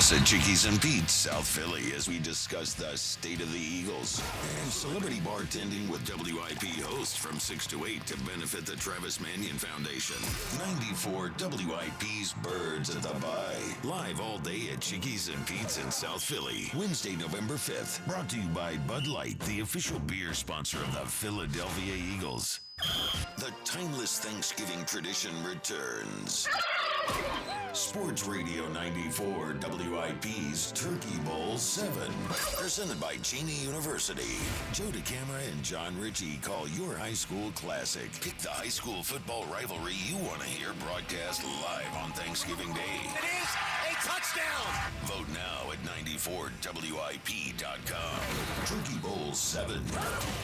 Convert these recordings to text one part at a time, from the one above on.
us at Chickies and Pete's, South Philly, as we discuss the state of the Eagles and celebrity bartending with WIP hosts from 6 to 8 to benefit the Travis Manion Foundation. 94 WIP's Birds at the Bay. Live all day at Chickies and Pete's in South Philly. Wednesday, November 5th. Brought to you by Bud Light, the official beer sponsor of the Philadelphia Eagles. The timeless Thanksgiving tradition returns. Sports Radio 94 WIP's Turkey Bowl 7. Presented by Cheney University. Joe DeCamara and John Ritchie call your high school classic. Pick the high school football rivalry you want to hear broadcast live on Thanksgiving Day. It is a touchdown! Vote now at 94WIP.com. Turkey Bowl 7.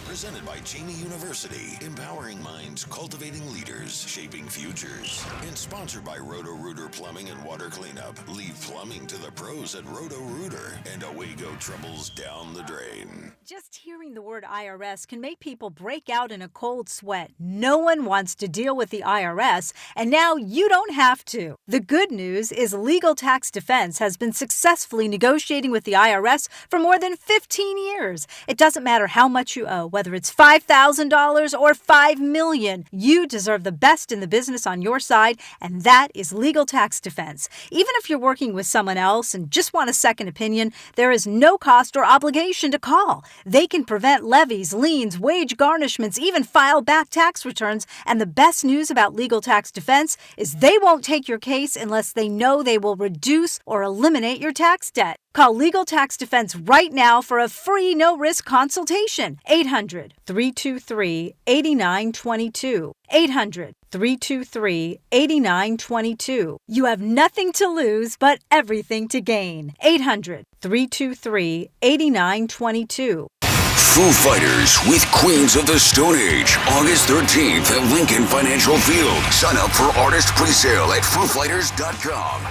Presented by Cheney University. Empowering minds, cultivating leaders, shaping futures. And sponsored by Roto-Rooter Plumbing and Water Cleanup. Leave plumbing to the pros at Roto-Rooter. And away go troubles down the drain. Just hearing the word IRS can make people break out in a cold sweat. No one wants to deal with the IRS, and now you don't have to. The good news is Legal Tax Defense has been successfully negotiating with the IRS for more than 15 years. It doesn't matter how much you owe, whether it's $5,000 or $5 million. You deserve the best in the business on your side, and that is Legal Tax Defense. Even if you're working with someone else and just want a second opinion, there is no cost or obligation to call. They can prevent levies, liens, wage garnishments, even file back tax returns. And the best news about Legal Tax Defense is they won't take your case unless they know they will reduce or eliminate your tax debt. Call Legal Tax Defense right now for a free no-risk consultation. 800-323-8922. 800-323-8922. You have nothing to lose but everything to gain. 800-323-8922. Foo Fighters with Queens of the Stone Age, August 13th at Lincoln Financial Field. Sign up for artist presale at FooFighters.com.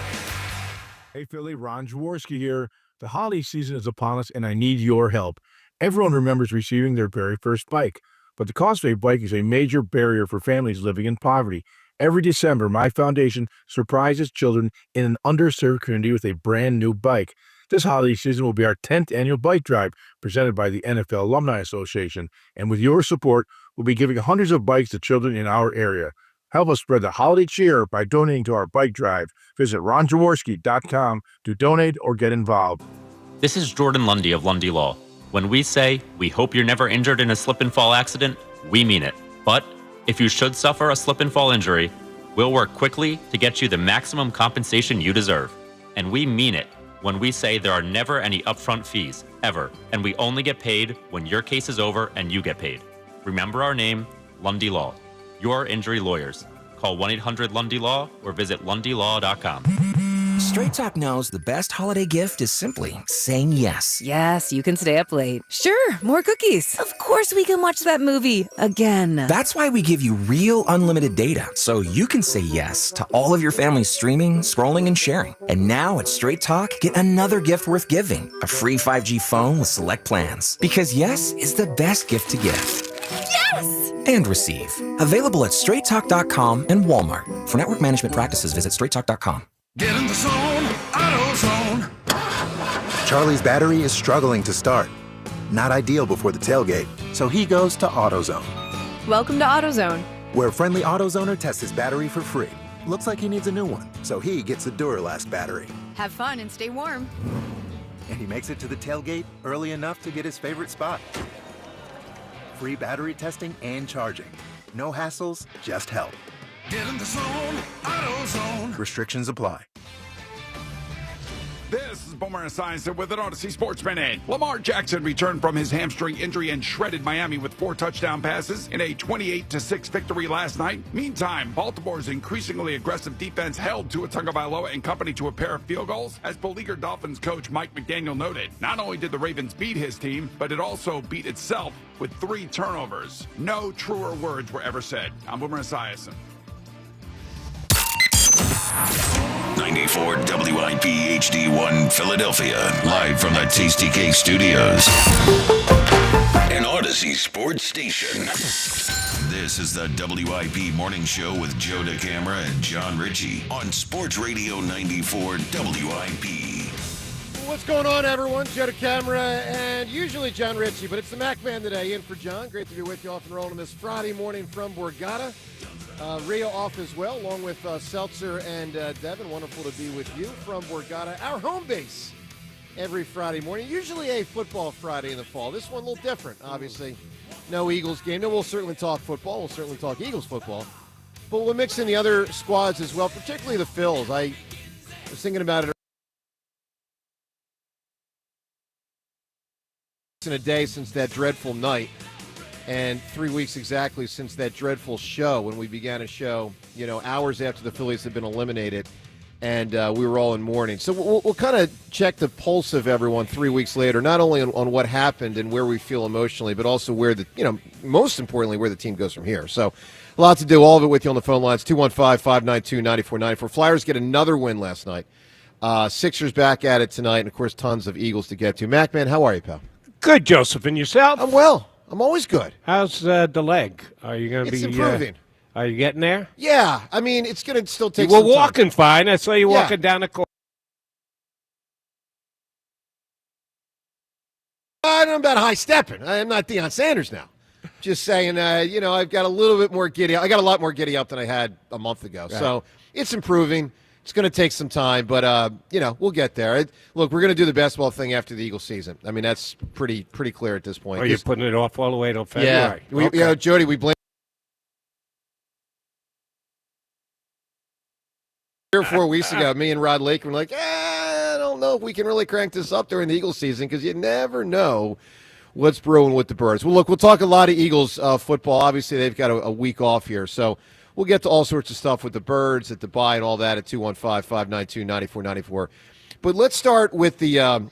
Hey Philly, Ron Jaworski here. The holiday season is upon us and I need your help. Everyone remembers receiving their very first bike, but the cost of a bike is a major barrier for families living in poverty. Every December, my foundation surprises children in an underserved community with a brand new bike. This holiday season will be our 10th annual bike drive presented by the NFL Alumni Association. And with your support, we'll be giving hundreds of bikes to children in our area. Help us spread the holiday cheer by donating to our bike drive. Visit ronjaworski.com to donate or get involved. This is Jordan Lundy of Lundy Law. When we say we hope you're never injured in a slip and fall accident, we mean it. But if you should suffer a slip and fall injury, we'll work quickly to get you the maximum compensation you deserve. And we mean it when we say there are never any upfront fees, ever, and we only get paid when your case is over and you get paid. Remember our name, Lundy Law. Your injury lawyers. Call 1-800-LUNDY-LAW or visit LundyLaw.com. Straight Talk knows the best holiday gift is simply saying yes. Yes, you can stay up late. Sure, more cookies. Of course we can watch that movie again. That's why we give you real unlimited data, so you can say yes to all of your family's streaming, scrolling, and sharing. And now at Straight Talk, get another gift worth giving, a free 5G phone with select plans. Because yes is the best gift to give. Yes! And receive. Available at straighttalk.com and Walmart. For network management practices, visit straighttalk.com. Get in the zone, AutoZone. Charlie's battery is struggling to start. Not ideal before the tailgate, so he goes to AutoZone. Welcome to AutoZone. Where a friendly AutoZoner tests his battery for free. Looks like he needs a new one, so he gets a Duralast battery. Have fun and stay warm. And he makes it to the tailgate early enough to get his favorite spot. Free battery testing and charging. No hassles, just help. Get in the zone, AutoZone. Restrictions apply. This is Boomer Esiason with an Odyssey Sports Minute. Lamar Jackson returned from his hamstring injury and shredded Miami with 4 touchdown passes in a 28-6 victory last night. Meantime, Baltimore's increasingly aggressive defense held Tua Tagovailoa and company to a pair of field goals. As beleaguered Dolphins coach Mike McDaniel noted, not only did the Ravens beat his team, but it also beat itself with 3 turnovers. No truer words were ever said. I'm Boomer Esiason. 94 WIP HD1 Philadelphia, live from the Tasty Cake Studios. An Odyssey sports station. This is the WIP Morning Show with Joe DeCamara and John Ritchie on Sports Radio 94 WIP. What's going on, everyone? Joe DeCamera and usually John Ritchie, but it's the Mac Man today, in for John. Great to be with you off and rolling this Friday morning from Borgata. Rio off as well, along with Seltzer and Devin. Wonderful to be with you from Borgata, our home base, every Friday morning. Usually a football Friday in the fall. This one a little different, obviously. No Eagles game. No, we'll certainly talk football. We'll certainly talk Eagles football. But we'll mix in the other squads as well, particularly the Phils. I was thinking about it in a day since that dreadful night, and 3 weeks exactly since that dreadful show when we began a show, hours after the Phillies had been eliminated, and we were all in mourning. So we'll kind of check the pulse of everyone 3 weeks later, not only on what happened and where we feel emotionally, but also where most importantly, where the team goes from here. So a lot to do, all of it with you on the phone lines, 215-592-9494. Flyers get another win last night. Sixers back at it tonight, and of course, tons of Eagles to get to. Mac, man, how are you, pal? Good, Joseph, and yourself? I'm well. I'm always good. How's the leg? Are you going to be? It's improving. Are you getting there? Yeah. I mean, it's going to still take You some were walking time. fine. I saw you walking down the court. I don't know about high stepping. I'm not Deion Sanders now. Just saying, I've got a little bit more giddy. I got a lot more giddy up than I had a month ago. Right. So it's improving. It's going to take some time, but, we'll get there. Look, we're going to do the basketball thing after the Eagles season. I mean, that's pretty clear at this point. Are you putting it off all the way till February? Yeah. Jody, we blame 3 or 4 weeks ago, me and Rod Lake were like, I don't know if we can really crank this up during the Eagles season because you never know what's brewing with the Birds. Well, look, we'll talk a lot of Eagles football. Obviously, they've got a week off here, so we'll get to all sorts of stuff with the Birds, at the bye, and all that at 215-592-9494. But let's start with the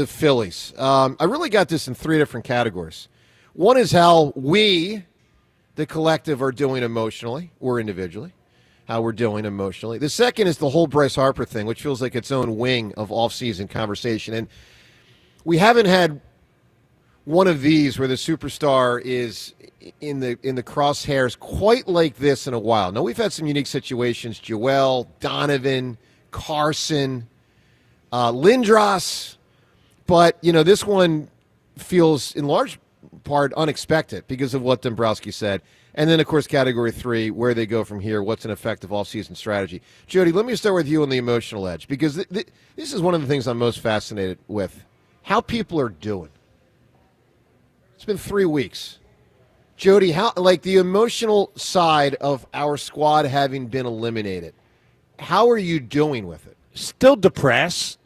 Phillies. I really got this in 3 different categories. One is how we, the collective, are doing emotionally or individually, how we're doing emotionally. The second is the whole Bryce Harper thing, which feels like its own wing of off-season conversation. And we haven't had one of these where the superstar is in the crosshairs quite like this in a while. Now, we've had some unique situations. Joel, Donovan, Carson, Lindros. But, this one feels in large part unexpected because of what Dombrowski said. And then, of course, category 3, where they go from here, what's an effective offseason strategy. Jody, let me start with you on the emotional edge, because this is one of the things I'm most fascinated with, how people are doing. It's been 3 weeks. Jody, how the emotional side of our squad having been eliminated, how are you doing with it? Still depressed.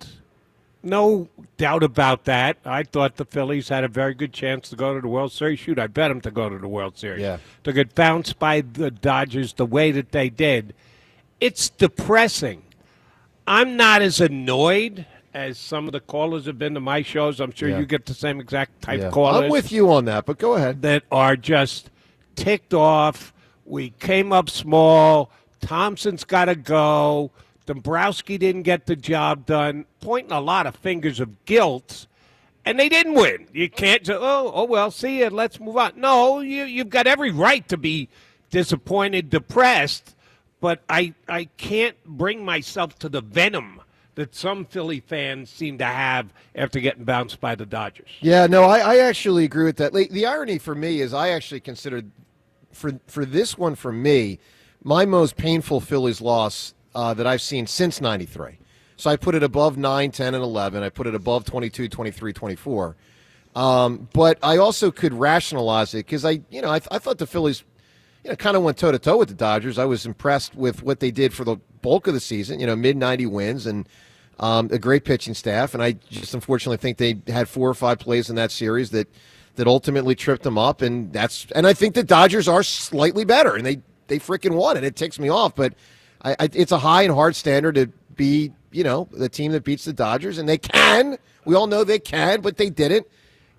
No doubt about that. I thought the Phillies had a very good chance to go to the World Series. Shoot, I bet them to go to the World Series. Yeah. To get bounced by the Dodgers the way that they did. It's depressing. I'm not as annoyed as some of the callers have been to my shows. I'm sure you get the same exact type of callers. I'm with you on that, but go ahead. That are just ticked off. We came up small. Thompson's got to go. Dombrowski didn't get the job done, pointing a lot of fingers of guilt, and they didn't win. You can't say, oh well, see you, let's move on. No, you've got every right to be disappointed, depressed, but I can't bring myself to the venom that some Philly fans seem to have after getting bounced by the Dodgers. Yeah, no, I actually agree with that. The irony for me is I actually considered, for this one for me, my most painful Phillies loss that I've seen since 93. So I put it above 9, 10, and 11. I put it above 22, 23, 24. But I also could rationalize it because I thought the Phillies kind of went toe-to-toe with the Dodgers. I was impressed with what they did for the bulk of the season, mid-90 wins and a great pitching staff. And I just unfortunately think they had 4 or 5 plays in that series that ultimately tripped them up. And I think the Dodgers are slightly better, and they freaking won, and it ticks me off. But it's a high and hard standard to be, the team that beats the Dodgers, and they can. We all know they can, but they didn't.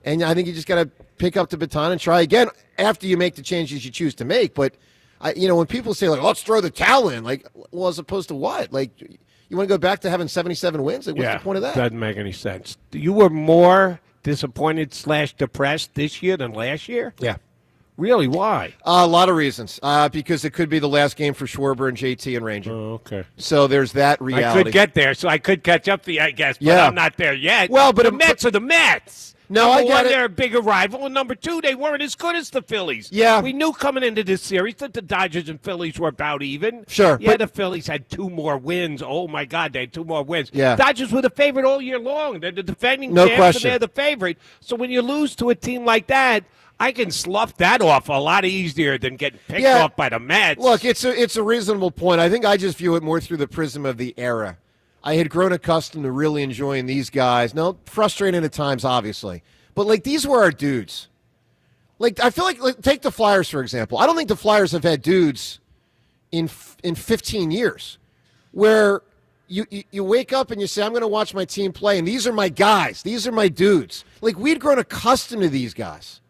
And I think you just got to pick up the baton and try again after you make the changes you choose to make. But, when people say, let's throw the towel in, as opposed to what? You want to go back to having 77 wins? What's the point of that? Doesn't make any sense. You were more disappointed / depressed this year than last year? Yeah. Really? Why? A lot of reasons. Because it could be the last game for Schwarber and JT and Ranger. Oh, okay. So there's that reality. I could get there, so I could catch up to you, I guess, but Yeah. I'm not there yet. Well, but the Mets are the Mets. No, Number I get one, it. they're a bigger rival, and number two, they weren't as good as the Phillies. Yeah. We knew coming into this series that the Dodgers and Phillies were about even. Sure, Yeah, but- the Phillies had 2 more wins. Oh, my God, they had 2 more wins. Yeah. Dodgers were the favorite all year long. They're the defending No champs, question. and they're the favorite. So when you lose to a team like that, I can slough that off a lot easier than getting picked off by the Mets. Look, it's a reasonable point. I think I just view it more through the prism of the era. I had grown accustomed to really enjoying these guys. No, frustrating at times, obviously. But, like, these were our dudes. Like, I feel like take the Flyers, for example. I don't think the Flyers have had dudes in 15 years where you wake up and you say, I'm going to watch my team play, and these are my guys. These are my dudes. Like, we'd grown accustomed to these guys.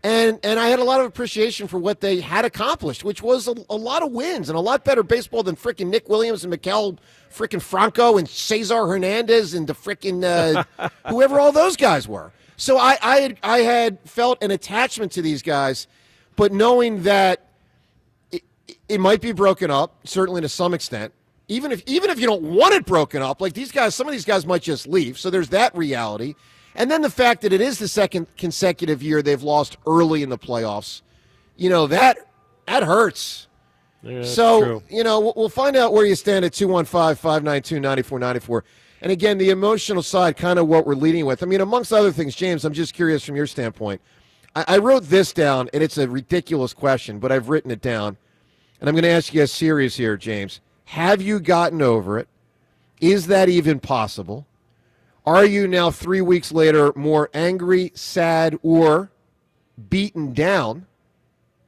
And I had a lot of appreciation for what they had accomplished, which was a lot of wins and a lot better baseball than frickin' Nick Williams and Miguel frickin' Franco and Cesar Hernandez and the frickin' whoever all those guys were. So I had felt an attachment to these guys, but knowing that it might be broken up, certainly to some extent, even if you don't want it broken up, like these guys, some of these guys might just leave. So there's that reality. And then the fact that it is the second consecutive year they've lost early in the playoffs, that hurts. Yeah, so, true. We'll find out where you stand at 215-592-9494. And again, the emotional side, kind of what we're leading with. I mean, amongst other things, James, I'm just curious from your standpoint. I wrote this down, and it's a ridiculous question, but I've written it down. And I'm going to ask you a series here, James. Have you gotten over it? Is that even possible? Are you now 3 weeks later more angry, sad, or beaten down?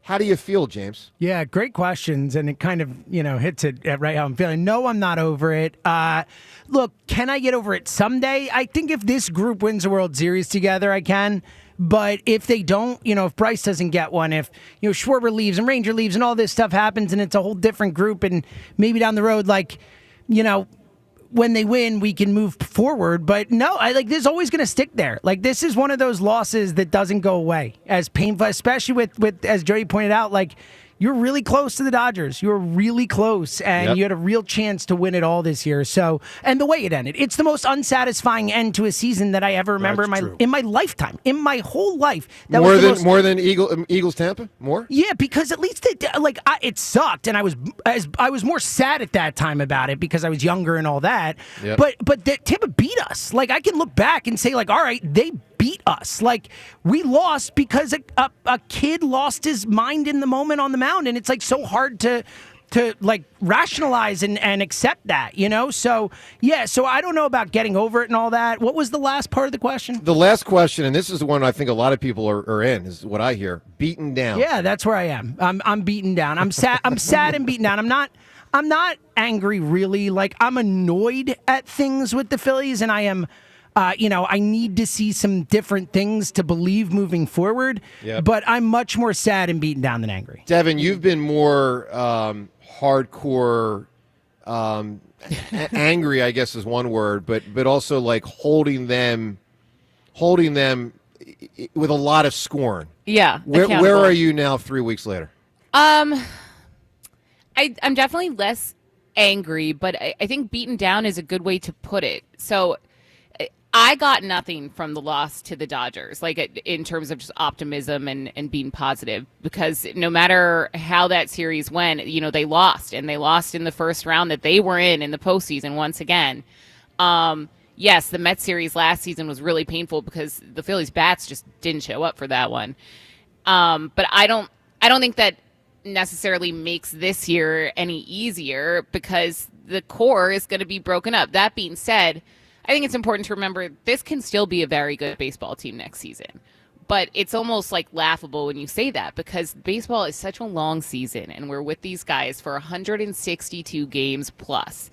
How do you feel, James? Yeah, great questions, and it kind of, hits it at right how I'm feeling. No, I'm not over it. Look, can I get over it someday? I think if this group wins the World Series together, I can. But if they don't, if Bryce doesn't get one, if, Schwarber leaves and Ranger leaves and all this stuff happens and it's a whole different group and maybe down the road, when they win, we can move forward. But no, this is always going to stick there. Like, this is one of those losses that doesn't go away. As painful, especially with as Jody pointed out, you're really close to the Dodgers. You're really close, and you had a real chance to win it all this year. So, and the way it ended, it's the most unsatisfying end to a season that I ever remember in my lifetime, in my whole life. That more than Eagles Tampa? More? Yeah, because at least it sucked, and I was more sad at that time about it because I was younger and all that. Yep. But Tampa beat us. I can look back and say, all right, they beat us. We lost because a kid lost his mind in the moment on the mound, and it's so hard to rationalize and accept that, So, yeah, so I don't know about getting over it and all that. What was the last part of the question? The last question, and this is the one I think a lot of people are in, is what I hear. Beaten down. Yeah, that's where I am. I'm beaten down. I'm sad and beaten down. I'm not angry, really. I'm annoyed at things with the Phillies, and I am I need to see some different things to believe moving forward. Yep. But I'm much more sad and beaten down than angry. Devin, you've been more hardcore angry, I guess is one word, but also holding them with a lot of scorn. Yeah. Where are you now 3 weeks later? I'm definitely less angry, but I think beaten down is a good way to put it. So I got nothing from the loss to the Dodgers, in terms of just optimism and being positive, because no matter how that series went, they lost, and they lost in the first round that they were in the postseason once again. Yes, the Mets series last season was really painful because the Phillies bats just didn't show up for that one. But I don't think that necessarily makes this year any easier because the core is going to be broken up. That being said, I think it's important to remember this can still be a very good baseball team next season. But it's almost laughable when you say that because baseball is such a long season and we're with these guys for 162 games plus.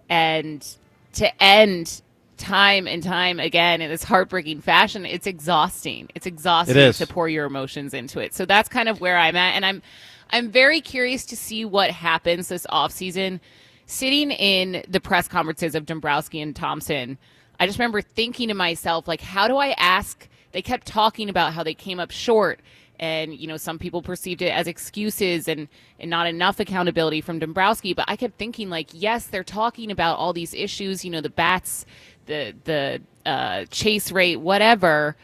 And to end time and time again in this heartbreaking fashion, it's exhausting. It's exhausting to pour your emotions into it. So that's kind of where I'm at. And I'm very curious to see what happens this offseason. Sitting in the press conferences of Dombrowski and Thompson, I just remember thinking to myself, how do I ask they kept talking about how they came up short. And, some people perceived it as excuses and not enough accountability from Dombrowski. But I kept thinking, yes, they're talking about all these issues, the bats, the chase rate, whatever.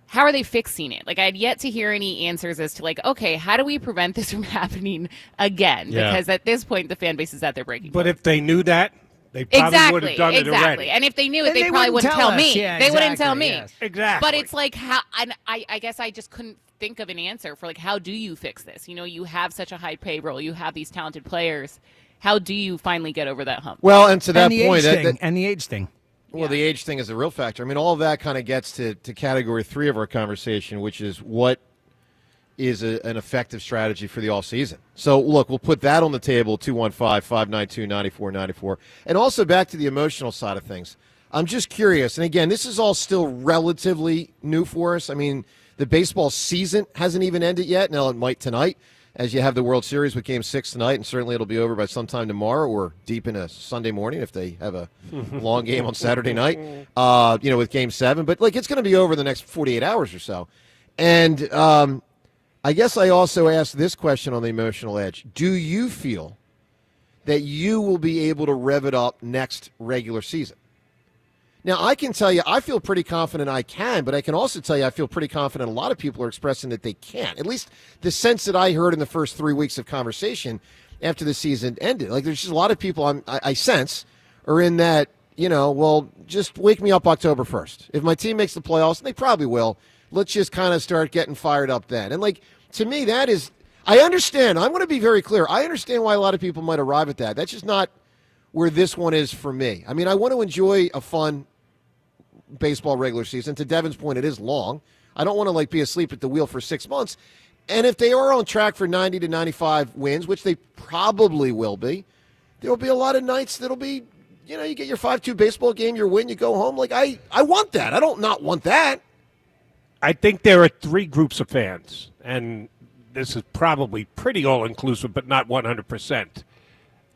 How are they fixing it? I had yet to hear any answers as to okay, how do we prevent this from happening again? Yeah. Because at this point, the fan base is at their breaking point. But if they knew that, they probably would have done it already. And if they knew it, they probably wouldn't tell me. Yeah, they wouldn't tell me. Yes. Exactly. But it's how, and I guess I just couldn't think of an answer for how do you fix this? You have such a high payroll. You have these talented players. How do you finally get over that hump? Well, and to that point, and the age thing. Well, the age thing is a real factor. I mean, all of that kind of gets to category 3 of our conversation, which is what is an effective strategy for the offseason. So, look, we'll put that on the table, 215-592-9494. And also back to the emotional side of things. I'm just curious, and again, this is all still relatively new for us. I mean, the baseball season hasn't even ended yet. Now it might tonight, as you have the World Series with Game 6 tonight, and certainly it'll be over by sometime tomorrow or deep into Sunday morning if they have a long game on Saturday night, with Game 7. But, it's going to be over the next 48 hours or so. And I guess I also asked this question on the emotional edge. Do you feel that you will be able to rev it up next regular season? Now, I can tell you I feel pretty confident I can, but I can also tell you I feel pretty confident a lot of people are expressing that they can't. At least the sense that I heard in the first 3 weeks of conversation after the season ended. There's just a lot of people I sense are in that, just wake me up October 1st. If my team makes the playoffs, and they probably will, let's just kind of start getting fired up then. And, to me, that is – I understand. I'm going to be very clear. I understand why a lot of people might arrive at that. That's just not where this one is for me. I mean, I want to enjoy a fun – baseball regular season. To Devin's point, it is long. I don't want to be asleep at the wheel for 6 months. And if they are on track for 90 to 95 wins, which they probably will be, there will be a lot of nights that'll be, you get your 5-2 baseball game, you win, you go home. I want that. I don't not want that. I think there are 3 groups of fans, and this is probably pretty all-inclusive, but not 100%.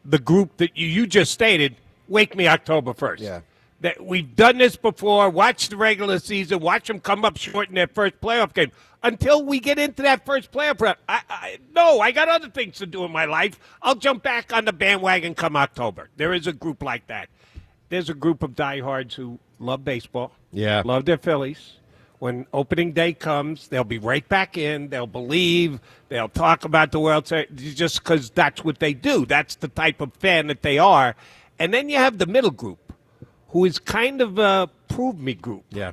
The group that you just stated, wake me October 1st. Yeah. That we've done this before. Watch the regular season. Watch them come up short in their first playoff game. Until we get into that first playoff round, I got other things to do in my life. I'll jump back on the bandwagon come October. There is a group like that. There's a group of diehards who love baseball. Yeah. Love their Phillies. When opening day comes, they'll be right back in. They'll believe. They'll talk about the World Series just because that's what they do. That's the type of fan that they are. And then you have the middle group, who is kind of a prove-me group. Yeah.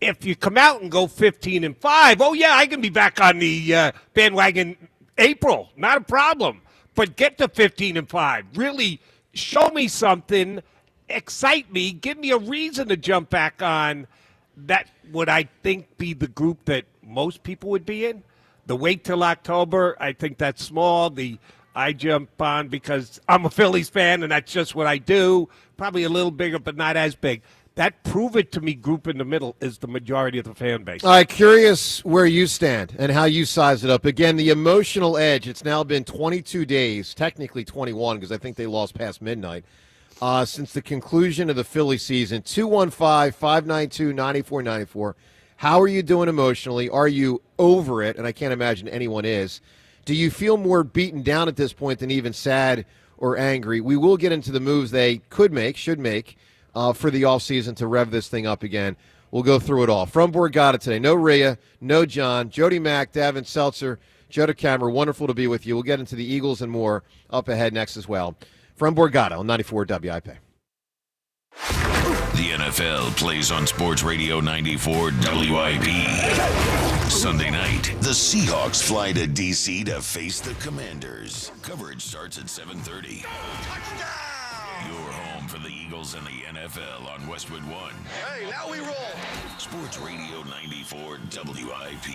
If you come out and go 15-5, oh, yeah, I can be back on the bandwagon April. Not a problem. But get to 15-5. Really show me something, excite me, give me a reason to jump back on. That would, I think, be the group that most people would be in. The wait till October, I think that's small. I jump on because I'm a Phillies fan, and that's just what I do. Probably a little bigger, but not as big. That prove it to me group in the middle is the majority of the fan base. All right, curious where you stand and how you size it up. Again, the emotional edge, it's now been 22 days, technically 21 because I think they lost past midnight, since the conclusion of the Philly season. 215-592-9494. How are you doing emotionally? Are you over it? And I can't imagine anyone is. Do you feel more beaten down at this point than even sad or angry? We will get into the moves they could make, should make, for the offseason to rev this thing up again. We'll go through it all. From Borgata today, no Rhea, no John, Jody Mack, Davin Seltzer, Joe DeCamera, wonderful to be with you. We'll get into the Eagles and more up ahead next as well. From Borgata on 94 WIP. The NFL plays on Sports Radio 94 WIP. Sunday night, the Seahawks fly to D.C. to face the Commanders. Coverage starts at 7:30. Your home for the Eagles and the NFL on Westwood One. Hey, now we roll. Sports Radio 94 WIP.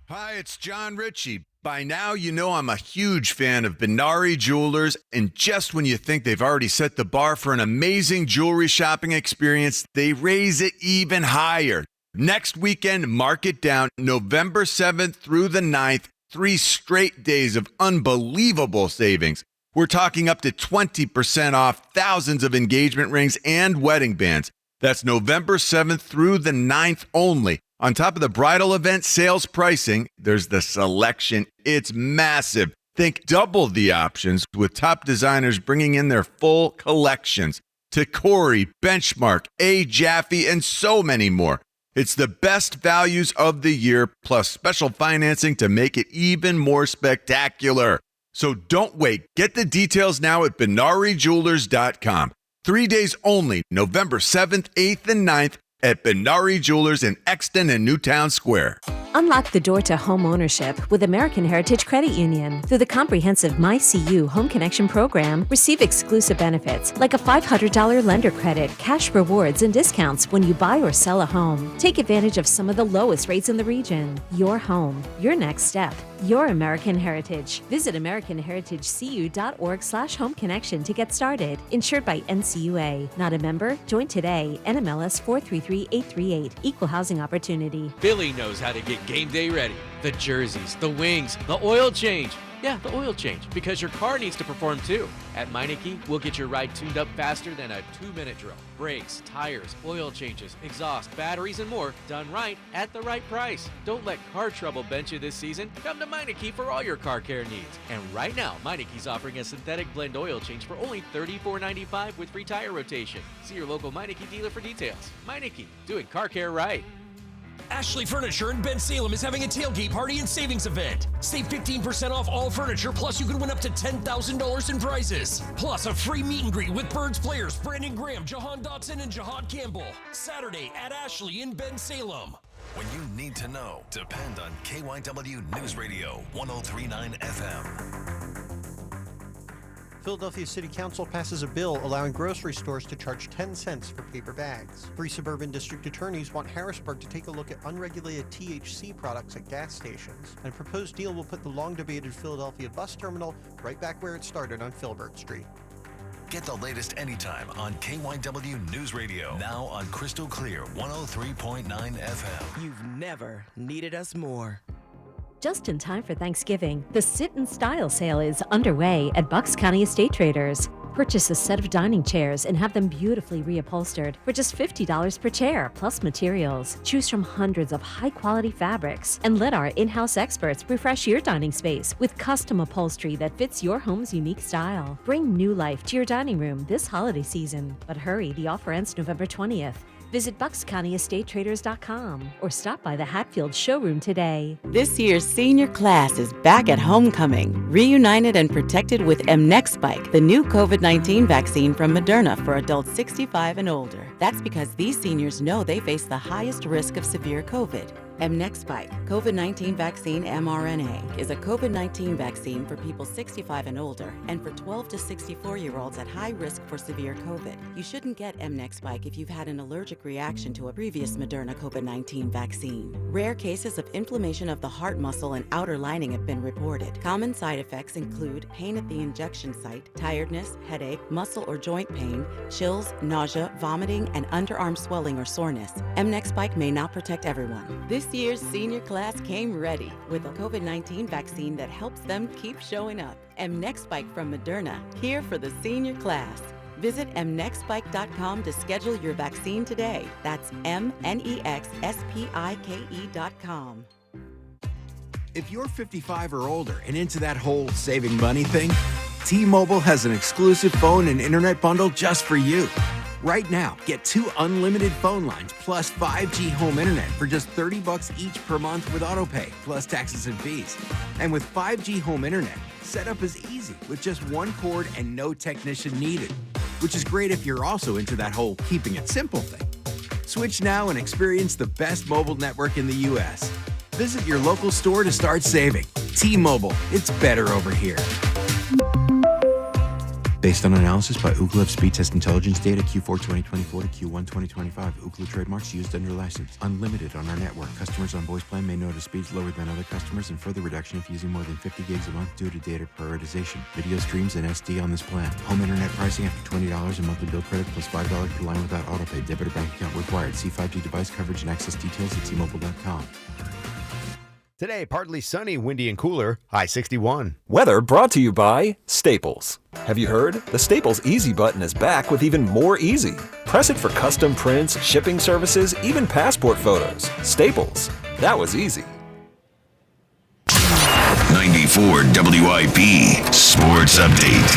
Hi, it's John Ritchie. By now, you know I'm a huge fan of Benari Jewelers, and just when you think they've already set the bar for an amazing jewelry shopping experience, they raise it even higher. Next weekend, mark it down, November 7th through the 9th, 3 straight days of unbelievable savings. We're talking up to 20% off thousands of engagement rings and wedding bands. That's November 7th through the 9th only. On top of the bridal event sales pricing, there's the selection. It's massive. Think double the options with top designers bringing in their full collections. Tacori, Benchmark, A. Jaffe, and so many more. It's the best values of the year, plus special financing to make it even more spectacular. So don't wait. Get the details now at BinariJewelers.com. 3 days only, November 7th, 8th, and 9th at Binari Jewelers in Exton and Newtown Square. Unlock the door to home ownership with American Heritage Credit Union. Through the comprehensive MyCU Home Connection program, receive exclusive benefits like a $500 lender credit, cash rewards, and discounts when you buy or sell a home. Take advantage of some of the lowest rates in the region. Your home, your next step, your American Heritage. Visit AmericanHeritageCU.org/home connection to get started. Insured by NCUA. Not a member? Join today. NMLS 433838. Equal housing opportunity. Billy knows how to get game day ready. The jerseys, the wings, the oil change. Yeah, the oil change, because your car needs to perform too. At Meineke, we'll get your ride tuned up faster than a 2-minute drill. Brakes, tires, oil changes, exhaust, batteries, and more done right at the right price. Don't let car trouble bench you this season. Come to Meineke for all your car care needs. And right now, Meineke's offering a synthetic blend oil change for only $34.95 with free tire rotation. See your local Meineke dealer for details. Meineke, doing car care right. Ashley Furniture in Ben Salem is having a tailgate party and savings event. Save 15% off all furniture, plus you can win up to $10,000 in prizes. Plus a free meet and greet with Birds players Brandon Graham, Jahan Dotson, and Jahad Campbell. Saturday at Ashley in Ben Salem. When you need to know, depend on KYW News Radio 103.9 FM. Philadelphia City Council passes a bill allowing grocery stores to charge 10 cents for paper bags. 3 suburban district attorneys want Harrisburg to take a look at unregulated THC products at gas stations. And a proposed deal will put the long-debated Philadelphia bus terminal right back where it started on Filbert Street. Get the latest anytime on KYW News Radio. Now on Crystal Clear 103.9 FM. You've never needed us more. Just in time for Thanksgiving, the Sit in Style sale is underway at Bucks County Estate Traders. Purchase a set of dining chairs and have them beautifully reupholstered for just $50 per chair, plus materials. Choose from hundreds of high-quality fabrics and let our in-house experts refresh your dining space with custom upholstery that fits your home's unique style. Bring new life to your dining room this holiday season. But hurry, the offer ends November 20th. Visit BucksCountyEstateTraders.com or stop by the Hatfield showroom today. This year's senior class is back at homecoming, reunited and protected with mNEXSpike, the new COVID-19 vaccine from Moderna for adults 65 and older. That's because these seniors know they face the highest risk of severe COVID. mNEXSpike, COVID-19 vaccine mRNA, is a COVID-19 vaccine for people 65 and older and for 12 to 64-year-olds at high risk for severe COVID. You shouldn't get mNEXSpike if you've had an allergic reaction to a previous Moderna COVID-19 vaccine. Rare cases of inflammation of the heart muscle and outer lining have been reported. Common side effects include pain at the injection site, tiredness, headache, muscle or joint pain, chills, nausea, vomiting, and underarm swelling or soreness. mNEXSpike may not protect everyone. This year's senior class came ready with a COVID-19 vaccine that helps them keep showing up. mNEXSpike from Moderna, here for the senior class. Visit mnexspike.com to schedule your vaccine today. That's mnexspike.com. If you're 55 or older and into that whole saving money thing, T-Mobile has an exclusive phone and internet bundle just for you. Right now, get 2 unlimited phone lines plus 5G home internet for just $30 each per month with autopay, plus taxes and fees. And with 5G home internet, setup is easy with just 1 cord and no technician needed, which is great if you're also into that whole keeping it simple thing. Switch now and experience the best mobile network in the U.S. Visit your local store to start saving. T-Mobile, it's better over here. Based on analysis by Ookla Speed Test Intelligence data Q4 2024 to Q1 2025. Ookla trademarks used under license. Unlimited on our network. Customers on voice plan may notice speeds lower than other customers and further reduction if using more than 50 gigs a month due to data prioritization. Video streams and SD on this plan. Home internet pricing after $20 a monthly bill credit plus $5 per line without autopay. Debit or bank account required. See 5G device coverage and access details at T-Mobile.com. Today, partly sunny, windy, and cooler. High 61. Weather brought to you by Staples. Have you heard? The Staples Easy button is back with even more easy. Press it for custom prints, shipping services, even passport photos. Staples. That was easy. 94 WIP Sports Update.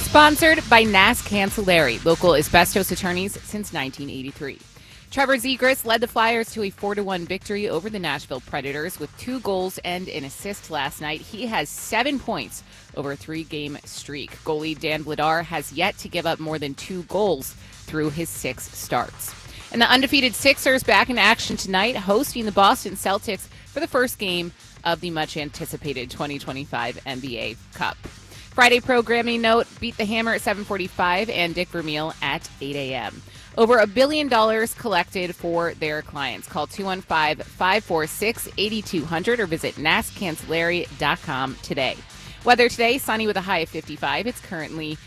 Sponsored by Nass Cancelleri, local asbestos attorneys since 1983. Trevor Zegras led the Flyers to a 4-1 victory over the Nashville Predators with 2 goals and an assist last night. He has 7 points over a 3-game streak. Goalie Dan Vladar has yet to give up more than 2 goals through his 6 starts. And the undefeated Sixers back in action tonight, hosting the Boston Celtics for the first game of the much-anticipated 2025 NBA Cup. Friday programming note, Beat the Hammer at 7:45 and Dick Vermeil at 8 a.m. Over $1 billion collected for their clients. Call 215-546-8200 or visit nasscancelleri.com today. Weather today, sunny with a high of 55. It's currently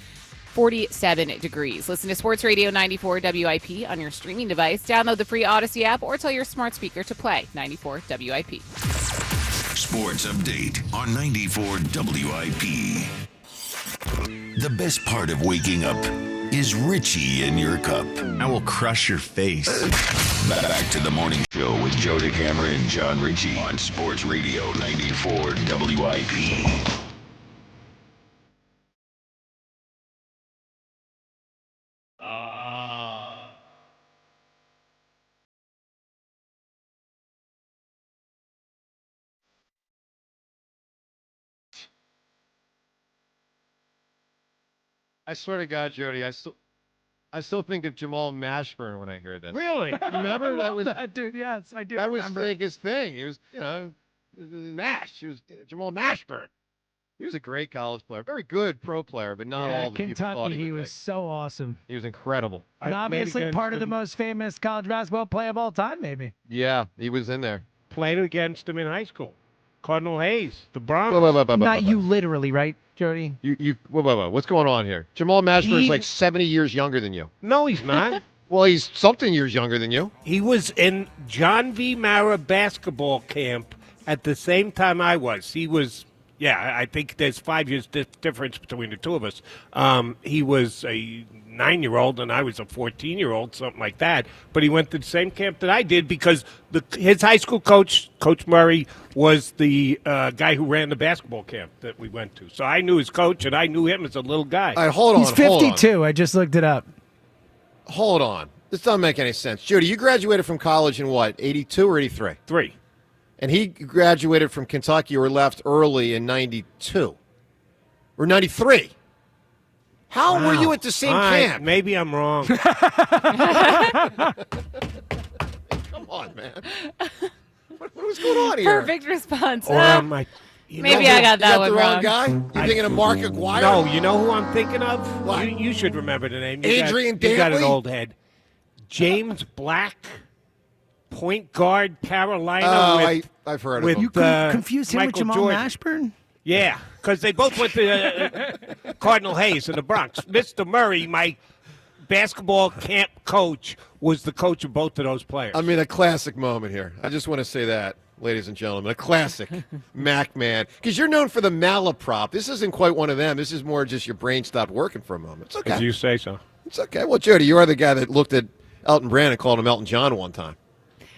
47 degrees. Listen to Sports Radio 94 WIP on your streaming device. Download the free Odyssey app or tell your smart speaker to play 94 WIP. Sports Update on 94 WIP. The best part of waking up is Richie in your cup. I will crush your face. Back to the morning show with Joe DeCamera and John Ritchie on Sports Radio 94 WIP. I swear to God, Jody, I still think of Jamal Mashburn when I hear that. Really? Remember that was dude? Yes, I do. that was remember. like his thing. He was, Nash. He was Jamal Mashburn. He was a great college player, very good pro player, but not all the people thought Kentucky, he would was be. so awesome. He was incredible. And obviously part of the most famous college basketball play of all time, maybe. Yeah, he was in there. Played against him in high school. Cardinal Hayes, the Bronx. Not you literally, right, Jody? Whoa. What's going on here? Jamal Mashburn is He- like 70 years younger than you. No, he's not. Well, he's something years younger than you. He was in John V. Mara basketball camp at the same time I was. He was, I think there's 5 years difference between the two of us. He was a 9-year-old and I was a 14-year-old, something like that. But he went to the same camp that I did because his high school coach, Coach Murray, was the guy who ran the basketball camp that we went to. So I knew his coach and I knew him as a little guy. All right, hold on. He's 52. I just looked it up. Hold on. This doesn't make any sense. Judy, you graduated from college in what, 82 or 83? 3. And he graduated from Kentucky or left early in 92. Or 93. How were you at the same All right, camp? maybe I'm wrong. Come on, man. What was going on here? Perfect response. Or am I? Maybe I got that one the wrong wrong. guy? You thinking of Mark Aguirre? No, you know who I'm thinking of? What? You should remember the name. Adrian You got an Dantley? old head. James Black, point guard, Carolina. Oh, with, I've heard of with, him. You confused him with Michael Jamal Jordan. Mashburn? Yeah, because they both went to Cardinal Hayes in the Bronx. Mr. Murray, my basketball camp coach, was the coach of both of those players. I mean, a classic moment here. I just want to say that, ladies and gentlemen. A classic Mac man. Because you're known for the malaprop. This isn't quite one of them. This is more just your brain stopped working for a moment. It's okay. If you say so. It's okay. Well, Jody, you are the guy that looked at Elton Brand and called him Elton John one time.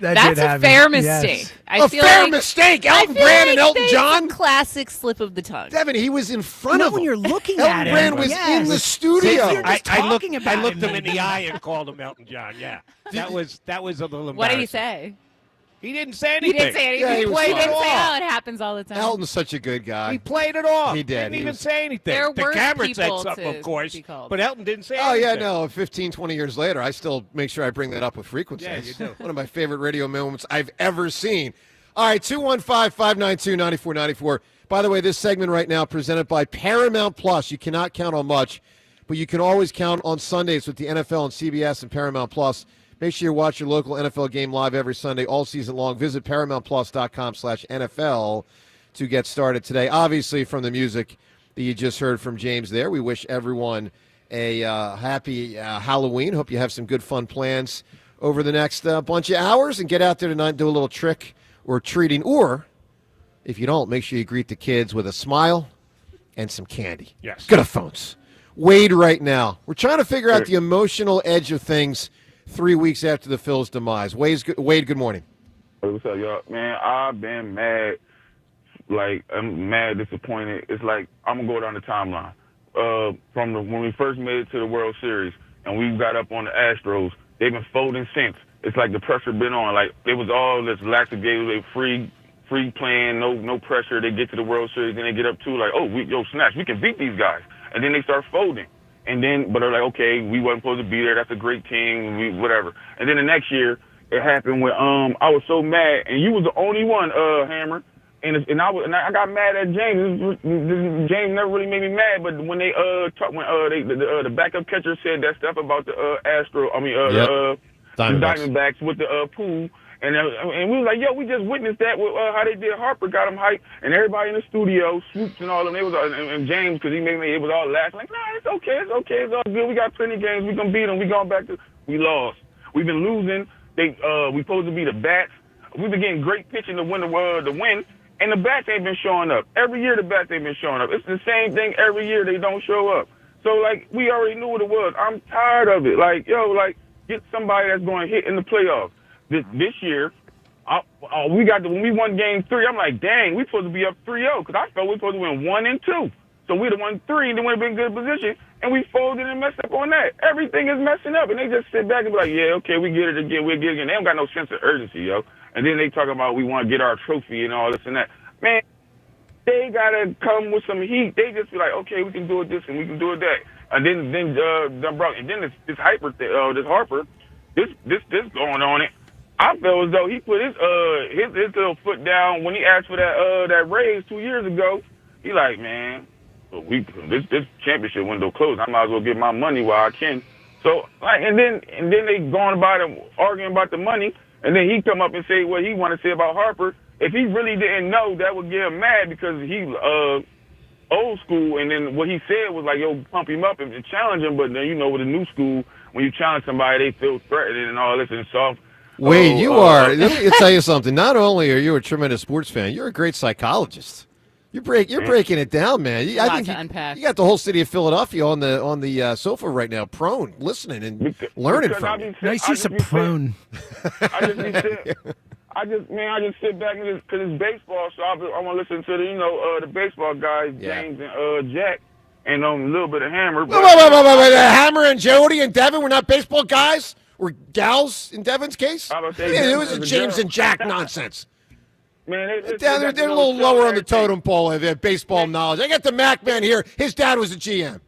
That's a fair mistake. I A feel fair like, mistake. I Elton feel Brand like and Elton that's John? a classic slip of the tongue. Devin, he was in front of him. when you're looking Elton at him. Brand was Yes. in the studio. You're just I looked about him in the eye and called him Elton John. Yeah, that was a little embarrassing. What did he say? He didn't say He anything. didn't say anything. Yeah, he was Well, he fine. didn't say, oh, it happens all the time. Elton's such a good guy. He played it off. He did. Didn't He even was- say anything. There The were camera said people something, to of course, be called. but Elton didn't say Oh, anything. yeah, no. 15, 20 years later, I still make sure I bring that up with frequency. Yeah, you do. One of my favorite radio moments I've ever seen. All right, 215-592-9494. By the way, this segment right now presented by Paramount Plus. You cannot count on much, but you can always count on Sundays with the NFL and CBS and Paramount Plus. Make sure you watch your local NFL game live every Sunday all season long. Visit ParamountPlus.com/NFL to get started today. Obviously, from the music that you just heard from James there, we wish everyone a happy Halloween. Hope you have some good fun plans over the next bunch of hours and get out there tonight and do a little trick or treating. Or, if you don't, make sure you greet the kids with a smile and some candy. Yes. Good phones. Wade right now. We're trying to figure out the emotional edge of things 3 weeks after the Phil's demise. Wade, good morning. Hey, what's up, y'all? Man, I've been mad. Like, I'm mad, disappointed. It's like, I'm going to go down the timeline. When we first made it to the World Series and we got up on the Astros, they've been folding since. It's like the pressure been on. Like, it was all this lackadaisical, free playing, no pressure. They get to the World Series, then they get up to, like, snaps, we can beat these guys. And then they start folding. And then, but they're like, okay, we wasn't supposed to be there. That's a great team, whatever. And then the next year, it happened when I was so mad, and you was the only one, Hammer. And I got mad at James. James never really made me mad, but when they the backup catcher said that stuff about the Diamondbacks with the pool, and we was like, yo, we just witnessed that with how they did Harper, got him hyped, and everybody in the studio, Swoops and all of them, and James, because he made me, it was all laughing like, nah, it's okay, it's all good. We got plenty of games, we gonna beat them. We going back to, we lost. We've been losing. We supposed to be the bats. We've been getting great pitching to win the win. And the bats ain't been showing up. Every year the bats ain't been showing up. It's the same thing every year. They don't show up. So, like, we already knew what it was. I'm tired of it. Like, get somebody that's going to hit in the playoffs. This year, when we won Game 3, I'm like, dang, we supposed to be up 3-0 because I thought we supposed to win 1 and 2. So we'd have won 3 and then we'd have been in good position. And we folded and messed up on that. Everything is messing up. And they just sit back and be like, yeah, okay, we get it again. We'll get it again. They don't got no sense of urgency, yo. And then they talk about we want to get our trophy and all this and that. Man, they got to come with some heat. They just be like, okay, we can do it this and we can do it that. And then this Harper, this going on it. I feel as though he put his little foot down when he asked for that raise 2 years ago. He like, man, this championship window closed. I might as well get my money while I can. So and then they going about it, arguing about the money. And then he come up and say what he want to say about Harper. If he really didn't know, that would get him mad because he old school. And then what he said was like, yo, pump him up and challenge him. But then, with the new school, when you challenge somebody, they feel threatened and all this and soft. Wade, let me tell you something. Not only are you a tremendous sports fan, you're a great psychologist. You're breaking it down, man. I think you got the whole city of Philadelphia on the sofa right now, prone, listening and learning from you. Nice use of prone. I just sit back and because it's baseball, so I want to listen to the baseball guys, James and Jack, and a little bit of Hammer. Wait. Hammer and Jody and Devin were not baseball guys or gals in Devin's case? It was a James and Jack nonsense. Man, they're a little lower on the totem pole of their baseball knowledge. I got the Mac man here. His dad was a GM.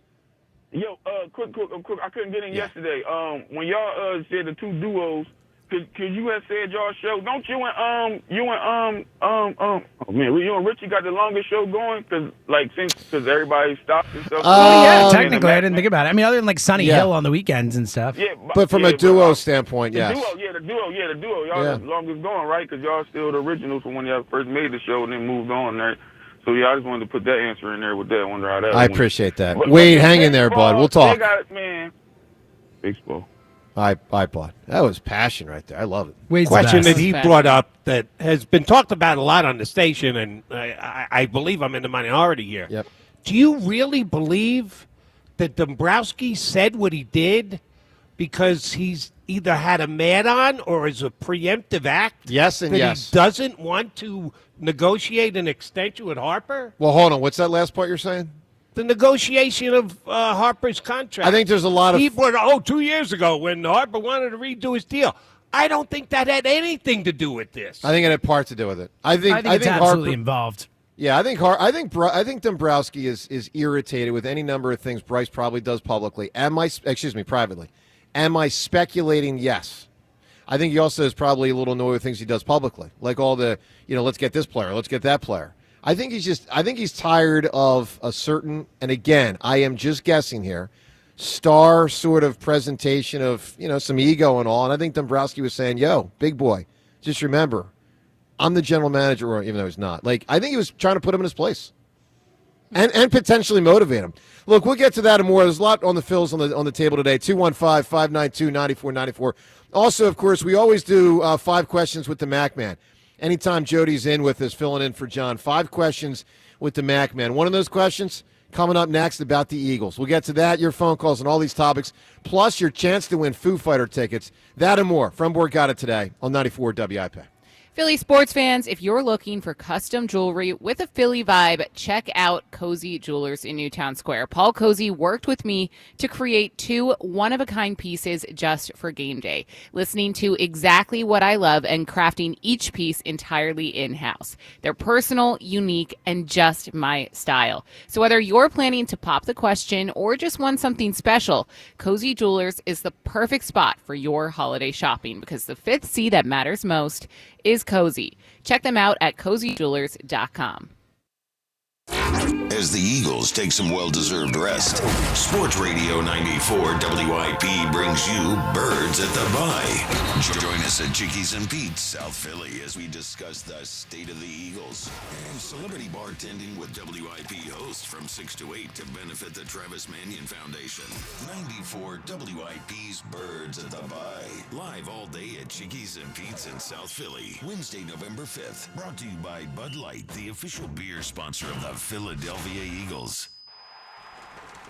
Quick. I couldn't get in yesterday. When y'all said the two duos, cause you had said y'all show. Don't you and you and Richie got the longest show going? Cause everybody stopped and stuff. Technically, I didn't think about it. I mean, other than like Sunny Hill on the weekends and stuff. Yeah, but from a duo standpoint, yes. The duo. Y'all the longest going, right? Because y'all still the originals from when y'all first made the show and then moved on there. So, I just wanted to put that answer in there with that. I wonder how that I appreciate that. Wade, hang in there, bud. We'll talk. Baseball. I applaud. That was passion right there. I love it. Wade's question that he brought up that has been talked about a lot on the station, and I believe I'm in the minority here. Yep. Do you really believe that Dombrowski said what he did because he's either had a mad on or is a preemptive act? Yes and that yes. He doesn't want to negotiate an extension with Harper? Well, hold on. What's that last part you're saying? The negotiation of Harper's contract. I think there's a lot of... He brought 2 years ago when Harper wanted to redo his deal. I don't think that had anything to do with this. I think it had part to do with it. I think it's absolutely Harper, involved. Yeah, I think Dombrowski is irritated with any number of things Bryce probably does publicly. Privately. Am I speculating? Yes. I think he also is probably a little annoyed with things he does publicly, like all the, let's get this player, let's get that player. I think he's tired of a certain, and again, I am just guessing here, star sort of presentation of, some ego and all. And I think Dombrowski was saying, yo, big boy, just remember, I'm the general manager, or even though he's not. Like, I think he was trying to put him in his place and potentially motivate him. Look, we'll get to that and more. There's a lot on the Phils on the table today. 215-592-9494. Also, of course, we always do 5 questions with the Mac Man. Anytime Jody's in with us, filling in for John, 5 questions with the Mac Man. One of those questions, coming up next about the Eagles. We'll get to that, your phone calls, and all these topics, plus your chance to win Foo Fighter tickets. That and more. From Board Got It today on 94 WIP. Philly sports fans, if you're looking for custom jewelry with a Philly vibe, check out Cozy Jewelers in Newtown Square. Paul Cozy worked with me to create 2 one-of-a-kind pieces just for game day, listening to exactly what I love and crafting each piece entirely in-house. They're personal, unique, and just my style. So whether you're planning to pop the question or just want something special, Cozy Jewelers is the perfect spot for your holiday shopping because the 5th C that matters most is Cozy. Check them out at CozyJewelers.com. As the Eagles take some well-deserved rest, Sports Radio 94 WIP brings you Birds at the Bye. Join us at Chickies and Pete's, South Philly, as we discuss the state of the Eagles and celebrity bartending with WIP hosts from 6 to 8 to benefit the Travis Manion Foundation. 94 WIP's Birds at the Bye. Live all day at Chickies and Pete's in South Philly. Wednesday, November 5th. Brought to you by Bud Light, the official beer sponsor of the Philadelphia Eagles.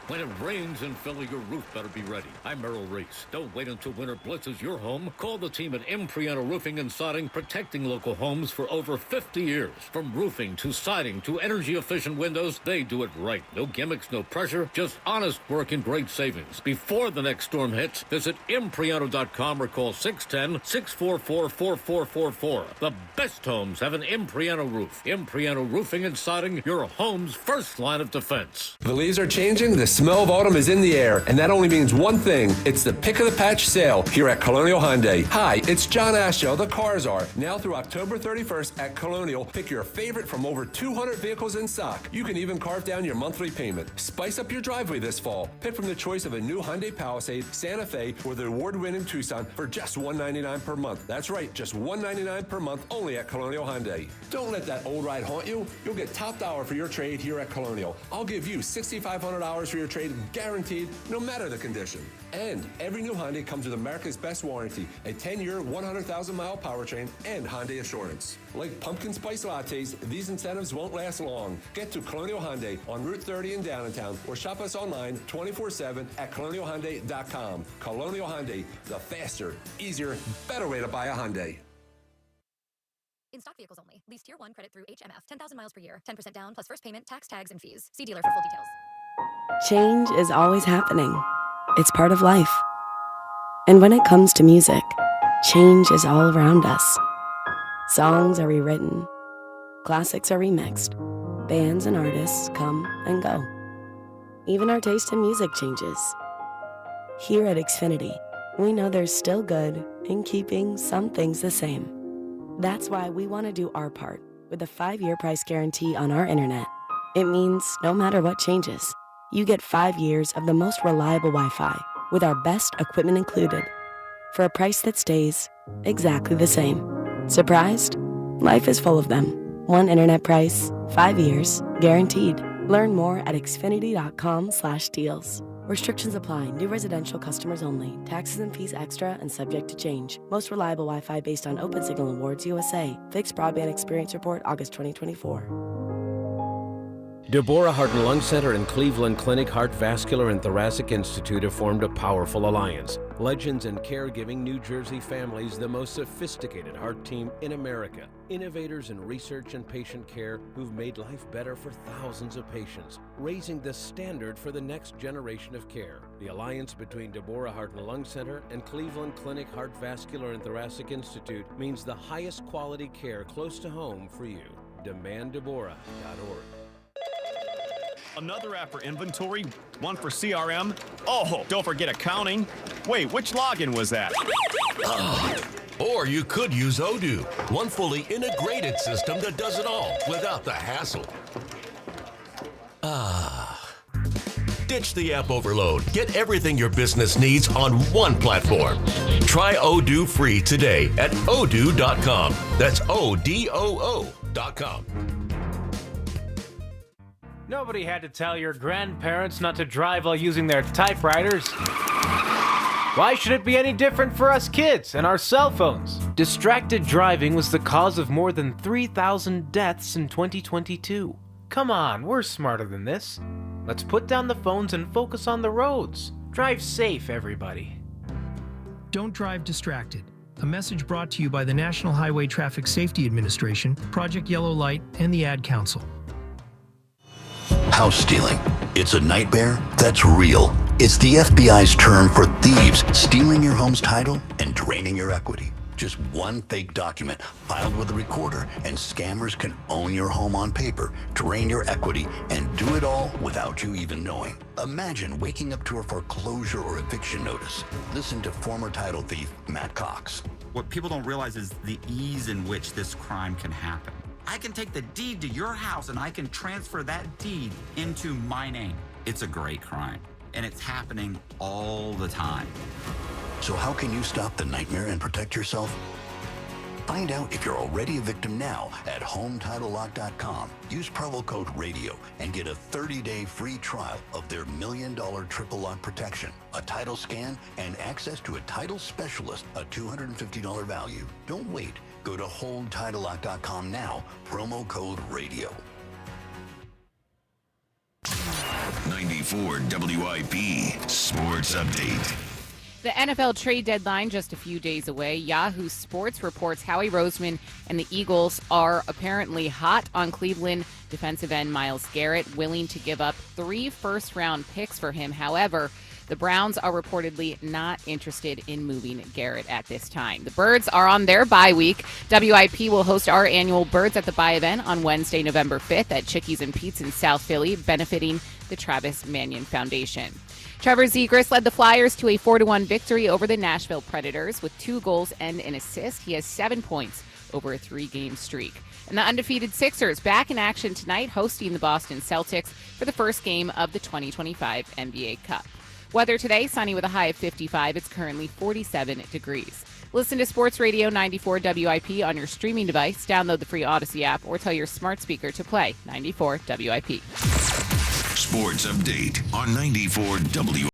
When it rains in Philly, your roof better be ready. I'm Merrill Reese. Don't wait until winter blitzes your home. Call the team at Impriano Roofing and Siding, protecting local homes for over 50 years. From roofing to siding to energy-efficient windows, they do it right. No gimmicks, no pressure, just honest work and great savings. Before the next storm hits, visit Impriano.com or call 610-644-4444. The best homes have an Impriano roof. Impriano Roofing and Siding, your home's first line of defense. The leaves are changing, the smell of autumn is in the air, and that only means one thing. It's the Pick of the Patch sale here at Colonial Hyundai. Hi, it's John Asho, the Cars Are. Now through October 31st at Colonial, pick your favorite from over 200 vehicles in stock. You can even carve down your monthly payment. Spice up your driveway this fall. Pick from the choice of a new Hyundai Palisade, Santa Fe, or the award-winning Tucson for just $199 per month. That's right, just $199 per month only at Colonial Hyundai. Don't let that old ride haunt you. You'll get top dollar for your trade here at Colonial. I'll give you $6,500 for your trade, guaranteed, no matter the condition. And every new Hyundai comes with America's best warranty, a 10-year, 100,000-mile powertrain, and Hyundai Assurance. Like pumpkin spice lattes, these incentives won't last long. Get to Colonial Hyundai on Route 30 in downtown, or shop us online 24/7 at colonialhyundai.com. Colonial Hyundai, the faster, easier, better way to buy a Hyundai. In stock vehicles only. Lease tier 1 credit through HMF. 10,000 miles per year. 10% down plus first payment, tax, tags, and fees. See dealer for full details. Change is always happening. It's part of life. And when it comes to music, change is all around us. Songs are rewritten. Classics are remixed. Bands and artists come and go. Even our taste in music changes. Here at Xfinity, we know there's still good in keeping some things the same. That's why we want to do our part with a 5-year price guarantee on our internet. It means no matter what changes, you get 5 years of the most reliable Wi-Fi with our best equipment included for a price that stays exactly the same. Surprised? Life is full of them. One internet price, 5 years, guaranteed. Learn more at xfinity.com/deals. Restrictions apply. New residential customers only. Taxes and fees extra and subject to change. Most reliable Wi-Fi based on OpenSignal Awards USA. Fixed Broadband Experience Report, August 2024. Deborah Heart and Lung Center and Cleveland Clinic Heart Vascular and Thoracic Institute have formed a powerful alliance. Legends in caregiving New Jersey families, the most sophisticated heart team in America. Innovators in research and patient care who've made life better for thousands of patients, raising the standard for the next generation of care. The alliance between Deborah Heart and Lung Center and Cleveland Clinic Heart Vascular and Thoracic Institute means the highest quality care close to home for you. DemandDeborah.org. Another app for inventory, one for CRM. Oh, don't forget accounting. Wait, which login was that? Or you could use Odoo, one fully integrated system that does it all without the hassle. Ditch the app overload. Get everything your business needs on one platform. Try Odoo free today at odoo.com. That's ODOO.com. Nobody had to tell your grandparents not to drive while using their typewriters. Why should it be any different for us kids and our cell phones? Distracted driving was the cause of more than 3,000 deaths in 2022. Come on, we're smarter than this. Let's put down the phones and focus on the roads. Drive safe, everybody. Don't drive distracted. A message brought to you by the National Highway Traffic Safety Administration, Project Yellow Light, and the Ad Council. House stealing. It's a nightmare that's real. It's the FBI's term for thieves stealing your home's title and draining your equity. Just one fake document filed with a recorder, and scammers can own your home on paper, drain your equity, and do it all without you even knowing. Imagine waking up to a foreclosure or eviction notice. Listen to former title thief Matt Cox. What people don't realize is the ease in which this crime can happen. I can take the deed to your house and I can transfer that deed into my name. It's a great crime, and it's happening all the time. So how can you stop the nightmare and protect yourself? Find out if you're already a victim now at HomeTitleLock.com. Use promo code RADIO and get a 30-day free trial of their $1 million triple lock protection, a title scan, and access to a title specialist, a $250 value. Don't wait. Go to HomeTitleLock.com now, promo code RADIO. 94 WIP Sports Update. The NFL trade deadline just a few days away. Yahoo Sports reports Howie Roseman and the Eagles are apparently hot on Cleveland defensive end Myles Garrett, willing to give up 3 first-round picks for him. However, the Browns are reportedly not interested in moving Garrett at this time. The Birds are on their bye week. WIP will host our annual Birds at the Bye event on Wednesday, November 5th at Chickies and Pete's in South Philly, benefiting the Travis Manion Foundation. Trevor Zegras led the Flyers to a 4-1 victory over the Nashville Predators with 2 goals and an assist. He has 7 points over a 3-game streak. And the undefeated Sixers back in action tonight, hosting the Boston Celtics for the first game of the 2025 NBA Cup. Weather today, sunny with a high of 55. It's currently 47 degrees. Listen to Sports Radio 94 WIP on your streaming device. Download the free Odyssey app or tell your smart speaker to play 94 WIP. Sports Update on 94 WIP.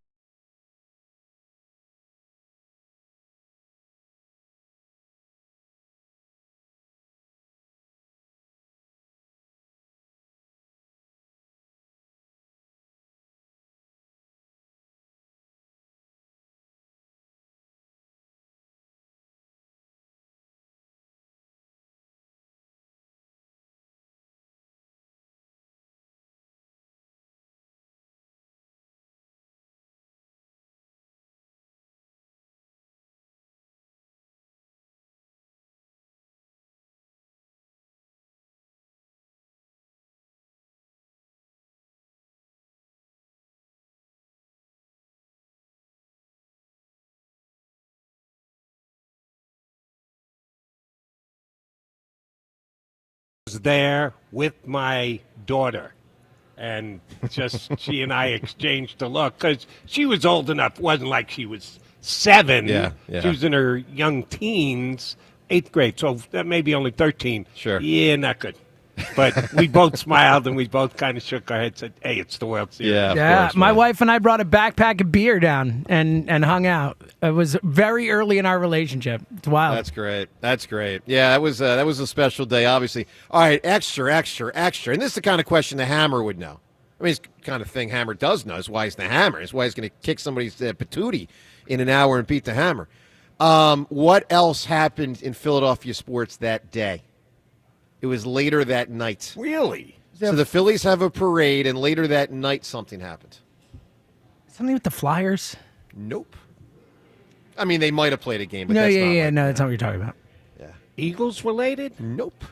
Was there with my daughter, and just she and I exchanged a look because she was old enough. It wasn't like she was 7. Yeah. She was in her young teens, 8th grade, so that may be only 13. Sure. Yeah, not good. But we both smiled and we both kind of shook our heads, said, "Hey, it's the World Series." Yeah. My wife and I brought a backpack of beer down and hung out. It was very early in our relationship. It's wild. That's great. That's great. Yeah, that was a special day, obviously. All right, extra. And this is the kind of question the Hammer would know. I mean, it's the kind of thing Hammer does know. It's why he's the Hammer. It's why he's going to kick somebody's patootie in an hour and beat the Hammer. What else happened in Philadelphia sports that day? It was later that night. Really? So the Phillies have a parade, and later that night something happened. Something with the Flyers? Nope. I mean, they might have played a game, but No, that's yeah, not no, that's not what you're talking about. Yeah. Eagles related? Nope.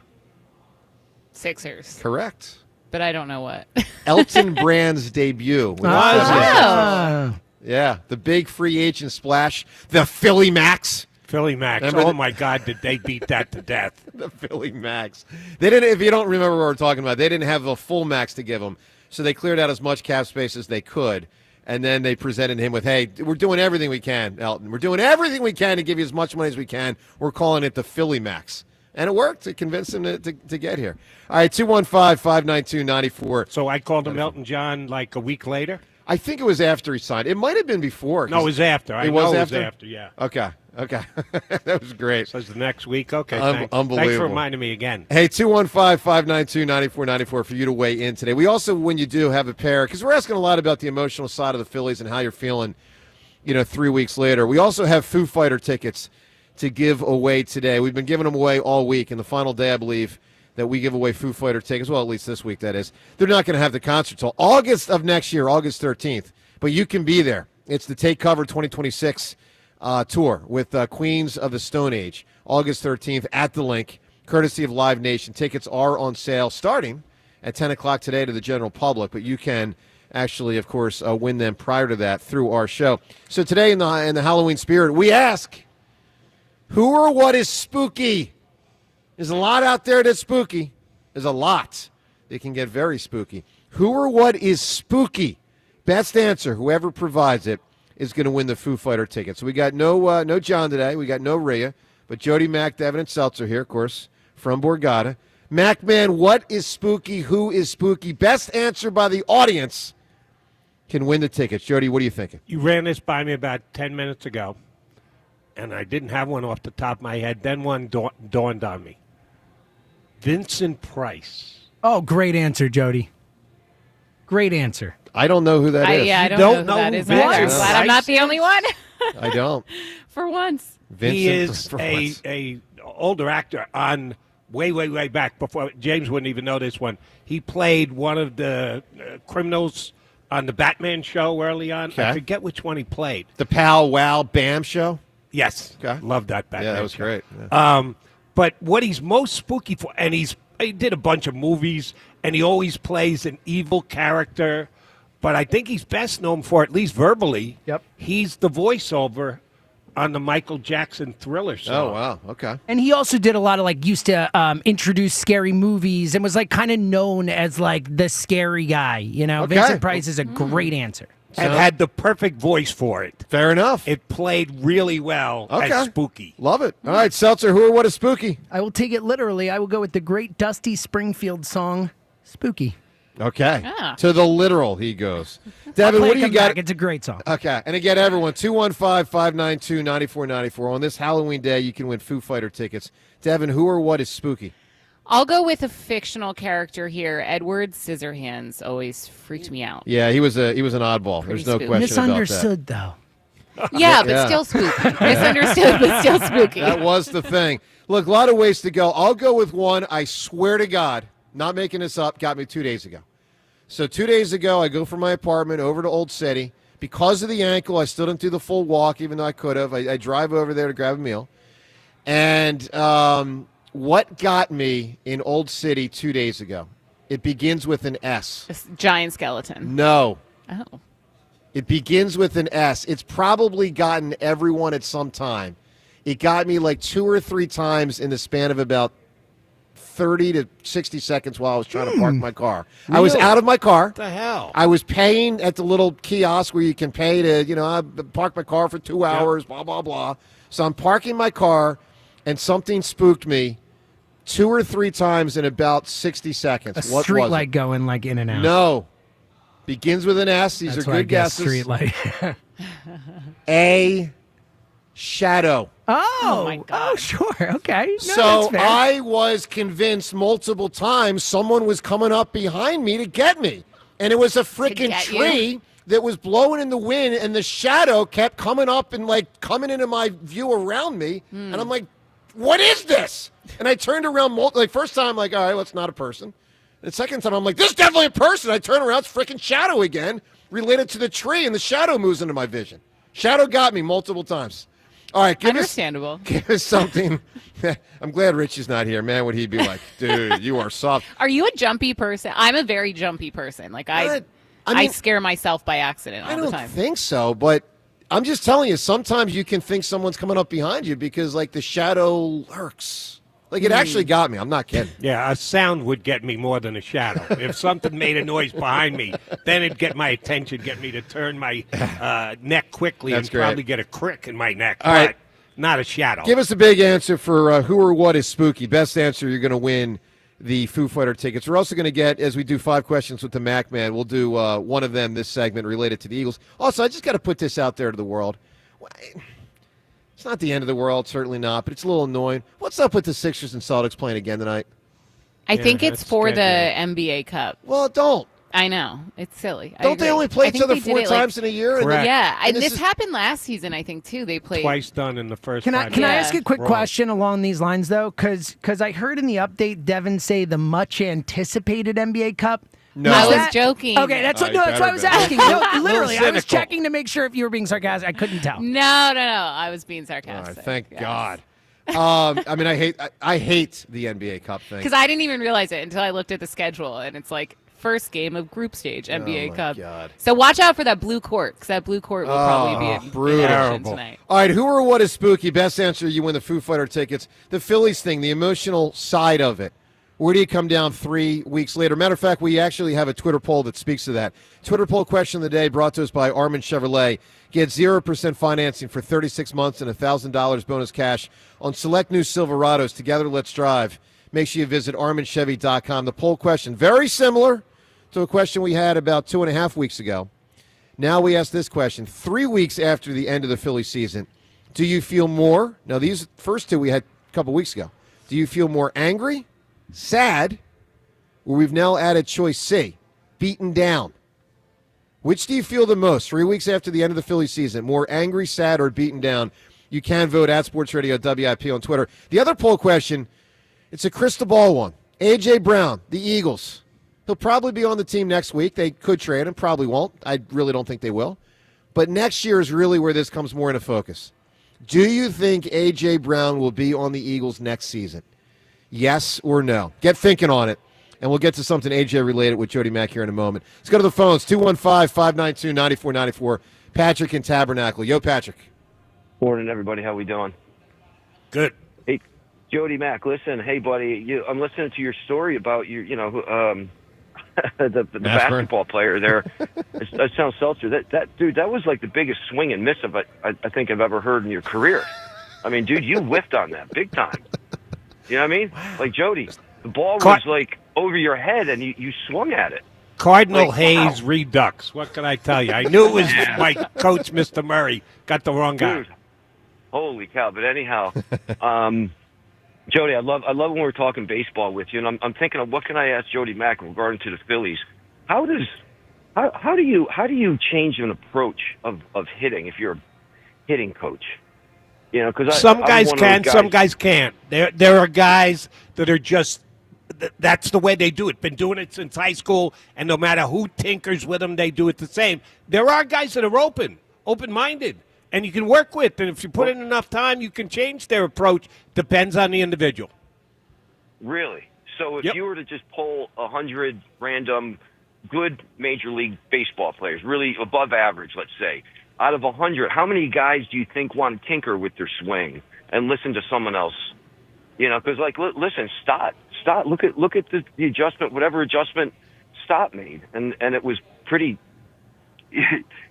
Sixers. Correct. But I don't know what. Elton Brand's debut. with the 76ers. Yeah, the big free agent splash. The Philly Max. Philly Max. Remember Oh, my God, did they beat that to death. The Philly Max. They didn't. If you don't remember what we're talking about, they didn't have a full max to give him, so they cleared out as much cap space as they could, and then they presented him with, "Hey, we're doing everything we can, Elton. We're doing everything we can to give you as much money as we can. We're calling it the Philly Max." And it worked. It convinced him to get here. All right, 215-592-94. So I called him Elton John like a week later? I think it was after he signed. It might have been before. No, it was after. I know it was after, yeah. Okay. Okay. That was great. So it's the next week? Okay, Unbelievable. Thanks for reminding me again. Hey, 215-592-9494 for you to weigh in today. We also, when you do, have a pair, because we're asking a lot about the emotional side of the Phillies and how you're feeling, 3 weeks later. We also have Foo Fighter tickets to give away today. We've been giving them away all week, and the final day, I believe, that we give away Foo Fighter tickets, well, at least this week, that is. They're not going to have the concert till August of next year, August 13th, but you can be there. It's the Take Cover 2026 tour with Queens of the Stone Age, August 13th at the Link, courtesy of Live Nation. Tickets are on sale starting at 10 o'clock today to the general public, but you can actually, of course, win them prior to that through our show. So today in the Halloween spirit, we ask, who or what is spooky? There's a lot out there that's spooky. There's a lot. It can get very spooky. Who or what is spooky? Best answer, whoever provides it, is going to win the Foo Fighter ticket. So we got no John today. We got no Rhea, but Jody, Mac, Devin, and Seltzer here, of course, from Borgata. Mac, man, what is spooky? Who is spooky? Best answer by the audience can win the tickets. Jody, what are you thinking? You ran this by me about 10 minutes ago, and I didn't have one off the top of my head. Then one dawned on me. Vincent Price. Oh, great answer, Jody. Great answer. I don't know who that is. Yeah, I don't know who that is either. I'm glad I'm not the only one. I don't. For once. Vincent, he is a older actor on way back before. James wouldn't even know this one. He played one of the criminals on the Batman show early on. Okay. I forget which one he played. The Pow Wow Bam show? Yes. Okay. Love that Batman Yeah, that was show. great. Yeah. But what he's most spooky for, and he did a bunch of movies, and he always plays an evil character. But I think he's best known for, at least verbally, he's the voiceover on the Michael Jackson Thriller song. Oh, wow. Okay. And he also did a lot of used to introduce scary movies and was kind of known as the scary guy. Okay. Vincent Price is a great answer. And had the perfect voice for it. Fair enough. It played really well as spooky. Love it. All right, Seltzer, who or what is spooky? I will take it literally. I will go with the great Dusty Springfield song, Spooky. Okay. Ah. To the literal, he goes. Devin, what do you got? It's a great song. Okay. And again, everyone, 215-592-9494. On this Halloween day, you can win Foo Fighter tickets. Devin, who or what is spooky? I'll go with a fictional character here. Edward Scissorhands always freaked me out. Yeah, he was an oddball. Pretty There's no spooky. question about that. Misunderstood, though. Yeah, but still spooky. Misunderstood, but still spooky. That was the thing. Look, a lot of ways to go. I'll go with one. I swear to God, not making this up, got me 2 days ago. So 2 days ago, I go from my apartment over to Old City. Because of the ankle, I still didn't do the full walk, even though I could have. I drive over there to grab a meal. And what got me in Old City 2 days ago? It begins with an S. A giant skeleton. No. Oh. It begins with an S. It's probably gotten everyone at some time. It got me 2 or 3 times in the span of about 30 to 60 seconds while I was trying to park my car. I was out of my car. What the hell? I was paying at the little kiosk where you can pay to, I park my car for 2 hours, blah, blah, blah. So I'm parking my car, and something spooked me 2 or 3 times in about 60 seconds. A What street was light it? going in and out. No. Begins with an S. These That's are why I good guessed guesses. street light. A shadow. Oh my God. Oh, sure. Okay. No, So that's fair. I was convinced multiple times someone was coming up behind me to get me. And it was a freaking get you? tree that was blowing in the wind, and the shadow kept coming up and coming into my view around me. And I'm like, what is this? And I turned around, first time, all right, well, it's not a person. The second time, I'm like, this is definitely a person. I turn around, it's freaking shadow again, related to the tree, and the shadow moves into my vision. Shadow got me multiple times. All right, Understandable. Give us something. I'm glad Richie's not here. Man, would he be like, dude, you are soft. Are you a jumpy person? I'm a very jumpy person. I scare myself by accident all I the don't time. think so, but I'm just telling you, sometimes you can think someone's coming up behind you because, the shadow lurks. It actually got me. I'm not kidding. Yeah, a sound would get me more than a shadow. If something made a noise behind me, then it'd get my attention, get me to turn my neck quickly That's and great. probably get a crick in my neck. All right. Not a shadow. Give us a big answer for who or what is spooky. Best answer, you're going to win the Foo Fighter tickets. We're also going to get, as we do 5 questions with the Mac Man, we'll do one of them this segment related to the Eagles. Also, I just got to put this out there to the world. It's not the end of the world, certainly not, but it's a little annoying. What's up with the Sixers and Celtics playing again tonight? I think it's for the NBA Cup. Well, don't. I know. It's silly. Don't they only play each other 4 times in a year? Correct. Yeah, and And this is- happened last season, I think, too. They played Twice done in the first Can I 5 can I minutes. ask a quick Wrong. question along these lines though? Because I heard in the update Devin say the much anticipated NBA Cup. No. I Is was that- joking. Okay, that's what, I no, that's what I better was be. asking. No, literally, I was cynical. checking to make sure if you were being sarcastic. I couldn't tell. No. I was being All right, sarcastic. thank God. I mean, I hate the NBA Cup thing. Because I didn't even realize it until I looked at the schedule, and it's like first game of group stage NBA my Cup. God. So watch out for that blue court, because that blue court will probably be in brutal. action tonight. All right, who or what is spooky? Best answer, you win the Foo Fighter tickets. The Phillies thing, the emotional side of it. Where do you come down 3 weeks later? Matter of fact, we actually have a Twitter poll that speaks to that. Twitter poll question of the day brought to us by Armin Chevrolet. Get 0% financing for 36 months and $1,000 bonus cash on select new Silverados. Together, let's drive. Make sure you visit arminchevy.com. The poll question, very similar to a question we had about 2.5 weeks ago. Now we ask this question. 3 weeks after the end of the Philly season, do you feel more? Now, these first two we had a couple weeks ago. Do you feel more angry, sad, or we've now added choice C, beaten down? Which do you feel the most 3 weeks after the end of the Philly season? More angry, sad, or beaten down? You can vote at Sports Radio WIP on Twitter. The other poll question, it's a crystal ball one. A.J. Brown, the Eagles. He'll probably be on the team next week. They could trade him, probably won't. I really don't think they will. But next year is really where this comes more into focus. Do you think A.J. Brown will be on the Eagles next season? Yes or no? Get thinking on it, and we'll get to something A.J. related with Jody Mack here in a moment. Let's go to the phones, 215-592-9494. Patrick in Tabernacle. Yo, Patrick. Morning, everybody. How we doing? Good. Hey, Jody Mack, listen. Hey, buddy, I'm listening to your story about your, the basketball player there. That sounds seltzer. That dude, that was like the biggest swing and miss of it I think I've ever heard in your career. I mean, dude, you whiffed on that big time. You know what I mean? Like, Jody, the ball was like over your head and you swung at it. Cardinal Like, Hayes wow. Redux. What can I tell you? I knew it was my coach, Mr. Murray. Got the wrong guy. Dude, holy cow! But anyhow, Jody, I love when we're talking baseball with you, and I'm thinking of what can I ask Jody Mack regarding to the Phillies? How do you change an approach of hitting if you're a hitting coach? You know, because Some guys can, some guys can't. There are guys that are just that's the way they do it. Been doing it since high school, and no matter who tinkers with them, they do it the same. There are guys that are open-minded, and you can work with. And if you put in enough time, you can change their approach. Depends on the individual. Really? So if you were to just poll 100 random good Major League Baseball players, really above average, let's say, out of 100, how many guys do you think want to tinker with their swing and listen to someone else? You know, because listen, Stott, look at the adjustment, whatever adjustment Stott made, and it was pretty,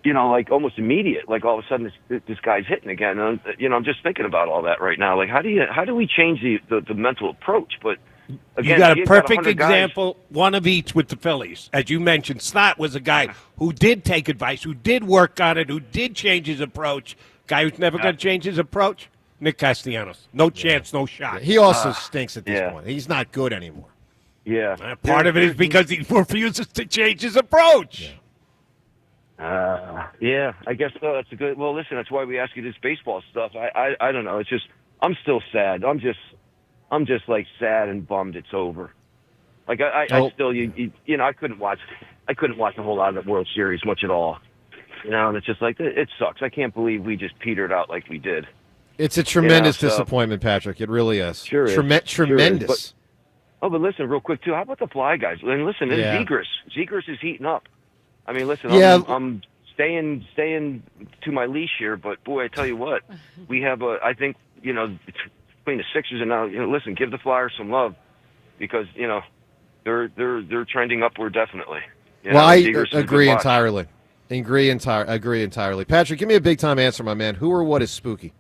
like almost immediate. Like all of a sudden, this guy's hitting again. And, I'm just thinking about all that right now. Like, how do we change the mental approach? But again, You got a perfect 100 guys. example, one of each with the Phillies. As you mentioned, Stott was a guy who did take advice, who did work on it, who did change his approach. Guy who's never going to change his approach, Nick Castellanos. No chance, no shot. He also stinks at this point. He's not good anymore. Yeah. Part of it is because he refuses to change his approach. Yeah, I guess so. That's a good. Well, listen, that's why we ask you this baseball stuff. I don't know. It's just I'm still sad. I'm just like sad and bummed it's over. Like I still I couldn't watch a whole lot of the World Series much at all. And it's just like it sucks. I can't believe we just petered out like we did. It's a tremendous disappointment, Patrick. It really is. Sure is. Tremendous. But listen, real quick too. How about the Fly guys? And listen, there's Yeah. Zegras. Zegras is heating up. I mean, listen, Yeah. I'm staying to my leash here, but boy, I tell you what, we have I think between the Sixers and now, listen, give the Flyers some love because they're trending upward definitely. I Zegras is a good agree watch. entirely. Agree entirely. Patrick, give me a big time answer, my man. Who or what is spooky?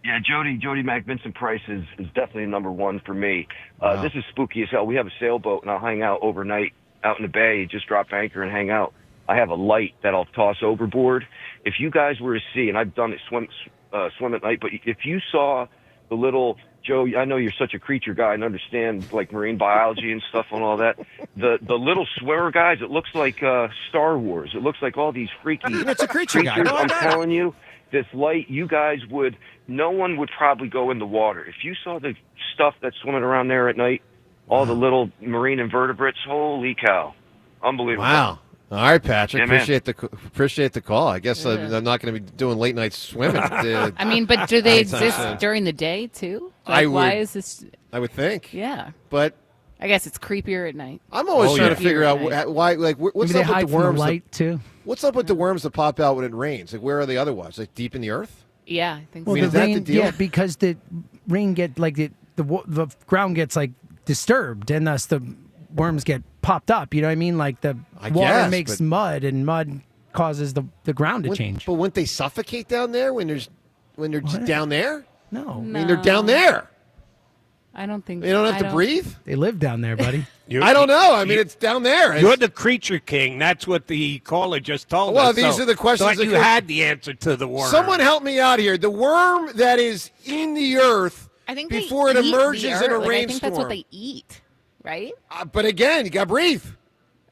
Yeah, Jody Mack, Vincent Price is definitely number one for me. Wow. This is spooky as hell. We have a sailboat, and I'll hang out overnight out in the bay. Just drop anchor and hang out. I have a light that I'll toss overboard. If you guys were to see, and I've done it swim at night, but if you saw the little Joe, I know you're such a creature guy and understand like marine biology and stuff and all that. The little swimmer guys, it looks like Star Wars. It looks like all these freaky It's a creature guy. creatures. No, I'm I got telling you, this light, you guys would. No one would probably go in the water if you saw the stuff that's swimming around there at night. All the little marine invertebrates. Holy cow! Unbelievable. Wow. All right, Patrick. Yeah, man. Appreciate the call. I guess I'm not going to be doing late night swimming. I mean, but do they anytime exist soon. during the day too? I Why would- is this? I would think. Yeah, but I guess it's creepier at night. I'm always trying to figure out why. Like, what's Maybe they up with hide the from the worms? light, too. What's up with the worms that pop out when it rains? Like, where are they otherwise? Like deep in the earth? Yeah, I think Well, I mean, the is that the rain, deal? yeah, because the rain get like the ground gets like disturbed, and thus the worms get popped up. You know what I mean? Like the I water guess, makes but- mud, and mud causes the ground to change. But wouldn't they suffocate down there when they're just down there? No. I mean, they're down there. I don't think They don't have I to breathe? They live down there, buddy. I don't know. I mean, it's down there. You're the creature king. That's what the caller just told Well, us. these So- are the questions Thought that you could- had the answer to the worm. Someone help me out here. The worm that is in the earth I think before they it eat emerges the in a earth. Like, rainstorm. I think that's what they eat, right? But again, you got to breathe.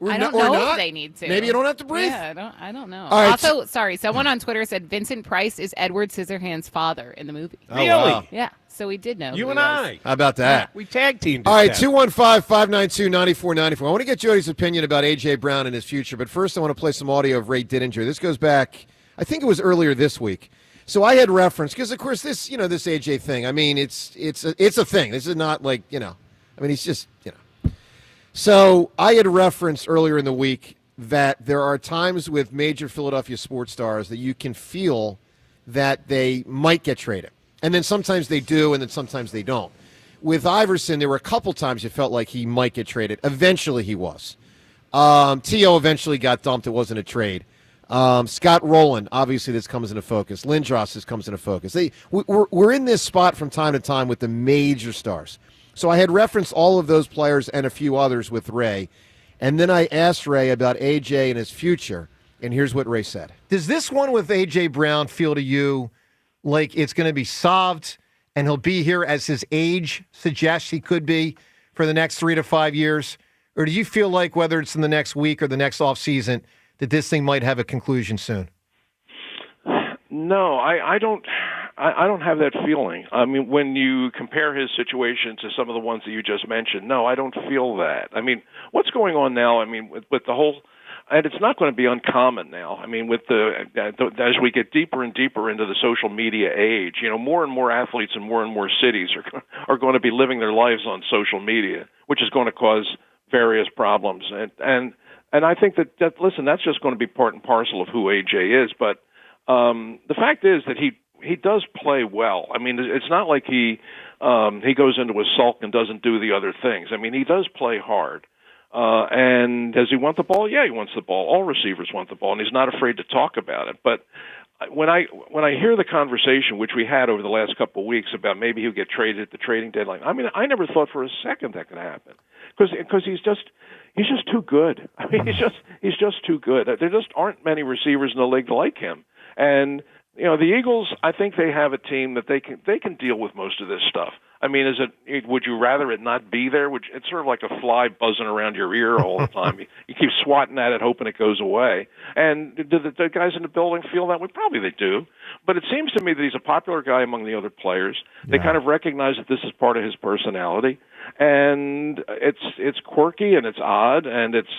I don't or know not. if they need to. Maybe you don't have to breathe. Yeah, I don't know. All right, Also, sorry, someone on Twitter said Vincent Price is Edward Scissorhands' father in the movie. Oh, Really? wow. Yeah. So we did know. You who and he was. I. How about that? We tag teamed. All right, 215-592-9494. I want to get Jody's opinion about A.J. Brown and his future, but first I want to play some audio of Ray Didinger. This goes back, I think it was earlier this week. So I had reference, because, of course, this A.J. thing, I mean, it's a thing. This is not like, I mean, he's just, So I had referenced earlier in the week that there are times with major Philadelphia sports stars that you can feel that they might get traded. And then sometimes they do, and then sometimes they don't. With Iverson, there were a couple times you felt like he might get traded. Eventually he was. T.O. eventually got dumped. It wasn't a trade. Scott Rowland, obviously this comes into focus. Lindros, this comes into focus. We're in this spot from time to time with the major stars. So I had referenced all of those players and a few others with Ray. And then I asked Ray about A.J. and his future. And here's what Ray said. Does this one with A.J. Brown feel to you like it's going to be solved and he'll be here as his age suggests he could be for the next 3 to 5 years? Or do you feel like whether it's in the next week or the next offseason that this thing might have a conclusion soon? No, I don't have that feeling. I mean, when you compare his situation to some of the ones that you just mentioned, no, I don't feel that. I mean, what's going on now? I mean, with the whole, and it's not going to be uncommon now. I mean, with as we get deeper and deeper into the social media age, more and more athletes in more and more cities are going to be living their lives on social media, which is going to cause various problems. And I think that listen, that's just going to be part and parcel of who AJ is. But the fact is that he does play well. I mean, it's not like he goes into a sulk and doesn't do the other things. I mean, he does play hard. And does he want the ball? Yeah, he wants the ball. All receivers want the ball, and he's not afraid to talk about it. But when I hear the conversation, which we had over the last couple of weeks about maybe he'll get traded at the trading deadline, I mean, I never thought for a second that could happen because he's just too good. I mean, he's just too good. There just aren't many receivers in the league like him. And the Eagles, I think they have a team that they can deal with most of this stuff. I mean, would you rather it not be there? It's sort of like a fly buzzing around your ear all the time. You keep swatting at it, hoping it goes away. And do the guys in the building feel that way? Probably they do. But it seems to me that he's a popular guy among the other players. They kind of recognize that this is part of his personality, and it's quirky and it's odd and it's.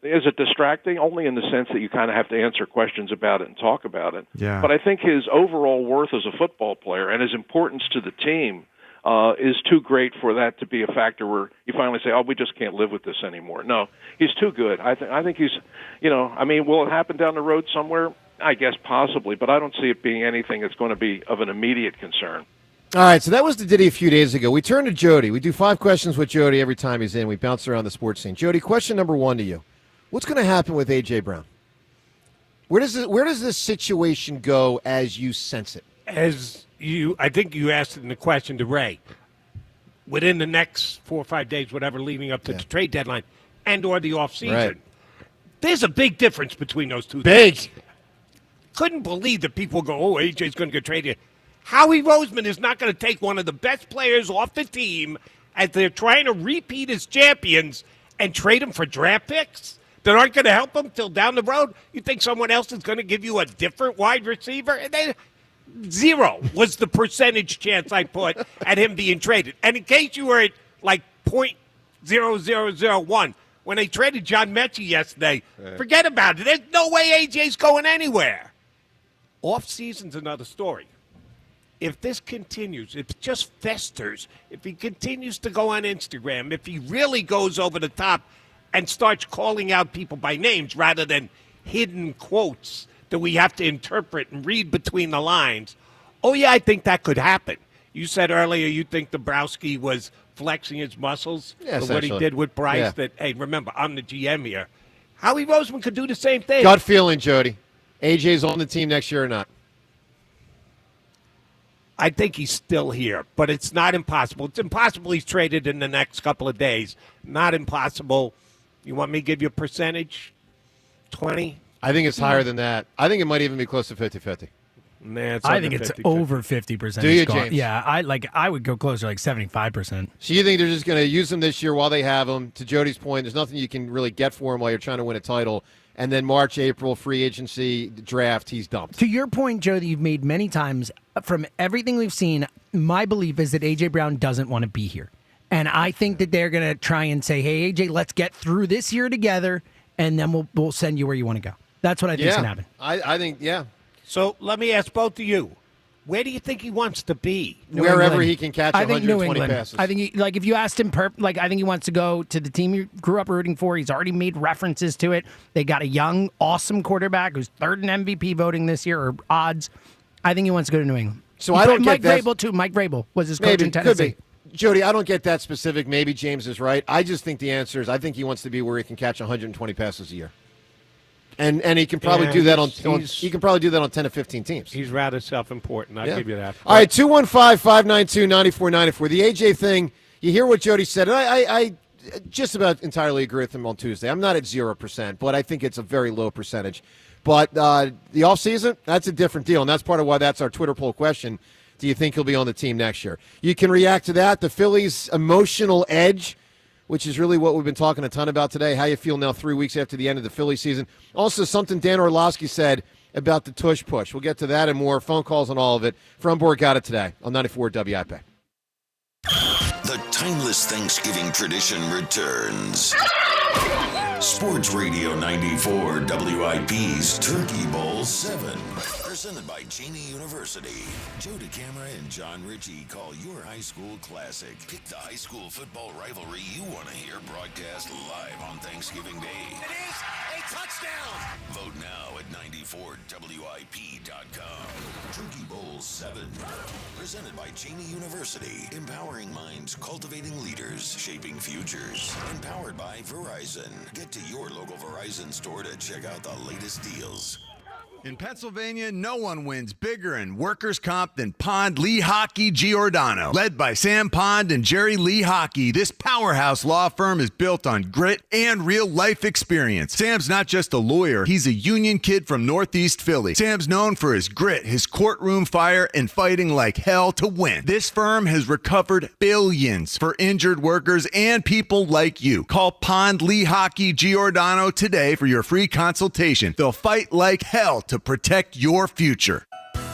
Is it distracting? Only in the sense that you kind of have to answer questions about it and talk about it. Yeah. But I think his overall worth as a football player and his importance to the team is too great for that to be a factor where you finally say, "Oh, we just can't live with this anymore." No, he's too good. I think he's, I mean, will it happen down the road somewhere? I guess possibly, but I don't see it being anything that's going to be of an immediate concern. All right, so that was the Diddy a few days ago. We turn to Jody. We do 5 questions with Jody every time he's in. We bounce around the sports scene. Jody, question number 1 to you. What's going to happen with A.J. Brown? Where does this situation go as you sense it? I think you asked it in the question to Ray. Within the next 4 or 5 days, whatever, leading up to the trade deadline and or the offseason. Right. There's a big difference between those two Big. things. couldn't believe that people go, oh, AJ's going to get traded. Howie Roseman is not going to take one of the best players off the team as they're trying to repeat as champions and trade him for draft picks that aren't going to help him till down the road. You think someone else is going to give you a different wide receiver? And then 0 was the percentage chance I put at him being traded. And in case you were at like 0.0001, when they traded John Mechie yesterday, forget about it. There's no way AJ's going anywhere. Off-season's another story. If this continues, if it just festers, if he continues to go on Instagram, if he really goes over the top and starts calling out people by names rather than hidden quotes that we have to interpret and read between the lines, oh, yeah, I think that could happen. You said earlier you think Dombrowski was flexing his muscles for what he did with Bryce. Yeah. That, hey, remember, I'm the GM here. Howie Roseman could do the same thing. Gut feeling, Jody. AJ's on the team next year or not? I think he's still here, but it's not impossible. It's impossible he's traded in the next couple of days. Not impossible. You want me to give you a percentage? 20? I think it's higher than that. I think it might even be close to 50-50. Nah, I think it's over 50%. Do you, James? Yeah, I would go closer, like 75%. So you think they're just going to use him this year while they have him? To Jody's point, there's nothing you can really get for him while you're trying to win a title. And then March, April, free agency, draft, he's dumped. To your point, Joe, that you've made many times, from everything we've seen, my belief is that A.J. Brown doesn't want to be here. And I think that they're going to try and say, hey, A.J., let's get through this year together, and then we'll send you where you want to go. That's what I think is going to happen. I think, yeah. So let me ask both of you. Where do you think he wants to be? Wherever he can catch I think New 120 England. passes. I think, if you asked him, I think he wants to go to the team he grew up rooting for. He's already made references to it. They got a young, awesome quarterback who's third in MVP voting this year, or odds. I think he wants to go to New England. So I don't Mike get that. Vrabel, too. Mike Vrabel was his coach Maybe, in Tennessee. could be. Jody, I don't get that specific. Maybe James is right. I just think the answer is I think he wants to be where he can catch 120 passes a year. And he can probably do that on 10 to 15 teams. He's rather self-important. I'll give you that. All right, 215-592-9494. The AJ thing, you hear what Jody said. And I just about entirely agree with him on Tuesday. I'm not at 0%, but I think it's a very low percentage. But the offseason, that's a different deal, and that's part of why that's our Twitter poll question. Do you think he'll be on the team next year? You can react to that. The Phillies' emotional edge, which is really what we've been talking a ton about today. How you feel now 3 weeks after the end of the Philly season. Also, something Dan Orlovsky said about the tush push. We'll get to that and more. Phone calls on all of it from Borgata today on 94 WIP. The timeless Thanksgiving tradition returns. Sports Radio 94 WIP's Turkey Bowl 7. Presented by Cheney University. Joe DeCamera and John Ritchie call your high school classic. Pick the high school football rivalry you want to hear broadcast live on Thanksgiving Day. It is a touchdown. Vote now at 94WIP.com. Turkey Bowl 7. Presented by Cheney University. Empowering minds, cultivating leaders, shaping futures. Empowered by Verizon. Get to your local Verizon store to check out the latest deals. In Pennsylvania, no one wins bigger in workers' comp than Pond Lee Hockey Giordano. Led by Sam Pond and Jerry Lee Hockey, this powerhouse law firm is built on grit and real-life experience. Sam's not just a lawyer, he's a union kid from Northeast Philly. Sam's known for his grit, his courtroom fire, and fighting like hell to win. This firm has recovered billions for injured workers and people like you. Call Pond Lee Hockey Giordano today for your free consultation. They'll fight like hell to protect your future.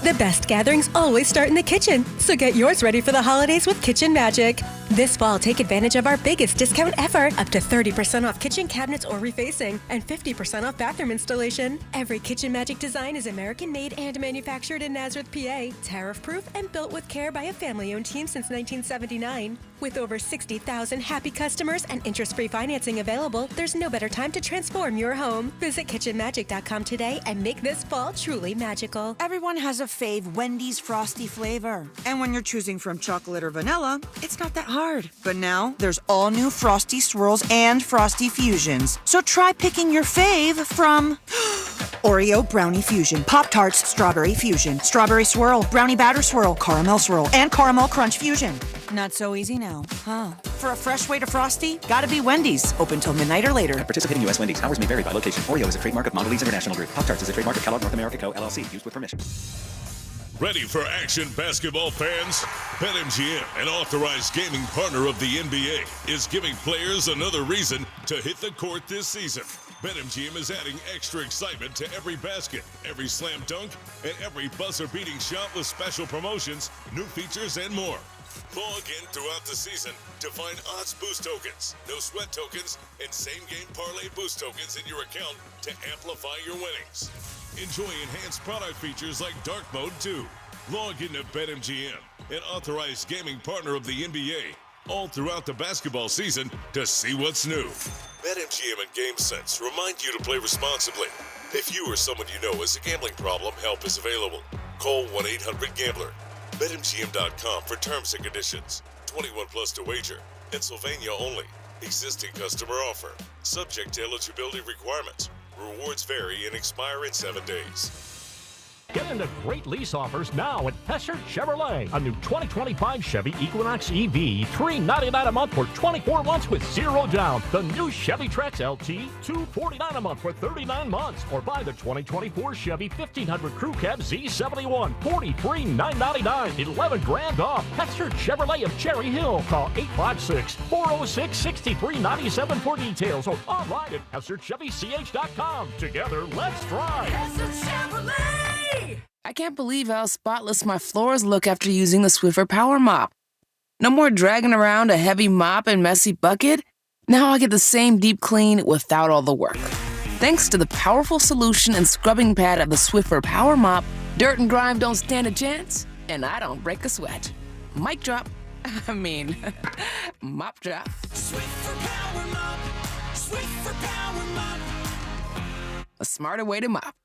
The best gatherings always start in the kitchen, so get yours ready for the holidays with Kitchen Magic. This fall, take advantage of our biggest discount ever, up to 30% off kitchen cabinets or refacing, and 50% off bathroom installation. Every Kitchen Magic design is American-made and manufactured in Nazareth, PA, tariff-proof and built with care by a family-owned team since 1979. With over 60,000 happy customers and interest-free financing available, there's no better time to transform your home. Visit kitchenmagic.com today and make this fall truly magical. Everyone has a fave Wendy's Frosty flavor. And when you're choosing from chocolate or vanilla, it's not that hard. But now, there's all new Frosty Swirls and Frosty Fusions. So try picking your fave from Oreo Brownie Fusion, Pop-Tarts Strawberry Fusion, Strawberry Swirl, Brownie Batter Swirl, Caramel Swirl, and Caramel Crunch Fusion. Not so easy now, huh? For a fresh way to Frosty, gotta be Wendy's. Open till midnight or later. Participating U.S. Wendy's. Hours may vary by location. Oreo is a trademark of Mondelez International Group. Pop-Tarts is a trademark of Kellogg North America Co., LLC. Used with permission. Ready for action, basketball fans? BetMGM, an authorized gaming partner of the NBA, is giving players another reason to hit the court this season. BetMGM is adding extra excitement to every basket, every slam dunk, and every buzzer-beating shot with special promotions, new features, and more. Log in throughout the season to find odds boost tokens, no sweat tokens, and same-game parlay boost tokens in your account to amplify your winnings. Enjoy enhanced product features like Dark Mode 2. Log into BetMGM, an authorized gaming partner of the NBA, all throughout the basketball season to see what's new. BetMGM and GameSense remind you to play responsibly. If you or someone you know has a gambling problem, help is available. Call 1-800-GAMBLER. BetMGM.com for terms and conditions. 21 plus to wager. Pennsylvania only. Existing customer offer. Subject to eligibility requirements. Rewards vary and expire in 7 days. Get into great lease offers now at Hessert Chevrolet. A new 2025 Chevy Equinox EV, $399 a month for 24 months with zero down. The new Chevy Trax LT, $249 a month for 39 months. Or buy the 2024 Chevy 1500 Crew Cab Z71, $43,999, 11 grand off. Hessert Chevrolet of Cherry Hill. Call 856-406-6397 for details or online at HessertChevyCH.com. Together, let's drive. Hessert Chevrolet! I can't believe how spotless my floors look after using the Swiffer Power Mop. No more dragging around a heavy mop and messy bucket. Now I get the same deep clean without all the work. Thanks to the powerful solution and scrubbing pad of the Swiffer Power Mop, dirt and grime don't stand a chance, and I don't break a sweat. Mic drop. Mop drop. Swiffer Power Mop. Swiffer Power Mop. A smarter way to mop.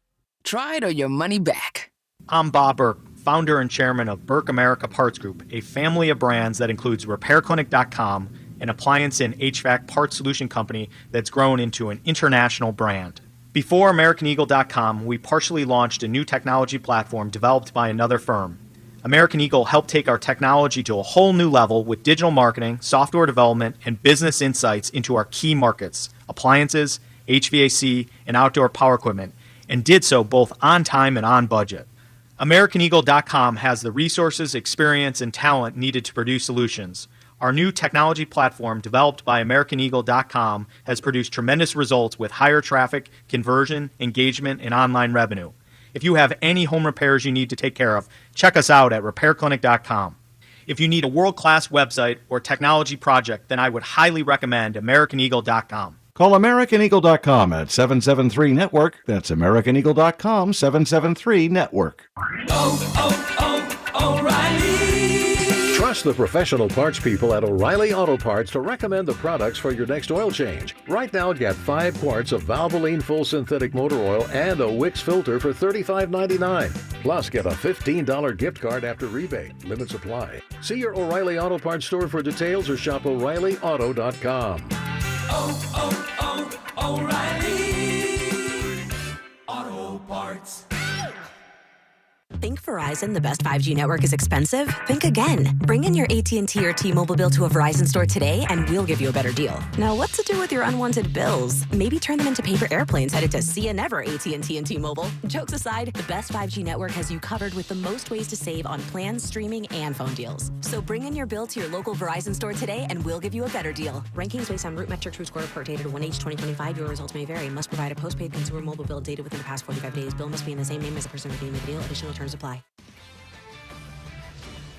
Try it or your money back. I'm Bob Burke, founder and chairman of Burke America Parts Group, a family of brands that includes RepairClinic.com, an appliance and HVAC parts solution company that's grown into an international brand. Before AmericanEagle.com, we partially launched a new technology platform developed by another firm. American Eagle helped take our technology to a whole new level with digital marketing, software development, and business insights into our key markets, appliances, HVAC, and outdoor power equipment, and did so both on time and on budget. AmericanEagle.com has the resources, experience, and talent needed to produce solutions. Our new technology platform, developed by AmericanEagle.com, has produced tremendous results with higher traffic, conversion, engagement, and online revenue. If you have any home repairs you need to take care of, check us out at RepairClinic.com. If you need a world-class website or technology project, then I would highly recommend AmericanEagle.com. Call AmericanEagle.com at 773-NETWORK. That's AmericanEagle.com, 773-NETWORK. O'Reilly! Trust the professional parts people at O'Reilly Auto Parts to recommend the products for your next oil change. Right now, get 5 quarts of Valvoline Full Synthetic Motor Oil and a Wix filter for $35.99. Plus, get a $15 gift card after rebate. Limits apply. See your O'Reilly Auto Parts store for details or shop O'ReillyAuto.com. O'Reilly Auto Parts. Think Verizon, the best 5G network, is expensive? Think again. Bring in your AT&T or T-Mobile bill to a Verizon store today and we'll give you a better deal. Now, what to do with your unwanted bills? Maybe turn them into paper airplanes headed to See Ya Never, AT&T and T-Mobile. Jokes aside, the best 5G network has you covered with the most ways to save on plans, streaming, and phone deals. So bring in your bill to your local Verizon store today and we'll give you a better deal. Rankings based on Root Metric True Score report dated 1H2025. Your results may vary. Must provide a postpaid consumer mobile bill dated within the past 45 days. Bill must be in the same name as the person redeeming the deal. Additional terms apply.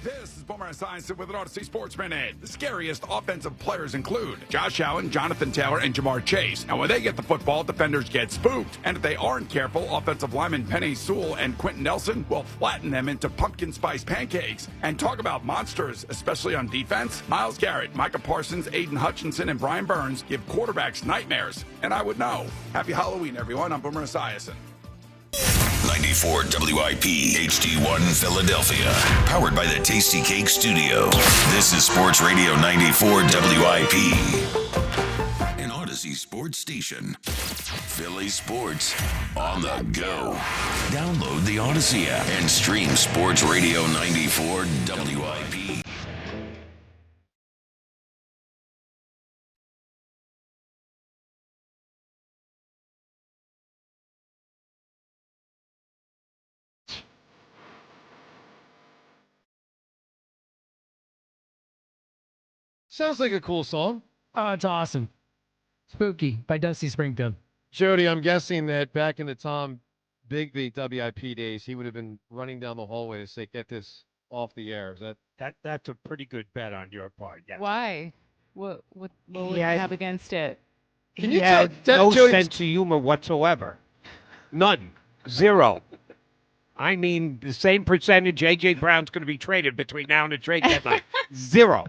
This is Boomer Esiason with an Odyssey Sports Minute. The scariest offensive players include Josh Allen, Jonathan Taylor, and Jamar Chase. And when they get the football, defenders get spooked. And if they aren't careful, offensive linemen Penei Sewell and Quentin Nelson will flatten them into pumpkin spice pancakes. And talk about monsters, especially on defense. Myles Garrett, Micah Parsons, Aiden Hutchinson, and Brian Burns give quarterbacks nightmares. And I would know. Happy Halloween, everyone. I'm Boomer Esiason. 94 WIP HD1 Philadelphia. Powered by the Tasty Cake Studio. This is Sports Radio 94 WIP. An Odyssey sports station. Philly sports on the go. Download the Odyssey app and stream Sports Radio 94 WIP. Sounds like a cool song. Oh, it's awesome. Spooky by Dusty Springfield. Jody, I'm guessing that back in the Tom Bigby WIP days, he would have been running down the hallway to say, "Get this off the air." Is That's a pretty good bet on your part. Yes. Why? What would you Yeah. have against it? He had no Jody- sense of humor whatsoever. None. Zero. I mean, the same percentage A.J. Brown's going to be traded between now and the trade deadline. Zero.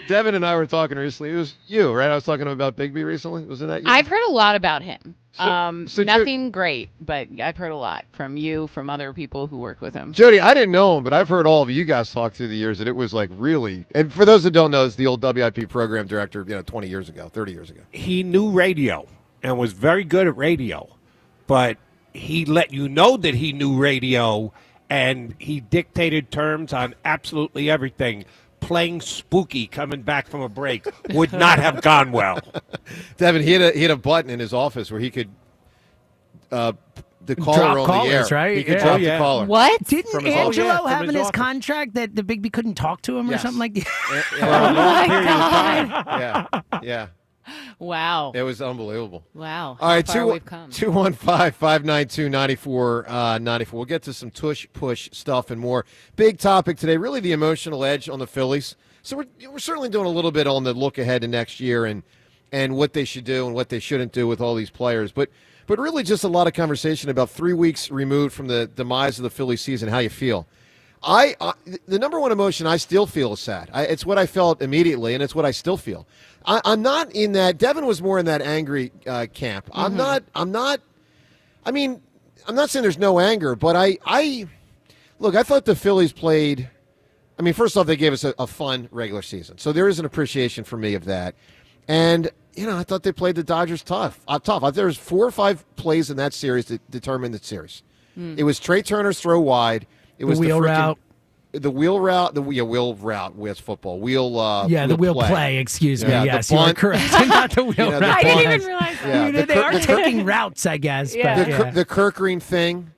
Devin and I were talking recently. It was you, right? I was talking about Bigby recently. Wasn't that you? I've heard a lot about him. So Nothing great, but I've heard a lot from you, from other people who work with him. Jody, I didn't know him, but I've heard all of you guys talk through the years that it was like really. And for those that don't know, it's the old WIP program director, 20 years ago, 30 years ago. He knew radio and was very good at radio, but he let you know that he knew radio, and he dictated terms on absolutely everything. Playing Spooky coming back from a break would not have gone well. Devin, he had a button in his office where he could the caller Drop on callers, the air. right? He could Yeah. drop Oh, the yeah. caller. What? Didn't From his Angelo office. have From in his his office. contract that the Bigby couldn't talk to him or Yes. something like that? Oh, my God. Yeah. Wow. It was unbelievable. Wow. All right, How far we've come. 215-592-9494. We'll get to some push stuff and more. Big topic today, really the emotional edge on the Phillies. So we're certainly doing a little bit on the look ahead to next year and what they should do and what they shouldn't do with all these players. But really just a lot of conversation about 3 weeks removed from the demise of the Phillies season, how you feel. The number one emotion I still feel is sad. It's what I felt immediately, and it's what I still feel. I'm not in that. Devin was more in that angry camp. I'm not. I mean, I'm not saying there's no anger, but I look. I thought the Phillies played. I mean, first off, they gave us a fun regular season, so there is an appreciation for me of that. And I thought they played the Dodgers tough. There was 4 or 5 plays in that series that determined the series. It was Trey Turner's throw wide. It was the wheel route. The wheel route, wheel route with football. The wheel play, excuse me. Yeah, yes, the you are bunt. correct. Not the wheel route. I didn't even realize that. Yeah, They are taking routes, I guess. Yeah. But, the Kirk Green thing.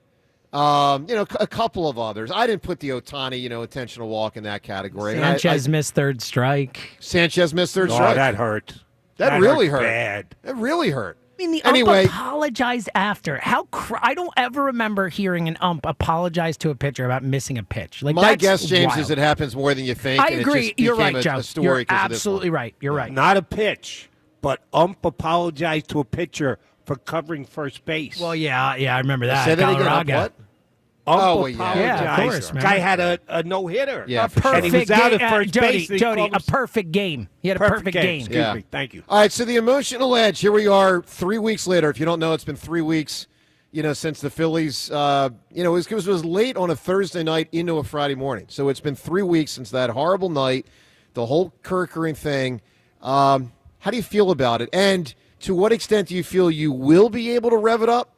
A couple of others. I didn't put the Otani, intentional walk in that category. And Sanchez missed third strike. Sanchez missed third Oh, strike. that hurt. That really hurt. Bad. That really hurt. I mean, the Anyway. ump apologized after. I don't ever remember hearing an ump apologize to a pitcher about missing a pitch. Like, My that's guess, James, wild. is it happens more than you think. I and agree. It just You're became right, a Joe. story You're 'cause of this one. absolutely right. You're right. Not a pitch, but ump apologized to a pitcher for covering first base. Well, yeah, I remember that. Say that again. Galarraga. What? Ump Oh, yeah. apologized. Yeah, of course, man. Guy had a no-hitter. Yeah, A for sure. And he was perfect out game. at first base. and he Jody, called a him- perfect game. He had a perfect game. Excuse Yeah. me. Thank you. All right, so the emotional edge. Here we are 3 weeks later. If you don't know, it's been 3 weeks, since the Phillies, it was late on a Thursday night into a Friday morning. So it's been 3 weeks since that horrible night, the whole Kirk Green thing. How do you feel about it? And to what extent do you feel you will be able to rev it up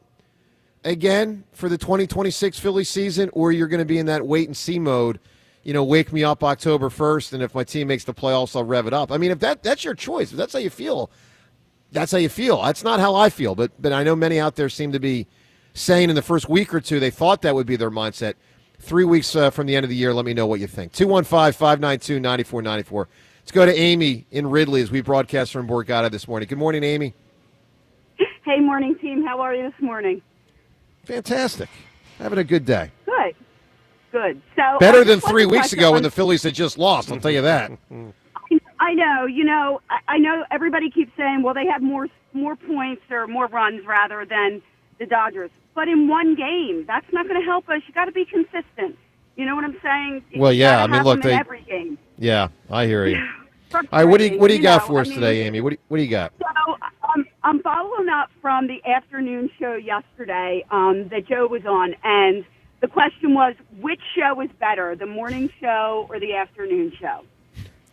again for the 2026 Phillies season, or you're going to be in that wait-and-see mode, wake me up October 1st, and if my team makes the playoffs, I'll rev it up. I mean, if that's your choice, if that's how you feel, that's how you feel. That's not how I feel, but I know many out there seem to be saying in the first week or two they thought that would be their mindset. 3 weeks from the end of the year, let me know what you think. 215-592-9494. Let's go to Amy in Ridley as we broadcast from Borgata this morning. Good morning, Amy. Hey, morning team. How are you this morning? Fantastic. Having a good day. Good. So Better I than just 3 wanted to weeks touch ago on- when the Phillies had just lost, I'll tell you that. I know. I know everybody keeps saying, well, they have more points or more runs rather than the Dodgers. But in one game, that's not going to help us. You got to be consistent. You know what I'm saying? Well, You yeah. gotta I mean, have look, them in they. every game. Yeah, I hear you. All right, what do you got for us today, Amy? What do you got? So I'm following up from the afternoon show yesterday that Joe was on, and the question was, which show is better, the morning show or the afternoon show?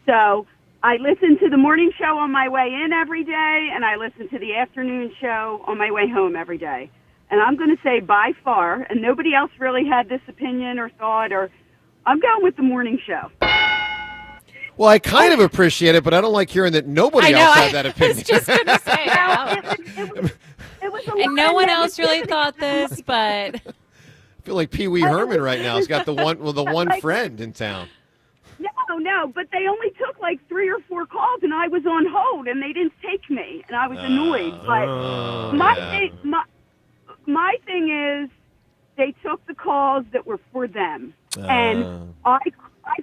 So I listen to the morning show on my way in every day, and I listen to the afternoon show on my way home every day. And I'm going to say by far, and nobody else really had this opinion or thought, or I'm going with the morning show. Well, I kind of appreciate it, but I don't like hearing that nobody else had that opinion. I was just going to say It was a and lot no of one else really negativity. thought this, but I feel like Pee Wee Herman right now. He's got the one friend in town. Yeah, No, but they only took like 3 or 4 calls, and I was on hold, and they didn't take me, and I was annoyed. But my thing is, they took the calls that were for them, and I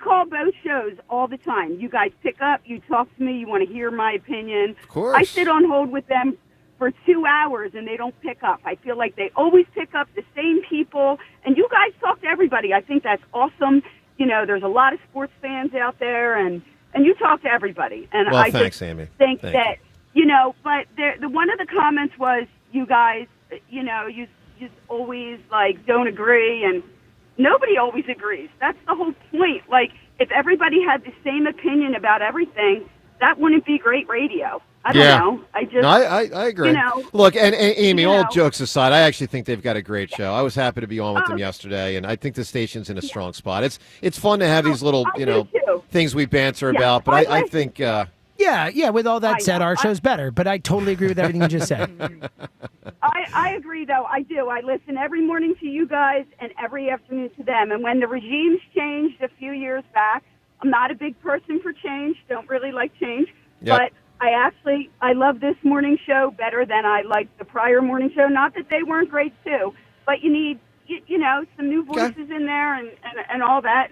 call both shows all the time. You guys pick up, you talk to me, you want to hear my opinion. Of course. I sit on hold with them for 2 hours, and they don't pick up. I feel like they always pick up the same people, and you guys talk to everybody. I think that's awesome. You know, there's a lot of sports fans out there, and you talk to everybody. And Well, I thanks, just Amy. think Thank that, you know, but the one of the comments was, you guys, you know, you just always, like, don't agree, and nobody always agrees. That's the whole point. Like, if everybody had the same opinion about everything, that wouldn't be great radio. I don't know. I just, No, I agree. You know, Look, and Amy, you all know. jokes aside, I actually think they've got a great show. I was happy to be on with them yesterday, and I think the station's in a strong spot. It's fun to have these little, you know, things we banter about, but I think... Yeah, with all that said, our show's better, but I totally agree with everything you just said. I agree, though. I do. I listen every morning to you guys and every afternoon to them. And when the regimes changed a few years back, I'm not a big person for change, don't really like change, but I love this morning show better than I liked the prior morning show. Not that they weren't great, too, but you need, you know, some new voices in there and all that.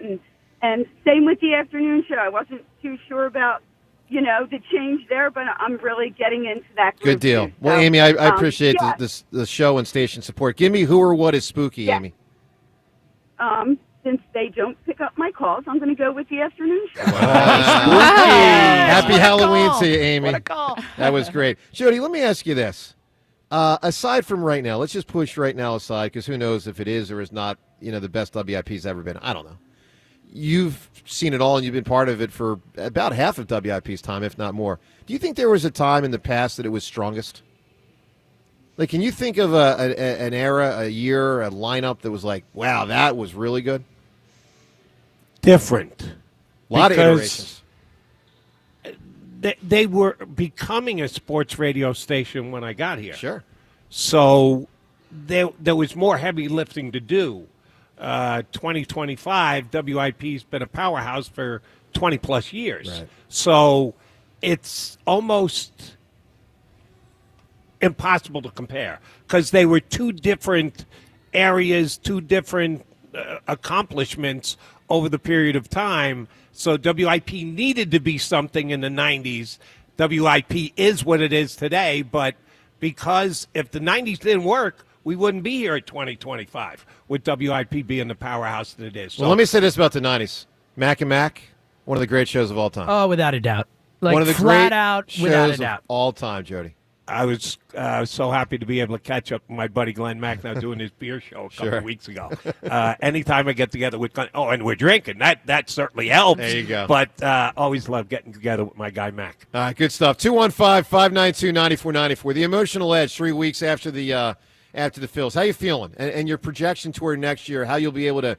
And same with the afternoon show. I wasn't too sure about, you know, the change there, but I'm really getting into that group. Good deal. Too. Well, So, Amy, I appreciate yeah. the show and station support. Give me who or what is spooky, Amy. Since they don't pick up my calls, I'm going to go with the afternoon show. Happy Halloween to you, Amy. What a call. That was great. Jody, let me ask you this. Aside from right now, let's just push right now aside, because who knows if it is or is not, you know, the best WIP's ever been. I don't know. You've seen it all, and you've been part of it for about half of WIP's time, if not more. Do you think there was a time in the past that it was strongest? Like, can you think of an era, a year, a lineup that was like, wow, that was really good? Different. A lot of Because iterations. They were becoming a sports radio station when I got here. Sure. So there was more heavy lifting to do. 2025, WIP's been a powerhouse for 20-plus years. Right. So it's almost impossible to compare because they were two different areas, two different accomplishments over the period of time. So WIP needed to be something in the 90s. WIP is what it is today, but because if the 90s didn't work, we wouldn't be here at 2025 with WIP being the powerhouse that it is. Well, let me say this about the 90s. Mac and Mac, one of the great shows of all time. Oh, without a doubt. Like, one of the flat great out, shows without a of doubt. all time, Jody. I was so happy to be able to catch up with my buddy Glenn Mack now doing his beer show a couple of weeks ago. Anytime I get together with Glenn, and we're drinking, that certainly helps. There you go. But always love getting together with my guy Mac. All right, good stuff. 215-592-9494. The emotional edge 3 weeks after the Phils. How you feeling? And your projection toward next year, how you'll be able to,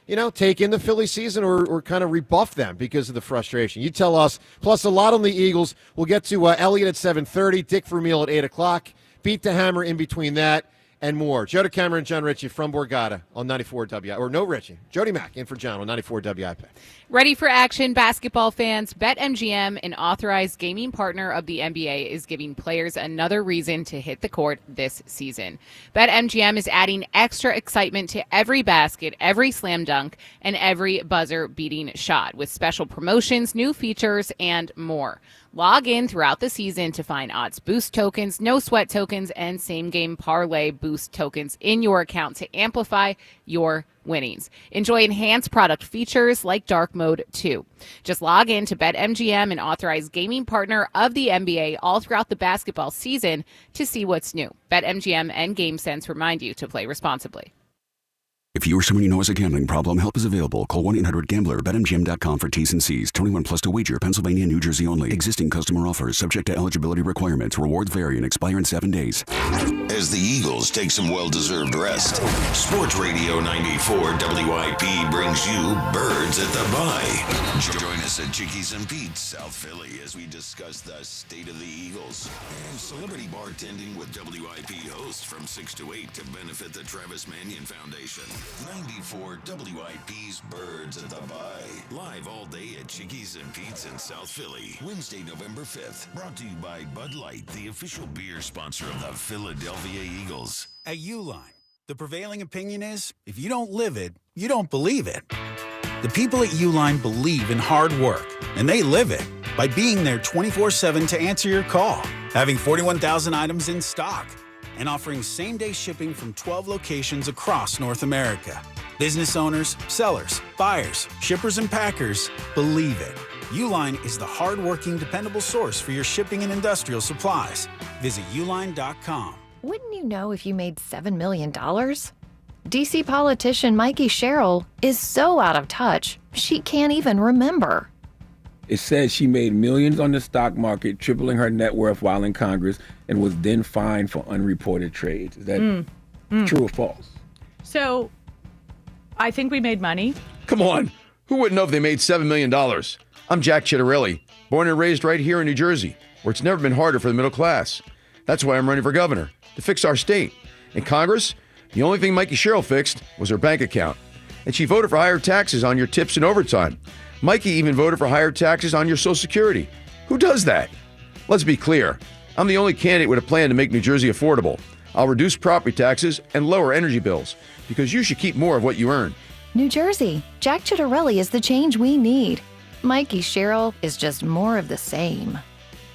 you know, take in the Philly season or kind of rebuff them because of the frustration. You tell us. Plus, a lot on the Eagles. We'll get to Elliot at 7:30, Dick Vermeil at 8 o'clock, Beat the Hammer in between that, and more. Joe DeCamera and John Ritchie from Borgata on 94 WIP. Or no Ritchie. Jody Mack in for John on 94 WIP. Ready for action, basketball fans. BetMGM, an authorized gaming partner of the NBA, is giving players another reason to hit the court this season. BetMGM is adding extra excitement to every basket, every slam dunk, and every buzzer-beating shot with special promotions, new features, and more. Log in throughout the season to find odds boost tokens, no sweat tokens, and same-game parlay boost tokens in your account to amplify your winnings. Enjoy enhanced product features like Dark Mode 2. Just log in to BetMGM, an authorized gaming partner of the NBA, all throughout the basketball season to see what's new. BetMGM and GameSense remind you to play responsibly. If you or someone you know has a gambling problem, help is available. Call 1-800-GAMBLER. BetMGM.com for T's and C's. 21 plus to wager. Pennsylvania and New Jersey only. Existing customer offers subject to eligibility requirements. Rewards vary and expire in 7 days. As as the Eagles take some well-deserved rest. Sports Radio 94 WIP brings you Birds at the Bye. Join us at Chickies and Pete's, South Philly, as we discuss the state of the Eagles and celebrity bartending with WIP hosts from 6 to 8 to benefit the Travis Manion Foundation. 94 WIP's Birds at the Bye. Live all day at Chickies and Pete's in South Philly. Wednesday, November 5th. Brought to you by Bud Light, the official beer sponsor of the Philadelphia Eagles. At Uline, the prevailing opinion is, if you don't live it, you don't believe it. The people at Uline believe in hard work, and they live it by being there 24/7 to answer your call, having 41,000 items in stock, and offering same-day shipping from 12 locations across North America. Business owners, sellers, buyers, shippers, and packers believe it. Uline is the hard-working, dependable source for your shipping and industrial supplies. Visit uline.com. Wouldn't you know if you made $7 million? DC politician Mikey Sherrill is so out of touch, she can't even remember. It says she made millions on the stock market, tripling her net worth while in Congress, and was then fined for unreported trades. Is that true or false? So, I think we made money. Come on. Who wouldn't know if they made $7 million? I'm Jack Chittarelli, born and raised right here in New Jersey, where it's never been harder for the middle class. That's why I'm running for governor, to fix our state. In Congress, the only thing Mikey Sherrill fixed was her bank account. And she voted for higher taxes on your tips and overtime. Mikey even voted for higher taxes on your Social Security. Who does that? Let's be clear. I'm the only candidate with a plan to make New Jersey affordable. I'll reduce property taxes and lower energy bills, because you should keep more of what you earn. New Jersey, Jack Chittarelli is the change we need. Mikey Sherrill is just more of the same.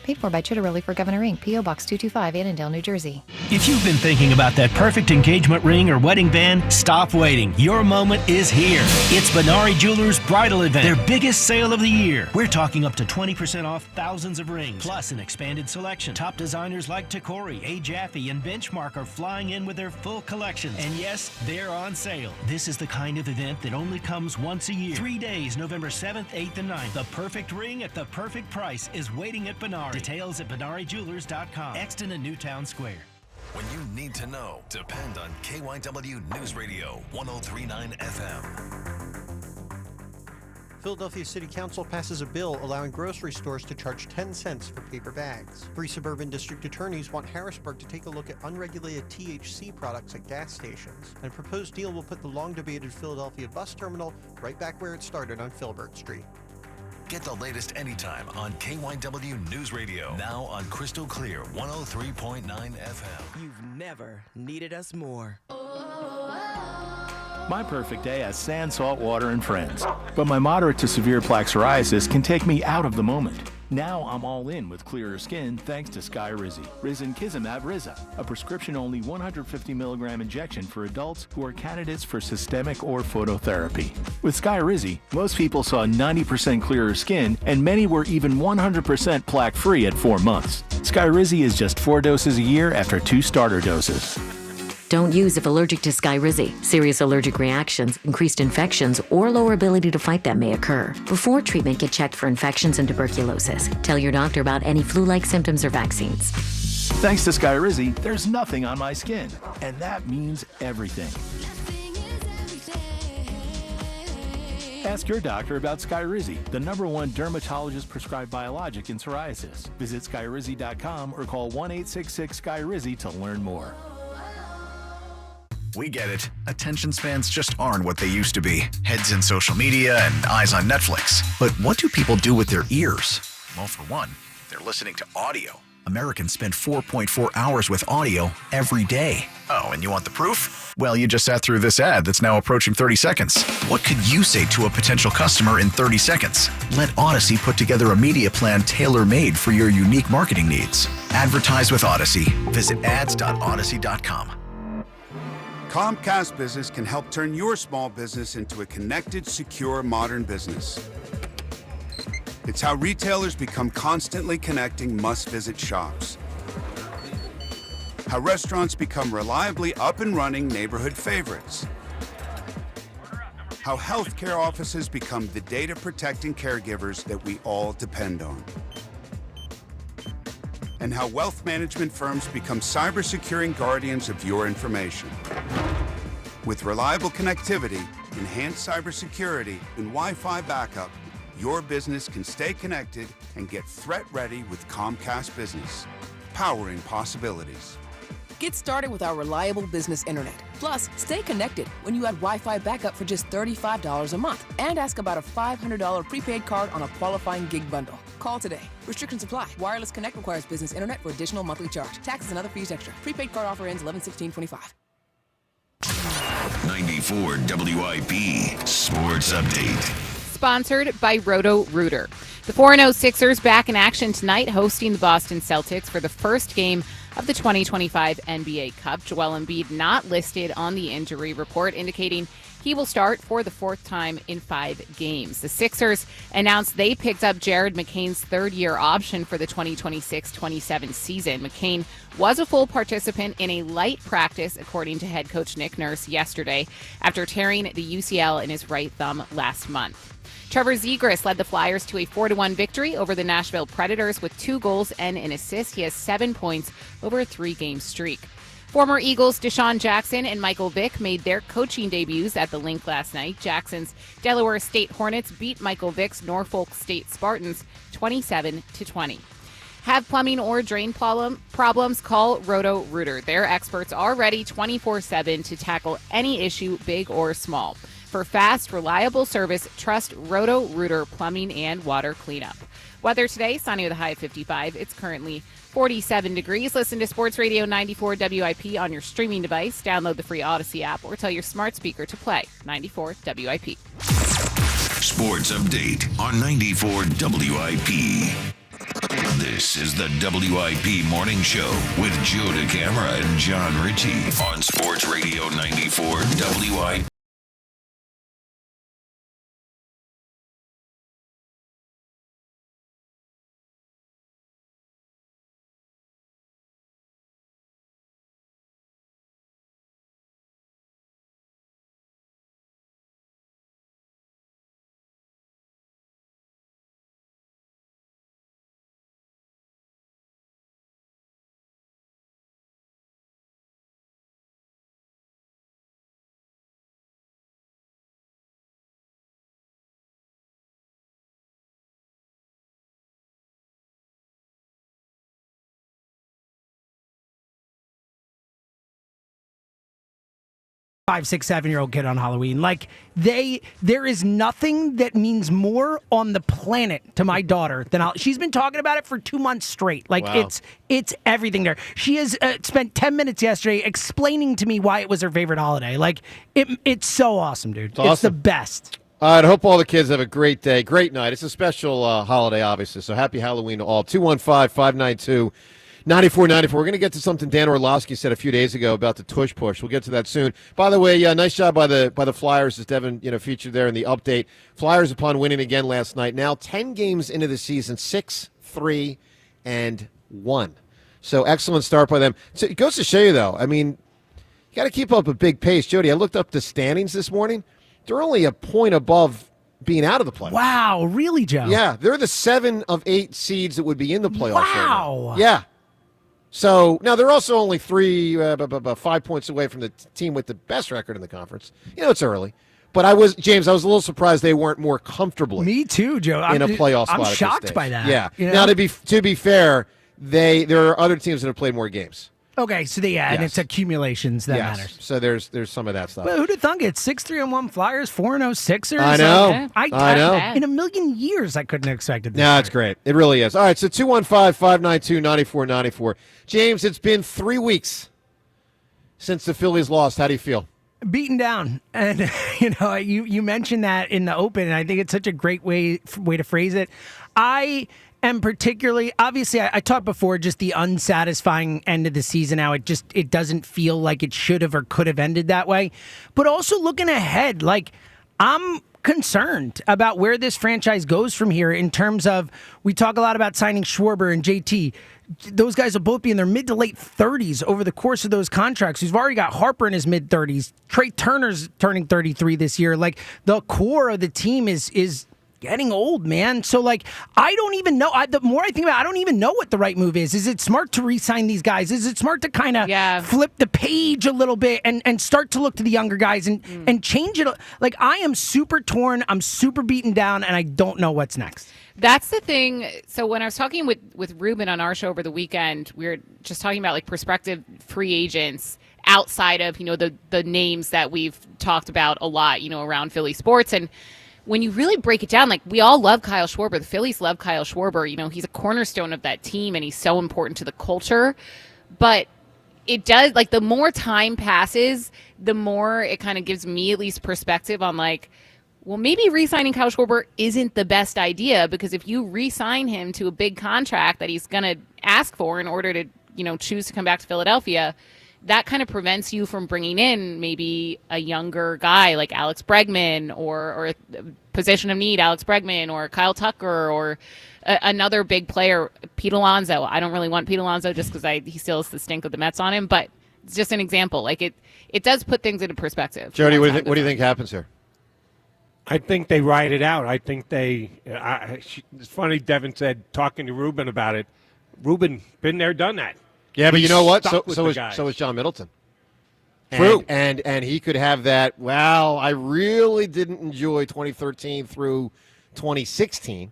Paid for by Chittarelli for Governor Inc., P.O. Box 225, Annandale, New Jersey. If you've been thinking about that perfect engagement ring or wedding band, stop waiting. Your moment is here. It's Benari Jewelers' bridal event, their biggest sale of the year. We're talking up to 20% off thousands of rings, plus an expanded selection. Top designers like Tacori, A. Jaffe, and Benchmark are flying in with their full collections. And yes, they're on sale. This is the kind of event that only comes once a year. 3 days, November 7th, 8th, and 9th. The perfect ring at the perfect price is waiting at Benari. Details at BenariJewelers.com. Exton and Newtown Square. When you need to know, depend on KYW News Radio 1039 FM. Philadelphia City Council passes a bill allowing grocery stores to charge 10 cents for paper bags. 3 suburban district attorneys want Harrisburg to take a look at unregulated THC products at gas stations. And a proposed deal will put the long-debated Philadelphia bus terminal right back where it started on Filbert Street. Get the latest anytime on KYW News Radio. Now on Crystal Clear 103.9 FM. You've never needed us more. My perfect day has sand, salt, water, and friends. But my moderate to severe plaque psoriasis can take me out of the moment. Now I'm all in with clearer skin thanks to Skyrizi. Risankizumab Riza, a prescription-only 150 milligram injection for adults who are candidates for systemic or phototherapy. With Skyrizi, most people saw 90% clearer skin, and many were even 100% plaque-free at 4 months. Skyrizi is just 4 doses a year after 2 starter doses. Don't use if allergic to Skyrizi. Serious allergic reactions, increased infections, or lower ability to fight them may occur. Before treatment, get checked for infections and tuberculosis. Tell your doctor about any flu-like symptoms or vaccines. Thanks to Skyrizi, there's nothing on my skin. And that means everything. Ask your doctor about Skyrizi, the #1 dermatologist-prescribed biologic in psoriasis. Visit Skyrizi.com or call 1-866-SKYRIZI to learn more. We get it. Attention spans just aren't what they used to be. Heads in social media and eyes on Netflix. But what do people do with their ears? Well, for one, they're listening to audio. Americans spend 4.4 hours with audio every day. Oh, and you want the proof? Well, you just sat through this ad that's now approaching 30 seconds. What could you say to a potential customer in 30 seconds? Let Odyssey put together a media plan tailor-made for your unique marketing needs. Advertise with Odyssey. Visit ads.odyssey.com. Comcast Business can help turn your small business into a connected, secure, modern business. It's how retailers become constantly connecting must-visit shops. How restaurants become reliably up and running neighborhood favorites. How healthcare offices become the data-protecting caregivers that we all depend on. and how wealth management firms become cyber-securing guardians of your information. With reliable connectivity, enhanced cybersecurity, and Wi-Fi backup, your business can stay connected and get threat-ready with Comcast Business, powering possibilities. Get started with our reliable business internet. Plus, stay connected when you add Wi-Fi backup for just $35 a month. And ask about a $500 prepaid card on a qualifying gig bundle. Call today. Restrictions apply. Wireless Connect requires business internet for additional monthly charge. Taxes and other fees extra. Prepaid card offer ends 11/16/25. 94 WIP Sports Update. Sponsored by Roto-Rooter. The 4-0 Sixers back in action tonight, hosting the Boston Celtics for the first game of the 2025 NBA Cup. Joel Embiid not listed on the injury report, indicating he will start for the fourth time in 5 games. The Sixers announced they picked up Jared McCain's third-year option for the 2026-27 season. McCain was a full participant in a light practice, according to head coach Nick Nurse yesterday, after tearing the UCL in his right thumb last month. Trevor Zegras led the Flyers to a 4-1 victory over the Nashville Predators with 2 goals and an assist. He has 7 points over a 3-game streak. Former Eagles Deshaun Jackson and Michael Vick made their coaching debuts at the Link last night. Jackson's Delaware State Hornets beat Michael Vick's Norfolk State Spartans 27-20. Have plumbing or drain problems? Call Roto-Rooter. Their experts are ready 24/7 to tackle any issue, big or small. For fast, reliable service, trust Roto-Rooter Plumbing and Water Cleanup. Weather today, sunny with a high of 55. It's currently 47 degrees. Listen to Sports Radio 94 WIP on your streaming device. Download the free Odyssey app or tell your smart speaker to play 94 WIP. Sports Update on 94 WIP. This is the WIP Morning Show with Joe DeCamara and John Ritchie on Sports Radio 94 WIP. Five, 6, 7-year-old kid on Halloween. Like there is nothing that means more on the planet to my daughter than she's been talking about it for 2 months straight. Like Wow. it's everything there. She has spent 10 minutes yesterday explaining to me why it was her favorite holiday. Like it's so awesome, dude. It's awesome. the best. All right, I hope all the kids have a great day, great night. It's a special holiday, obviously, so happy Halloween to all. 215-592-9494. We're going to get to something Dan Orlovsky said a few days ago about the tush push. We'll get to that soon. By the way, nice job by the Flyers, as Devin featured there in the update. Flyers, upon winning again last night, now 10 games into the season, 6-3-1. So excellent start by them. So it goes to show you, though, I mean, you got to keep up a big pace. Jody, I looked up the standings this morning. They're only a point above being out of the playoffs. Wow, really, Joe? Yeah, they're the 7 of 8 seeds that would be in the playoffs. Wow. Right now. Yeah. So now they're also only 5 points away from the team with the best record in the conference. It's early, but I was a little surprised they weren't more comfortably. Me too, Joe. In a playoff spot. I'm at this shocked stage. by that. Yeah. You know? Now to be fair, there are other teams that have played more games. Okay, so and Yes. it's accumulations that Yes. matters. So there's some of that stuff. Well, who'd have thunk it? 6-3-1 Flyers, 4-0 Sixers. I know. Like, I know. In a million years, I couldn't have expected this. No, it's great. It really is. All right, so 215-592-9494. James, it's been 3 weeks since the Phillies lost. How do you feel? Beaten down, and you mentioned that in the open, and I think it's such a great way to phrase it. I am particularly, obviously, I talked before, just the unsatisfying end of the season. How it doesn't feel like it should have or could have ended that way. But also looking ahead, like I'm concerned about where this franchise goes from here in terms of, we talk a lot about signing Schwarber and JT. Those guys will both be in their mid to late 30s over the course of those contracts. We've already got Harper in his mid 30s. Trey Turner's turning 33 this year. Like the core of the team is getting old, man. So, like, I don't even know. The more I think about it, I don't even know what the right move is. Is it smart to re-sign these guys? Is it smart to kind of flip the page a little bit and start to look to the younger guys and change it? Like, I am super torn. I'm super beaten down, and I don't know what's next. That's the thing. So when I was talking with Ruben on our show over the weekend, we were just talking about like prospective free agents outside of, the names that we've talked about a lot, around Philly sports. And when you really break it down, like, we all love Kyle Schwarber. The Phillies love Kyle Schwarber. He's a cornerstone of that team, and he's so important to the culture. But it does, like, the more time passes, the more it kind of gives me at least perspective on, like, well, maybe re-signing Kyle Schwarber isn't the best idea, because if you re-sign him to a big contract that he's going to ask for in order to, choose to come back to Philadelphia, that kind of prevents you from bringing in maybe a younger guy like Alex Bregman or a position of need, Alex Bregman or Kyle Tucker or another big player, Pete Alonso. I don't really want Pete Alonso just because he still has the stink of the Mets on him, but it's just an example. Like, it does put things into perspective. Jody, what do you think happens here? I think they ride it out. I think it's funny, Devin said, talking to Ruben about it. Ruben, been there, done that. Yeah, but you know what? So is is John Middleton. True. And he could have that, well, I really didn't enjoy 2013 through 2016.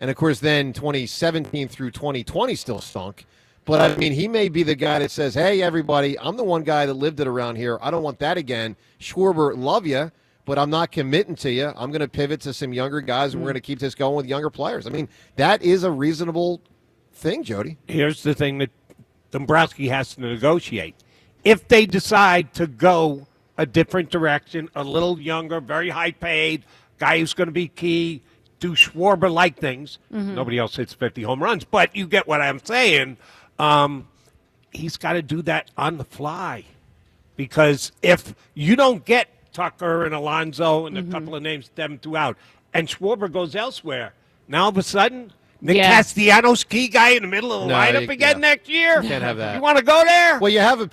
And, of course, then 2017 through 2020 still stunk. But, I mean, he may be the guy that says, hey, everybody, I'm the one guy that lived it around here. I don't want that again. Schwarber, love you, but I'm not committing to you. I'm going to pivot to some younger guys, and we're going to keep this going with younger players. I mean, that is a reasonable thing, Jody. Here's the thing that Dombrowski has to negotiate. If they decide to go a different direction, a little younger, very high paid, guy who's going to be key, do Schwarber-like things. Nobody else hits 50 home runs, but you get what I'm saying. He's got to do that on the fly, because if you don't get Tucker and Alonso and a couple of names Devin threw out, and Schwarber goes elsewhere, now all of a sudden Nick Castellanos, key guy in the middle of the lineup again next year. You can't have that. You want to go there? Well, you have a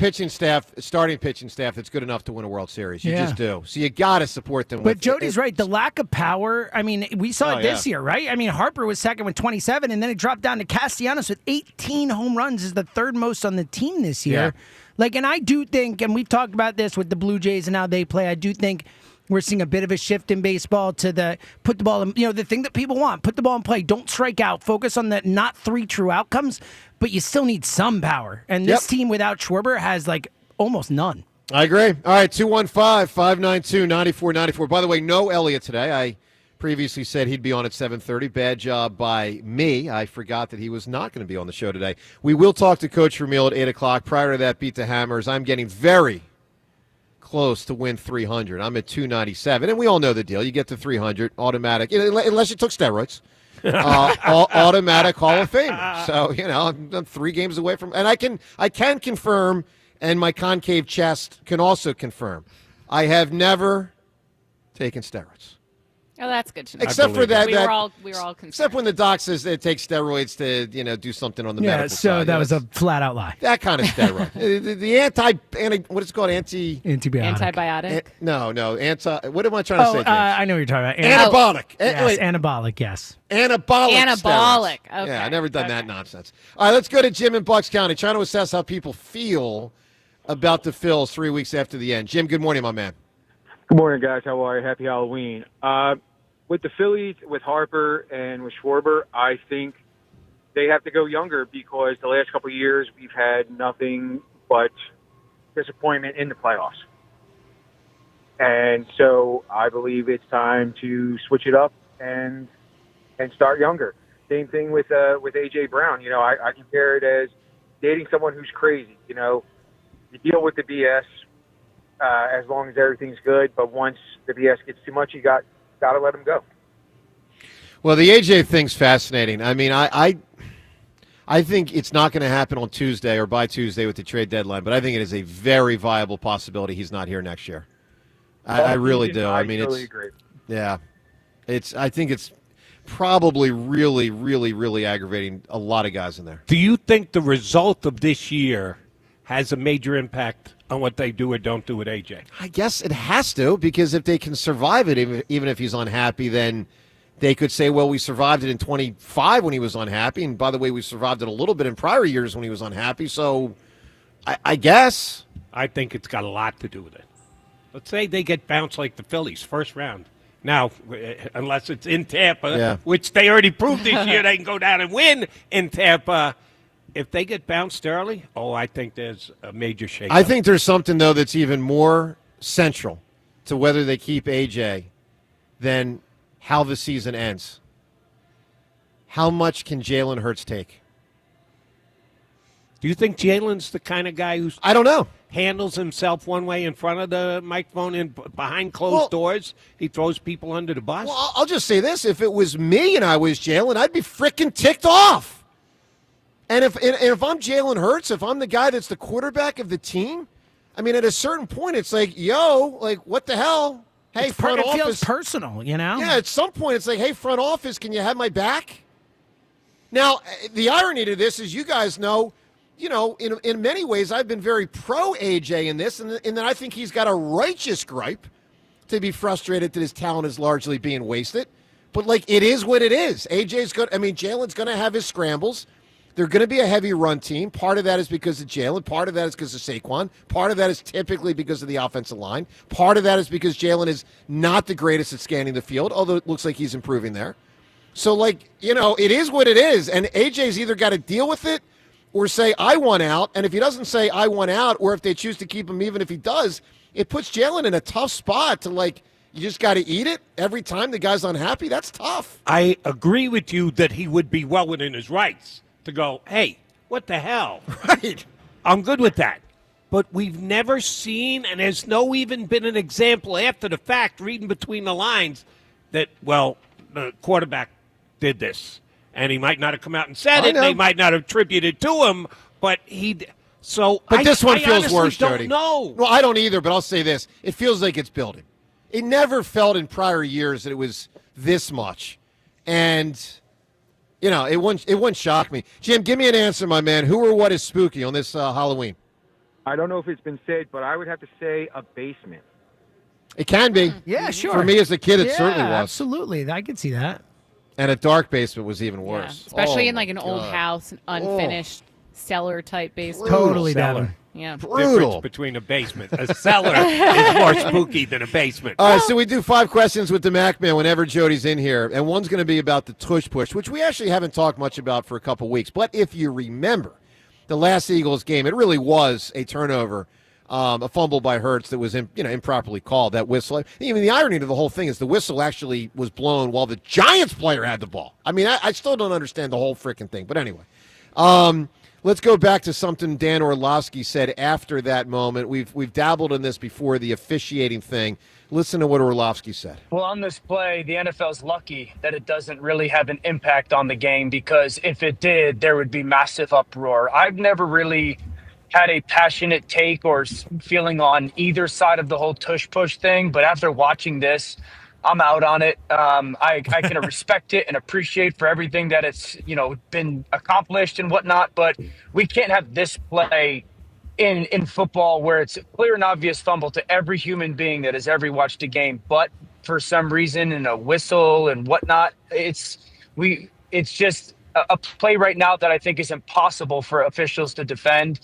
starting pitching staff that's good enough to win a World Series. You just do. So you got to support them. But Jody's right. The lack of power, I mean, we saw it this year, right? I mean, Harper was second with 27, and then it dropped down to Castellanos with 18 home runs, is the third most on the team this year. Yeah. Like, and I do think, and we've talked about this with the Blue Jays and how they play, I do think we're seeing a bit of a shift in baseball to put the ball in, the thing that people want, put the ball in play, don't strike out, focus on the not three true outcomes, but you still need some power. And this team without Schwarber has, like, almost none. I agree. All right, 215-592-9494. By the way, no Elliott today. I previously said he'd be on at 7:30. Bad job by me. I forgot that he was not going to be on the show today. We will talk to Coach Ramil at 8 o'clock. Prior to that, beat the Hammers. I'm getting very close to win 300. I'm at 297, and we all know the deal. You get to 300, automatic, unless you took steroids, automatic Hall of Fame. So, I'm 3 games away from, and I can confirm, and my concave chest can also confirm, I have never taken steroids. Oh, that's good to know. Except for that, we were all concerned. Except when the doc says they take steroids to, do something on the medical side. Yeah, so that was a flat out lie. That kind of steroid. the what is it called? Antibiotic? No. What am I trying to say, James? I know what you're talking Anabolic. about. Anabolic, yes. Anabolic. Okay. Yeah, I've never done that nonsense. All right, let's go to Jim in Bucks County, trying to assess how people feel about the Phils 3 weeks after the end. Jim, good morning, my man. Good morning, guys. How are you? Happy Halloween. With the Phillies, with Harper and with Schwarber, I think they have to go younger, because the last couple of years we've had nothing but disappointment in the playoffs. And so I believe it's time to switch it up and start younger. Same thing with A.J. Brown. I compare it as dating someone who's crazy. You deal with the BS as long as everything's good, but once the BS gets too much, you got to let him go. Well, the AJ thing's fascinating. I mean, I think it's not going to happen on Tuesday or by Tuesday with the trade deadline, but I think it is a very viable possibility he's not here next year. I really do. I mean, totally agree. Yeah, I think it's probably really, really, really aggravating a lot of guys in there. Do you think the result of this year has a major impact on what they do or don't do with AJ? I guess it has to, because if they can survive it, even if he's unhappy, then They could say, well, we survived it in 25 when he was unhappy. And by the way, we survived it a little bit in prior years when he was unhappy. So I guess. I think it's got a lot to do with it. Let's say they get bounced like the Phillies, first round. Now, unless it's in Tampa, which they already proved this year, they can go down and win in Tampa. If they get bounced early, I think there's a major shakeup. I think there's something, though, that's even more central to whether they keep A.J. than how the season ends. How much can Jalen Hurts take? Do you think Jalen's the kind of guy who's I don't know. handles himself one way in front of the microphone and behind closed doors? He throws people under the bus? Well, I'll just say this. If it was me and I was Jalen, I'd be freaking ticked off. And if I'm Jalen Hurts, if I'm the guy that's the quarterback of the team, I mean, at a certain point, it's like, what the hell? Hey, front office. It feels personal, you know? Yeah, at some point, it's like, hey, front office, can you have my back? Now, the irony to this is you guys know, in many ways, I've been very pro-AJ in this, and that I think he's got a righteous gripe to be frustrated that his talent is largely being wasted. But, it is what it is. Jalen's going to have his scrambles. They're going to be a heavy run team. Part of that is because of Jalen. Part of that is because of Saquon. Part of that is typically because of the offensive line. Part of that is because Jalen is not the greatest at scanning the field, although it looks like he's improving there. So, it is what it is. And AJ's either got to deal with it or say, I want out. And if he doesn't say, I want out, or if they choose to keep him, even if he does, it puts Jalen in a tough spot to, you just got to eat it every time the guy's unhappy. That's tough. I agree with you that he would be well within his rights to go, hey, what the hell? Right. I'm good with that. But we've never seen, and there's no even been an example after the fact, reading between the lines, that, the quarterback did this. And he might not have come out and said it, and they might not have attributed to him, but he. But this one feels worse, Jody. Jody. No. Well, I don't either, but I'll say this. It feels like it's building. It never felt in prior years that it was this much. And, it wouldn't shock me. Jim, give me an answer, my man. Who or what is spooky on this Halloween? I don't know if it's been said, but I would have to say a basement. It can be. Yeah, sure. For me as a kid, it certainly was. Absolutely. I could see that. And a dark basement was even worse. Especially in an old house, an unfinished cellar type basement. Totally, Devin. Yeah. Brutal. Difference between a basement. A cellar is more spooky than a basement. All right, so we do 5 questions with the Mac Man whenever Jody's in here, and one's going to be about the tush push, which we actually haven't talked much about for a couple weeks. But if you remember, the last Eagles game, it really was a turnover, a fumble by Hurts that was improperly called, that whistle. Even the irony to the whole thing is the whistle actually was blown while the Giants player had the ball. I mean, I still don't understand the whole freaking thing. But anyway, let's go back to something Dan Orlovsky said after that moment. We've dabbled in this before, the officiating thing. Listen to what Orlovsky said. Well, on this play, the NFL's lucky that it doesn't really have an impact on the game, because if it did, there would be massive uproar. I've never really had a passionate take or feeling on either side of the whole tush-push thing, but after watching this, I'm out on it. I can respect it and appreciate for everything that it's been accomplished and whatnot, but we can't have this play in football where it's a clear and obvious fumble to every human being that has ever watched a game, but for some reason in a whistle and whatnot, it's just a play right now that I think is impossible for officials to defend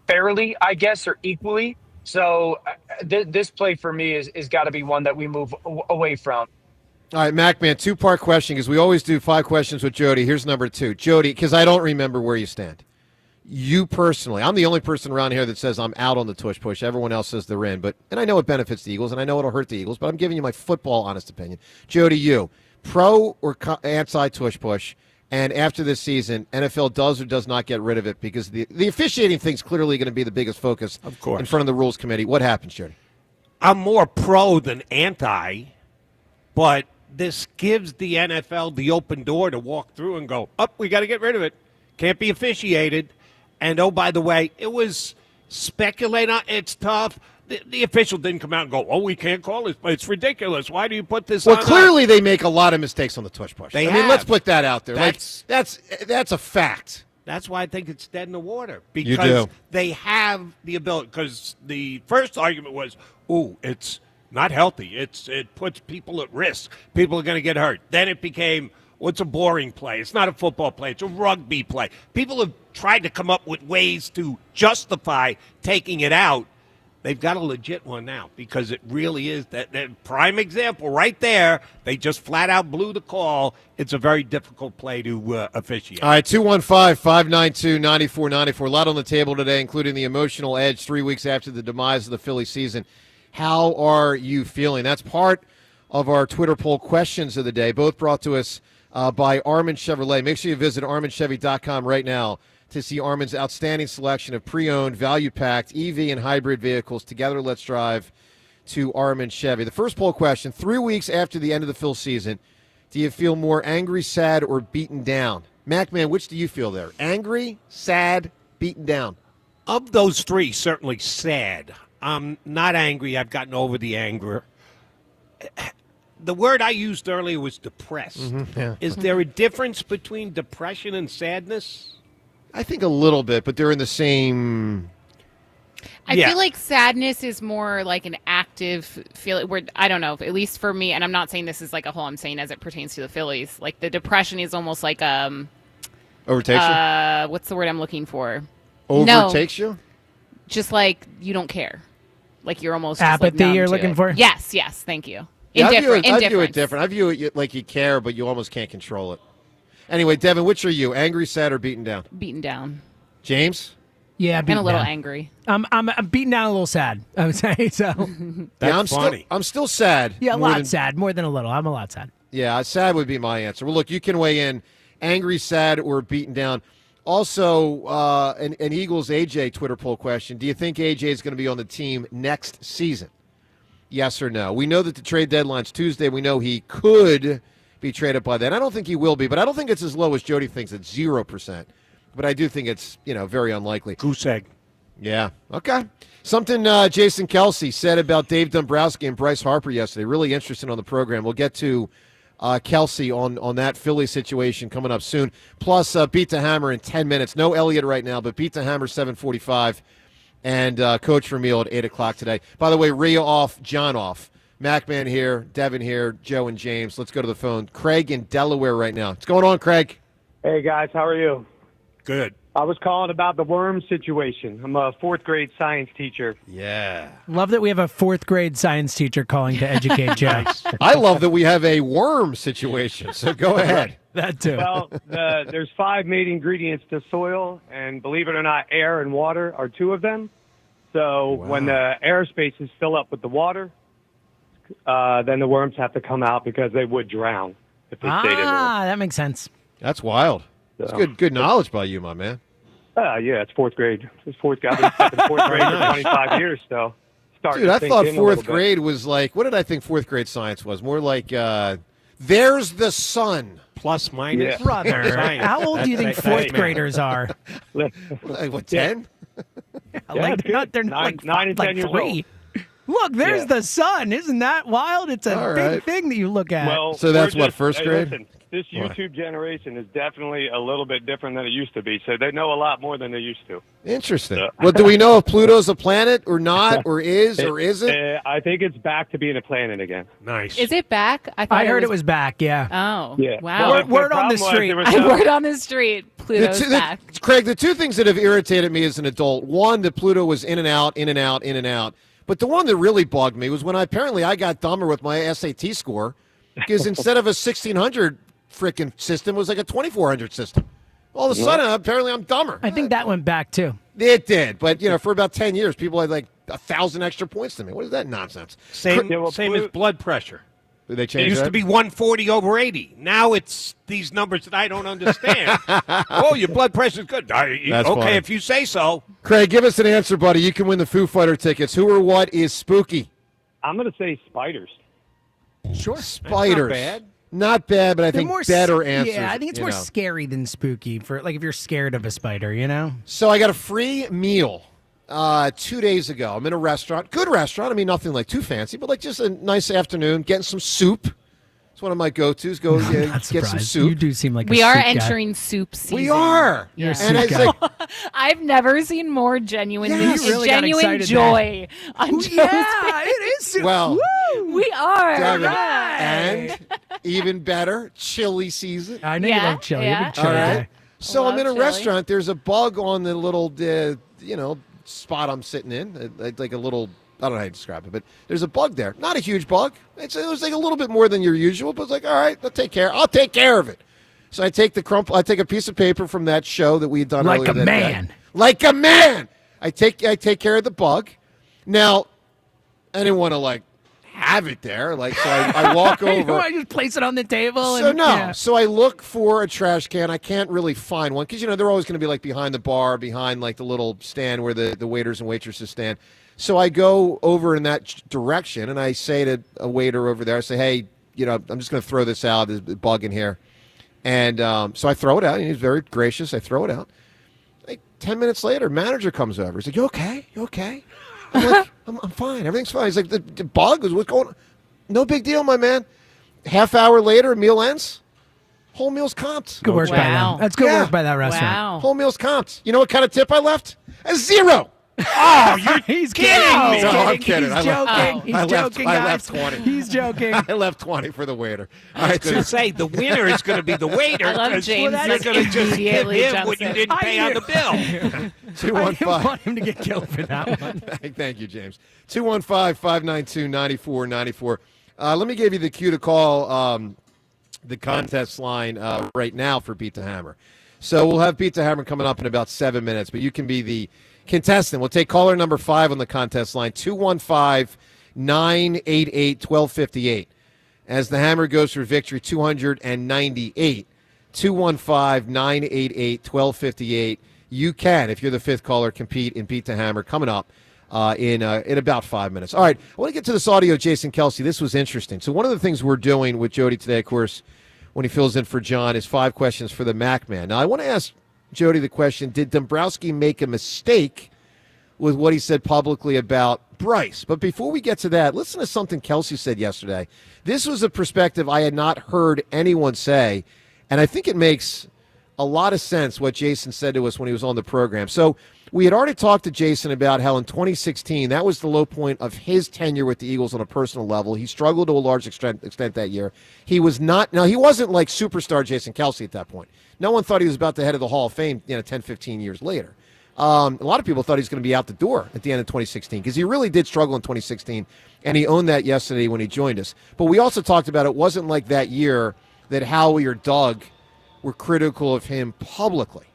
fairly, I guess, or equally. So this play for me is got to be one that we move away from. All right, Mac Man, 2-part question, because we always do 5 questions with Jody. Here's number 2. Jody, because I don't remember where you stand. You personally, I'm the only person around here that says I'm out on the tush push. Everyone else says they're in. And I know it benefits the Eagles, and I know it'll hurt the Eagles, but I'm giving you my football honest opinion. Jody, you, pro or anti-tush push? And after this season, NFL does or does not get rid of it, because the officiating thing's clearly going to be the biggest focus, of course, in front of the Rules Committee. What happens, Jody? I'm more pro than anti, but this gives the NFL the open door to walk through and go, we got to get rid of it. Can't be officiated. And, oh, by the way, it was speculating. It's tough. The official didn't come out and go, we can't call this. It's ridiculous. Why do you put this on? Well, clearly they make a lot of mistakes on the tush push. Let's put that out there. That's a fact. That's why I think it's dead in the water. You Because do. they have the ability. Because the first argument was, it's not healthy. It puts people at risk. People are going to get hurt. Then it became, what's a boring play? It's not a football play. It's a rugby play. People have tried to come up with ways to justify taking it out. They've got a legit one now because it really is that prime example right there. They just flat out blew the call. It's a very difficult play to officiate. All right, 215-592-9494. A lot on the table today, including the emotional edge 3 weeks after the demise of the Philly season. How are you feeling? That's part of our Twitter poll questions of the day, both brought to us by Armin Chevrolet. Make sure you visit ArminChevy.com right now to see Armin's outstanding selection of pre-owned, value-packed EV and hybrid vehicles. Together, let's drive to Armin Chevy. The first poll question, 3 weeks after the end of the Phil season, do you feel more angry, sad, or beaten down? MacMan, which do you feel there? Angry, sad, beaten down? Of those three, certainly sad. I'm not angry. I've gotten over the anger. The word I used earlier was depressed. Yeah. Is there a difference between depression and sadness? I think a little bit, but they're in the same. I feel like sadness is more like an active feeling. Where I don't know, at least for me, and I'm not saying this is like a whole. I'm saying as it pertains to the Phillies, like the depression is almost like overtakes you. What's the word I'm looking for? Overtakes you. Just like you don't care, like you're almost apathy. Just like you're numb to looking it. for. Yes, thank you. Yeah, I view Indifference. it different. I view it like you care, but you almost can't control it. Anyway, Devin, which are you? Angry, sad, or beaten down? Beaten down. James? Yeah, And beaten a little down. angry. I'm beaten down a little sad, I would say. So I'm still sad. Yeah, a more lot than- sad. More than a little. I'm a lot sad. Yeah, sad would be my answer. Well, look, you can weigh in angry, sad, or beaten down. Also, an Eagles AJ Twitter poll question. Do you think AJ is going to be on the team next season? Yes or no? We know that the trade deadline's Tuesday. We know he could be traded by then. I don't think he will be, but I don't think it's as low as Jody thinks. It's 0%. But I do think it's, very unlikely. Goose egg. Yeah. Okay. Something Jason Kelsey said about Dave Dombrowski and Bryce Harper yesterday. Really interesting on the program. We'll get to Kelsey on that Philly situation coming up soon. Plus, Beat the Hammer in 10 minutes. No Elliott right now, but Beat the Hammer 7:45. And Coach Vermeil at 8 o'clock today. By the way, Rhea off, John off. MacMan here, Devin here, Joe and James. Let's go to the phone. Craig in Delaware right now. What's going on, Craig? Hey, guys. How are you? Good. I was calling about the worm situation. I'm a fourth grade science teacher. Yeah. Love that we have a fourth grade science teacher calling to educate Joe. I love that we have a worm situation, so go ahead. That too. Well, there's 5 main ingredients to soil, and believe it or not, air and water are 2 of them. So when the air spaces fill up with the water, then the worms have to come out because they would drown if they stayed in there. That makes sense. That's wild. That's good knowledge by you, my man. Yeah, it's fourth grade. It's fourth grade. I've been stuck in fourth grade for 25 years, so starting Dude, to I sink thought in a fourth little bit. grade was like, what did I think fourth grade science was? More like, there's the sun. Plus, minus. Yeah. Brother, Science. how old do you think That's fourth math. graders are? Like, what, 10? Like they're not Nine- like 9 and 10 like years 3. Look, there's Yeah. the sun. Isn't that wild? It's a All big right. thing that you look at. Well, So that's we're what, just- first hey, grade? Listen, this What? YouTube generation is definitely a little bit different than it used to be, so they know a lot more than they used to. Interesting. Well, do we know if Pluto's a planet or not, or is or isn't? I think it's back to being a planet again. Nice. Is it back? I heard it was back. Yeah. Oh, Yeah. wow. Well, Word on the problem was street. there was I no- word on the street. Pluto's back. Craig, the 2 things that have irritated me as an adult, one, that Pluto was in and out, in and out, in and out. But the one that really bugged me was when I got dumber with my SAT score, because instead of a 1,600 frickin' system, it was like a 2,400 system. All of a sudden, apparently I'm dumber. I think that went back too. It did, but for about 10 years, people had like 1,000 extra points to me. What is that nonsense? Same, Yeah, well, same as blood pressure. Did they It change used that? to be 140 over 80. Now it's these numbers that I don't understand. Oh, your blood pressure's good. That's okay, funny. if you say so. Craig, give us an answer, buddy. You can win the Foo Fighter tickets. Who or what is spooky? I'm going to say spiders. Sure. Spiders. bad. Not bad, but I They're think more better s- answers. Yeah, I think it's you more know. scary than spooky. For like if you're scared of a spider, So I got a free meal 2 days ago. I'm in a restaurant, good restaurant. I mean, nothing like too fancy, but like just a nice afternoon, getting some soup. It's one of my go-tos. Go get some soup. You do seem like we a are soup guy. entering soup season. We are. You're a And soup it's guy. like, I've never seen more genuine, Yeah, you really got genuine excited joy on Joe's Yeah, face. it is soup. well, We are. Devin, Right. and even better, chili season. I know you love chili. You're a big chili All right. guy. So I'm in a chili. restaurant. There's a bug on the little, spot I'm sitting in, like a little. I don't know how to describe it, but there's a bug there. Not a huge bug. It was like a little bit more than your usual, but it's like, all right, I'll take care of it. So I take I take a piece of paper from that show that we had done Like earlier a that man. day. Like a man. I take care of the bug. Now, I didn't want to have it there. So I walk over. You know, I just place it on the table. So and, no. yeah. So I look for a trash can. I can't really find one because they're always going to be behind the bar, behind the little stand where the waiters and waitresses stand. So I go over in that direction and I say to a waiter over there, I say, hey, I'm just going to throw this out. There's a bug in here. And so I throw it out. And he's very gracious. I throw it out. 10 minutes later, manager comes over. He's like, you okay? You okay? I'm like, I'm fine. Everything's fine. He's like, the bug is what's going on? No big deal, my man. Half hour later, meal ends. Whole meal's comped. Good work by them. That's good work by that restaurant. Wow. Whole meal's comped. You know what kind of tip I left? A 0. Oh, He's kidding kidding. me. No, I'm kidding. He's joking. He's I joking, left guys. 20. He's joking. I left 20 for the waiter. I was going to say, the winner is going to be the waiter. I love 'cause James. You're going to just give Immediately him jumps what you in. didn't pay on the bill. I didn't 215. want him to get killed for that one. Thank you, James. 215-592-9494. Let me give you the cue to call the contest line right now for Beat the Hammer. So we'll have Beat the Hammer coming up in about 7 minutes, but you can be the contestant. We'll take caller number 5 on the contest line, 215-988-1258. As the Hammer goes for victory, 298. 215-988-1258. You can, if you're the fifth caller, compete in Beat the Hammer coming up in about 5 minutes. All right, I want to get to this audio, Jason Kelsey. This was interesting. So one of the things we're doing with Jody today, of course, when he fills in for John, is 5 questions for the Mac Man. Now, I want to ask Jody the question, did Dombrowski make a mistake with what he said publicly about Bryce? But before we get to that, listen to something Kelsey said yesterday. This was a perspective I had not heard anyone say, and I think it makes a lot of sense what Jason said to us when he was on the program. So we had already talked to Jason about how in 2016, that was the low point of his tenure with the Eagles on a personal level. He struggled to a large extent that year. He wasn't like superstar Jason Kelsey at that point. No one thought he was about to head of the Hall of Fame 10, 15 years later. A lot of people thought he was going to be out the door at the end of 2016 because he really did struggle in 2016, and he owned that yesterday when he joined us. But we also talked about it wasn't like that year that Howie or Doug were critical of him publicly.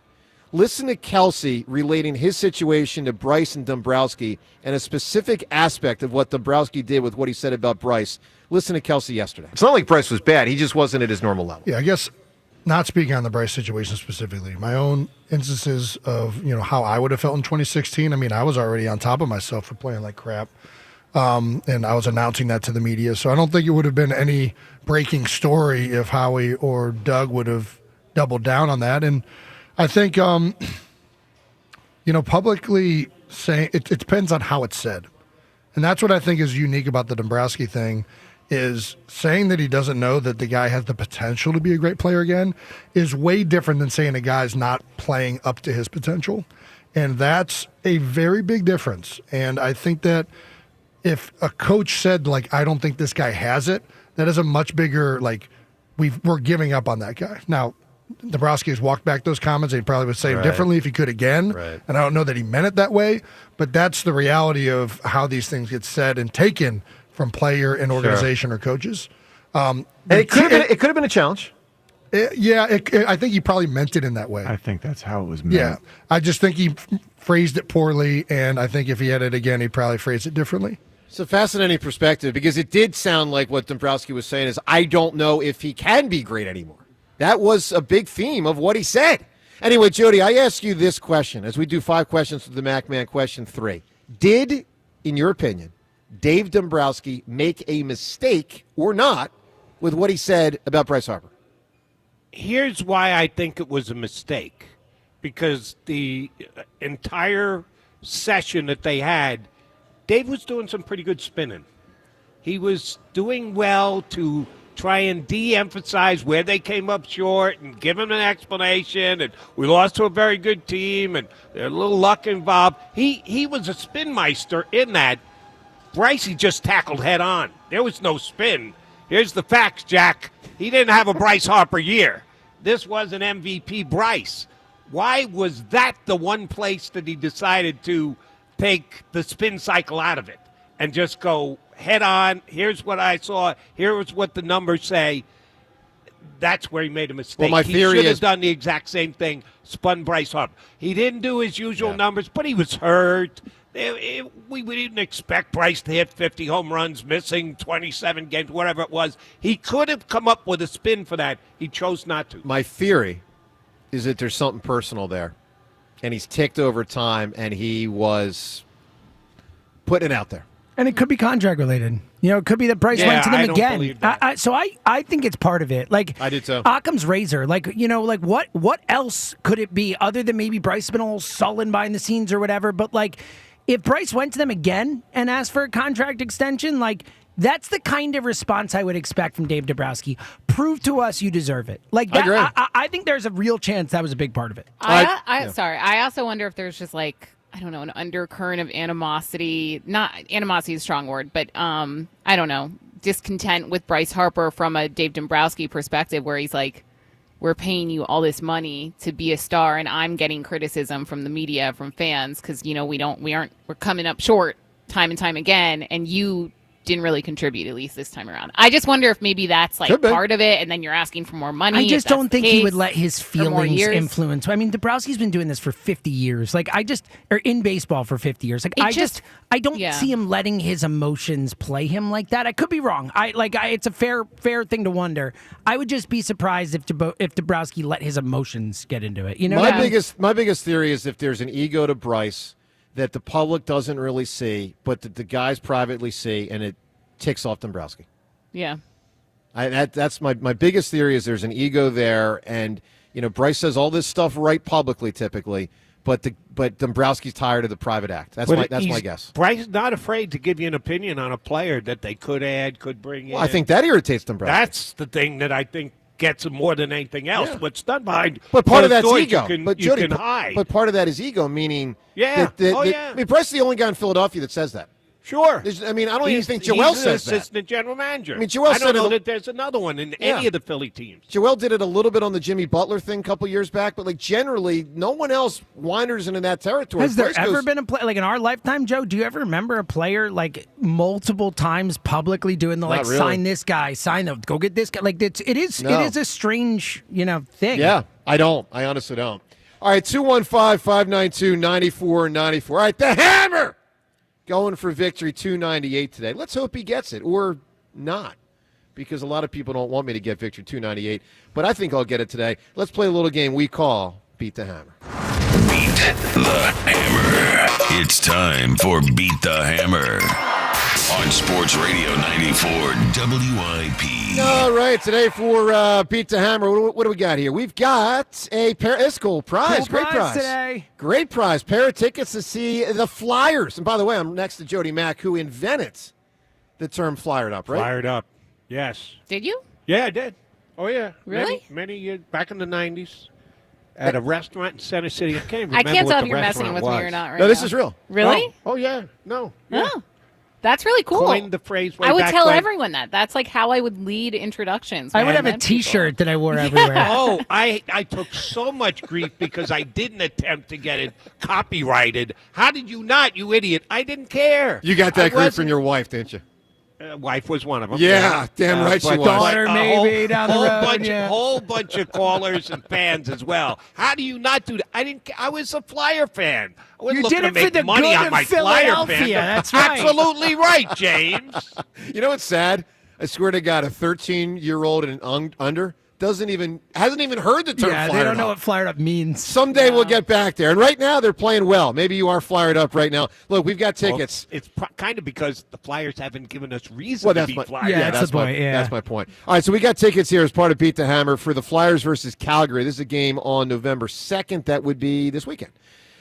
Listen to Kelsey relating his situation to Bryce and Dombrowski and a specific aspect of what Dombrowski did with what he said about Bryce. Listen to Kelsey yesterday. It's not like Bryce was bad. He just wasn't at his normal level. Yeah, I guess not speaking on the Bryce situation specifically, my own instances of, how I would have felt in 2016. I mean, I was already on top of myself for playing like crap. And I was announcing that to the media. So I don't think it would have been any breaking story if Howie or Doug would have doubled down on that. And I think, publicly saying it depends on how it's said. And that's what I think is unique about the Dombrowski thing, is saying that he doesn't know that the guy has the potential to be a great player again is way different than saying a guy's not playing up to his potential. And that's a very big difference. And I think that if a coach said, I don't think this guy has it, that is a much bigger, we're giving up on that guy. Now, Dombrowski has walked back those comments, and he probably would say them differently if he could again. Right. And I don't know that he meant it that way, but that's the reality of how these things get said and taken from player and organization or coaches. And it could have been a challenge. I think he probably meant it in that way. I think that's how it was meant. Yeah, I just think he phrased it poorly, and I think if he had it again, he'd probably phrase it differently. It's a fascinating perspective because it did sound like what Dombrowski was saying is, I don't know if he can be great anymore. That was a big theme of what he said. Anyway, Jody, I ask you this question as we do 5 questions to the Mac Man. Question 3. Did, in your opinion, Dave Dombrowski make a mistake or not with what he said about Bryce Harper? Here's why I think it was a mistake. Because the entire session that they had, Dave was doing some pretty good spinning. He was doing well to try and de-emphasize where they came up short and give them an explanation. And we lost to a very good team, and there's a little luck involved. He was a spin meister in that. Brycey just tackled head on. There was no spin. Here's the facts, Jack. He didn't have a Bryce Harper year. This was an MVP Bryce. Why was that the one place that he decided to take the spin cycle out of it and just go head on? Here's what I saw. Here's what the numbers say. That's where he made a mistake. Well, my theory he should have is done the exact same thing, spun Bryce Harper. He didn't do his usual numbers, but he was hurt. We didn't expect Bryce to hit 50 home runs, missing 27 games, whatever it was. He could have come up with a spin for that. He chose not to. My theory is that there's something personal there, and he's ticked over time, and he was putting it out there. And it could be contract related. You know, it could be that Bryce went to them again. So I think it's part of it. Like I did too. Occam's razor. Like, you know, like what else could it be other than maybe Bryce has been a little sullen behind the scenes or whatever? But like, if Bryce went to them again and asked for a contract extension, like that's the kind of response I would expect from Dave Dombrowski. Prove to us you deserve it. Like that, I think there's a real chance that was a big part of it. Sorry. I also wonder if there's just like, I don't know, an undercurrent of animosity. Not animosity is a strong word, but I don't know, discontent with Bryce Harper from a Dave Dombrowski perspective, where he's like, we're paying you all this money to be a star, and I'm getting criticism from the media, from fans, because, you know, we're coming up short time and time again, and you didn't really contribute, at least this time around. I just wonder if maybe that's like part of it, and then you're asking for more money. I just don't think he would let his feelings influence. I mean, Dombrowski's been doing this for 50 years. Like or in baseball for 50 years. Like I don't see him letting his emotions play him like that. I could be wrong. It's a fair thing to wonder. I would just be surprised if Dombrowski let his emotions get into it. You know, my biggest theory is if there's an ego to Bryce that the public doesn't really see, but that the guys privately see, and it ticks off Dombrowski. Yeah. That's my biggest theory is there's an ego there, and, you know, Bryce says all this stuff right publicly typically, but Dombrowski's tired of the private act. That's my guess. Bryce is not afraid to give you an opinion on a player that they could add, could bring in. I think that irritates Dombrowski. That's the thing that I think gets him more than anything else. Yeah. What's done behind but part of that's doors ego. You can hide. But part of that is ego, meaning I mean, Bryce is the only guy in Philadelphia that says that. Sure. I mean, I don't even think Joel says that. Assistant general manager. I mean, Joel I don't said know it, that there's another one in any of the Philly teams. Joel did it a little bit on the Jimmy Butler thing a couple years back, but like generally, no one else wanders into that territory. Has there ever been a player like in our lifetime, Joe? Do you ever remember a player like multiple times publicly doing the like sign this guy, sign the go get this guy? Like it is a strange thing. Yeah, I don't. I honestly don't. All right, 215-592-9494. All right, the Hammer going for victory 298 today. Let's hope he gets it, or not, because a lot of people don't want me to get victory 298, but I think I'll get it today. Let's play a little game we call Beat the Hammer. Beat the Hammer. It's time for Beat the Hammer on Sports Radio 94 WIP. All right, today for Beat the Hammer, what do we got here? We've got a pair. It's cool prize. Great prize today. Great prize. Pair of tickets to see the Flyers. And by the way, I'm next to Jody Mack, who invented the term "flyered up." Right? Flyered up. Yes. Did you? Yeah, I did. Oh yeah. Really? Many years back in the '90s. At a restaurant in Center City. I can't remember I can't tell what if the you're messing restaurant with me was. or not right No, this now. is real. Really? Oh yeah. No. Yeah. Oh, that's really cool. Coined the phrase way I would back tell when. everyone that. That's like how I would lead introductions. I when would have a met people. T-shirt that I wore everywhere. Oh, I took so much grief because I didn't attempt to get it copyrighted. How did you not, you idiot? I didn't care. You got that grief from your wife, didn't you? Wife was one of them. Yeah, damn right she but- was. but Daughter, a maybe, down the road, bunch, yeah. whole bunch of callers and fans as well. How do you not do that? I was a Flyer fan. I wasn't You looking did to it for make the money good on of my Flyer fan. Philadelphia, that's right. Absolutely right, James. You know what's sad? I swear to God, a 13-year-old and under hasn't even heard the term Yeah, flyered they don't know up. what flyered up means. Someday we'll get back there. And right now they're playing well. Maybe you are flyered up right now. Look, we've got tickets. Well, it's kind of because the Flyers haven't given us reason Well, to that's be my Flyers. Yeah, that's the my point, yeah. that's my point. All right, so we got tickets here as part of Beat the Hammer for the Flyers versus Calgary. This is a game on November 2nd. That would be this weekend.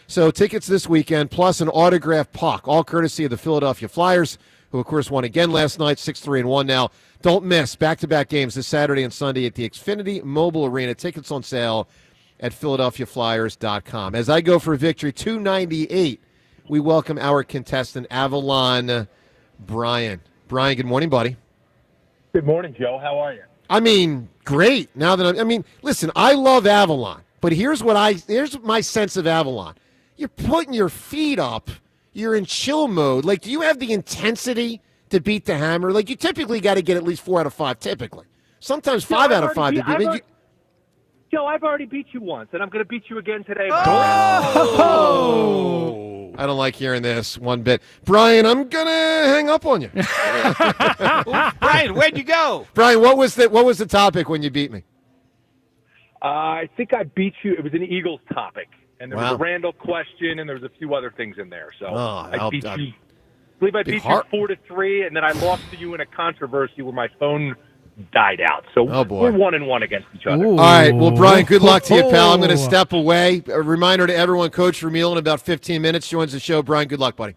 So tickets this weekend plus an autographed puck, all courtesy of the Philadelphia Flyers, who, of course, won again last night, 6-3-1 now. Don't miss back-to-back games this Saturday and Sunday at the Xfinity Mobile Arena. Tickets on sale at PhiladelphiaFlyers.com. As I go for victory 298, we welcome our contestant, Avalon Brian. Brian, good morning, buddy. Good morning, Joe. How are you? I mean, great. Now that listen, I love Avalon, but here's my sense of Avalon. You're putting your feet up. You're in chill mode. Like, do you have the intensity to beat the hammer? Like, you typically got to get at least 4 out of 5, typically. Sometimes 5 out of 5. Joe, I've already beat you once, and I'm going to beat you again today. Oh! I don't like hearing this one bit. Brian, I'm going to hang up on you. Brian, where'd you go? Brian, what was the topic when you beat me? I think I beat you. It was an Eagles topic, and there was Wow. a Randall question, and there was a few other things in there. So I beat you. I believe I Big beat heart. you 4-3, and then I lost to you in a controversy where my phone died out. So Oh, boy. we're 1-1 against each other. All right. Well, Brian, good luck to you, pal. I'm going to step away. A reminder to everyone, Coach Ramil in about 15 minutes joins the show. Brian, good luck, buddy.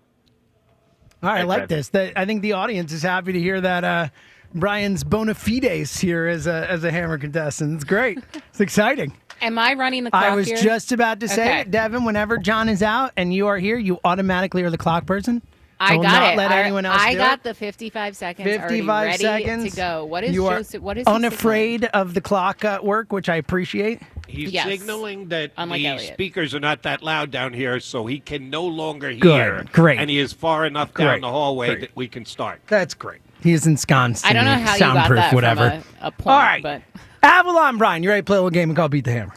All right, I like this. I think the audience is happy to hear that Brian's bona fides here as a Hammer contestant. It's great. It's exciting. Am I running the clock I was here? just about to say Okay. it, Devin. Whenever John is out and you are here, you automatically are the clock person. I will got not it. let anyone else I do got it. the 55 seconds already 55 ready seconds to go. What is you are Joseph? What is he unafraid of the clock work, which I appreciate. He's Yes. signaling that Unlike the Elliot. speakers are not that loud down here, so he can no longer hear. Good. Great. And he is far enough down Great. the hallway Great. that we can start. That's great. He is ensconced. I don't in know the how you got soundproof, that whatever. from a point, All right, but Avalon Brian, you ready to play a little game called Beat the Hammer?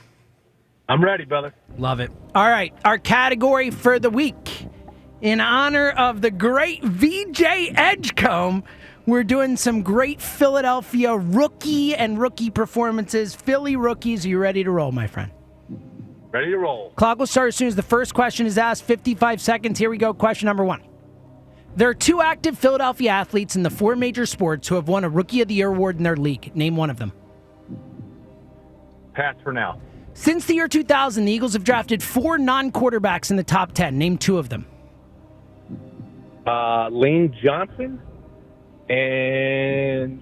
I'm ready, brother. Love it. All right, our category for the week. In honor of the great VJ Edgecombe, we're doing some great Philadelphia rookie performances. Philly rookies, are you ready to roll, my friend? Ready to roll. Clock will start as soon as the first question is asked. 55 seconds. Here we go. Question number 1. There are 2 active Philadelphia athletes in the 4 major sports who have won a Rookie of the Year award in their league. Name one of them. Pass for now. Since the year 2000, the Eagles have drafted 4 non-quarterbacks in the top 10. Name 2 of them. Lane Johnson and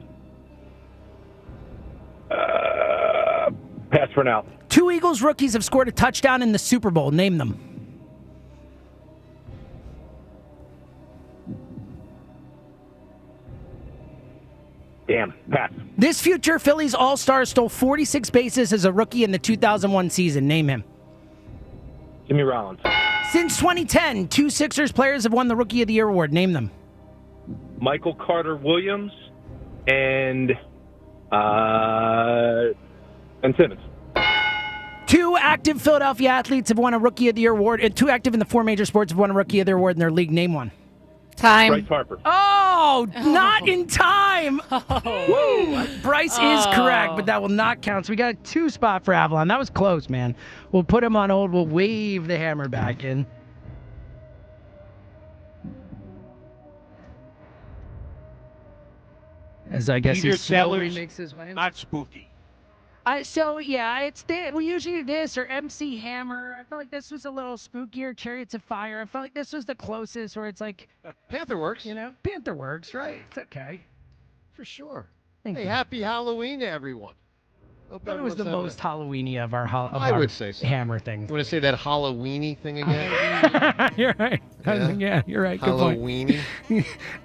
pass for now. 2 Eagles rookies have scored a touchdown in the Super Bowl. Name them. Damn, pass. This future Phillies All-Star stole 46 bases as a rookie in the 2001 season. Name him. Jimmy Rollins. Since 2010, 2 Sixers players have won the Rookie of the Year award. Name them. Michael Carter Williams and Simmons. 2 active Philadelphia athletes have won a Rookie of the Year award, and 2 active in the 4 major sports have won a Rookie of the Year award in their league. Name one. Time. Bryce Harper. Oh, not in time. Whoa. Bryce is correct, but that will not count. So we got a 2 spot for Avalon. That was close, man. We'll put him on hold. We'll wave the hammer back in. As I guess Peter he slowly Sellers, makes his way. not spooky. It's we usually this or MC Hammer. I felt like this was a little spookier. Chariots of Fire. I felt like this was the closest where it's like Panther works. You know, Panther works, right? It's okay. For sure. Thank Hey, you. happy Halloween to everyone. Hope That was the everyone's most Halloween-y of our I would say so. Hammer things. You want to say that Halloweeny thing again? You're right. Yeah, you're right. Good point. Halloweeny.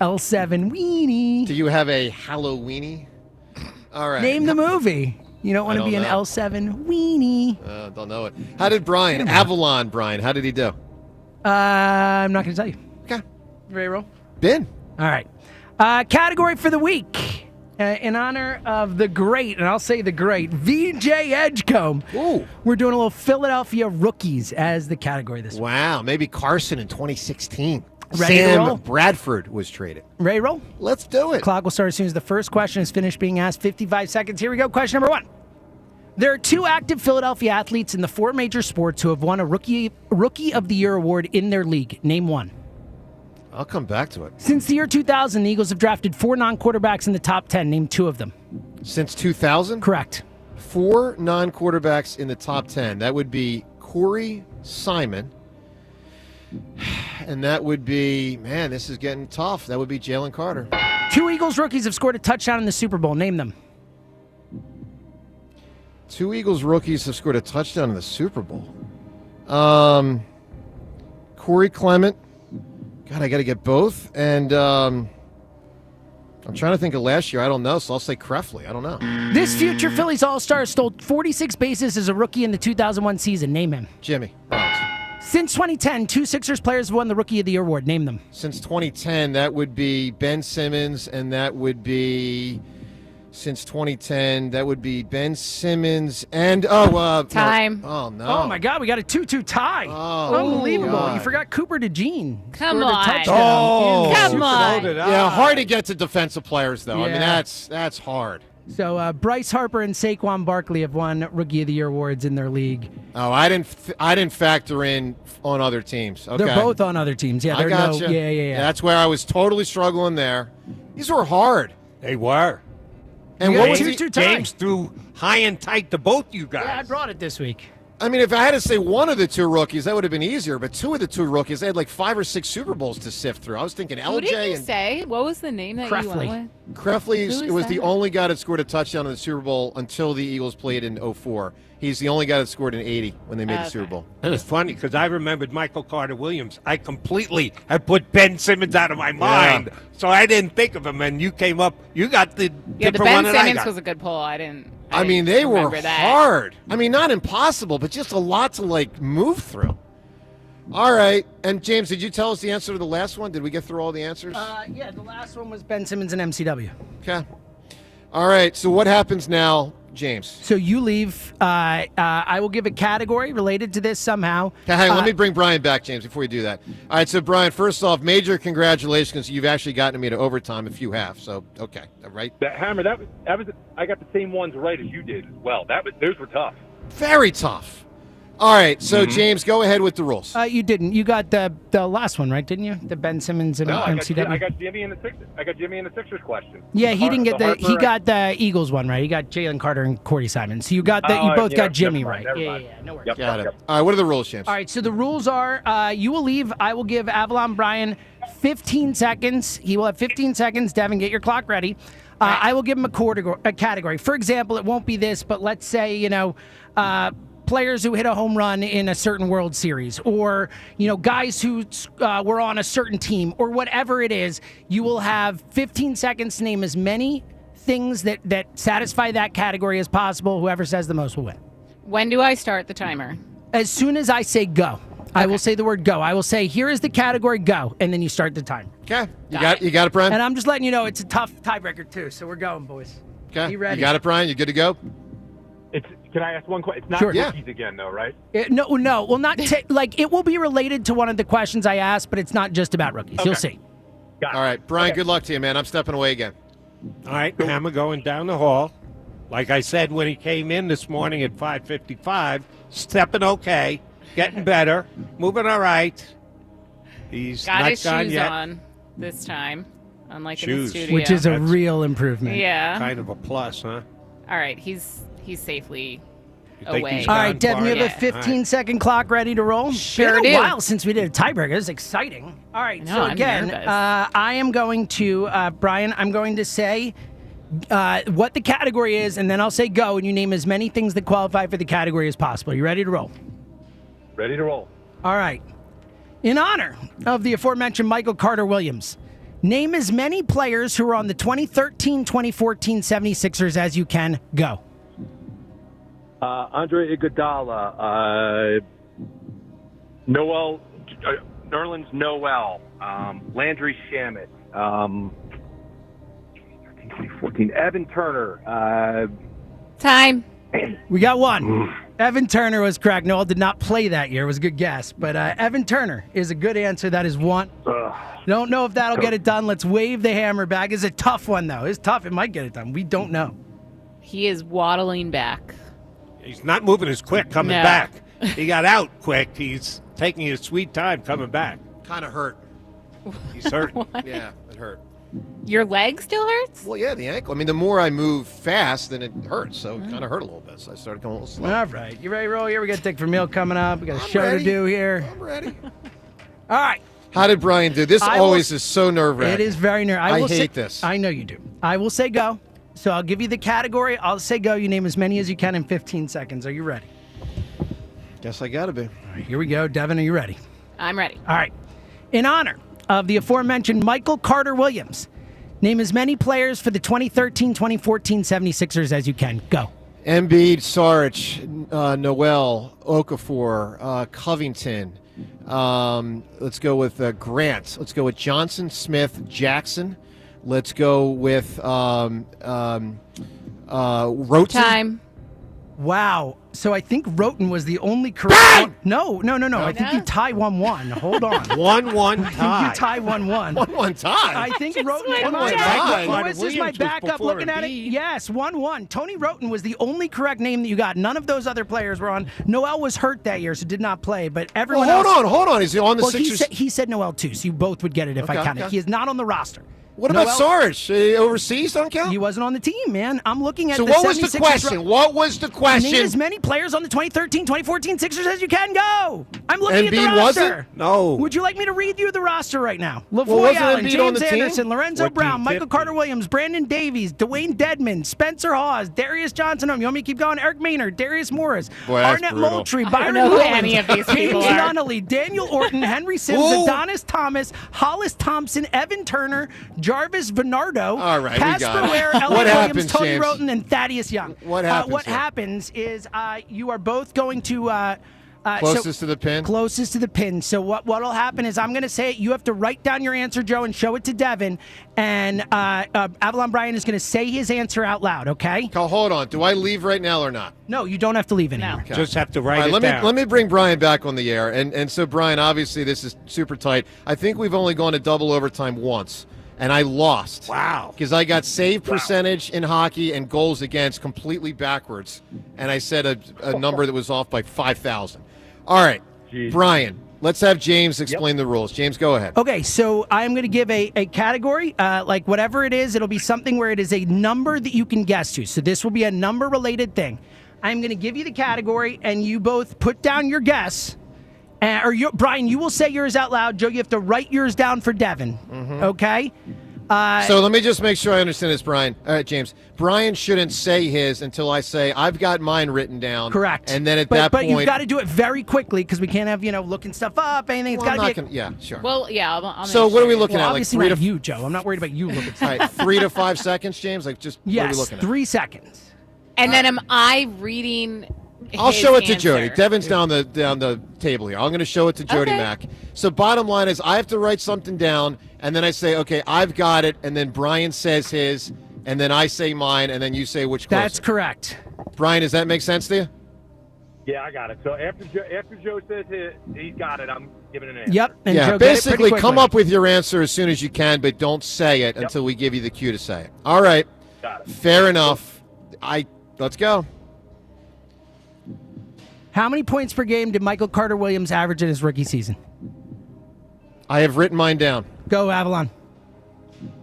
L7 weenie. Do you have a Halloweeny? All right. Name the movie. You don't want to don't be an know. L7 weenie. Don't know it. How did Brian, Avalon Brian, how did he do? I'm not going to tell you. Okay. Ready to roll? Ben. All right. Category for the week. In honor of the great, and I'll say the great, VJ Edgecombe. Ooh. We're doing a little Philadelphia rookies as the category this week. Wow, maybe Carson in 2016. Ready to Sam roll? Bradford was traded. Ready to roll? Let's do it. Clock will start as soon as the first question is finished being asked. 55 seconds. Here we go. Question number 1. There are 2 active Philadelphia athletes in the 4 major sports who have won a Rookie of the Year award in their league. Name one. I'll come back to it. Since the year 2000, the Eagles have drafted 4 non-quarterbacks in the top 10. Name 2 of them. Since 2000? Correct. 4 non-quarterbacks in the top 10. That would be Corey Simon and that would be, man, this is getting tough. That would be Jalen Carter. 2 Eagles rookies have scored a touchdown in the Super Bowl. Name them. 2 Eagles rookies have scored a touchdown in the Super Bowl. Corey Clement. God, I got to get both. And I'm trying to think of last year. I don't know, so I'll say Krefli. I don't know. This future Phillies All-Star stole 46 bases as a rookie in the 2001 season. Name him. Jimmy Rollins. Since 2010, 2 Sixers players have won the Rookie of the Year award. Name them. Since 2010, that would be Ben Simmons, and that would be... Since 2010, that would be Ben Simmons and Time. No. Oh no! Oh my God, we got a 2-2 tie. Oh, unbelievable! God. You forgot Cooper DeJean. Come Scored a on. touchdown. Oh, Come on. Yeah, hard to get to defensive players though. I mean, Yeah. that's hard. So Bryce Harper and Saquon Barkley have won Rookie of the Year awards in their league. Oh, I didn't factor in on other teams. Okay. They're both on other teams. Yeah, I they're gotcha. Yeah. That's where I was totally struggling there. These were hard. They were. And You what got was two- the, two tie. James threw high and tight to both you guys. Yeah, I brought it this week. I mean, if I had to say one of the 2 rookies, that would have been easier. But 2 of the 2 rookies, they had like 5 or 6 Super Bowls to sift through. I was thinking Who did you LJ and say? What was the name that you went with? Krefli Who is was the that? only guy that scored a touchdown in the Super Bowl until the Eagles played in 2004. He's the only guy that scored in 80 when they made the Super Bowl. And it's funny because I remembered Michael Carter Williams. I completely had put Ben Simmons out of my mind, so I didn't think of him. And you came up, you got the Yeah, the different Ben one that I Simmons got. was a good pull. I didn't. I mean, they were remember that. hard. I mean, not impossible, but just a lot to like move through. All right. And James, did you tell us the answer to the last one? Did we get through all the answers? Yeah, the last one was Ben Simmons and MCW. Okay. All right. So what happens now, James? So you leave. I will give a category related to this somehow. Okay, hang on, let me bring Brian back, James, before you do that. All right, so Brian, first off, major congratulations because you've actually gotten me to overtime if you have. So, okay, all right. That Hammer, that was I got the same ones right as you did as well. Those were tough. Very tough. All right, so James, go ahead with the rules. You didn't. You got the last one right, didn't you? The Ben Simmons and MCW. I got Jimmy in the Sixers. I got Jimmy in the Sixers question. Yeah, he didn't get the he got the Eagles one right. He got Jalen Carter and Cordy Simon. So you got that. You both got Jimmy right. Yeah, no worries. Got it. All right, what are the rules, James? All right, so the rules are you will leave. I will give Avalon Brian 15 seconds. He will have 15 seconds. Devin, get your clock ready. I will give him a category. For example, it won't be this, but let's say, players who hit a home run in a certain World Series, or guys who were on a certain team, or whatever it is. You will have 15 seconds to name as many things that satisfy that category as possible. Whoever says the most will win. When do I start the timer? As soon as I say go. I will say the word go. I will say, here is the category, go, and then you start the timer. Okay. You got it, Brian? And I'm just letting you know it's a tough tiebreaker too, so we're going, boys. Okay. Be ready. You got it, Brian? You good to go? Can I ask one question? It's not Sure. rookies again, though, right? No. Well, not it will be related to one of the questions I asked, but it's not just about rookies. You'll see. All right, Brian, good luck to you, man. I'm stepping away again. All right, Hammer going down the hall. Like I said when he came in this morning at 5:55, stepping okay, getting better, moving all right. He's Got not his gone shoes yet. on this time, unlike in the Shoes. studio. Which is a That's real improvement. Yeah. Kind of a plus, huh? All right, he's safely think away. he's All right, Devin, you have a Yeah. 15-second clock ready to roll. Sure Been a do. while since we did a tiebreaker. This is exciting. All right, I know, so I'm again, nervous. I am going to, Brian, I'm going to say what the category is, and then I'll say go, and you name as many things that qualify for the category as possible. You ready to roll? Ready to roll. All right. In honor of the aforementioned Michael Carter Williams, name as many players who were on the 2013-2014 76ers as you can. Go. Andre Iguodala, Nerlens Noel, Landry Shamet, 2014, Evan Turner. Time. We got one. Evan Turner was correct. Noel did not play that year. It was a good guess. But Evan Turner is a good answer. That is one. Don't know if that'll get it done. Let's wave the hammer back. It's a tough one, though. It's tough. It might get it done. We don't know. He is waddling back. He's not moving as quick coming No. back. He got out quick. He's taking his sweet time coming back. Kind of hurt. He's hurt. Yeah, it hurt. Your leg still hurts? Well, yeah, the ankle. I mean, the more I move fast, then it hurts. So it kind of hurt a little bit. So I started going a little slow. All right. You ready to roll here? We got Dick Vermeil coming up. We got a show ready. to do here. I'm ready. All right. How did Brian do? This always is so nerve-wracking. It is very nerve-wracking. I will hate say, this. I know you do. I will say go. So I'll give you the category. I'll say go. You name as many as you can in 15 seconds. Are you ready? Guess I got to be. All right, here we go. Devin, are you ready? I'm ready. All right. In honor of the aforementioned Michael Carter Williams, name as many players for the 2013-2014 76ers as you can. Go. Embiid, Saric, Noel, Okafor, Covington. Let's go with Grant. Let's go with Johnson, Smith, Jackson. Let's go with Roten. Time. Wow. So I think Roten was the only correct one. No. I think you tie 1-1. Hold on. 1-1 tie. You tie 1-1. 1-1 tie. I think Roten. 1-1 tie. Lewis is my backup looking at it. Yes, 1-1. Tony Roten was the only correct name that you got. None of those other players were on. Noel was hurt that year, so did not play. But everyone else. Hold on. Is he on the Sixers? He said Noel too, so you both would get it if I counted. He is not on the roster. What about Saric? Overseas don't count? He wasn't on the team, man. I'm looking at So the what was the 76ers question? What was the question? Name as many players on the 2013-2014 Sixers as you can. Go. I'm looking at the Embiid roster. wasn't? No. Would you like me to read you the roster right now? Well, LaVoy wasn't Allen, Embiid on James the team? Anderson, Lorenzo Brown, Michael 14-15. Carter Williams, Brandon Davies, Dwayne Dedman, Spencer Hawes, Darius Johnson. You want me to keep going? Eric Maynard, Darius Morris, Boy, that's Arnett brutal. Moultrie, I Byron don't know who Mullins, any of these James people are. Nunnally, Daniel Orton, Henry Sims, Adonis Thomas, Hollis Thompson, Evan Turner, Jarvis Bernardo, All right, we Casper got it. Ware, What Elliot Williams, happens, Tony James? Roten, and Thaddeus Young. What happens What here? happens is you are both going to Closest to the pin? Closest to the pin. So what'll happen is I'm going to say it. You have to write down your answer, Joe, and show it to Devin. And Avalon Bryan is going to say his answer out loud. Okay? Hold on. Do I leave right now or not? No, you don't have to leave anymore. Okay. Just have to write All right, it down. Let me bring Brian back on the air. And so, Brian, obviously this is super tight. I think we've only gone to double overtime once. And I lost. Wow. Because I got save percentage in hockey and goals against completely backwards. And I said a number that was off by 5,000. All right, Brian, let's have James explain the rules. James, go ahead. Okay, so I'm going to give a category, like whatever it is, it'll be something where it is a number that you can guess to. So this will be a number-related thing. I'm going to give you the category, and you both put down your guess. Brian, you will say yours out loud. Joe, you have to write yours down for Devin. Okay? So let me just make sure I understand this, Brian. All right, James. Brian shouldn't say his until I say, I've got mine written down. Correct. And then at but that point... you've got to do it very quickly because we can't have, looking stuff up, anything. It's Well, got to be... yeah, sure. Well, yeah. I'll So make what are we sure. looking Well, at? Like obviously 3 not to... you, Joe. I'm not worried about you looking All right, 3 to 5 seconds, James? Like, just what are we Yes, looking at? 3 seconds. And then am I reading? I'll his show it to answer? Jody. Devin's down the table here. I'm going to show it to Jody Okay. Mack. So bottom line is I have to write something down, and then I say, okay, I've got it, and then Brian says his, and then I say mine, and then you say which closer. That's correct. Brian, does that make sense to you? Yeah, I got it. So after Joe says he's got it, I'm giving an answer. Yep. And Yeah, Joe, get it basically pretty come quickly. up with your answer as soon as you can, but don't say it until we give you the cue to say it. All right. Got it. Fair enough. Let's go. How many points per game did Michael Carter Williams average in his rookie season? I have written mine down. Go, Avalon.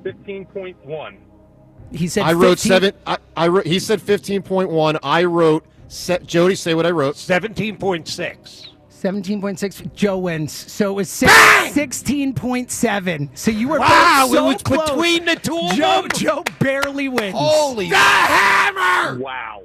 15.1. He said I wrote 15 I wrote. He said 15.1. I wrote. Jody, say what I wrote. 17.6. 17.6. Joe wins. So it was 16.7. So you were Wow, both so it was close. between the two of Joe, them. Joe barely wins. Holy hammer! Wow.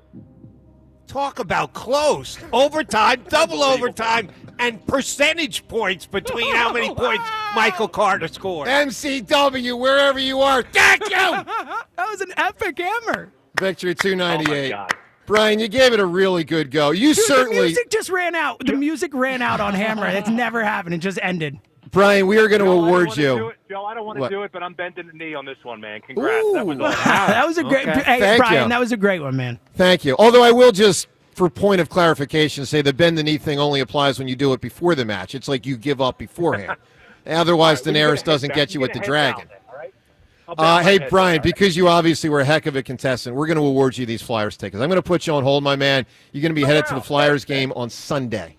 Talk about close. Overtime, double overtime, and percentage points between how many points Michael Carter scored. MCW, wherever you are. Thank you. That was an epic hammer. Victory 298. Oh, my God. Brian, you gave it a really good go. You Dude, certainly. The music just ran out. The music ran out on Hammer. That's never happened. It just ended. Brian, we are going to Joe, award you. Joe, I don't want to What? do it, but I'm bending the knee on this one, man. Congrats. That was Ooh. awesome. That was a great. Okay. Hey, Thank Brian, you. that was a great one, man. Thank you. Although I will just, for point of clarification, say the bend the knee thing only applies when you do it before the match. It's like you give up beforehand. Otherwise, All right, well, Daenerys doesn't get you with the dragon. Then, all right? I'll bow my Hey, head Brian, down. because you obviously were a heck of a contestant, we're going to award you these Flyers tickets. I'm going to put you on hold, my man. You're going to be headed to the Flyers game on Sunday.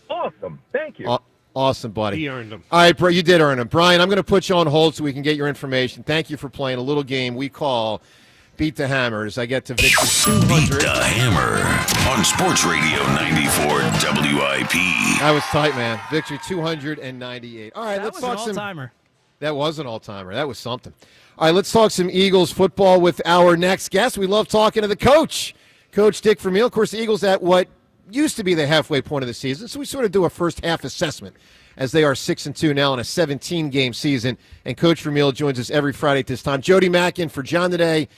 Awesome. Thank you. Awesome, buddy. He earned them. All right, bro, you did earn them. Brian, I'm going to put you on hold so we can get your information. Thank you for playing a little game we call Beat the Hammers. I get to Victor 200. Beat the Hammer on Sports Radio 94 WIP. WIP. That was tight, man. Victory 298. All right, let's talk some. All-timer. That was an all-timer. That was something. All right, let's talk some Eagles football with our next guest. We love talking to the coach, Coach Dick Vermeil. Of course, the Eagles at what used to be the halfway point of the season, so we sort of do a first-half assessment as they are 6-2 now in a 17-game season. And Coach Vermeil joins us every Friday at this time. Jody Mackin for John today.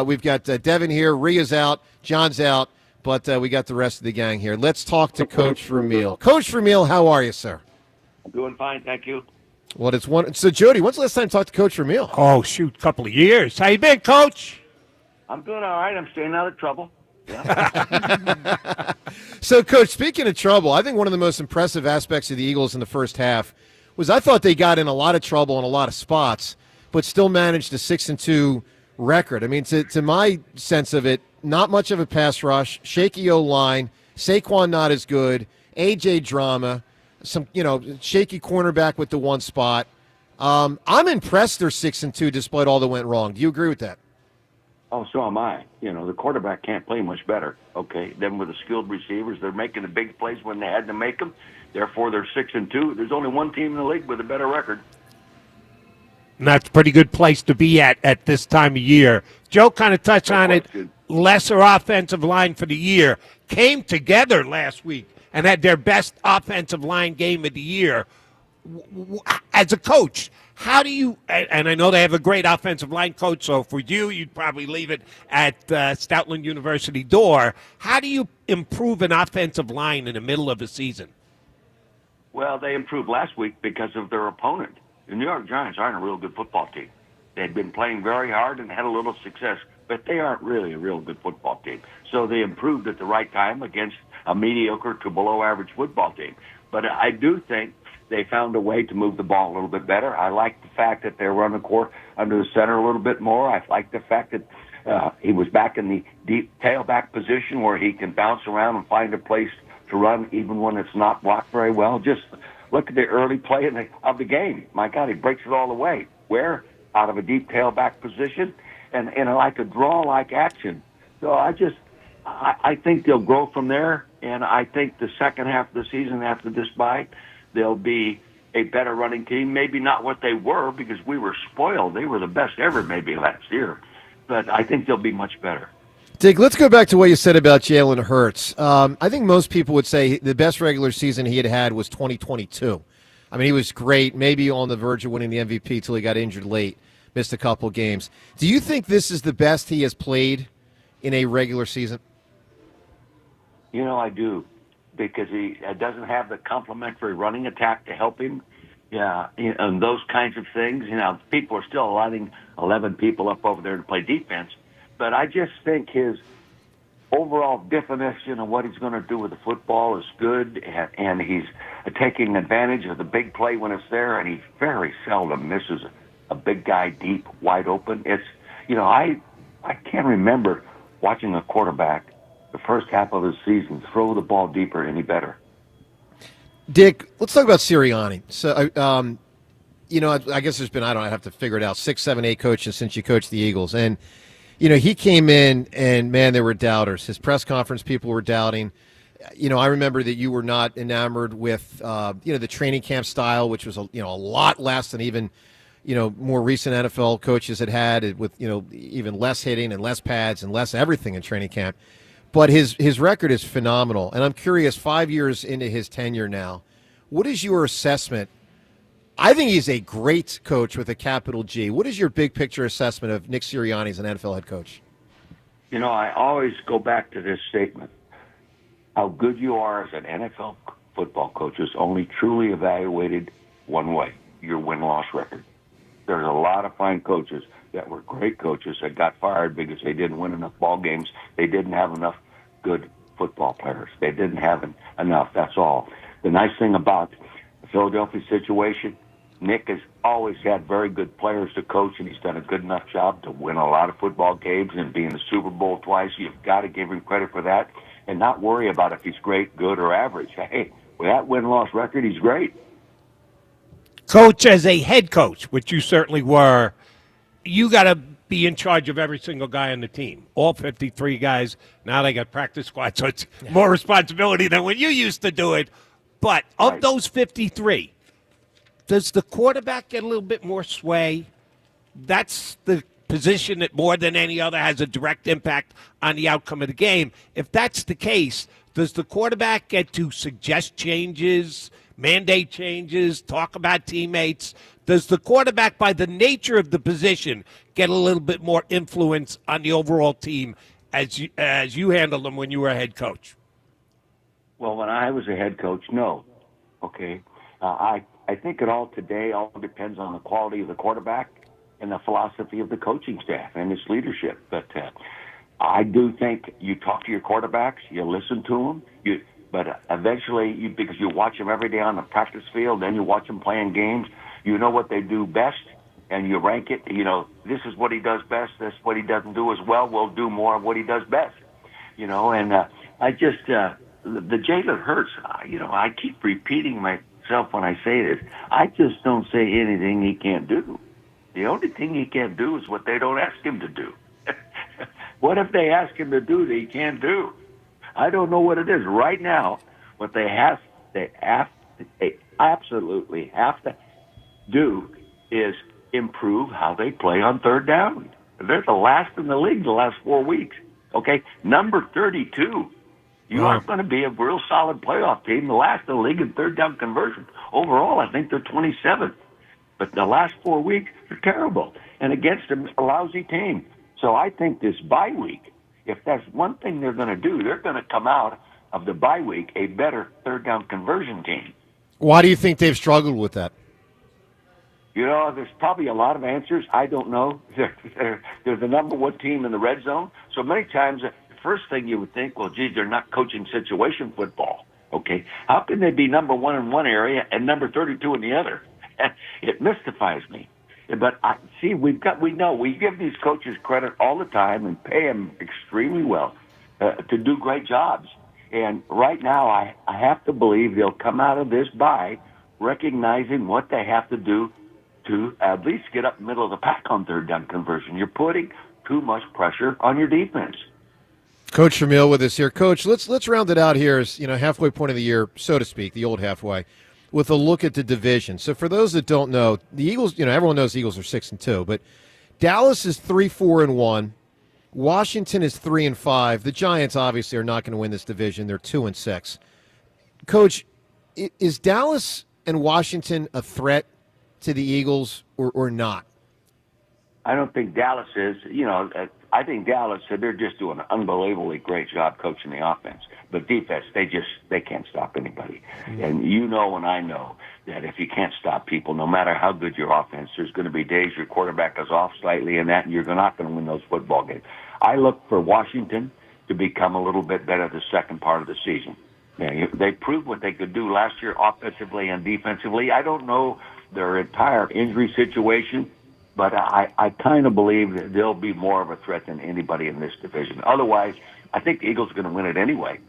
We've got Devin here. Ria's out. John's out. But we got the rest of the gang here. Let's talk to Coach Vermeil. Coach Vermeil, how are you, sir? I'm doing fine, thank you. Well, it's one. So, Jody, when's the last time you talked to Coach Vermeil? Oh, shoot, couple of years. How you been, Coach? I'm doing all right. I'm staying out of trouble. Yeah. So, Coach, speaking of trouble, I think one of the most impressive aspects of the Eagles in the first half was I thought they got in a lot of trouble in a lot of spots, but still managed a 6-2 record. I mean, to my sense of it, not much of a pass rush, shaky O-line, Saquon not as good, A.J. drama, some shaky cornerback with the one spot. I'm impressed they're 6-2 despite all that went wrong. Do you agree with that? Oh, so am I. The quarterback can't play much better. Okay, then with the skilled receivers, they're making the big plays when they had to make them. Therefore, they're 6-2. There's only one team in the league with a better record. And that's a pretty good place to be at this time of year. Joe kind of touched on it. Lesser offensive line for the year came together last week and had their best offensive line game of the year. As a coach, how do you, and I know they have a great offensive line coach, so for you, you'd probably leave it at Stoutland University door. How do you improve an offensive line in the middle of a season? Well, they improved last week because of their opponent. The New York Giants aren't a real good football team. They've been playing very hard and had a little success, but they aren't really a real good football team. So they improved at the right time against a mediocre to below average football team. But I do think they found a way to move the ball a little bit better. I like the fact that they're running the core under the center a little bit more. I like the fact that he was back in the deep tailback position where he can bounce around and find a place to run even when it's not blocked very well. Just look at the early play of the game. My God, he breaks it all the way. Where? Out of a deep tailback position and like a draw-like action. So I think they'll grow from there, and I think the second half of the season after this bye, they'll be a better running team. Maybe not what they were because we were spoiled. They were the best ever maybe last year. But I think they'll be much better. Dick, let's go back to what you said about Jalen Hurts. I think most people would say the best regular season he had was 2022. I mean, he was great, maybe on the verge of winning the MVP till he got injured late, missed a couple games. Do you think this is the best he has played in a regular season? I do, because he doesn't have the complementary running attack to help him. Yeah, and those kinds of things. People are still lining 11 people up over there to play defense. But I just think his overall definition of what he's going to do with the football is good, and he's taking advantage of the big play when it's there, and he very seldom misses a big guy deep, wide open. It's, I can't remember watching a quarterback the first half of his season throw the ball deeper any better. Dick, let's talk about Sirianni. So, I guess there's been, I have to figure it out, 6, 7, 8 coaches since you coached the Eagles. And, he came in and, man, there were doubters. His press conference, people were doubting. I remember that you were not enamored with, the training camp style, which was, a lot less than even, more recent NFL coaches had with, even less hitting and less pads and less everything in training camp. But his record is phenomenal. And I'm curious, 5 years into his tenure now, what is your assessment? I think he's a great coach with a capital G. What is your big picture assessment of Nick Sirianni as an NFL head coach? I always go back to this statement. How good you are as an NFL football coach is only truly evaluated one way, your win-loss record. There's a lot of fine coaches that were great coaches that got fired because they didn't win enough ball games. They didn't have enough good football players. They didn't have enough, that's all. The nice thing about the Philadelphia situation, Nick has always had very good players to coach, and he's done a good enough job to win a lot of football games and be in the Super Bowl twice. You've got to give him credit for that and not worry about if he's great, good, or average. Hey, with that win-loss record, he's great. Coach, as a head coach, which you certainly were, you got to be in charge of every single guy on the team. All 53 guys. Now they got practice squad, so it's more responsibility than when you used to do it. But of those 53, does the quarterback get a little bit more sway? That's the position that more than any other has a direct impact on the outcome of the game. If that's the case, does the quarterback get to suggest changes, mandate changes, talk about teammates? Does the quarterback, by the nature of the position, get a little bit more influence on the overall team as you handled them when you were a head coach? Well, when I was a head coach, no. Okay. I think it all depends on the quality of the quarterback and the philosophy of the coaching staff and its leadership. But I do think you talk to your quarterbacks, you listen to them, but eventually, because you watch them every day on the practice field, then you watch them playing games, you know what they do best, and you rank it. You know, this is what he does best, this is what he doesn't do as well, we'll do more of what he does best. You know, and I just, the Jalen Hurts, I keep repeating myself when I say this, I just don't say anything he can't do. The only thing he can't do is what they don't ask him to do. What if they ask him to do that he can't do? I don't know what it is. Right now, what they absolutely have to do is improve how they play on third down. They're the last in the league the last 4 weeks. Okay, number 32. You aren't going to be a real solid playoff team. The last in the league in third down conversion. Overall, I think they're 27th. But the last 4 weeks, they're terrible. And against a lousy team. So I think this bye week, if that's one thing they're going to do, they're going to come out of the bye week a better third down conversion team. Why do you think they've struggled with that? You know, there's probably a lot of answers. I don't know. They're the number one team in the red zone. So many times, the first thing you would think, well, geez, they're not coaching situation football. Okay, how can they be number one in one area and number 32 in the other? It mystifies me. But we give these coaches credit all the time and pay them extremely well to do great jobs. And right now, I have to believe they'll come out of this bye recognizing what they have to do to at least get up middle of the pack on third down conversion. You're putting too much pressure on your defense. Coach Tramiel with us here. Coach, let's round it out here as, halfway point of the year, so to speak, the old halfway, with a look at the division. So for those that don't know, the Eagles, everyone knows the Eagles are 6-2, but Dallas is 3-4-1. Washington is 3-5. The Giants obviously are not going to win this division. They're 2-6. Coach, is Dallas and Washington a threat to the Eagles or not? I don't think Dallas is. I think Dallas, they're just doing an unbelievably great job coaching the offense. But defense, they can't stop anybody. Mm-hmm. And you know and I know that if you can't stop people, no matter how good your offense, there's going to be days your quarterback is off slightly and you're not going to win those football games. I look for Washington to become a little bit better the second part of the season. They proved what they could do last year offensively and defensively. I don't know their entire injury situation, but I kind of believe that they'll be more of a threat than anybody in this division. Otherwise, I think the Eagles are going to win it anyway.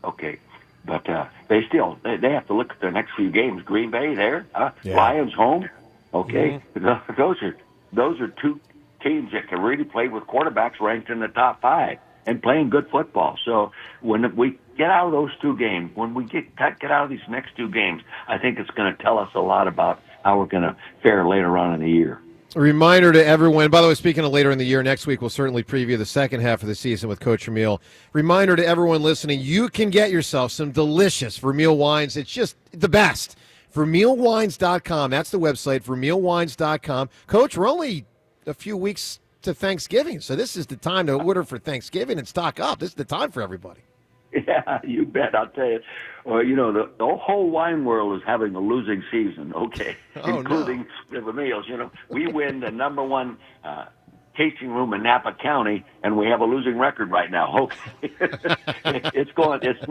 Okay, but they have to look at their next few games. Green Bay there, Lions home. Okay, mm-hmm. Those are two teams that can really play with quarterbacks ranked in the top 5 and playing good football. So when we get out of those two games, when we get out of these next two games, I think it's going to tell us a lot about how we're going to fare later on in the year. A reminder to everyone, by the way, speaking of later in the year, next week we'll certainly preview the second half of the season with Coach Tramiel. Reminder to everyone listening, you can get yourself some delicious Vermeil wines. It's just the best. VermeilWines.com. That's the website, VermeilWines.com. Coach, we're only a few weeks to Thanksgiving, so this is the time to order for Thanksgiving and stock up. This is the time for everybody. Yeah, you bet. I'll tell you. Well, the whole wine world is having a losing season, okay, including the Vermeils. We win the number one tasting room in Napa County, and we have a losing record right now. Okay, It's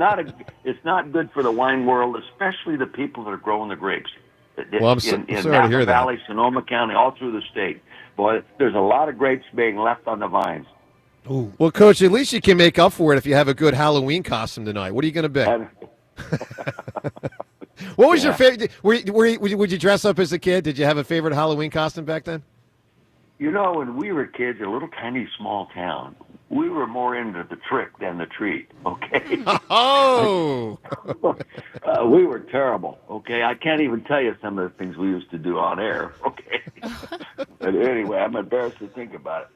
not good for the wine world, especially the people that are growing the grapes. Well, I'm in sorry Napa to hear that. Valley, Sonoma County, all through the state. Boy, there's a lot of grapes being left on the vines. Ooh. Well, Coach, at least you can make up for it if you have a good Halloween costume tonight. What are you going to bet? What was your favorite? Would you dress up as a kid? Did you have a favorite Halloween costume back then? You know, when we were kids, a little tiny small town, we were more into the trick than the treat, okay? Oh! We were terrible, okay? I can't even tell you some of the things we used to do on air, okay? But anyway, I'm embarrassed to think about it.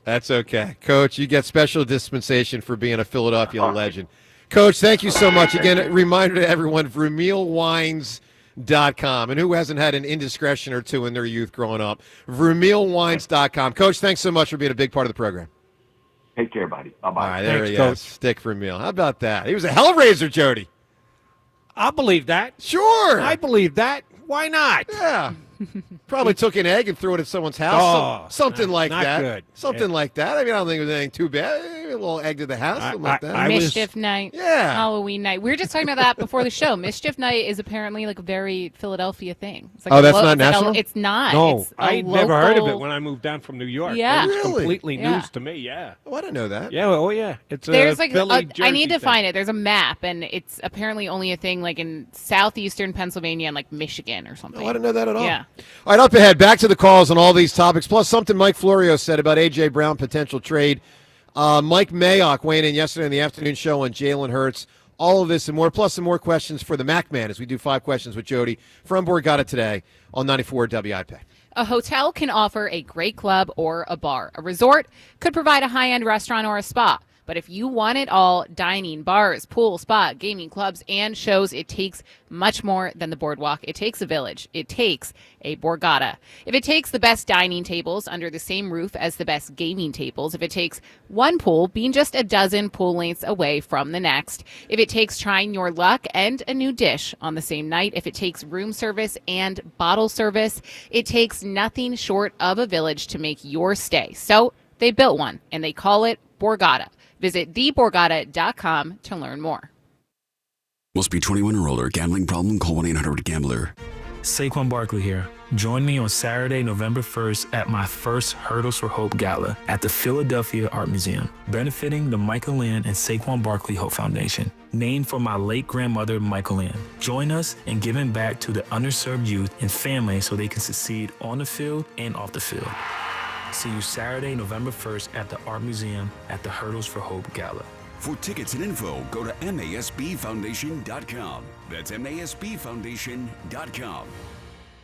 That's okay. Coach, you get special dispensation for being a Philadelphia legend. Coach, thank you so much. Again, a reminder to everyone, VermeilWines.com. And who hasn't had an indiscretion or two in their youth growing up? VermeilWines.com. Coach, thanks so much for being a big part of the program. Take care, buddy. Bye-bye. All right, there he is. Stick Vermeil. How about that? He was a hellraiser, Jody. I'll believe that. Sure. I believe that. Why not? Yeah. Probably took an egg and threw it at someone's house. Oh, something like not that. good. Something like that. I mean, I don't think it was anything too bad. Maybe a little egg to the house, something like that. Mischief night. Yeah. Halloween night. We were just talking about that before the show. Mischief night is apparently like a very Philadelphia thing. It's like that's not national? It's not. No, It's I never heard of it when I moved down from New York. Yeah. It was Really? completely Yeah. news to me, yeah. Oh, I didn't know that. Yeah, oh, yeah. It's There's a like Philly, I Jersey need to thing. find it. There's a map, and it's apparently only a thing like in southeastern Pennsylvania and like Michigan or something. Oh, I didn't know that at all. Yeah. All right, up ahead, back to the calls on all these topics, plus something Mike Florio said about A.J. Brown potential trade. Mike Mayock weighing in yesterday in the afternoon show on Jalen Hurts. All of this and more, plus some more questions for the Mac Man as we do 5 questions with Jody from Borgata today on 94 WIP. A hotel can offer a great club or a bar. A resort could provide a high-end restaurant or a spa. But if you want it all, dining, bars, pool, spa, gaming, clubs, and shows, it takes much more than the Boardwalk. It takes a village. It takes a Borgata. If it takes the best dining tables under the same roof as the best gaming tables, if it takes one pool being just a dozen pool lengths away from the next, if it takes trying your luck and a new dish on the same night, if it takes room service and bottle service, it takes nothing short of a village to make your stay. So they built one, and they call it Borgata. Visit theborgata.com to learn more. Must be 21 or older. Gambling problem? Call 1-800-GAMBLER. Saquon Barkley here. Join me on Saturday, November 1st at my first Hurdles for Hope Gala at the Philadelphia Art Museum, benefiting the Michael Land and Saquon Barkley Hope Foundation, named for my late grandmother, Michael Land. Join us in giving back to the underserved youth and families so they can succeed on the field and off the field. See you Saturday, November 1st at the Art Museum at the Hurdles for Hope Gala. For tickets and info, go to MASBFoundation.com. That's MASBFoundation.com.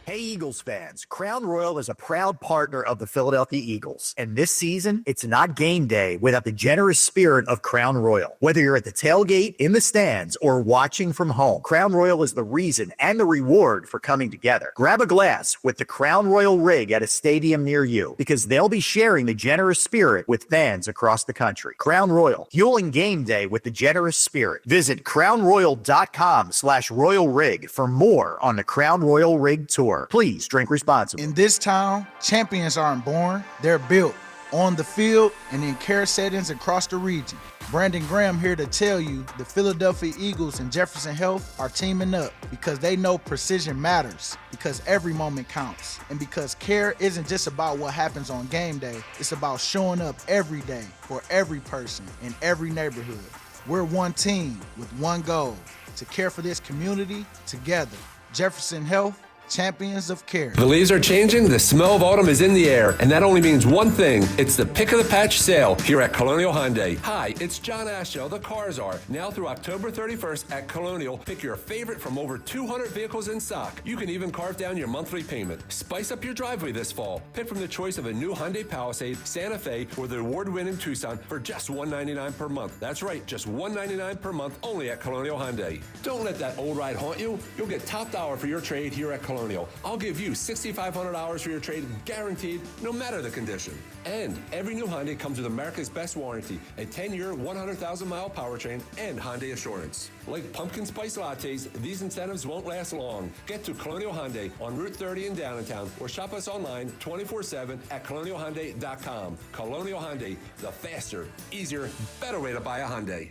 Hey Eagles fans, Crown Royal is a proud partner of the Philadelphia Eagles. And this season, it's not game day without the generous spirit of Crown Royal. Whether you're at the tailgate, in the stands, or watching from home, Crown Royal is the reason and the reward for coming together. Grab a glass with the Crown Royal rig at a stadium near you because they'll be sharing the generous spirit with fans across the country. Crown Royal, fueling game day with the generous spirit. Visit crownroyal.com/Royal Rig for more on the Crown Royal Rig Tour. Please drink responsibly. In this town, champions aren't born, they're built on the field and in care settings across the region. Brandon Graham here to tell you the Philadelphia Eagles and Jefferson Health are teaming up because they know precision matters, because every moment counts, and because care isn't just about what happens on game day, it's about showing up every day for every person in every neighborhood. We're one team with one goal, to care for this community together. Jefferson Health, champions of care. The leaves are changing, the smell of autumn is in the air, and that only means one thing. It's the Pick of the Patch sale here at Colonial Hyundai. Hi, it's John Asho, the Cars Are. Now through October 31st at Colonial, pick your favorite from over 200 vehicles in stock. You can even carve down your monthly payment. Spice up your driveway this fall. Pick from the choice of a new Hyundai Palisade, Santa Fe, or the award-winning Tucson for just $199 per month. That's right, just $199 per month only at Colonial Hyundai. Don't let that old ride haunt you. You'll get top dollar for your trade here at Colonial. I'll give you $6,500 for your trade, guaranteed, no matter the condition. And every new Hyundai comes with America's best warranty, a 10-year, 100,000-mile powertrain, and Hyundai Assurance. Like pumpkin spice lattes, these incentives won't last long. Get to Colonial Hyundai on Route 30 in downtown, or shop us online 24/7 at colonialhyundai.com. Colonial Hyundai, the faster, easier, better way to buy a Hyundai.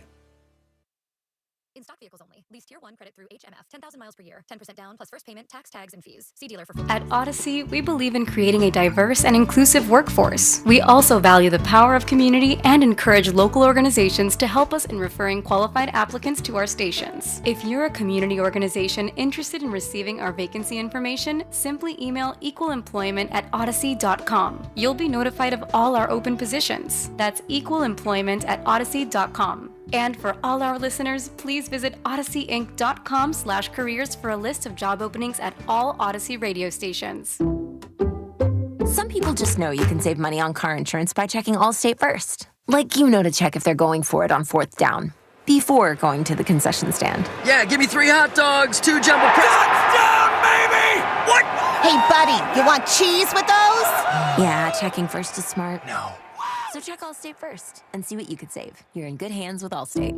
In stock vehicles only. Lease tier 1 credit through HMF. 10,000 miles per year. 10% down plus first payment, tax, tags, and fees. See dealer for full At Odyssey, we believe in creating a diverse and inclusive workforce. We also value the power of community and encourage local organizations to help us in referring qualified applicants to our stations. If you're a community organization interested in receiving our vacancy information, simply email equalemployment@odyssey.com. You'll be notified of all our open positions. That's equalemployment@odyssey.com. And for all our listeners, please visit odysseyinc.com/careers for a list of job openings at all Odyssey radio stations. Some people just know you can save money on car insurance by checking Allstate first. Like you know to check if they're going for it on 4th down, before going to the concession stand. Yeah, give me 3 hot dogs, 2 jumbo touchdown, baby! What? Hey, buddy, you want cheese with those? Yeah, checking first is smart. No. So check Allstate first and see what you could save. You're in good hands with Allstate.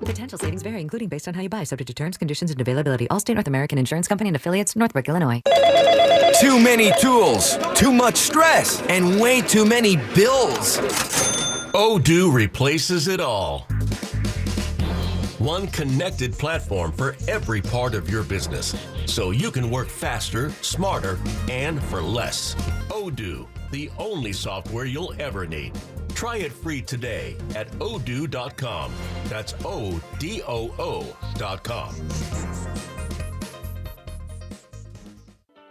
Potential savings vary, including based on how you buy, subject to terms, conditions, and availability. Allstate North American Insurance Company and affiliates, Northbrook, Illinois. Too many tools, too much stress, and way too many bills. Odoo replaces it all. One connected platform for every part of your business, so you can work faster, smarter, and for less. Odoo, the only software you'll ever need. Try it free today at odoo.com. That's ODOO.com.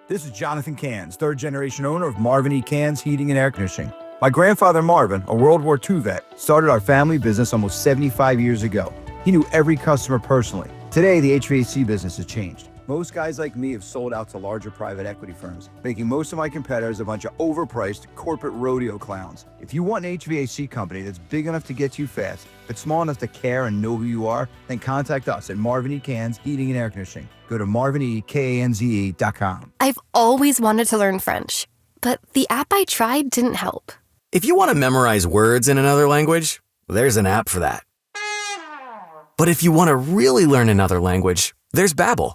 This is Jonathan Cans, third-generation owner of Marvin E. Cans Heating and Air Conditioning. My grandfather Marvin, a World War II vet, started our family business almost 75 years ago. He knew every customer personally. Today, the HVAC business has changed. Most guys like me have sold out to larger private equity firms, making most of my competitors a bunch of overpriced corporate rodeo clowns. If you want an HVAC company that's big enough to get you fast, but small enough to care and know who you are, then contact us at Marvin E. Cans Heating and Air Conditioning. Go to marvinekanze.com. I've always wanted to learn French, but the app I tried didn't help. If you want to memorize words in another language, there's an app for that. But if you want to really learn another language, there's Babbel.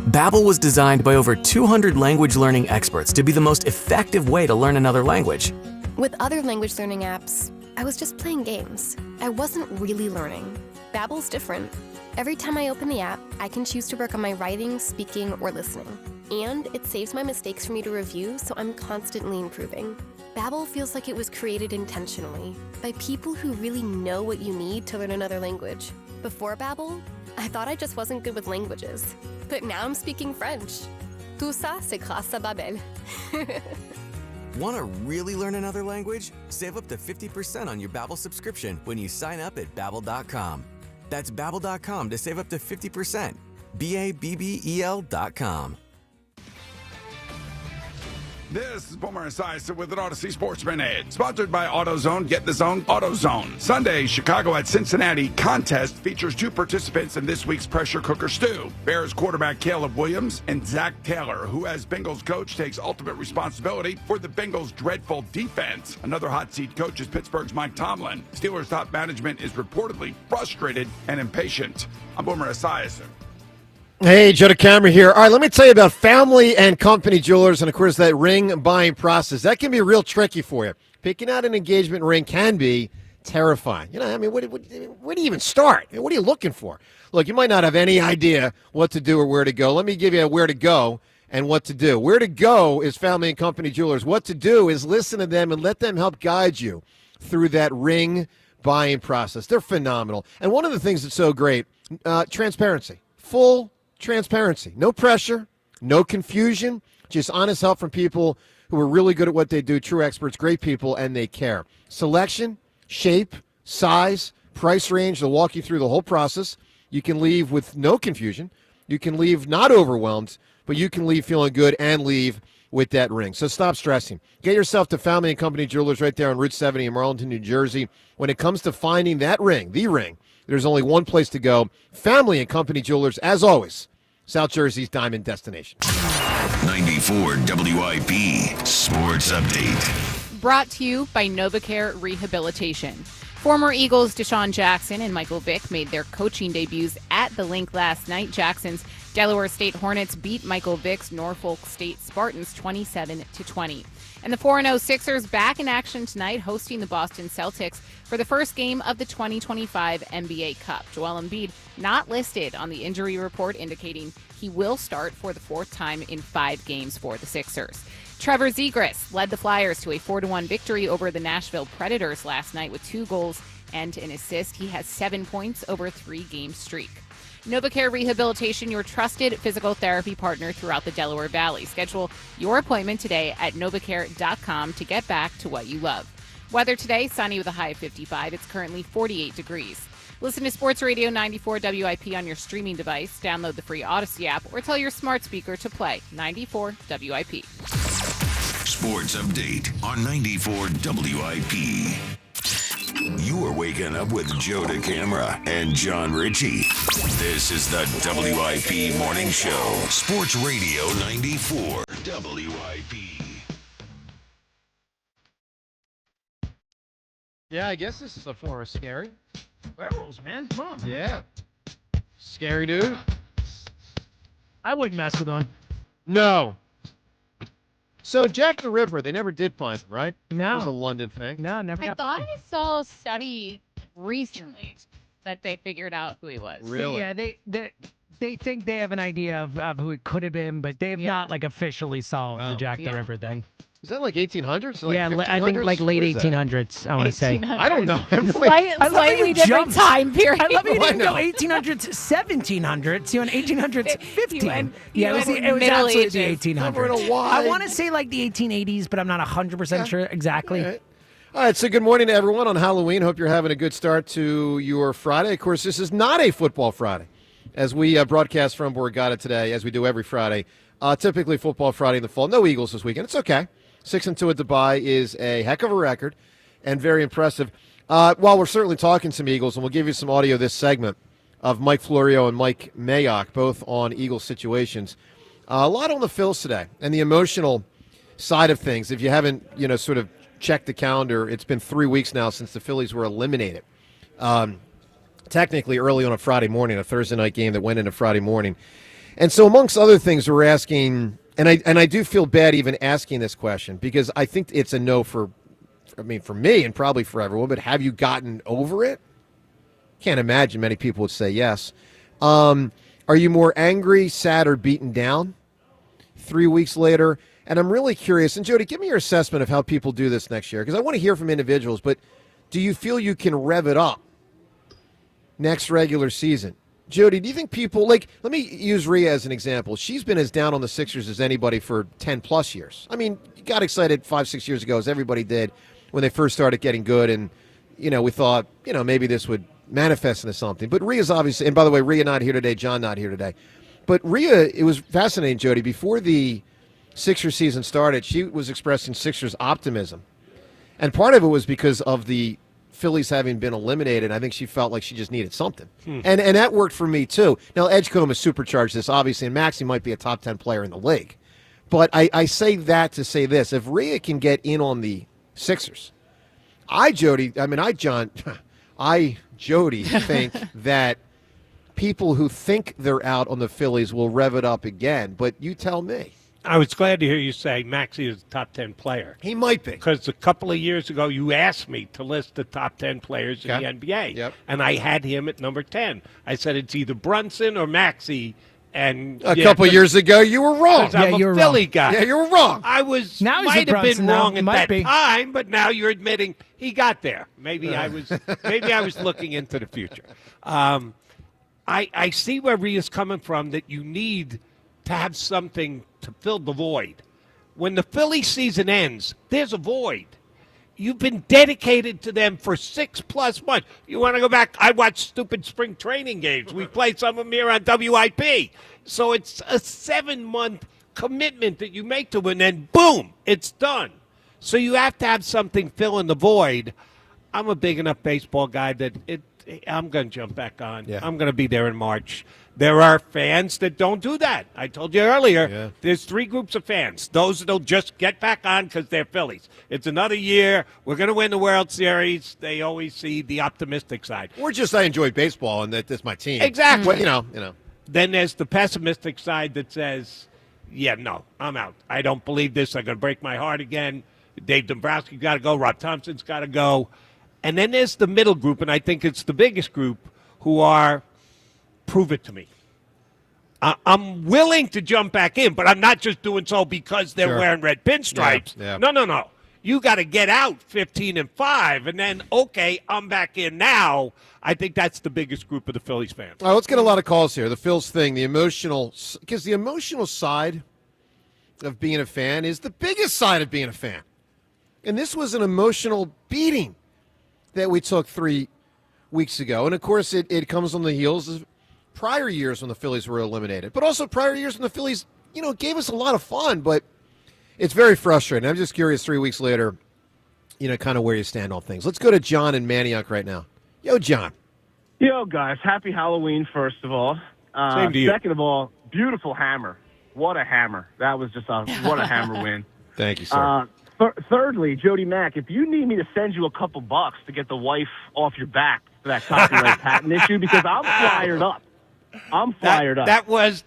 Babbel was designed by over 200 language learning experts to be the most effective way to learn another language. With other language learning apps, I was just playing games. I wasn't really learning. Babbel's different. Every time I open the app, I can choose to work on my writing, speaking, or listening. And it saves my mistakes for me to review, so I'm constantly improving. Babbel feels like it was created intentionally by people who really know what you need to learn another language. Before Babbel, I thought I just wasn't good with languages. But now I'm speaking French. Tout ça, c'est grâce à Babbel. Want to really learn another language? Save up to 50% on your Babbel subscription when you sign up at Babbel.com. That's Babbel.com to save up to 50%. Babbel.com. This is Boomer Esiason with an Odyssey Sports Minute. Sponsored by AutoZone. Get the zone, AutoZone. Sunday, Chicago at Cincinnati contest features 2 participants in this week's pressure cooker stew. Bears quarterback Caleb Williams and Zach Taylor, who as Bengals coach takes ultimate responsibility for the Bengals' dreadful defense. Another hot seat coach is Pittsburgh's Mike Tomlin. Steelers top management is reportedly frustrated and impatient. I'm Boomer Esiason. Hey, Joe DeCamera here. All right, let me tell you about Family and Company Jewelers and, of course, that ring buying process. That can be real tricky for you. Picking out an engagement ring can be terrifying. You know, I mean, where do you even start? What are you looking for? Look, you might not have any idea what to do or where to go. Let me give you where to go and what to do. Where to go is Family and Company Jewelers. What to do is listen to them and let them help guide you through that ring buying process. They're phenomenal. And one of the things that's so great, transparency. Full transparency. No pressure, no confusion, just honest help from people who are really good at what they do, true experts, great people, and they care. Selection, shape, size, price range, they'll walk you through the whole process. You can leave with no confusion. You can leave not overwhelmed, but you can leave feeling good and leave with that ring. So stop stressing. Get yourself to Family and Company Jewelers right there on Route 70 in Marlton, New Jersey. When it comes to finding that ring, the ring, there's only one place to go. Family and Company Jewelers, as always, South Jersey's diamond destination. 94 WIP Sports Update. Brought to you by NovaCare Rehabilitation. Former Eagles Deshaun Jackson and Michael Vick made their coaching debuts at the Link last night. Jackson's Delaware State Hornets beat Michael Vick's Norfolk State Spartans 27-20. And the 4-0 Sixers back in action tonight, hosting the Boston Celtics. for the first game of the 2025 NBA Cup. Joel Embiid not listed on the injury report, indicating he will start for the fourth time in 5 games for the Sixers. Trevor Zegras led the Flyers to a 4-1 victory over the Nashville Predators last night with 2 goals and an assist. He has 7 points over a 3-game streak. NovaCare Rehabilitation, your trusted physical therapy partner throughout the Delaware Valley. Schedule your appointment today at novacare.com to get back to what you love. Weather today, sunny with a high of 55. It's currently 48 degrees. Listen to Sports Radio 94 WIP on your streaming device. Download the free Odyssey app or tell your smart speaker to play 94 WIP. Sports update on 94 WIP. You are waking up with Joe DeCamara and John Ritchie. This is the WIP Morning Show. Sports Radio 94 WIP. Yeah, I guess this is a form of scary. Werewolves, man. Come on. Yeah. Scary dude. I wouldn't mess with one. No. So Jack the Ripper, they never did find him, right? No. It was a London thing. No, never. I thought I saw a study recently that they figured out who he was. Really? Yeah, they think they have an idea of who it could have been, but they have not like officially solved the Jack the Ripper thing. Is that like 1800s? Like yeah, I think like late 1800s. I want to say. I don't know. Slightly different time period. I love you didn't go 1800s, 1700s. You know, 1800s, 15. Yeah, it was absolutely the 1800s. I want to say like the 1880s, but I'm not 100% sure exactly. All right, so good morning to everyone on Halloween. Hope you're having a good start to your Friday. Of course, this is not a football Friday, as we broadcast from Borgata today, as we do every Friday. Typically football Friday in the fall. No Eagles this weekend. It's okay. 6-2 at Dubai is a heck of a record and very impressive. While we're certainly talking some Eagles, and we'll give you some audio this segment of Mike Florio and Mike Mayock, both on Eagles situations. A lot on the Phils today and the emotional side of things. If you haven't, sort of checked the calendar, it's been 3 weeks now since the Phillies were eliminated. Technically early on a Friday morning, a Thursday night game that went into Friday morning. And so amongst other things, we're asking, and I do feel bad even asking this question because I think it's a no for me and probably for everyone, but have you gotten over it? Can't imagine many people would say yes. Are you more angry, sad, or beaten down 3 weeks later? And I'm really curious, and Jody, give me your assessment of how people do this next year, because I want to hear from individuals, but do you feel you can rev it up next regular season? Jody, do you think people, let me use Rhea as an example. She's been as down on the Sixers as anybody for 10-plus years. I mean, you got excited 5-6 years ago, as everybody did, when they first started getting good, and, we thought, maybe this would manifest into something. But Rhea's obviously, and by the way, Rhea not here today, John not here today. But Rhea, it was fascinating, Jody, before the Sixers season started, she was expressing Sixers optimism. And part of it was because of the Phillies having been eliminated. I think she felt like she just needed something. And that worked for me, too. Now, Edgecombe has supercharged this, obviously, and Maxey might be a top 10 player in the league. But I say that to say this. If Rhea can get in on the Sixers, Jody, think that people who think they're out on the Phillies will rev it up again. But you tell me. I was glad to hear you say Maxey is a top 10 player. He might be. Because a couple of years ago, you asked me to list the top 10 players in the NBA. Yep. And I had him at number 10. I said it's either Brunson or Maxey. And a couple of years ago, you were wrong. I'm a Philly guy. Yeah, you were wrong. I was now might have been wrong at that be. time, but now you're admitting he got there. Maybe I was looking into the future. I see where Rhea's coming from, that you need to have something to fill the void. When the Philly season ends, there's a void. You've been dedicated to them for 6+ months. You want to go back? I watch stupid spring training games. We play some of them here on WIP. So it's a 7-month commitment that you make to them, and then boom, it's done. So you have to have something fill in the void. I'm a big enough baseball guy that I'm going to jump back on. Yeah. I'm going to be there in March. There are fans that don't do that. I told you earlier, There's 3 groups of fans. Those that'll just get back on because they're Phillies. It's another year. We're going to win the World Series. They always see the optimistic side. Or just I enjoy baseball and that's my team. Exactly. Well, Then there's the pessimistic side that says, yeah, no, I'm out. I don't believe this. I'm going to break my heart again. Dave Dombrowski's got to go. Rob Thompson's got to go. And then there's the middle group, and I think it's the biggest group, who are, prove it to me. I'm willing to jump back in, but I'm not just doing so because they're wearing red pinstripes. Yeah. No. You got to get out 15-5, and then, okay, I'm back in now. I think that's the biggest group of the Phillies fans. All right, let's get a lot of calls here. The Phils thing, the emotional, because the emotional side of being a fan is the biggest side of being a fan. And this was an emotional beating that we took 3 weeks ago. And, of course, it comes on the heels of prior years when the Phillies were eliminated, but also prior years when the Phillies, gave us a lot of fun, but it's very frustrating. I'm just curious 3 weeks later, kind of where you stand on things. Let's go to John in Manioc right now. Yo, John. Yo, guys. Happy Halloween, first of all. Same to you. Second of all, beautiful hammer. What a hammer. That was just what a hammer win. Thank you, sir. Thirdly, Jody Mack, if you need me to send you a couple bucks to get the wife off your back for that copyright patent issue, because I'm fired up. That was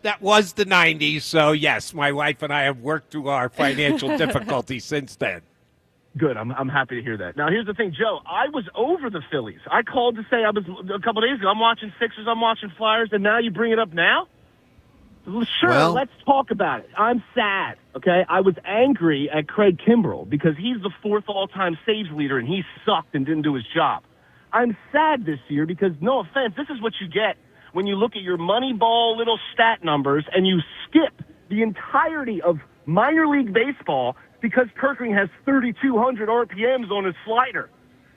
the 90s, so yes, my wife and I have worked through our financial difficulties since then. Good. I'm happy to hear that. Now, here's the thing, Joe. I was over the Phillies. I called to say I was a couple days ago. I'm watching Sixers, I'm watching Flyers, and now you bring it up now? Sure, let's talk about it. I'm sad, okay? I was angry at Craig Kimbrell because he's the 4th all-time saves leader, and he sucked and didn't do his job. I'm sad this year because, no offense, this is what you get when you look at your Moneyball little stat numbers and you skip the entirety of minor league baseball because Kerkering has 3,200 RPMs on his slider.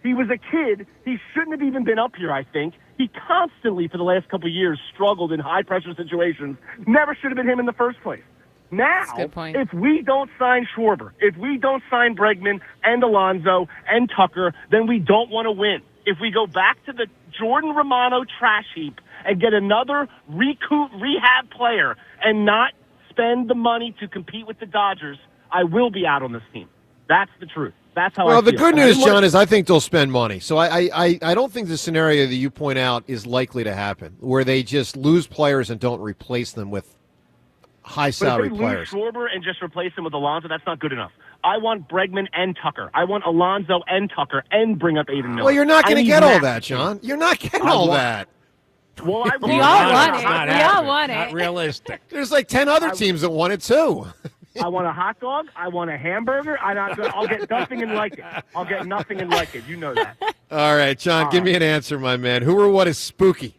He was a kid. He shouldn't have even been up here, I think. He constantly, for the last couple of years, struggled in high-pressure situations. Never should have been him in the first place. Now, if we don't sign Schwarber, if we don't sign Bregman and Alonso and Tucker, then we don't want to win. If we go back to the Jordan Romano trash heap and get another rehab player and not spend the money to compete with the Dodgers, I will be out on this team. That's the truth. That's how I feel. The good news, John, is I think they'll spend money. So I don't think the scenario that you point out is likely to happen, where they just lose players and don't replace them with high-salary players. But if they lose Schwarber and just replace him with Alonso, that's not good enough. I want Bregman and Tucker. I want Alonso and Tucker and bring up Aiden Miller. Well, you're not going to get all that, John. You're not getting all that. Well, we all want it. We all want it. Not realistic. There's like 10 other teams that want it, too. I want a hot dog. I want a hamburger. I'll get nothing and like it. I'll get nothing and like it. You know that. All right, John, give me an answer, my man. Who or what is spooky?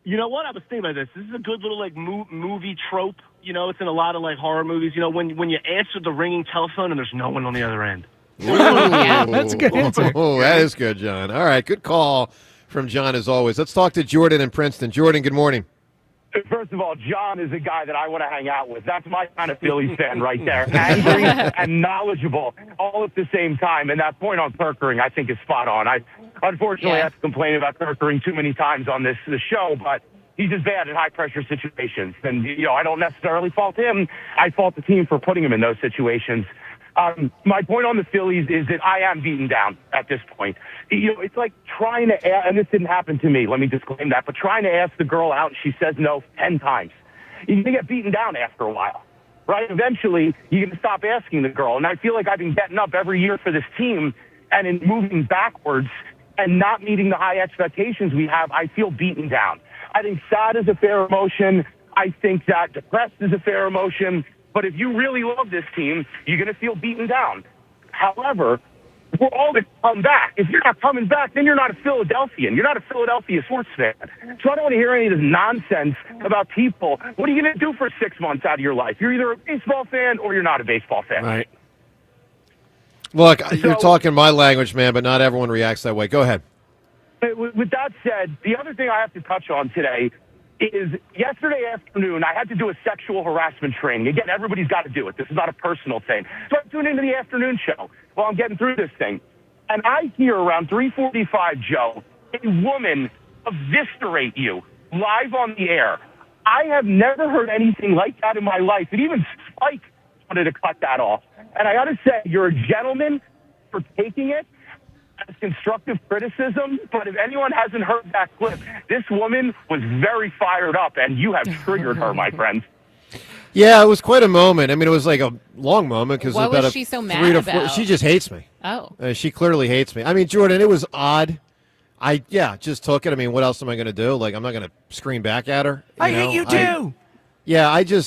You know what? I was thinking about this. This is a good little movie trope. It's in a lot of horror movies. When you answer the ringing telephone and there's no one on the other end. Yeah, that's a good answer. Oh, that is good, John. All right, good call from John as always. Let's talk to Jordan in Princeton. Jordan, good morning. First of all, John is a guy that I want to hang out with. That's my kind of Phillies fan right there. Angry and knowledgeable all at the same time. And that point on Kerkering, I think, is spot on. I unfortunately have to complain about Kerkering too many times on this show, but he's just bad in high-pressure situations. And, I don't necessarily fault him. I fault the team for putting him in those situations. My point on the Phillies is that I am beaten down at this point. It's like trying to ask, and this didn't happen to me, let me disclaim that, but trying to ask the girl out, and she says no 10 times. You're going to get beaten down after a while, right? Eventually, you're going to stop asking the girl. And I feel like I've been getting up every year for this team, and in moving backwards and not meeting the high expectations we have, I feel beaten down. I think sad is a fair emotion. I think that depressed is a fair emotion. But if you really love this team, you're going to feel beaten down. However, we're all going to come back. If you're not coming back, then you're not a Philadelphian. You're not a Philadelphia sports fan. So I don't want to hear any of this nonsense about people. What are you going to do for 6 months out of your life? You're either a baseball fan or you're not a baseball fan. Right. Look, you're talking my language, man, but not everyone reacts that way. Go ahead. With that said, the other thing I have to touch on today is yesterday afternoon, I had to do a sexual harassment training. Again, everybody's got to do it. This is not a personal thing. So I tuned into the afternoon show while I'm getting through this thing. And I hear around 3:45, Joe, a woman eviscerate you live on the air. I have never heard anything like that in my life. And even Spike wanted to cut that off. And I got to say, you're a gentleman for taking it as constructive criticism, but if anyone hasn't heard that clip, this woman was very fired up, and you have triggered her, my friend. Yeah, it was quite a moment. I mean, it was like a long moment because What about was a she so 3 mad to 4. about? She just hates me. Oh. She clearly hates me. I mean, Jordan, it was odd. I just took it. I mean, what else am I going to do? Like, I'm not going to scream back at her. I hate you too.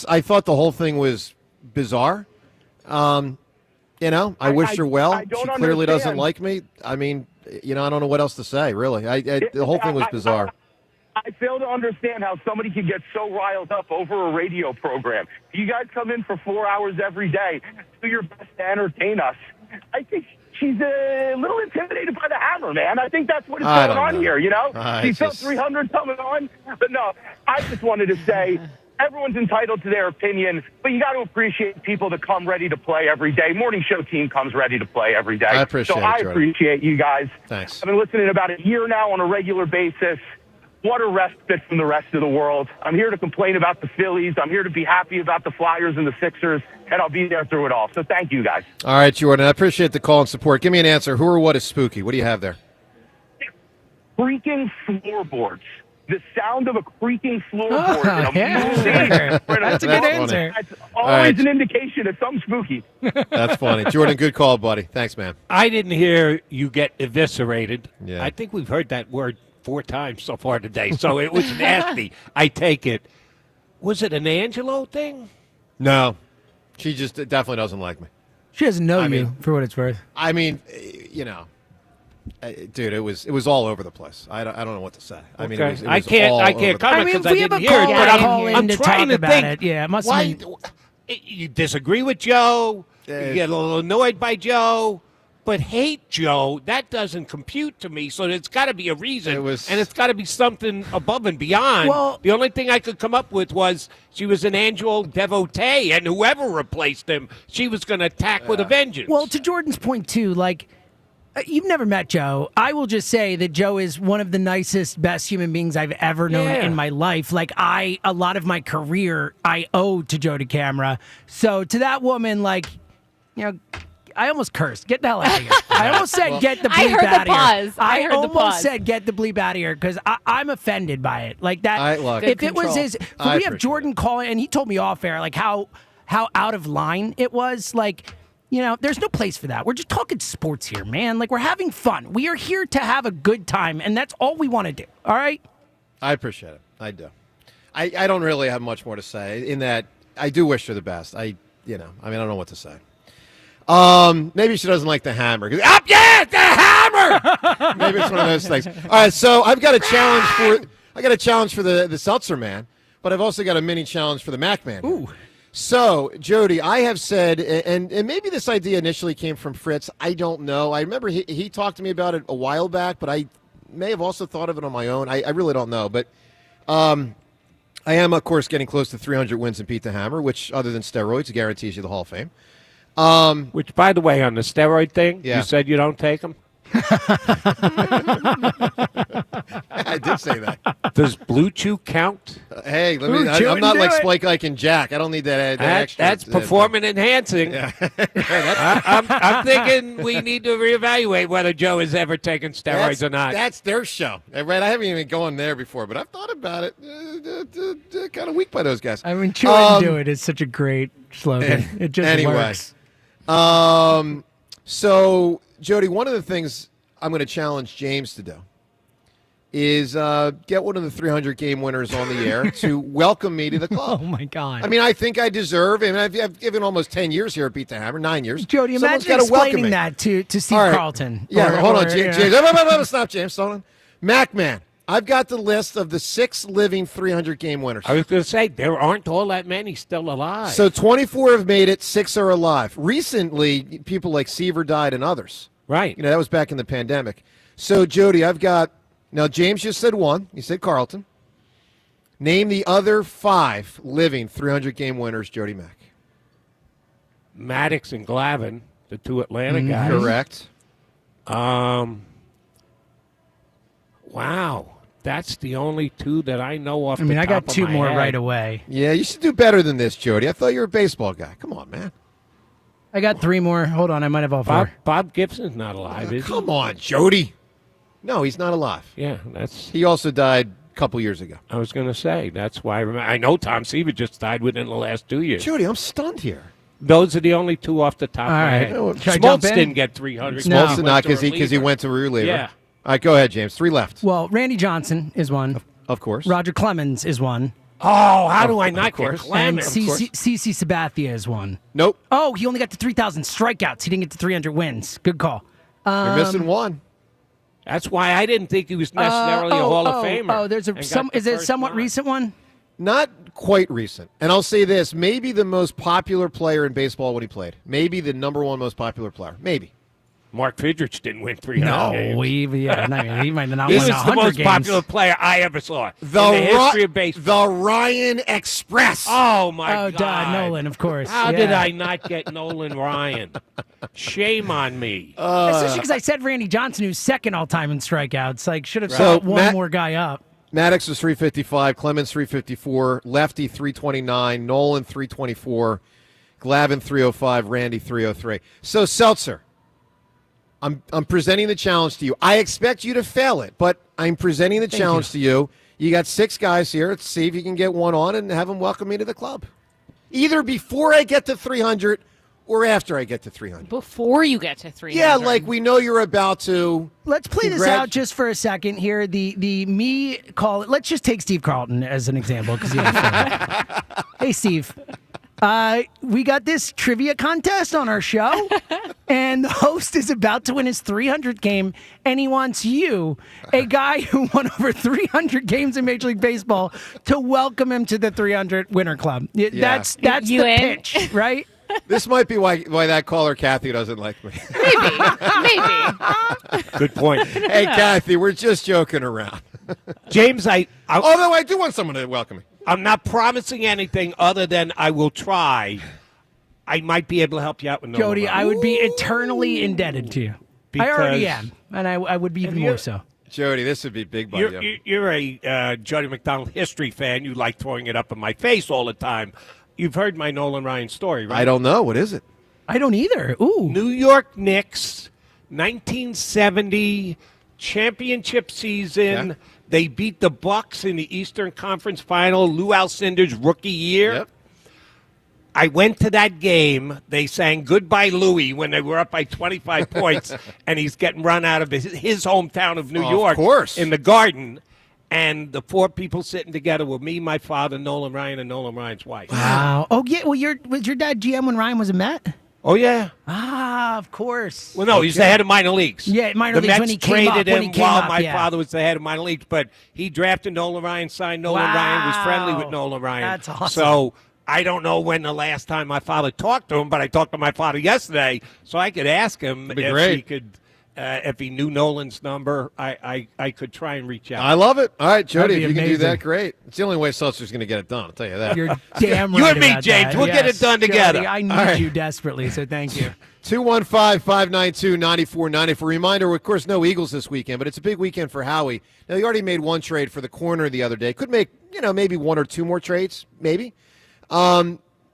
I thought the whole thing was bizarre. I wish her well. I don't She clearly doesn't understand. like me. I mean, I don't know what else to say, really. The whole thing was bizarre. I fail to understand how somebody can get so riled up over a radio program. You guys come in for 4 hours every day, do your best to entertain us. I think she's a little intimidated by the hammer, man. I think that's what is I going don't on know. here, you know? I She felt just- 300 coming on. But no, I just wanted to say everyone's entitled to their opinion, but you got to appreciate people that come ready to play every day. Morning show team comes ready to play every day. I appreciate so it, I Jordan. appreciate you guys. Thanks. I've been listening about a year now on a regular basis. What a respite from the rest of the world. I'm here to complain about the Phillies. I'm here to be happy about the Flyers and the Sixers, and I'll be there through it all. So thank you, guys. All right, Jordan, I appreciate the call and support. Give me an answer. Who or what is spooky? What do you have there? Freaking floorboards. The sound of a creaking floorboard in a yeah, movie. sure. or in a That's a good film. answer. That's All always right. an indication of something spooky. That's funny. Jordan, good call, buddy. Thanks, man. I didn't hear you get eviscerated. Yeah. I think we've heard that word 4 times so far today, so it was nasty. I take it. Was it an Angelo thing? No, she just definitely doesn't like me. She doesn't know you, for what it's worth. I mean, dude, it was all over the place. I don't know what to say. I mean, Okay. it was I all can't over the comment I mean, because if I we have didn't a hear it. call, But call in I'm to trying talk to about think. it. Yeah, it must why, have been- You disagree with Joe. You get a little annoyed by Joe. But hate Joe, that doesn't compute to me. So there's got to be a reason, and it's got to be something above and beyond. Well- the only thing I could come up with was she was an Angel devotee, and whoever replaced him, she was going to attack with a vengeance. Well, to Jordan's point too, you've never met Joe. I will just say that Joe is one of the nicest, best human beings I've ever known Yeah. in my life. A lot of my career I owe to Joe DeCamera. So to that woman, I almost cursed. Get the hell out of here. I almost said get the bleep I heard out the of pause. here. I heard the almost pause. said get the bleep out of here because I'm offended by it. Like that. Look. If Good it was control. his, I we have appreciate Jordan calling, and he told me off air how out of line it was. There's no place for that. We're just talking sports here, man. We're having fun. We are here to have a good time, and that's all we want to do. All right? I appreciate it. I do. I don't really have much more to say in that I do wish her the best. I don't know what to say. Maybe she doesn't like the hammer. The hammer! Maybe it's one of those things. All right, so I've got a challenge for the Seltzer man, but I've also got a mini challenge for the Mac man. Ooh. So, Jody, I have said, and maybe this idea initially came from Fritz. I don't know. I remember he talked to me about it a while back, but I may have also thought of it on my own. I really don't know. But I am, of course, getting close to 300 wins in Beat the Hammer, which, other than steroids, guarantees you the Hall of Fame. Which, by the way, on the steroid thing, Yeah. you said you don't take them. I did say that. Does Blue Chew count? Hey, Ooh, I'm not like do it. Spike Ike and Jack. I don't need that extra. That's performance enhancing. I'm thinking we need to reevaluate whether Joe has ever taken steroids or not. That's their show. Right? I haven't even gone there before, but I've thought about it. Kind of weak by those guys. I mean, chew and do it is such a great slogan. It just anyway. works. So, Jody, one of the things I'm going to challenge James to do is get one of the 300 game winners on the air to welcome me to the club. Oh, my God. I mean, I think I deserve, and I've given almost 10 years here at Beat the Hammer, 9 years. Jody, Someone's imagine gotta welcome explaining me. that to Steve All right. Carlton. Yeah, Or- hold on, or, James. you know. Stop, James. Hold on. Mac Man, I've got the list of the 6 living 300 game winners. I was going to say, there aren't all that many still alive. So 24 have made it, 6 are alive. Recently, people like Seaver died and others. Right. That was back in the pandemic. So, Jody, I've got, now James just said 1. He said Carlton. Name the other 5 living 300 game winners, Jody Mack. Maddox and Glavin, the 2 Atlanta guys. Correct. Wow. That's the only 2 that I know off I mean, the I top got of 2 my more head. right away. Yeah, you should do better than this, Jody. I thought you were a baseball guy. Come on, man. I got 3 more. Hold on, I might have all 4. Bob Gibson's not alive, is he? Come on, Jody. No, he's not alive. Yeah, that's... He also died couple years ago. I was going to say, that's why I know Tom Seaver just died within the last 2 years. Jody, I'm stunned here. Those are the only two off the top of my right. head. Should I jump Smoltz in? didn't get 300. Smoltz did not because he went to a reliever. Yeah. All right, go ahead, James. 3 left. Well, Randy Johnson is one. Of course. Roger Clemens is one. Oh, how do I not get And Clemens? CC Sabathia is one. Nope. Oh, he only got to 3,000 strikeouts. He didn't get to 300 wins. Good call. You're missing one. That's why I didn't think he was necessarily a Hall of Famer. Oh, there's is it a somewhat recent one? Not quite recent. And I'll say this, maybe the most popular player in baseball when he played. Maybe the number one most popular player. Maybe. Mark Fidrich didn't win 300 No, games. he might not He win was 100 the most games. popular player I ever saw in the history of baseball. The Ryan Express. Oh, my God. Duh, Nolan, of course. How did I not get Nolan Ryan? Shame on me. Especially because I said Randy Johnson, who's second all-time in strikeouts. Like, should have So, set one more guy up. Maddox was 355, Clemens 354, Lefty 329, Nolan 324, Glavine 305, Randy 303. So, Seltzer, I'm presenting the challenge to you. I expect you to fail it, but I'm presenting the challenge to you. You got 6 guys here. Let's see if you can get one on and have them welcome me to the club. Either before I get to 300 or after I get to 300. Before you get to 300. Yeah, like we know you're about to. Let's play this out just for a second here. The me call it. Let's just take Steve Carlton as an example because hey, Steve. We got this trivia contest on our show, and the host is about to win his 300th game, and he wants you, a guy who won over 300 games in Major League Baseball, to welcome him to the 300 winner club. That's You the in? pitch, right? This might be why that caller Kathy doesn't like me. Maybe. Good point. Hey, Kathy, we're just joking around. James, although I do want someone to welcome me. I'm not promising anything other than I will try. I might be able to help you out with Nolan Jody, Ryan. I would be eternally indebted to you. I already am, and I would be even more so. Jody, this would be big by you. You're a Jody McDonald history fan. You like throwing it up in my face all the time. You've heard my Nolan Ryan story, right? I don't know. What is it? I don't either. Ooh. New York Knicks, 1970 championship season. Yeah. They beat the Bucks in the Eastern Conference Final, Lou Alcindor's rookie year. Yep. I went to that game. They sang Goodbye Louie when they were up by 25 points, and he's getting run out of his hometown of New York. Of course. In the Garden. And the 4 people sitting together were me, my father, Nolan Ryan, and Nolan Ryan's wife. Wow. Oh, yeah. Well, was your dad GM when Ryan was a Met? Oh, yeah. Ah, of course. Well, no, he's the head of minor leagues. Yeah, minor the leagues Mets when he came up. traded When him he came while up, my yeah. father was the head of minor leagues, but he drafted Nolan Ryan, signed Nolan Ryan, was friendly with Nolan Ryan. That's awesome. So I don't know when the last time my father talked to him, but I talked to my father yesterday, so I could ask him That'd be if great. he could. If he knew Nolan's number, I could try and reach out. I love it. All right, Jody, That'd if be you can do amazing. that, great. It's the only way Seltzer's going to get it done, I'll tell you that. You're damn right. You and me, about James, that. we'll get it done Jody, together. I need All right. you desperately, so thank you. 215-592-9490. Reminder, of course, no Eagles this weekend, but it's a big weekend for Howie. Now, he already made one trade for the corner the other day. Could make, maybe 1 or 2 more trades, maybe.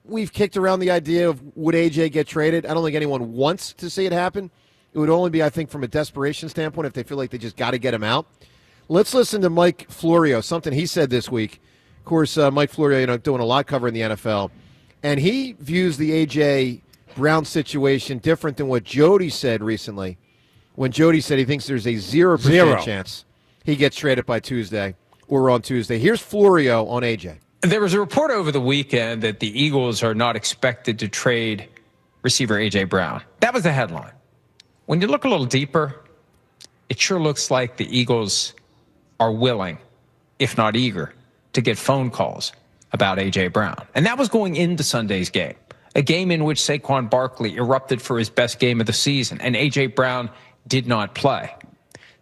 We've kicked around the idea of would AJ get traded. I don't think anyone wants to see it happen. It would only be, I think, from a desperation standpoint if they feel like they just got to get him out. Let's listen to Mike Florio, something he said this week. Of course, Mike Florio, doing a lot covering the NFL. And he views the A.J. Brown situation different than what Jody said recently. When Jody said he thinks there's a 0% chance he gets traded by Tuesday or on Tuesday. Here's Florio on A.J. There was a report over the weekend that the Eagles are not expected to trade receiver A.J. Brown. That was the headline. When you look a little deeper, it sure looks like the Eagles are willing, if not eager, to get phone calls about A.J. Brown. And that was going into Sunday's game, a game in which Saquon Barkley erupted for his best game of the season, and A.J. Brown did not play.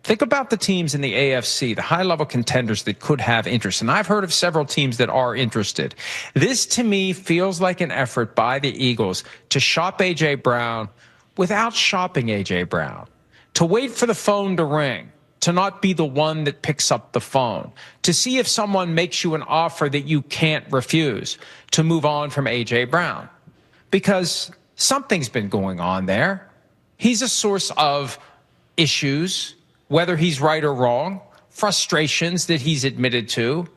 Think about the teams in the AFC, the high-level contenders that could have interest. And I've heard of several teams that are interested. This, to me, feels like an effort by the Eagles to shop A.J. Brown without shopping A.J. Brown, to wait for the phone to ring, to not be the one that picks up the phone, to see if someone makes you an offer that you can't refuse, to move on from A.J. Brown. Because something's been going on there. He's a source of issues, whether he's right or wrong, frustrations that he's admitted to.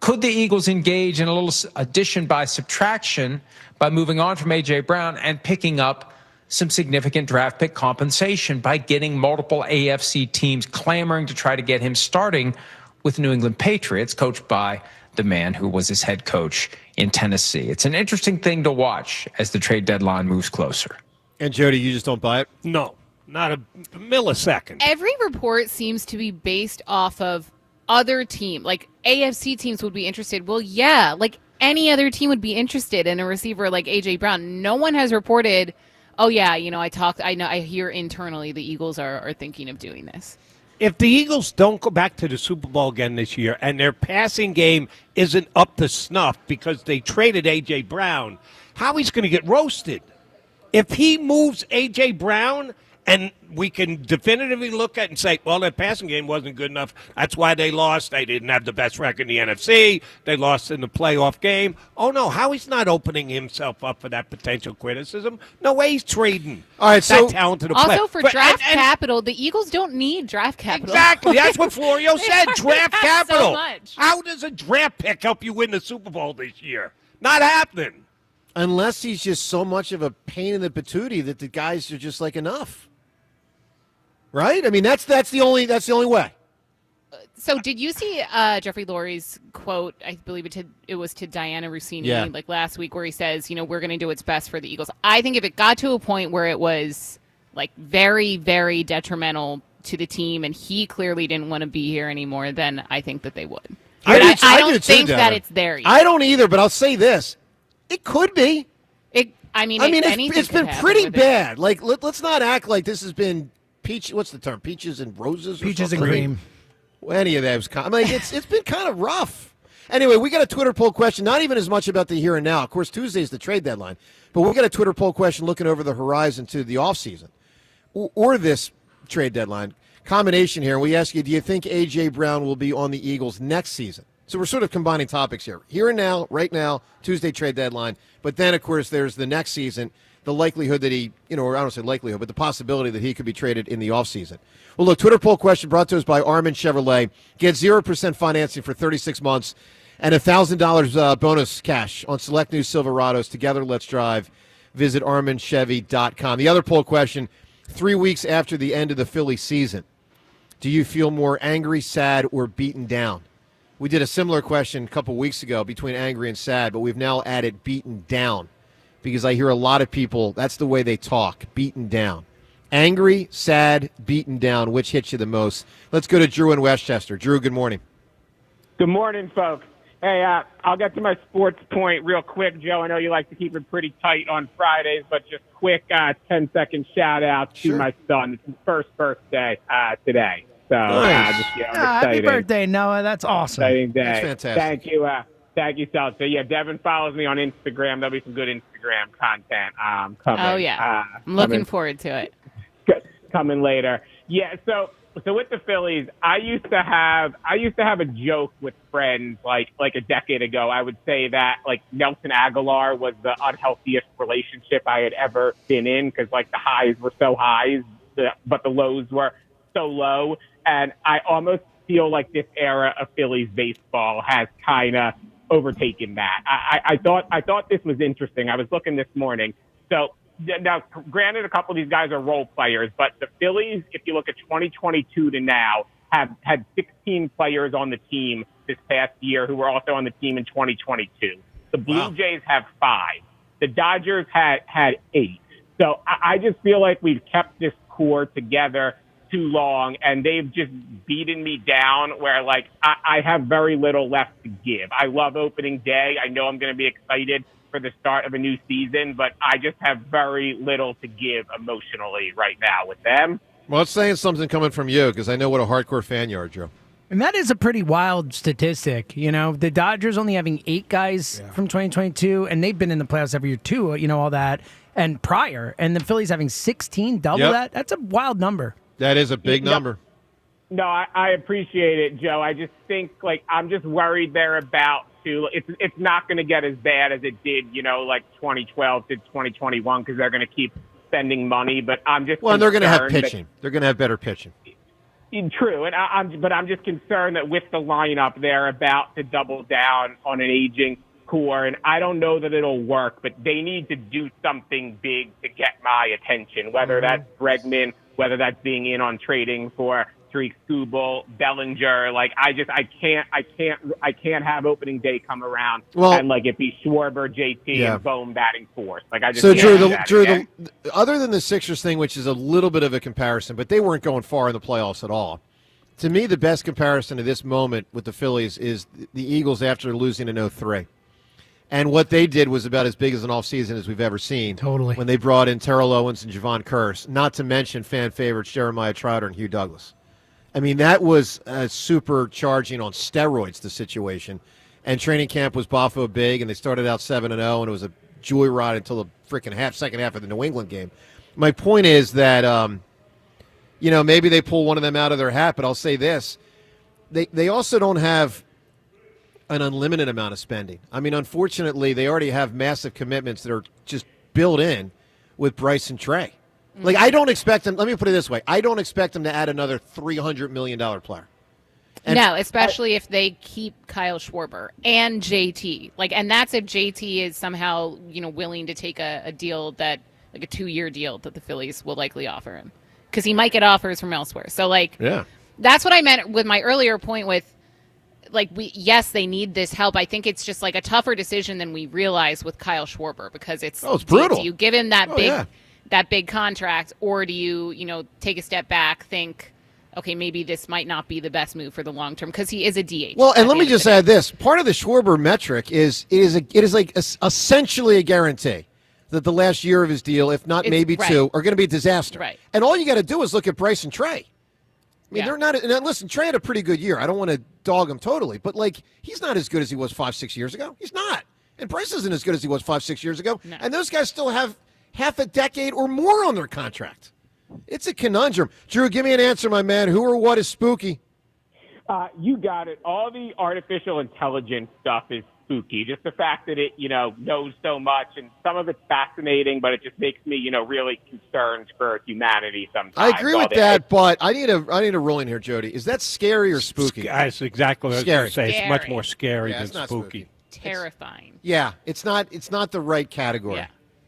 Could the Eagles engage in a little addition by subtraction by moving on from A.J. Brown and picking up some significant draft pick compensation by getting multiple AFC teams clamoring to try to get him starting with New England Patriots, coached by the man who was his head coach in Tennessee? It's an interesting thing to watch as the trade deadline moves closer. And Jody, you just don't buy it? No, not a millisecond. Every report seems to be based off of other team, like AFC teams would be interested. Well, yeah, like any other team would be interested in a receiver like A.J. Brown. No one has reported, oh yeah, I hear internally the Eagles are thinking of doing this. If the Eagles don't go back to the Super Bowl again this year and their passing game isn't up to snuff because they traded A.J. Brown, Howie's going to get roasted. If he moves A.J. Brown and we can definitively look at and say, well, their passing game wasn't good enough. That's why they lost. They didn't have the best record in the NFC. They lost in the playoff game. Oh, no, Howie's not opening himself up for that potential criticism. No way he's trading that talent to the play. Also, for draft capital, the Eagles don't need draft capital. Exactly. That's what Florio said, draft capital. So much. How does a draft pick help you win the Super Bowl this year? Not happening. Unless he's just so much of a pain in the patootie that the guys are just like, enough. Right? I mean, that's the only way. So did you see Jeffrey Lurie's quote? I believe it was to Diana Rossini like last week, where he says, we're going to do what's best for the Eagles. I think if it got to a point where it was like very, very detrimental to the team and he clearly didn't want to be here anymore, then I think that they would. I don't think that it's there yet. I don't either, but I'll say this. It could be. It's been pretty bad. Like, let's not act like this has been what's the term? Peaches and roses? Peaches and cream. Well, any of that was it's been kind of rough. Anyway, we got a Twitter poll question, not even as much about the here and now. Of course, Tuesday's the trade deadline. But we got a Twitter poll question looking over the horizon to the offseason or this trade deadline. Combination here. We ask you, do you think A.J. Brown will be on the Eagles next season? So we're sort of combining topics here. Here and now, right now, Tuesday trade deadline. But then, of course, there's the next season, the likelihood that he, or I don't say likelihood, but the possibility that he could be traded in the offseason. Well, look, Twitter poll question brought to us by Armin Chevrolet. Get 0% financing for 36 months and $1,000 bonus cash on select new Silverados. Together, let's drive. Visit ArminChevy.com. The other poll question, 3 weeks after the end of the Philly season, do you feel more angry, sad, or beaten down? We did a similar question a couple weeks ago between angry and sad, but we've now added beaten down because I hear a lot of people, that's the way they talk, beaten down. Angry, sad, beaten down, which hits you the most? Let's go to Drew in Westchester. Drew, good morning. Good morning, folks. Hey, I'll get to my sports point real quick, Joe. I know you like to keep it pretty tight on Fridays, but just quick 10-second shout-out to my son. It's his first birthday today. So, nice. Happy birthday, Noah. That's awesome. Exciting day. That's fantastic. Thank you. Thank you, Sal. So, Devin follows me on Instagram. There'll be some good Instagram content coming. Oh, yeah. I'm looking forward to it. Coming later. Yeah, so with the Phillies, I used to have a joke with friends like a decade ago. I would say that like Nelson Aguilar was the unhealthiest relationship I had ever been in because like the highs were so high, but the lows were so low. And I almost feel like this era of Phillies baseball has kind of overtaken that. I thought this was interesting. I was looking this morning. So now, granted, a couple of these guys are role players, but the Phillies, if you look at 2022 to now, have had 16 players on the team this past year who were also on the team in 2022. The Blue Jays have 5. The Dodgers had 8. So I just feel like we've kept this core together too long, and they've just beaten me down where, like, I have very little left to give. I love opening day. I know I'm going to be excited for the start of a new season, but I just have very little to give emotionally right now with them. Well, it's saying something coming from you because I know what a hardcore fan you are, Joe. And that is a pretty wild statistic. The Dodgers only having 8 guys from 2022, and they've been in the playoffs every year too, all that, and prior. And the Phillies having 16, double that. That's a wild number. That is a big number. No, I appreciate it, Joe. I just think, I'm just worried they're about to. It's not going to get as bad as it did, 2012 to 2021 because they're going to keep spending money. But I'm just they're going to have pitching. They're going to have better pitching. True, and I'm just concerned that with the lineup, they're about to double down on an aging core, and I don't know that it'll work, but they need to do something big to get my attention, whether that's Bregman, whether that's being in on trading for Tariq Skubal, Bellinger. Like, I can't have opening day come around and like it be Schwarber, JT, and Bohm batting fourth. Like, I just Drew, other than the Sixers thing, which is a little bit of a comparison, but they weren't going far in the playoffs at all. To me, the best comparison to this moment with the Phillies is the Eagles after losing in 2003. And what they did was about as big as an offseason as we've ever seen. Totally. When they brought in Terrell Owens and Javon Curse, not to mention fan favorites Jeremiah Trotter and Hugh Douglas. I mean, that was supercharging on steroids, the situation. And training camp was Boffo big, and they started out 7-0, and it was a joyride until the freaking second half of the New England game. My point is that, maybe they pull one of them out of their hat, but I'll say this. They also don't have an unlimited amount of spending. I mean, unfortunately, they already have massive commitments that are just built in with Bryce and Trey. Like, I don't expect them, let me put it this way, I don't expect them to add another $300 million player. And no, especially if they keep Kyle Schwarber and JT. And that's if JT is somehow, willing to take a deal that, like a 2-year deal that the Phillies will likely offer him. Because he might get offers from elsewhere. So, that's what I meant with my earlier point with, yes, they need this help. I think it's just a tougher decision than we realize with Kyle Schwarber because it's brutal. Do you give him that big contract, or do you, take a step back, think, okay, maybe this might not be the best move for the long term because he is a DH. Well, and let me just add this: part of the Schwarber metric is essentially a guarantee that the last year of his deal, if not maybe two, are going to be a disaster. Right. And all you got to do is look at Bryce and Trey. I mean, they're not. And listen, Trey had a pretty good year. I don't want to dog him totally, but he's not as good as he was 5-6 years ago. He's not. And Bryce isn't as good as he was 5-6 years ago. No. And those guys still have half a decade or more on their contract. It's a conundrum. Drew, give me an answer, my man. Who or what is spooky? You got it. All the artificial intelligence stuff is spooky. Just the fact that it, knows so much, and some of it's fascinating, but it just makes me, really concerned for humanity sometimes. I agree with that, but I need a ruling here, Jody. Is that scary or spooky? That's exactly what I was going to say. It's much more scary than spooky. Terrifying. It's not the right category. Yeah.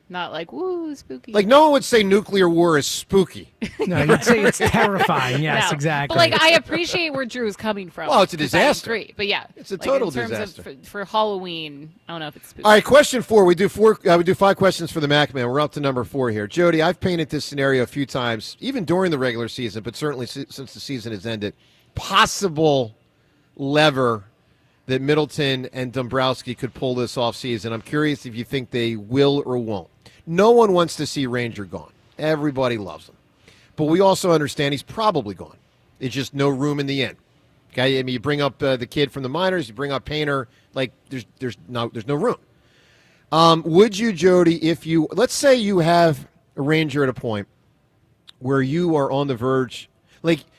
Not woo, spooky. No one would say nuclear war is spooky. No, you'd say it's terrifying. Yes, exactly. But I appreciate where Drew's coming from. Well, it's a disaster. Great, but yeah, it's a total in terms disaster. Of, for Halloween, I don't know if it's spooky. All right, question 4. We do 5 questions for the Mac Man. We're up to number 4 here. Jody, I've painted this scenario a few times, even during the regular season, but certainly since the season has ended. Possible lever that Middleton and Dombrowski could pull this offseason. I'm curious if you think they will or won't. No one wants to see Ranger gone. Everybody loves him. But we also understand he's probably gone. It's just no room in the inn. Okay, I mean, you bring up the kid from the minors, you bring up Painter, there's no room. Would you, Jody, let's say you have a Ranger at a point where you are on the verge,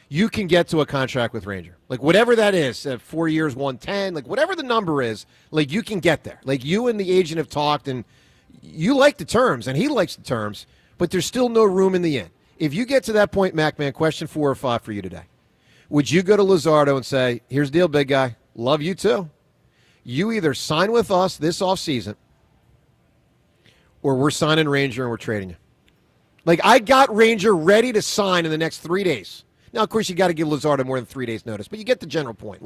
you can get to a contract with Ranger. Whatever that is, 4 years, 110, whatever the number is, you can get there. You and the agent have talked, and you like the terms, and he likes the terms, but there's still no room in the inn. If you get to that point, MacMan, question 4 or 5 for you today. Would you go to Luzardo and say, here's the deal, big guy. Love you too. You either sign with us this offseason, or we're signing Ranger and we're trading you. I got Ranger ready to sign in the next 3 days. Now, of course, you got to give Luzardo more than 3 days' notice, but you get the general point.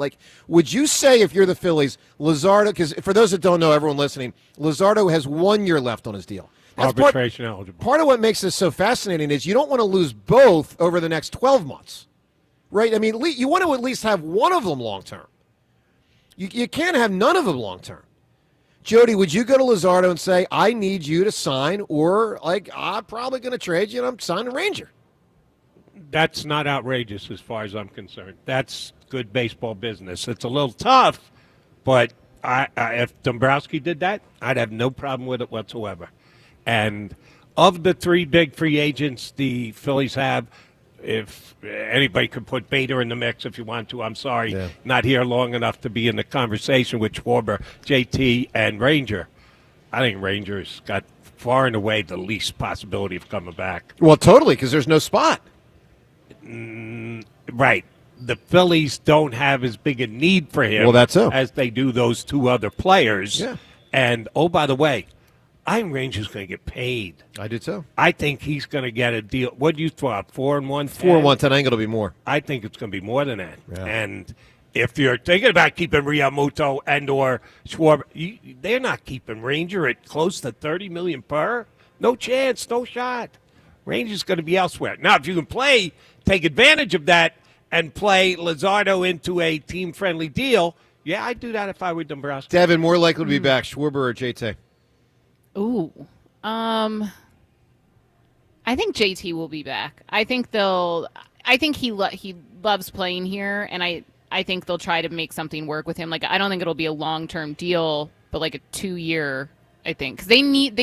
Would you say, if you're the Phillies, Luzardo, because for those that don't know, everyone listening, Luzardo has 1 year left on his deal. Arbitration eligible. Part of what makes this so fascinating is you don't want to lose both over the next 12 months, right? I mean, you want to at least have one of them long-term. You can't have none of them long-term. Jody, would you go to Luzardo and say, I need you to sign, or, I'm probably going to trade you and I'm signing Ranger? That's not outrageous as far as I'm concerned. That's good baseball business. It's a little tough, but if Dombrowski did that, I'd have no problem with it whatsoever. And of the 3 big free agents the Phillies have, if anybody could put Bader in the mix if you want to, I'm sorry, not here long enough to be in the conversation with Schwarber, JT, and Ranger. I think Ranger's got far and away the least possibility of coming back. Well, totally, because there's no spot. Right. The Phillies don't have as big a need for him Well, that's so. as they do those two other players. Yeah. And, oh, by the way, Iron Ranger's going to get paid. I did so. I think he's going to get a deal. What do you throw out, 4-1? 4-1 tonight, it'll be more. I think it's going to be more than that. Yeah. And if you're thinking about keeping Realmuto and or Schwarber, they're not keeping Ranger at close to $30 million per. No chance, no shot. Ranger's going to be elsewhere. Now, if you can take advantage of that and play Luzardo into a team-friendly deal, yeah, I'd do that if I were Dombrowski. Devin, more likely to be back, Schwarber or JT? Ooh. I think JT will be back. I think he loves playing here, and I think they'll try to make something work with him. Like, I don't think it'll be a long-term deal, but like a 2-year, I think, because they need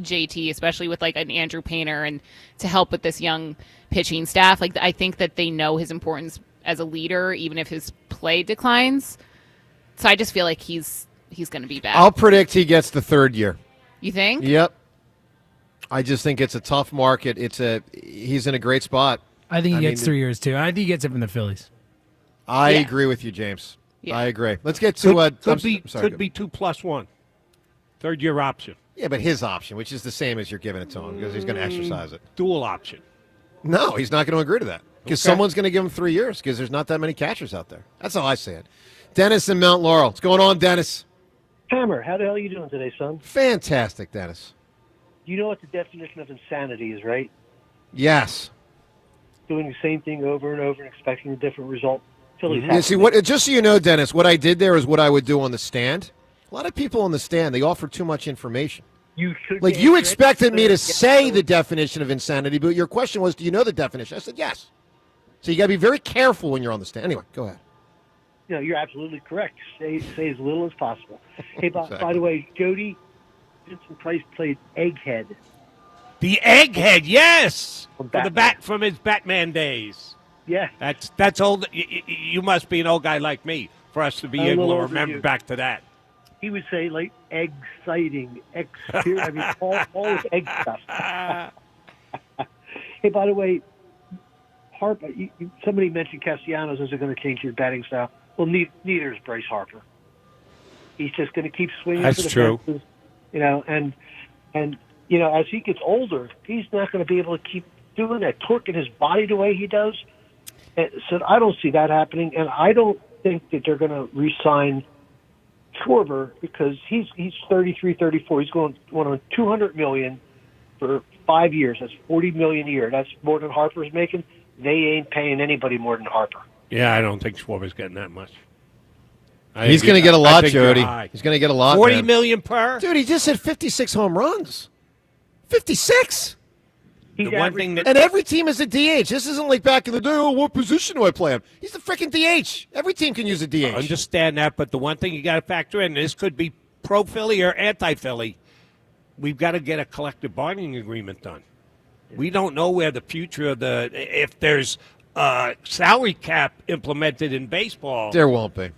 JT, especially with like an Andrew Painter, and to help with this young pitching staff. Like, I think that they know his importance as a leader, even if his play declines. So I just feel like he's going to be back. I'll predict he gets the third year. You think? Yep. I just think it's a tough market. He's in a great spot. I think he gets 3 years too. I think he gets it from the Phillies. I agree with you, James. Yeah. I agree. Let's get to could be 2+1, third-year option. Yeah, but his option, which is the same as you're giving it to him, because he's going to exercise it. Dual option. No, he's not going to agree to that, because someone's going to give him 3 years, because there's not that many catchers out there. That's how I say it. Dennis in Mount Laurel. What's going on, Dennis? Hammer, how the hell are you doing today, son? Fantastic, Dennis. You know what the definition of insanity is, right? Yes. Doing the same thing over and over and expecting a different result. Phillies Yeah, see, just so you know, Dennis, what I did there is what I would do on the stand. A lot of people on the stand, they offer too much information. You expected me to say the definition of insanity, but your question was, do you know the definition? I said yes. So you got to be very careful when you're on the stand. Anyway, go ahead. No, you're absolutely correct. Say as little as possible. Hey, by the way, Jody, Vincent Price played Egghead. The Egghead, yes, from his Batman days. Yeah, that's old. You must be an old guy like me for us to be able to remember back to that. He would say like exciting, I mean, all his egg stuff. Hey, by the way, Harper, somebody mentioned Castellanos isn't going to change his batting style. Well, neither is Bryce Harper. He's just going to keep swinging. That's for the true. fences, and as he gets older, he's not going to be able to keep doing that, torquing his body the way he does. And so I don't see that happening, and I don't think that they're going to re-sign Schwarber because he's 33, 34. He's going on $200 million for 5 years. That's $40 million a year. That's more than Harper's making. They ain't paying anybody more than Harper. Yeah, I don't think Schwarber's getting that much. He's going to get a lot, Jody. He's going to get a lot. $40 million per? Dude, he just hit 56 home runs. 56. The one thing that, and every team is a DH. This isn't like back in the day, oh, what position do I play him? He's the freaking DH. Every team can use a DH. I understand that, but the one thing you got to factor in, this could be pro-Philly or anti-Philly, we've got to get a collective bargaining agreement done. We don't know where the future of if there's salary cap implemented in baseball. There won't be.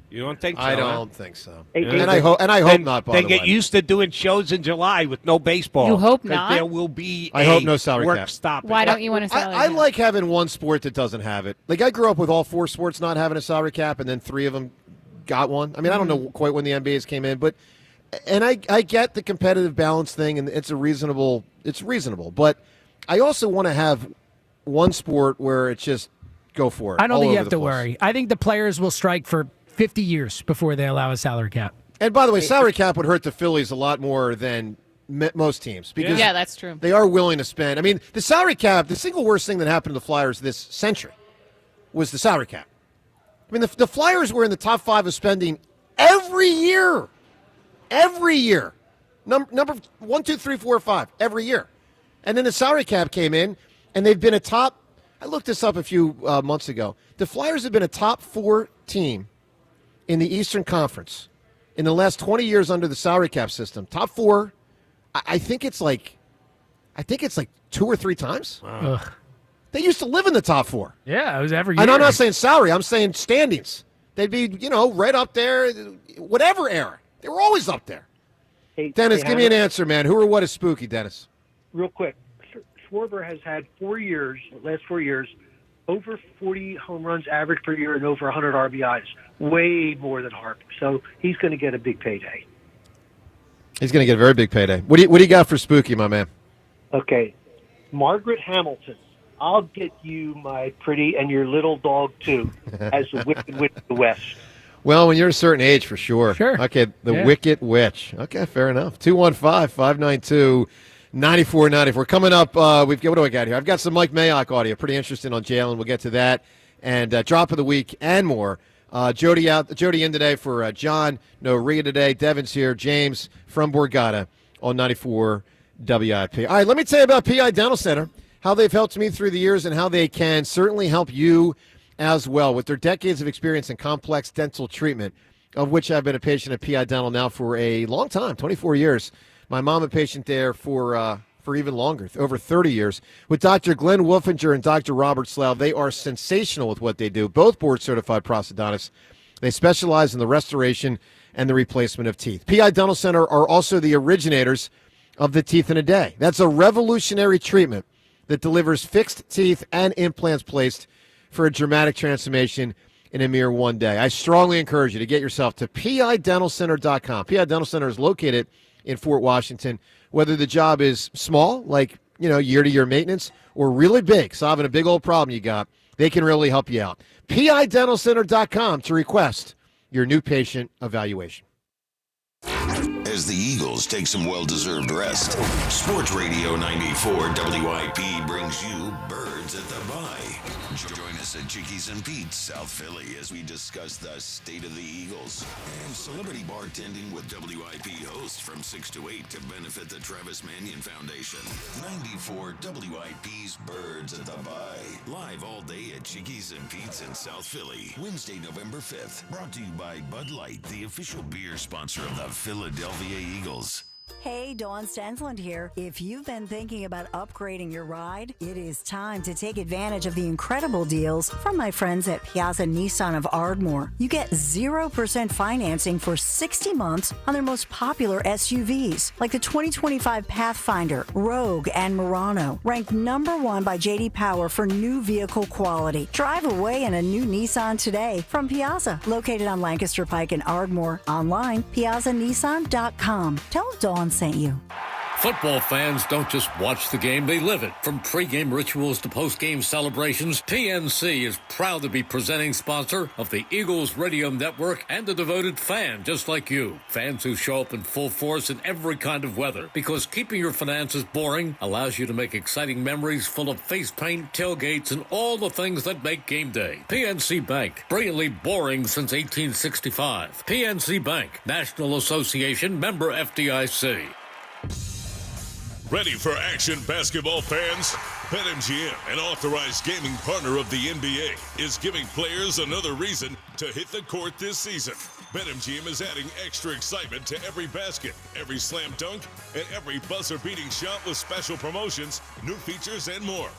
You don't think so? I don't think so. And I hope not, by They the get way. used to doing shows in July with no baseball. You hope 'cause not? There will be I hope no salary work cap. stoppage. Why don't you want a salary I cap? like having one sport that doesn't have it. Like, I grew up with all 4 sports not having a salary cap, and then 3 of them got one. I mean, I don't know quite when the NBA's came in, but and I get the competitive balance thing, and it's reasonable. But I also want to have one sport where it's just go for it. I don't all think you over have the to place. worry. I think the players will strike for 50 years before they allow a salary cap. And by the way, salary cap would hurt the Phillies a lot more than most teams because Yeah, that's true. they are willing to spend. I mean, the salary cap, the single worst thing that happened to the Flyers this century was the salary cap. I mean, the Flyers were in the top 5 of spending every year. Every year. Number 1, 2, 3, 4, 5, every year. And then the salary cap came in, and they've been a top. I looked this up a few months ago. The Flyers have been a top 4 team in the Eastern Conference in the last 20 years under the salary cap system. Top 4, I think it's like 2 or 3 times. Wow. They used to live in the top 4. Yeah, it was every year. And I'm not saying salary. I'm saying standings. They'd be, right up there, whatever era. They were always up there. Hey, Dennis, give me an answer, man. Who or what is spooky, Dennis? Real quick, Schwarber has had 4 years, the last 4 years, over 40 home runs average per year and over 100 RBIs, way more than Harper. So he's going to get a big payday. He's going to get a very big payday. What do you got for Spooky, my man? Okay, Margaret Hamilton. I'll get you, my pretty, and your little dog, too, as the Wicked Witch of the West. Well, when you're a certain age, for sure. Sure. Okay, the Wicked Witch. Okay, fair enough. 215-592-9490. Coming up, what do I got here? I've got some Mike Mayock audio. Pretty interesting on Jalen. We'll get to that. And drop of the week and more. Jody in today for John. No Rhea today. Devin's here. James from Borgata on 94 WIP. All right, let me tell you about PI Dental Center, how they've helped me through the years and how they can certainly help you as well with their decades of experience in complex dental treatment, of which I've been a patient at PI Dental now for a long time, 24 years. My mom a patient there for even longer, over 30 years. With Dr. Glenn Wolfinger and Dr. Robert Slough, they are sensational with what they do, both board-certified prosthodontists. They specialize in the restoration and the replacement of teeth. PI Dental Center are also the originators of the Teeth in a Day. That's a revolutionary treatment that delivers fixed teeth and implants placed for a dramatic transformation in a mere one day. I strongly encourage you to get yourself to PIDentalCenter.com. PI Dental Center is located in Fort Washington. Whether the job is small, like, year-to-year maintenance, or really big, solving a big old problem you got, they can really help you out. PIDentalCenter.com to request your new patient evaluation. As the Eagles take some well-deserved rest, Sports Radio 94 WIP brings you Birds at the Bye. Join us at Chickies and Pete's, South Philly, as we discuss the state of the Eagles and celebrity bartending with WIP hosts from 6 to 8 to benefit the Travis Manion Foundation. 94 WIP's Birds at the Bye. Live all day at Chickies and Pete's in South Philly. Wednesday, November 5th. Brought to you by Bud Light, the official beer sponsor of the Philadelphia Eagles. Hey, Dawn Stensland here. If you've been thinking about upgrading your ride, it is time to take advantage of the incredible deals from my friends at Piazza Nissan of Ardmore. You get 0% financing for 60 months on their most popular SUVs, like the 2025 Pathfinder, Rogue, and Murano, ranked #1 by J.D. Power for new vehicle quality. Drive away in a new Nissan today from Piazza, located on Lancaster Pike in Ardmore. Online, piazzanissan.com. Tell Dawn sent you. Football fans don't just watch the game, they live it. From pregame rituals to postgame celebrations, PNC is proud to be presenting sponsor of the Eagles Radio Network and a devoted fan just like you. Fans who show up in full force in every kind of weather, because keeping your finances boring allows you to make exciting memories full of face paint, tailgates, and all the things that make game day. PNC Bank, brilliantly boring since 1865. PNC Bank, National Association, member FDIC. Ready for action, basketball fans? BetMGM, an authorized gaming partner of the NBA, is giving players another reason to hit the court this season. BetMGM is adding extra excitement to every basket, every slam dunk, and every buzzer-beating shot with special promotions, new features, and more.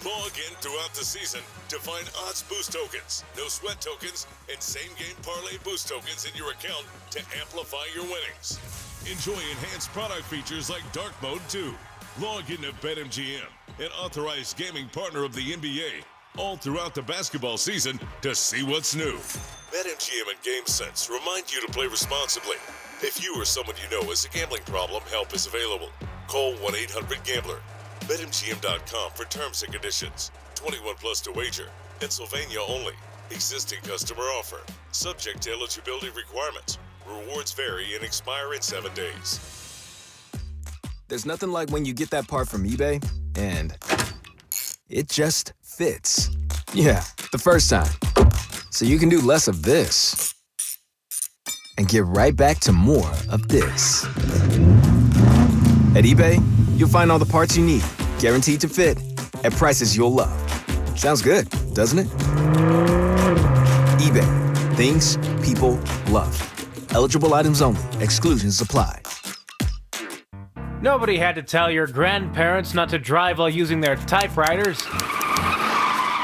Log in throughout the season to find odds boost tokens, no sweat tokens, and same-game parlay boost tokens in your account to amplify your winnings. Enjoy enhanced product features like Dark Mode 2. Log into BetMGM, an authorized gaming partner of the NBA, all throughout the basketball season to see what's new. BetMGM and GameSense remind you to play responsibly. If you or someone you know has a gambling problem, help is available. Call 1-800-GAMBLER. BetMGM.com for terms and conditions. 21 plus to wager. Pennsylvania only. Existing customer offer. Subject to eligibility requirements. Rewards vary and expire in 7 days. There's nothing like when you get that part from eBay and it just fits. Yeah, the first time. So you can do less of this and get right back to more of this. At eBay, you'll find all the parts you need, guaranteed to fit, at prices you'll love. Sounds good, doesn't it? eBay, things people love. Eligible items only. Exclusions apply. Nobody had to tell your grandparents not to drive while using their typewriters.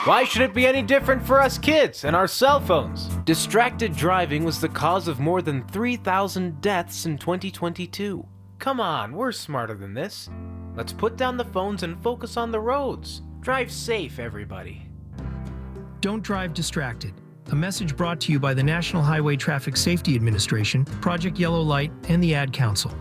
Why should it be any different for us kids and our cell phones? Distracted driving was the cause of more than 3,000 deaths in 2022. Come on, we're smarter than this. Let's put down the phones and focus on the roads. Drive safe, everybody. Don't drive distracted. A message brought to you by the National Highway Traffic Safety Administration, Project Yellow Light, and the Ad Council.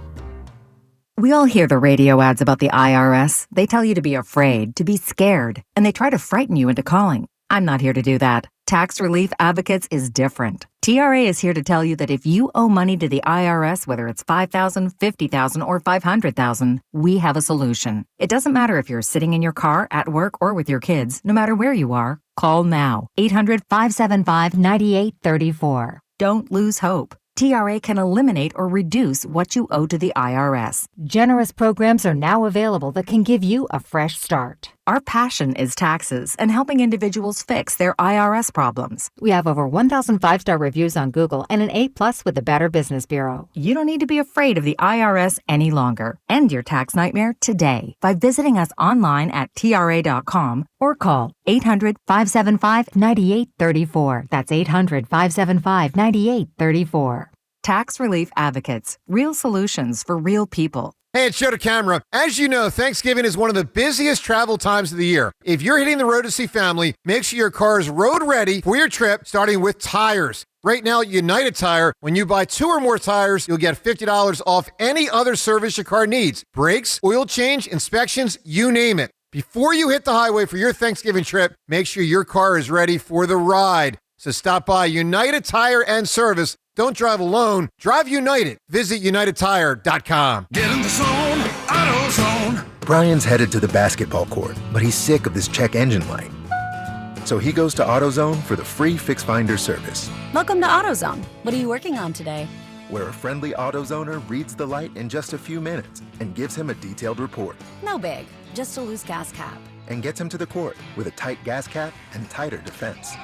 We all hear the radio ads about the IRS. They tell you to be afraid, to be scared, and they try to frighten you into calling. I'm not here to do that. Tax Relief Advocates is different. TRA is here to tell you that if you owe money to the IRS, whether it's $5,000, $50,000, or $500,000, we have a solution. It doesn't matter if you're sitting in your car, at work, or with your kids. No matter where you are, call now. 800-575-9834. Don't lose hope. TRA can eliminate or reduce what you owe to the IRS. Generous programs are now available that can give you a fresh start. Our passion is taxes and helping individuals fix their IRS problems. We have over 1,000 5-star reviews on Google and an A+ with the Better Business Bureau. You don't need to be afraid of the IRS any longer. End your tax nightmare today by visiting us online at TRA.com or call 800-575-9834. That's 800-575-9834. Tax Relief Advocates. Real solutions for real people. Hey, it's Joe DeCamera. As you know, Thanksgiving is one of the busiest travel times of the year. If you're hitting the road to see family, make sure your car is road ready for your trip, starting with tires. Right now at United Tire, when you buy 2 or more tires, you'll get $50 off any other service your car needs. Brakes, oil change, inspections, you name it. Before you hit the highway for your Thanksgiving trip, make sure your car is ready for the ride. So stop by United Tire and Service. Don't drive alone. Drive United. Visit UnitedTire.com. Get in the zone, AutoZone. Brian's headed to the basketball court, but he's sick of this check engine light. So he goes to AutoZone for the free Fix Finder service, Welcome to AutoZone. What are you working on today? where a friendly AutoZoner reads the light in just a few minutes and gives him a detailed report, No big, just a loose gas cap. and gets him to the court with a tight gas cap and tighter defense.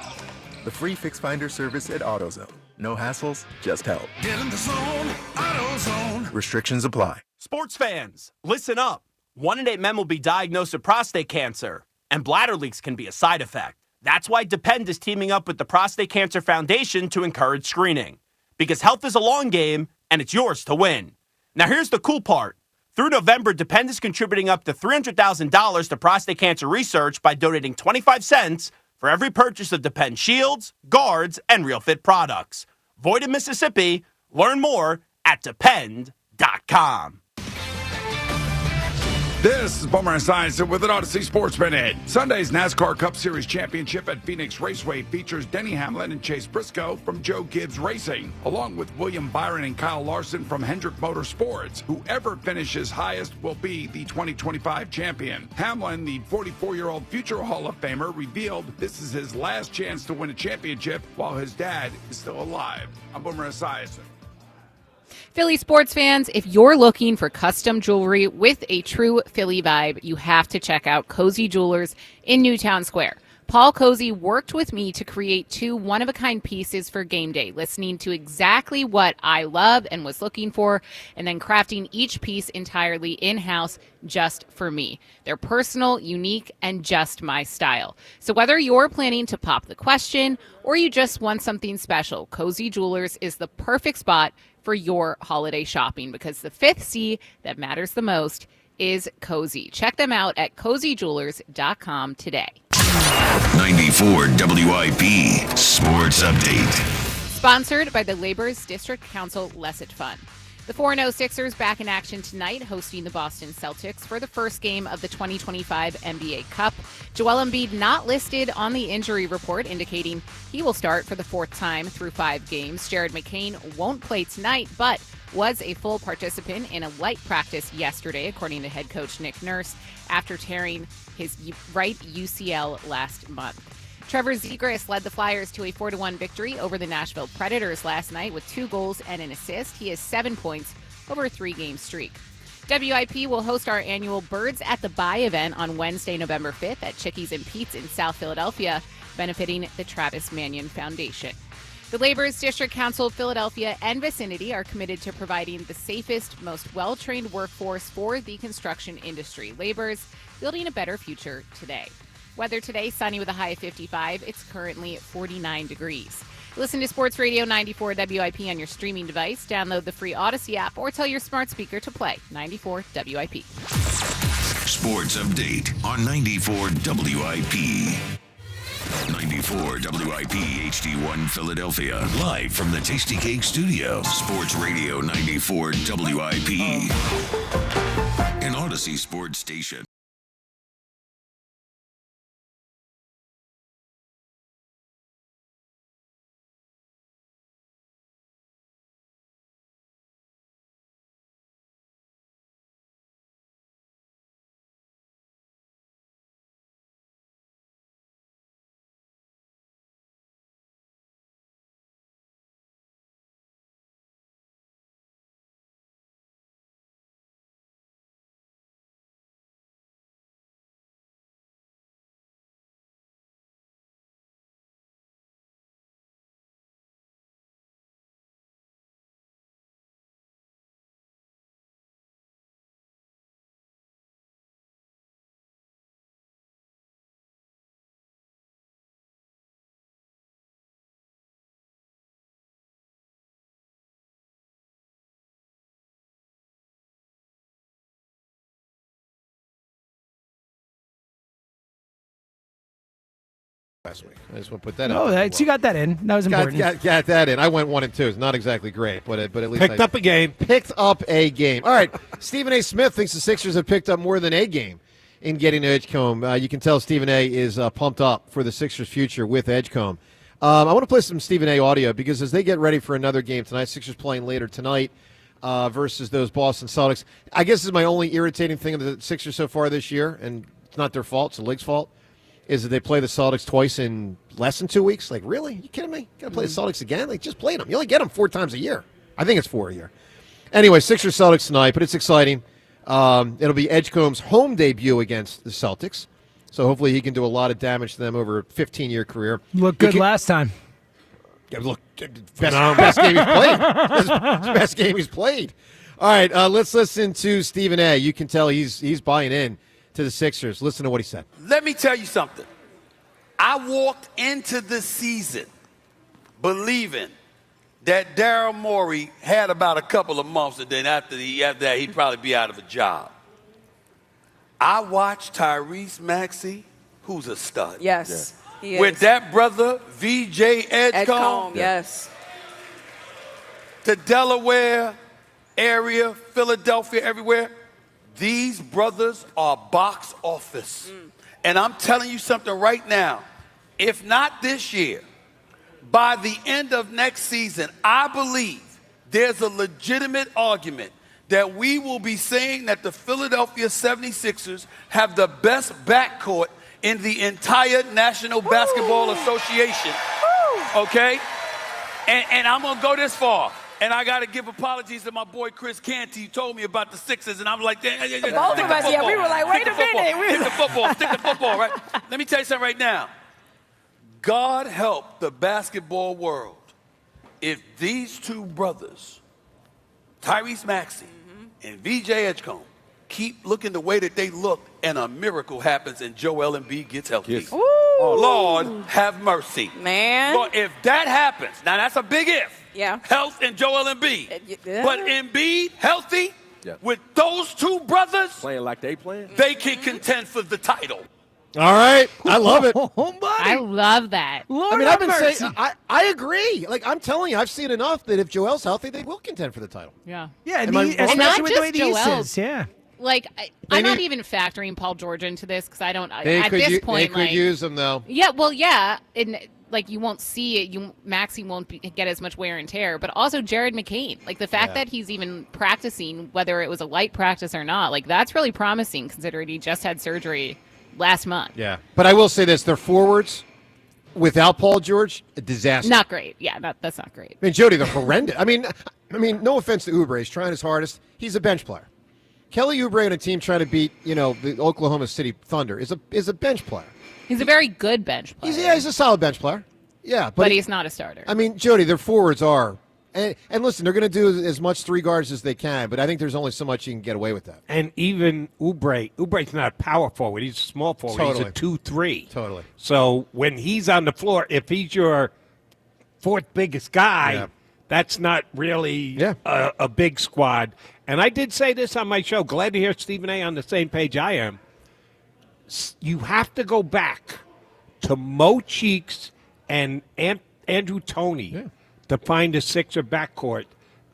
The free Fix Finder service at AutoZone. No hassles, just help. Get in the zone, AutoZone. Restrictions apply. Sports fans, listen up. 1 in 8 men will be diagnosed with prostate cancer, and bladder leaks can be a side effect. That's why Depend is teaming up with the Prostate Cancer Foundation to encourage screening. Because health is a long game, and it's yours to win. Now here's the cool part. Through November, Depend is contributing up to $300,000 to prostate cancer research by donating 25 cents for every purchase of Depend shields, guards, and Real Fit products. Void in Mississippi. Learn more at Depend.com. This is Boomer Esiason with an Odyssey Sports Minute. Sunday's NASCAR Cup Series Championship at Phoenix Raceway features Denny Hamlin and Chase Briscoe from Joe Gibbs Racing, along with William Byron and Kyle Larson from Hendrick Motorsports. Whoever finishes highest will be the 2025 champion. Hamlin, the 44-year-old future Hall of Famer, revealed this is his last chance to win a championship while his dad is still alive. I'm Boomer Esiason. Philly sports fans, if you're looking for custom jewelry with a true Philly vibe, you have to check out Cozy Jewelers in Newtown Square. Paul Cozy worked with me to create 2 one-of-a-kind pieces for game day, listening to exactly what I love and was looking for, and then crafting each piece entirely in-house just for me. They're personal, unique, and just my style. So whether you're planning to pop the question or you just want something special, Cozy Jewelers is the perfect spot for your holiday shopping, because the 5th C that matters the most is cozy. Check them out at cozyjewelers.com today. 94 WIP Sports Update. Sponsored by the Labor's District Council Lesset Fund. The 4-0 Sixers back in action tonight, hosting the Boston Celtics for the first game of the 2025 NBA Cup. Joel Embiid not listed on the injury report, indicating he will start for the 4th time through 5 games. Jared McCain won't play tonight, but was a full participant in a light practice yesterday, according to head coach Nick Nurse, after tearing his right UCL last month. Trevor Zegras led the Flyers to a 4-1 victory over the Nashville Predators last night with 2 goals and an assist. He has 7 points over a 3-game streak. WIP will host our annual Birds at the Bye event on Wednesday, November 5th at Chickies and Pete's in South Philadelphia, benefiting the Travis Manion Foundation. The Labor's District Council of Philadelphia and vicinity are committed to providing the safest, most well-trained workforce for the construction industry. Labor's building a better future today. Weather today, sunny with a high of 55. It's currently 49 degrees. Listen to Sports Radio 94 WIP on your streaming device. Download the free Odyssey app or tell your smart speaker to play 94 WIP. Sports Update on 94 WIP. 94 WIP HD1 Philadelphia. Live from the Tasty Cake Studio. Sports Radio 94 WIP. An Odyssey Sports Station. Last week. I just want to put that Oh, out. you got that in. That was important. Got that in. I went 1-2. It's not exactly great, but at least Picked up a game. Picked up a game. All right. Stephen A. Smith thinks the Sixers have picked up more than a game in getting to Edgecombe. You can tell Stephen A. is pumped up for the Sixers' future with Edgecombe. I want to play some Stephen A. audio because as they get ready for another game tonight, Sixers playing later tonight versus those Boston Celtics. I guess this is my only irritating thing of the Sixers so far this year, and it's not their fault. It's the league's fault. Is that they play the Celtics twice in less than 2 weeks? Like, really? You kidding me? Got to play the Celtics again? Like, just play them. You only get them 4 times a year. I think it's 4 a year. Anyway, Sixers Celtics tonight, but it's exciting. It'll be Edgecombe's home debut against the Celtics. So hopefully he can do a lot of damage to them over a 15-year career. Looked good last time. Yeah, look, best game he's played. Best game he's played. All right, let's listen to Stephen A. You can tell he's buying in to the Sixers. Listen to what he said. Let me tell you something. I walked into the season believing that Daryl Morey had about a couple of months, and then after that, he'd probably be out of a job. I watched Tyrese Maxey, who's a stud. Yes, he is. With that brother, VJ Edgecombe. Yes. The Delaware area, Philadelphia, everywhere. These brothers are box office. And I'm telling you something right now. If not this year, by the end of next season, I believe there's a legitimate argument that we will be saying that the Philadelphia 76ers have the best backcourt in the entire National Basketball Association. Okay? And I'm going to go this far. And I got to give apologies to my boy Chris Canty, who told me about the Sixers, and I'm like, Both of us, yeah, we were like, wait a minute. Stick to football, right? Let me tell you something right now. God help the basketball world if these two brothers, Tyrese Maxey and VJ Edgecombe, keep looking the way that they look, and a miracle happens and Joel Embiid gets healthy. Yes. Oh, Lord, have mercy. Man. Lord, if that happens, now that's a big if. Yeah. Health and Joel Embiid. Yeah. But Embiid, healthy, with those two brothers, playing like they playing, they can contend for the title. All right. I love it. I love that. I mean, I've been saying, I agree. Like, I'm telling you, I've seen enough that if Joel's healthy, they will contend for the title. Yeah. Yeah, Am I wrong? And not especially with the way just the East Joel. is. Yeah. Like, I'm not even factoring Paul George into this because I don't. They at could this they point, could like, use them, though. yeah, well, yeah, and like you won't see it. Maxey won't get as much wear and tear, but also Jared McCain. Like the fact that he's even practicing, whether it was a light practice or not, like that's really promising considering he just had surgery last month. Yeah. But I will say this: their forwards, without Paul George, a disaster. Not great. Yeah, that's not great. I mean, Jody, they're horrendous. I mean, no offense to Oubre. He's trying his hardest. He's a bench player. Kelly Oubre on a team trying to beat, the Oklahoma City Thunder is a bench player. He's a very good bench player. He's a solid bench player. Yeah, but he's not a starter. I mean, Jody, their forwards are. And listen, they're going to do as much three guards as they can, but I think there's only so much you can get away with that. And even Oubre's not a power forward. He's a small forward. Totally. He's a 2-3. Totally. So when he's on the floor, if he's your fourth biggest guy, that's not really a big squad. And I did say this on my show. Glad to hear Stephen A. on the same page I am. You have to go back to Mo Cheeks and Andrew Toney to find a Sixer backcourt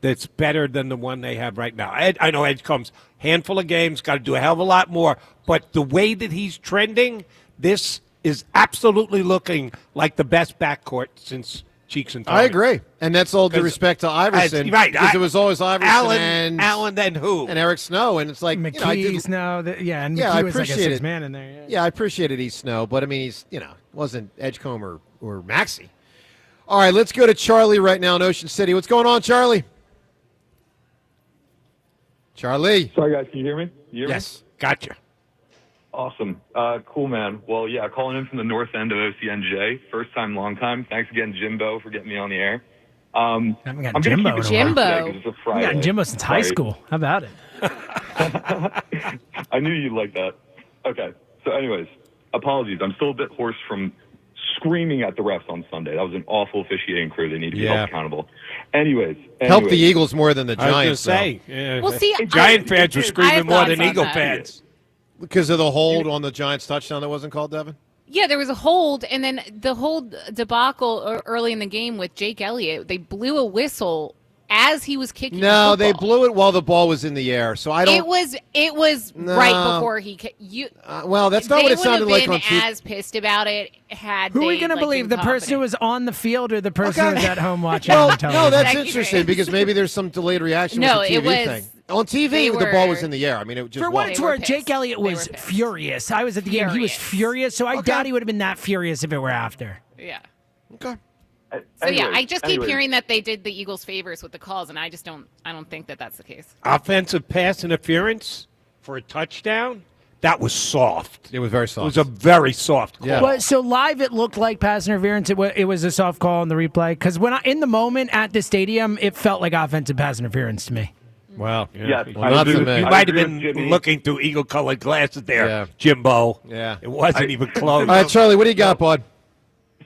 that's better than the one they have right now. I know Edgecombe's handful of games, got to do a hell of a lot more, but the way that he's trending, this is absolutely looking like the best backcourt since Cheeks and Toney. I agree, and that's all due respect to Iverson, right? Because it was always Iverson Allen, then who? And Eric Snow, and it's like McKee, Snow, and I McKee was like a appreciate six it. man in there. Yeah, I appreciated East Snow, but I mean, he's wasn't Edgecombe or Maxey. All right, let's go to Charlie right now in Ocean City. What's going on, Charlie? Charlie. Sorry, guys. Can you hear me? Yes, gotcha. Awesome. Cool, man. Well, yeah, calling in from the north end of OCNJ. First time, long time. Thanks again, Jimbo, for getting me on the air. I haven't got I'm Jimbo gonna in keep a it while. short today 'cause it's a Friday. I've gotten Jimbo since high Right. school. How about it? I knew you'd like that. Okay. So anyways, apologies. I'm still a bit hoarse from screaming at the refs on Sunday. That was an awful officiating crew. They need to be held accountable. Anyways. Help the Eagles more than the I was Giants. gonna say, though. yeah. Well, see, Giant fans were I screaming have more thoughts than on Eagle that. fans. Because of the hold on the Giants touchdown that wasn't called, Devin? Yeah, there was a hold, and then the whole debacle early in the game with Jake Elliott, they blew a whistle as he was kicking the No, they football. blew it while the ball was in the air. So I don't. It was No. right before he. Well, that's not what it sounded like on They TV. would have been as pissed about it had Who they, are we going to like, believe? The been person who was on the field or the person who was at home watching Well, on television? no, that's interesting because maybe there's some delayed reaction No, with the it TV was- thing. On TV, they the ball was were- in the air. I mean, it just For what it's They were worth, Jake pissed. Elliott They was were pissed. furious. I was at the game. He was furious, so I doubt he would have been that furious if it were after. Yeah. Okay. So yeah, I just keep hearing that they did the Eagles favors with the calls, and I don't think that that's the case. Offensive pass interference for a touchdown. That was soft. It was very It soft. was a very soft call. Well, so live, it looked like pass interference. It was a soft call on the replay because in the moment at the stadium, it felt like offensive pass interference to me. Wow. Yes, Well, not to me. You might have been looking through eagle-colored glasses there, Jimbo. Yeah. It wasn't even close. All right, Charlie, what do you got, bud?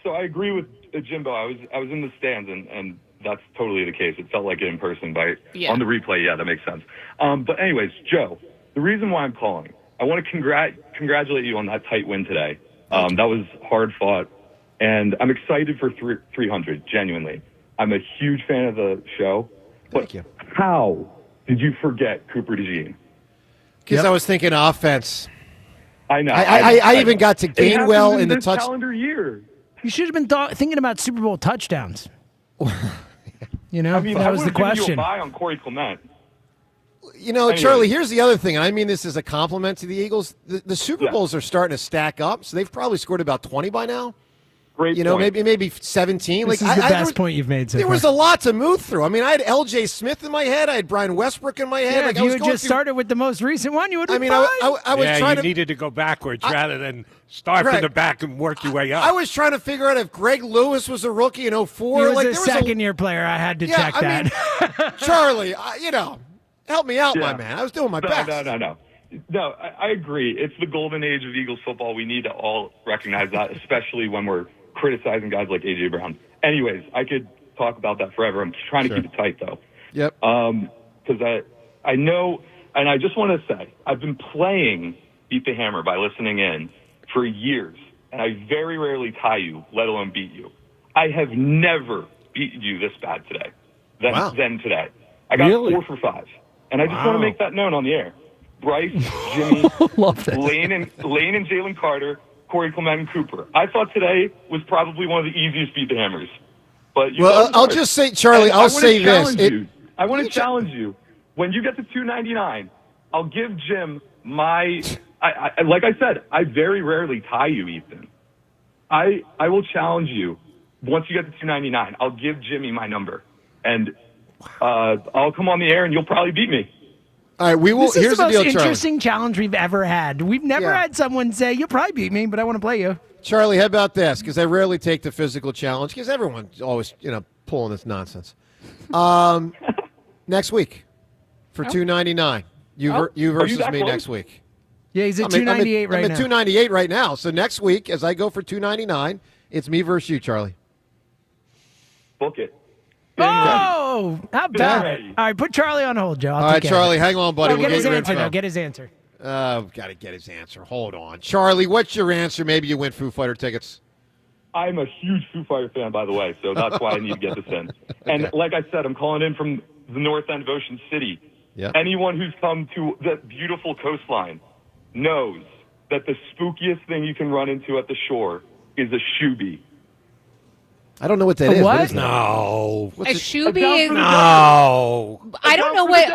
So I agree with Jimbo. I was in the stands, and that's totally the case. It felt like it in person. On the replay, yeah, that makes sense. But anyways, Joe, the reason why I'm calling, I want to congratulate you on that tight win today. That was hard fought, and I'm excited for 300. Genuinely, I'm a huge fan of the show. Thank you. How did you forget Cooper DeJean? Because I was thinking offense. I know. I even got to Gainwell in the this touch. calendar year. You should have been thinking about Super Bowl touchdowns. You know, I mean, that I was the would've given you a question. buy on Corey Clement. You know, Anyway. Charlie, here's the other thing, and I mean this as a compliment to the Eagles. The Super Bowls are starting to stack up, so they've probably scored about 20 by now. Great You know, point. maybe 17. This like is the there best was- point you've made so There far. was a lot to move through. I mean, I had L.J. Smith in my head. I had Brian Westbrook in my head. Yeah, like if I you was had going just through- started with the most recent one, you would have I mean, been I was yeah, trying you to. needed to go backwards rather than start from Right. the back and work your way up. I was trying to figure out if Greg Lewis was a rookie in 04. He was like, a there was second-year player. I had to Yeah, check I that. mean, Charlie, help me out, my Yeah. man. I was doing my No, best. No, I agree. It's the golden age of Eagles football. We need to all recognize that, especially when we're criticizing guys like A.J. Brown. Anyways, I could talk about that forever. I'm trying to keep it tight, though. Yep. Because I know, and I just want to say, I've been playing Beat the Hammer by listening in for years, and I very rarely tie you, let alone beat you. I have never beaten you this bad today than today. I got Really? 4 for 5. And I just want Wow. to make that known on the air. Bryce, Jimmy, Love this. Lane and Jalen Carter, Corey Clement, and Cooper. I thought today was probably one of the easiest Beat the Hammers. But you Well, guys I'll are. just say, Charlie, And I I'll wanna say this. challenge you. I want to challenge you. When you get to 299, I'll give Jim my. Like I said, I very rarely tie you, Ethan. I will challenge you. Once you get to 299, I'll give Jimmy my number, and I'll come on the air, and you'll probably beat me. All right, we will. This is Here's the most deal, Charlie. interesting challenge we've ever had. We've never Yeah. had someone say, "You'll probably beat me, but I want to play you." Charlie, how about this? Because I rarely take the physical challenge because everyone's always, pulling this nonsense. Next week for $299. You versus that me close? next week. Yeah, he's at I'm 298 right I'm now. at 298 right now. So next week, as I go for 299, it's me versus you, Charlie. Book it. Oh, how about it? ready. All right, put Charlie on hold, Joe. I'll All right, take care of Charlie, it. hang on, buddy. Oh, We'll get get his your answer info. now. Get his answer. Got to get his answer. Hold on. Charlie, what's your answer? Maybe you win Foo Fighter tickets. I'm a huge Foo Fighter fan, by the way, so that's why I need to get this in. And like I said, I'm calling in from the north end of Ocean City. Yep. Anyone who's come to the beautiful coastline knows that the spookiest thing you can run into at the shore is a shoobie. I don't know what that is. What is that? No. A shoobie is No. I don't know what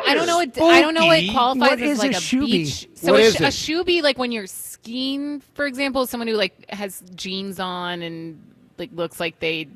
qualifies What as is like a a shoobie? beach. So What a is it? shoobie, like when you're skiing, for example, someone who like has jeans on and like looks like their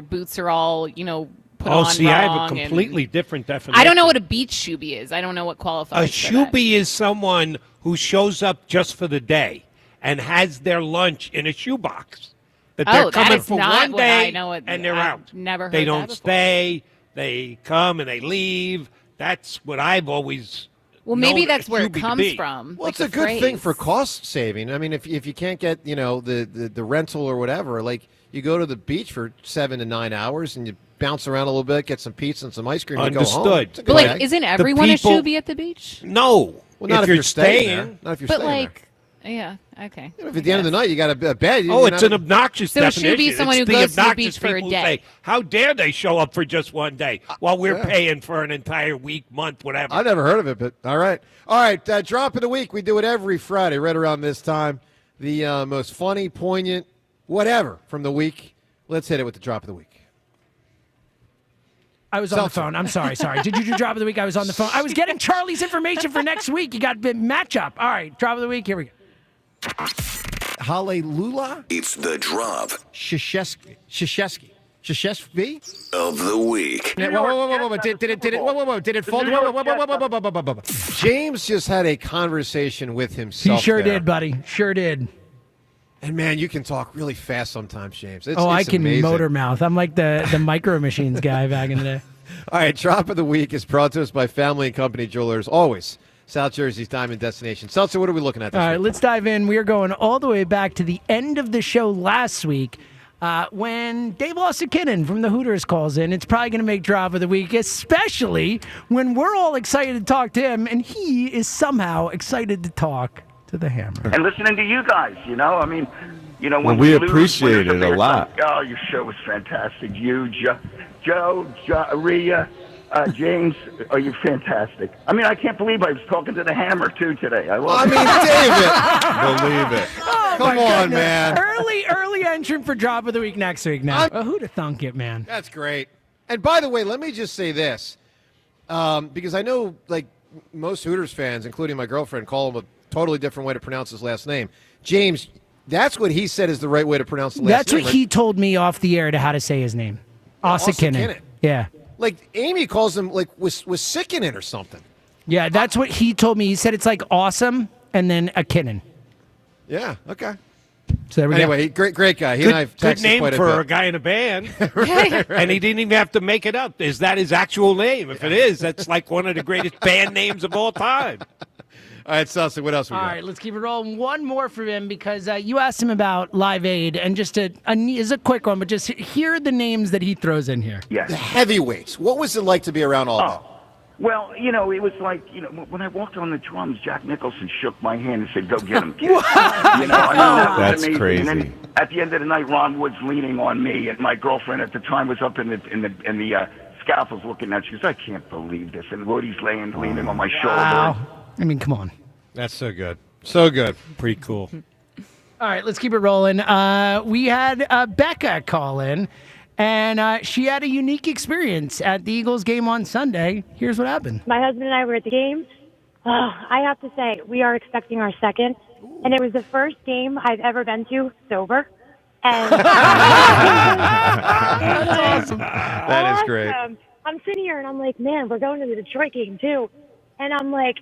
boots are all put on See, I have a wrong completely and different definition. I don't know what a beach shoobie is. I don't know what A qualifies. for that. shoobie is someone who shows up just for the day and has their lunch in a shoebox. That they're Oh, that coming is for not one what day I know it- and they're I've out. never heard They that don't before. stay. They come and they leave. That's what I've always. Well, maybe known that's a where it shoobie to comes be. from. Well, like it's a the good thing phrase. for cost saving. I mean, if you can't get the rental or whatever, like you go to the beach for 7 to 9 hours and you bounce around a little bit, get some pizza and some ice cream, and you go home. Understood. It's a good But like, day. isn't everyone people- a shoobie at the beach? No. Well, not if you're staying there. Not if you're But staying there. like, yeah, okay. If at the end of the night you got a bed. It's an obnoxious So it should definition. be someone It's who the goes to the obnoxious beach for a people who day. say, how dare they show up for just one day while we're yeah. paying for an entire week, month, whatever. I never heard of it, but all right. All right, drop of the week. We do it every Friday right around this time. The most funny, poignant, whatever from the week. Let's hit it with the drop of the week. I was on the phone. I'm sorry. Did you do drop of the week? I was on the phone. I was getting Charlie's information for next week. You got the matchup. All right, drop of the week. Here we go. Hallelujah. It's the drop Krzyzewski of the week. Whoa. Did it fall? Whoa. James just had a conversation with He himself. sure there. did, buddy. Sure did. And man, you can talk really fast sometimes, James. I It's can amazing. motor mouth. I'm like the Micro Machines guy back in the day. All right, drop of the week is brought to us by Family and Company Jewelers. Always South Jersey's diamond destination. Seltzer, what are we looking at this All right, week? let's dive in. We are going all the way back to the end of the show last week when Dave Lawson-Kinnon from the Hooters calls in. It's probably going to make drop of the week, especially when we're all excited to talk to him, and he is somehow excited to talk to the Hammer. And listening to you guys, when Well, we you lose, appreciate when it you're a lot. Oh, your show was fantastic. You, Joe, Rhea, James, you're fantastic. I mean, I can't believe I was talking to the Hammer, too, today. David. Believe it. Oh, Come my on, goodness. man. Early entrant for drop of the week next week now. Who'd have thunk it, man? That's great. And by the way, let me just say this, because I know, like, most Hooters fans, including my girlfriend, call him a totally different way to pronounce his last name. James, that's what he said is the right way to pronounce the last That's name. what he told me off the air to how to say his name. Lawson-Kinnon. Lawson-Kinnon. Yeah. Like, Amy calls him, like, was sick in it or something. Yeah, that's what he told me. He said it's like awesome and then a Kinnon. Yeah, okay. So there we Anyway, great guy. He Good, and I have good texted name quite for a a bit. guy in a band. And he didn't even have to make it up. Is that his actual name? If it is, that's like one of the greatest band names of all time. All right, Celso, what else we All got? right, let's keep it rolling. One more for him because you asked him about Live Aid, and just is a quick one, but just hear the names that he throws in here. Yes. The heavyweights. What was it like to be around all that? Well, it was like, when I walked on the drums, Jack Nicholson shook my hand and said, go get him, kid. That was That's amazing. crazy. And then at the end of the night, Ron Wood's leaning on me, and my girlfriend at the time was up in the scaffolds looking at. She goes, I can't believe this. And Woody's leaning on my shoulder. Wow. I mean, come on. That's so good. So good. Pretty cool. All right, let's keep it rolling. We had Becca call in, and she had a unique experience at the Eagles game on Sunday. Here's what happened. My husband and I were at the game. I have to say, we are expecting our second, and it was the first game I've ever been to sober. And That's awesome. That is great. I'm sitting here, and I'm like, man, we're going to the Detroit game, too. And I'm like,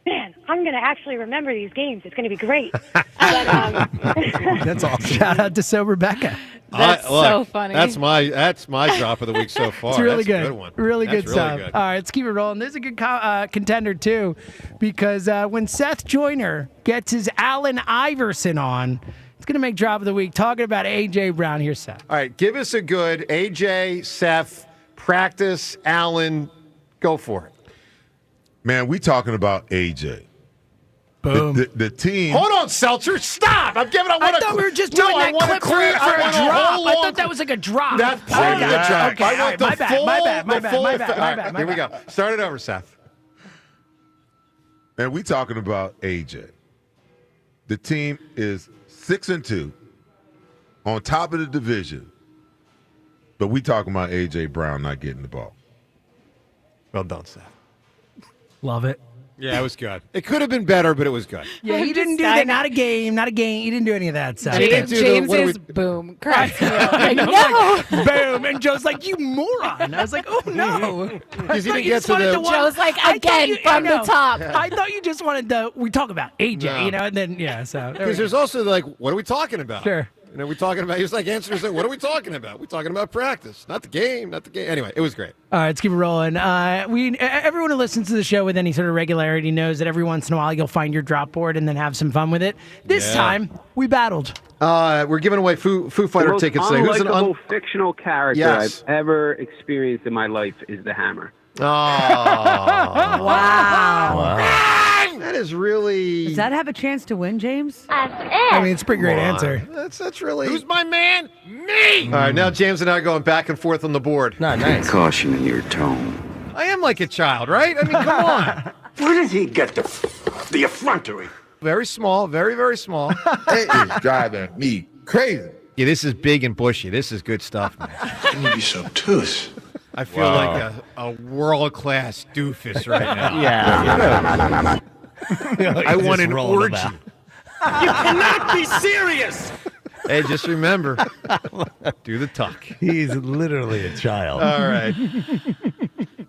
man, I'm going to actually remember these games. It's going to be great. That's awesome. Shout out to Sober Becca. That's so funny. That's my drop of the week so far. It's really That's good. a good one. Really That's good stuff. Good. All right, let's keep it rolling. There's a good contender, too, because when Seth Joyner gets his Allen Iverson on, it's going to make drop of the week. Talking about A.J. Brown. Here's Seth. All right, give us a good AJ, Seth, practice, Allen. Go for it. Man, we talking about AJ. Boom. The team. Hold on, Seltzer. Stop. I'm giving. I thought we were just doing that clip for a drop. I thought that was like a drop. That's part of the drop. Okay, I want the my bad, full. my bad, my the bad, full my effect. bad, my All bad, right, my here we bad. go. Start it over, Seth. And we talking about AJ. The team is 6-2, on top of the division. But we talking about AJ Brown not getting the ball. Well done, Seth. Love it. Yeah, it was good. It could have been better, but it was good. Yeah, he didn't do that. Not a game. He didn't do any of that stuff. James's boom. Correct. No. Boom. And Joe's like, you moron. I was like, oh, no. Because he didn't get to the... Joe's like, again, from the top. I thought you just wanted to... We talk about AJ, and then, so... Because there's also, like, what are we talking about? Sure. We talking about... He was like, answering, what are we talking about? We're talking about practice, not the game, Anyway, it was great. All right, let's keep it rolling. Everyone who listens to the show with any sort of regularity knows that every once in a while you'll find your drop board and then have some fun with it. This time, we battled. We're giving away Foo Fighter tickets today. Who's an fictional character I've ever experienced in my life is the Hammer. Oh. Wow. That is really... Does that have a chance to win, James? I mean, it's a pretty great answer. That's really... Who's my man? Me! All right, now James and I are going back and forth on the board. Nice. Caution in your tone. I am like a child, right? I mean, come on. Where did he get the effrontery? Very small, very, very small. It is driving me crazy. Yeah, this is big and bushy. This is good stuff, man. Shouldn't you be so obtuse? I feel like a world-class doofus right now. Yeah. I want an orgy. You cannot be serious. Hey, just remember, do the tuck. He's literally a child. All right.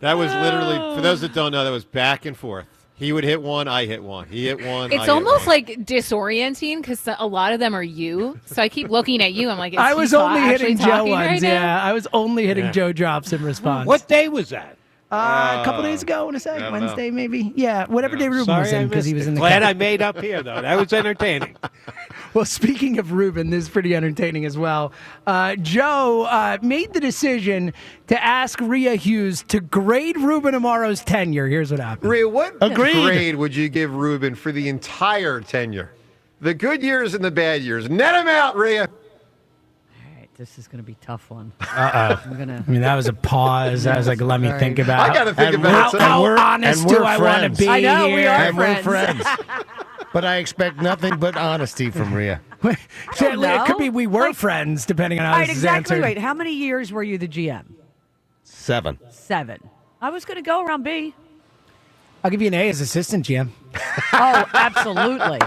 That was literally, for those that don't know, that was back and forth. He would hit one, I hit one. He hit one. It's almost like disorienting because a lot of them are you. So I keep looking at you. I'm like, I was only hitting Joe ones. Right now? I was only hitting Joe drops in response. What day was that? A couple days ago, I want to say. Wednesday, maybe. Yeah, whatever day Ruben was in because he was in the Glad car. I made up here, though. That was entertaining. Well, speaking of Ruben, this is pretty entertaining as well. Joe made the decision to ask Rhea Hughes to grade Ruben Amaro's tenure. Here's what happened. Rhea, what Agreed. grade would you give Ruben for the entire tenure? The good years and the bad years. Net them out, Rhea. This is going to be a tough one. I mean, that was a pause. I was like, let me think about I got to think about it. How honest do I want to be I know, here? we are And we're friends. friends. But I expect nothing but honesty from Rhea. It could be we were friends, depending on how All right, this is exactly. answered. Wait, how many years were you the GM? 7. 7. I was going to go around B. I'll give you an A as assistant GM. Oh, absolutely.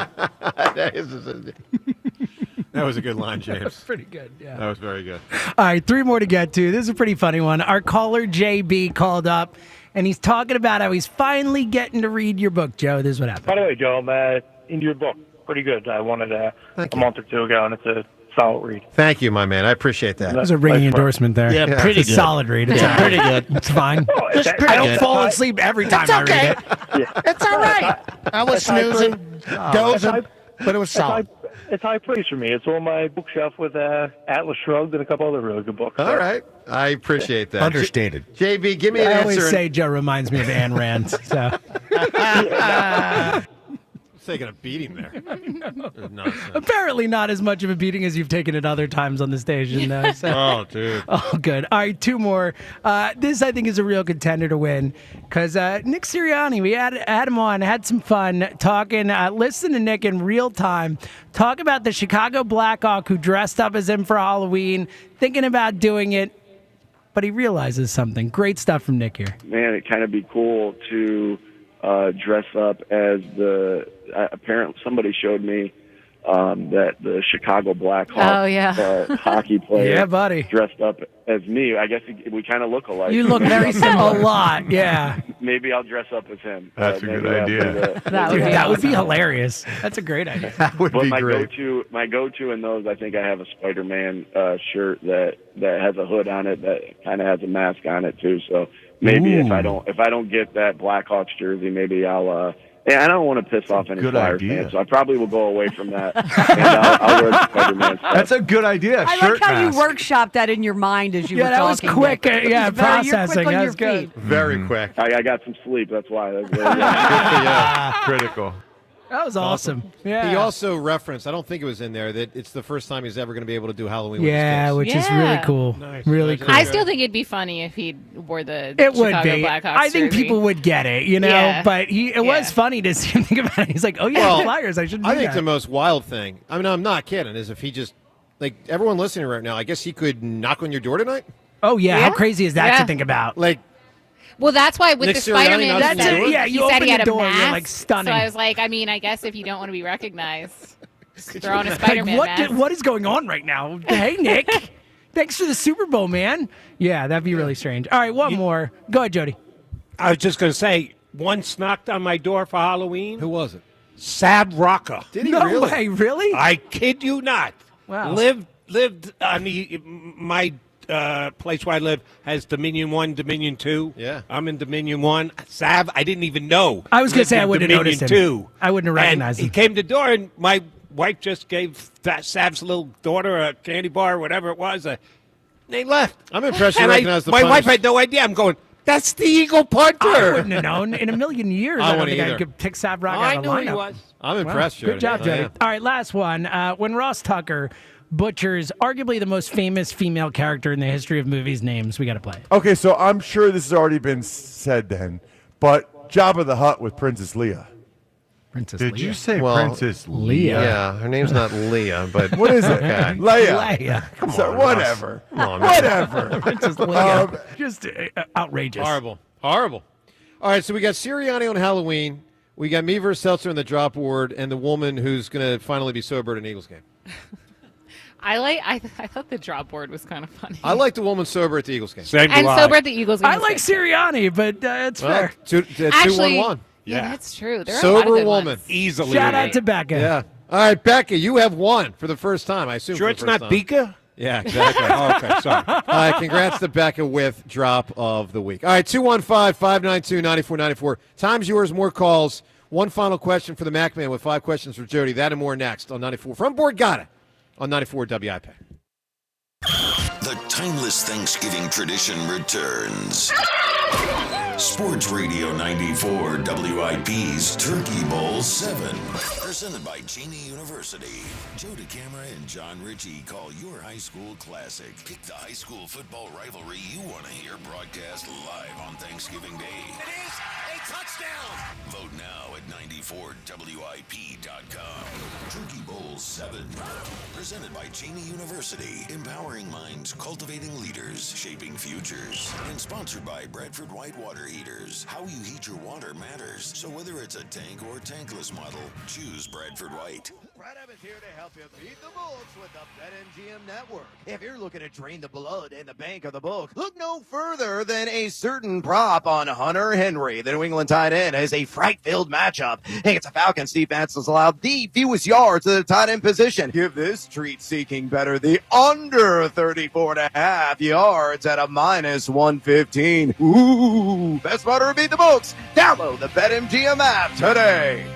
That was a good line, James. Pretty good, yeah. That was very good. All right, 3 more to get to. This is a pretty funny one. Our caller, JB, called up, and he's talking about how he's finally getting to read your book, Joe. This is what happened. By the way, Joe, I'm into your book. Pretty good. I wanted a month or two ago, and it's a solid read. Thank you, my man. I appreciate that. That was a ringing endorsement there. Yeah, pretty it's a good. solid read. It's pretty good. It's fine. Just pretty I don't good. fall asleep every time I read it. It's all right. I was snoozing, dozing, but it was solid. It's high praise for me. It's on my bookshelf with Atlas Shrugged and a couple other really good books. All right. I appreciate that. Understated. JB, give me an I answer. always say Joe reminds me of Ayn Rand. So. Taking a beating there. Apparently not as much of a beating as you've taken at other times on the station, though. So. Oh, dude. Oh, good. All right, 2 more. This, I think, is a real contender to win because Nick Sirianni, we had him on, had some fun talking. Listen to Nick in real time talk about the Chicago Blackhawk who dressed up as him for Halloween, thinking about doing it, but he realizes something. Great stuff from Nick here. Man, it'd kind of be cool to dress up as apparently somebody showed me that the Chicago Blackhawks hockey player dressed up as me. I guess we kind of look alike. You look very similar. A lot, yeah. Maybe I'll dress up as him. That's a good idea. That would be hilarious. That's a great idea. That would be great. My go-to in those, I think I have a Spider-Man shirt that has a hood on it that kind of has a mask on it too. So maybe if I don't get that Blackhawks jersey, maybe I'll. Yeah, I don't want to piss off any Flyers fans, so I probably will go away from that. And I'll wear the Spider-Man stuff. That's a good idea. I like how you workshop that in your mind as you were talking. Yeah, that was quick. Nick. Yeah, processing. You're quick on That your was good. feet. Very quick. I got some sleep. That's why. Yeah, critical. That was awesome. Yeah. He also referenced, I don't think it was in there, that it's the first time he's ever going to be able to do Halloween with his Yeah, kids. which is really cool. Nice. Really cool. I still think it'd be funny if he wore the It would Chicago be. Blackhawks I think jersey. people would get it, you know. Yeah. But it was funny to see him think about it. He's like, "Oh yeah, Well, the Flyers. I should do I think that." the most wild thing, I mean, I'm not kidding, is if he just, like, everyone listening right now, I guess he could knock on your door tonight? Oh, yeah. How crazy is that Yeah. to think about? Like, Well, that's why with Nick the Sirianni Spider-Man, knocks on he your said, door? Yeah, he you said open he had the a door, you're, mask. like, stunning. So I was like, I mean, I guess if you don't want to be recognized, just throw on a Spider-Man Like, mask. what is going on right now? Hey, Nick. Thanks for the Super Bowl, man. Yeah, that'd be really strange. All right, one more. Go ahead, Jody. I was just going to say, once knocked on my door for Halloween. Who was it? Sab Rocca. Did he No really? way, really? I kid you not. Wow. Lived on my place where I live has Dominion 1, Dominion 2. Yeah. I'm in Dominion 1. Sav, I didn't even know. I was gonna lived say in I wouldn't have Dominion noticed him. 2. I wouldn't have recognized and him. He came to the door, and my wife just gave Sav's little daughter a candy bar or whatever it was. They left. I'm impressed you And recognize the my wife punch. had no idea. I'm going, that's the Eagle punter. I wouldn't have known. In a million years, I I don't wouldn't think I either. could pick Sav Rock I out of the knew lineup. he was. I'm Wow. impressed, Jody. Good job, I Jody. am. All right, last one. When Ross Tucker butchers arguably the most famous female character in the history of movies names, we got to play it. Okay, so I'm sure this has already been said then, but Jabba the Hutt with Princess Leia. Princess Did Leia. you say Well, Princess Leia. Yeah, her name's not Leah, but What is it? Okay. Leia. Leia. Come on, whatever. Come on, man. Whatever. Princess Leia. Just outrageous. Horrible. Horrible. All right, so we got Sirianni on Halloween. We got me versus Seltzer in the drop board, and the woman who's going to finally be sober at an Eagles game. I thought the drop board was kind of funny. I like the woman sober at the Eagles game. Same and do sober at the Eagles game. I is like good. Sirianni, but it's Well, fair. Actually, 2-1-1. yeah, that's true. There are a lot of Sober good woman. ones. Easily. Shout out to Becca. Yeah. All right, Becca, you have won for the first time, I assume. Sure for it's the first not time. Bika? Yeah, exactly. Oh, okay, sorry. All right, congrats to Becca with drop of the week. All right, 215-592-9494. Time's yours, more calls. One final question for the Mac Man with 5 questions for Jody. That and more next on 94. From Borgata on 94 WIP. The timeless Thanksgiving tradition returns. Sports Radio 94 WIP's Turkey Bowl 7. Presented by Cheney University. Joe DeCamara and John Ritchie call your high school classic. Pick the high school football rivalry you want to hear broadcast live on Thanksgiving Day. It is a touchdown. Vote now at 94WIP.com. Turkey Bowl 7. Presented by Cheney University. Empowering minds, cultivating leaders, shaping futures. And sponsored by Bradford White Water Heaters. How you heat your water matters. So whether it's a tank or tankless model, choose Bradford White. Brad Evans here to help you beat the books with the BetMGM Network. If you're looking to drain the blood in the bank of the book, look no further than a certain prop on Hunter Henry. The New England tight end is a fright-filled matchup against the Falcons. Defense has allowed the fewest yards to the tight end position. Give this treat-seeking better the under 34.5 yards at a minus 115. Ooh, best better beat the books. Download the BetMGM app today.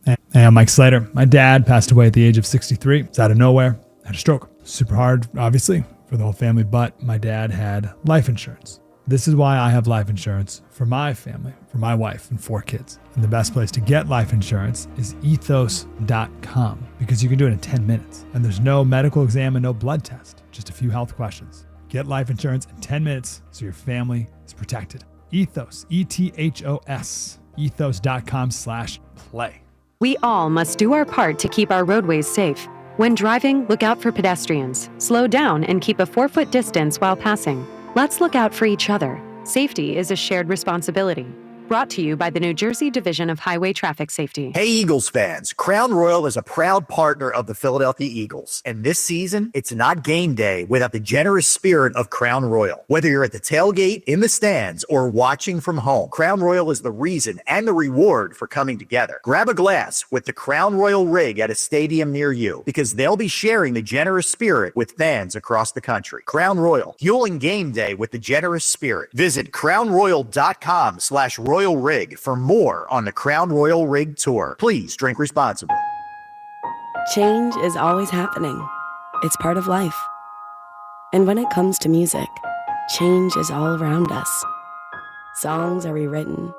Hey, I'm Mike Slater. My dad passed away at the age of 63. It's out of nowhere. Had a stroke. Super hard, obviously, for the whole family, but my dad had life insurance. This is why I have life insurance for my family, for my wife and 4 kids. And the best place to get life insurance is ethos.com because you can do it in 10 minutes. And there's no medical exam and no blood test, just a few health questions. Get life insurance in 10 minutes so your family is protected. Ethos, ETHOS, ethos.com/play. We all must do our part to keep our roadways safe. When driving, look out for pedestrians. Slow down and keep a 4-foot distance while passing. Let's look out for each other. Safety is a shared responsibility. Brought to you by the New Jersey Division of Highway Traffic Safety. Hey, Eagles fans. Crown Royal is a proud partner of the Philadelphia Eagles. And this season, it's not game day without the generous spirit of Crown Royal. Whether you're at the tailgate, in the stands, or watching from home, Crown Royal is the reason and the reward for coming together. Grab a glass with the Crown Royal rig at a stadium near you because they'll be sharing the generous spirit with fans across the country. Crown Royal, fueling game day with the generous spirit. Visit crownroyal.com/Royal Rig for more on the Crown Royal Rig Tour. Please drink responsibly. Change is always happening. It's part of life. And when it comes to music, change is all around us. Songs are rewritten.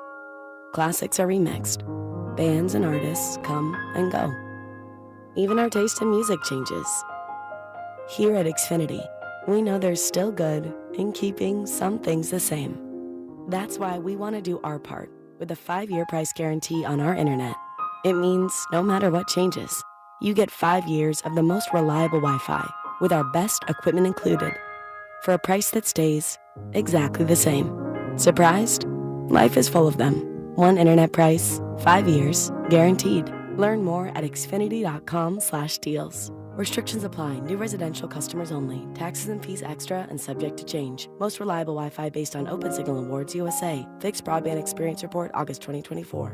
Classics are remixed. bands and artists come and go. Even our taste in music changes. Here at Xfinity, we know there's still good in keeping some things the same. That's why we want to do our part with a 5-year price guarantee on our internet. It means no matter what changes, you get 5 years of the most reliable Wi-Fi with our best equipment included for a price that stays exactly the same. Surprised? Life is full of them. One internet price, 5 years, guaranteed. Learn more at xfinity.com/deals. Restrictions apply. New residential customers only. Taxes and fees extra and subject to change. Most reliable Wi-Fi based on OpenSignal Awards USA. Fixed Broadband Experience Report, August 2024.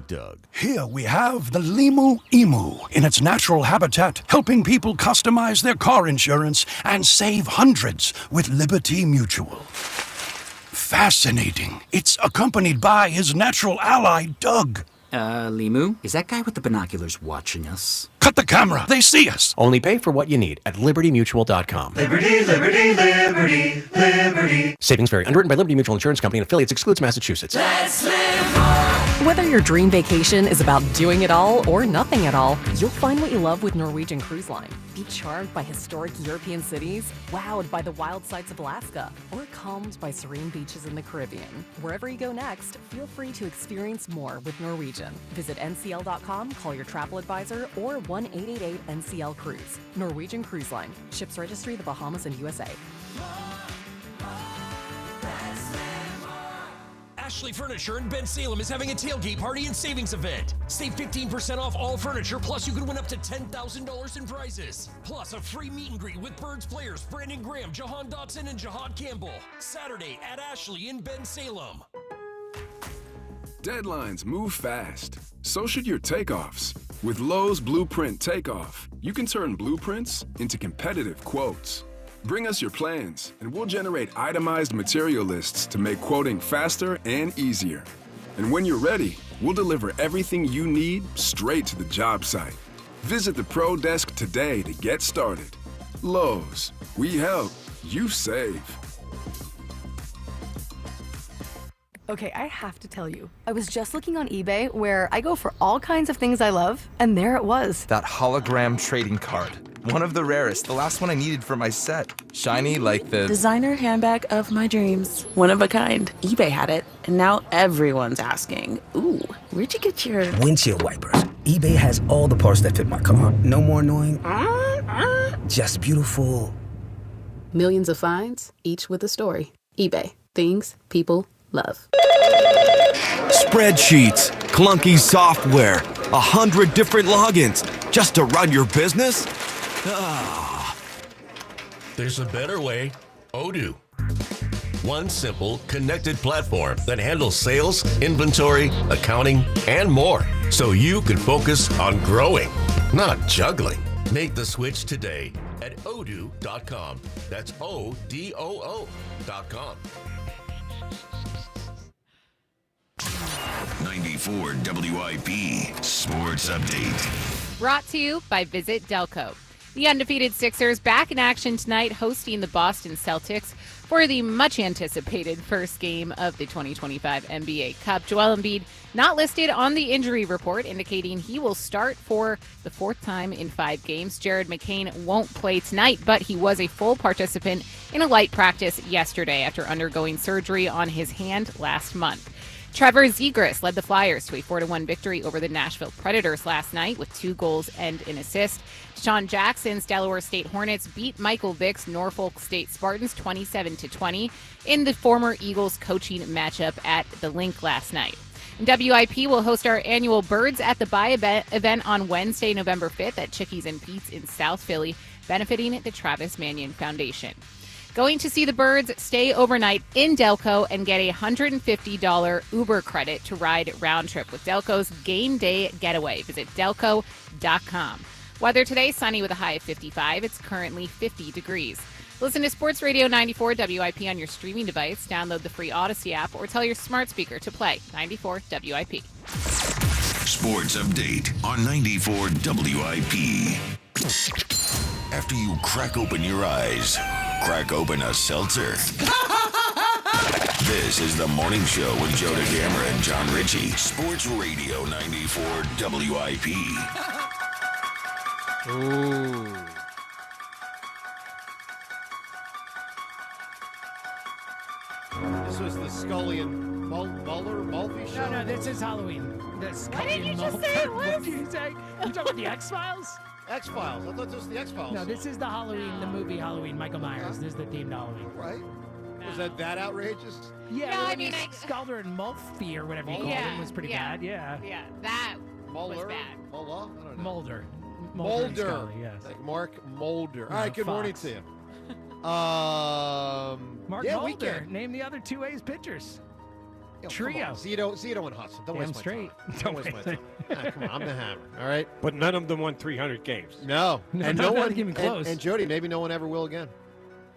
Doug. Here we have the Limu Emu in its natural habitat, helping people customize their car insurance and save hundreds with Liberty Mutual. Fascinating. It's accompanied by his natural ally, Doug. Limu, is that guy with the binoculars watching us? Cut the camera. They see us. Only pay for what you need at LibertyMutual.com. Liberty, liberty, liberty, liberty. Savings vary. Underwritten by Liberty Mutual Insurance Company and affiliates. Excludes Massachusetts. Let's live more. Whether your dream vacation is about doing it all or nothing at all, you'll find what you love with Norwegian Cruise Line. Be charmed by historic European cities, wowed by the wild sights of Alaska, or calmed by serene beaches in the Caribbean. Wherever you go next, feel free to experience more with Norwegian. Visit ncl.com, call your travel advisor, or 1-888-NCL-CRUISE. Norwegian Cruise Line. Ships registry the Bahamas and USA. Ashley Furniture in Ben Salem is having a tailgate party and savings event. Save 15% off all furniture, plus you can win up to $10,000 in prizes. Plus a free meet and greet with Birds players Brandon Graham, Jahan Dotson, and Jahad Campbell. Saturday at Ashley in Ben Salem. Deadlines move fast. So should your takeoffs. With Lowe's Blueprint Takeoff, you can turn blueprints into competitive quotes. Bring us your plans, and we'll generate itemized material lists to make quoting faster and easier. And when you're ready, we'll deliver everything you need straight to the job site. Visit the Pro Desk today to get started. Lowe's, we help, you save. Okay, I have to tell you, I was just looking on eBay where I go for all kinds of things I love, and there it was. That hologram trading card. One of the rarest, the last one I needed for my set. Shiny like the Designer handbag of my dreams. One of a kind. eBay had it, and now everyone's asking, ooh, where'd you get your windshield wipers? eBay has all the parts that fit my car. No more annoying, just beautiful. Millions of finds, each with a story. eBay. Things people love. Spreadsheets, clunky software, 100 different logins just to run your business? Ah. There's a better way. Odoo. One simple, connected platform that handles sales, inventory, accounting, and more. So you can focus on growing, not juggling. Make the switch today at odoo.com. That's ODOO.com. 94 WIP Sports Update. Brought to you by Visit Delco. The undefeated Sixers back in action tonight, hosting the Boston Celtics for the much-anticipated first game of the 2025 NBA Cup. Joel Embiid not listed on the injury report, indicating he will start for the fourth time in 5 games. Jared McCain won't play tonight, but he was a full participant in a light practice yesterday after undergoing surgery on his hand last month. Trevor Zegras led the Flyers to a 4-1 victory over the Nashville Predators last night with 2 goals and an assist. Deshaun Jackson's Delaware State Hornets beat Michael Vick's Norfolk State Spartans 27-20 in the former Eagles coaching matchup at the Link last night. And WIP will host our annual Birds at the Bay event on Wednesday, November 5th at Chickies and Pete's in South Philly, benefiting the Travis Manion Foundation. Going to see the Birds, stay overnight in Delco and get a $150 Uber credit to ride round trip with Delco's Game Day Getaway. Visit delco.com. Weather today, sunny with a high of 55. It's currently 50 degrees. Listen to Sports Radio 94 WIP on your streaming device. Download the free Odyssey app or tell your smart speaker to play 94 WIP. Sports Update on 94 WIP. After you crack open your eyes, crack open a seltzer. This is the Morning Show with Joe DeGamera and John Ritchie. Sports Radio 94 WIP. Ooh. This was the Scully and Mulvey show? No, this is Halloween. Why didn't you just say it was? What did you say? You talking about the X-Files? X-Files. I thought this was the X-Files. No, this is the Halloween, the movie Halloween. Michael Myers. This is the themed Halloween. Right? Was that outrageous? Yeah, No, I I mean, mean, Scalder and Mulfey or whatever you called him was pretty bad. Yeah. Yeah, that was Muller? bad. Muller? I don't know. Mulder. and Mulder. Scully, yes. Like Mark Mulder. No, All right, good morning Fox. to you. Mark yeah, Mulder. weekend. Name the other two A's pitchers. Yo, Trio. Come on. Zito and Hudson. Don't Damn waste my straight. time. Don't waste my time. Come on, I'm the hammer. All right. But none of them won 300 games. No, and not no one even close. And Jody, maybe no one ever will again.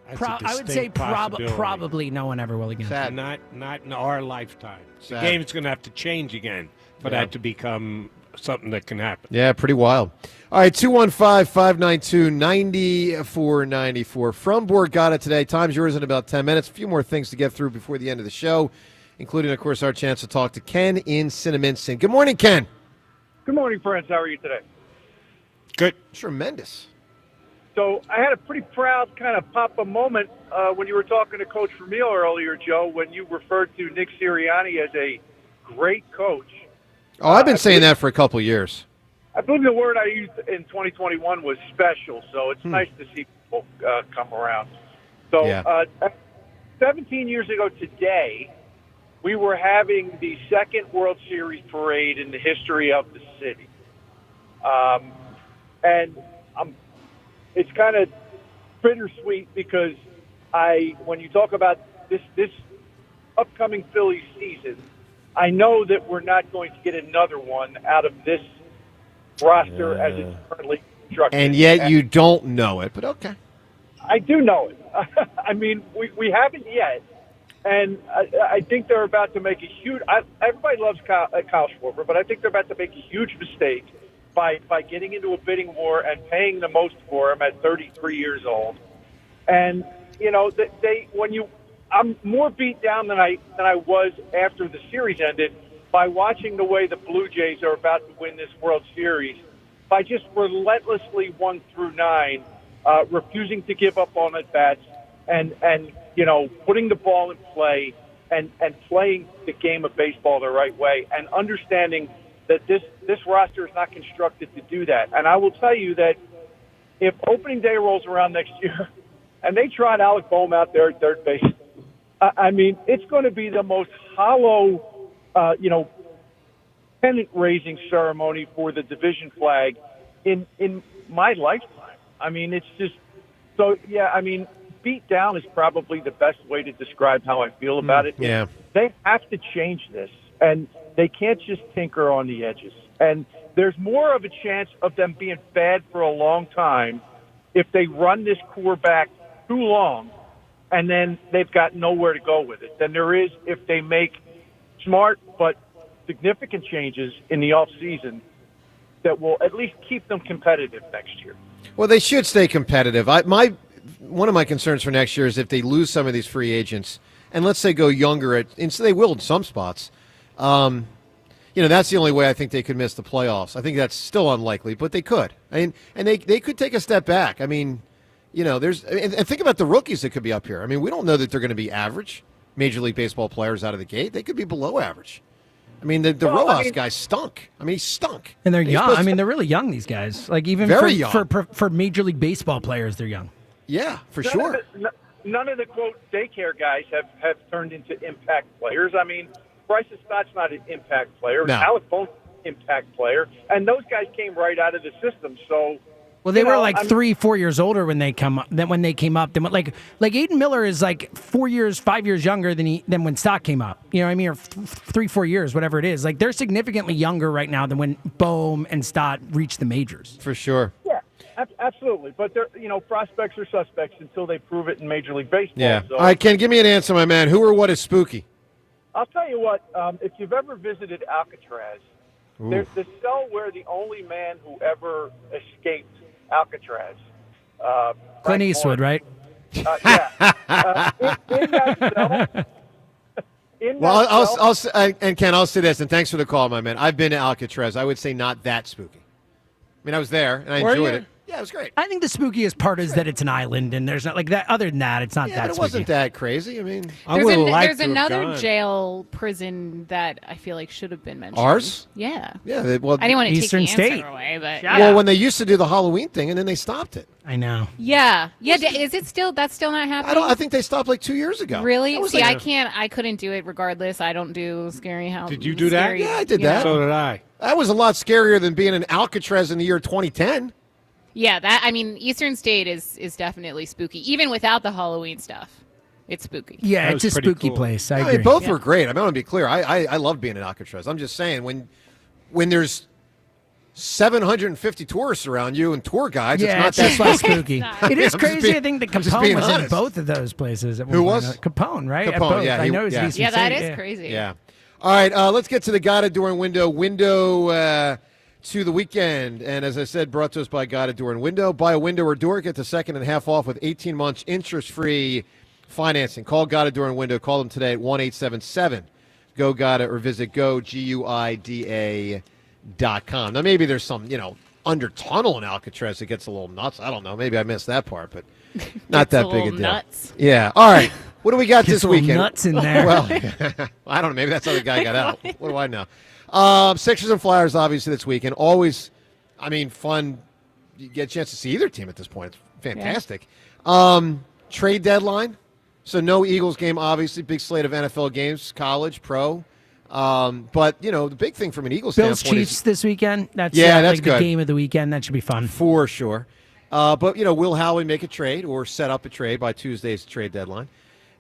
That's a I would say distinct possibility. probably no one ever will again. Sad. Not in our lifetime. Sad. The game's going to have to change again for Yeah. that to become something that can happen. Yeah, pretty wild. All right, 215-592-9494. From Borgata today. Time's yours in about 10 minutes. A few more things to get through before the end of the show, including, of course, our chance to talk to Ken in Cinnaminson. Good morning, Ken. Good morning, friends. How are you today? Good. Tremendous. So I had a pretty proud kind of pop-up moment when you were talking to Coach Vermeil earlier, Joe, when you referred to Nick Sirianni as a great coach. Oh, I've been saying that for a couple of years. I believe the word I used in 2021 was special, so it's nice to see people come around. So Yeah. 17 years ago today, we were having the second World Series parade in the history of the city. And it's kind of bittersweet because when you talk about this upcoming Phillies season, I know that we're not going to get another one out of this roster as it's currently constructed. And yet you don't know it, but okay. I do know it. I mean, we haven't yet. And I think they're about to make a huge everybody loves Kyle Schwarber, but I think they're about to make a huge mistake by getting into a bidding war and paying the most for him at 33 years old. And, you know, I'm more beat down than I was after the series ended by watching the way the Blue Jays are about to win this World Series by just relentlessly 1 through 9, refusing to give up on at-bats and you know, putting the ball in play and playing the game of baseball the right way and understanding that this roster is not constructed to do that. And I will tell you that if opening day rolls around next year and they trot Alec Boehm out there at third base, I mean, it's going to be the most hollow, pennant-raising ceremony for the division flag in my lifetime. I mean, it's just so, yeah, I mean, beat down is probably the best way to describe how I feel about it. Yeah. They have to change this, and they can't just tinker on the edges. And there's more of a chance of them being bad for a long time if they run this core back too long and then they've got nowhere to go with it than there is if they make smart but significant changes in the offseason that will at least keep them competitive next year. Well, they should stay competitive. One of my concerns for next year is if they lose some of these free agents, and let's say go younger, and so they will in some spots. That's the only way I think they could miss the playoffs. I think that's still unlikely, but they could. I mean, and they could take a step back. I mean, and think about the rookies that could be up here. I mean, we don't know that they're going to be average Major League Baseball players out of the gate. They could be below average. I mean, the Rojas guy stunk. I mean, he stunk. And they're young. I mean, they're really young, these guys. Like, even Very young. For Major League Baseball players, they're young. Yeah, for sure. None of the, quote, daycare guys have turned into impact players. I mean, Bryson Stott's not an impact player. No. Alec Boehm's an impact player. And those guys came right out of the system. So, Well, they were like 3-4 years older when they came up. Then like Aiden Miller is like 5 years younger than when Stott came up. You know what I mean? Or 3-4 years, whatever it is. Like, they're significantly younger right now than when Boehm and Stott reached the majors. For sure. yeah, absolutely. But they're, prospects are suspects until they prove it in Major League Baseball. Yeah. So, All right, Ken, give me an answer, my man. Who or what is spooky? I'll tell you what, if you've ever visited Alcatraz, there's the cell where the only man who ever escaped Alcatraz. Clint Eastwood, right? In that cell, in Well, that I'll cell- and Ken, I'll say this, and thanks for the call, my man. I've been to Alcatraz. I would say not that spooky. I mean, I was there and I Were enjoyed you? it. Yeah, it was great. I think the spookiest part is that it's an island and there's not like that. Other than that, it's not Yeah, that but it spooky. wasn't that crazy. I mean, There's another jail prison that I feel like should have been mentioned. Ours? Yeah. Yeah, I didn't want to Eastern take the State. answer away, but Well, when they used to do the Halloween thing, and then they stopped it. I know. yeah. Is it still? That's still not happening. I think they stopped like 2 years ago. Really? That was See, like- I couldn't do it regardless. I don't do scary house. Did you do that? scary- Yeah, I did you that. know. So did I. That was a lot scarier than being in Alcatraz in the year 2010. Yeah, Eastern State is definitely spooky, even without the Halloween stuff. It's spooky. Yeah, it's a spooky place. I I agree. mean, both were great. I mean, I want to be clear. I love being in Alcatraz. I'm just saying, when there's 750 tourists around you and tour guides, Yeah, it's not it's that less spooky. spooky. It is I'm just crazy. being- I think that I'm just Capone being was in honest. both of those places. At Who one point. was? Capone? Right? At Capone, both. yeah, I know it was yeah. Eastern Yeah, that State, is crazy. Yeah. All right, let's get to the Guided Door Window. To the weekend. And as I said, brought to us by Guided Door and Window. Buy a window or door, get the second and half off with 18 months interest-free financing. Call Guided Door and Window. Call them today at 1-877-GO-GUIDA or visit GoGuida.com. Now, maybe there's some, under tunnel in Alcatraz that gets a little nuts. I don't know. Maybe I missed that part, but not that Gets a big a little deal. nuts. Yeah. All right. What do we got Gets this a little weekend? nuts in there. Well, I don't know. Maybe that's how the guy got out. What do I know? Sixers and Flyers, obviously, this weekend. Always, fun. You get a chance to see either team at this point. It's fantastic. Trade deadline. So no Eagles game, obviously. Big slate of NFL games, college, pro. But, the big thing from an Eagles Bills standpoint Chiefs this weekend. That's that's like good. the game of the weekend. That should be fun. For sure. But, will Howie make a trade or set up a trade by Tuesday's trade deadline?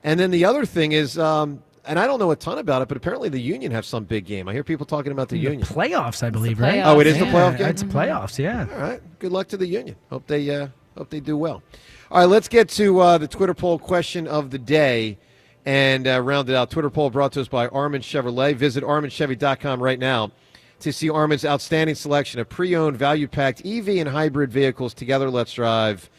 And then the other thing is, and I don't know a ton about it, but apparently the Union have some big game. I hear people talking about the Union. Playoffs, I believe, the right? playoffs, Oh, it is the playoff game? It's playoffs, yeah. All right. Good luck to the Union. Hope they do well. All right, let's get to the Twitter poll question of the day and round it out. Twitter poll brought to us by Armin Chevrolet. Visit ArminChevy.com right now to see Armin's outstanding selection of pre-owned, value-packed EV and hybrid vehicles. Together, let's drive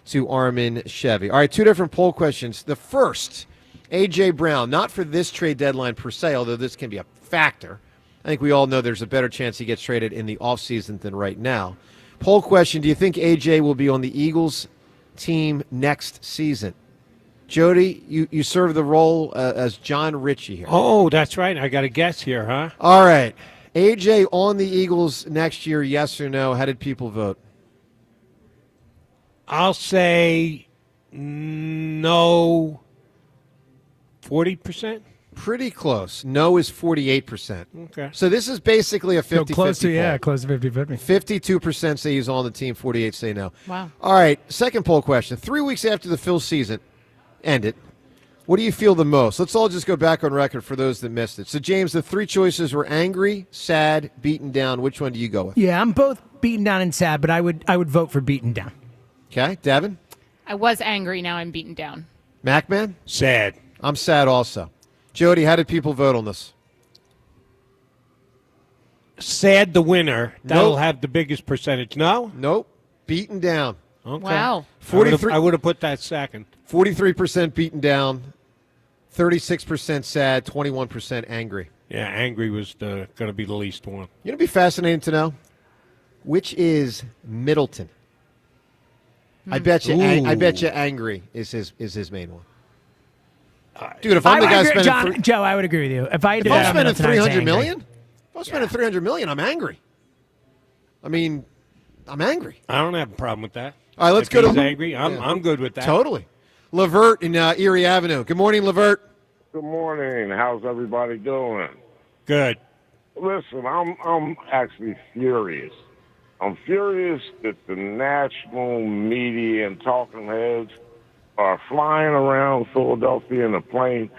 to Armin Chevy. All right, two different poll questions. The first, A.J. Brown, not for this trade deadline per se, although this can be a factor. I think we all know there's a better chance he gets traded in the offseason than right now. Poll question, do you think A.J. will be on the Eagles team next season? Jody, you serve the role as John Ritchie here. Oh, that's right. I got a guess here, huh? All right. A.J. on the Eagles next year, yes or no? How did people vote? I'll say no. 40%? Pretty close. No is 48%. Okay. So this is basically a 50-50 So close to, poll. close to 50-50. 52% say he's on the team, 48 say no. Wow. All right, second poll question. 3 weeks after the Phil season ended, what do you feel the most? Let's all just go back on record for those that missed it. So, James, the three choices were angry, sad, beaten down. Which one do you go with? Yeah, I'm both beaten down and sad, but I would vote for beaten down. Okay, Devin? I was angry. Now I'm beaten down. Macman? Sad. I'm sad also. Jody, how did people vote on this? Sad the winner. That'll Nope. have the biggest percentage. No? Nope. Beaten down. Okay. Wow. 43 I would have put that second. 43% beaten down, 36% sad, 21% angry. Yeah, angry was going to be the least one. You know, it'd be fascinating to know which is Middleton. I bet you. I bet you angry is his main one. Dude, if I'm the guy spending Joe, I would agree with you. If I'm spending $300 million, if I'm spending $300 million, I'm angry. I mean, I'm angry. I don't have a problem with that. All right, let's If go to he's angry. I'm good with that. Totally. Lavert in Erie Avenue. Good morning, Lavert. Good morning. How's everybody doing? Good. Listen, I'm actually furious. I'm furious that the national media and talking heads are flying around Philadelphia in a plane,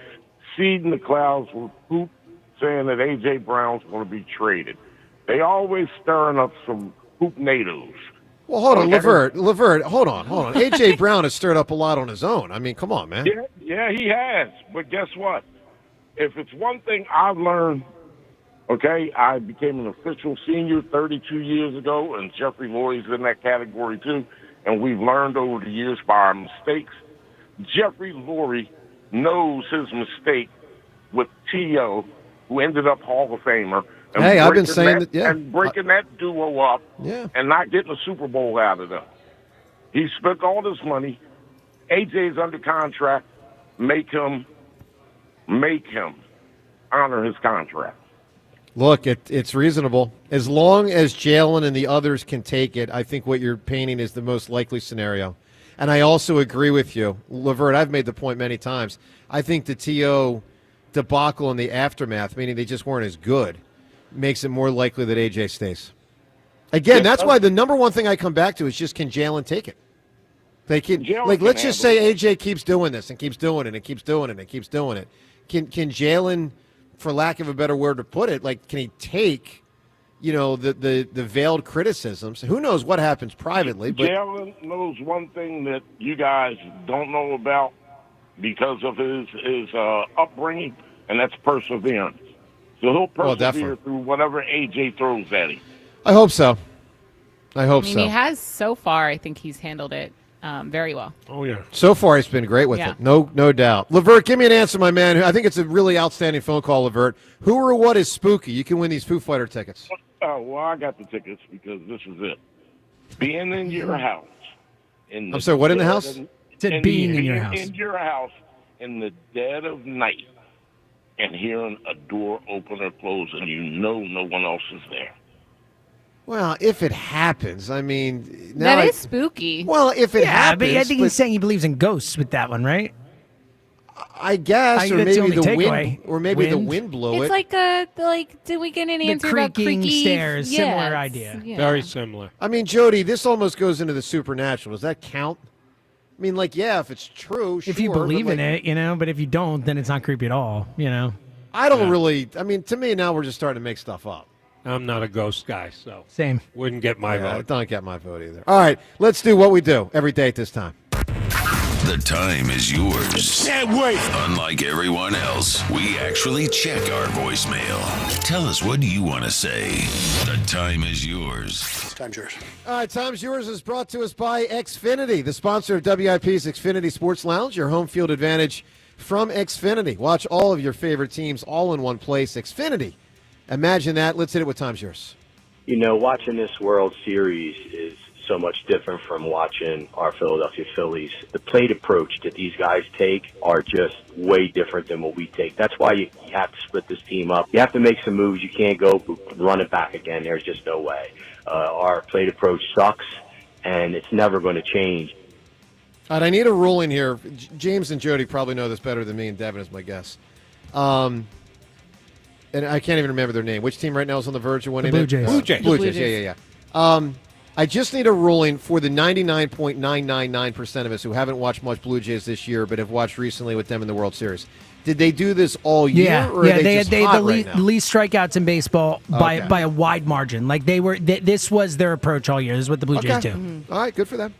seeding the clouds with poop, saying that A.J. Brown's going to be traded. They always stirring up some poop natives. Well, hold on, Okay. Lavert, hold on. A.J. Brown has stirred up a lot on his own. I mean, come on, man. Yeah, he has. But guess what? If it's one thing I've learned, okay, I became an official senior 32 years ago, and Jeffrey Lurie's in that category too, and we've learned over the years by our mistakes. Jeffrey Lurie knows his mistake with T.O., who ended up Hall of Famer. And Hey, I've been breaking saying that, yeah. And breaking that duo up and not getting a Super Bowl out of them. He spent all this money. AJ's under contract. Make him honor his contract. Look, it's reasonable. As long as Jalen and the others can take it, I think what you're painting is the most likely scenario. And I also agree with you. Levert, I've made the point many times. I think the T.O. debacle in the aftermath, meaning they just weren't as good, makes it more likely that AJ stays. Again, that's why the number one thing I come back to is just, can Jalen take it? They can, like, let's just say AJ keeps doing this and keeps doing it and keeps doing it and keeps doing it. Can Jalen, for lack of a better word to put it, like, can he take, the veiled criticisms? Who knows what happens privately? But Jalen knows one thing that you guys don't know about because of his upbringing, and that's perseverance. So he'll persevere through whatever AJ throws at him. I hope so. I hope he has so far. I think he's handled it very well. Oh, yeah. So far, he's been great with it. No doubt. Levert, give me an answer, my man. I think it's a really outstanding phone call, Levert. Who or what is spooky? You can win these Foo Fighter tickets. Oh, well, I got the tickets because this is it. Being in your house. I'm sorry, what in the house? It said being in your house. In your house in the dead of night and hearing a door open or close and no one else is there. Well, if it happens, I mean... That is spooky. Well, if it happens... But I think he's saying he believes in ghosts with that one, right? I guess, or that's maybe the wind, takeaway. or maybe the wind blew It's like did we get an answer about creaking creaky stairs, Yeah, similar it's- idea. yeah. Very similar. I mean, Jody, this almost goes into the supernatural. Does that count? I mean, like, yeah, if it's true, If you sure, believe but, in like, it, but if you don't, then it's not creepy at all, I don't really... I mean, to me, now we're just starting to make stuff up. I'm not a ghost guy, so Same. Wouldn't get my vote. Don't get my vote either. All right, let's do what we do every day at this time. The time is yours. Can't wait. Unlike everyone else, we actually check our voicemail. Tell us what you want to say. The time is yours. Time's yours. All right, Time's Yours is brought to us by Xfinity, the sponsor of WIP's Xfinity Sports Lounge, your home field advantage from Xfinity. Watch all of your favorite teams all in one place. Xfinity. Imagine that. Let's hit it with Time's Yours. Watching this World Series is so much different from watching our Philadelphia Phillies. The plate approach that these guys take are just way different than what we take. That's why you have to split this team up. You have to make some moves. You can't go run it back again. There's just no way. Our plate approach sucks, and it's never going to change. All right, I need a ruling here. James and Jody probably know this better than me, and Devin is my guess. And I can't even remember their name. Which team right now is on the verge of winning Blue it? Jays. Blue Jays. Blue Jays. Yeah. I just need a ruling for the 99.999% of us who haven't watched much Blue Jays this year, but have watched recently with them in the World Series. Did they do this all year, or are they just had hot the right now? least strikeouts in baseball by Okay. by a wide margin. Like this was their approach all year. This is what the Blue Jays do. All right, good for them.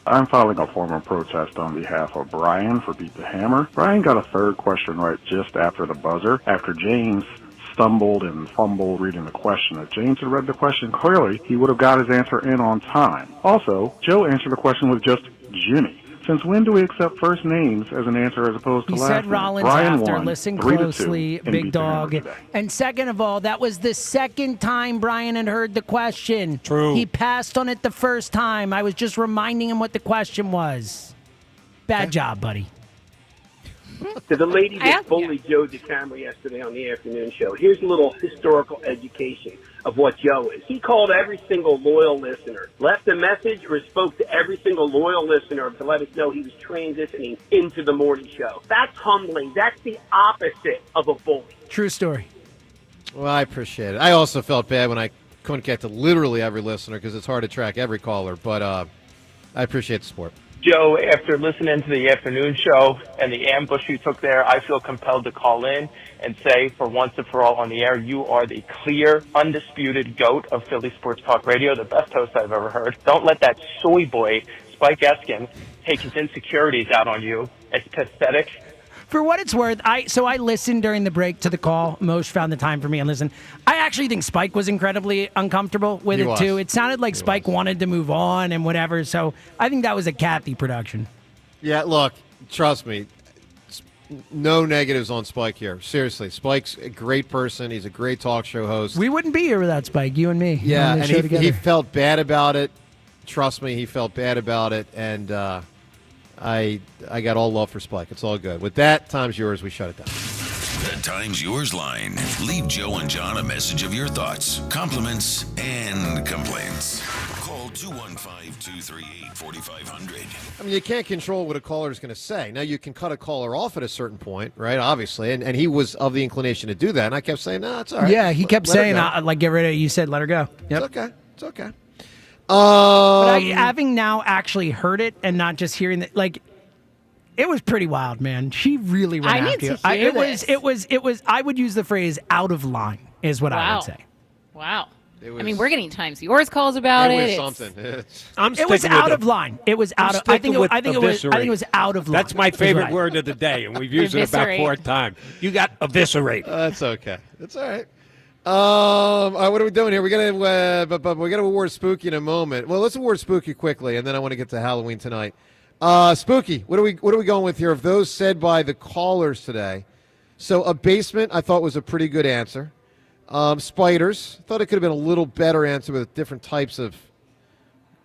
I'm filing a formal protest on behalf of Brian for Beat the Hammer. Brian got a third question right just after the buzzer, after James stumbled and fumbled reading the question. If James had read the question clearly, he would have got his answer in on time. Also, Joe answered the question with just Jimmy. Since when do we accept first names as an answer as opposed to He last said names? Rollins Brian after. won, Listen 3-2 closely, in Big Beat the Hammer Dog. today. And second of all, that was the second time Brian had heard the question. True. He passed on it the first time. I was just reminding him what the question was. Bad job, buddy. To the lady that bullied Joe DeCamera yesterday on the afternoon show, here's a little historical education of what Joe is. He called every single loyal listener, left a message or spoke to every single loyal listener to let us know he was transitioning into the morning show. That's humbling. That's the opposite of a bully. True story. Well, I appreciate it. I also felt bad when I couldn't get to literally every listener because it's hard to track every caller, but I appreciate the support. Joe, after listening to the afternoon show and the ambush you took there, I feel compelled to call in and say, for once and for all on the air, you are the clear, undisputed GOAT of Philly Sports Talk Radio, the best host I've ever heard. Don't let that soy boy, Spike Eskin, take his insecurities out on you. It's pathetic. For what it's worth, I listened during the break to the call. Moshe found the time for me and listened. I actually think Spike was incredibly uncomfortable with it too. It sounded like Spike wanted to move on and whatever. So I think that was a Kathy production. Yeah, look, trust me. no negatives on Spike here. Seriously, Spike's a great person. He's a great talk show host. We wouldn't be here without Spike, you and me. Yeah, on the and show together. he felt bad about it. Trust me, he felt bad about it, and I got all love for Spike. It's all good. With that, time's yours. We shut it down. The Time's Yours line. Leave Joe and John a message of your thoughts, compliments, and complaints. Call 215-238-4500. I mean, you can't control what a caller is going to say. Now, you can cut a caller off at a certain point, right, obviously, and he was of the inclination to do that, and I kept saying, no, it's all right. Yeah, he kept Let her saying, go. like, get rid of it. You said, let her go. Yep. It's okay. It's okay. But having now actually heard it and not just hearing that, like, it was pretty wild, man. She really went I after need you. to hear It was. I would use the phrase "out of line" is what I Wow. would say. Wow. It I mean, we're getting Times Yours calls about it. It was It's- something. It was out of line. It was out of. I think it was out of line. That's my is what favorite I- word of the day, and we've used it about Eviscerate. 4 times. You got eviscerate. That's okay. That's all right. All right, what are we doing here? We got to award Spooky in a moment. Well, let's award Spooky quickly, and then I want to get to Halloween tonight. Spooky, what are we going with here? Of those said by the callers today, so a basement I thought was a pretty good answer. Spiders, thought it could have been a little better answer with different types of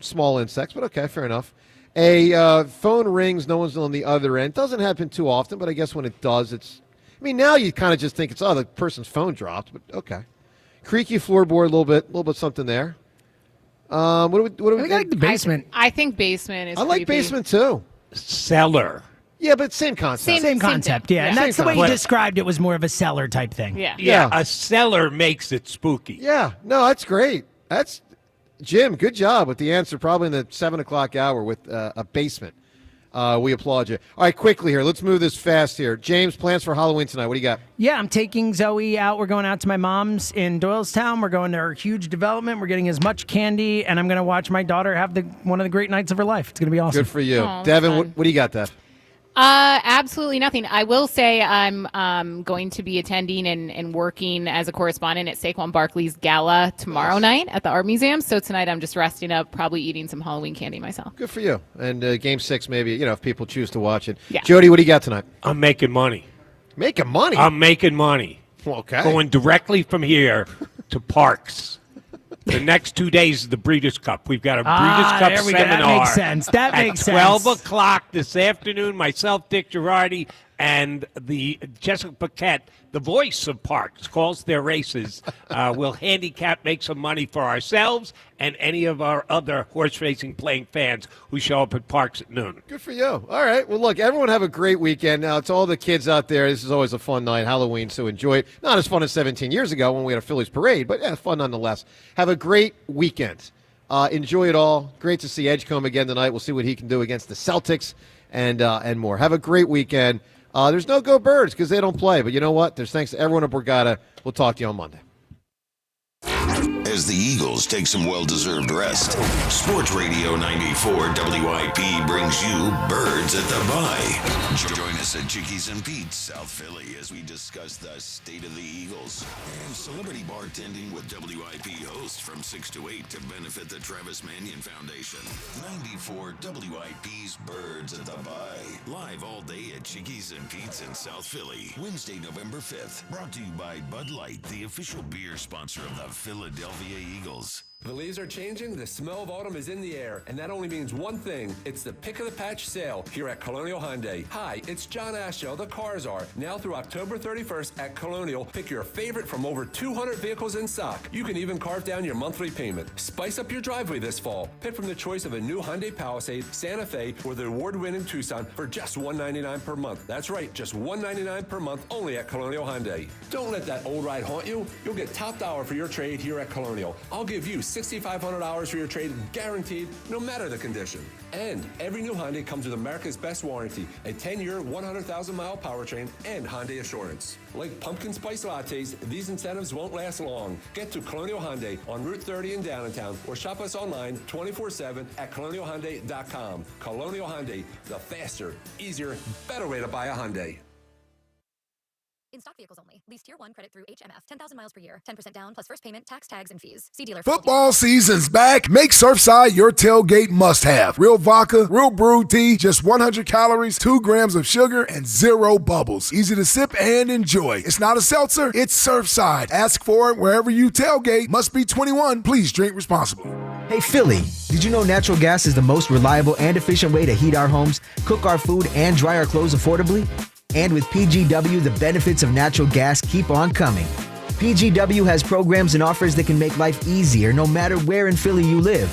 small insects, but okay, fair enough. A phone rings, no one's on the other end. Doesn't happen too often, but I guess when it does, it's. I mean, now you kind of just think it's the person's phone dropped, but okay. Creaky floorboard, a little bit something there. What do we? I like the basement. I think basement is I like creepy. basement too. Cellar. Yeah, but same concept. Same concept, yeah. And Same that's the way you concept. described it was more of a cellar type thing. Yeah. Yeah, a cellar makes it spooky. Yeah, no, that's great. That's Jim. Good job with the answer. Probably in the 7 o'clock hour with a basement. We applaud you. All right, quickly here. Let's move this fast here. James, plans for Halloween tonight. What do you got? Yeah, I'm taking Zoe out. We're going out to my mom's in Doylestown. We're going to her huge development. We're getting as much candy, and I'm going to watch my daughter have one of the great nights of her life. It's going to be awesome. Good for you. Aw, Devin, fun. what do you got, Dev? Absolutely nothing. I will say I'm going to be attending and working as a correspondent at Saquon Barkley's gala tomorrow night at the Art Museum. So tonight I'm just resting up, probably eating some Halloween candy myself. Good for you. And Game 6, maybe, if people choose to watch it. Yeah. Jody, what do you got tonight? I'm making money. Making money? I'm making money. Okay. Going directly from here to Parks. The next 2 days is the Breeders' Cup. We've got a Breeders' Cup there we go. seminar. That makes sense. That at makes 12 sense. o'clock this afternoon. Myself, Dick Girardi, and the Jessica Paquette, the voice of Parks, calls their races. We'll handicap, make some money for ourselves and any of our other horse racing playing fans who show up at Parks at noon. Good for you. All right. Well, look, everyone have a great weekend. Now, it's all the kids out there. This is always a fun night, Halloween, so enjoy it. Not as fun as 17 years ago when we had a Phillies parade, but yeah, fun nonetheless. Have a great weekend. Enjoy it all. Great to see Edgecombe again tonight. We'll see what he can do against the Celtics and more. Have a great weekend. There's no Go Birds because they don't play, but you know what? There's thanks to everyone at Borgata. We'll talk to you on Monday. As the Eagles take some well-deserved rest, Sports Radio 94 WIP brings you Birds at the Bye. Join us at Chickies and Pete's, South Philly, as we discuss the state of the Eagles and celebrity bartending with WIP hosts from 6 to 8 to benefit the Travis Manion Foundation. 94 WIP's Birds at the Bye. Live all day at Chickies and Pete's in South Philly. Wednesday, November 5th. Brought to you by Bud Light, the official beer sponsor of the Philadelphia Eagles. The leaves are changing, the smell of autumn is in the air, and that only means one thing. It's the Pick of the Patch sale here at Colonial Hyundai. Hi, it's John Ashdale, the Cars Are. Now through October 31st at Colonial, pick your favorite from over 200 vehicles in stock. You can even carve down your monthly payment. Spice up your driveway this fall. Pick from the choice of a new Hyundai Palisade, Santa Fe, or the award-winning Tucson for just $199 per month. That's right, just $199 per month only at Colonial Hyundai. Don't let that old ride haunt you. You'll get top dollar for your trade here at Colonial. I'll give you $6,500 for your trade, guaranteed, no matter the condition. And every new Hyundai comes with America's best warranty, a 10-year, 100,000-mile powertrain, and Hyundai Assurance. Like pumpkin spice lattes, these incentives won't last long. Get to Colonial Hyundai on Route 30 in downtown, or shop us online 24/7 at colonialhyundai.com. Colonial Hyundai, the faster, easier, better way to buy a Hyundai. In stock vehicles only. Lease tier 1 credit through HMF. 10,000 miles per year. 10% down plus first payment, tax, tags, and fees. See dealer. Football season's back. Make Surfside your tailgate must-have. Real vodka, real brewed tea, just 100 calories, 2 grams of sugar, and 0 bubbles. Easy to sip and enjoy. It's not a seltzer, it's Surfside. Ask for it wherever you tailgate. Must be 21. Please drink responsibly. Hey Philly, did you know natural gas is the most reliable and efficient way to heat our homes, cook our food, and dry our clothes affordably? And with PGW, the benefits of natural gas keep on coming. PGW has programs and offers that can make life easier no matter where in Philly you live.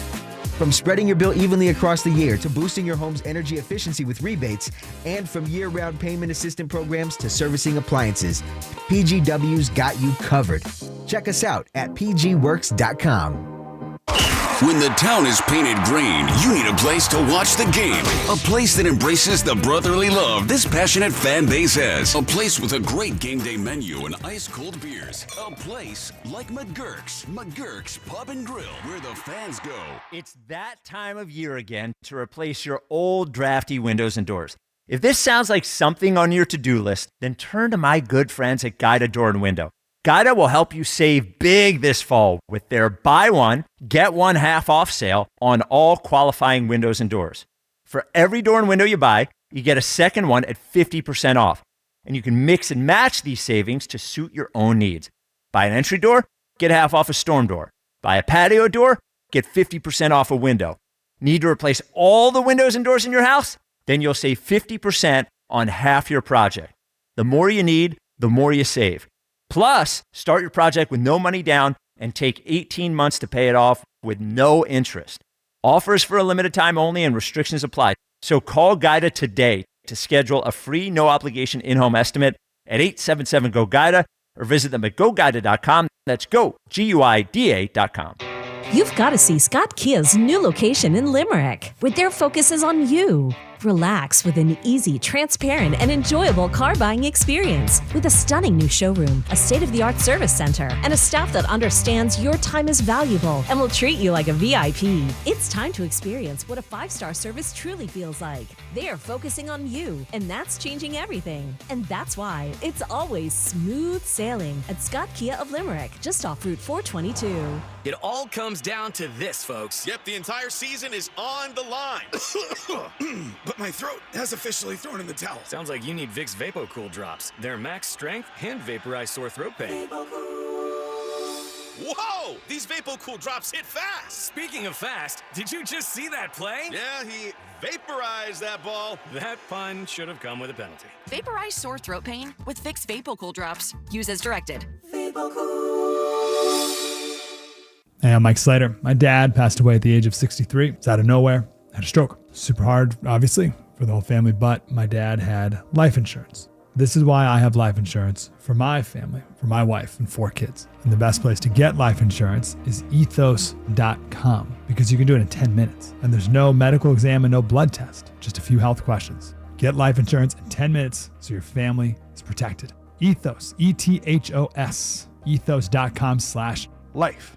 From spreading your bill evenly across the year to boosting your home's energy efficiency with rebates, and from year-round payment assistance programs to servicing appliances, PGW's got you covered. Check us out at pgworks.com. When the town is painted green, you need a place to watch the game. A place that embraces the brotherly love this passionate fan base has. A place with a great game day menu and ice-cold beers. A place like McGurk's Pub and Grill, where the fans go. It's that time of year again to replace your old drafty windows and doors. If this sounds like something on your to-do list, then turn to my good friends at Guida Door and Window. Guida will help you save big this fall with their buy one, get one half off sale on all qualifying windows and doors. For every door and window you buy, you get a second one at 50% off. And you can mix and match these savings to suit your own needs. Buy an entry door, get half off a storm door. Buy a patio door, get 50% off a window. Need to replace all the windows and doors in your house? Then you'll save 50% on half your project. The more you need, the more you save. Plus, start your project with no money down and take 18 months to pay it off with no interest. Offers for a limited time only and restrictions apply. So call Guida today to schedule a free, no-obligation in-home estimate at 877-GO-GUIDA or visit them at GoGuida.com. That's go, GUIDA.com. You've got to see Scott Kia's new location in Limerick, where their focus is on you. Relax with an easy, transparent, and enjoyable car buying experience with a stunning new showroom, a state-of-the-art service center, and a staff that understands your time is valuable and will treat you like a VIP. It's time to experience what a 5-star service truly feels like. They are focusing on you, and that's changing everything. And that's why it's always smooth sailing at Scott Kia of Limerick, just off Route 422. It all comes down to this, folks. Yep, the entire season is on the line. But my throat has officially thrown in the towel. Sounds like you need Vicks VapoCool drops. They're max strength and vaporize sore throat pain. Whoa! These VapoCool drops hit fast. Speaking of fast, did you just see that play? Yeah, he vaporized that ball. That pun should have come with a penalty. Vaporize sore throat pain with Vicks VapoCool drops. Use as directed. Hey, I'm Mike Slater. My dad passed away at the age of 63. It's out of nowhere. Had a stroke. Super hard, obviously, for the whole family, but my dad had life insurance. This is why I have life insurance for my family, for my wife and 4 kids. And the best place to get life insurance is ethos.com, because you can do it in 10 minutes. And there's no medical exam and no blood test, just a few health questions. Get life insurance in 10 minutes so your family is protected. Ethos, ETHOS, ethos.com/life.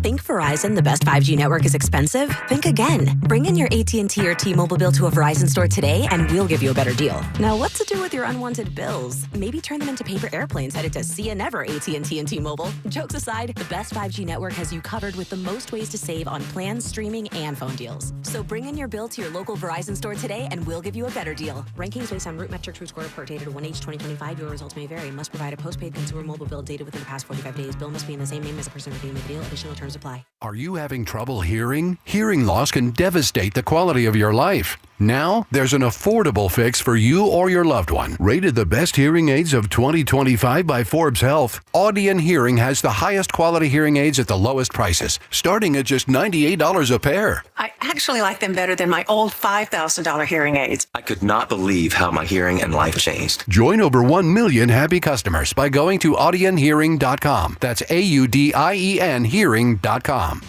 Think Verizon, the best 5G network, is expensive? Think again. Bring in your AT&T or T-Mobile bill to a Verizon store today and we'll give you a better deal. Now, what to do with your unwanted bills? Maybe turn them into paper airplanes headed to See You Never AT&T and T-Mobile. Jokes aside, the best 5G network has you covered with the most ways to save on plans, streaming, and phone deals. So bring in your bill to your local Verizon store today and we'll give you a better deal. Rankings based on Root Metrics Root Score report dated 1H2025. Your results may vary. Must provide a postpaid consumer mobile bill dated within the past 45 days. Bill must be in the same name as the person redeeming the deal. Additional terms apply. Are you having trouble hearing? Hearing loss can devastate the quality of your life. Now, there's an affordable fix for you or your loved one. Rated the best hearing aids of 2025 by Forbes Health, Audion Hearing has the highest quality hearing aids at the lowest prices, starting at just $98 a pair. I actually like them better than my old $5,000 hearing aids. I could not believe how my hearing and life changed. Join over 1 million happy customers by going to audionhearing.com. That's AUDIEN hearing.com.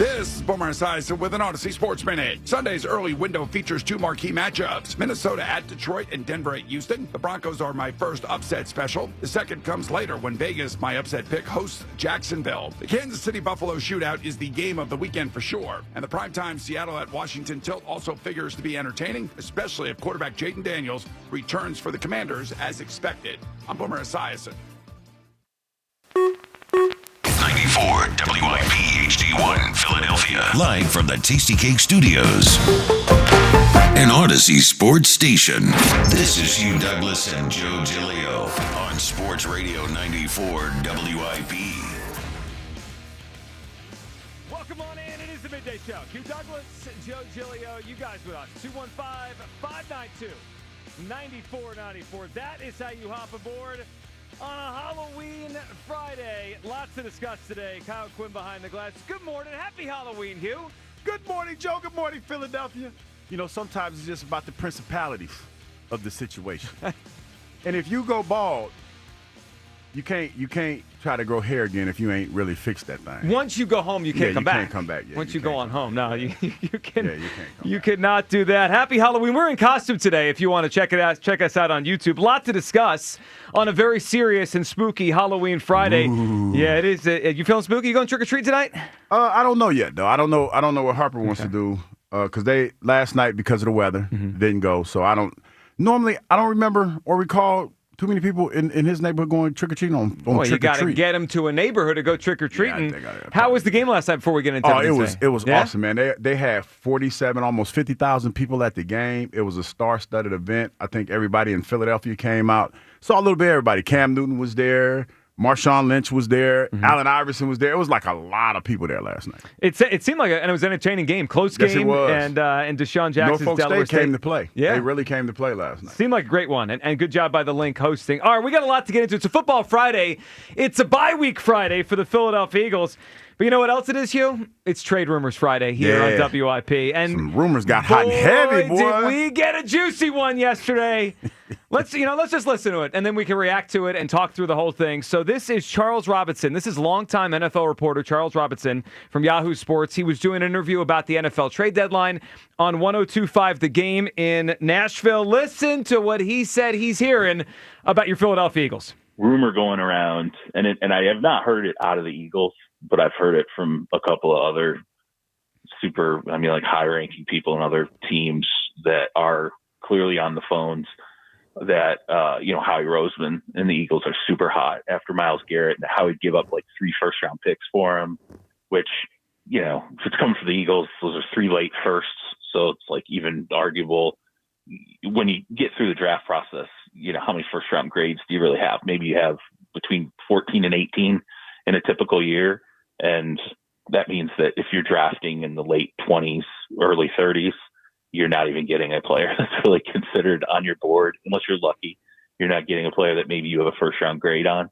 This is Boomer Esiason with an Odyssey Sports Minute. Sunday's early window features two marquee matchups. Minnesota at Detroit and Denver at Houston. The Broncos are my first upset special. The second comes later when Vegas, my upset pick, hosts Jacksonville. The Kansas City-Buffalo shootout is the game of the weekend for sure. And the primetime Seattle at Washington tilt also figures to be entertaining, especially if quarterback Jayden Daniels returns for the Commanders as expected. I'm Boomer Esiason. 94 WIP HD1 Philadelphia. Live from the Tasty Cake Studios. An Odyssey Sports Station. This is Hugh Douglas and Joe Giglio on Sports Radio 94 WIP. Welcome on in. It is the Midday Show. Hugh Douglas, Joe Giglio, you guys with us. 215-592-9494. That is how you hop aboard on a Halloween Friday. Lots to discuss today. Kyle Quinn behind the glass. Good morning. Happy Halloween, Hugh. Good morning, Joe. Good morning, Philadelphia. You know, sometimes it's just about the principalities of the situation. And if you go bald, you can't try to grow hair again if you ain't really fixed that thing. Once you go home, you can't come back. You can't come back. Yeah, Once you go on home. No, you can. Yeah, you can't come You cannot do that. Happy Halloween. We're in costume today if you want to check it out. Check us out on YouTube. A lot to discuss on a very serious and spooky Halloween Friday. Ooh. Yeah, it is. You feeling spooky? You going trick-or-treat tonight? I don't know yet, though. I don't know what Harper wants to do because they last night, because of the weather, didn't go. So I don't remember or recall too many people in his neighborhood going trick-or-treating on Well, you got to trick-or-treat. get them to a neighborhood to go trick-or-treating. How was the game last night before we get into it? It was awesome, man. They had 47, almost 50,000 people at the game. It was a star-studded event. I think everybody in Philadelphia came out. Saw a little bit of everybody. Cam Newton was there. Marshawn Lynch was there. Allen Iverson was there. It was like a lot of people there last night. It seemed like it was an entertaining game. Close game. Yes, it was. And Deshaun Jackson's Norfolk Delaware State came to play. Yeah. They really came to play last night. Seemed like a great one, and good job by the Link hosting. All right, we got a lot to get into. It's a football Friday. It's a bye week Friday for the Philadelphia Eagles. But you know what else it is, Hugh? It's Trade Rumors Friday here on WIP. And some rumors got hot and heavy, boy. Did we get a juicy one yesterday? Let's just listen to it, and then we can react to it and talk through the whole thing. So this is Charles Robinson. This is longtime NFL reporter Charles Robinson from Yahoo Sports. He was doing an interview about the NFL trade deadline on 102.5 The Game in Nashville. Listen to what he said he's hearing about your Philadelphia Eagles. Rumor going around, and I have not heard it out of the Eagles, but I've heard it from a couple of other high-ranking people in other teams that are clearly on the phones that, Howie Roseman and the Eagles are super hot after Myles Garrett, and how he'd give up like 3 first-round picks for him, which, if it's coming from the Eagles, those are 3 late firsts, so it's like even arguable when you get through the draft process, how many first-round grades do you really have? Maybe you have between 14 and 18 in a typical year. And that means that if you're drafting in the late 20s, early 30s, you're not even getting a player that's really considered on your board. Unless you're lucky, you're not getting a player that maybe you have a first-round grade on.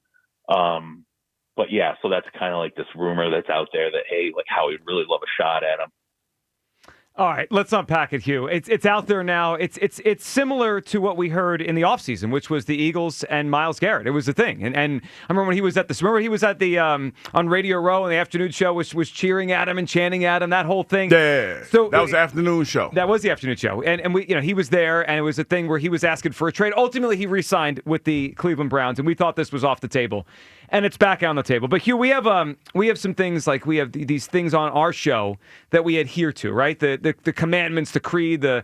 But yeah, so that's kind of like this rumor that's out there that, hey, like Howie would really love a shot at him. All right, let's unpack it, Hugh. It's out there now. It's similar to what we heard in the offseason, which was the Eagles and Myles Garrett. It was a thing. And I remember when he was at the on Radio Row and the afternoon show was cheering at him and chanting at him, that whole thing. Yeah. So that was the afternoon show. That was the afternoon show. And we he was there, and it was a thing where he was asking for a trade. Ultimately, he re-signed with the Cleveland Browns, and we thought this was off the table. And it's back on the table. But Hugh, we have some things, like we have these things on our show that we adhere to, right? The commandments, the creed, the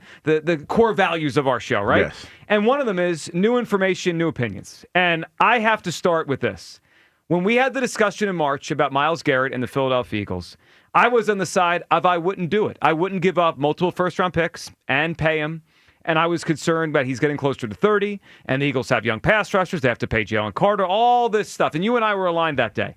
core values of our show, right? Yes. And one of them is new information, new opinions. And I have to start with this. When we had the discussion in March about Myles Garrett and the Philadelphia Eagles, I was on the side of I wouldn't do it. I wouldn't give up multiple first-round picks and pay him. And I was concerned that he's getting closer to 30, and the Eagles have young pass rushers. They have to pay Jalen Carter, all this stuff. And you and I were aligned that day.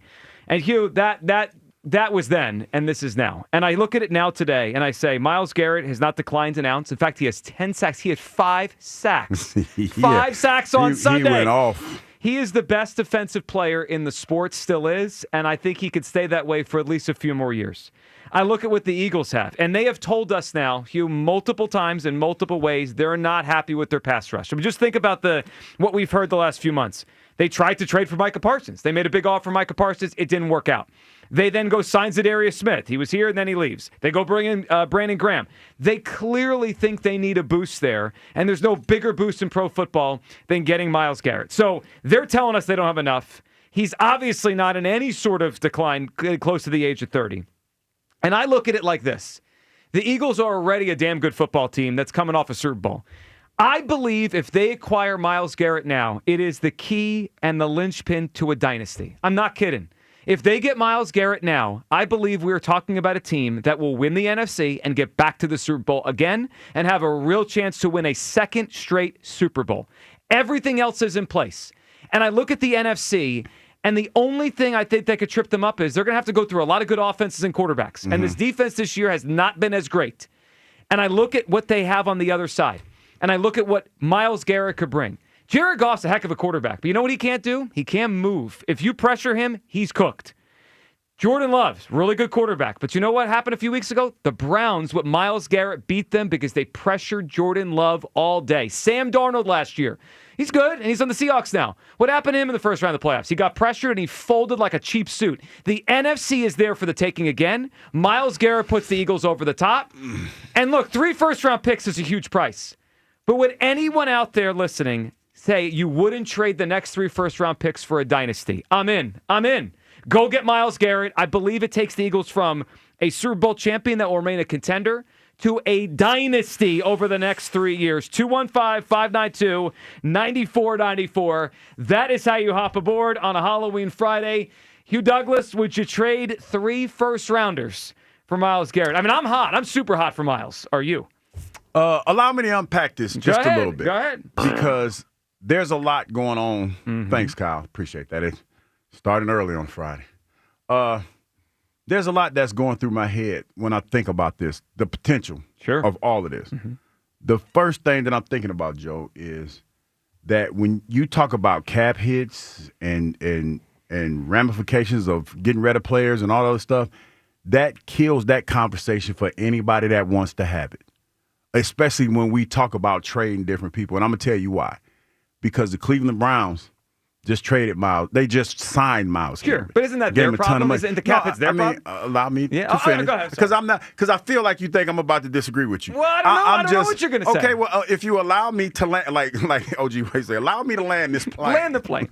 And Hugh, that was then, and this is now. And I look at it now today, and I say, Myles Garrett has not declined an ounce. In fact, he has 10 sacks. He had 5 sacks. 5 sacks on Sunday. He went off. He is the best defensive player in the sport, still is, and I think he could stay that way for at least a few more years. I look at what the Eagles have, and they have told us now, Hugh, multiple times in multiple ways, they're not happy with their pass rush. I mean, just think about what we've heard the last few months. They tried to trade for Micah Parsons. They made a big offer for Micah Parsons. It didn't work out. They then go sign Zadarius Smith. He was here, and then he leaves. They go bring in Brandon Graham. They clearly think they need a boost there, and there's no bigger boost in pro football than getting Myles Garrett. So they're telling us they don't have enough. He's obviously not in any sort of decline close to the age of 30. And I look at it like this. The Eagles are already a damn good football team that's coming off a Super Bowl. I believe if they acquire Myles Garrett now, it is the key and the linchpin to a dynasty. I'm not kidding. If they get Myles Garrett now, I believe we're talking about a team that will win the NFC and get back to the Super Bowl again and have a real chance to win a second straight Super Bowl. Everything else is in place. And I look at the NFC, and the only thing I think that could trip them up is they're going to have to go through a lot of good offenses and quarterbacks. Mm-hmm. And this defense this year has not been as great. And I look at what they have on the other side, and I look at what Myles Garrett could bring. Jared Goff's a heck of a quarterback, but you know what he can't do? He can't move. If you pressure him, he's cooked. Jordan Love's really good quarterback, but you know what happened a few weeks ago? The Browns, with Myles Garrett, beat them because they pressured Jordan Love all day. Sam Darnold last year. He's good, and he's on the Seahawks now. What happened to him in the first round of the playoffs? He got pressured, and he folded like a cheap suit. The NFC is there for the taking again. Myles Garrett puts the Eagles over the top. And look, 3 first-round picks is a huge price. But would anyone out there listening say you wouldn't trade the next 3 first-round picks for a dynasty? I'm in. Go get Myles Garrett. I believe it takes the Eagles from a Super Bowl champion that will remain a contender to a dynasty over the next 3 years. 215-592-9494. That is how you hop aboard on a Halloween Friday. Hugh Douglas, would you trade 3 first-rounders for Myles Garrett? I mean, I'm hot. I'm super hot for Myles. Are you? Allow me to unpack this just a little bit. Go ahead. Because there's a lot going on. Mm-hmm. Thanks, Kyle. Appreciate that. It's starting early on Friday. There's a lot that's going through my head when I think about this, the potential of all of this. Mm-hmm. The first thing that I'm thinking about, Joe, is that when you talk about cap hits and ramifications of getting rid of players and all that stuff, that kills that conversation for anybody that wants to have it, especially when we talk about trading different people. And I'm going to tell you why. Because the Cleveland Browns just traded Myles. They just signed Myles. Sure, but isn't that their problem? Isn't the cap hits their problem? Allow me to finish. Go ahead. Because I feel like you think I'm about to disagree with you. Well, I don't know what you're going to say. Okay, well, if you allow me to land, like OG Way say, allow me to land this plane. Land the plane.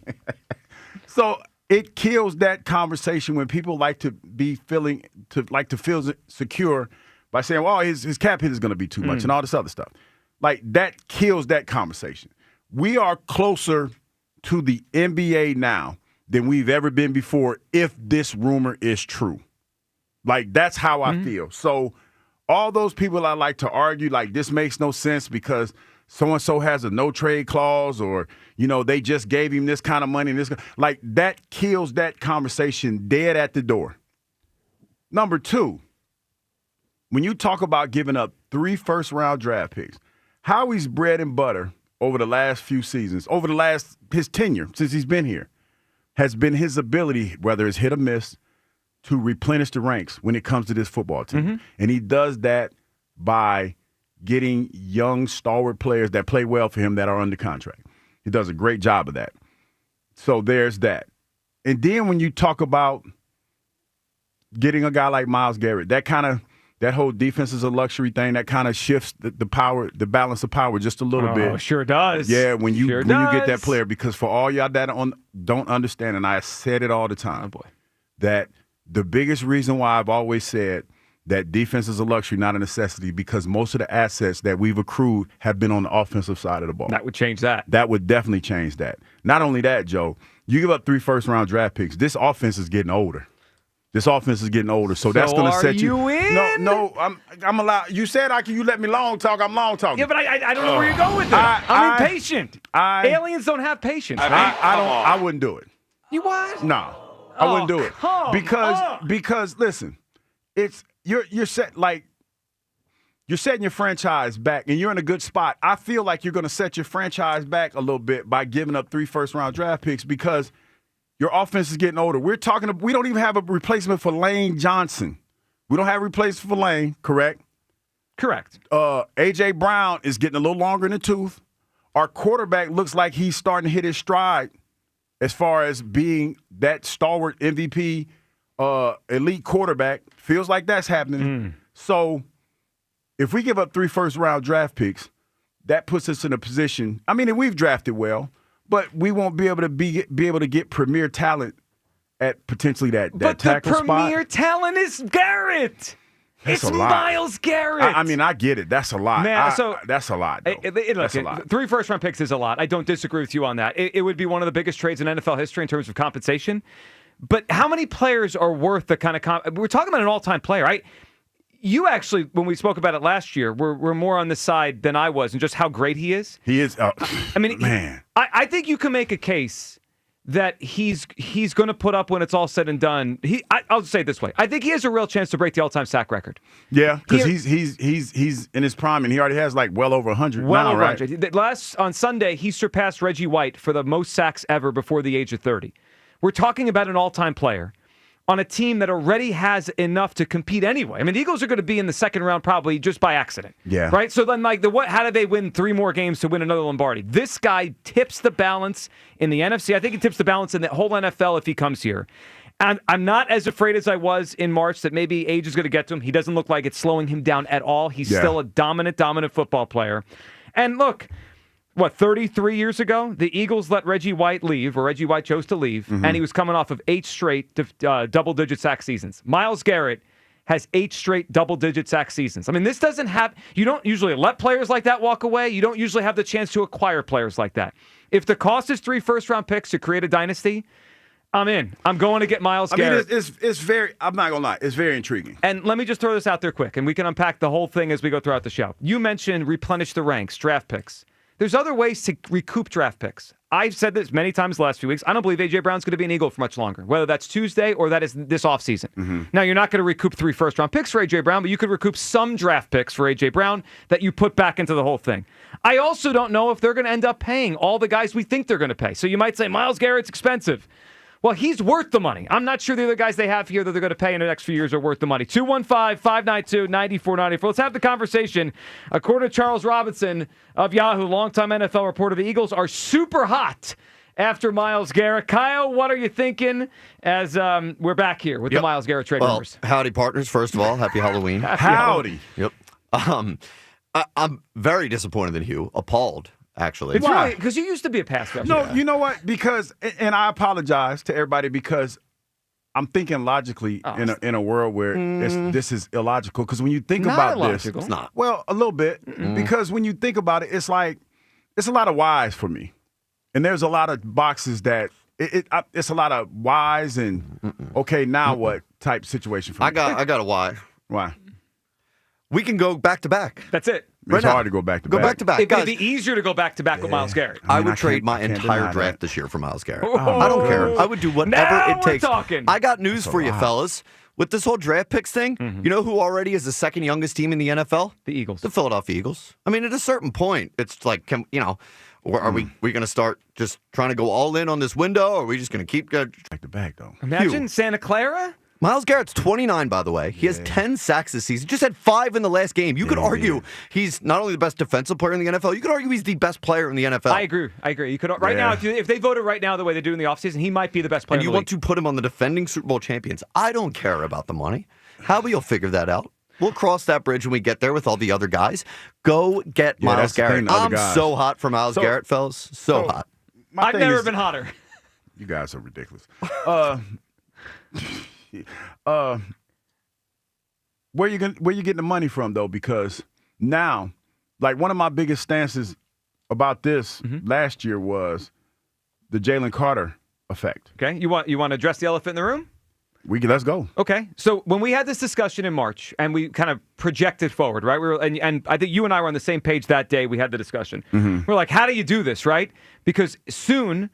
So it kills that conversation when people like to feel secure by saying, well, his cap hit is going to be too much and all this other stuff. Like, that kills that conversation. We are closer to the NBA now than we've ever been before if this rumor is true. Like, that's how I feel. So all those people I like to argue, like, this makes no sense because so-and-so has a no-trade clause or, they just gave him this kind of money. And this, like, that kills that conversation dead at the door. Number 2, when you talk about giving up 3 first-round draft picks, Howie's bread and butter over the last few seasons, his tenure since he's been here, has been his ability, whether it's hit or miss, to replenish the ranks when it comes to this football team. Mm-hmm. And he does that by getting young, stalwart players that play well for him that are under contract. He does a great job of that. So there's that. And then when you talk about getting a guy like Myles Garrett, that whole defense is a luxury thing. That kind of shifts the balance of power just a little bit. Oh, sure does. Yeah, when you get that player, because for all y'all that don't understand, and I said it all the time, that the biggest reason why I've always said that defense is a luxury, not a necessity, because most of the assets that we've accrued have been on the offensive side of the ball. That would change that. That would definitely change that. Not only that, Joe, you give up 3 first-round draft picks. This offense is getting older. So that's going to set you in? No, I'm allowed. You said you let me long talk. I'm long talking. Yeah, but I don't know where you're going with it. I'm impatient. Aliens don't have patience. I wouldn't do it. You what? No, I wouldn't do it because listen, you're setting your franchise back, and you're in a good spot. I feel like you're going to set your franchise back a little bit by giving up 3 first-round draft picks because your offense is getting older. We don't even have a replacement for Lane Johnson. We don't have a replacement for Lane, correct? Correct. A.J. Brown is getting a little longer in the tooth. Our quarterback looks like he's starting to hit his stride. as far as being that stalwart MVP, elite quarterback. Feels like that's happening. So if we give up 3 first-round draft picks, that puts us in a position. I mean, and we've drafted well, but we won't be able to be able to get premier talent at potentially that tackle spot. But the premier talent is Garrett. That's it's a lot. Myles Garrett. I mean, I get it. That's a lot. Man, that's a lot. Though. That's a lot. 3 first-round picks is a lot. I don't disagree with you on that. It would be one of the biggest trades in NFL history in terms of compensation. But how many players are worth the kind of we're talking about an all-time player. You actually, when we spoke about it last year, were more on this side than I was, and just how great he is. He is. I mean, man, I think you can make a case that he's going to put up when it's all said and done. I'll say it this way: I think he has a real chance to break the all-time sack record. Yeah, because he's in his prime, and he already has like well over 100. Well over right? 100. On Sunday, he surpassed Reggie White for the most sacks ever before the age of 30. We're talking about an all-time player on a team that already has enough to compete anyway. I mean, the Eagles are going to be in the second round probably just by accident. Yeah. Right? So then, how do they win 3 more games to win another Lombardi? This guy tips the balance in the NFC. I think he tips the balance in the whole NFL if he comes here. And I'm not as afraid as I was in March that maybe age is going to get to him. He doesn't look like it's slowing him down at all. He's still a dominant football player. And look, 33 years ago, the Eagles let Reggie White leave, or Reggie White chose to leave, and he was coming off of 8 straight double-digit sack seasons. Myles Garrett has 8 straight double-digit sack seasons. I mean, this doesn't have – you don't usually let players like that walk away. You don't usually have the chance to acquire players like that. If the cost is 3 first-round picks to create a dynasty, I'm in. I'm going to get Myles Garrett. I mean, it's very – I'm not going to lie. It's very intriguing. And let me just throw this out there quick, and we can unpack the whole thing as we go throughout the show. You mentioned replenish the ranks, draft picks. There's other ways to recoup draft picks. I've said this many times the last few weeks. I don't believe A.J. Brown's going to be an Eagle for much longer, whether that's Tuesday or that is this offseason. Now, you're not going to recoup 3 first-round picks for A.J. Brown, but you could recoup some draft picks for A.J. Brown that you put back into the whole thing. I also don't know if they're going to end up paying all the guys we think they're going to pay. So you might say, Myles Garrett's expensive. Well, he's worth the money. I'm not sure the other guys they have here that they're going to pay in the next few years are worth the money. 215-592-9494. Let's have the conversation. According to Charles Robinson of Yahoo, longtime NFL reporter, the Eagles are super hot after Myles Garrett. Kyle, what are you thinking as we're back here with the Myles Garrett trade rumors? Howdy, partners. First of all, happy Halloween. Howdy. Yep. I'm very disappointed in Hugh. Appalled. Actually, it's really because you used to be a pass rusher. No, you know what? Because, and I apologize to everybody because I'm thinking logically in a world where this is illogical. Because when you think about this, it's not. Well, a little bit. Because when you think about it, it's like it's a lot of whys for me, and there's a lot of boxes that it's a lot of whys and okay, now what type situation for me. I got a why. Why? We can go back to back. That's it. It's hard to go back to back. Go back to back. It'd be easier to go back to back with Myles Garrett. I would trade my entire draft this year for Myles Garrett. I don't care. I would do whatever it takes. Talking. I got news for you, fellas. With this whole draft picks thing, you know who already is the second youngest team in the NFL? The Eagles. The Philadelphia Eagles. I mean, at a certain point, it's like, are we going to start just trying to go all in on this window, or are we just going to keep going back to back, though? Imagine Santa Clara. Myles Garrett's 29, by the way. He has 10 sacks this season. Just had 5 in the last game. You could argue he's not only the best defensive player in the NFL, you could argue he's the best player in the NFL. I agree. You could now, if they voted right now the way they do in the offseason, he might be the best player and in the league. Want to put him on the defending Super Bowl champions. I don't care about the money. How about you'll figure that out? We'll cross that bridge when we get there with all the other guys. Go get Myles Garrett. I'm so hot for Myles Garrett, fellas. So hot. I've never been hotter. You guys are ridiculous. Where you getting the money from though? Because now, like one of my biggest stances about this last year was the Jalen Carter effect. Okay, you want to address the elephant in the room? Let's go. Okay, so when we had this discussion in March and we kind of projected forward, right? We were, and I think you and I were on the same page that day. We had the discussion. We're like, how do you do this, right? Because soon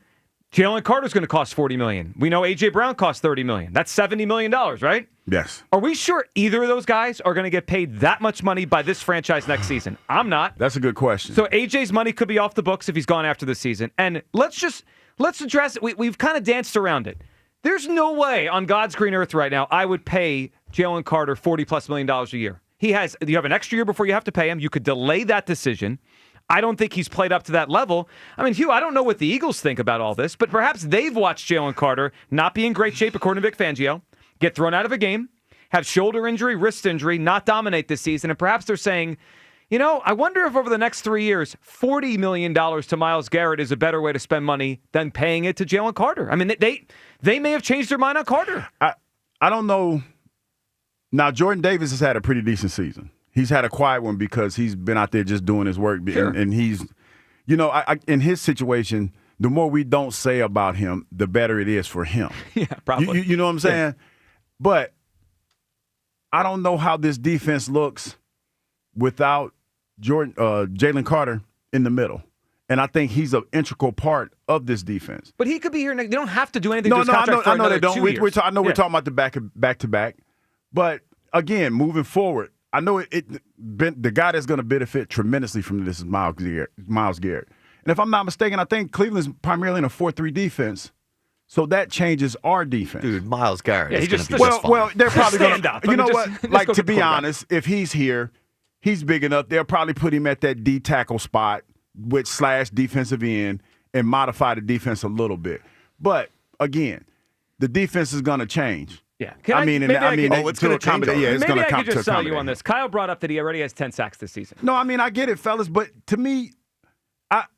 Jalen Carter's going to cost $40 million. We know A.J. Brown costs $30 million. That's $70 million, right? Yes. Are we sure either of those guys are going to get paid that much money by this franchise next season? I'm not. That's a good question. So A.J.'s money could be off the books if he's gone after this season. And let's address it. We've kind of danced around it. There's no way on God's green earth right now I would pay Jalen Carter $40+ million a year. You have an extra year before you have to pay him. You could delay that decision. I don't think he's played up to that level. I mean, Hugh, I don't know what the Eagles think about all this, but perhaps they've watched Jalen Carter not be in great shape, according to Vic Fangio, get thrown out of a game, have shoulder injury, wrist injury, not dominate this season, and perhaps they're saying, I wonder if over the next 3 years, $40 million to Myles Garrett is a better way to spend money than paying it to Jalen Carter. I mean, they may have changed their mind on Carter. I don't know. Now, Jordan Davis has had a pretty decent season. He's had a quiet one because he's been out there just doing his work. Sure. And he's, in his situation, the more we don't say about him, the better it is for him. Yeah, probably. You know what I'm saying? Yeah. But I don't know how this defense looks without Jalen Carter in the middle. And I think he's an integral part of this defense. But he could be here next. They don't have to do anything to his I contract know they don't. 2 years. I know we're talking about the back-to-back. But, again, moving forward, I know the guy that's going to benefit tremendously from this is Myles Garrett. And if I'm not mistaken, I think Cleveland's primarily in a 4-3 defense. So that changes our defense. Dude, Myles Garrett is going to be well, they're probably going to. You know what? Like, to be honest, if he's here, he's big enough. They'll probably put him at that D tackle spot with / defensive end and modify the defense a little bit. But, again, the defense is going to change. Yeah. It's going to accommodate. Yeah, it's going to accommodate. Maybe I could just sell you on this. Kyle brought up that he already has 10 sacks this season. No, I mean, I get it, fellas, but to me,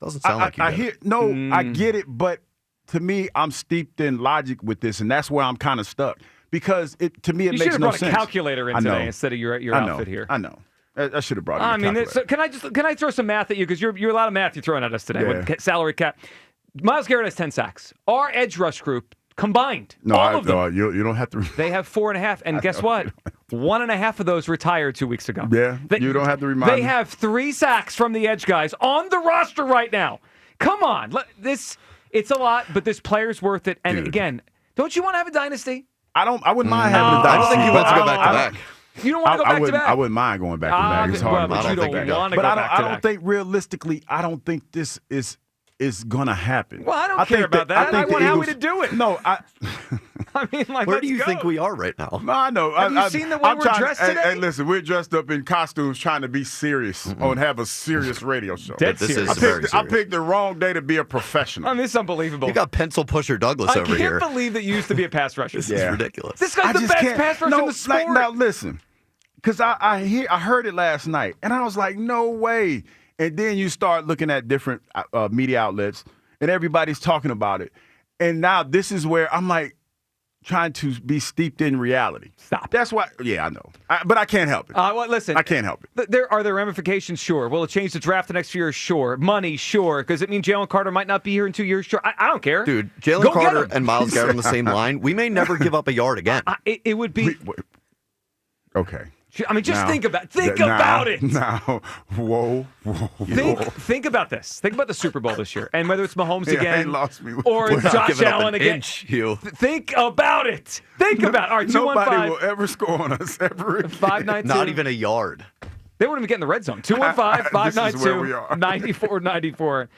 doesn't sound like you I hear. No, I get it, but to me, I'm steeped in logic with this, and that's where I'm kind of stuck because to me, it makes no sense. You should have brought a calculator in today instead of your outfit here. I know. I should have brought a calculator. Can I throw some math at you because you're a lot of math you're throwing at us today with salary cap. Myles Garrett has 10 sacks. Our edge rush group combined, all of them. You don't have to. They have 4.5, and guess what? 1.5 of those retired 2 weeks ago. Yeah, you don't have to remind me. They have 3 sacks from the edge guys on the roster right now. Come on, it's a lot, but this player's worth it. And again, don't you want to have a dynasty? I wouldn't mind having a dynasty. I don't think he wants to go back to back. You don't want to go back to back? I wouldn't mind going back to back. It's hard. But you don't want to go back to back. I don't think realistically, I don't think this is going to happen. Well, I don't care about that. I want Howie to do it. No, I mean, where do you think we are right now? No, I know. Have you seen the way we're dressed today? Hey, listen, we're dressed up in costumes trying to be serious and have a serious radio show. Dead serious. I picked the wrong day to be a professional. I mean, it's unbelievable. You got pencil pusher Douglas over here. I can't believe that you used to be a pass rusher. This is ridiculous. This guy's the best pass rusher in the sport. Now, listen, because I heard it last night, and I was like, no way. And then you start looking at different media outlets, and everybody's talking about it. And now this is where I'm like trying to be steeped in reality. Stop. That's why. Yeah, I know. But I can't help it. Well, listen. I can't help it. Are there ramifications? Sure. Will it change the draft the next year? Sure. Money? Sure. Because it means Jalen Carter might not be here in 2 years? Sure. I don't care. Dude, Jalen Carter and Myles Garrett on the same line. We may never give up a yard again. It would be. Okay. I mean, just think about it. Now, whoa. Think about this. Think about the Super Bowl this year, and whether it's Mahomes again lost me or Josh Allen again. Think about it. Think about it. All right, 215. Nobody will ever score on us ever again. 592. Not even a yard. They wouldn't even get in the red zone. 215-592-9494.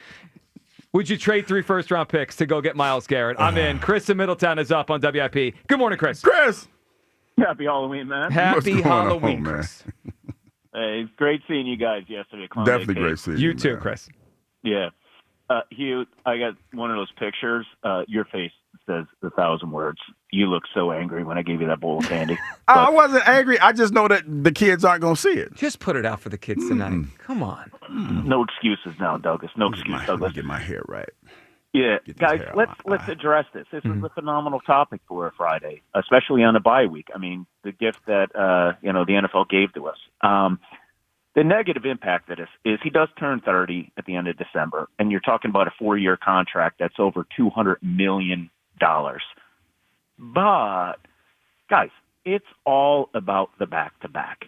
Would you trade 3 first-round picks to go get Myles Garrett? I'm in. Chris in Middletown is up on WIP. Good morning, Chris. Happy Halloween, man. Happy Halloween, Chris. Hey, it's great seeing you guys yesterday. Definitely great seeing you. You too, Chris. Yeah. Hugh, I got one of those pictures. Your face says 1,000 words. You look so angry when I gave you that bowl of candy. I wasn't angry. I just know that the kids aren't going to see it. Just put it out for the kids tonight. Come on. No excuses now, Douglas. No excuses, Douglas. Get my hair right. Yeah, guys, let's address this. This is a phenomenal topic for a Friday, especially on a bye week. I mean, the gift that the NFL gave to us. The negative impact of this is he does turn 30 at the end of December, and you're talking about a 4-year contract that's over $200 million. But, guys, it's all about the back-to-back.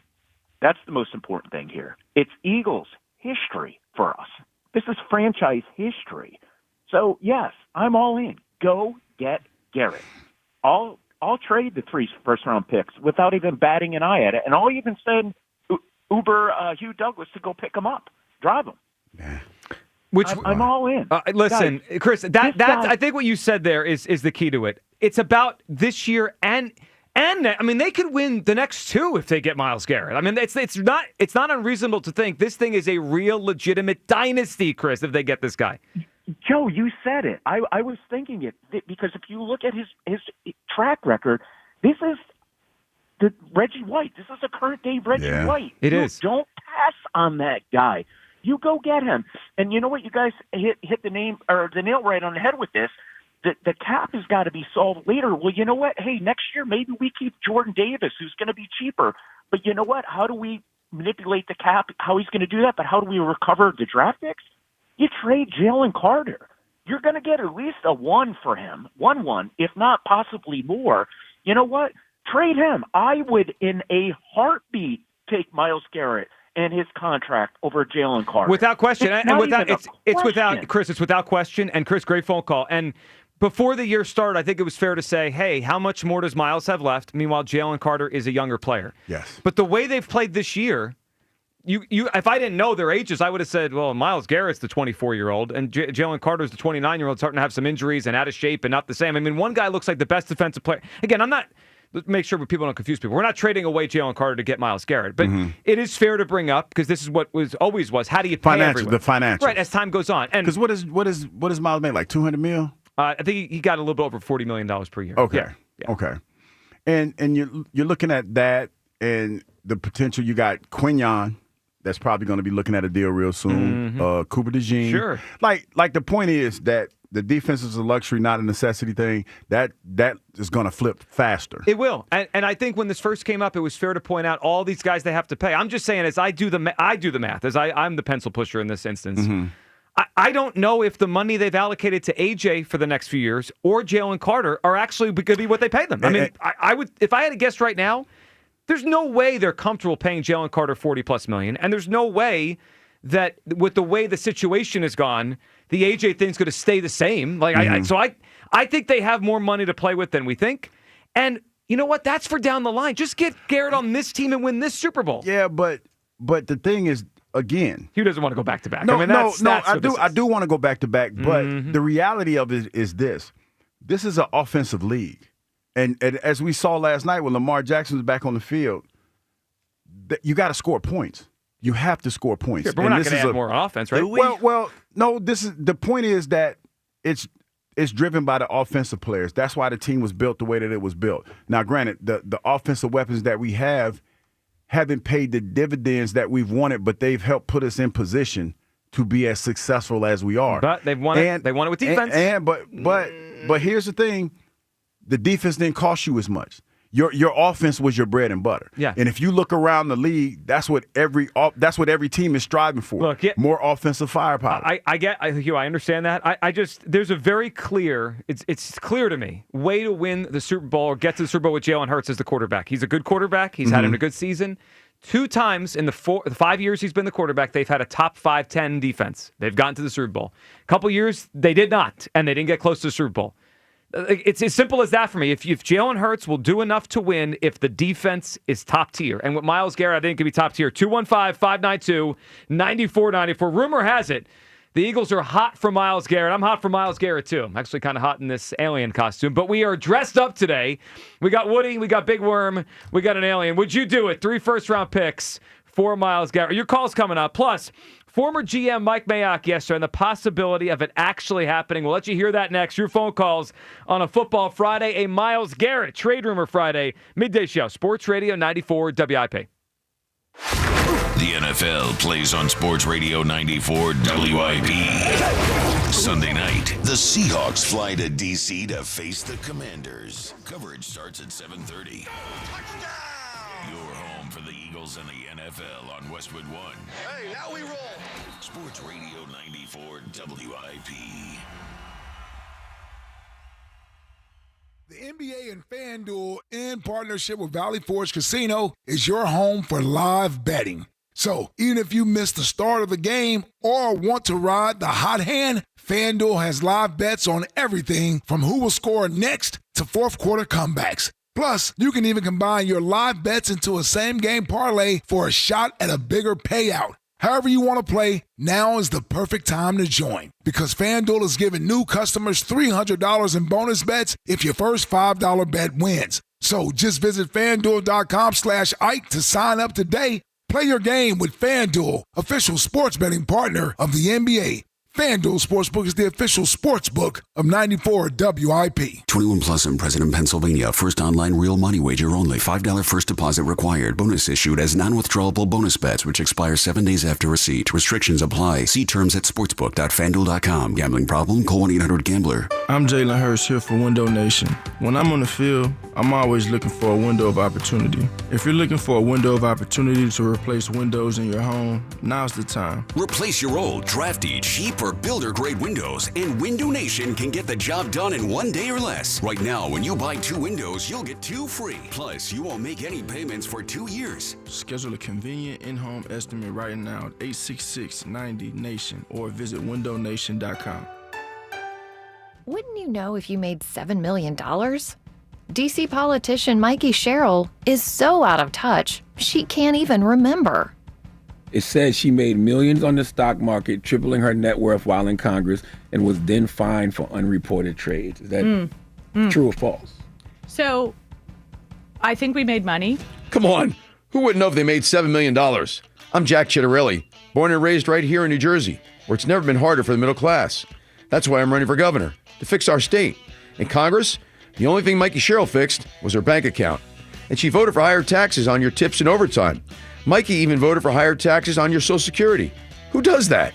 That's the most important thing here. It's Eagles history for us. This is franchise history. So, yes, I'm all in. Go get Garrett. I'll trade the 3 first-round picks without even batting an eye at it. And I'll even send Uber Hugh Douglas to go pick him up. Drive him. Yeah. I'm all in. Listen, guys, Chris, I think what you said there is the key to it. It's about this year and And I mean, they could win the next 2 if they get Myles Garrett. I mean, it's not unreasonable to think this thing is a real legitimate dynasty, Chris, if they get this guy. Joe, you said it. I was thinking it because if you look at his track record, this is the Reggie White. This is a current day Reggie White. It is. Don't pass on that guy. You go get him. And you know what? You guys hit the nail right on the head with this. The cap has got to be solved later. Well, you know what? Hey, next year maybe we keep Jordan Davis, who's going to be cheaper. But you know what? How do we manipulate the cap? How he's going to do that? But how do we recover the draft picks? You trade Jalen Carter. You're going to get at least a 1 for him, 1, if not possibly more. You know what? Trade him. I would, in a heartbeat, take Myles Garrett and his contract over Jalen Carter. Without question. It's without Chris. It's without question. And Chris, great phone call. And before the year started, I think it was fair to say, hey, how much more does Myles have left? Meanwhile, Jalen Carter is a younger player. Yes. But the way they've played this year, if I didn't know their ages, I would have said, well, Myles Garrett's the 24-year-old and Jalen Carter's the 29-year-old, starting to have some injuries and out of shape and not the same. I mean, one guy looks like the best defensive player. Again, let's make sure people don't confuse people. We're not trading away Jalen Carter to get Myles Garrett, but it is fair to bring up because this is what always was. How do you pay everyone? The financial, right? As time goes on, and because what is Myles made, like $200 million? I think he got a little bit over $40 million per year. Okay, yeah. Okay, and you're looking at that and the potential. You got Quinyon. That's probably going to be looking at a deal real soon. Cooper DeJean. Sure. Like the point is that the defense is a luxury, not a necessity thing. That is going to flip faster. It will. And I think when this first came up, it was fair to point out all these guys they have to pay. I'm just saying, as I do the math, as I'm the pencil pusher in this instance. I don't know if the money they've allocated to AJ for the next few years or Jalen Carter are actually going to be what they pay them. I mean, I would, if I had to guess right now, there's no way they're comfortable paying Jalen Carter $40+ million, and there's no way that with the way the situation has gone, the AJ thing's going to stay the same. So I think they have more money to play with than we think, and you know what? That's for down the line. Just get Garrett on this team and win this Super Bowl. Yeah, but the thing is, again, he doesn't want to go back to back. No, I do want to go back to back, but the reality of it is this: this is an offensive league. And as we saw last night when Lamar Jackson was back on the field, you got to score points. You have to score points. Sure, but we're not going to add more offense, right? Well, no. The point is that it's driven by the offensive players. That's why the team was built the way that it was built. Now, granted, the offensive weapons that we haven't paid the dividends that we've wanted, but they've helped put us in position to be as successful as we are. But they've won it. They won it with defense. But here's the thing. The defense didn't cost you as much. Your offense was your bread and butter. Yeah. And if you look around the league, that's what every team is striving for. Look, more offensive firepower. I understand that. There's a very clear, it's clear to me, way to win the Super Bowl or get to the Super Bowl with Jalen Hurts as the quarterback. He's a good quarterback. He's had a good season. 2 times in the 5 years he's been the quarterback, they've had a top 5-10 defense. They've gotten to the Super Bowl. A couple years, they did not, and they didn't get close to the Super Bowl. It's as simple as that for me. If Jalen Hurts will do enough to win if the defense is top tier. And with Myles Garrett, I think it could be top tier. 215-592-9494. Rumor has it the Eagles are hot for Myles Garrett. I'm hot for Myles Garrett, too. I'm actually kind of hot in this alien costume. But we are dressed up today. We got Woody. We got Big Worm. We got an alien. Would you do it? 3 first-round picks for Myles Garrett. Your call's coming up. Plus, former GM Mike Mayock yesterday and the possibility of it actually happening. We'll let you hear that next. Your phone calls on a Football Friday, a Myles Garrett Trade Rumor Friday, midday show. Sports Radio 94 WIP. The NFL plays on Sports Radio 94 WIP. Sunday night, the Seahawks fly to D.C. to face the Commanders. Coverage starts at 7:30. Your home for the Eagles and the NFL on Westwood One. Hey, now we roll. Sports Radio 94 WIP. The NBA and FanDuel, in partnership with Valley Forge Casino, is your home for live betting. So, even if you missed the start of the game or want to ride the hot hand, FanDuel has live bets on everything from who will score next to fourth quarter comebacks. Plus, you can even combine your live bets into a same-game parlay for a shot at a bigger payout. However you want to play, now is the perfect time to join because FanDuel is giving new customers $300 in bonus bets if your first $5 bet wins. So just visit FanDuel.com/Ike to sign up today. Play your game with FanDuel, official sports betting partner of the NBA. FanDuel Sportsbook is the official sportsbook of 94 WIP. 21 plus in President, Pennsylvania. First online real money wager only. $5 first deposit required. Bonus issued as non-withdrawable bonus bets, which expire 7 days after receipt. Restrictions apply. See terms at sportsbook.fanduel.com. Gambling problem? Call 1-800-GAMBLER. I'm Jalen Hurst here for Window Nation. When I'm on the field, I'm always looking for a window of opportunity. If you're looking for a window of opportunity to replace windows in your home, now's the time. Replace your old, drafty, cheap, or builder-grade windows, and Window Nation can get the job done in 1 day or less. Right now, when you buy 2 windows, you'll get 2 free. Plus, you won't make any payments for 2 years. Schedule a convenient in-home estimate right now at 866-90-NATION or visit windownation.com. Wouldn't you know if you made $7 million? DC politician Mikey Sherrill is so out of touch, she can't even remember. It says she made millions on the stock market, tripling her net worth while in Congress, and was then fined for unreported trades. Is that true or false? So, I think we made money. Come on. Who wouldn't know if they made $7 million? I'm Jack Chittarelli, born and raised right here in New Jersey, where it's never been harder for the middle class. That's why I'm running for governor, to fix our state. In Congress, the only thing Mikey Sherrill fixed was her bank account. And she voted for higher taxes on your tips and overtime. Mikey even voted for higher taxes on your Social Security. Who does that?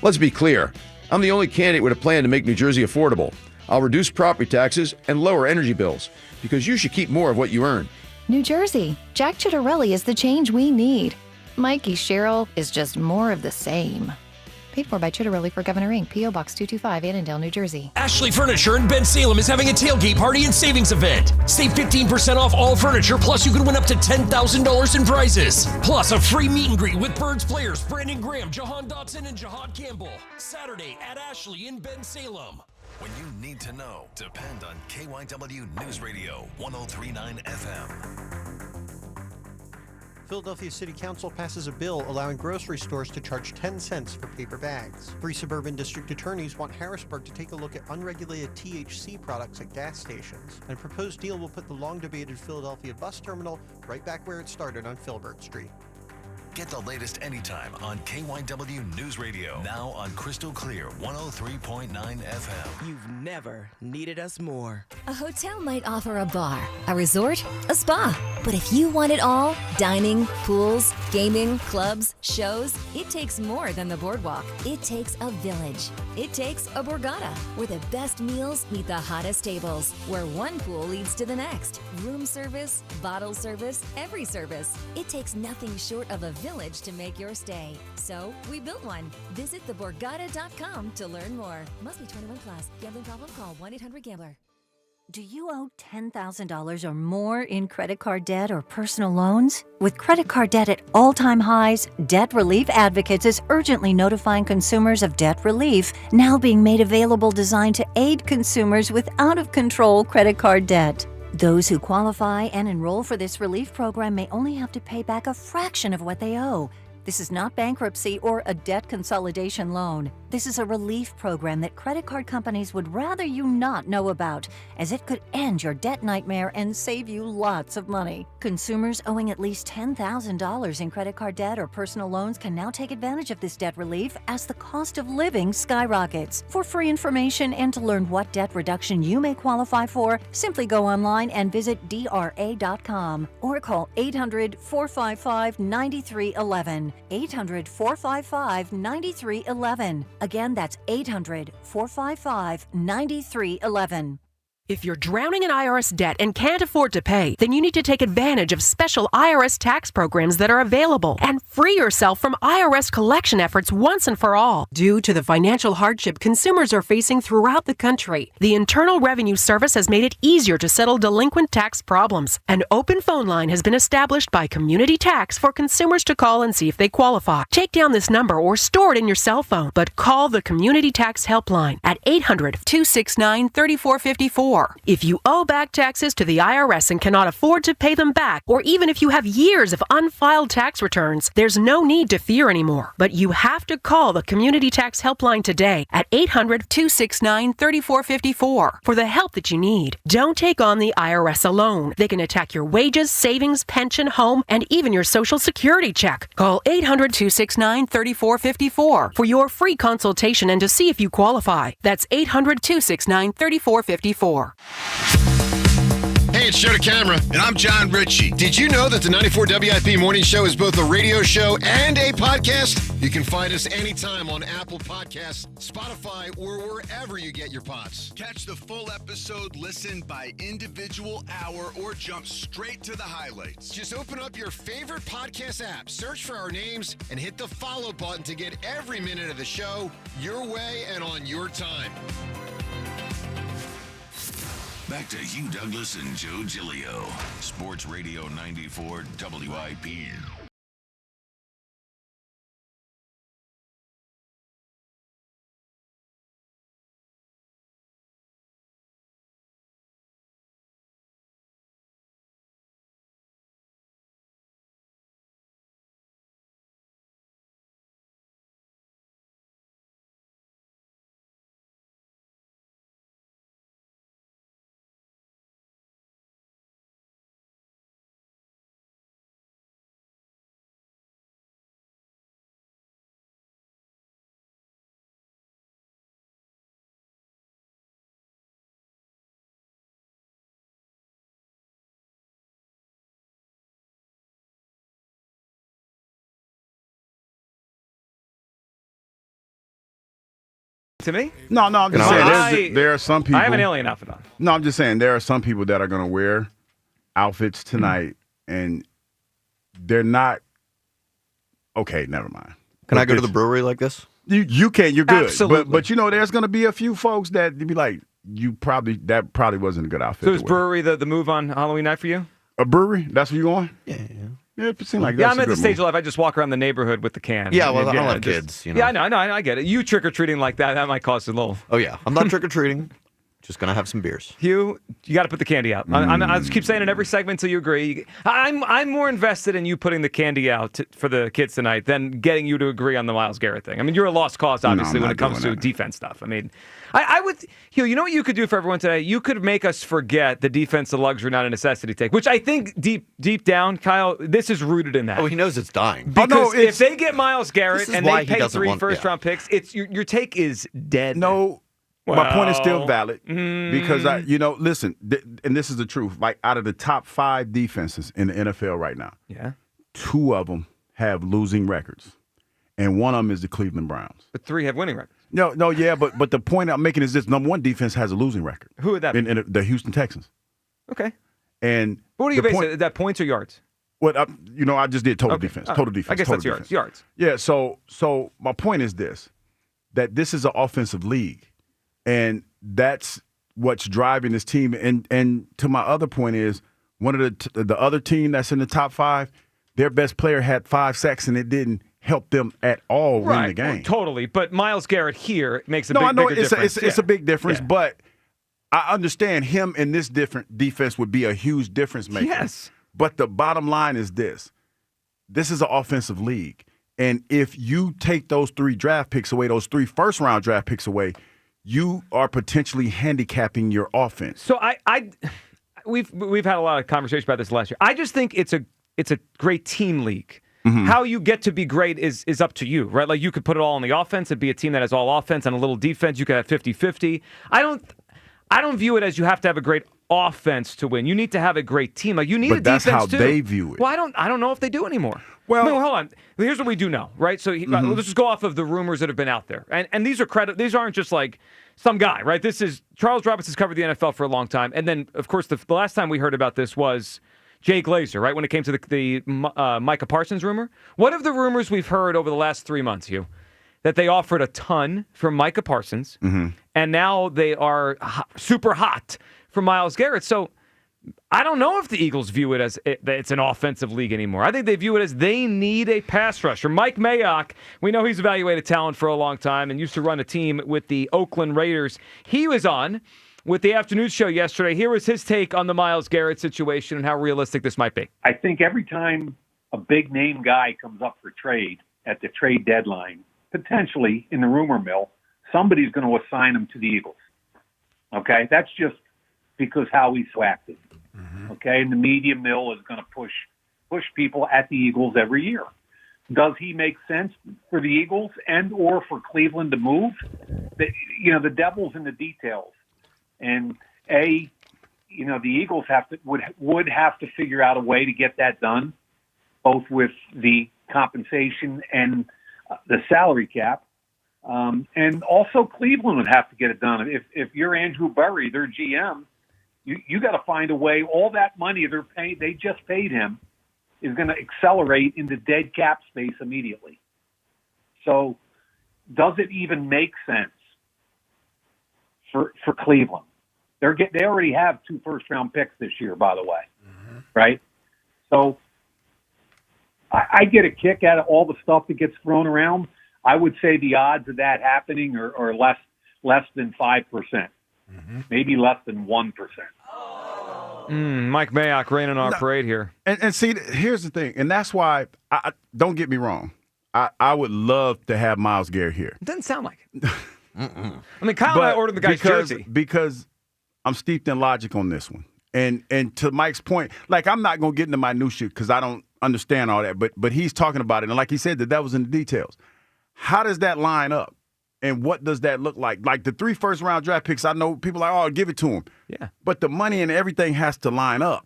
Let's be clear. I'm the only candidate with a plan to make New Jersey affordable. I'll reduce property taxes and lower energy bills, because you should keep more of what you earn. New Jersey, Jack Chittarelli is the change we need. Mikey Sherrill is just more of the same. Paid for by Chittarelli for Governor Inc., P.O. Box 225, Annandale, New Jersey. Ashley Furniture in Ben Salem is having a tailgate party and savings event. Save 15% off all furniture, plus you can win up to $10,000 in prizes. Plus a free meet and greet with Birds players Brandon Graham, Jahan Dotson, and Jahad Campbell. Saturday at Ashley in Ben Salem. When you need to know, depend on KYW News Radio 103.9 FM. Philadelphia City Council passes a bill allowing grocery stores to charge 10 cents for paper bags. 3 suburban district attorneys want Harrisburg to take a look at unregulated THC products at gas stations. And a proposed deal will put the long-debated Philadelphia bus terminal right back where it started on Filbert Street. Get the latest anytime on KYW News Radio. Now on Crystal Clear 103.9 FM. You've never needed us more. A hotel might offer a bar, a resort, a spa. But if you want it all, dining, pools, gaming, clubs, shows, it takes more than the boardwalk. It takes a village. It takes a Borgata, where the best meals meet the hottest tables, where one pool leads to the next. Room service, bottle service, every service. It takes nothing short of a village to make your stay. So we built one. Visit theborgata.com to learn more. Must be 21 plus. Gambling problem? Call 1-800-GAMBLER. Do you owe $10,000 or more in credit card debt or personal loans? With credit card debt at all-time highs, Debt Relief Advocates is urgently notifying consumers of debt relief now being made available, designed to aid consumers with out-of-control credit card debt. Those who qualify and enroll for this relief program may only have to pay back a fraction of what they owe. This is not bankruptcy or a debt consolidation loan. This is a relief program that credit card companies would rather you not know about, as it could end your debt nightmare and save you lots of money. Consumers owing at least $10,000 in credit card debt or personal loans can now take advantage of this debt relief as the cost of living skyrockets. For free information and to learn what debt reduction you may qualify for, simply go online and visit DRA.com or call 800-455-9311. 800-455-9311. Again, that's 800-455-9311. If you're drowning in IRS debt and can't afford to pay, then you need to take advantage of special IRS tax programs that are available and free yourself from IRS collection efforts once and for all. Due to the financial hardship consumers are facing throughout the country, the Internal Revenue Service has made it easier to settle delinquent tax problems. An open phone line has been established by Community Tax for consumers to call and see if they qualify. Take down this number or store it in your cell phone, but call the Community Tax Helpline at 800-269-3454. more. If you owe back taxes to the IRS and cannot afford to pay them back, or even if you have years of unfiled tax returns, there's no need to fear anymore. But you have to call the Community Tax Helpline today at 800-269-3454 for the help that you need. Don't take on the IRS alone. They can attack your wages, savings, pension, home, and even your Social Security check. Call 800-269-3454 for your free consultation and to see if you qualify. That's 800-269-3454. Hey, it's Joe DeCamara. And I'm John Ritchie. Did you know that the 94 WIP Morning Show is both a radio show and a podcast? You can find us anytime on Apple Podcasts, Spotify, or wherever you get your pods. Catch the full episode, listen by individual hour, or jump straight to the highlights. Just open up your favorite podcast app, search for our names, and hit the follow button to get every minute of the show your way and on your time. Back to Hugh Douglas and Joe Giglio. Sports Radio 94 WIP. To me? No, I'm just saying there are some people. I have an alien outfit on. No, I'm just saying there are some people that are going to wear outfits tonight, and they're not. Okay, never mind. Can I go to the brewery like this? You can. You're good. Absolutely. But there's going to be a few folks that be like, that probably wasn't a good outfit. So is brewery the move on Halloween night for you? A brewery? That's where you going? Yeah. Yeah, it seems like yeah, that's I'm at the good stage move. of life. I just walk around the neighborhood with the can. Yeah, well, I don't Yeah, have kids. You know? Yeah, I know, I get it. You trick or treating like that might cost a little. Oh yeah, I'm not trick or treating. Just gonna have some beers. Hugh, you got to put the candy out. I just keep saying it every segment until you agree. I'm more invested in you putting the candy out for the kids tonight than getting you to agree on the Myles Garrett thing. I mean, you're a lost cause, obviously, when it comes to defense stuff. I mean, I would, Hugh, you know what you could do for everyone today? You could make us forget the defensive luxury, not a necessity take, which I think deep down, Kyle, this is rooted in that. Oh, he knows it's dying. Because if they get Myles Garrett and they pay three first-round picks, it's your take is dead. No. My point is still valid because listen, and this is the truth. Like out of the top 5 defenses in the NFL right now, 2 of them have losing records, and one of them is the Cleveland Browns. But 3 have winning records. No, yeah, but the point I'm making is this: number 1 defense has a losing record. Who would that be? In the Houston Texans. Okay. And but what are you basing it? Is that points or yards? What I just did total defense. Total defense. I guess total that's defense. yards. Yeah. So my point is this: that this is an offensive league. And that's what's driving this team. And to my other point is, one of the other team that's in the top 5, their best player had 5 sacks, and it didn't help them at all win the game. Well, totally. But Myles Garrett here makes a bigger difference. It's a big difference, but I understand him in this different defense would be a huge difference maker. Yes. But the bottom line is this. This is an offensive league. And if you take those 3 draft picks away, those 3 first-round draft picks away, you are potentially handicapping your offense. So we've had a lot of conversation about this last year. I just think it's a great team league. Mm-hmm. How you get to be great is up to you, right? Like you could put it all on the offense and be a team that has all offense and a little defense. You could have 50-50. I don't view it as you have to have a great offense to win. You need to have a great team. Like you need a defense too. But that's how they view it. Well, I don't know if they do anymore. Well, hold on. Here's what we do know, right? So let's just go off of the rumors that have been out there, and these are These aren't just like some guy, right? This is Charles Robinson's covered the NFL for a long time, and then of course the last time we heard about this was Jay Glazer, right? When it came to the Micah Parsons rumor. What of the rumors we've heard over the last 3 months, Hugh? That they offered a ton for Micah Parsons, and now they are super hot for Myles Garrett. So I don't know if the Eagles view it as it's an offensive league anymore. I think they view it as they need a pass rusher. Mike Mayock, we know he's evaluated talent for a long time and used to run a team with the Oakland Raiders. He was on with the afternoon show yesterday. Here was his take on the Myles Garrett situation and how realistic this might be. I think every time a big name guy comes up for trade at the trade deadline, potentially in the rumor mill, somebody's going to assign him to the Eagles. Okay? That's just because how he's so active. Okay? And the media mill is going to push people at the Eagles every year. Does he make sense for the Eagles and or for Cleveland to move? The devil's in the details. And the Eagles would have to figure out a way to get that done, both with the compensation and the salary cap. And also Cleveland would have to get it done. If you're Andrew Berry, their GM, you got to find a way. All that money they just paid him is going to accelerate into dead cap space immediately. So does it even make sense for Cleveland? They already have 2 first-round picks this year, by the way, right? So I get a kick out of all the stuff that gets thrown around. I would say the odds of that happening are less than 5%, maybe less than 1%. Mike Mayock raining on our parade here. And see, here's the thing, and that's why, don't get me wrong, I would love to have Myles Garrett here. It doesn't sound like it. I mean, Kyle and I ordered the guy's jersey. Because I'm steeped in logic on this one. And to Mike's point, like, I'm not going to get into minutia because I don't understand all that, but he's talking about it. And like he said, the devil's in the details. How does that line up? And what does that look like? Like the 3 first-round draft picks, I know people are like, oh, give it to him. Yeah. But the money and everything has to line up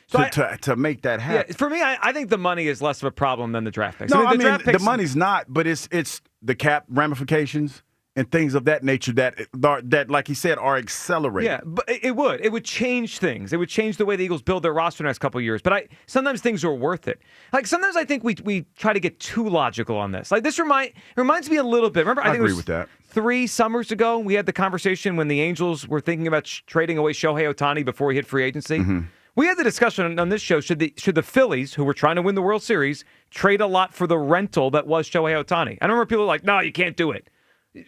to make that happen. Yeah, for me, I think the money is less of a problem than the draft picks. No, the money's not, but it's the cap ramifications and things of that nature that, like he said, are accelerating. Yeah, but it would change things. It would change the way the Eagles build their roster the next couple of years. But sometimes things are worth it. Like sometimes I think we try to get too logical on this. Like this reminds me a little bit. Remember, I think agree with that. 3 summers ago, we had the conversation when the Angels were thinking about trading away Shohei Ohtani before he hit free agency. We had the discussion on this show, should the Phillies, who were trying to win the World Series, trade a lot for the rental that was Shohei Ohtani? I remember people were like, no, you can't do it.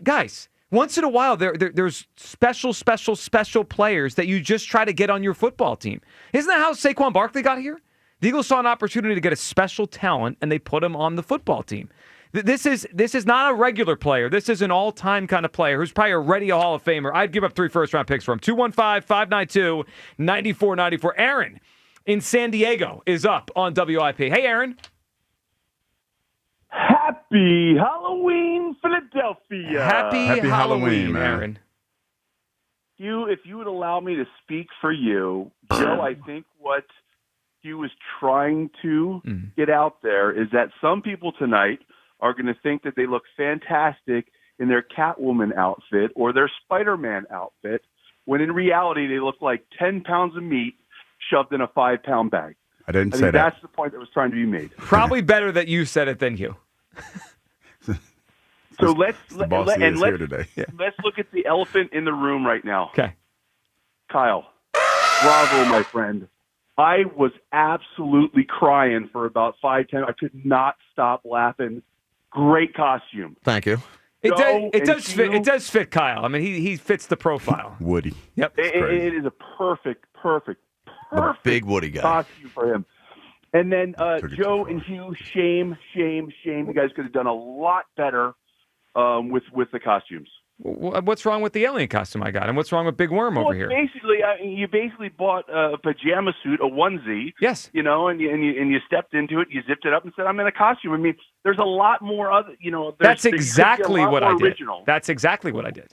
Guys, once in a while, there's special players that you just try to get on your football team. Isn't that how Saquon Barkley got here? The Eagles saw an opportunity to get a special talent, and they put him on the football team. This is not a regular player. This is an all-time kind of player who's probably already a Hall of Famer. I'd give up 3 first-round picks for him. 215-592-9494. Aaron in San Diego is up on WIP. Hey, Aaron. Happy Halloween, Philadelphia. Happy Halloween, Aaron. If you would allow me to speak for you, Joe, I think what he was trying to get out there is that some people tonight are going to think that they look fantastic in their Catwoman outfit or their Spider-Man outfit, when in reality they look like 10 pounds of meat shoved in a 5-pound bag. I didn't say that. That's the point that was trying to be made. Probably better that you said it than you. So let's look at the elephant in the room right now. Okay. Kyle, bravo, my friend. I was absolutely crying for about 5-10. I could not stop laughing. Great costume. Thank you. It does fit Kyle. I mean, he fits the profile. Woody. Yep. It is a perfect the big Woody guy costume for him. And then Joe and Hugh, shame. You guys could have done a lot better with the costumes. What's wrong with the alien costume I got? And what's wrong with Big Worm over here? Basically, you bought a pajama suit, a onesie. Yes. You know, and you stepped into it, you zipped it up and said, I'm in a costume. I mean, there's a lot more other, That's exactly what I did. Original. That's exactly what I did.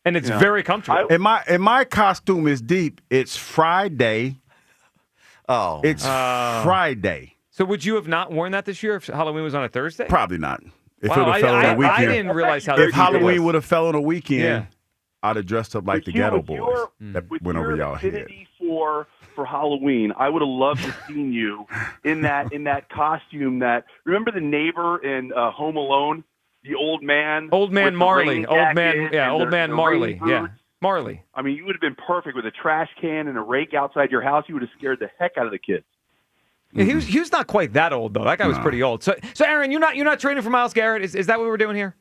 And it's very comfortable. And my costume is deep. It's Friday. Oh. It's Friday. So would you have not worn that this year if Halloween was on a Thursday? Probably not. If wow, it would have fell on a weekend. I didn't realize how. If Halloween would have fell on a weekend, I'd have dressed up like the Ghetto Boys that went over y'all head. For Halloween, I would have loved to seen you in that costume. Remember the neighbor in Home Alone, the old man Marley, old man Marley, Marley. I mean, you would have been perfect with a trash can and a rake outside your house. You would have scared the heck out of the kids. Yeah, he was not quite that old though. That guy was pretty old. So Aaron, you're not trading for Myles Garrett. Is that what we're doing here?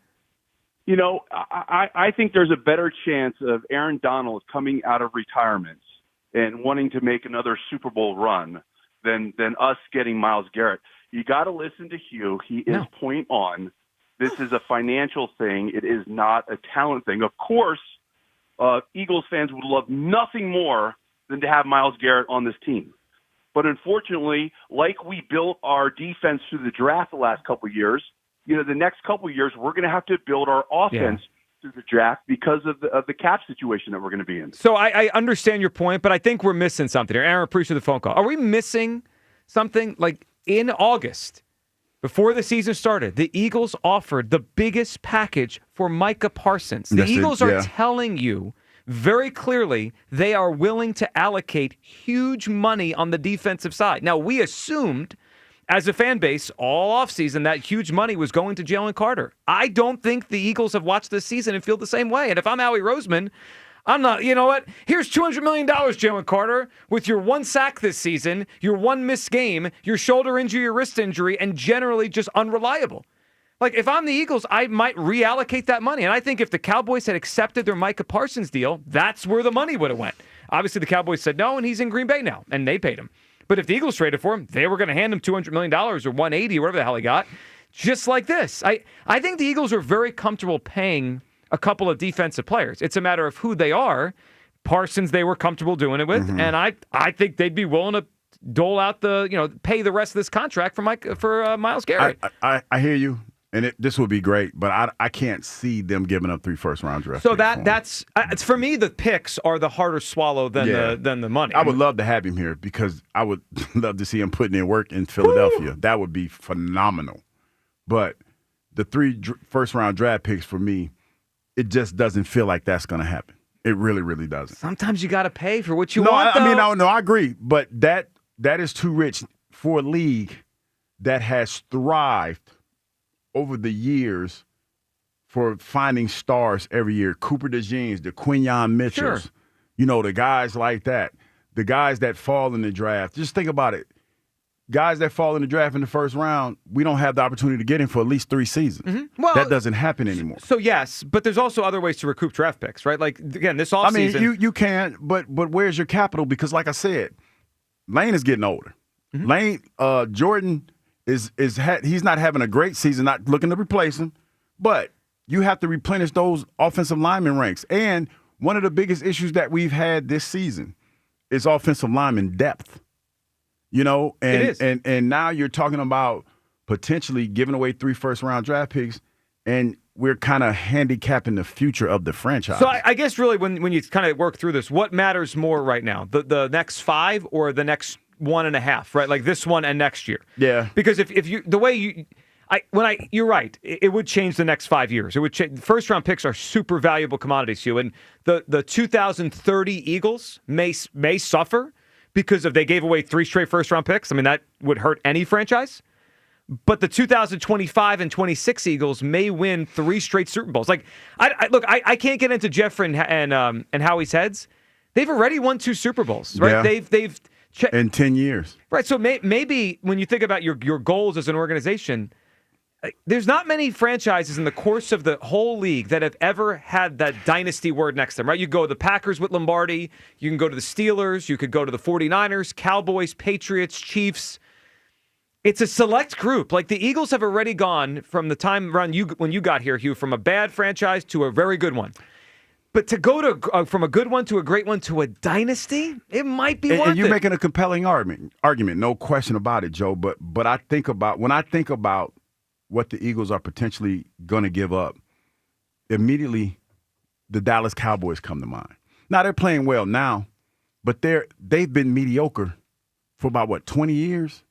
You know, I think there's a better chance of Aaron Donald coming out of retirement and wanting to make another Super Bowl run than us getting Myles Garrett. You got to listen to Hugh. He is point on. This is a financial thing. It is not a talent thing. Of course, Eagles fans would love nothing more than to have Myles Garrett on this team. But unfortunately, like we built our defense through the draft the last couple of years, you know, the next couple of years, we're going to have to build our offense through the draft because of the cap situation that we're going to be in. So I understand your point, but I think we're missing something here. Aaron, appreciate the phone call. Are we missing something? Like in August, before the season started, the Eagles offered the biggest package for Micah Parsons. The Eagles are telling you very clearly they are willing to allocate huge money on the defensive side. Now, we assumed as a fan base all offseason that huge money was going to Jalen Carter. I don't think the Eagles have watched this season and feel the same way. And if I'm Howie Roseman, I'm not, you know what? Here's $200 million, Jalen Carter, with your one sack this season, your one missed game, your shoulder injury, your wrist injury, and generally just unreliable. Like, if I'm the Eagles, I might reallocate that money. And I think if the Cowboys had accepted their Micah Parsons deal, that's where the money would have went. Obviously, the Cowboys said no, and he's in Green Bay now, and they paid him. But if the Eagles traded for him, they were going to hand him $200 million or $180 or whatever the hell he got, just like this. I think the Eagles are very comfortable paying a couple of defensive players. It's a matter of who they are. Parsons, they were comfortable doing it with, and I think they'd be willing to dole out pay the rest of this contract for Myles Garrett. I hear you. And this would be great, but I can't see them giving up 3 first-round drafts. So that's it's for me. The picks are the harder swallow than the money. I would love to have him here because I would love to see him putting in work in Philadelphia. Woo! That would be phenomenal. But the 3 first-round draft picks for me, it just doesn't feel like that's going to happen. It really, really doesn't. Sometimes you got to pay for what you want. I agree, but that is too rich for a league that has thrived over the years for finding stars every year. Cooper DeJeans, the Quinyon Mitchells, the guys like that, the guys that fall in the draft. Just think about it. Guys that fall in the draft in the first round, we don't have the opportunity to get in for at least 3 seasons. Mm-hmm. Well, that doesn't happen anymore. So, yes, but there's also other ways to recoup draft picks, right? Like, again, this offseason. I mean, you can, but where's your capital? Because like I said, Lane is getting older. Mm-hmm. Lane, Jordan he's not having a great season, not looking to replace him, but you have to replenish those offensive lineman ranks. And one of the biggest issues that we've had this season is offensive lineman depth. And now you're talking about potentially giving away 3 first-round draft picks, and we're kind of handicapping the future of the franchise. So I guess really when you kind of work through this, what matters more right now, the next 5 or the next 1.5, right? Like this one and next year. Yeah. Because if you the way you're right, it would change the next 5 years. It would change. First round picks are super valuable commodities, Hugh, and the 2030 Eagles may suffer because if they gave away 3 straight first round picks. I mean, that would hurt any franchise. But the 2025 and 26 Eagles may win 3 straight Super Bowls. Like, I can't get into Jeff and Howie's heads. They've already won 2 Super Bowls, right? Yeah. They've in 10 years. Right. So maybe when you think about your goals as an organization, there's not many franchises in the course of the whole league that have ever had that dynasty word next to them, right? You go to the Packers with Lombardi. You can go to the Steelers. You could go to the 49ers, Cowboys, Patriots, Chiefs. It's a select group. Like the Eagles have already gone from the time around when you got here, Hugh, from a bad franchise to a very good one. But to go to from a good one to a great one to a dynasty, it might be worth it. And you're making a compelling argument, no question about it, Joe. But when I think about what the Eagles are potentially going to give up, immediately the Dallas Cowboys come to mind. Now they're playing well now, but they've been mediocre for about 20 years.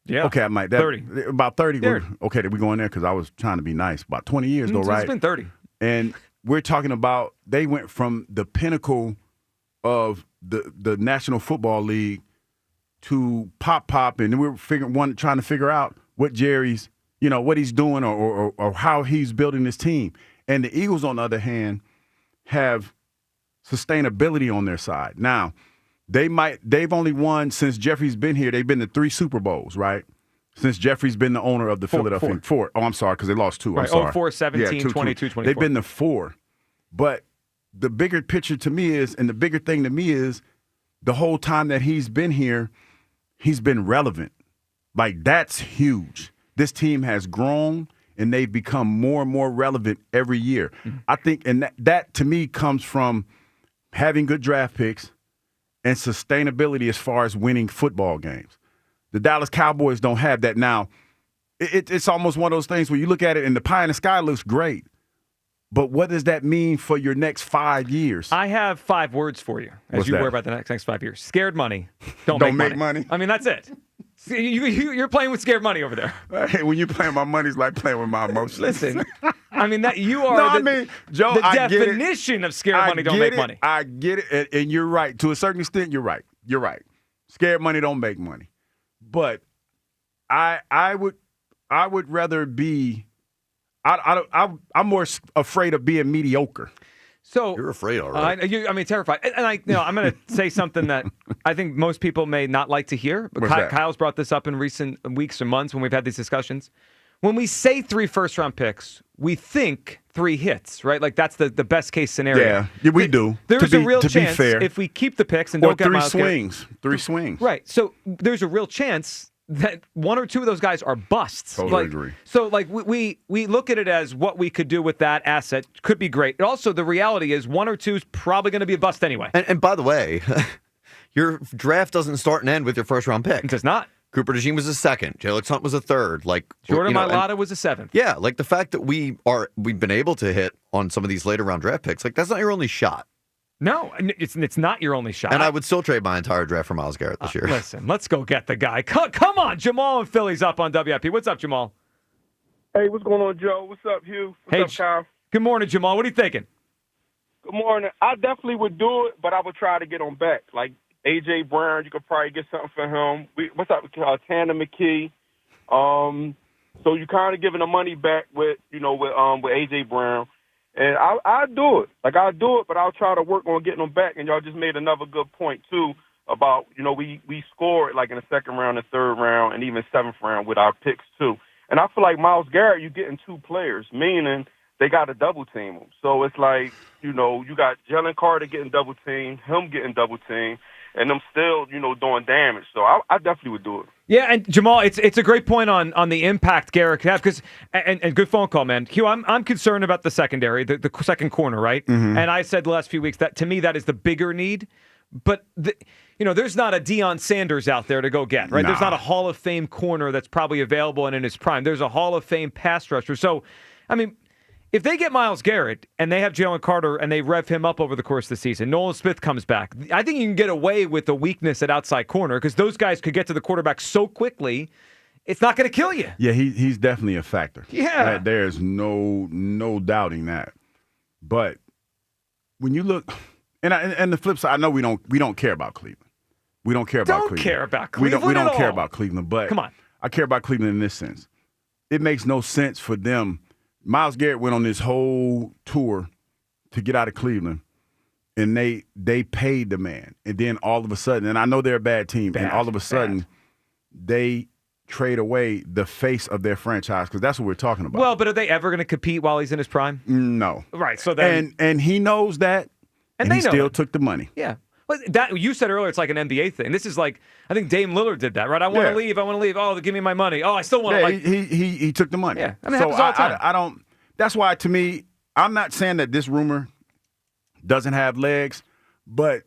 Yeah. Okay, 30. About 30. Okay, we going there because I was trying to be nice. About 20 years though, right? It's been 30. And we're talking about they went from the pinnacle of the National Football League to pop, and we're trying to figure out what Jerry's, what he's doing or how he's building this team. And the Eagles, on the other hand, have sustainability on their side. Now, they've only won since Jeffrey's been here. They've been to 3 Super Bowls, right? Since Jeffrey's been the owner of the Philadelphia. Four. Oh, I'm sorry, because they lost 2. Right. I'm sorry. 04, 17, 22, 24. They've been the 4. But the bigger picture to me is, and the bigger thing to me is, the whole time that he's been here, he's been relevant. Like, that's huge. This team has grown, and they've become more and more relevant every year. Mm-hmm. I think, and that to me comes from having good draft picks and sustainability as far as winning football games. The Dallas Cowboys don't have that now. It's almost one of those things where you look at it and the pie in the sky looks great. But what does that mean for your next 5 years? I have 5 words for you as you worry about the next 5 years. Scared money. Don't make money. I mean, that's it. You're playing with scared money over there. Hey, when you're playing my money, it's like playing with my emotions. Listen, I mean, that you are Joe, the definition of scared money don't make money. I get it, and you're right. To a certain extent, you're right. You're right. Scared money don't make money. But I would rather be. I'm more afraid of being mediocre. So you're afraid, all right? Terrified. And I'm going to say something that I think most people may not like to hear. But Kyle's brought this up in recent weeks or months when we've had these discussions. When we say 3 first-round picks, we think 3 hits, right? Like that's the best case scenario. Yeah, we do. There's a real chance if we keep the picks and don't get Myles Garrett. 3 swings. Right. So there's a real chance that 1 or 2 of those guys are busts. Totally agree. So we look at it as what we could do with that asset could be great. And also the reality is 1 or 2 is probably going to be a bust anyway. And by the way, your draft doesn't start and end with your first-round pick. It does not. Cooper DeJean was a 2nd. Jalix Hunt was a 3rd. Like Jordan Mailata was a 7th. Yeah, like the fact that we've been able to hit on some of these later round draft picks, like that's not your only shot. No, it's not your only shot. And I would still trade my entire draft for Myles Garrett this year. Listen, let's go get the guy. Come on, Jamal and Philly's up on WIP. What's up, Jamal? Hey, what's going on, Joe? What's up, Hugh? What's up, Kyle? Good morning, Jamal. What are you thinking? Good morning. I definitely would do it, but I would try to get on back. Like A.J. Brown, you could probably get something for him. What's up with Tanner McKee? So you kind of giving the money back with A.J. Brown. And I'd do it. I'll do it, but I'll try to work on getting them back. And y'all just made another good point, too, about, we scored, like, in the 2nd round, the 3rd round, and even 7th round with our picks, too. And I feel like Myles Garrett, you're getting 2 players, meaning they got to double-team him. So it's like, you got Jalen Carter getting double-teamed, him getting double-teamed, and them still, doing damage. So I definitely would do it. Yeah, and Jamal, it's a great point on the impact Garrett could have, because and good phone call, man. Hugh, I'm concerned about the secondary, the second corner, right? Mm-hmm. And I said the last few weeks that to me that is the bigger need. But there's not a Deion Sanders out there to go get, right? Nah. There's not a Hall of Fame corner that's probably available and in his prime. There's a Hall of Fame pass rusher. So, I mean, if they get Myles Garrett and they have Jalen Carter and they rev him up over the course of the season, Nolan Smith comes back, I think you can get away with the weakness at outside corner because those guys could get to the quarterback so quickly, it's not going to kill you. Yeah, he's definitely a factor. Yeah. There's no doubting that. But when you look, and the flip side, I know we don't care about Cleveland. We don't care about Cleveland. Care about Cleveland. We don't care about Cleveland, but come on. I care about Cleveland in this sense. It makes no sense for them. Myles Garrett went on this whole tour to get out of Cleveland, and they paid the man. And then all of a sudden, and I know they're a bad team, and all of a sudden they trade away the face of their franchise because that's what we're talking about. Well, but are they ever going to compete while he's in his prime? No. Right. So then, and he knows that, and he still took the money. Yeah. But that you said earlier, it's like an NBA thing. This is like I think Dame Lillard did that, right? I want to leave. Oh, give me my money. Oh, I still want to. He took the money. Yeah, I mean, so it happens all the time. I don't. That's why, to me, I'm not saying that this rumor doesn't have legs, but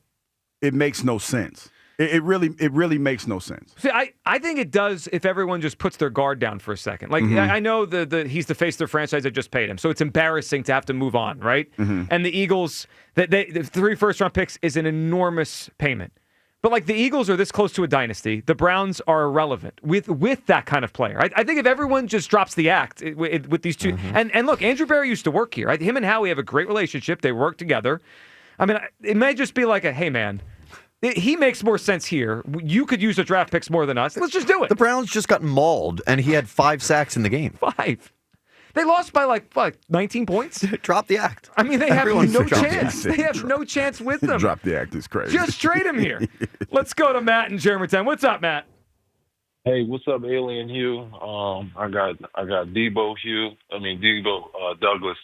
it makes no sense. It really makes no sense. See, I think it does if everyone just puts their guard down for a second. Like, I know he's the face of their franchise that just paid him, so it's embarrassing to have to move on, right? And the Eagles, the 3 first-round picks is an enormous payment. But, like, the Eagles are this close to a dynasty. The Browns are irrelevant with that kind of player. I think if everyone just drops the act with these two. And look, Andrew Berry used to work here. Right? Him and Howie have a great relationship. They work together. I mean, it may just be like hey, man, he makes more sense here. You could use the draft picks more than us. Let's just do it. The Browns just got mauled, and he had 5 sacks in the game. 5. They lost by like 19 points. Drop the act. I mean, they have no chance. They have no chance with them. Drop the act is crazy. Just trade him here. Let's go to Matt in Germantown. What's up, Matt? Hey, what's up, Alien Hugh? I got Debo Douglas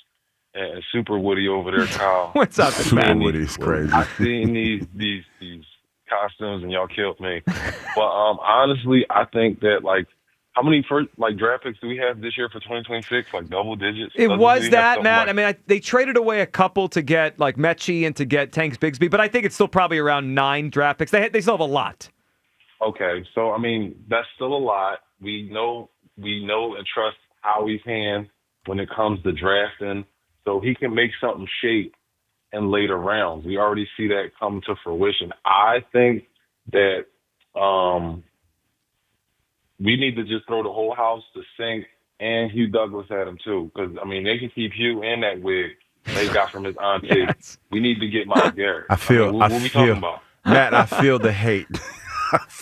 and Super Woody over there, Kyle. What's up, Super Woody's crazy. I seen these costumes and y'all killed me. But honestly, I think that how many draft picks do we have this year for 2026? Like double digits? It was that, Matt. I mean, they traded away a couple to get Mechie and to get Tanks Bigsby, but I think it's still probably around 9 draft picks. They still have a lot. Okay, so I mean that's still a lot. We know and trust Howie's hand when it comes to drafting, so he can make something shape in later rounds. We already see that come to fruition. I think that we need to just throw the whole house to sink and Hugh Douglas at him too, because I mean they can keep Hugh and that wig they got from his auntie. Yes. We need to get Myles Garrett. I feel what we talking about? Matt, I feel the hate.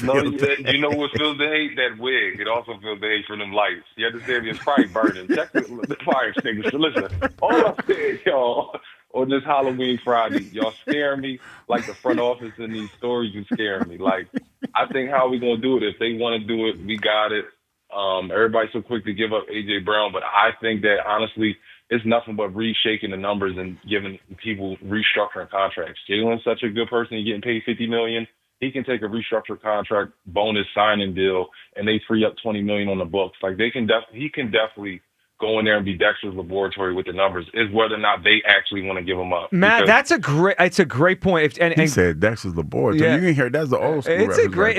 No, you know what feels the hate? That wig. It also feels the hate for them lights. You understand me? It's probably burning. Check the fire extinguisher. Listen, all I said, y'all, on this Halloween Friday, y'all scaring me like the front office in these stories. You scaring me. Like, I think how we gonna do it? If they want to do it, we got it. Everybody's so quick to give up A.J. Brown, but I think that honestly, it's nothing but reshaking the numbers and giving people restructuring contracts. Jalen's such a good person. He's getting paid $50 million. He can take a restructured contract, bonus signing deal, and they free up $20 million on the books. Like he can definitely go in there and be Dexter's laboratory with the numbers. Is whether or not they actually want to give him up. Matt, it's a great point. He said Dexter's laboratory. Yeah. You can hear that's the old school. It's a great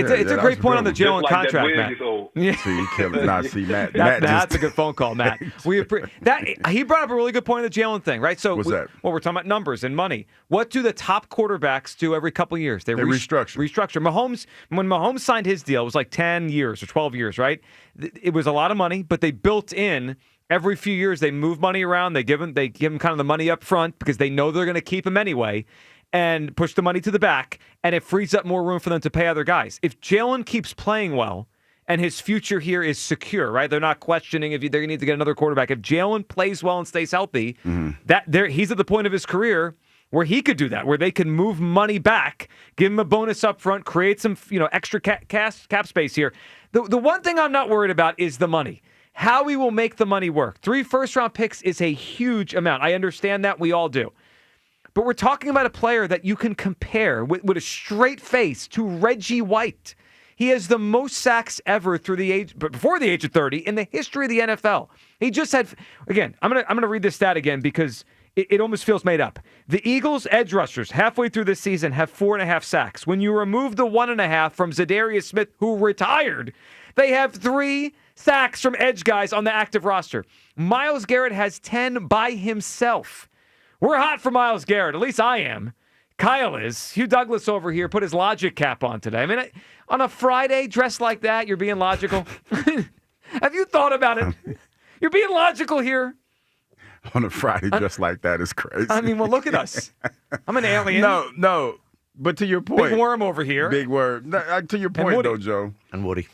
point on the Jalen contract, Matt. Yeah. See, you killed it. Not see Matt. That's a good phone call, Matt. He brought up a really good point of the Jalen thing, right? So what's that? Well, we're talking about numbers and money. What do the top quarterbacks do every couple of years? They restructure. Mahomes, when Mahomes signed his deal, it was like 10 years or 12 years, right? It was a lot of money, but they built in. Every few years, they move money around. They give him kind of the money up front because they know they're going to keep him anyway, and push the money to the back, and it frees up more room for them to pay other guys. If Jalen keeps playing well and his future here is secure, right? They're not questioning if they're going to need to get another quarterback. If Jalen plays well and stays healthy, he's at the point of his career where he could do that, where they can move money back, give him a bonus up front, create some extra cap space here. The one thing I'm not worried about is the money. How we will make the money work. 3 first-round picks is a huge amount. I understand that. We all do. But we're talking about a player that you can compare with a straight face to Reggie White. He has the most sacks ever before the age of 30 in the history of the NFL. He just had, again, I'm gonna read this stat again because it almost feels made up. The Eagles' edge rushers halfway through this season have 4.5 sacks. When you remove the 1.5 from Zadarius Smith, who retired, they have 3 sacks from edge guys on the active roster. Myles Garrett has 10 by himself. We're hot for Myles Garrett. At least I am. Kyle is. Hugh Douglas over here put his logic cap on today. I mean, on a Friday dressed like that, you're being logical. Have you thought about it? You're being logical here. On a Friday dressed like that is crazy. I mean, well, look at us. I'm an alien. No. But to your point. Big worm over here. Big worm. To your point, though, Joe. And Woody.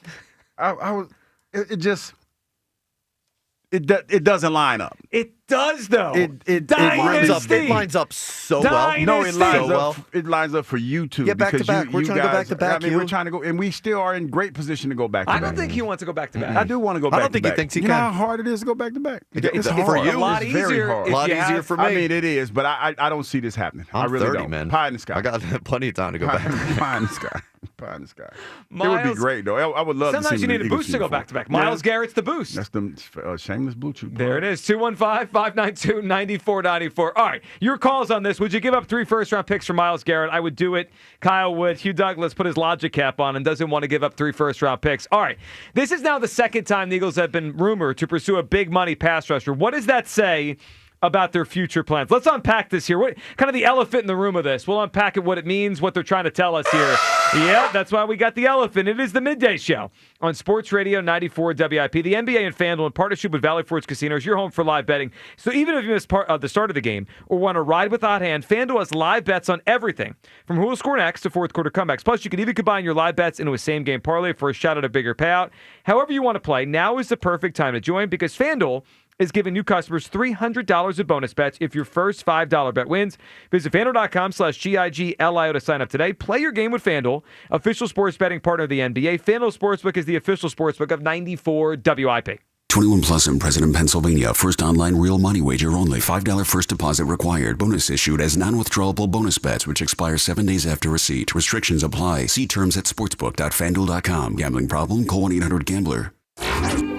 It doesn't line up. It does, though. It lines up so well. No, it lines up. It lines up for you two. Yeah, back to back. We're trying to go back to back. I mean, we're trying to go, and we still are in great position to go back to back. I don't think he wants to go back to back. I do want to go back to back. I don't think he thinks he can. You know how hard it is to go back to back? It's hard. For you, a lot it's easier. Very hard. A lot easier for me. I mean, it is, but I don't see this happening. I'm I really 30, don't. Man. Pie in the sky. I got plenty of time to go back. Pie in the sky. Pie in the sky. It would be great, though. I would love to see. Sometimes you need a boost to go back to back. Myles Garrett's the boost. That's the shameless blue chew. There it is. 215-592-9494. All right, your calls on this. Would you give up 3 first-round picks for Myles Garrett? I would do it. Kyle would. Hugh Douglas put his logic cap on and doesn't want to give up 3 first-round picks. All right, this is now the second time the Eagles have been rumored to pursue a big money pass rusher. What does that say about their future plans? Let's unpack this here. What kind of the elephant in the room of this? We'll unpack it, what it means, what they're trying to tell us here. Yeah, that's why we got the elephant. It is the Midday Show on Sports Radio 94 WIP. The NBA and FanDuel in partnership with Valley Forge Casinos, your home for live betting. So even if you missed the start of the game or want to ride with hot hand, FanDuel has live bets on everything from who will score next to fourth quarter comebacks. Plus, you can even combine your live bets into a same-game parlay for a shot at a bigger payout. However you want to play, now is the perfect time to join because FanDuel is giving new customers $300 of bonus bets if your first $5 bet wins. Visit FanDuel.com/GIGLIO to sign up today. Play your game with FanDuel, official sports betting partner of the NBA. FanDuel Sportsbook is the official sportsbook of 94 WIP. 21 plus in President, Pennsylvania. First online real money wager only. $5 first deposit required. Bonus issued as non-withdrawable bonus bets, which expire 7 days after receipt. Restrictions apply. See terms at sportsbook.fanduel.com. Gambling problem? Call 1-800-GAMBLER.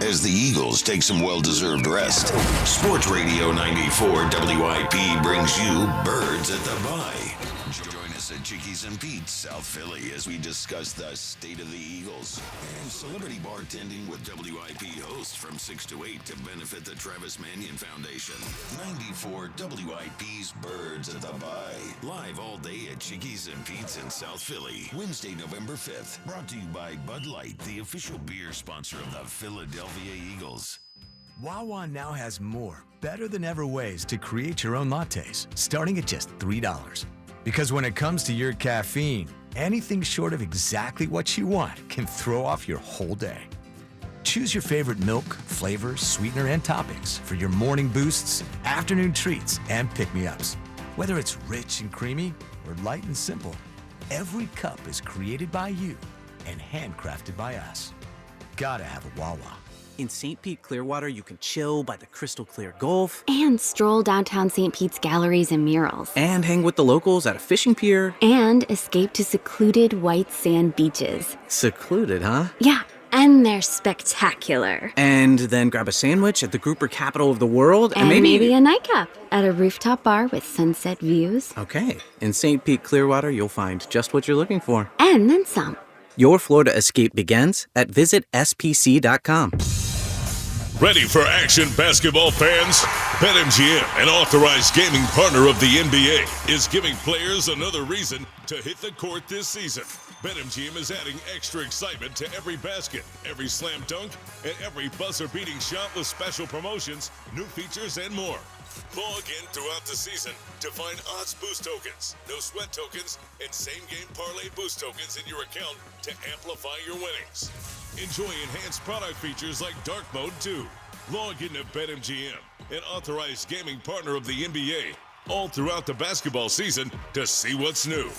As the Eagles take some well-deserved rest, Sports Radio 94 WIP brings you Birds at the Bye. Join us at Chickies and Pete's, South Philly, as we discuss the state of the Eagles and celebrity bartending with WIP hosts from 6 to 8 to benefit the Travis Manion Foundation. 94 WIP's Birds at the Bye. Live all day at Chickies and Pete's in South Philly. Wednesday, November 5th. Brought to you by Bud Light, the official beer sponsor of the Philadelphia Eagles. Wawa now has more, better than ever ways to create your own lattes, starting at just $3. Because when it comes to your caffeine, anything short of exactly what you want can throw off your whole day. Choose your favorite milk, flavor, sweetener, and toppings for your morning boosts, afternoon treats, and pick-me-ups. Whether it's rich and creamy or light and simple, every cup is created by you and handcrafted by us. Gotta have a Wawa. In St. Pete, Clearwater, you can chill by the crystal clear Gulf. And stroll downtown St. Pete's galleries and murals. And hang with the locals at a fishing pier. And escape to secluded white sand beaches. Secluded, huh? Yeah, and they're spectacular. And then grab a sandwich at the grouper capital of the world. And maybe a nightcap at a rooftop bar with sunset views. Okay, in St. Pete, Clearwater, you'll find just what you're looking for. And then some. Your Florida escape begins at visitspc.com. Ready for action, basketball fans? BetMGM, an authorized gaming partner of the NBA, is giving players another reason to hit the court this season. BetMGM is adding extra excitement to every basket, every slam dunk, and every buzzer-beating shot with special promotions, new features, and more. Log in throughout the season to find odds boost tokens, no sweat tokens, and same-game parlay boost tokens in your account to amplify your winnings. Enjoy enhanced product features like Dark Mode 2. Log into BetMGM, an authorized gaming partner of the NBA, all throughout the basketball season to see what's new.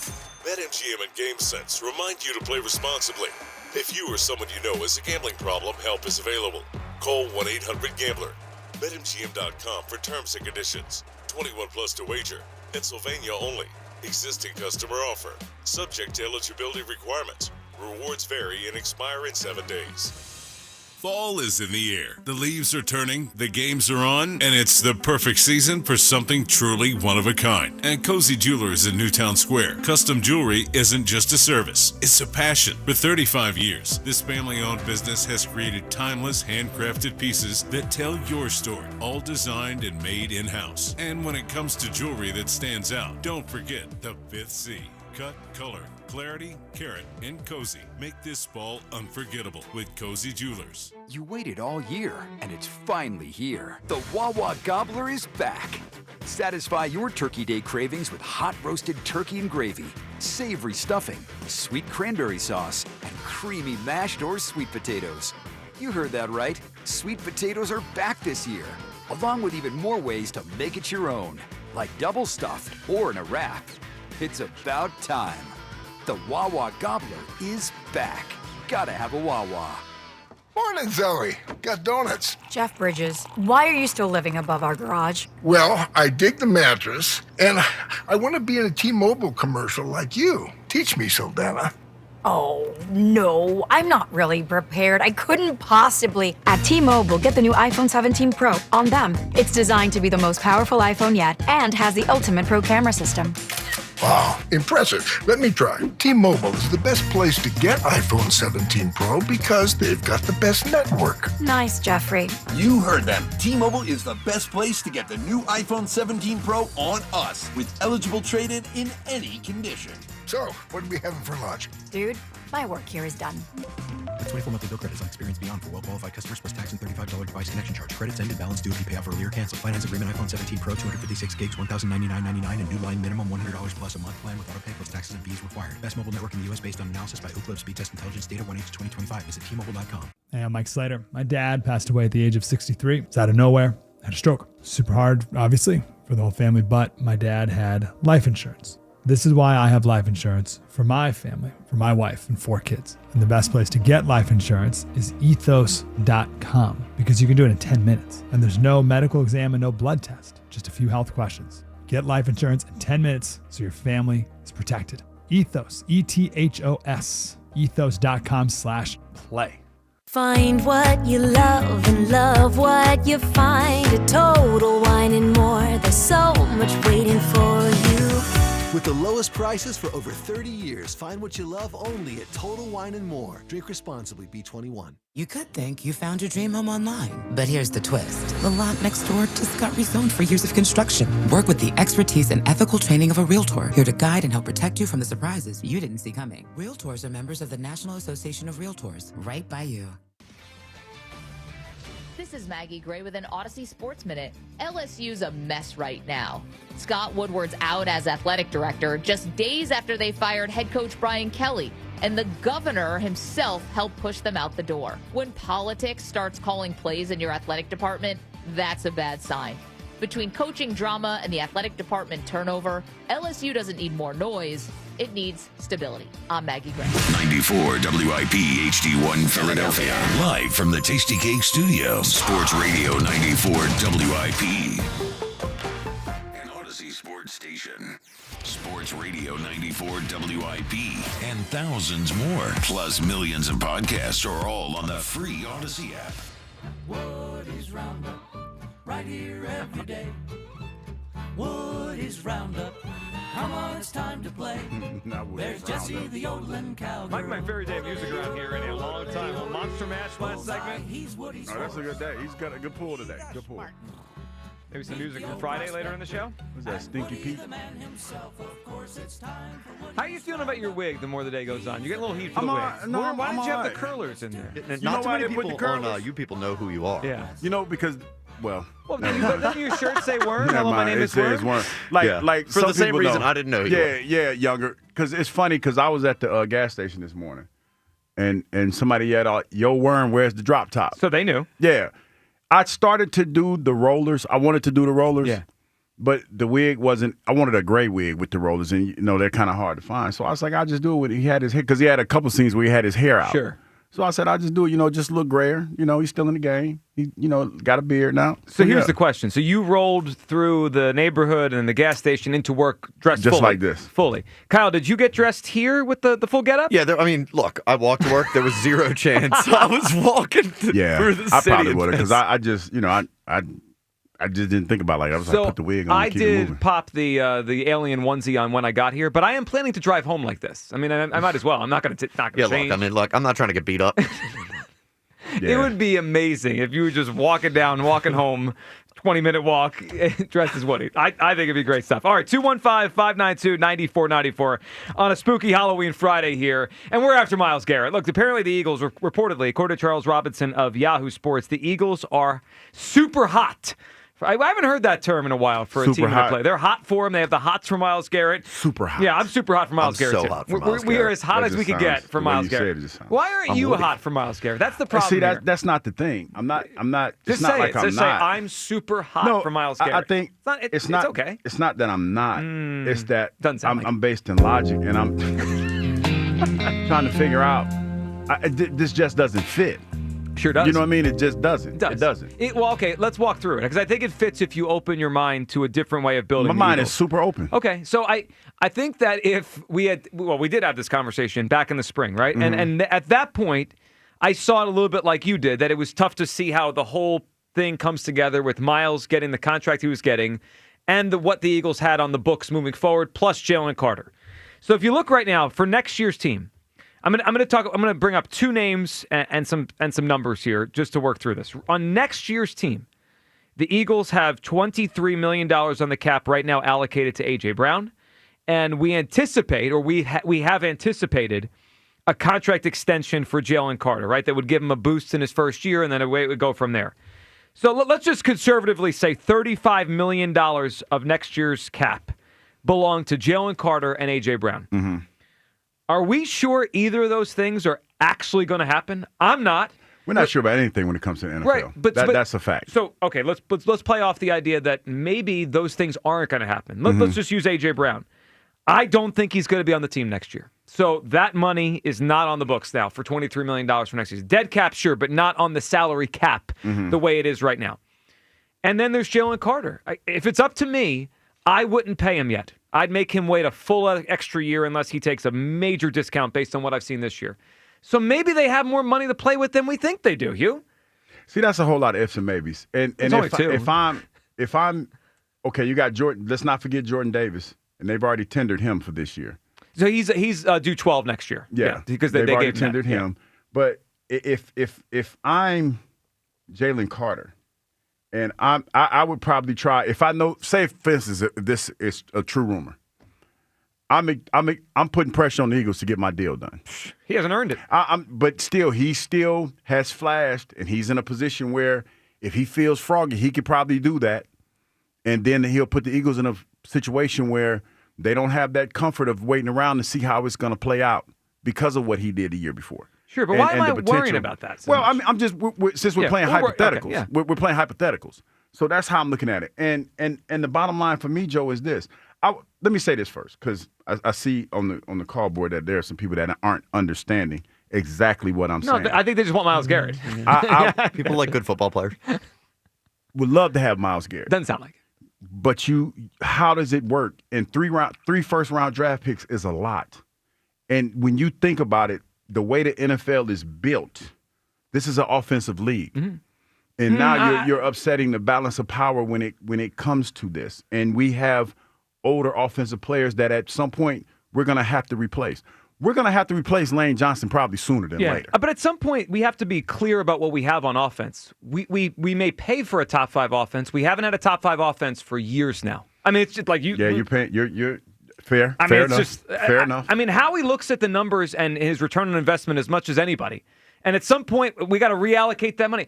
BetMGM and GameSense remind you to play responsibly. If you or someone you know has a gambling problem, help is available. Call 1-800-GAMBLER. BetMGM.com for terms and conditions. 21 plus to wager. Pennsylvania only. Existing customer offer. Subject to eligibility requirements. Rewards vary and expire in 7 days. Fall is in the air. The leaves are turning, the games are on, and it's the perfect season for something truly one of a kind. At Cozy Jewelers in Newtown Square, custom jewelry isn't just a service, it's a passion. For 35 years, this family-owned business has created timeless, handcrafted pieces that tell your story, all designed and made in-house. And when it comes to jewelry that stands out, don't forget the Fifth C. Cut, color, clarity, carat, and cozy. Make this fall unforgettable with Cozy Jewelers. You waited all year, and it's finally here. The Wawa Gobbler is back. Satisfy your Turkey Day cravings with hot roasted turkey and gravy, savory stuffing, sweet cranberry sauce, and creamy mashed or sweet potatoes. You heard that right. Sweet potatoes are back this year, along with even more ways to make it your own, like double stuffed or in a wrap. It's about time. The Wawa Gobbler is back. Gotta have a Wawa. Morning, Zoe. Got donuts. Jeff Bridges, why are you still living above our garage? Well, I dig the mattress, and I want to be in a T-Mobile commercial like you. Teach me, Saldana. Oh, no, I'm not really prepared. I couldn't possibly. At T-Mobile, get the new iPhone 17 Pro on them. It's designed to be the most powerful iPhone yet and has the ultimate pro camera system. Wow, impressive. Let me try. T-Mobile is the best place to get iPhone 17 Pro because they've got the best network. Nice, Jeffrey. You heard them. T-Mobile is the best place to get the new iPhone 17 Pro on us with eligible trade-in in any condition. So, what are we having for lunch? Dude, my work here is done. The 24 monthly bill credits on Experience Beyond for well-qualified customers plus tax and $35 device connection charge. Credits ended, balance due if you pay off earlier. Cancel. Finance agreement iPhone 17 Pro, 256 gigs, $1,099.99, and new line minimum $100 plus a month plan with auto pay plus taxes and fees required. Best mobile network in the U.S. based on analysis by Ookla Speed Test Intelligence data 1H2025. Visit T-Mobile.com. Hey, I'm Mike Slater. My dad passed away at the age of 63. It's out of nowhere. had a stroke. Super hard, obviously, for the whole family, but my dad had life insurance. This is why I have life insurance for my family, for my wife and 4 kids. And the best place to get life insurance is ethos.com because you can do it in 10 minutes. And there's no medical exam and no blood test, just a few health questions. Get life insurance in 10 minutes so your family is protected. Ethos, E-T-H-O-S, ethos.com/play. Find what you love and love what you find. A Total Wine and More. There's so much waiting for you. With the lowest prices for over 30 years, find what you love only at Total Wine & More. Drink responsibly, B21. You could think you found your dream home online, but here's the twist. The lot next door just got rezoned for years of construction. Work with the expertise and ethical training of a Realtor, here to guide and help protect you from the surprises you didn't see coming. Realtors are members of the National Association of Realtors, right by you. This is Maggie Gray with an Odyssey Sports Minute. LSU's a mess right now. Scott Woodward's out as athletic director just days after they fired head coach Brian Kelly, and the governor himself helped push them out the door. When politics starts calling plays in your athletic department, that's a bad sign. Between coaching drama and the athletic department turnover, LSU doesn't need more noise. It needs stability. I'm Maggie Gray. 94 WIP HD1 Philadelphia. Live from the Tasty Cake Studio. Sports Radio 94 WIP. An Odyssey Sports Station. Sports Radio 94 WIP. And thousands more. Plus millions of podcasts are all on the free Odyssey app. Woody's Roundup. Right here every day. Woody's Roundup. Come on, it's time to play. There's Jesse the yodeling cowgirl. Like my favorite day of music around here in a long time. A Monster Mash last segment. Oh, that's a good day. He's got a good pull today. Good pull. Maybe some music from Friday later in the show. Who's that, Stinky Pete? How are you feeling about your wig the more the day goes on? You get a little heat for the wig. Why did you have the curlers in there? Not too many people on you people know who you are. Yeah. You know, because, well, doesn't your shirt say Wern? Hello, my name is Wern. Like for the same reason I didn't know you. Yeah, younger. Because it's funny because I was at the gas station this morning, and somebody yelled out, "Yo, Wern, where's the drop top?" So they knew. Yeah. I started to do the rollers. I wanted to do the rollers. Yeah. But the wig wasn't, I wanted a gray wig with the rollers, and, they're kind of hard to find. So I was like, I'll just do it with, he had his hair, because he had a couple scenes where he had his hair out. Sure. So I said, I'll just do it, just look grayer. He's still in the game. He, got a beard now. So here's the question. So you rolled through the neighborhood and the gas station into work dressed just fully. Like this. Fully. Kyle, did you get dressed here with the full getup? Yeah, look, I walked to work. There was zero chance I was walking through the city. I probably would have, because I just, I just didn't think about it. Like, I was like, put the wig on. I did pop the alien onesie on when I got here, but I am planning to drive home like this. I mean, I might as well. I'm not going to change. Look, I'm not trying to get beat up. It would be amazing if you were just walking home, 20-minute walk, dressed as Woody. I think it'd be great stuff. All right, 215-592-9494 on a spooky Halloween Friday here, and we're after Myles Garrett. Look, apparently the Eagles, reportedly, according to Charles Robinson of Yahoo Sports, the Eagles are super hot. I haven't heard that term in a while for a team to play. They're hot for him. They have the hots for Myles Garrett. Super hot. Yeah, I'm super hot for Myles Garrett. So hot for Myles Garrett. We are as hot as we could get for Myles Garrett. Why aren't you hot for Myles Garrett? That's the problem. See, that's not the thing. I'm not. Just it's not say like it. I'm Just not. say I'm super hot for Myles Garrett. I think it's not okay. It's not that I'm not. It's that I'm based in logic, and I'm trying to figure out. This just doesn't fit. Sure does. You know what I mean? It just doesn't. It doesn't. Well, okay, let's walk through it, because I think it fits if you open your mind to a different way of building. My mind is super open. Okay, so I think that if we did have this conversation back in the spring, right? Mm-hmm. And at that point, I saw it a little bit like you did, that it was tough to see how the whole thing comes together with Myles getting the contract he was getting and what the Eagles had on the books moving forward, plus Jalen Carter. So if you look right now for next year's team, I'm going to bring up two names and some numbers here just to work through this. On next year's team, the Eagles have $23 million on the cap right now allocated to A.J. Brown, and we anticipate, or we have anticipated, a contract extension for Jalen Carter, right? That would give him a boost in his first year, and then away it would go from there. So let's just conservatively say $35 million of next year's cap belong to Jalen Carter and A.J. Brown. Mm-hmm. Are we sure either of those things are actually going to happen? I'm not. We're not sure about anything when it comes to the NFL. Right, but that's a fact. So, okay, let's play off the idea that maybe those things aren't going to happen. Let's just use A.J. Brown. I don't think he's going to be on the team next year. So that money is not on the books now for $23 million for next season. Dead cap, sure, but not on the salary cap the way it is right now. And then there's Jalen Carter. If it's up to me, I wouldn't pay him yet. I'd make him wait a full extra year unless he takes a major discount based on what I've seen this year. So maybe they have more money to play with than we think they do, Hugh. See, that's a whole lot of ifs and maybes. And if I'm okay, you got Jordan. Let's not forget Jordan Davis, and they've already tendered him for this year. So he's due 12 next year. Yeah, because they've they already gave tendered him. Yeah. But if I'm Jalen Carter, and I would probably try, if I know, say for instance, if this is a true rumor, I'm putting pressure on the Eagles to get my deal done. He hasn't earned it. But still, he still has flashed, and he's in a position where if he feels froggy, he could probably do that, and then he'll put the Eagles in a situation where they don't have that comfort of waiting around to see how it's going to play out because of what he did the year before. Sure, but why am I worrying about that? Well, I'm just since we're playing hypotheticals, we're playing hypotheticals. So that's how I'm looking at it. And the bottom line for me, Joe, is this. Let me say this first, because I see on the call board that there are some people that aren't understanding exactly what I'm saying. No, I think they just want Myles Garrett. People like good football players. Would love to have Myles Garrett. Doesn't sound like it. But how does it work? And three first-round draft picks is a lot. And when you think about it, the way the NFL is built, this is an offensive league. Mm-hmm. And now you're upsetting the balance of power when it comes to this. And we have older offensive players that at some point we're going to have to replace. We're going to have to replace Lane Johnson probably sooner than later. But at some point, we have to be clear about what we have on offense. We may pay for a top 5 offense. We haven't had a top 5 offense for years now. I mean, it's just like you. Yeah, you're paying. You're fair. I mean, fair it's enough. just fair enough. I mean, Howie looks at the numbers and his return on investment as much as anybody. And at some point, we got to reallocate that money.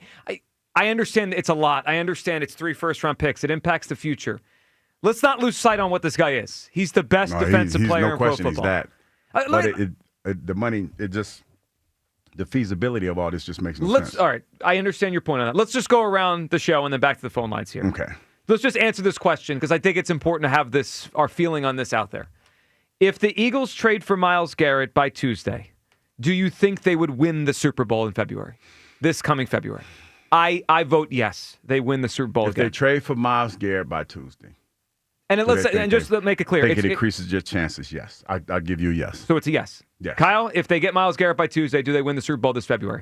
I understand it's a lot. I understand it's 3 first-round picks. It impacts the future. Let's not lose sight on what this guy is. He's the best defensive player in pro football. He's that. But the money, the feasibility of all this just makes no sense. All right, I understand your point on that. Let's just go around the show and then back to the phone lines here. Okay. Let's just answer this question because I think it's important to have our feeling on this out there. If the Eagles trade for Myles Garrett by Tuesday, do you think they would win the Super Bowl in February, this coming February? I vote yes. They win the Super Bowl. If they trade for Myles Garrett by Tuesday. And just make it clear. It increases your chances, yes. I'll give you a yes. So it's a yes. Yes. Kyle, if they get Myles Garrett by Tuesday, do they win the Super Bowl this February?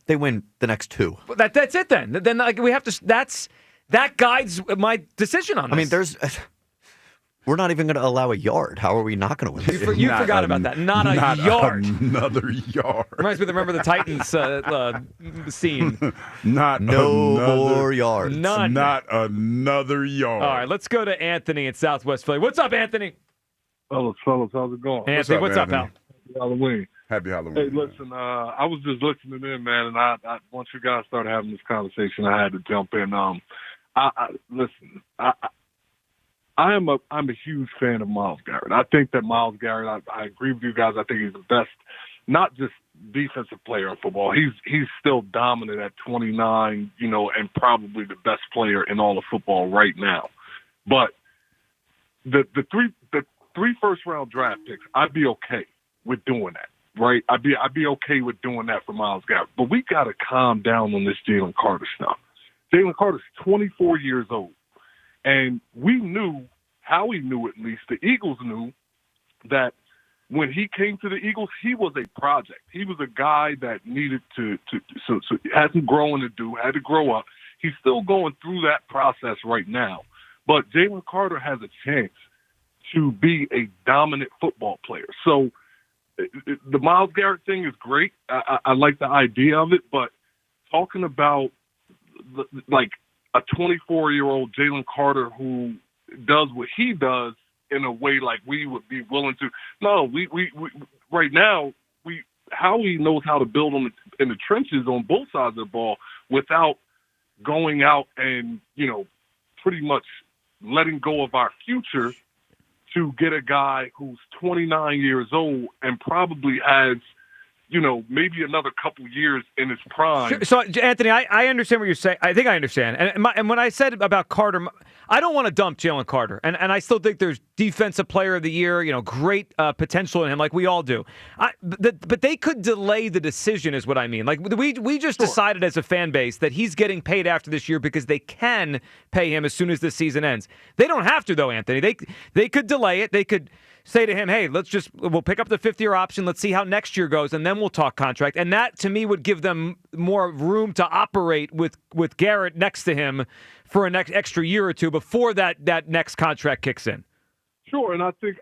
They win the next 2. Well, that's it then. Then we have to. That guides my decision on this. I mean, we're not even going to allow a yard. How are we not going to win? You forgot about that. Not a yard. Another yard. Reminds me of Remember the Titans scene. No more yards. None. Not another yard. All right, let's go to Anthony in Southwest Philly. What's up, Anthony? Fellas, how's it going? Anthony, what's up, pal? Happy Halloween. Happy Halloween. Hey, listen, I was just listening in, man, and I once you guys started having this conversation, I had to jump in. I'm a huge fan of Myles Garrett. I think that Myles Garrett, I agree with you guys. I think he's the best, not just defensive player in football. He's still dominant at 29, and probably the best player in all of football right now. But the three first round draft picks, I'd be okay with doing that, right? I'd be okay with doing that for Myles Garrett. But we got to calm down on this Jalen Carter stuff. Jalen Carter's 24 years old. And we knew, Howie knew at least, the Eagles knew that when he came to the Eagles, he was a project. He was a guy that needed to had some growing to do, had to grow up. He's still going through that process right now. But Jalen Carter has a chance to be a dominant football player. So the Myles Garrett thing is great. I like the idea of it, but talking about like a 24-year-old Jalen Carter who does what he does in a way like we would be willing to. No, we right now, Howie knows how to build in the trenches on both sides of the ball without going out and, pretty much letting go of our future to get a guy who's 29 years old and probably has maybe another couple years in his prime. Sure. So, Anthony, I understand what you're saying. I think I understand. And when I said about Carter, I don't want to dump Jalen Carter. And I still think there's Defensive Player of the Year, great potential in him, like we all do. But they could delay the decision, is what I mean. Like, we just decided as a fan base that he's getting paid after this year because they can pay him as soon as the season ends. They don't have to, though, Anthony. They could delay it. They could say to him, hey, we'll pick up the 5th-year option. Let's see how next year goes, and then we'll talk contract. And that, to me, would give them more room to operate with Garrett next to him for an extra year or two before that next contract kicks in. Sure, and I think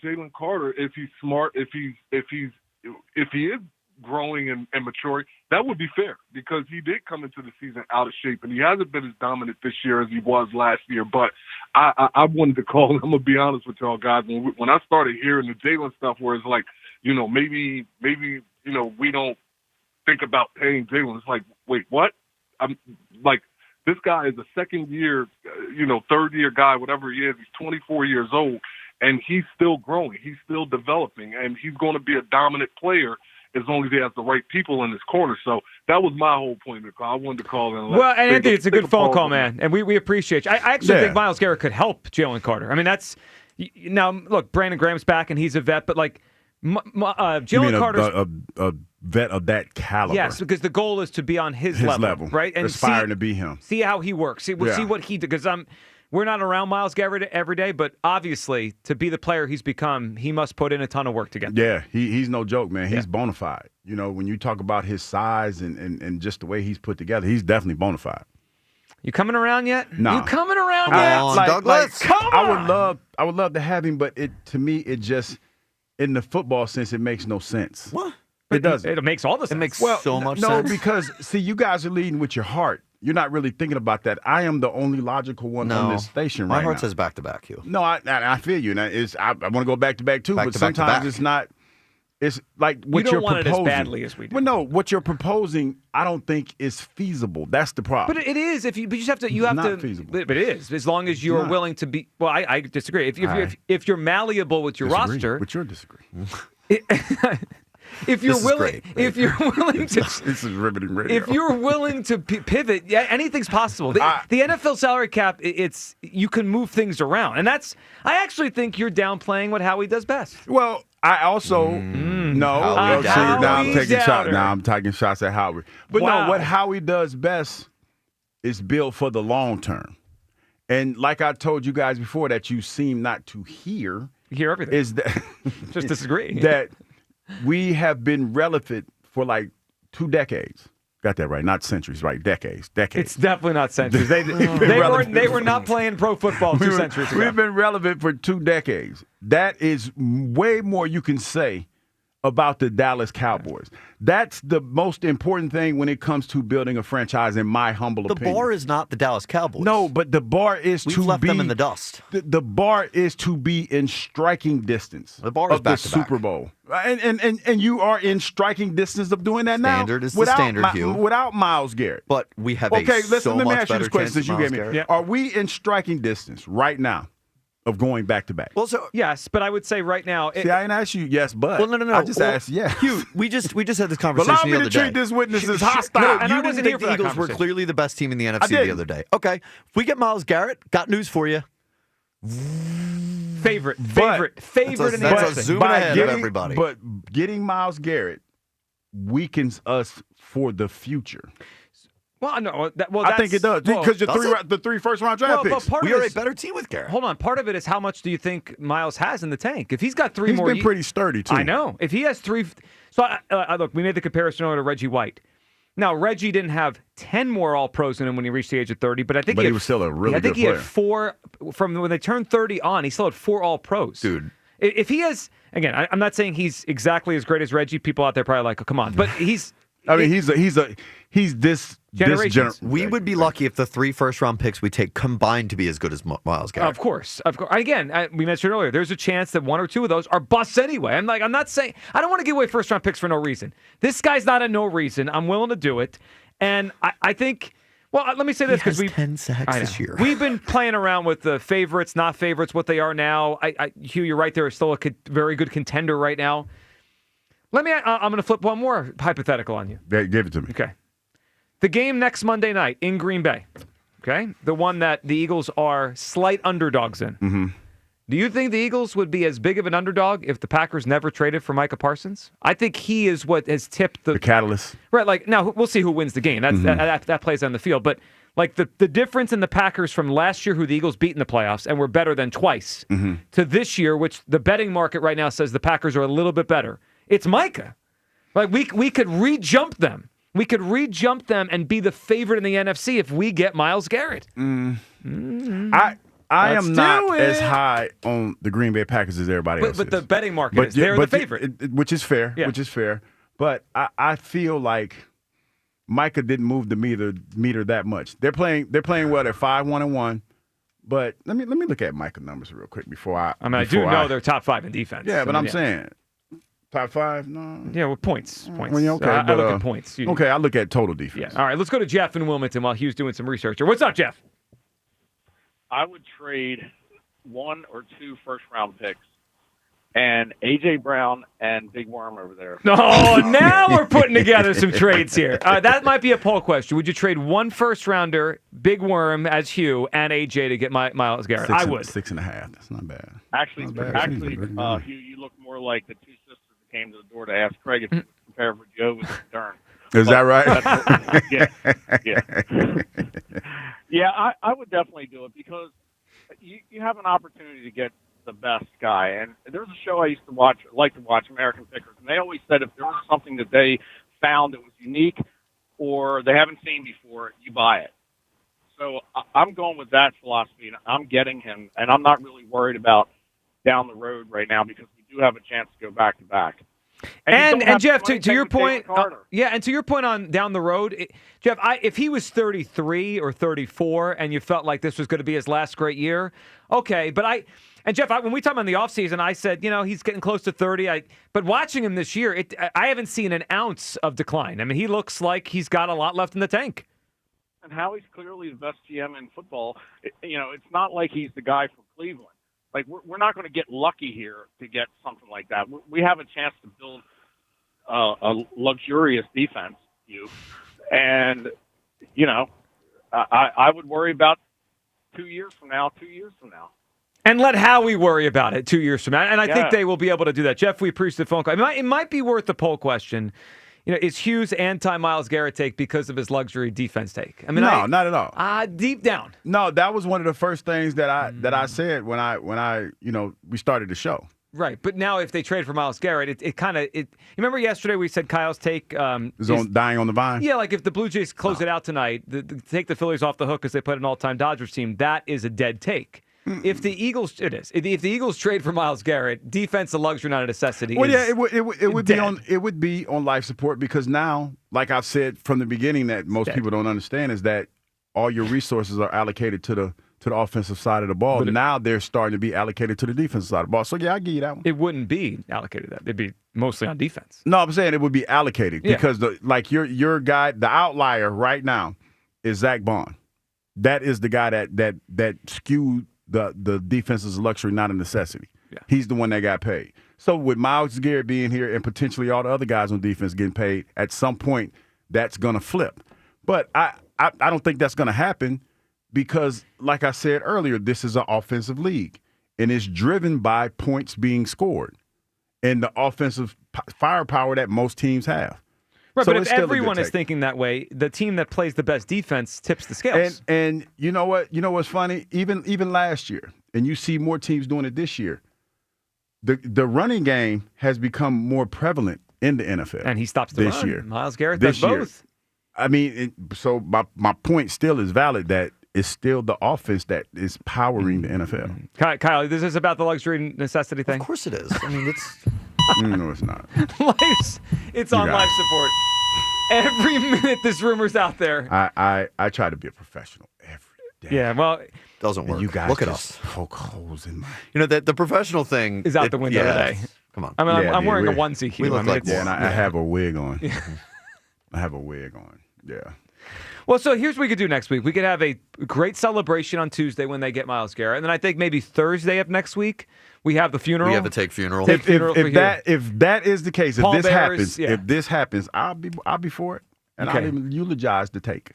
Jalen Carter, if he's smart, if he is growing and maturing, that would be fair because he did come into the season out of shape and he hasn't been as dominant this year as he was last year. But I wanted to call. I'm gonna be honest with y'all guys. When I started hearing the Jalen stuff, where it's like, maybe we don't think about paying Jalen. It's like, wait, what? I'm like, this guy is a second year, third year guy, whatever he is. He's 24 years old and he's still growing. He's still developing and he's going to be a dominant player as long as he has the right people in his corner. So that was my whole point of the call. I wanted to call in. Well, and Anthony, it's a good phone call, man. And we appreciate you. I actually think Myles Garrett could help Jalen Carter. I mean, now, look, Brandon Graham's back and he's a vet, but like Jalen Carter's a vet of that caliber. Yes, because the goal is to be on his level, right? And aspiring to be him. See how he works. See what he did. Because we're not around Myles Garrett every day, but obviously to be the player he's become, he must put in a ton of work to get there. Yeah, he's no joke, man. He's bona fide. When you talk about his size and just the way he's put together, he's definitely bona fide. You coming around yet? No. You coming around Come yet? on, Douglas. Come on. I would love to have him, but to me, it just, in the football sense, it makes no sense. What? It doesn't. It makes all the sense. It makes so much sense. No, because, see, you guys are leading with your heart. You're not really thinking about that. I am the only logical one on this station right now. My heart says back-to-back, Hugh. No, I feel you. I want to go back-to-back, too, but sometimes it's not. It's like what you're proposing. You don't want it as badly as we do. Well, no, what you're proposing, I don't think is feasible. That's the problem. But it is. But you just have to. You have not to. Feasible. But it is, as long as you're willing to be. Well, I disagree. If you're malleable with your roster, but you're disagreeing. If you're willing to, this is riveting radio. If you're willing to pivot, anything's possible. The NFL salary cap, you can move things around, and I actually think you're downplaying what Howie does best. Well, I also now I'm taking shots. Now I'm taking shots at Howie. But no, what Howie does best is build for the long term. And like I told you guys before, that you seem not to hear. You hear everything. Is that just disagree that we have been relevant for like 2 decades. Got that right? Not centuries, right? Decades. It's definitely not centuries. They were not playing pro football 2 centuries ago. We've been relevant for 2 decades. That is way more you can say about the Dallas Cowboys. That's the most important thing when it comes to building a franchise, in my humble opinion. The bar is not the Dallas Cowboys. No, but the bar is We've left them in the dust. The bar is to be in striking distance the bar is of the Super Bowl. And you are in striking distance of doing that now. Standard is the standard, Hugh. Without Myles Garrett. But we have let me much ask you this better question chance that you gave me. Garrett. Are we in striking distance right now of going back-to-back? Well, so yes, but I would say right now. See, I didn't ask you yes, but. Well, no. I just asked yes. Hugh, we just had this conversation Allow me the other to day. treat this witness as hostile. No, and you I didn't wasn't think here for the that Eagles were conversation. clearly the best team in the NFC the other day. Okay, if we get Myles Garrett, got news for you. Favorite in the That's a zoom ahead of everybody. But getting Myles Garrett weakens us for the future. Well, no. I think it does because the 3 first-round draft picks. We are a better team with Garrett. Hold on. Part of it is how much do you think Myles has in the tank? If he's got 3 more, he's been pretty sturdy too. I know. If he has 3, so look, we made the comparison earlier to Reggie White. Now, Reggie didn't have 10 more All-Pros in him when he reached the age of 30, but I think he was still a really good player. I think he had 4 from when they turned 30 on. He still had 4 All-Pros. Dude. If he has, again, I'm not saying he's exactly as great as Reggie. People out there probably like, oh, come on, but he's. I mean, he's this generation. We would be lucky if the 3 first-round picks we take combined to be as good as Myles Garrett. Of course. Again, we mentioned earlier, there's a chance that 1 or 2 of those are busts anyway. I'm not saying I don't want to give away first-round picks for no reason. This guy's not a no reason. I'm willing to do it, and I think. Well, let me say this because we 10 sacks this year. We've been playing around with the favorites, not favorites, what they are now. Hugh, you're right. They're still a very good contender right now. I'm going to flip one more hypothetical on you. Give it to me. Okay. The game next Monday night in Green Bay, okay? The one that the Eagles are slight underdogs in. Mm-hmm. Do you think the Eagles would be as big of an underdog if the Packers never traded for Micah Parsons? I think he is what has tipped the catalyst. Right, like, now we'll see who wins the game. That's that plays on the field. But, like, the difference in the Packers from last year, who the Eagles beat in the playoffs and were better than twice, to this year, which the betting market right now says the Packers are a little bit better. It's Micah. Like, we could re-jump them. We could re-jump them and be the favorite in the NFC if we get Myles Garrett. I am not as high on the Green Bay Packers as everybody else But the betting market is. They're the favorite. Which is fair. Yeah. Which is fair. But I feel like Micah didn't move the meter that much. They're playing well. They're 5-1-1. But let me look at Micah numbers real quick before I. I mean, I do know they're top 5 in defense. Yeah, but I'm saying top 5. No. Yeah, well, points. Well, yeah, okay, I look at points. Okay, I look at total defense. Yeah. All right, let's go to Jeff in Wilmington while Hugh's doing some research. What's up, Jeff? I would trade 1 or 2 first-round picks and A.J. Brown and Big Worm over there. Oh, now we're putting together some trades here. That might be a poll question. Would you trade 1 first-rounder, Big Worm as Hugh, and A.J. to get Myles Garrett? I would. 6.5. That's not bad. Actually, Hugh, you look more like the 2 sisters that came to the door to ask Craig if he could compare for Joe with Dern. Is that right? Yeah, I would definitely do it because you have an opportunity to get the best guy. And there's a show I used to like to watch, American Pickers, and they always said if there was something that they found that was unique or they haven't seen before, you buy it. So I'm going with that philosophy, and I'm getting him, and I'm not really worried about down the road right now because we do have a chance to go back-to-back. And Jeff, to your point, and to your point on down the road, Jeff, if he was 33 or 34 and you felt like this was going to be his last great year, okay. But Jeff, when we talked about in the offseason, I said, he's getting close to 30. But watching him this year, I haven't seen an ounce of decline. I mean, he looks like he's got a lot left in the tank. And Howie's clearly the best GM in football. It's not like he's the guy from Cleveland. Like, we're not going to get lucky here to get something like that. We have a chance to build a luxurious defense, and, I would worry about 2 years from now. And let Howie worry about it 2 years from now. And I think they will be able to do that. Jeff, we appreciate the phone call. It might be worth the poll question. Is Hughes anti-Myles Garrett take because of his luxury defense take? No, not at all. Deep down. No, that was one of the first things that I said when I we started the show. Right, but now if they trade for Myles Garrett, it kind of You remember yesterday we said Kyle's take is dying on the vine. Yeah, like if the Blue Jays close it out tonight, take the Phillies off the hook because they put an all-time Dodgers team. That is a dead take. If the Eagles, it is. If the Eagles trade for Myles Garrett, defense a luxury, not a necessity. Well, yeah, it would be on life support because now, like I've said from the beginning, that most people don't understand is that all your resources are allocated to the offensive side of the ball. But now they're starting to be allocated to the defensive side of the ball. So yeah, I give you that one. It wouldn't be allocated that. It'd be mostly on defense. No, I'm saying it would be allocated because your guy, the outlier right now, is Zach Bond. That is the guy that skewed the defense's luxury, not a necessity. Yeah. He's the one that got paid. So with Myles Garrett being here and potentially all the other guys on defense getting paid, at some point that's going to flip. But I don't think that's going to happen because, like I said earlier, this is an offensive league, and it's driven by points being scored and the offensive firepower that most teams have. Right, so but if everyone is thinking that way, the team that plays the best defense tips the scales. And you know what? You know what's funny? Even last year, and you see more teams doing it this year, the running game has become more prevalent in the NFL. And he stops the this run. year. Myles Garrett does both. I mean, so my point still is valid that it's still the offense that is powering the NFL. Kyle, this is about the luxury necessity thing? Of course it is. I mean, it's... No, it's not. It's on life support. Every minute this rumor's out there. I try to be a professional every day. Yeah, well... Doesn't work. You guys look at us. Poke holes in my... The professional thing... is out the window today. Come on. I mean, I'm wearing a onesie here. We look like and I have a wig on. I have a wig on. Yeah. Well, so here's what we could do next week. We could have a great celebration on Tuesday when they get Myles Garrett. And then I think maybe Thursday of next week, we have the funeral. We have a take funeral. If that is the case, Paul if Bearers, this happens, I'll be for it. And Okay. I'll even eulogize the take.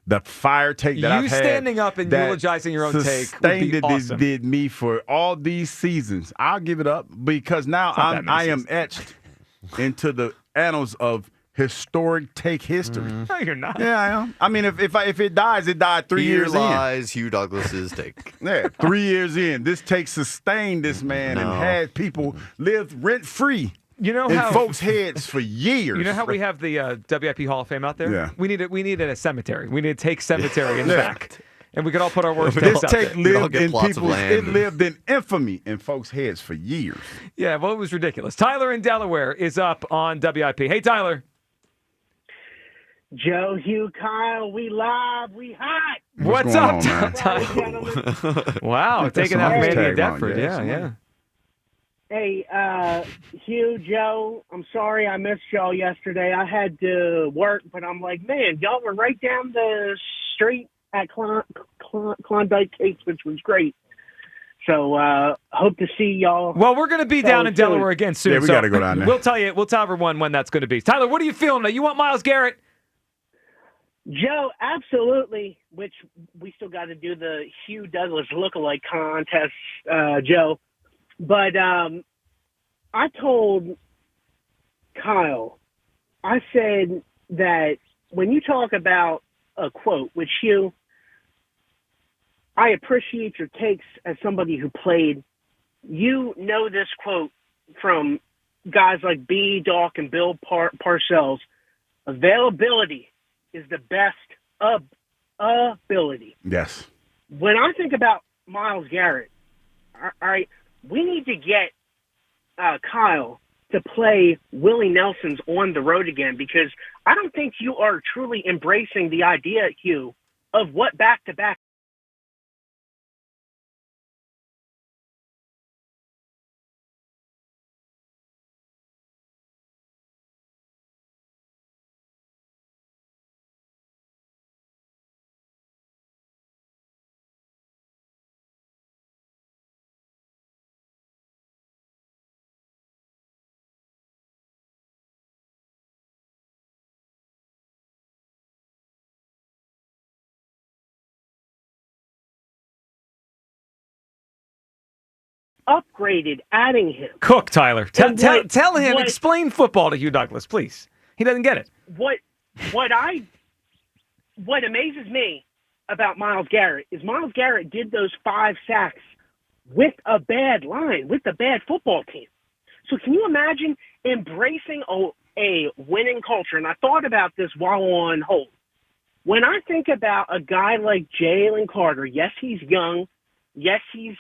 The fire take that You I've had. standing up and that eulogizing your own take would be sustained it, awesome. did me for all these seasons. I'll give it up because now It's not that many I am etched into the annals of historic take history. No, you're not. Yeah, I am. I mean, if it dies, it died 3 years Here lies Hugh Douglas's take. in. Yeah, 3 years in. This take sustained this man and had people live rent-free You know in how folks' heads for years. You know how we have the WIP Hall of Fame out there? Yeah. We need a cemetery. We need to take cemetery in fact. And we could all put our worst This takes out take there. lived in people's, it lived in infamy in folks' heads for years. Yeah, well, it was ridiculous. Tyler in Delaware is up on WIP. Hey, Tyler. Joe, Hugh, Kyle, we live, we hot. What's going up, on, man? Tyler? Wow, That's taking some out Mandy hashtag and Deptford. wrong, Yeah, yes. yeah. Hey, Hugh, Joe, I'm sorry I missed y'all yesterday. I had to work, but I'm like, man, y'all were right down the street at Klondike Cakes, which was great. So hope to see y'all. Well, we're going to be down in Delaware again soon. Yeah, we got to go down there. We'll tell everyone when that's going to be. Tyler, what are you feeling? You want Myles Garrett? Joe, absolutely, which we still got to do the Hugh Douglas lookalike contest, Joe. But I told Kyle, I said that when you talk about a quote, which Hugh, I appreciate your takes as somebody who played. You know this quote from guys like B. Doc and Bill Parcells. Availability is the best ability. Yes. When I think about Myles Garrett, all right, we need to get Kyle to play Willie Nelson's On the Road again, because I don't think you are truly embracing the idea, Hugh, of what back-to-back. Upgraded, adding him. Cook, Tyler. Tell him, explain football to Hugh Douglas, please. He doesn't get it. What amazes me about Myles Garrett is Myles Garrett did those 5 sacks with a bad line, with a bad football team. So can you imagine embracing a winning culture? And I thought about this while on hold. When I think about a guy like Jalen Carter, yes, he's young. Yes, he's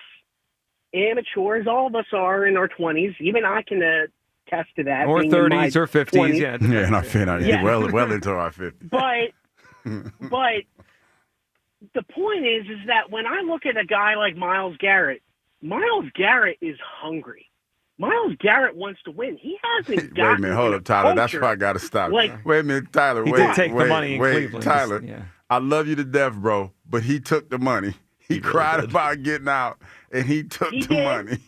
immature, as all of us are in our 20s. Even I can attest to that. Or 30s or 50s, 20s. yeah. Yeah, not fair. Yeah. Well into our 50s. But the point is that when I look at a guy like Myles Garrett is hungry. Myles Garrett wants to win. He hasn't got. Wait a minute, hold up, Tyler. That's why I got to stop. Wait a minute, Tyler. He wait, did take the money in wait, Cleveland. Tyler. Yeah. I love you to death, bro, but he took the money. He cried about getting out, and he took the money.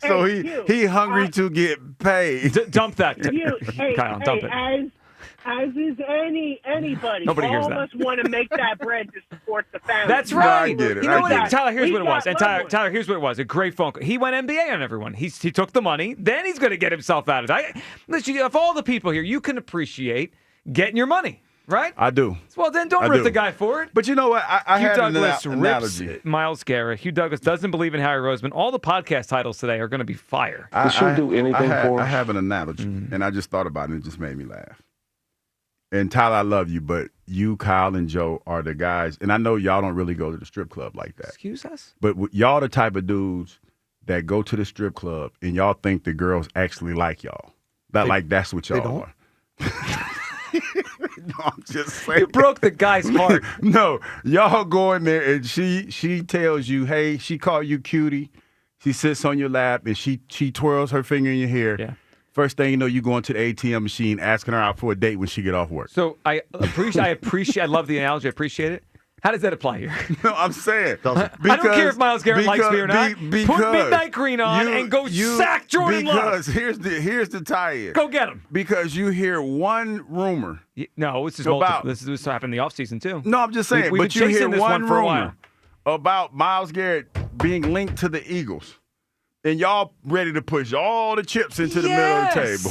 So he hungry to get paid. Dump that, Kyle. Dump it. As is anybody. Nobody hears All that. of us want to make that bread to support the family. That's right. I get it. You know I what, get it. Tyler? Here's what it was. And Tyler, Tyler, here's what it was. A great phone call. He went NBA on everyone. He took the money. Then he's going to get himself out of it. Listen, of all the people here, you can appreciate getting your money, right? I do. Well, then don't rip the guy for it. But you know what? I Hugh had Douglas an rips analogy. Myles Garrett. Hugh Douglas doesn't believe in Harry Roseman. All the podcast titles today are going to be fire. I have an analogy, and I just thought about it, and it just made me laugh. And Tyler, I love you, but you, Kyle, and Joe are the guys, and I know y'all don't really go to the strip club like that. Excuse us? But y'all the type of dudes that go to the strip club, and y'all think the girls actually like y'all. That's what y'all are. No, I'm just saying. You broke the guy's heart. No, y'all go in there, and she tells you, hey, she called you cutie. She sits on your lap, and she twirls her finger in your hair. Yeah. First thing you know, you going to the ATM machine asking her out for a date when she get off work. So I love the analogy. I appreciate it. How does that apply here? No, I'm saying. I don't care if Myles Garrett likes me or not. Put Midnight Green on and go sack Jordan Love. Because here's the tie-in. Go get him. Because you hear one rumor. No, this is multiple. This happened in the offseason too. No, I'm just saying. But you hear one rumor about Myles Garrett being linked to the Eagles. And y'all ready to push all the chips into the middle of the table.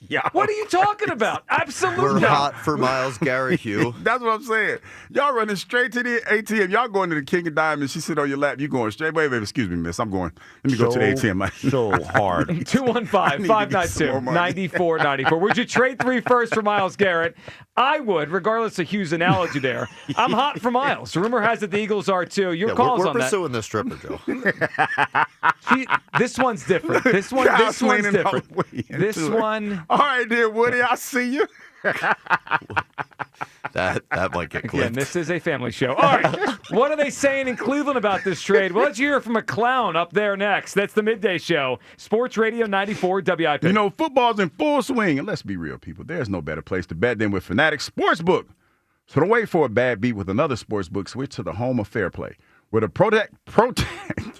Yeah. What are you talking about? Absolutely. We're hot for Myles Garrett, Hugh. That's what I'm saying. Y'all running straight to the ATM. Y'all going to the King of Diamonds. She sit on your lap. You going straight. Wait, excuse me, miss. I'm going. Let me go to the ATM. So hard. 215-592-9494. Would you trade 3 firsts for Myles Garrett? I would, regardless of Hugh's analogy there. I'm hot for Myles. Rumor has it the Eagles are too. Your calls on that. We're pursuing this stripper, Joe. This one's different. This one's different. This one. All right, dear Woody, I'll see you. That might get clipped. Again, this is a family show. All right. What are they saying in Cleveland about this trade? Well, let's hear from a clown up there next. That's the Midday Show. Sports Radio 94 WIP. You know, football's in full swing. And let's be real, people. There's no better place to bet than with Fanatics Sportsbook. So don't wait for a bad beat with another sportsbook. Switch to the home of fair play, where to protect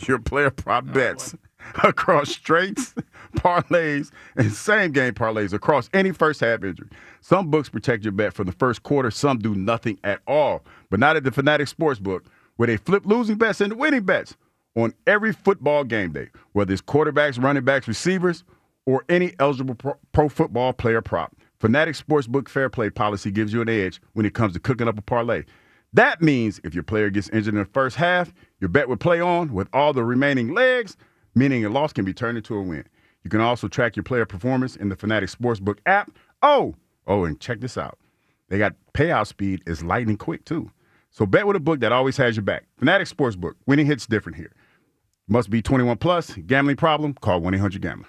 your player prop bets across straights, parlays, and same-game parlays across any first-half injury. Some books protect your bet for the first quarter. Some do nothing at all. But not at the Fanatics Sportsbook, where they flip losing bets into winning bets on every football game day, whether it's quarterbacks, running backs, receivers, or any eligible pro football player prop. Fanatics Sportsbook Fair Play policy gives you an edge when it comes to cooking up a parlay. That means if your player gets injured in the first half, your bet would play on with all the remaining legs, meaning a loss can be turned into a win. You can also track your player performance in the Fanatics Sportsbook app. Oh, and check this out. They got payout speed is lightning quick, too. So bet with a book that always has your back. Fanatics Sportsbook. Winning hits different here. Must be 21 plus. Gambling problem? Call 1-800-GAMBLER.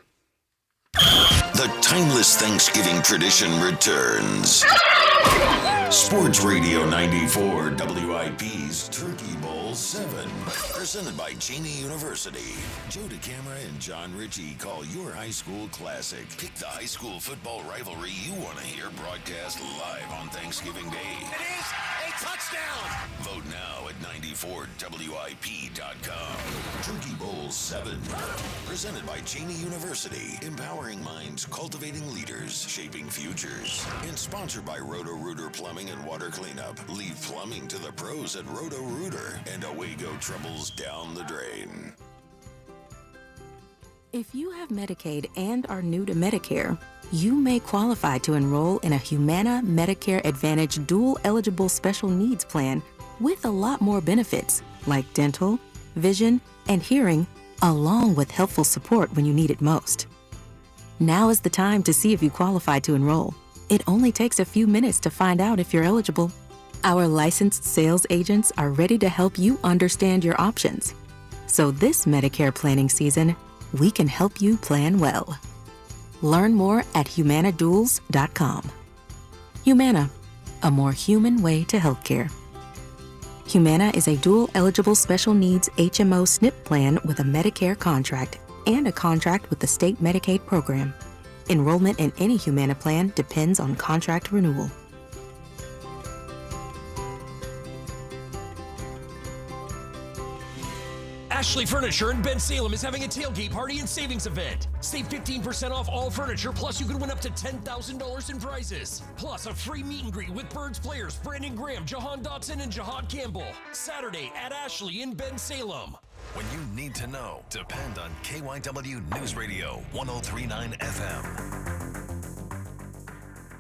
The timeless Thanksgiving tradition returns. Sports Radio 94 WIP's Turkey Bowl 7. Presented by Cheney University. Joe DeCamara and John Ritchie call your high school classic. Pick the high school football rivalry you want to hear broadcast live on Thanksgiving Day. It is a touchdown. Vote now at 94WIP.com. Turkey Bowl 7. Presented by Cheney University. Empowering minds, cultivating leaders, shaping futures. And sponsored by Roto-Rooter Plumbing and Water Cleanup. Leave plumbing to the pros at Roto-Rooter. And away go troubles down the drain. If you have Medicaid and are new to Medicare, you may qualify to enroll in a Humana Medicare Advantage dual-eligible special needs plan with a lot more benefits, like dental, vision, and hearing, along with helpful support when you need it most. Now is the time to see if you qualify to enroll. It only takes a few minutes to find out if you're eligible. Our licensed sales agents are ready to help you understand your options. So this Medicare planning season, we can help you plan well. Learn more at humanaduals.com. Humana, a more human way to healthcare. Humana is a dual-eligible special needs HMO SNP plan with a Medicare contract and a contract with the state Medicaid program. Enrollment in any Humana plan depends on contract renewal. Ashley Furniture in Ben Salem is having a tailgate party and savings event. Save 15% off all furniture, plus you can win up to $10,000 in prizes. Plus a free meet and greet with Birds players Brandon Graham, Jahan Dotson, and Jahad Campbell. Saturday at Ashley in Ben Salem. When you need to know, depend on KYW News Radio 103.9 FM.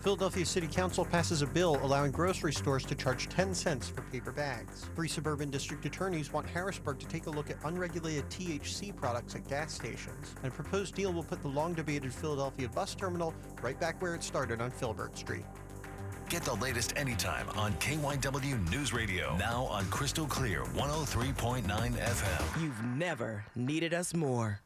Philadelphia City Council passes a bill allowing grocery stores to charge 10 cents for paper bags. 3 suburban district attorneys want Harrisburg to take a look at unregulated THC products at gas stations. And a proposed deal will put the long-debated Philadelphia bus terminal right back where it started on Filbert Street. Get the latest anytime on KYW News Radio. Now on Crystal Clear 103.9 FM. You've never needed us more.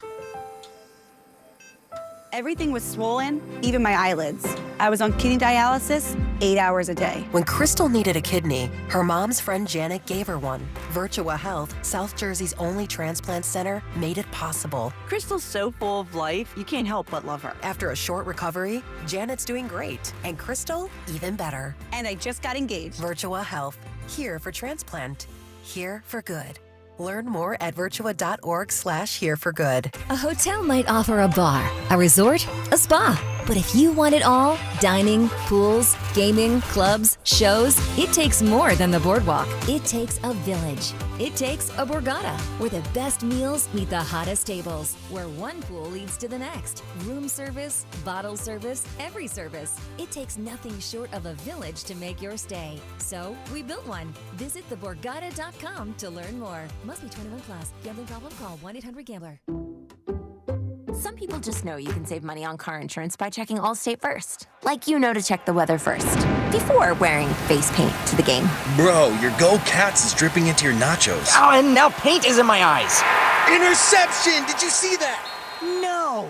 Everything was swollen, even my eyelids. I was on kidney dialysis 8 hours a day. When Crystal needed a kidney, her mom's friend Janet gave her one. Virtua Health, South Jersey's only transplant center, made it possible. Crystal's so full of life, you can't help but love her. After a short recovery, Janet's doing great. And Crystal, even better. And I just got engaged. Virtua Health, here for transplant, here for good. Learn more at virtua.org/hereforgood. A hotel might offer a bar, a resort, a spa. But if you want it all, dining, pools, gaming, clubs, shows, it takes more than the boardwalk. It takes a village. It takes a Borgata, where the best meals meet the hottest tables, where one pool leads to the next. Room service, bottle service, every service. It takes nothing short of a village to make your stay. So we built one. Visit theborgata.com to learn more. Must be 21 plus. Gambling problem? Call 1-800-GAMBLER. Some people just know you can save money on car insurance by checking Allstate first. Like you know to check the weather first, before wearing face paint to the game. Bro, your Go Cats is dripping into your nachos. Oh, and now paint is in my eyes. Interception! Did you see that? No!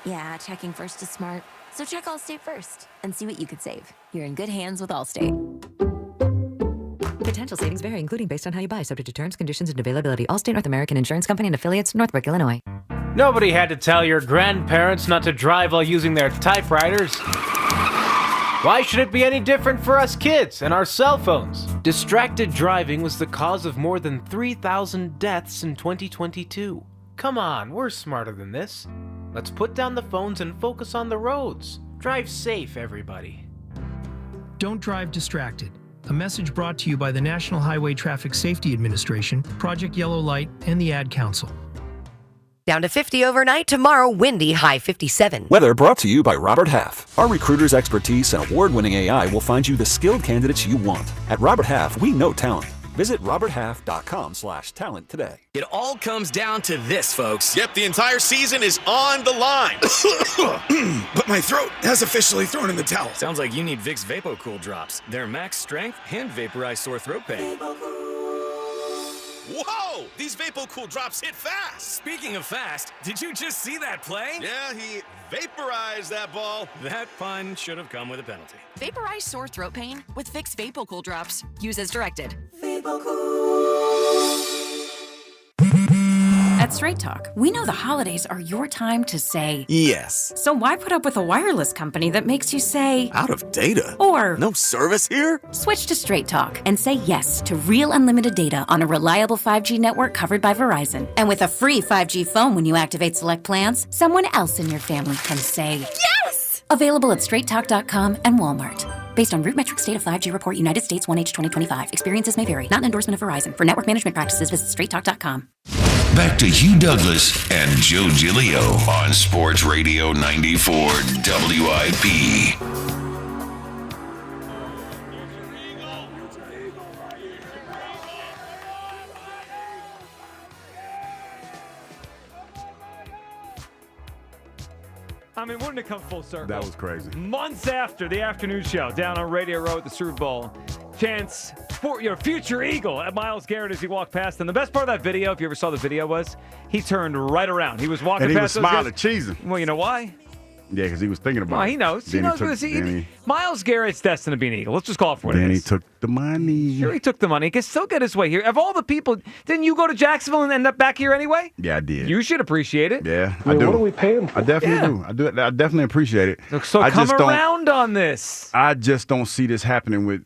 Yeah, checking first is smart. So check Allstate first and see what you could save. You're in good hands with Allstate. Potential savings vary, including based on how you buy, subject to terms, conditions, and availability. Allstate North American Insurance Company and affiliates, Northbrook, Illinois. Nobody had to tell your grandparents not to drive while using their typewriters. Why should it be any different for us kids and our cell phones? Distracted driving was the cause of more than 3,000 deaths in 2022. Come on, we're smarter than this. Let's put down the phones and focus on the roads. Drive safe, everybody. Don't drive distracted. A message brought to you by the National Highway Traffic Safety Administration, Project Yellow Light, and the Ad Council. Down to 50 overnight, tomorrow windy, high 57. Weather brought to you by Robert Half. Our recruiters' expertise and award-winning AI will find you the skilled candidates you want. At Robert Half, we know talent. Visit roberthalf.com/talent today. It all comes down to this, folks. Yep, the entire season is on the line. But my throat has officially thrown in the towel. Sounds like you need Vicks VapoCool drops. They're max strength and vaporize sore throat pain. Whoa! These VapoCool drops hit fast. Speaking of fast, did you just see that play? Yeah, he vaporized that ball. That pun should have come with a penalty. Vaporize sore throat pain with Vicks VapoCool drops. Use as directed. At Straight Talk, we know the holidays are your time to say yes. So why put up with a wireless company that makes you say out of data? Or no service here? Switch to Straight Talk and say yes to real unlimited data on a reliable 5G network covered by Verizon. And with a free 5G phone when you activate select plans, someone else in your family can say yes! Available at straighttalk.com and Walmart. Based on RootMetrics State of 5G Report, United States 1H 2025. Experiences may vary. Not an endorsement of Verizon. For network management practices, visit straighttalk.com. Back to Hugh Douglas and Joe Giglio on Sports Radio 94 WIP. I mean, wouldn't it come full circle? That was crazy. Months after the afternoon show down on Radio Row at the Super Bowl, chance for your future Eagle at Myles Garrett as he walked past. And the best part of that video, if you ever saw the video, was he turned right around. He was walking and he past was smiling, cheesing. Well, you know why? Yeah, because he was thinking about it. He knows. He knows because Myles Garrett's destined to be an Eagle. Let's just call it for what it is. Then he took the money. Sure, he took the money. He can still get his way here. Of all the people, didn't you go to Jacksonville and end up back here anyway? Yeah, I did. You should appreciate it. Yeah, I do. What are we paying for? I definitely do. I definitely appreciate it. So come around on this. I just don't see this happening with,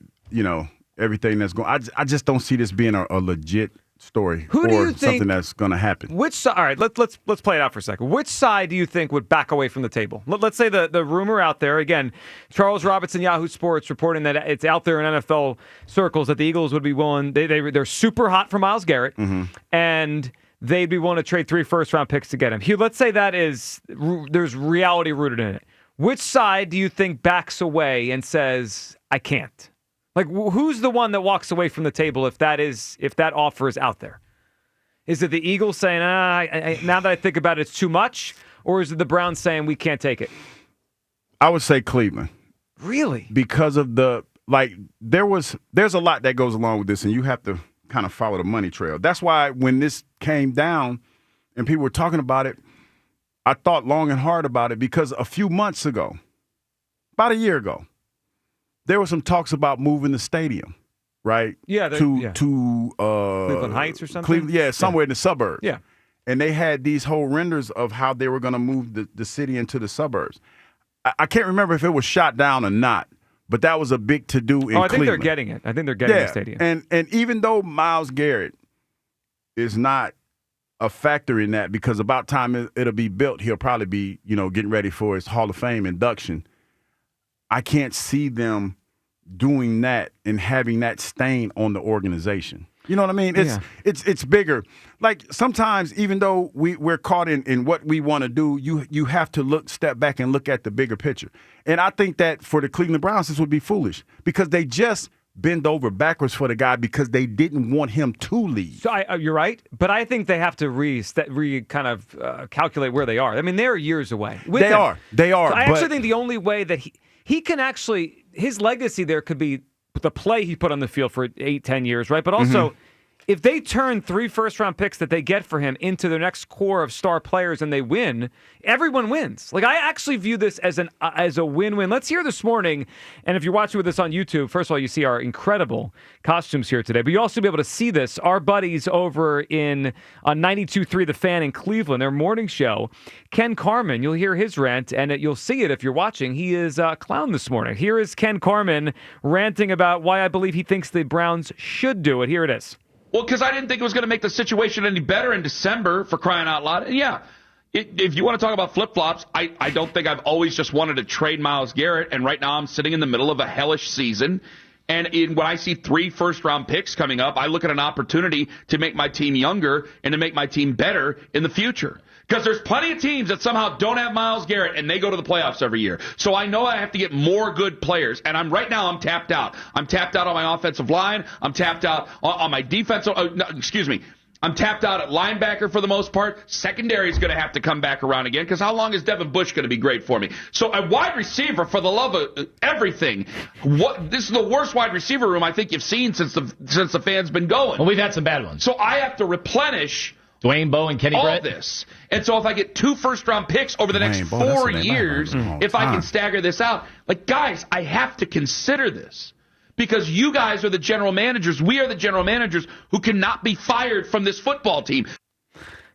everything that's going. I just don't see this being a legit story Who do you think, something that's going to happen. Which side? All right, let's play it out for a second. Which side do you think would back away from the table? Let's say the rumor out there again. Charles Robinson, Yahoo Sports, reporting that it's out there in NFL circles that the Eagles would be willing. They're super hot for Myles Garrett, and they'd be willing to trade 3 first-round picks to get him. Hugh, let's say there's reality rooted in it. Which side do you think backs away and says I can't? Like, who's the one that walks away from the table if that offer is out there? Is it the Eagles saying, now that I think about it, it's too much? Or is it the Browns saying we can't take it? I would say Cleveland. Really? Because of there's a lot that goes along with this, and you have to kind of follow the money trail. That's why when this came down and people were talking about it, I thought long and hard about it because a few months ago, about a year ago, there were some talks about moving the stadium, right? Yeah. To Cleveland Heights or something? Somewhere in the suburbs. Yeah. And they had these whole renders of how they were going to move the city into the suburbs. I can't remember if it was shot down or not, but that was a big to-do in Cleveland. I think they're getting it. I think they're getting the stadium. And even though Myles Garrett is not a factor in that, because about time it'll be built, he'll probably be, getting ready for his Hall of Fame induction. I can't see them doing that and having that stain on the organization. You know what I mean? It's bigger. Like sometimes, even though we're caught in what we want to do, you have to step back and look at the bigger picture. And I think that for the Cleveland Browns, this would be foolish because they just bend over backwards for the guy because they didn't want him to leave. So you're right, but I think they have to calculate where they are. I mean, they're years away. They are. So I actually think the only way that he can actually, his legacy there could be the play he put on the field for 8-10 years, right? But also, if they turn 3 first-round picks that they get for him into their next core of star players and they win, everyone wins. Like, I actually view this as a win-win. Let's hear this morning, and if you're watching with us on YouTube, first of all, you see our incredible costumes here today, but you'll also be able to see this. Our buddies over in 92.3 The Fan in Cleveland, their morning show, Ken Carman, you'll hear his rant, and you'll see it if you're watching. He is a clown this morning. Here is Ken Carman ranting about why I believe he thinks the Browns should do it. Here it is. Well, because I didn't think it was going to make the situation any better in December, for crying out loud. And yeah, if you want to talk about flip-flops, I don't think I've always just wanted to trade Myles Garrett, and right now I'm sitting in the middle of a hellish season. And when I see 3 first-round picks coming up, I look at an opportunity to make my team younger and to make my team better in the future. Because there's plenty of teams that somehow don't have Myles Garrett, and they go to the playoffs every year. So I know I have to get more good players, and right now I'm tapped out. I'm tapped out on my offensive line. I'm tapped out on my defensive. I'm tapped out at linebacker for the most part. Secondary is going to have to come back around again because how long is Devin Bush going to be great for me? So a wide receiver, for the love of everything, this is the worst wide receiver room I think you've seen since the fan's been going. Well, we've had some bad ones. So I have to replenish Dwayne Bowe and Kenny all Brett. This. And so if I get 2 first-round picks over the next 4 years, if I can stagger this out, guys, I have to consider this. Because you guys are the general managers. We are the general managers who cannot be fired from this football team.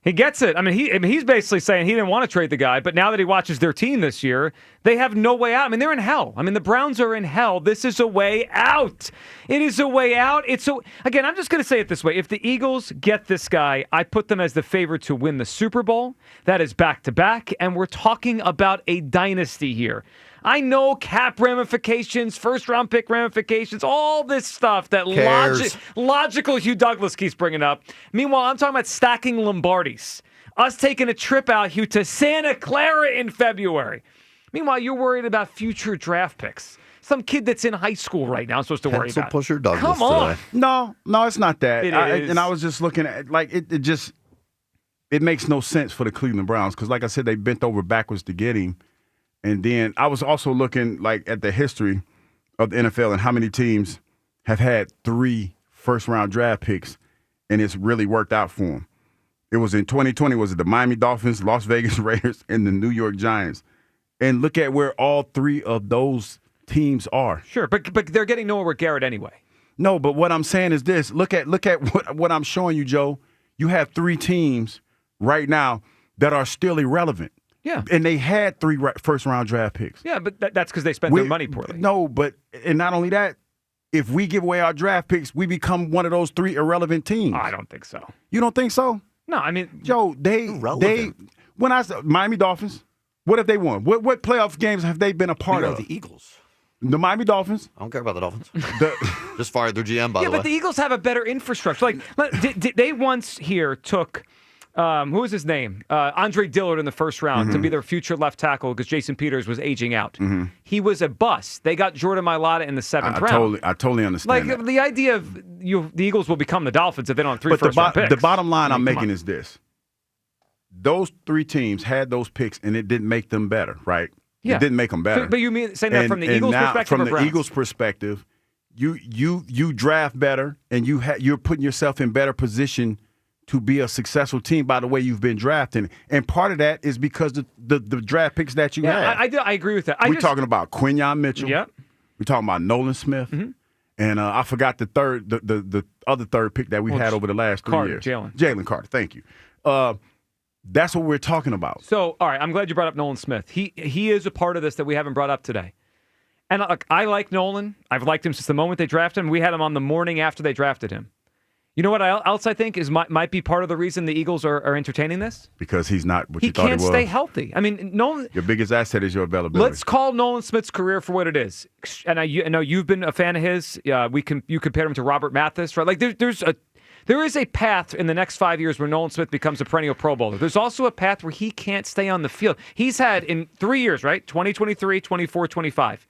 He gets it. I mean, he's basically saying he didn't want to trade the guy, but now that he watches their team this year, they have no way out. I mean, they're in hell. I mean, the Browns are in hell. This is a way out. It is a way out. Again, I'm just going to say it this way. If the Eagles get this guy, I put them as the favorite to win the Super Bowl. That is back-to-back, and we're talking about a dynasty here. I know cap ramifications, first-round pick ramifications, all this stuff that logical Hugh Douglas keeps bringing up. Meanwhile, I'm talking about stacking Lombardis. Us taking a trip out, Hugh, to Santa Clara in February. Meanwhile, you're worried about future draft picks. Some kid that's in high school right now is supposed to worry about. Pusher Douglas. Come on. Today. No, it's not that. It I was just looking at it makes no sense for the Cleveland Browns because, like I said, they bent over backwards to get him. And then I was also looking at the history of the NFL and how many teams have had 3 first-round draft picks, and it's really worked out for them. It was in 2020, was it the Miami Dolphins, Las Vegas Raiders, and the New York Giants? And look at where all 3 of those teams are. Sure, but they're getting nowhere with Garrett anyway. No, but what I'm saying is this. Look at what I'm showing you, Joe. You have 3 teams right now that are still irrelevant. Yeah. And they had 3 first-round draft picks. Yeah, but that's because they spent their money poorly. No, and not only that, if we give away our draft picks, we become one of those 3 irrelevant teams. I don't think so. You don't think so? No, I mean, Joe, when I said Miami Dolphins, what have they won? What playoff games have they been a part of? The Eagles. The Miami Dolphins. I don't care about the Dolphins. Just fired their GM, by the way. Yeah, but the Eagles have a better infrastructure. They once here took who was his name? Andre Dillard in the first round to be their future left tackle because Jason Peters was aging out. He was a bust. They got Jordan Mailata in the 7th round. I totally understand that. The idea of the Eagles will become the Dolphins if they don't have 3 first-round picks. The bottom line I'm making is this. Those 3 teams had those picks, and it didn't make them better, right? Yeah. It didn't make them better. But you mean saying that from the Eagles' perspective from or the Browns? Eagles' perspective, you draft better, and you're putting yourself in better position to be a successful team by the way you've been drafting. And part of that is because the draft picks that you have. I agree with that. We're talking about Quinyon Mitchell. Yep. We're talking about Nolan Smith. Mm-hmm. And I forgot the other third pick that we've had over the last 3 years. Jalen Carter. Thank you. That's what we're talking about. So, all right, I'm glad you brought up Nolan Smith. He is a part of this that we haven't brought up today. And I like Nolan. I've liked him since the moment they drafted him. We had him on the morning after they drafted him. You know what else I think might be part of the reason the Eagles are entertaining this? Because he's not what you thought he was. He can't stay healthy. I mean, Nolan. Your biggest asset is your availability. Let's call Nolan Smith's career for what it is. And I know you've been a fan of his. You compared him to Robert Mathis, right? Like there is a path in the next 5 years where Nolan Smith becomes a perennial Pro Bowler. There's also a path where he can't stay on the field. He's had in 3 years, right? 2023, 24, 25.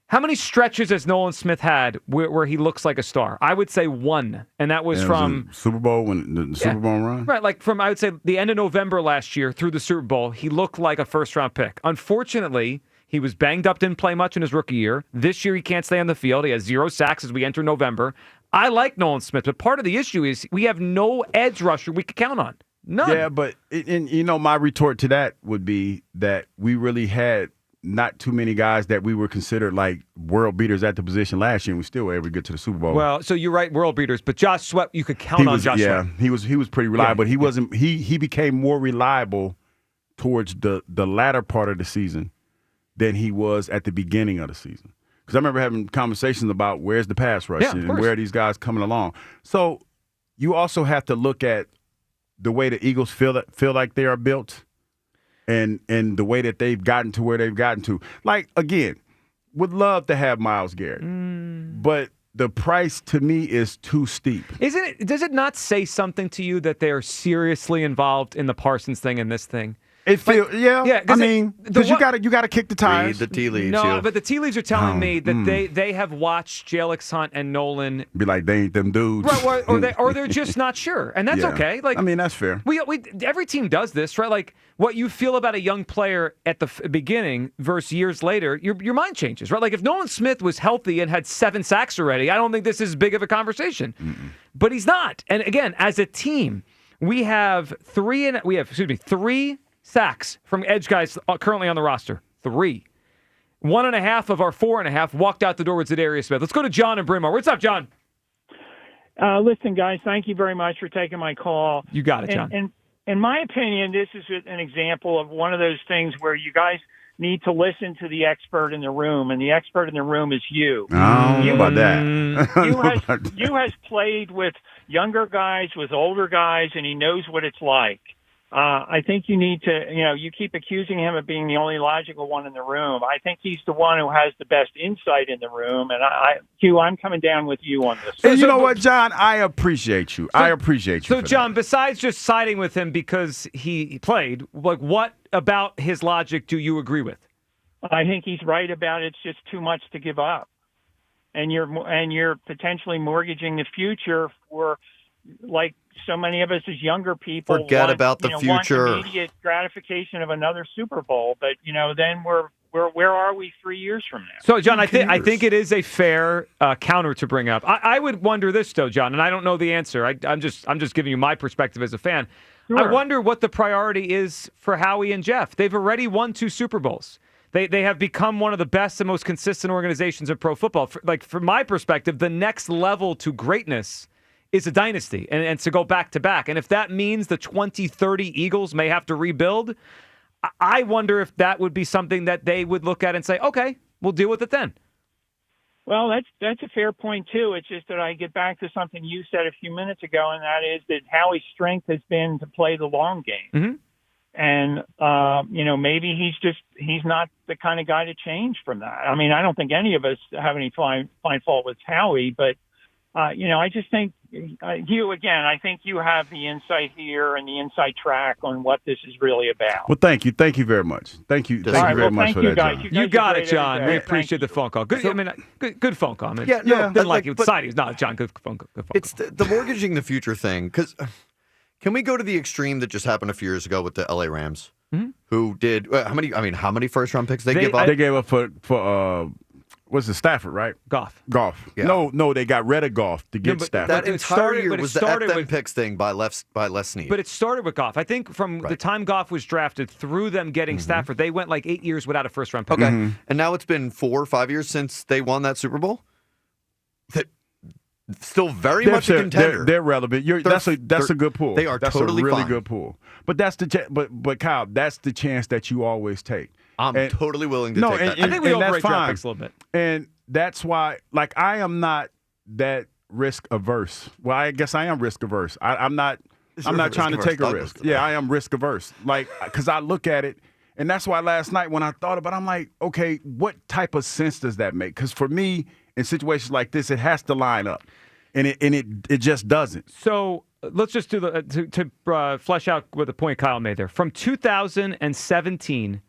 How many stretches has Nolan Smith had where he looks like a star? I would say one, and that was from Super Bowl when the Super Bowl run. Right, like from I would say the end of November last year through the Super Bowl, he looked like a first-round pick. Unfortunately, he was banged up, didn't play much in his rookie year. This year, he can't stay on the field. He has 0 sacks as we enter November. I like Nolan Smith, but part of the issue is we have no edge rusher we could count on. None. Yeah, but my retort to that would be that we really had not too many guys that we were considered like world beaters at the position last year, and we still were able to get to the Super Bowl. Well, so you're right, world beaters, but Josh Sweat, you could count on Josh Sweat. Yeah, he was pretty reliable, but he wasn't. He became more reliable towards the latter part of the season than he was at the beginning of the season. Because I remember having conversations about where's the pass rush and where are these guys coming along. So you also have to look at the way the Eagles feel like they are built. And the way that they've gotten to where they've gotten to. Like, again, would love to have Myles Garrett. But the price to me is too steep. Does it not say something to you that they're seriously involved in the Parsons thing and this thing? It feels, yeah. I mean, because you got to kick the tires. Read the tea leaves. No, but the tea leaves are telling me that they have watched Jalix Hunt and Nolan be like, they ain't them dudes, right? Or they're just not sure, and that's okay. Like, I mean, that's fair. We every team does this, right? Like, what you feel about a young player at the beginning versus years later, your mind changes, right? Like, if Nolan Smith was healthy and had 7 sacks already, I don't think this is big of a conversation. But he's not. And again, as a team, we have 3 sacks from edge guys currently on the roster. 3. 1.5 of our 4.5 walked out the door with Zadarius Smith. Let's go to John and Bryn Mawr. What's up, John? Listen, guys, thank you very much for taking my call. You got it, John. And in my opinion, this is an example of one of those things where you guys need to listen to the expert in the room, and the expert in the room is you. I don't know about that. You has played with younger guys, with older guys, and he knows what it's like. I think you need to, you keep accusing him of being the only logical one in the room. I think he's the one who has the best insight in the room. And Hugh, I'm coming down with you on this. And you know what, John? I appreciate you. I appreciate you. So, John, besides just siding with him because he played, like, what about his logic do you agree with? I think he's right about it's just too much to give up. And you're potentially mortgaging the future for, like, so many of us as younger people forget about the future. Want immediate gratification of another Super Bowl, but then where are we 3 years from now? So, John, I think it is a fair counter to bring up. I would wonder this though, John, and I don't know the answer. I'm just giving you my perspective as a fan. Sure. I wonder what the priority is for Howie and Jeff. They've already won 2 Super Bowls. They have become one of the best and most consistent organizations in pro football. From my perspective, the next level to greatness is a dynasty and to go back to back. And if that means the 2030 Eagles may have to rebuild, I wonder if that would be something that they would look at and say, okay, we'll deal with it then. Well, that's a fair point, too. It's just that I get back to something you said a few minutes ago, and that is that Howie's strength has been to play the long game. Mm-hmm. And, maybe he's not the kind of guy to change from that. I mean, I don't think any of us have any find fault with Howie, but I just think, Hugh, again, I think you have the insight here and the inside track on what this is really about. Well, thank you. Thank you very much. Thank you very much for that, guys. John. You got it, John. We appreciate the phone call. Good, good phone call. I mean, didn't like it. Society is not, John. Good phone call. It's the mortgaging the future thing. Because can we go to the extreme that just happened a few years ago with the LA Rams, who did how many first round picks they give up? They gave up for Was it Stafford, right? Goff. Yeah. No, they got rid of Goff to get Stafford. That But it entire started- year but it was the started F them with- picks thing by Les Snead. But it started with Goff. I think from the time Goff was drafted through them getting Stafford, they went like 8 years without a first-round pick. Okay. And now it's been 4 or 5 years since they won that Super Bowl. Still very much a contender. They're relevant. That's a good pull. They are that's totally a really fine. good pull. But that's but Kyle, that's the chance that you always take. I'm totally willing to take that. I think we and that's overrate draft fine. picks a little bit. And that's why, like, I am not that risk averse. Well, I guess I am risk averse. I'm not trying to take a risk. Yeah, I am risk averse. Like, because I look at it, and that's why last night when I thought about it, I'm like, okay, what type of sense does that make? Because for me, in situations like this, it has to line up, and it just doesn't. So let's just do to flesh out what the point Kyle made there. From 2017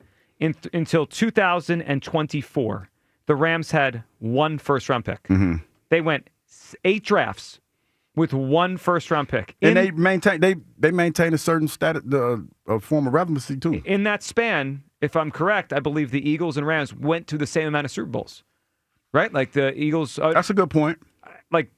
until 2024, the Rams had 1 first-round pick. Mm-hmm. They went 8 drafts with 1 first-round pick. And they maintain a certain status, a form of relevancy too. In that span, if I'm correct, I believe the Eagles and Rams went to the same amount of Super Bowls, right? Like the Eagles. That's a good point.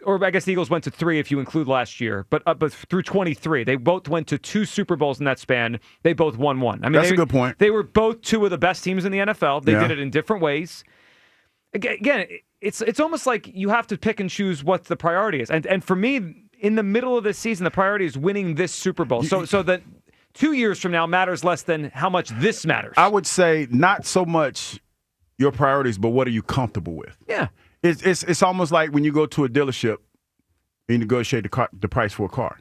Or I guess the Eagles went to 3 if you include last year, but through 23, they both went to 2 Super Bowls in that span. They both won 1. I mean, that's a good point. They were both 2 of the best teams in the NFL. They did it in different ways. Again, it's almost like you have to pick and choose what the priority is. And for me, in the middle of this season, the priority is winning this Super Bowl. So that 2 years from now matters less than how much this matters. I would say not so much your priorities, but what are you comfortable with? Yeah. It's almost like when you go to a dealership and you negotiate the price for a car.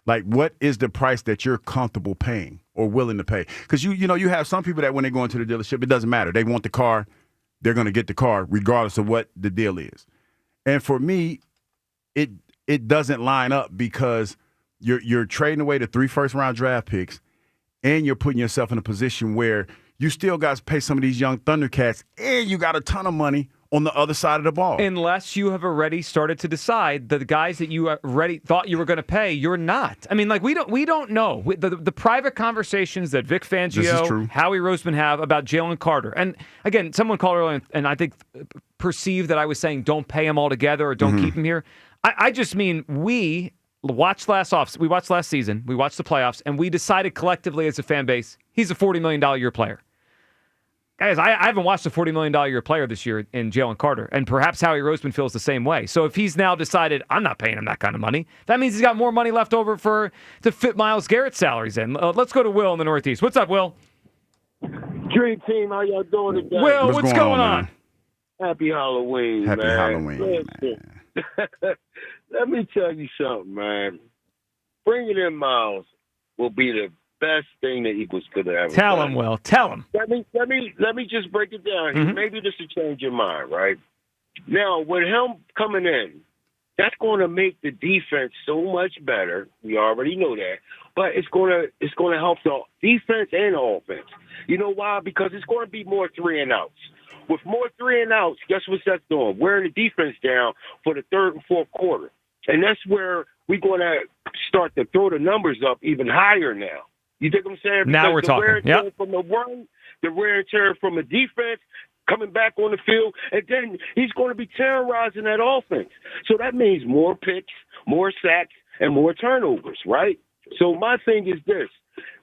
Like, what is the price that you're comfortable paying or willing to pay? Because you have some people that when they go into the dealership, it doesn't matter. They want the car. They're going to get the car regardless of what the deal is. And for me, it doesn't line up because you're trading away the 3 first-round draft picks and you're putting yourself in a position where you still got to pay some of these young Thundercats and you got a ton of money on the other side of the ball. Unless you have already started to decide that the guys that you already thought you were going to pay, you're not. I mean, like, we don't know. The private conversations that Vic Fangio, Howie Roseman have about Jalen Carter. And again, someone called earlier and I think perceived that I was saying don't pay him altogether or don't keep him here. I just mean we watched last season, we watched the playoffs, and we decided collectively as a fan base, he's a $40 million a year player. Guys, I haven't watched a $40 million a year player this year in Jalen Carter, and perhaps Howie Roseman feels the same way. So if he's now decided, I'm not paying him that kind of money, that means he's got more money left over to fit Myles Garrett's salaries in. Let's go to Will in the Northeast. What's up, Will? Dream Team, how y'all doing today? Will, what's going on? Happy Halloween, Happy man. Halloween, man. Let me tell you something, man. Bringing in Myles will be the best thing the Eagles could have ever Tell done. him, Will. Tell him. Let me just break it down here. Maybe this will change your mind, right? Now, with him coming in, that's going to make the defense so much better. We already know that, but it's going to help the defense and the offense. You know why? Because it's going to be more 3 and outs. With more 3 and outs, guess what that's doing? Wearing the defense down for the 3rd and 4th quarter, and that's where we're going to start to throw the numbers up even higher now. You think I'm saying? Because now we're talking. Wear and tear from the run, the wear and tear from the defense, coming back on the field, and then he's going to be terrorizing that offense. So that means more picks, more sacks, and more turnovers, right? So my thing is this.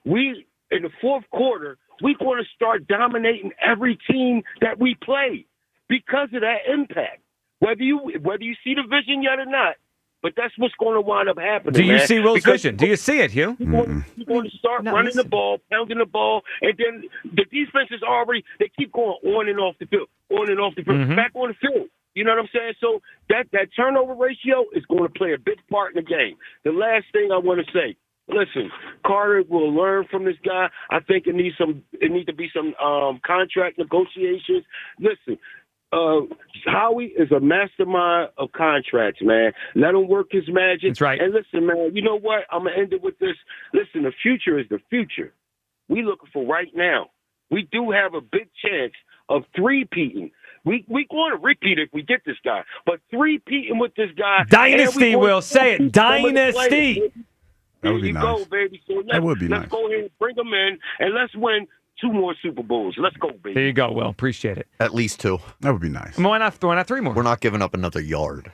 We, in the 4th quarter, we're going to start dominating every team that we play because of that impact. Whether you see the vision yet or not, but that's what's going to wind up happening. Do you see Will's vision? Do you see it, Hugh? You're going to start running the ball, pounding the ball, and then the defense is already, they keep going on and off the field, back on the field. You know what I'm saying? So that turnover ratio is going to play a big part in the game. The last thing I want to say, listen, Carter will learn from this guy. I think it needs to be some contract negotiations. Listen, Howie is a mastermind of contracts, man. Let him work his magic. That's right. And listen, man, you know what? I'm going to end it with this. Listen, the future is the future. We looking for right now. We do have a big chance of three-peating. We going to repeat if we get this guy. But three-peating with this guy. Dynasty, Will. Say it. Dynasty. There you go, baby. So that would be nice. Let's go ahead and bring him in, and let's win 2 more Super Bowls. Let's go, baby. There you go, Will. Appreciate it. At least 2. That would be nice. Why not 3 more? We're not giving up another yard.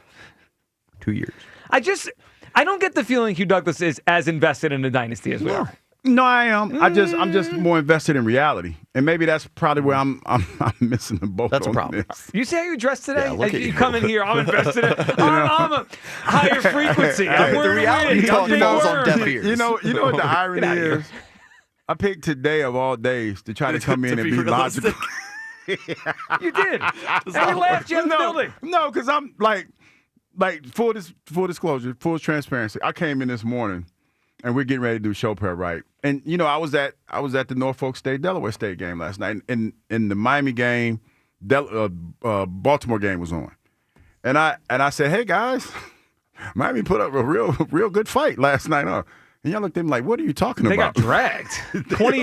2 years. I don't get the feeling Hugh Douglas is as invested in the dynasty as we are. No, I am. I'm just more invested in reality, and maybe that's probably where I'm missing the boat. That's a problem. This. You see how you dress today? Yeah, look at you you. come in here, I'm invested in I'm a higher frequency. I'm the reality talk falls on deaf ears. You know what the irony is? I picked today of all days to try to come in and be logical. You did. And you laughed. You in the building. No, because I'm like full disclosure, full transparency. I came in this morning, and we're getting ready to do show prep, right? And I was at the Norfolk State Delaware State game last night, and in the Miami game, Baltimore game was on, and I said, hey guys, Miami put up a real good fight last night, huh? And y'all looked at me like, what are you talking about? They got dragged. 28-6. What are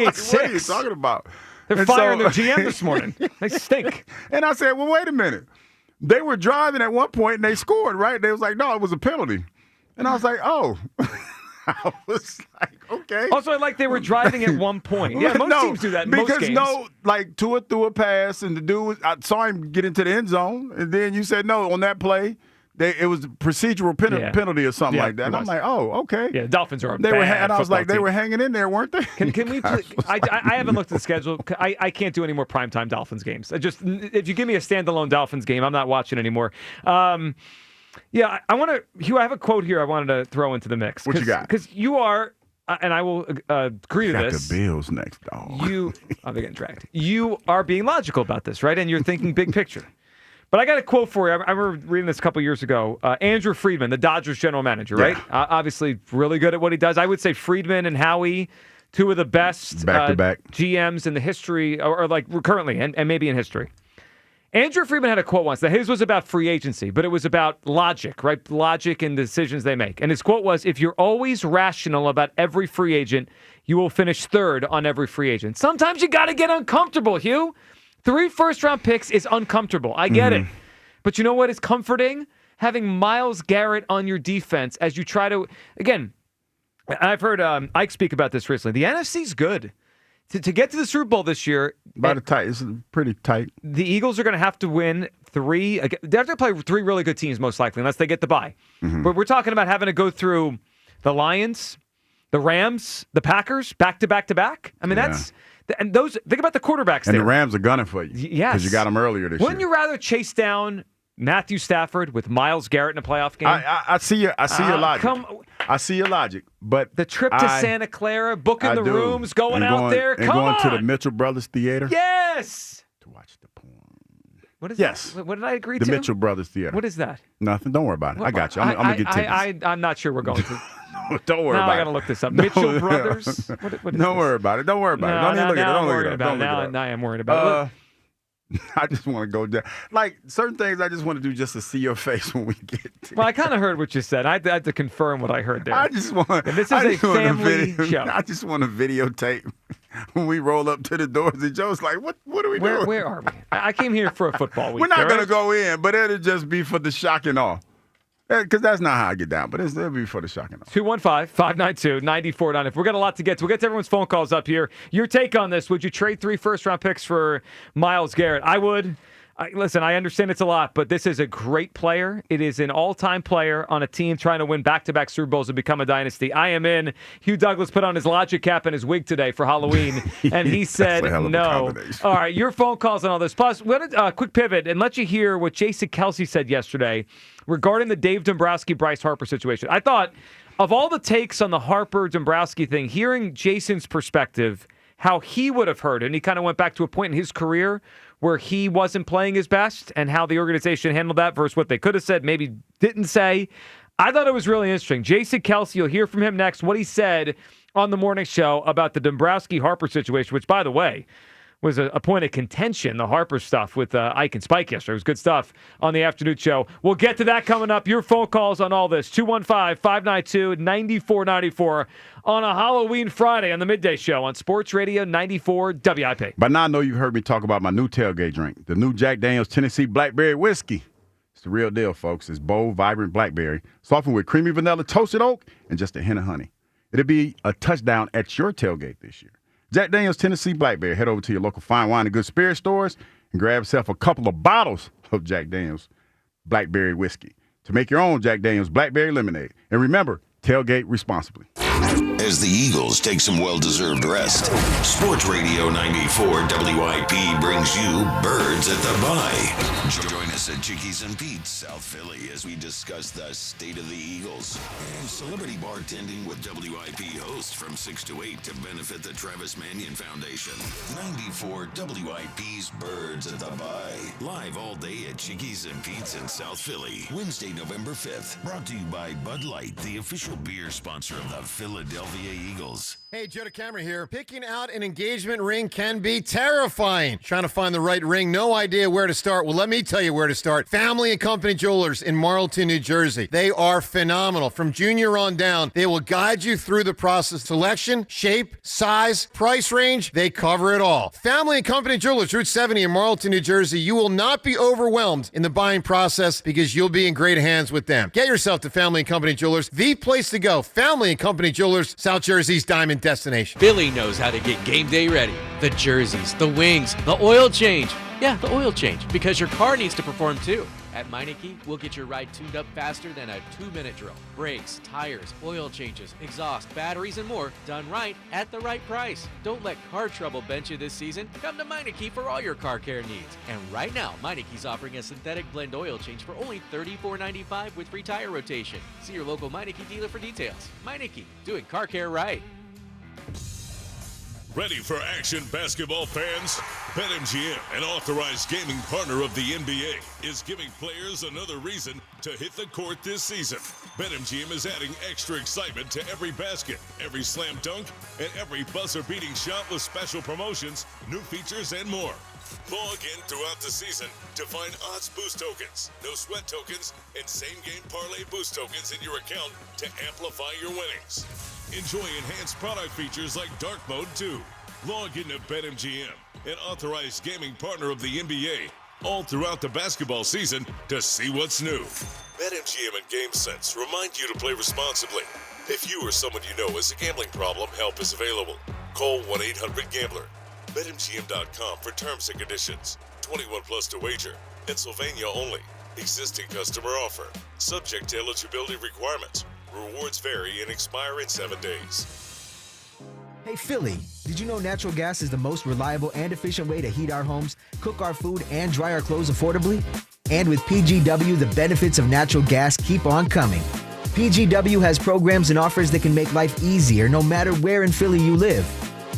you talking about? They're firing their GM this morning. They stink. And I said, well, wait a minute. They were driving at one point and they scored, right? They was like, no, it was a penalty. And I was like, oh. I was like, okay. Also, they were driving at one point. Yeah, most teams do that in most games. Because Tua threw a pass and the dude, I saw him get into the end zone. And then you said, no, on that play, it was a procedural penalty or something like that. And I'm like, oh, okay. Yeah, Dolphins are and I was like, they were hanging in there, weren't they? Can we please, I haven't looked at the schedule. I can't do any more primetime Dolphins games. If you give me a standalone Dolphins game, I'm not watching anymore. Yeah, I want to, Hugh, I have a quote here I wanted to throw into the mix. What you got? Because you are, and I will agree to got this. The Bills next, dog. They're getting dragged. You are being logical about this, right? And you're thinking big picture. But I got a quote for you. I remember reading this a couple years ago. Andrew Friedman, the Dodgers general manager, right? Obviously really good at what he does. I would say Friedman and Howie, 2 of the best back-to-back GMs in the history, or currently, and maybe in history. Andrew Friedman had a quote once that his was about free agency, but it was about logic, right? Logic and decisions they make. And his quote was, if you're always rational about every free agent, you will finish 3rd on every free agent. Sometimes you got to get uncomfortable, Hugh. 3 first-round picks is uncomfortable. I get it. But you know what is comforting? Having Myles Garrett on your defense as you try to, again, I've heard Ike speak about this recently. The NFC's good. To get to the Super Bowl this year, it's pretty tight. The Eagles are going to have to win 3. They have to play 3 really good teams, most likely, unless they get the bye. But we're talking about having to go through the Lions, the Rams, the Packers, back to back to back. I mean, and those. Think about the quarterbacks. And there. the Rams are gunning for you. Yes, because you got them earlier this year. Wouldn't you rather chase down Matthew Stafford with Myles Garrett in a playoff game? I see your logic. I see your logic, but the trip to Santa Clara, booking the rooms, going out there, and going to the Mitchell Brothers Theater. Yes. To watch the porn. What is yes. that? What did I agree to? The Mitchell Brothers Theater. What is that? Nothing. Don't worry about it. I got you. I'm gonna get tickets. I'm not sure we're going to. Don't worry about it. I got to look this up. Mitchell Brothers. What is Don't worry about it. Don't worry about it. Don't even look at it. Don't look at it. Now I am worried about it. I just want to go down. Like, certain things I just want to do just to see your face when we get to Well, I kind of heard what you said. I had to confirm what I heard there. I just want. This is a family show. I just want to videotape when we roll up to the doors and Joe's like, what are we doing? Where are we? I came here for a football week. We're not going to go in, but it'll just be for the shock and awe. Because that's not how I get down, but it'll be for the shock and awe. 215-592-9490. We've got a lot to get to. We'll get to everyone's phone calls up here. Your take on this. Would you trade 3 first-round picks for Myles Garrett? I would. Listen, I understand it's a lot, but this is a great player. It is an all-time player on a team trying to win back-to-back Super Bowls and become a dynasty. I am in. Hugh Douglas put on his Logic cap and his wig today for Halloween, and he said no. All right, your phone calls on all this. Plus, we're going to quick pivot and let you hear what Jason Kelsey said yesterday regarding the Dave Dombrowski-Bryce Harper situation. I thought, of all the takes on the Harper-Dombrowski thing, hearing Jason's perspective, how he would have heard it, and he kind of went back to a point in his career where he wasn't playing his best and how the organization handled that versus what they could have said, maybe didn't say. I thought it was really interesting. Jason Kelsey, you'll hear from him next, what he said on the morning show about the Dombrowski-Harper situation, which, by the way, was a point of contention, the Harper stuff with Ike and Spike yesterday. It was good stuff on the afternoon show. We'll get to that coming up. Your phone calls on all this, 215-592-9494 on a Halloween Friday on the Midday Show on Sports Radio 94 WIP. By now I know you've heard me talk about my new tailgate drink, the new Jack Daniel's Tennessee Blackberry Whiskey. It's the real deal, folks. It's bold, vibrant blackberry, softened with creamy vanilla, toasted oak, and just a hint of honey. It'll be a touchdown at your tailgate this year. Jack Daniel's Tennessee Blackberry. Head over to your local fine wine and good spirit stores and grab yourself a couple of bottles of Jack Daniel's Blackberry whiskey to make your own Jack Daniel's Blackberry lemonade. And remember, tailgate responsibly. As the Eagles take some well-deserved rest, Sports Radio 94 WIP brings you Birds at the Bye. Join us at Chickies and Pete's, South Philly, as we discuss the state of the Eagles and celebrity bartending with WIP hosts from 6 to 8 to benefit the Travis Manion Foundation. 94 WIP's Birds at the Bye. Live all day at Chickies and Pete's in South Philly. Wednesday, November 5th. Brought to you by Bud Light, the official beer sponsor of the Philadelphia Eagles. Hey, Joe DeCamera here. Picking out an engagement ring can be terrifying. Trying to find the right ring, no idea where to start. Well, let me tell you where to start. Family and Company Jewelers in Marlton, New Jersey. They are phenomenal. From junior on down, they will guide you through the process. Selection, shape, size, price range, they cover it all. Family and Company Jewelers, Route 70 in Marlton, New Jersey. You will not be overwhelmed in the buying process because you'll be in great hands with them. Get yourself to Family and Company Jewelers, the place to go. Family and Company Jewelers, South Jersey's diamond destination. Philly knows how to get game day ready. The jerseys, the wings, the oil change. Yeah, the oil change, because your car needs to perform too. At Meineke, we'll get your ride tuned up faster than a 2-minute drill. Brakes, tires, oil changes, exhaust, batteries, and more done right at the right price. Don't let car trouble bench you this season. Come to Meineke for all your car care needs. And right now, Meineke's offering a synthetic blend oil change for only $34.95 with free tire rotation. See your local Meineke dealer for details. Meineke, doing car care right. Ready for action, basketball fans? BetMGM, an authorized gaming partner of the NBA, is giving players another reason to hit the court this season. BetMGM is adding extra excitement to every basket, every slam dunk, and every buzzer-beating shot with special promotions, new features, and more. Log in throughout the season to find odds boost tokens, no sweat tokens, and same-game parlay boost tokens in your account to amplify your winnings. Enjoy enhanced product features like Dark Mode 2. Log into BetMGM, an authorized gaming partner of the NBA, all throughout the basketball season to see what's new. BetMGM and GameSense remind you to play responsibly. If you or someone you know has a gambling problem, help is available. Call 1-800-GAMBLER. BetMGM.com for terms and conditions. 21 plus to wager. Pennsylvania only. Existing customer offer. Subject to eligibility requirements. Rewards vary and expire in 7 days. Hey Philly, did you know natural gas is the most reliable and efficient way to heat our homes, cook our food, and dry our clothes affordably? And with PGW, the benefits of natural gas keep on coming. PGW has programs and offers that can make life easier no matter where in Philly you live.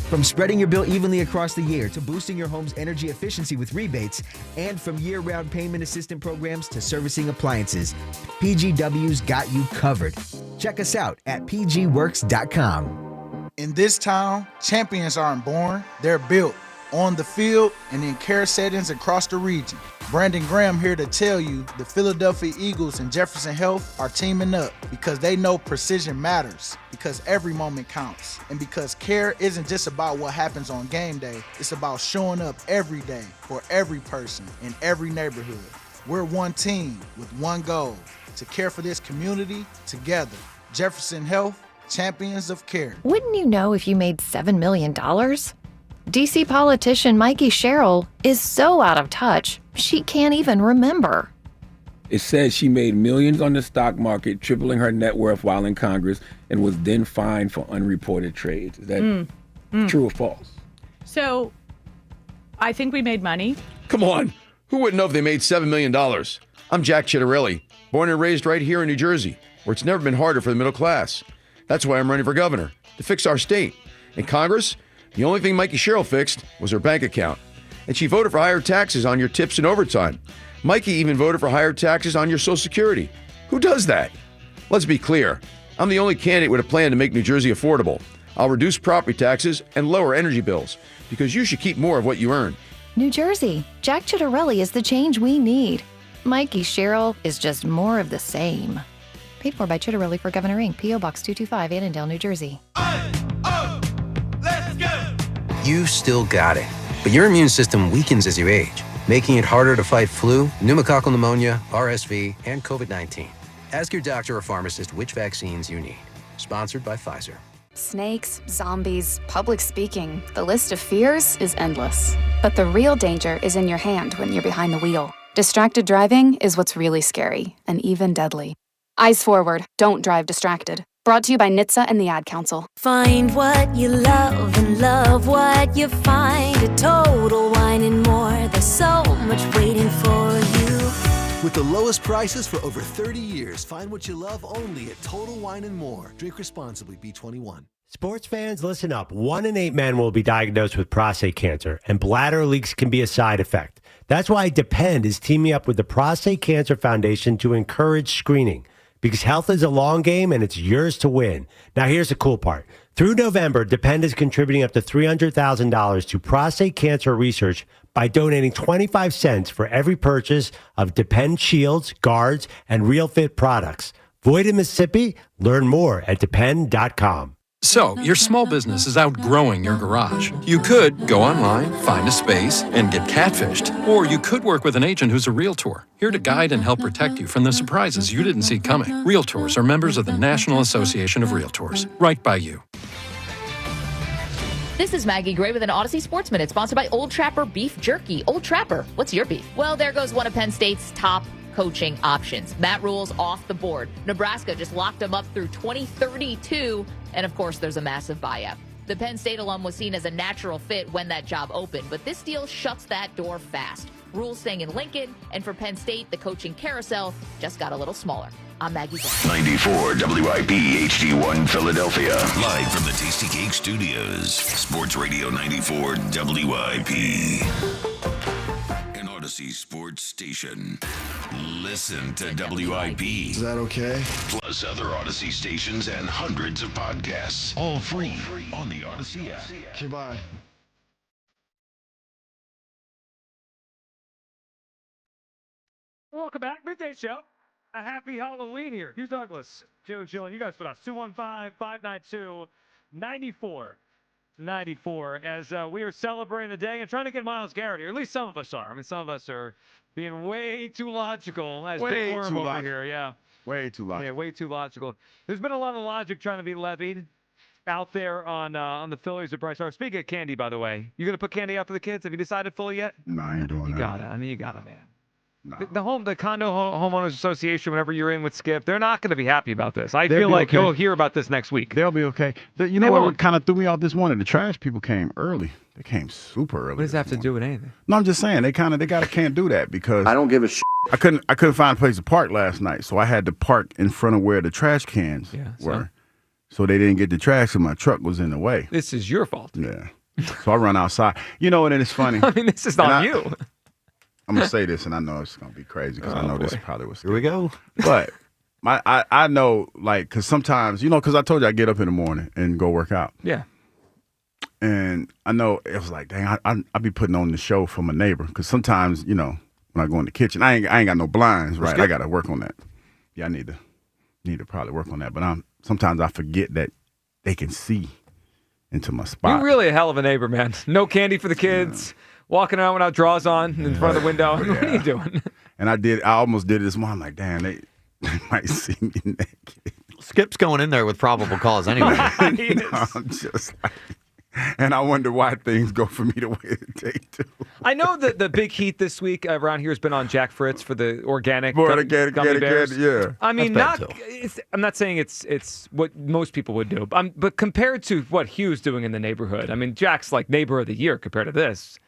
From spreading your bill evenly across the year to boosting your home's energy efficiency with rebates, and from year-round payment assistance programs to servicing appliances, PGW's got you covered. Check us out at pgworks.com. In this town, champions aren't born, they're built on the field and in care settings across the region. Brandon Graham here to tell you the Philadelphia Eagles and Jefferson Health are teaming up because they know precision matters, because every moment counts, and because care isn't just about what happens on game day, it's about showing up every day for every person in every neighborhood. We're one team with one goal, to care for this community together. Jefferson Health, champions of care. Wouldn't you know if you made $7 million? DC politician Mikey Sherrill is so out of touch, she can't even remember. It says she made millions on the stock market, tripling her net worth while in Congress, and was then fined for unreported trades. Is that true or false? So, I think we made money. Come on. Who wouldn't know if they made $7 million? I'm Jack Chittarelli, born and raised right here in New Jersey, where it's never been harder for the middle class. That's why I'm running for governor, to fix our state. In Congress, the only thing Mikey Sherrill fixed was her bank account. And she voted for higher taxes on your tips and overtime. Mikey even voted for higher taxes on your Social Security. Who does that? Let's be clear. I'm the only candidate with a plan to make New Jersey affordable. I'll reduce property taxes and lower energy bills, because you should keep more of what you earn. New Jersey, Jack Chittarelli is the change we need. Mikey Sherrill is just more of the same. Paid for by Chittarelli for Governor Inc., P.O. Box 225, Annandale, New Jersey. You still got it, but your immune system weakens as you age, making it harder to fight flu, pneumococcal pneumonia, RSV, and COVID-19. Ask your doctor or pharmacist which vaccines you need. Sponsored by Pfizer. Snakes, zombies, public speaking. The list of fears is endless. But the real danger is in your hand when you're behind the wheel. Distracted driving is what's really scary and even deadly. Eyes forward, don't drive distracted. Brought to you by NHTSA and the Ad Council. Find what you love and love what you find at Total Wine and More. There's so much waiting for you. With the lowest prices for over 30 years, find what you love only at Total Wine and More. Drink responsibly, B21. Sports fans, listen up. 1 in 8 men will be diagnosed with prostate cancer, and bladder leaks can be a side effect. That's why Depend is teaming up with the Prostate Cancer Foundation to encourage screening, because health is a long game and it's yours to win. Now, here's the cool part. Through November, Depend is contributing up to $300,000 to prostate cancer research by donating 25 cents for every purchase of Depend shields, guards, and Real Fit products. Void in Mississippi? Learn more at depend.com. So, your small business is outgrowing your garage. You could go online, find a space, and get catfished. Or you could work with an agent who's a realtor, here to guide and help protect you from the surprises you didn't see coming. Realtors are members of the National Association of Realtors. Right by you. This is Maggie Gray with an Odyssey Sports Minute, sponsored by Old Trapper Beef Jerky. Old Trapper, what's your beef? Well, there goes one of Penn State's top coaching options. Matt Rule's off the board. Nebraska just locked him up through 2032, and of course there's a massive buyout. The Penn State alum was seen as a natural fit when that job opened, but this deal shuts that door fast. Rule's staying in Lincoln, and for Penn State, the coaching carousel just got a little smaller. I'm Maggie Gray. 94 WIP HD1 Philadelphia. Live from the Tasty Cake Studios. Sports Radio 94 WIP. An Odyssey Sports Station. Listen to WIP. Is that okay? Plus other Odyssey stations and hundreds of podcasts. All free on the Odyssey app. Okay, bye. Welcome back, Midday Show. A happy Halloween here. Hugh Douglas, Joe Gillen. You guys put out 215-592-9494 as we are celebrating the day and trying to get Myles Garrett here. At least some of us are. I mean, some of us are being way too logical as Big Worm over here. Yeah. Way too logical. Yeah, way too logical. There's been a lot of logic trying to be levied out there on the Phillies at Bryce Harper. Speaking of candy, by the way, you gonna put candy out for the kids? Have you decided fully yet? No, I ain't doing that. You gotta. I mean, you gotta, man. No. The condo homeowners association, whenever you're in with Skip, they're not going to be happy about this. I feel like you'll hear about this next week. They'll be okay. You know what kind of threw me off this morning? The trash people came early. They came super early. What does that have to do with anything? No, I'm just saying can't do that because I don't give a shit. I couldn't find a place to park last night, so I had to park in front of where the trash cans were. So they didn't get the trash, and my truck was in the way. This is your fault. Yeah. So I run outside. You know, and then it's funny. I mean, this is not you. I'm going to say this, and I know it's going to be crazy because I know this probably was. Here we go. But I know, like, because sometimes, because I told you I get up in the morning and go work out. Yeah. And I know it was like, dang, I be putting on the show for my neighbor because sometimes, when I go in the kitchen, I ain't got no blinds, right? I got to work on that. Yeah, I need to probably work on that. But sometimes I forget that they can see into my spot. You're really a hell of a neighbor, man. No candy for the kids. Yeah. Walking around without drawers on in front of the window. Yeah. What are you doing? And I almost did it this morning. I'm like, damn, they might see me naked. Skip's going in there with probable cause anyway. I'm just like, and I wonder why things go for me the way they do. I know that the big heat this week around here has been on Jack Fritz for the organic gummy bears. Yeah. I mean, I'm not saying it's what most people would do, but compared to what Hugh's doing in the neighborhood, I mean, Jack's like neighbor of the year compared to this.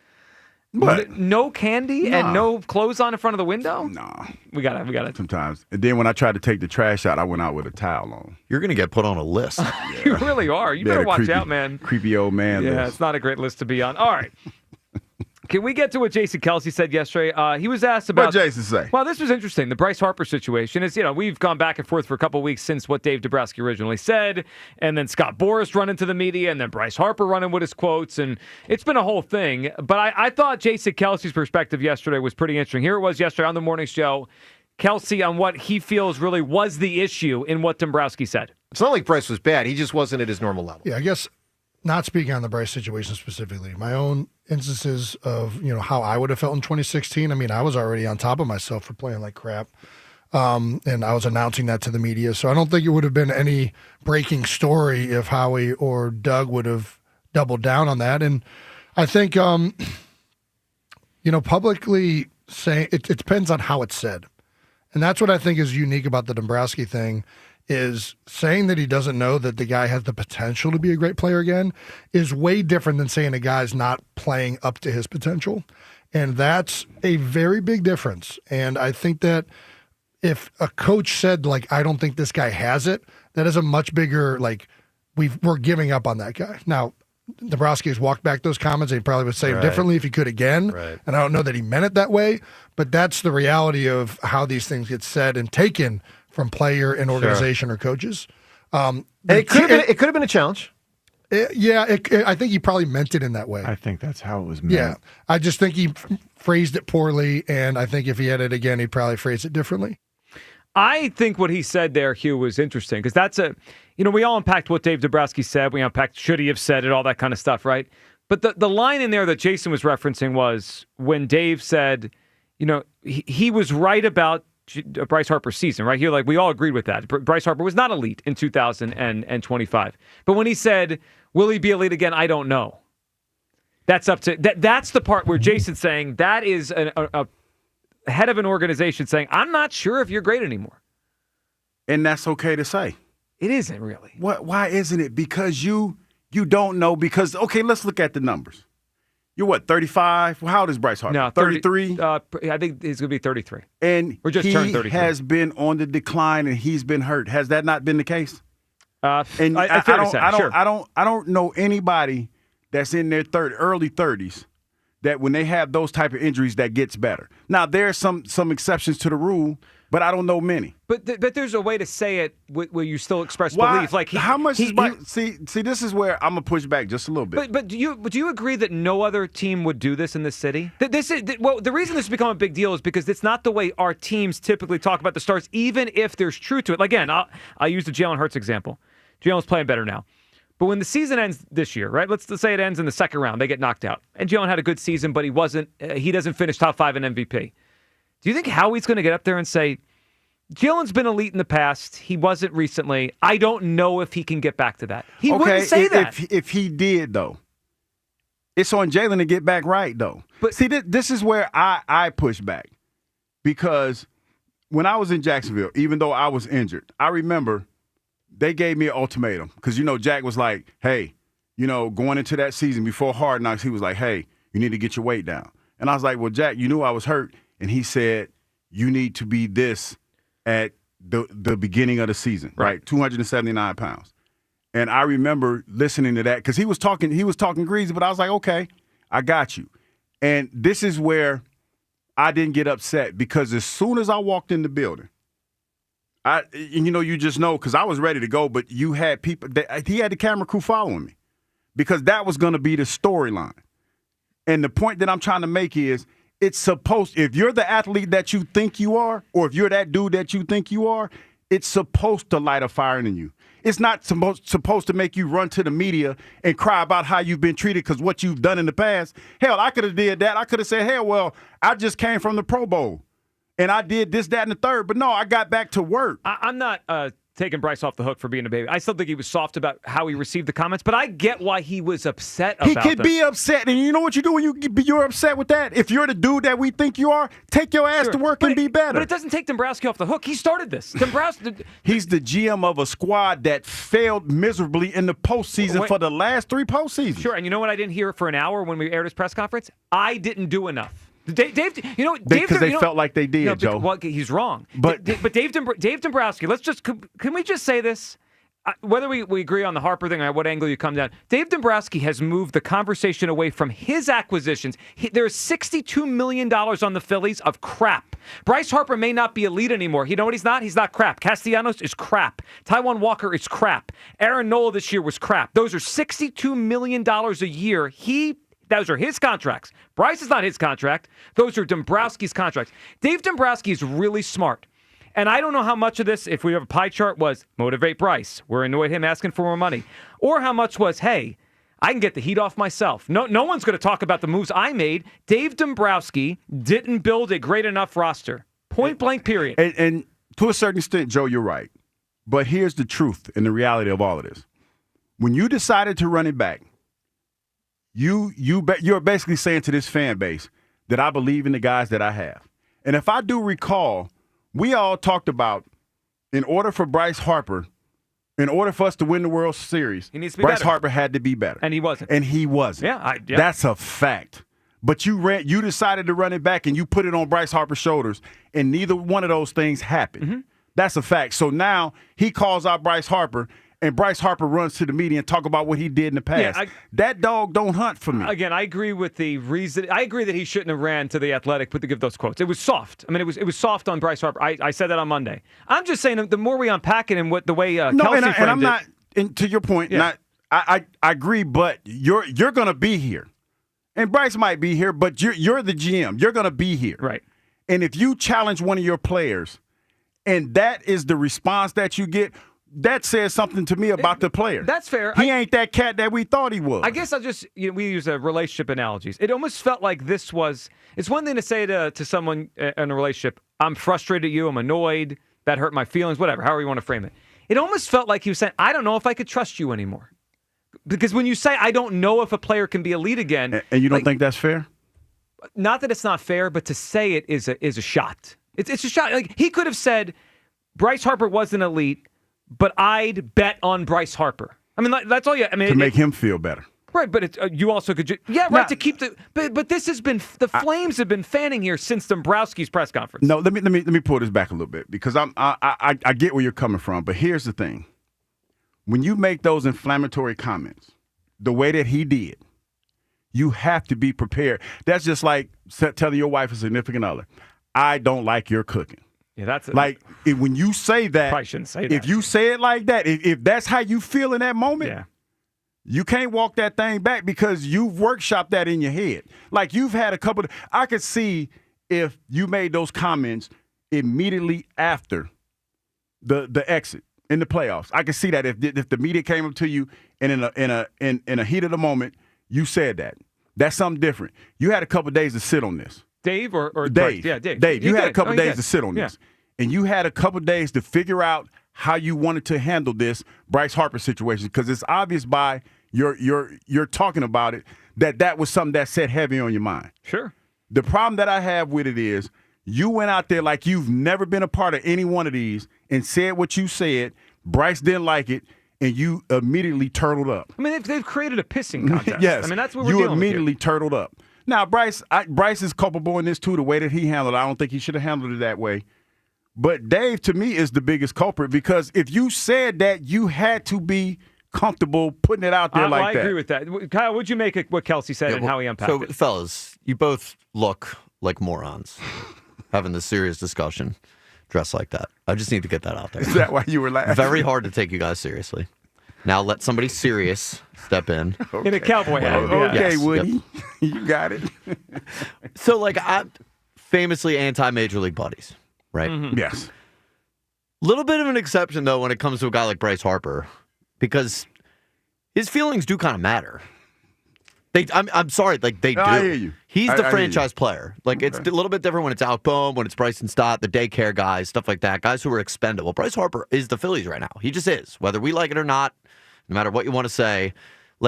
But no candy and no clothes on in front of the window? No. We gotta. Sometimes. And then when I tried to take the trash out, I went out with a towel on. You're going to get put on a list. You really are. You better watch out, man. Creepy old man list. Yeah, it's not a great list to be on. All right. Can we get to what Jason Kelce said yesterday? He was asked about... What did Jason say? Well, this was interesting. The Bryce Harper situation is, we've gone back and forth for a couple of weeks since what Dave Dabrowski originally said, and then Scott Boras running to the media, and then Bryce Harper running with his quotes, and it's been a whole thing. But I thought Jason Kelce's perspective yesterday was pretty interesting. Here it was yesterday on the morning show. Kelce on what he feels really was the issue in what Dombrowski said. It's not like Bryce was bad. He just wasn't at his normal level. Yeah, I guess not speaking on the Bryce situation specifically, my own instances of, how I would have felt in 2016. I mean, I was already on top of myself for playing like crap. and I was announcing that to the media. So I don't think it would have been any breaking story if Howie or Doug would have doubled down on that. And I think, publicly saying it depends on how it's said. And that's what I think is unique about the Dombrowski thing, is saying that he doesn't know that the guy has the potential to be a great player again is way different than saying a guy's not playing up to his potential. And that's a very big difference. And I think that if a coach said, like, I don't think this guy has it, that is a much bigger, like, we're giving up on that guy. Now, Dombrowski has walked back those comments, and he probably would say them differently if he could again. Right. And I don't know that he meant it that way, but that's the reality of how these things get said and taken from player and organization or coaches. It could have been a challenge. I think he probably meant it in that way. I think that's how it was meant. Yeah, I just think he phrased it poorly, and I think if he had it again, he'd probably phrase it differently. I think what he said there, Hugh, was interesting because that's we all unpacked what Dave Dombrowski said. We unpacked should he have said it, all that kind of stuff, right? But the line in there that Jason was referencing was when Dave said, he was right about Bryce Harper's season, right? Here, like, we all agreed with that. Bryce Harper was not elite in 2025. But when he said, will he be elite again? I don't know. That's up to that's the part where Jason's saying that is a head of an organization saying, I'm not sure if you're great anymore. And that's okay to say. It isn't really. Why isn't it? Because you don't know. Because, okay, let's look at the numbers. You're what, 35? Well, how old is Bryce Harper? No, 33? I think he's going to be 33. And We're just turned 33. He has been on the decline and he's been hurt. Has that not been the case? And I don't know anybody that's in their early 30s that when they have those type of injuries that gets better. Now, there's some exceptions to the rule, but I don't know many. But there's a way to say it where you still express belief. Like how much is see, this is where I'm going to push back just a little bit. But do you agree that no other team would do this in this city? The reason this has become a big deal is because it's not the way our teams typically talk about the stars, even if there's truth to it. Like, again, I'll use the Jalen Hurts example. Jalen's playing better now. But when the season ends this year, right? Let's say it ends in the second round. They get knocked out. And Jalen had a good season, but he doesn't finish top 5 in MVP. Do you think Howie's going to get up there and say, Jalen's been elite in the past. He wasn't recently. I don't know if he can get back to that. He wouldn't say that. If he did, though, it's on Jalen to get back right, though. But see, this is where I push back. Because when I was in Jacksonville, even though I was injured, I remember they gave me an ultimatum. Because, Jack was like, hey, going into that season before Hard Knocks, he was like, hey, you need to get your weight down. And I was like, well, Jack, you knew I was hurt. And he said, you need to be this at the beginning of the season, right? 279 pounds. And I remember listening to that because he was talking greasy, but I was like, okay, I got you. And this is where I didn't get upset because as soon as I walked in the building, you just know because I was ready to go, but you had people he had the camera crew following me because that was going to be the storyline. And the point that I'm trying to make is if you're the athlete that you think you are, or if you're that dude that you think you are, it's supposed to light a fire in you. It's not supposed to make you run to the media and cry about how you've been treated because what you've done in the past. Hell, I could have did that. I could have said, hell, well, I just came from the Pro Bowl and I did this, that, and the third. But no, I got back to work. I'm not taking Bryce off the hook for being a baby. I still think he was soft about how he received the comments, but I get why he was upset about it. He could be upset, and you know what you do when you're upset with that? If you're the dude that we think you are, take your ass to work and be better. But it doesn't take Dombrowski off the hook. He started this. He's the GM of a squad that failed miserably in the postseason for the last 3 postseasons. Sure, and you know what I didn't hear for an hour when we aired his press conference? I didn't do enough. Dave, because they felt like they did, Joe. Well, he's wrong. But Dave Dombrowski, can we just say this? Whether we agree on the Harper thing or what angle you come down, Dave Dombrowski has moved the conversation away from his acquisitions. There's $62 million on the Phillies of crap. Bryce Harper may not be elite anymore. You know what he's not? He's not crap. Castellanos is crap. Taijuan Walker is crap. Aaron Nola this year was crap. Those are $62 million a year. Those are his contracts. Bryce is not his contract. Those are Dombrowski's contracts. Dave Dombrowski is really smart. And I don't know how much of this, if we have a pie chart, was motivate Bryce. We're annoyed him asking for more money. Or how much was, hey, I can get the heat off myself. No one's going to talk about the moves I made. Dave Dombrowski didn't build a great enough roster. Point blank, period. And to a certain extent, Joe, you're right. But here's the truth and the reality of all of this. When you decided to run it back, you're basically saying to this fan base that I believe in the guys that I have. And if I do recall, we all talked about in order for Bryce Harper, in order for us to win the World Series, he needs to be Bryce better. Harper had to be better. And he wasn't. Yeah. That's a fact. But you decided to run it back and you put it on Bryce Harper's shoulders, and neither one of those things happened. Mm-hmm. That's a fact. So now he calls out Bryce Harper, and Bryce Harper runs to the media and talk about what he did in the past. Yeah, that dog don't hunt for me. Again, I agree with the reason. I agree that he shouldn't have ran to the Athletic, but to give those quotes, it was soft. I mean, it was soft on Bryce Harper. I said that on Monday. I'm just saying the more we unpack it and what the way Kelsey framed it. And to your point, I agree, but you're going to be here, and Bryce might be here, but you're the GM. You're going to be here, right? And if you challenge one of your players, and that is the response that you get, that says something to me about the player. That's fair. He ain't that cat that we thought he was. I guess we use relationship analogies. It almost felt like this was. It's one thing to say to someone in a relationship, "I'm frustrated at you. I'm annoyed. That hurt my feelings." Whatever, however you want to frame it. It almost felt like he was saying, "I don't know if I could trust you anymore." Because when you say, "I don't know if a player can be elite again," and you don't think that's fair? Not that it's not fair, but to say it is a shot. It's a shot. Like he could have said, Bryce Harper wasn't elite, but I'd bet on Bryce Harper. I mean, that's all you. I mean, to make him feel better. Right, but you also could. To keep the. But this has been the flames have been fanning here since Dombrowski's press conference. No, let me pull this back a little bit because I get where you're coming from, but here's the thing: when you make those inflammatory comments, the way that he did, you have to be prepared. That's just like telling your wife a significant other, "I don't like your cooking." Yeah, that's when you say that. Probably shouldn't say that. If you say it like that, if that's how you feel in that moment. Yeah. You can't walk that thing back because you've workshopped that in your head. Like you've had a couple of, I could see if you made those comments immediately after the exit in the playoffs. I could see that if the media came up to you and in a heat of the moment, you said that. That's something different. You had a couple of days to sit on this. Dave or Dave? Yeah, Dave. Dave, you had a couple of days did. to sit on this. And you had a couple of days to figure out how you wanted to handle this Bryce Harper situation, because it's obvious by you're talking about it that was something that sat heavy on your mind. Sure. The problem that I have with it is you went out there like you've never been a part of any one of these and said what you said. Bryce didn't like it, and you immediately turtled up. I mean, they've created a pissing contest. Yes. I mean, that's what we're you dealing immediately with here. turtled up. Now, Bryce is culpable in this too. The way that he handled it, I don't think he should have handled it that way. But Dave, to me, is the biggest culprit because if you said that, you had to be comfortable putting it out there like that. I agree with that. Kyle, what'd you make of what Kelsey said and how he unpacked it? So, fellas, you both look like morons having this serious discussion dressed like that. I just need to get that out there. Is that why you were laughing? Very hard to take you guys seriously. Now let somebody serious step in. Okay. In a cowboy hat. Okay, Yes, Woody. Yep. You got it. So, I'm famously anti-Major League buddies, right? Mm-hmm. Yes. Little bit of an exception, though, when it comes to a guy like Bryce Harper, because his feelings do kind of matter. I'm sorry, they do. I hear you. He's I the hear franchise you. player. It's a little bit different when it's Outbound, when it's Bryson Stott, the daycare guys, stuff like that, guys who are expendable. Bryce Harper is the Phillies right now. He just is, whether we like it or not, no matter what you want to say.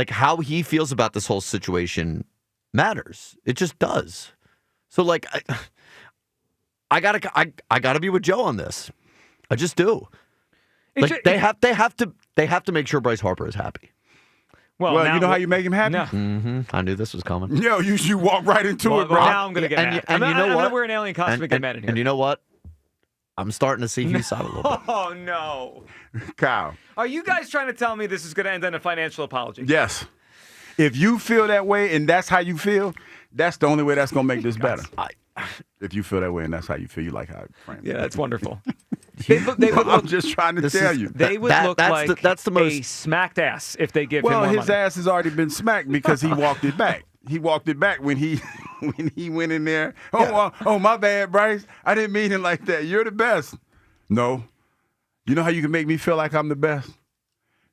How he feels about this whole situation matters. It just does. So, I gotta be with Joe on this. I just do. They have to make sure Bryce Harper is happy. Well, you know how you make him happy? No. Mm-hmm. I knew this was coming. Yo, you walk right into it, bro. Now I'm going to get mad. And you know I'm what? going to wear an alien costume and get mad in here. And you know what? I'm starting to see his side a little bit. Oh, no. Kyle. Are you guys trying to tell me this is going to end in a financial apology? Yes. If you feel that way and that's how you feel, that's the only way that's going to make this better. If you feel that way and that's how you feel, you like how I frame it. Yeah, that's wonderful. I'm just trying to tell you. They would look like that's the most... a smacked ass if they give him more his money. ass has already been smacked because he walked it back. He walked it back when he went in there. Oh, my bad, Bryce. I didn't mean it like that. You're the best. No. You know how you can make me feel like I'm the best?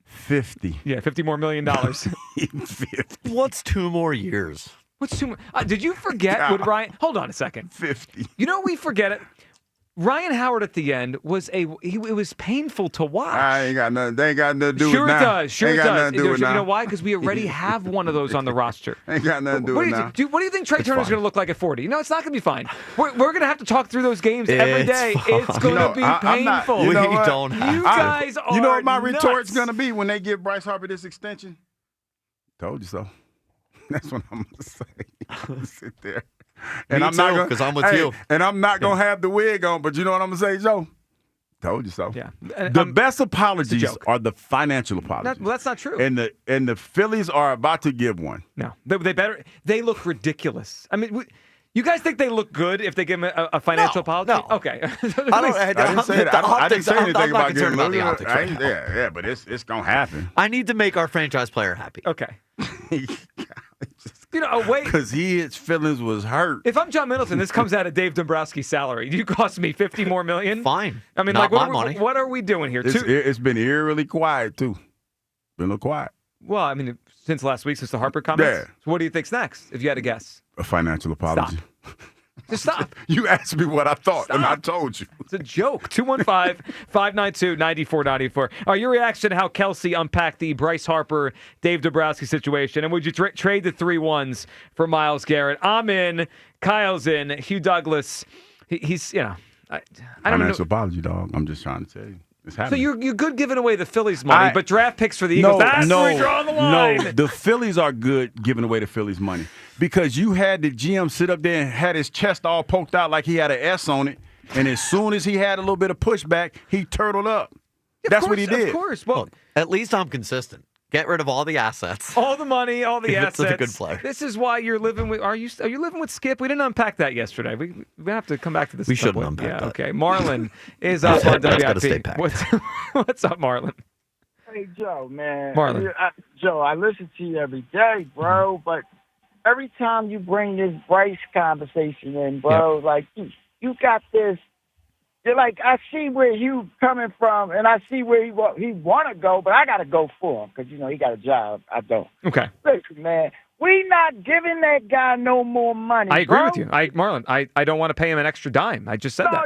50. Yeah, $50 more million. 50. What's 2 more years? What's 2 more? Did you forget what Ryan... Hold on a second. 50. You know we forget it? Ryan Howard at the end was it was painful to watch. I ain't got nothing. They ain't got nothing to do Sure with it it now. does. Sure Ain't it got does. nothing to do with You now. know why? Because we already have one of those on the roster. Ain't got nothing to do What with do you now. think? What do you think Trey It's Turner's fine. going to look like at 40? No, it's not going to be fine. We're going to have to talk through those games every It's day. fine. It's going to be I'm not- painful. you know what? You guys are You know what my nuts. retort's going to be when they give Bryce Harper this extension? Told you so. That's what I'm going to say. I'm going to sit there. And Me I'm not too, gonna, 'cause I'm with hey, you. And I'm not going to have the wig on, but you know what I'm going to say, Joe? Told you so. Yeah. The best apologies joke. are the financial apologies. Well, that's not true. And the Phillies are about to give one. No, they better. They look ridiculous. I mean, you guys think they look good if they give him a financial apology? no. Okay. I didn't say that. I didn't say anything I'm not about concerned giving about the optics right now. Yeah, but it's gonna happen. I need to make our franchise player happy. Okay. Wait. Because his feelings was hurt. If I'm John Middleton, this comes out of Dave Dombrowski's salary. You cost me $50 more million. Fine. I mean, Not like, my money. what are we doing here? It's been eerily quiet too. Been a little quiet. Well, I mean, since last week, since the Harper comments. Yeah. So what do you think's next? If you had to guess, A financial apology. just stop. You asked me what I thought, and I told you. It's a joke. 215-592-9494. Your reaction to how Kelsey unpacked the Bryce Harper, Dave Dombrowski situation, and would you trade the 3 1s for Myles Garrett? I'm in. Kyle's in. Hugh Douglas. He's I don't know. Financial apology, dog. I'm just trying to tell you. It's So happening. you're good giving away the Phillies money, but draft picks for the Eagles. That's where you're drawing the line. No, the Phillies are good giving away the Phillies money because you had the GM sit up there and had his chest all poked out like he had an S on it, and as soon as he had a little bit of pushback, he turtled up. That's what he did. Of course. Well, at least I'm consistent. Get rid of all the assets. all the money, all the Give it assets. to the good player. This is why you're living with. Are you living with Skip? We didn't unpack that yesterday. We have to come back to this. We at some shouldn't point. unpack that. Okay. Marlon is up on That's gotta stay WIP. packed. What's up, Marlon? Hey, Joe, man. Marlon. Joe, I listen to you every day, bro, but every time you bring this Bryce conversation in, bro, like, you got this. You're like, I see where you coming from, and I see where he want to go, but I got to go for him because, he got a job. I don't. Okay. Listen, man, we not giving that guy no more money, I agree bro. with you. Marlon, I don't want to pay him an extra dime. I just said that.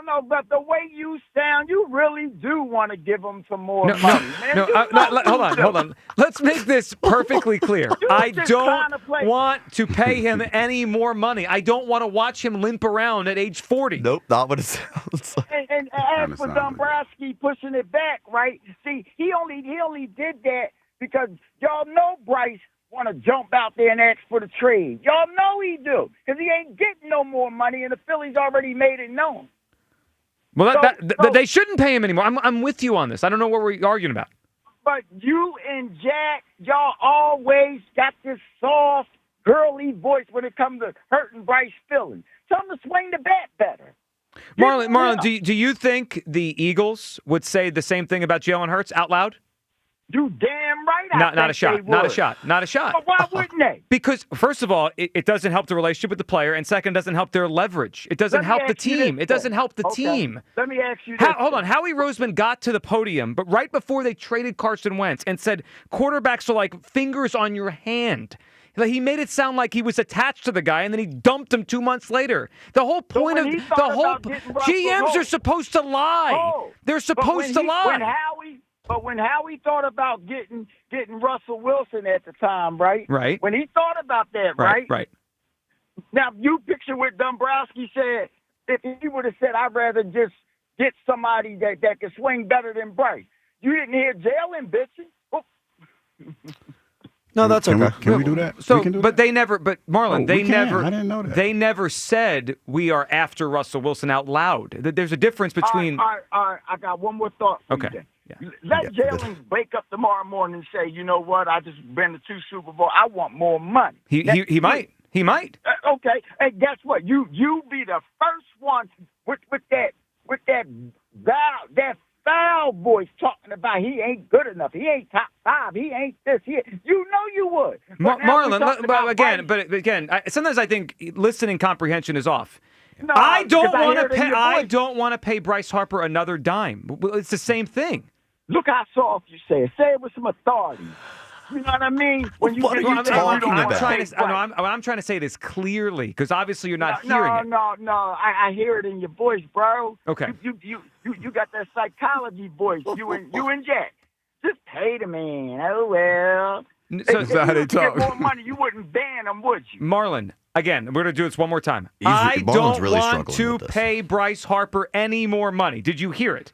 No, but the way you sound, you really do want to give him some more money, man. Hold on. Let's make this perfectly clear. I just don't trying to play- want to pay him any more money. I don't want to watch him limp around at age 40. Nope, not what it sounds like. And as for Dombrowski pushing it back, right? See, he only did that because y'all know Bryce want to jump out there and ask for the trade. Y'all know he do because he ain't getting no more money, and the Phillies already made it known. Well, they shouldn't pay him anymore. I'm with you on this. I don't know what we're arguing about. But you and Jack, y'all always got this soft, girly voice when it comes to hurting Bryce feelings. Tell him to swing the bat better. Marlon, do you think the Eagles would say the same thing about Jalen Hurts out loud? You damn right. Not a shot. Not a shot. But why wouldn't they? Because, first of all, it doesn't help the relationship with the player, and second, it doesn't help their leverage. It doesn't help the team. It doesn't help the team. Let me ask you this. Hold on. Howie Roseman got to the podium, but right before they traded Carson Wentz and said quarterbacks are like fingers on your hand. He made it sound like he was attached to the guy, and then he dumped him 2 months later. The whole point of GMs are supposed to lie. They're supposed to lie. But when Howie thought about getting Russell Wilson at the time, right? Right. When he thought about that, right? Right. Now, you picture what Dombrowski said. If he would have said, I'd rather just get somebody that can swing better than Bryce. You didn't hear Jalen bitching. Oh. No, that's okay. Can we do that? So, We can do but they never. But Marlon, we can. I didn't know that. They never said we are after Russell Wilson out loud. There's a difference between. All right. I got one more thought for you then. Let Jalen wake up tomorrow morning and say, you know what? I just been to 2 Super Bowls. I want more money. He might. He might. Okay. Hey, guess what? You be the first one with that foul voice talking about he ain't good enough. He ain't top 5. He ain't this. You know you would. Marlon, again, sometimes I think listening comprehension is off. No, I don't want to pay Bryce Harper another dime. It's the same thing. Look how soft you say it. Say it with some authority. You know what I mean? When you What get are you what talking about? I'm trying to say this clearly because obviously you're not hearing it. No. I hear it in your voice, bro. Okay. You got that psychology voice. You and Jack. Just pay the man. Oh well. So if how they you talk. get more money, you wouldn't ban them, would you? Marlon, again, we're going to do this one more time. Marlon's don't really want struggling to with this. pay Bryce Harper any more money. Did you hear it?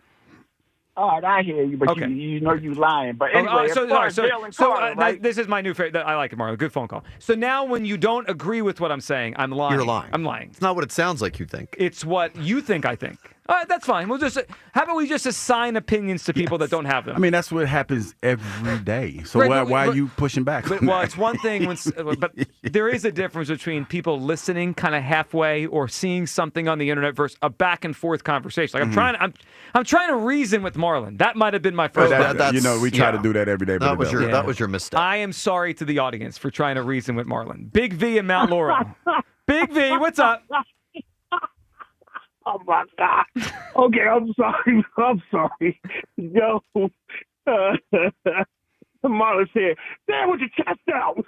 All right, I hear you, but Okay. you know you lying. But anyway, as far as Jalen Carter, right? this is my new favorite. I like it, Marlon. Good phone call. So now when you don't agree with what I'm saying, I'm lying. You're lying. I'm lying. It's not what it sounds like you think. It's what you think I think. All right, that's fine. How about we just assign opinions to people that don't have them? I mean, that's what happens every day. So Right, why but- are you pushing back? But, on well, that? it's one thing but there is a difference between people listening kind of halfway or seeing something on the internet versus a back and forth conversation. Like I'm trying to reason with Marlon. That might have been my first. We try to do that every day. But That was your mistake. I am sorry to the audience for trying to reason with Marlon. Big V and Mount Laurel. Big V, what's up? Oh my God. Okay, I'm sorry. Yo, Marlon said, "Damn, with your chest out."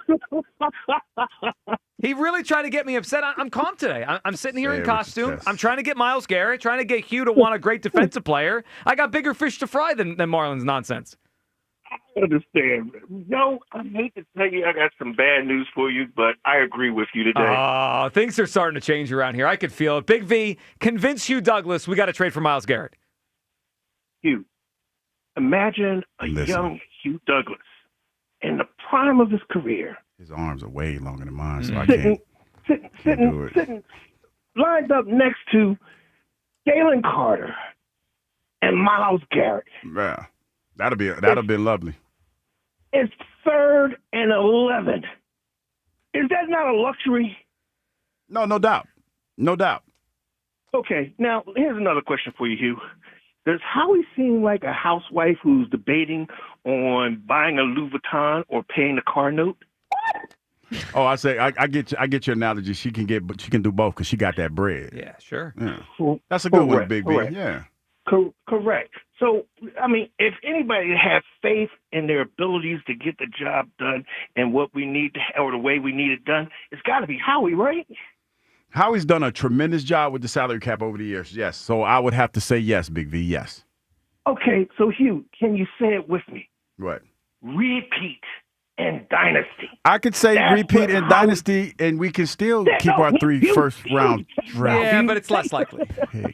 He really tried to get me upset. I'm calm today. I'm sitting here in costume. I'm trying to get Myles Garrett, trying to get Hugh to want a great defensive player. I got bigger fish to fry than Marlon's nonsense. I understand. No, I hate to tell you, I got some bad news for you, but I agree with you today. Oh, things are starting to change around here. I could feel it. Big V, convince Hugh Douglas we got to trade for Myles Garrett. Hugh, imagine a young Hugh Douglas in the prime of his career. His arms are way longer than mine, so I can't. Sitting lined up next to Jalen Carter and Myles Garrett. Yeah, that'd have been lovely. It's 3rd and 11. Is that not a luxury? No doubt. Okay, now here's another question for you, Hugh. Does Howie seem like a housewife who's debating on buying a Louis Vuitton or paying the car note? Oh, I get your analogy. She can do both because she got that bread. Yeah, sure. Yeah. That's a good one, Big B. Correct. Yeah. Correct. So, I mean, if anybody has faith in their abilities to get the job done and what we need or the way we need it done, it's got to be Howie, right? Howie's done a tremendous job with the salary cap over the years. Yes. So I would have to say yes, Big V. Yes. Okay, so Hugh, can you say it with me? What? Repeat and dynasty. I could say That's repeat what and Howie- dynasty, and we can still keep our 3 first-round draft. Yeah, but it's less likely.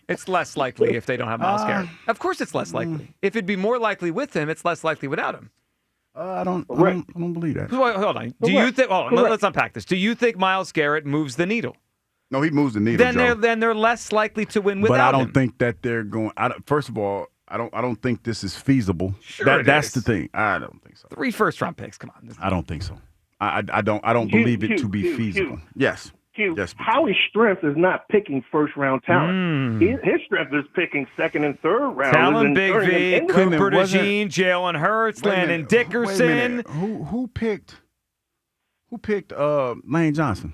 It's less likely if they don't have Myles Garrett. Of course, it's less likely. If it'd be more likely with him, it's less likely without him. I don't believe that. Wait, hold on. Do you think? Oh, let's unpack this. Do you think Myles Garrett moves the needle? No, he moves the needle. Then they're less likely to win without But I don't him. think that they're going. First of all, I don't think this is feasible. Sure, That's the thing. I don't think so. 3 first-round picks. Come on. I don't think so. I don't believe it to be feasible. Yes. Hugh, Yes. Howie's strength is not picking first-round talent. His strength is picking second and third round. Talon Big V, Cooper DeJean, Jalen Hurts, Landon Dickerson. Who picked Lane Johnson?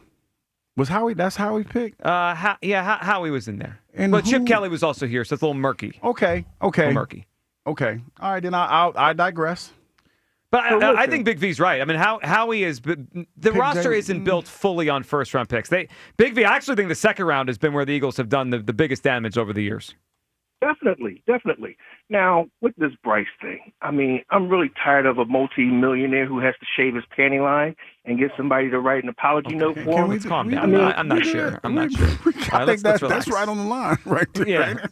Was Howie? That's Howie picked. Howie was in there. And but Chip who- Kelly was also here, so it's a little murky. Okay. A little murky. Okay. All right. Then I digress. But So I listen. think Big V's right. I mean, Howie is the roster Jalen- isn't built fully on first-round picks. Big V, I actually think the second round has been where the Eagles have done the biggest damage over the years. Definitely. Now, with this Bryce thing, I mean, I'm really tired of a multi-millionaire who has to shave his panty line and get somebody to write an apology note for him. Let's calm down. I'm not sure. I'm not sure. I All right, think let's that's relax. right on the line, right there. Yeah.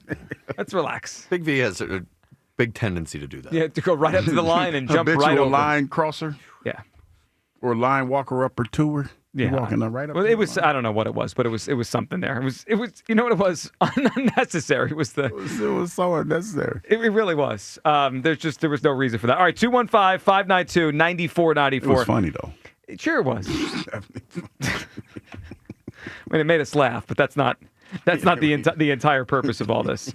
Let's relax. Big V has a big tendency to do that. Yeah, to go right up to the line and jump Habitual right over. line crosser. Yeah. Or line walker upper tour. Yeah. Walking right up. Well, it was. I don't know what it was, but it was something there. It was. You know what it was? Unnecessary. It was It was so unnecessary. It really was. There was no reason for that. All right, 215-592-9494. It was funny though. It sure was. I mean, it made us laugh, but that's not the entire purpose of all this.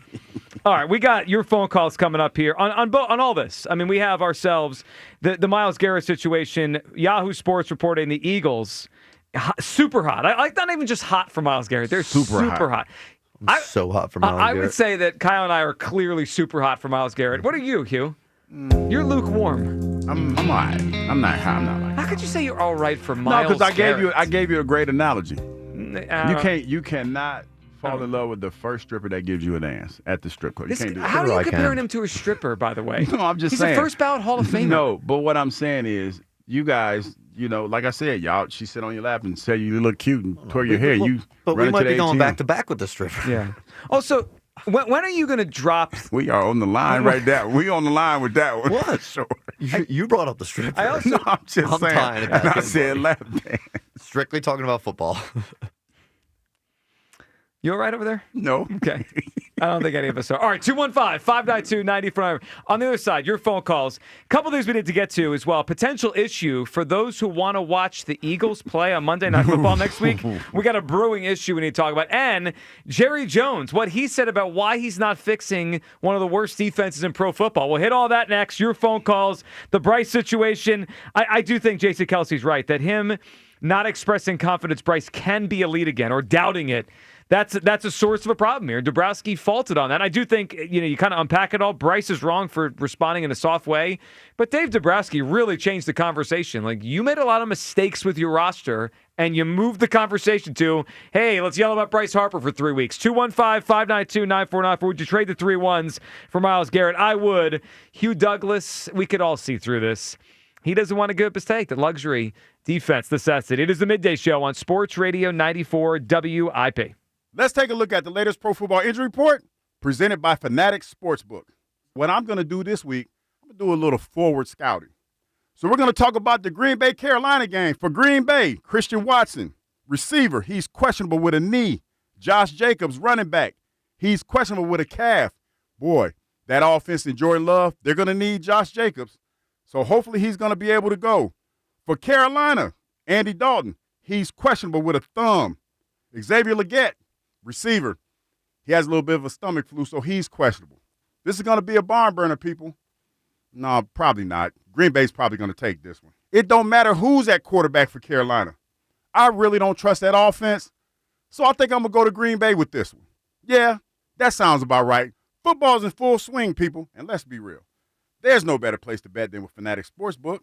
All right, we got your phone calls coming up here on all this. I mean, we have ourselves the Myles Garrett situation. Yahoo Sports reporting the Eagles super hot. I like not even just hot for Myles Garrett. They're super hot. So hot for Myles I Garrett. would say that Kyle and I are clearly super hot for Myles Garrett. What are you, Hugh? You're lukewarm. I'm all right. I'm not like How could you say you're all right for No, Myles because Garrett? I gave you a great analogy. Uh, You cannot fall in love with the first stripper that gives you a dance at the strip club. You can't do that. How are you comparing him to a stripper, by the way? No, I'm just He's saying. a first ballot Hall of Famer. No, but what I'm saying is, you guys, like I said, she sit on your lap and say you look cute and twirl your hair. But we run might into be the going ATM. back to back with the stripper. Yeah. Also, when are you going to drop? We are on the line right now. We on the line with that one. What? Sure. You brought up the stripper. I also, No, I'm just saying. tying it back And I in, said buddy. lap dance. Strictly talking about football. You all right over there? No. Okay. I don't think any of us are. All right, 215-592-94. On the other side, your phone calls. A couple things we need to get to as well. Potential issue for those who want to watch the Eagles play on Monday Night Football next week. We got a brewing issue we need to talk about. And Jerry Jones, what he said about why he's not fixing one of the worst defenses in pro football. We'll hit all that next. Your phone calls, the Bryce situation. I do think Jason Kelsey's right that him not expressing confidence Bryce can be elite again or doubting it. That's a source of a problem here. Dabrowski faulted on that. I do think, you kind of unpack it all. Bryce is wrong for responding in a soft way, but Dave Dabrowski really changed the conversation. Like, you made a lot of mistakes with your roster, and you moved the conversation to, hey, let's yell about Bryce Harper for 3 weeks. 215-592-9494. Would you trade the 3 1s for Myles Garrett? I would. Hugh Douglas, we could all see through this. He doesn't want to give up his take. The luxury defense necessity. It is the Midday Show on Sports Radio 94 WIP. Let's take a look at the latest Pro Football Injury Report presented by Fanatics Sportsbook. What I'm going to do this week, I'm going to do a little forward scouting. So we're going to talk about the Green Bay Carolina game. For Green Bay, Christian Watson, receiver, he's questionable with a knee. Josh Jacobs, running back, he's questionable with a calf. Boy, that offense and Jordan Love, they're going to need Josh Jacobs. So hopefully he's going to be able to go. For Carolina, Andy Dalton, he's questionable with a thumb. Xavier Legette, receiver, he has a little bit of a stomach flu, so he's questionable. This is going to be a barn burner, people. No, probably not. Green Bay's probably going to take this one. It don't matter who's at quarterback for Carolina. I really don't trust that offense, so I think I'm going to go to Green Bay with this one. Yeah, that sounds about right. Football's in full swing, people, and let's be real. There's no better place to bet than with Fanatics Sportsbook.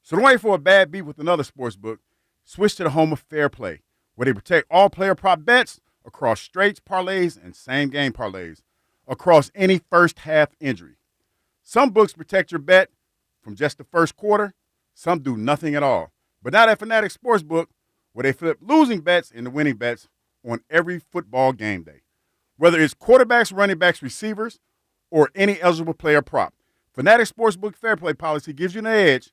So don't wait for a bad beat with another sportsbook. Switch to the home of Fair Play, where they protect all player prop bets across straights, parlays, and same-game parlays across any first-half injury. Some books protect your bet from just the first quarter. Some do nothing at all. But not at Fanatics Sportsbook, where they flip losing bets into winning bets on every football game day. Whether it's quarterbacks, running backs, receivers, or any eligible player prop, Fanatics Sportsbook Fair Play policy gives you an edge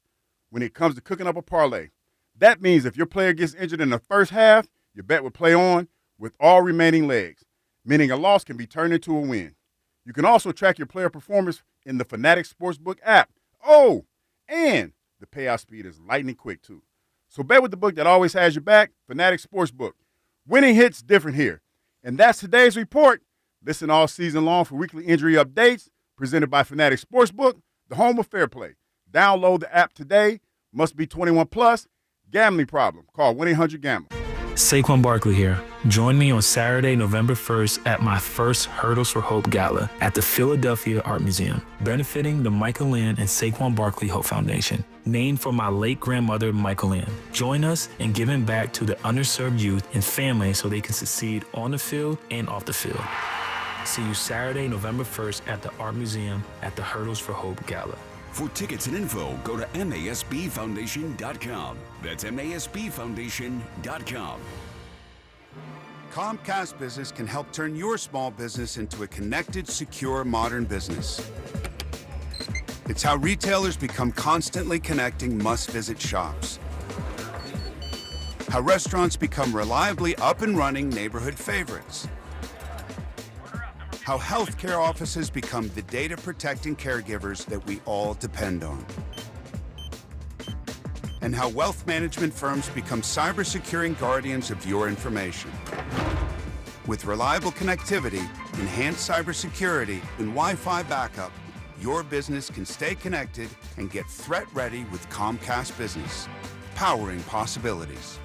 when it comes to cooking up a parlay. That means if your player gets injured in the first half, your bet would play on with all remaining legs, meaning a loss can be turned into a win. You can also track your player performance in the Fanatics Sportsbook app. Oh, and the payout speed is lightning quick, too. So bet with the book that always has your back, Fanatics Sportsbook. Winning hits different here. And that's today's report. Listen all season long for weekly injury updates presented by Fanatics Sportsbook, the home of fair play. Download the app today. Must be 21 plus. Gambling problem. Call 1-800-GAMBLER. Saquon Barkley here. Join me on Saturday, November 1st at my first Hurdles for Hope Gala at the Philadelphia Art Museum, benefiting the Michael Land and Saquon Barkley Hope Foundation, named for my late grandmother, Michael Land. Join us in giving back to the underserved youth and families so they can succeed on the field and off the field. See you Saturday, November 1st at the Art Museum at the Hurdles for Hope Gala. For tickets and info, go to MASBFoundation.com. That's MASBFoundation.com. Comcast Business can help turn your small business into a connected, secure, modern business. It's how retailers become constantly connecting must-visit shops. How restaurants become reliably up and running neighborhood favorites. How healthcare offices become the data-protecting caregivers that we all depend on. And how wealth management firms become cyber-securing guardians of your information. With reliable connectivity, enhanced cybersecurity, and Wi-Fi backup, your business can stay connected and get threat-ready with Comcast Business, powering possibilities.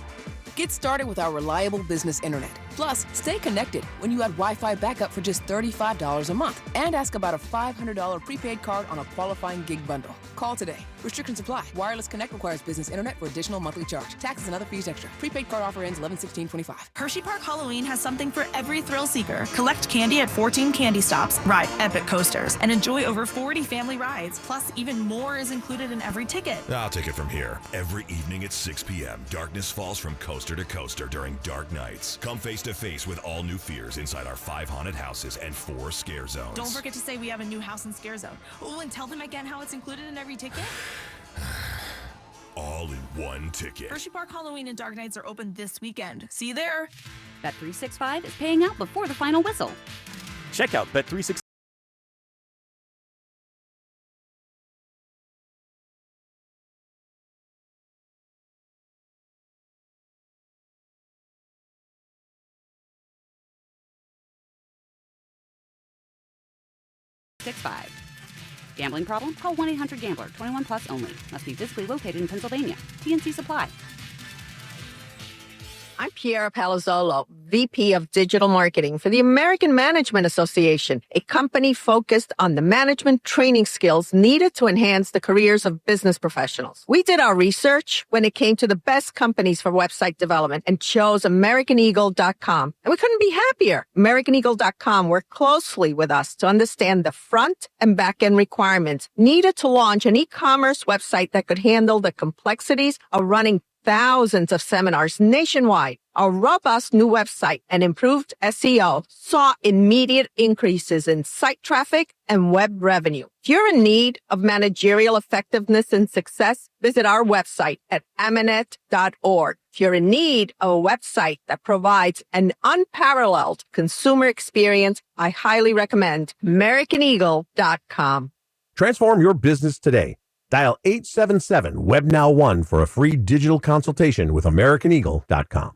Get started with our reliable business internet. Plus, stay connected when you add Wi-Fi backup for just $35 a month and ask about a $500 prepaid card on a qualifying gig bundle. Call today. Restrictions apply. Wireless Connect requires business internet for additional monthly charge. Taxes and other fees extra. Prepaid card offer ends 11/16/25. Hershey Park Halloween has something for every thrill seeker. Collect candy at 14 candy stops, ride epic coasters, and enjoy over 40 family rides. Plus, even more is included in every ticket. I'll take it from here. Every evening at 6 p.m., darkness falls from coaster to coaster during Dark Nights. Come face to face with all new fears inside our 5 haunted houses and 4 scare zones. Don't forget to say we have a new house and scare zone. Oh, and tell them again how it's included in every ticket. All in one ticket. Hershey Park Halloween and Dark Nights are open this weekend. See you there. Bet365 is paying out before the final whistle. Check out Bet365. Gambling problem? Call 1-800-GAMBLER. 21 plus only. Must be physically located in Pennsylvania. TNC Supply. I'm Piera Palazzolo, VP of Digital Marketing for the American Management Association, a company focused on the management training skills needed to enhance the careers of business professionals. We did our research when it came to the best companies for website development and chose AmericanEagle.com. And we couldn't be happier. AmericanEagle.com worked closely with us to understand the front and back end requirements needed to launch an e-commerce website that could handle the complexities of running thousands of seminars nationwide. Our robust new website and improved SEO saw immediate increases in site traffic and web revenue. If you're in need of managerial effectiveness and success, visit our website at Amanet.org. If you're in need of a website that provides an unparalleled consumer experience, I highly recommend AmericanEagle.com. Transform your business today. Dial 877-WebNow1 for a free digital consultation with AmericanEagle.com.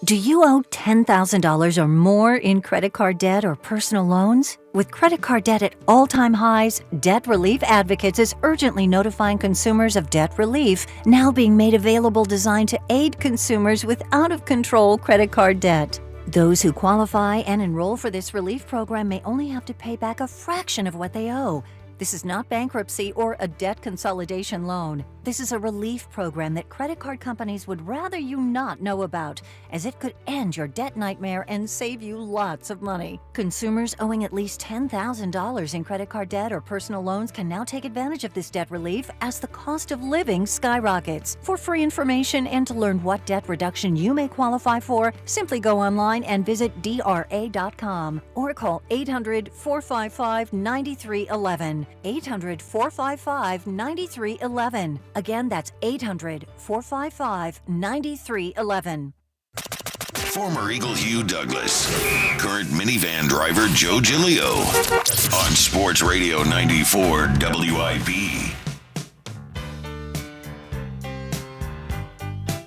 Do you owe $10,000 or more in credit card debt or personal loans? With credit card debt at all-time highs, Debt Relief Advocates is urgently notifying consumers of debt relief now being made available designed to aid consumers with out-of-control credit card debt. Those who qualify and enroll for this relief program may only have to pay back a fraction of what they owe. This is not bankruptcy or a debt consolidation loan. This is a relief program that credit card companies would rather you not know about, as it could end your debt nightmare and save you lots of money. Consumers owing at least $10,000 in credit card debt or personal loans can now take advantage of this debt relief as the cost of living skyrockets. For free information and to learn what debt reduction you may qualify for, simply go online and visit DRA.com or call 800-455-9311. 800-455-9311. Again, that's 800-455-9311. Former Eagle Hugh Douglas, current minivan driver Joe Giglio, on Sports Radio 94 WIP.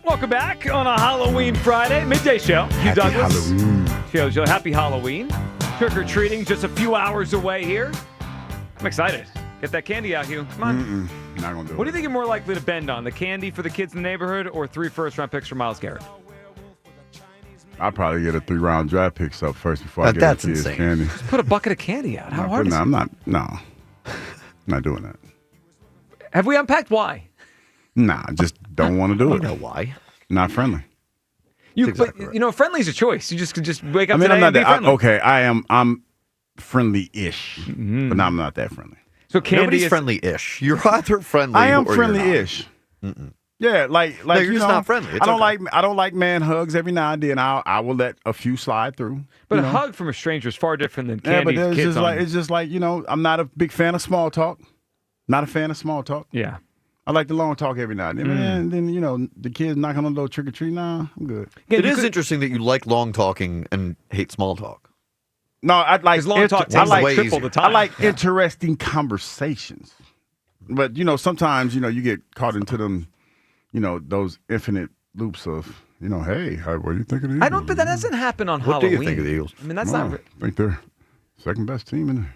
Welcome back on a Halloween Friday, midday show. Hugh Douglas. Shows you happy Halloween. Trick-or-treating just a few hours away here. I'm excited. Get that candy out, Hugh. Come on. Not gonna do it. What do you think you're more likely to bend on? The candy for the kids in the neighborhood or 3 first-round picks for Myles Garrett? I'll probably get a 3-round draft picks up first before I get That's the kids insane. candy. Just put a bucket of candy out. How hard is it? I'm not doing that. Have we unpacked why? Nah, just don't want to do it. You know why. Not friendly. Friendly is a choice. You just could just wake up I mean, today I'm not and be that. friendly. I'm friendly-ish, but now I'm not that friendly. So candy Nobody's is friendly-ish. You're either friendly. I am or you're friendly-ish. Yeah, like No, you're you just know, not friendly. It's I don't okay. like man hugs every now and then. I will let a few slide through. But you a know? hug from a stranger is far different than Yeah, candy but kids it's just like I'm not a big fan of small talk. Not a fan of small talk. Yeah. I like the long talk every now and then. And then the kids knocking on the door trick or treat. Nah, I'm good. It is interesting that you like long talking and hate small talk. No, I like long talk takes away triple the time. I like interesting conversations. But sometimes you get caught into them, those infinite loops of hey, what do you think of the Eagles? I don't, but that doesn't happen on What do Halloween. you think of the Eagles? I mean, that's Well, not. I think they're second best team in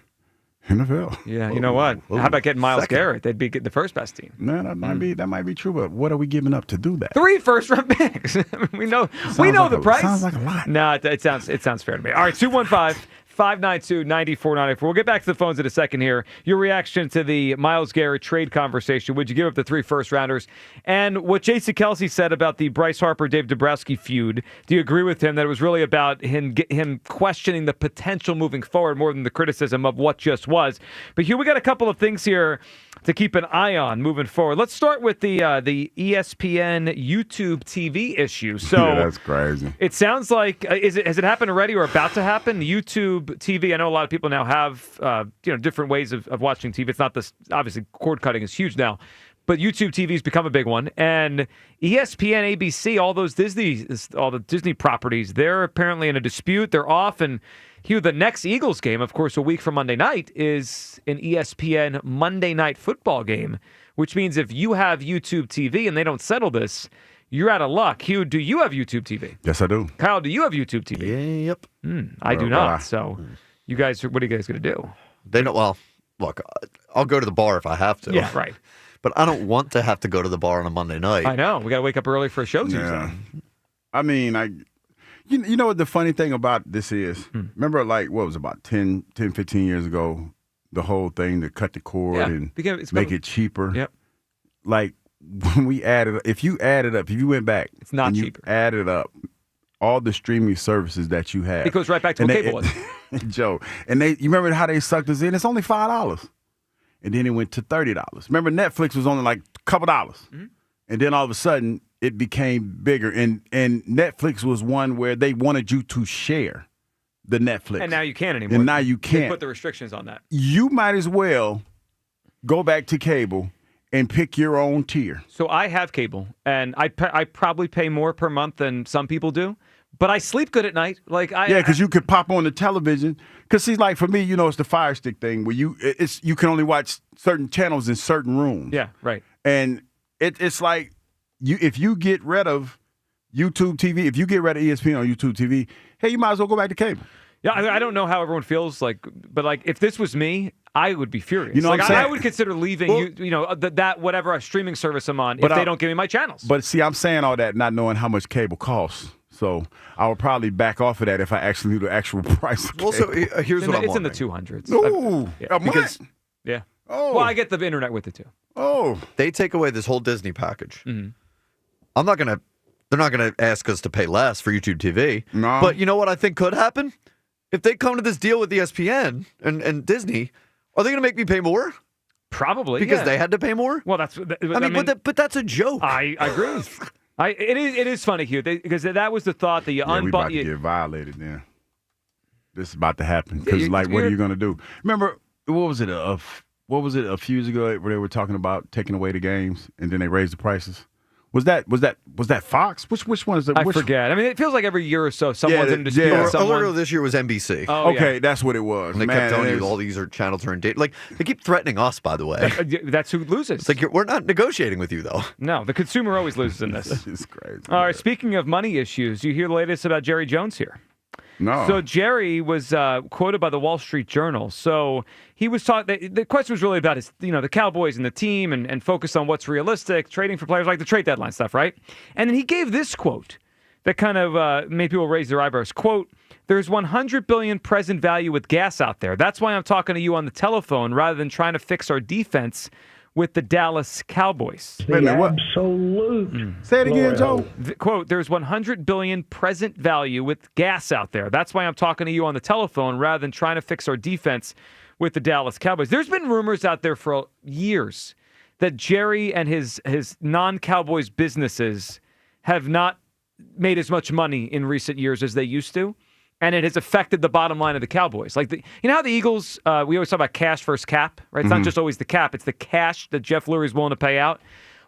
NFL. Yeah, you know what? How about getting Myles Garrett? They'd be the first best team. Man, that might be true, but what are we giving up to do that? 3 first-round picks. we know like the price. Sounds like a lot. No, it sounds fair to me. All right, 215-592-9494. We'll get back to the phones in a second here. Your reaction to the Myles Garrett trade conversation. Would you give up the 3 first-rounders? And what Jason Kelsey said about the Bryce Harper-Dave Dombrowski feud. Do you agree with him that it was really about him questioning the potential moving forward more than the criticism of what just was? But here we got a couple of things here to keep an eye on moving forward. Let's start with the ESPN YouTube TV issue. So yeah, that's crazy. It sounds like has it happened already or about to happen? YouTube TV. I know a lot of people now have different ways of watching TV. It's not this, obviously cord cutting is huge now, but YouTube TV's become a big one. And ESPN, ABC, all the Disney properties, they're apparently in a dispute. They're off. And here, the next Eagles game, of course, a week from Monday night, is an ESPN Monday Night Football game, which means if you have YouTube TV and they don't settle this, you're out of luck. Hugh, do you have YouTube TV? Yes, I do. Kyle, do you have YouTube TV? Yep. I do not. So, you guys, what are you guys going to do? They don't. Well, look, I'll go to the bar if I have to. Yeah, right. But I don't want to have to go to the bar on a Monday night. I know. We got to wake up early for a show Tuesday. Yeah. I mean, you know what the funny thing about this is? Remember, like, what was it, about 10, 15 years ago, the whole thing to cut the cord and make it cheaper? Yep. Like, when we added, if you went back, it's not cheaper. You added up all the streaming services that you have. It goes right back to what cable was. Joe, and you remember how they sucked us in? It's only $5. And then it went to $30. Remember, Netflix was only like a couple dollars. Mm-hmm. And then all of a sudden, it became bigger. And Netflix was one where they wanted you to share the Netflix. And now you can't anymore. And now you can't. They put the restrictions on that. You might as well go back to cable and pick your own tier. So I have cable, and I probably pay more per month than some people do. But I sleep good at night. Because you could pop on the television. Because see, like for me, it's the Fire Stick thing where you can only watch certain channels in certain rooms. Yeah, right. And it's like if you get rid of YouTube TV, if you get rid of ESPN on YouTube TV, hey, you might as well go back to cable. Yeah, I don't know how everyone feels but if this was me, I would be furious. You know what I'm saying? I would consider leaving that whatever streaming service I'm on if they don't give me my channels. But see, I'm saying all that not knowing how much cable costs. So I would probably back off of that if I actually knew the actual price of cable. Also, here's what I'm It's in the 200s. Ooh, because yeah. Oh. Well, I get the internet with it too. Oh. They take away this whole Disney package. Mm-hmm. They're not gonna ask us to pay less for YouTube TV. No. But you know what I think could happen? If they come to this deal with ESPN and Disney, are they gonna make me pay more? Probably. Because they had to pay more? Well, that's but that's a joke. I agree. It is funny, Hugh, because that was the thought that you we about to get violated then. This is about to happen. Because, what are you going to do? Remember, what was it a few years ago where they were talking about taking away the games and then they raised the prices? Was that Fox? Which one is it? I forget. I mean, it feels like every year or so someone's in dispute with someone. Earlier this year was NBC. Oh, okay, that's what it was. And they kept telling you all these channels are in date. Like, they keep threatening us, by the way. That's who loses. It's like, we're not negotiating with you, though. No, the consumer always loses in this. It's crazy. All right, speaking of money issues, you hear the latest about Jerry Jones here? No. So Jerry was quoted by the Wall Street Journal. So he was talking. The question was really about the Cowboys and the team, and focus on what's realistic, trading for players, like the trade deadline stuff, right? And then he gave this quote that kind of made people raise their eyebrows. Quote: "There's 100 billion present value with gas out there. That's why I'm talking to you on the telephone rather than trying to fix our defense with the Dallas Cowboys." Wait a minute, what? Absolute. Say it again, Joe. Quote, "There's 100 billion present value with gas out there. That's why I'm talking to you on the telephone rather than trying to fix our defense with the Dallas Cowboys." There's been rumors out there for years that Jerry and his non-Cowboys businesses have not made as much money in recent years as they used to. And it has affected the bottom line of the Cowboys. Like, you know how the Eagles, we always talk about cash versus cap, right? It's not just always the cap. It's the cash that Jeff Lurie is willing to pay out.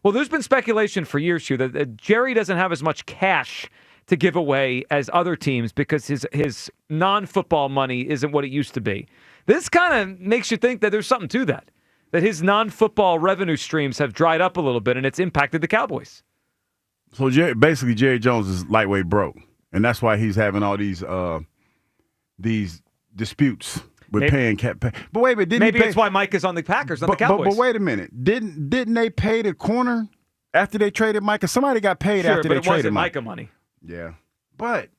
Well, there's been speculation for years, Hugh, that Jerry doesn't have as much cash to give away as other teams because his non-football money isn't what it used to be. This kind of makes you think that there's something to that his non-football revenue streams have dried up a little bit, and it's impacted the Cowboys. So basically, Jerry Jones is lightweight broke. And that's why he's having all these disputes. with paying cap. But wait a minute, maybe it's why Mike is on the Packers, not the Cowboys. But wait a minute, didn't they pay the corner after they traded Micah? Somebody got paid after they traded Micah. Sure, but it wasn't Micah money. Yeah, but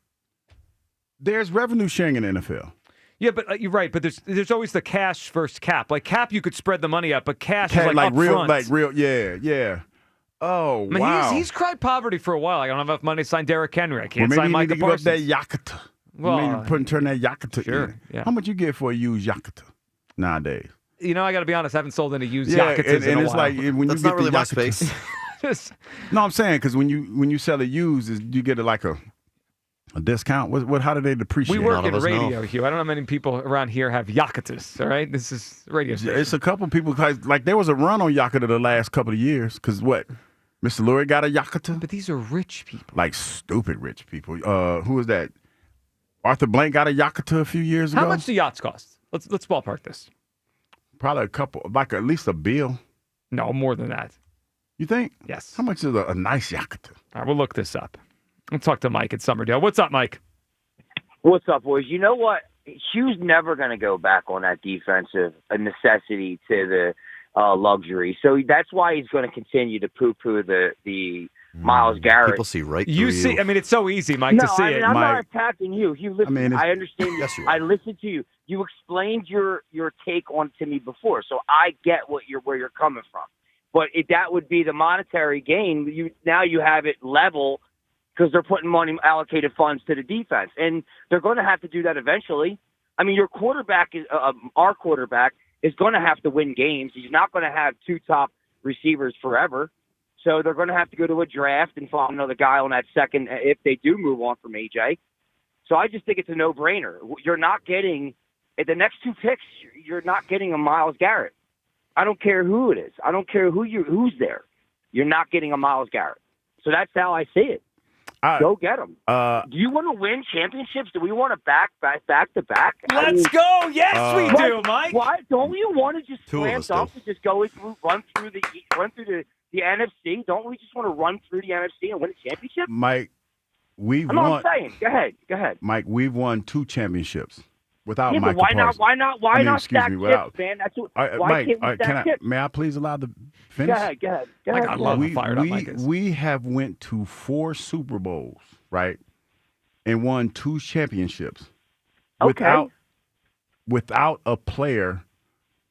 there's revenue sharing in the NFL. Yeah, but you're right. But there's always the cash versus cap. Like cap, you could spread the money out, but cash is like up real, front. like real. Yeah. Oh, I mean, wow. He's cried poverty for a while. Like, I don't have enough money to sign Derrick Henry. I can't maybe sign you Micah need to Parsons. give up that Yakata. Well, maybe turn that Yakata sure, in. yeah. How much you get for a used Yakata nowadays? You know, I got to be honest. I haven't sold any used Yeah, Yakutas in a it's while. like when That's you not get really the my Yakuta- space. No, I'm saying because when you sell it used, you get like a discount. What? How do they depreciate? We work in radio, Hugh. I don't know how many people around here have Yakutas. All right, this is radio station. It's a couple people. Like there was a run on Yakuta the last couple of years. Because what? Mr. Lurie got a Yakuta. But these are rich people. Like stupid rich people. Who was that? Arthur Blank got a Yakuta a few years ago. How much do yachts cost? Let's ballpark this. Probably a couple, like at least a bill. No, more than that. You think? Yes. How much is a nice Yakuta? All right, we'll look this up. Let's talk to Mike at Summerdale. What's up, Mike? What's up, boys? You know what? Hugh's never going to go back on that defensive necessity to the luxury. So that's why he's going to continue to poo-poo the Myles Garrett. People see right through You see, I mean, it's so easy, Mike, to see it. I'm Mike. not attacking you. Hugh, listen, I understand. Yes, you are. I listened to you. You explained your take on to me before, so I get where you're coming from. But that would be the monetary gain. Now you have it level because they're putting money, allocated funds to the defense, and they're going to have to do that eventually. I mean, your quarterback is our quarterback is going to have to win games. He's not going to have two top receivers forever. So they're going to have to go to a draft and find another guy on that second if they do move on from AJ. So I just think it's a no-brainer. You're not getting at the next two picks. You're not getting a Myles Garrett. I don't care who it is. I don't care who's there. You're not getting a Myles Garrett. So that's how I see it. Go get him. Do you want to win championships? Do we want to back to back? Let's go. Yes, we do, Mike. Why don't we want to just Two of slam us do. dunk and just go through, run through the NFC? Don't we just want to run through the NFC and win a championship? Mike, we've I know won. what I'm saying. Go ahead. Mike, we've won 2 championships without Yeah, Michael but Parsons. why not excuse stack me, chips, without. man? That's what, Mike, why can't we stack chips? may I please allow the finish? Go ahead. Mike, I love how fired up Mike is. We have went to 4 Super Bowls, right, and won 2 championships without a player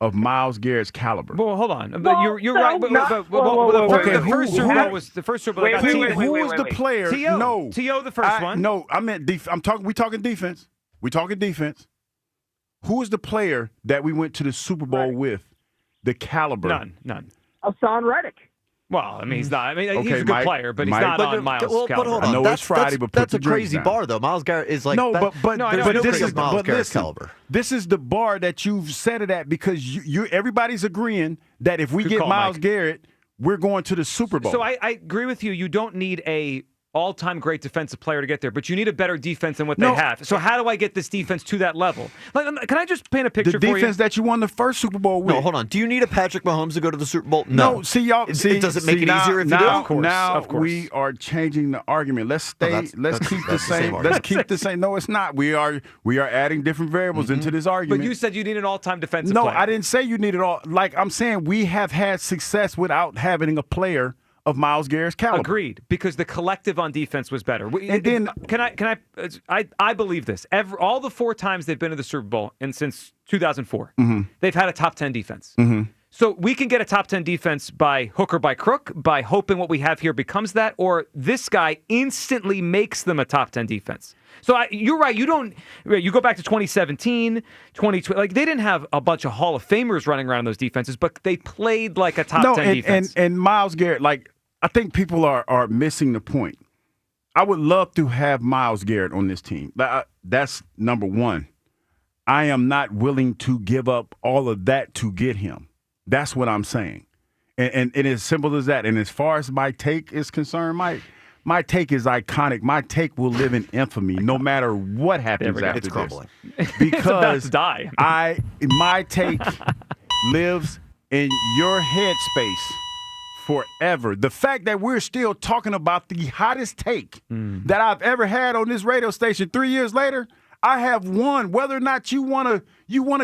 of Myles Garrett's caliber. Well, hold on. You're right. The first Super Bowl was the first Super Bowl. Who was the player? T.O. No, T.O. the first one. No, I meant we talking defense. We talking defense. Who is the player that we went to the Super Bowl with? The caliber. None. Hassan Reddick. Well, I mean, he's not. I mean, Okay, he's a good Mike, player, but he's Mike. not But on Myles' Well, caliber. but hold on. I know that's, it's Friday, that's, but put that's the a drinks crazy down. bar, though. Myles Garrett is like no, that, but No, I know, but I this agree. is Myles but Garrett's listen, caliber. this is the bar that you've set it at because you everybody's agreeing that if we Good get call, Myles Mike. Garrett, we're going to the Super Bowl. So I agree with you. You don't need a all-time great defensive player to get there, but you need a better defense than what they have. So how do I get this defense to that level? Like, can I just paint a picture the for you? defense that you won the first Super Bowl with. No, hold on. Do you need a Patrick Mahomes to go to the Super Bowl? No, see y'all. Does it easier make it easier if you do? now, Of course, now of course. we are changing the argument. Let's stay. let's keep the that's the same same. Let's argument. keep the same. No, it's not. We are adding different variables into this argument. But you said you need an all-time defensive No, player. I didn't say you need it all. Like I'm saying, we have had success without having a player of Myles Garrett's caliber. Agreed, because the collective on defense was better. And then- I believe this. All the 4 times they've been to the Super Bowl, and since 2004, they've had a top 10 defense. So we can get a top 10 defense by hook or by crook, by hoping what we have here becomes that, or this guy instantly makes them a top 10 defense. So you're right. You go back to 2017, 2020. Like they didn't have a bunch of Hall of Famers running around in those defenses, but they played like a top 10 defense. And Myles Garrett, like I think people are missing the point. I would love to have Myles Garrett on this team. That's number one. I am not willing to give up all of that to get him. That's what I'm saying. And as simple as that. And as far as my take is concerned, my take is iconic. My take will live in infamy no matter what happens after It's crumbling. this. Because it's about to die. My take lives in your headspace forever. The fact that we're still talking about the hottest take that I've ever had on this radio station 3 years later, I have won. Whether or not you wanna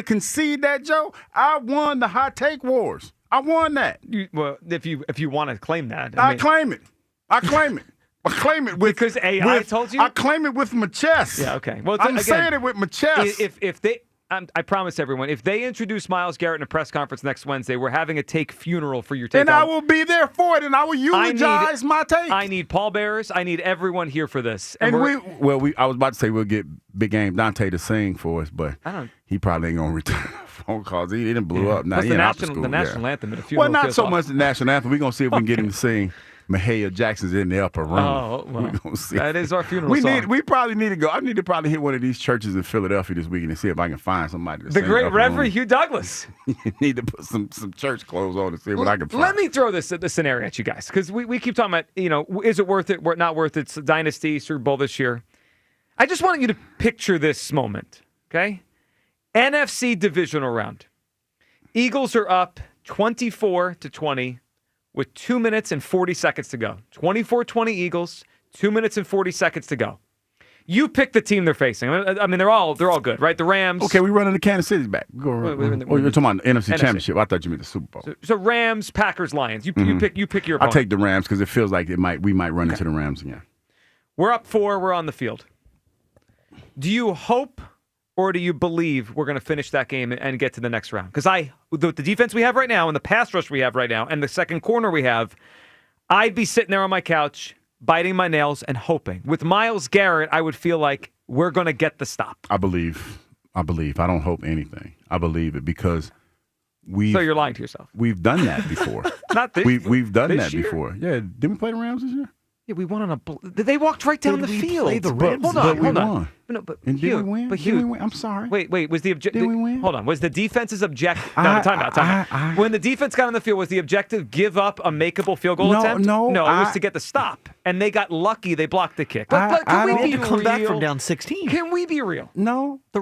concede that, Joe, I won the hot take wars. I won that. Well, if you want to claim that, I claim it. I claim it. I claim it with because AI told you. I claim it with my chest. Yeah. Okay. Well, I'm saying it with my chest. If they. I promise everyone, if they introduce Myles Garrett in a press conference next Wednesday, we're having a take funeral for your take. And I will be there for it, and I will eulogize my take. I need pallbearers. I need everyone here for this. And I was about to say we'll get Big Game Dante to sing for us, but he probably ain't going to return phone calls. He didn't blow up. Now Plus he the in national anthem at a funeral. Well, not so much the national anthem. We're going to see if we can get him to sing. Mahalia Jackson's in the upper room. Oh, well, we're gonna see. That is our funeral song. We probably need to go. I need to probably hit one of these churches in Philadelphia this weekend and see if I can find somebody to the sing great Reverend Hugh Douglas. You need to put some church clothes on and see what I can find. Let me throw this scenario at you guys, because we keep talking about, is it worth it, not worth it, it's Dynasty, Super Bowl this year. I just want you to picture this moment, okay? NFC divisional round. Eagles are up 24-20 with 2 minutes and 40 seconds to go. 24-20 Eagles, 2 minutes and 40 seconds to go. You pick the team they're facing. I mean, they're all good, right? The Rams. Okay, we running the Kansas City's back. You're talking about the NFC Championship. I thought you meant the Super Bowl. So Rams, Packers, Lions. You pick your opponent. I'll take the Rams because it feels like we might run into the Rams again. We're up 4. We're on the field. Do you hope or do you believe we're going to finish that game and get to the next round? Because the defense we have right now and the pass rush we have right now and the second corner we have, I'd be sitting there on my couch, biting my nails and hoping. With Myles Garrett, I would feel like we're going to get the stop. I believe. I don't hope anything. I believe it because So you're lying to yourself. We've done that before. Not this We've done this that year? before. Yeah. Didn't we play the Rams this year? Yeah, we won on they walked right down the field. Play the Rams? Hold on. No, but and did we win? Did we win? I'm sorry. Wait. Was the objective? Did we win? Hold on. Was the defense's objective? No, time out. When the defense got on the field, was the objective give up a makeable field goal attempt? No. It was to get the stop, and they got lucky. They blocked the kick. But I can we had be to come back real? from down 16. Can we be real? No. The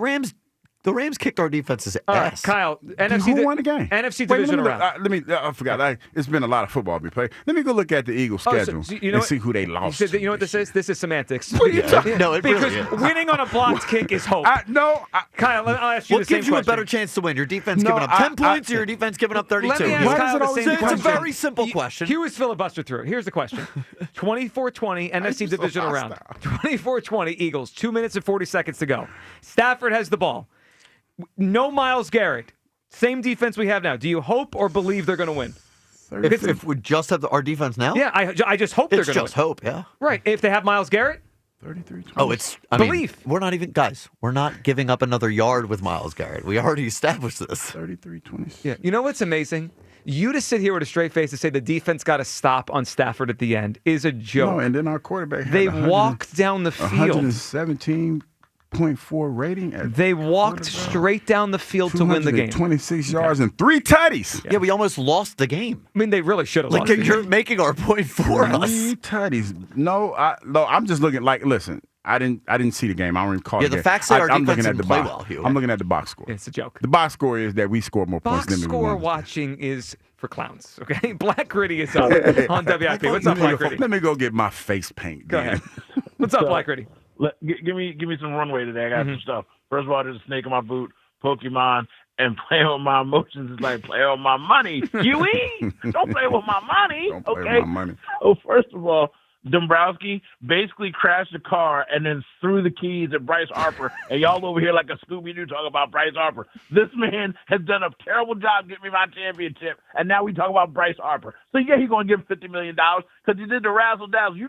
Rams kicked our defense's ass. Kyle, Who won the game? NFC Wait, division round. I forgot. It's been a lot of football we played. Let me go look at the Eagles' schedule and see who they lost. You know what this is? This is semantics. What are you talking? No, it because really is. winning on a blocked kick is hope. Kyle, I'll ask you what the same gives you question. a better chance to win? Your defense giving up 10 points or your defense giving up 32? Let me ask Kyle the same question. It's a very simple question. Hugh is filibuster through it. Here's the question. 24-20 NFC divisional round. 24-20 Eagles. 2 minutes and 40 seconds to go. Stafford has the ball. No Myles Garrett. Same defense we have now. Do you hope or believe they're going to win? If we just have our defense now? Yeah, I just hope they're going to win. It's just hope, yeah. Right. If they have Myles Garrett? 33-20. Oh, belief. We're not even, guys, we're not giving up another yard with Myles Garrett. We already established this. 33-20. Yeah. You know what's amazing? You to sit here with a straight face and say the defense got to stop on Stafford at the end is a joke. No, and then our quarterback had they walked down the field. 117.4 rating. They walked straight down the field to win the game. 26 yards and 3 tutties. Yeah, we almost lost the game. I mean, they really should have lost. You're making our point for us. 3 tutties. No, I'm just looking listen. I didn't see the game. I don't even call it. Yeah, the facts say our defense didn't play well, Hugh. I'm looking at the box score. It's a joke. The box score is that we scored more points than we won. Box score watching is for clowns, okay? Black Gritty is up on WIP. What's up, Black Gritty? Let me go get my face paint. Go ahead. What's up, Black Gritty? Give me some runway today. I got some stuff. First of all, there's a snake in my boot, Pokemon, and playing with my emotions is like playing with my money. Huey, don't play with my money. Don't play okay? with my money. So first of all, Dombrowski basically crashed the car and then threw the keys at Bryce Harper, and y'all over here like a Scooby-Doo talking about Bryce Harper. This man has done a terrible job getting me my championship, and now we talk about Bryce Harper. So yeah, he's going to give him $50 million because he did the razzle-dazzle. You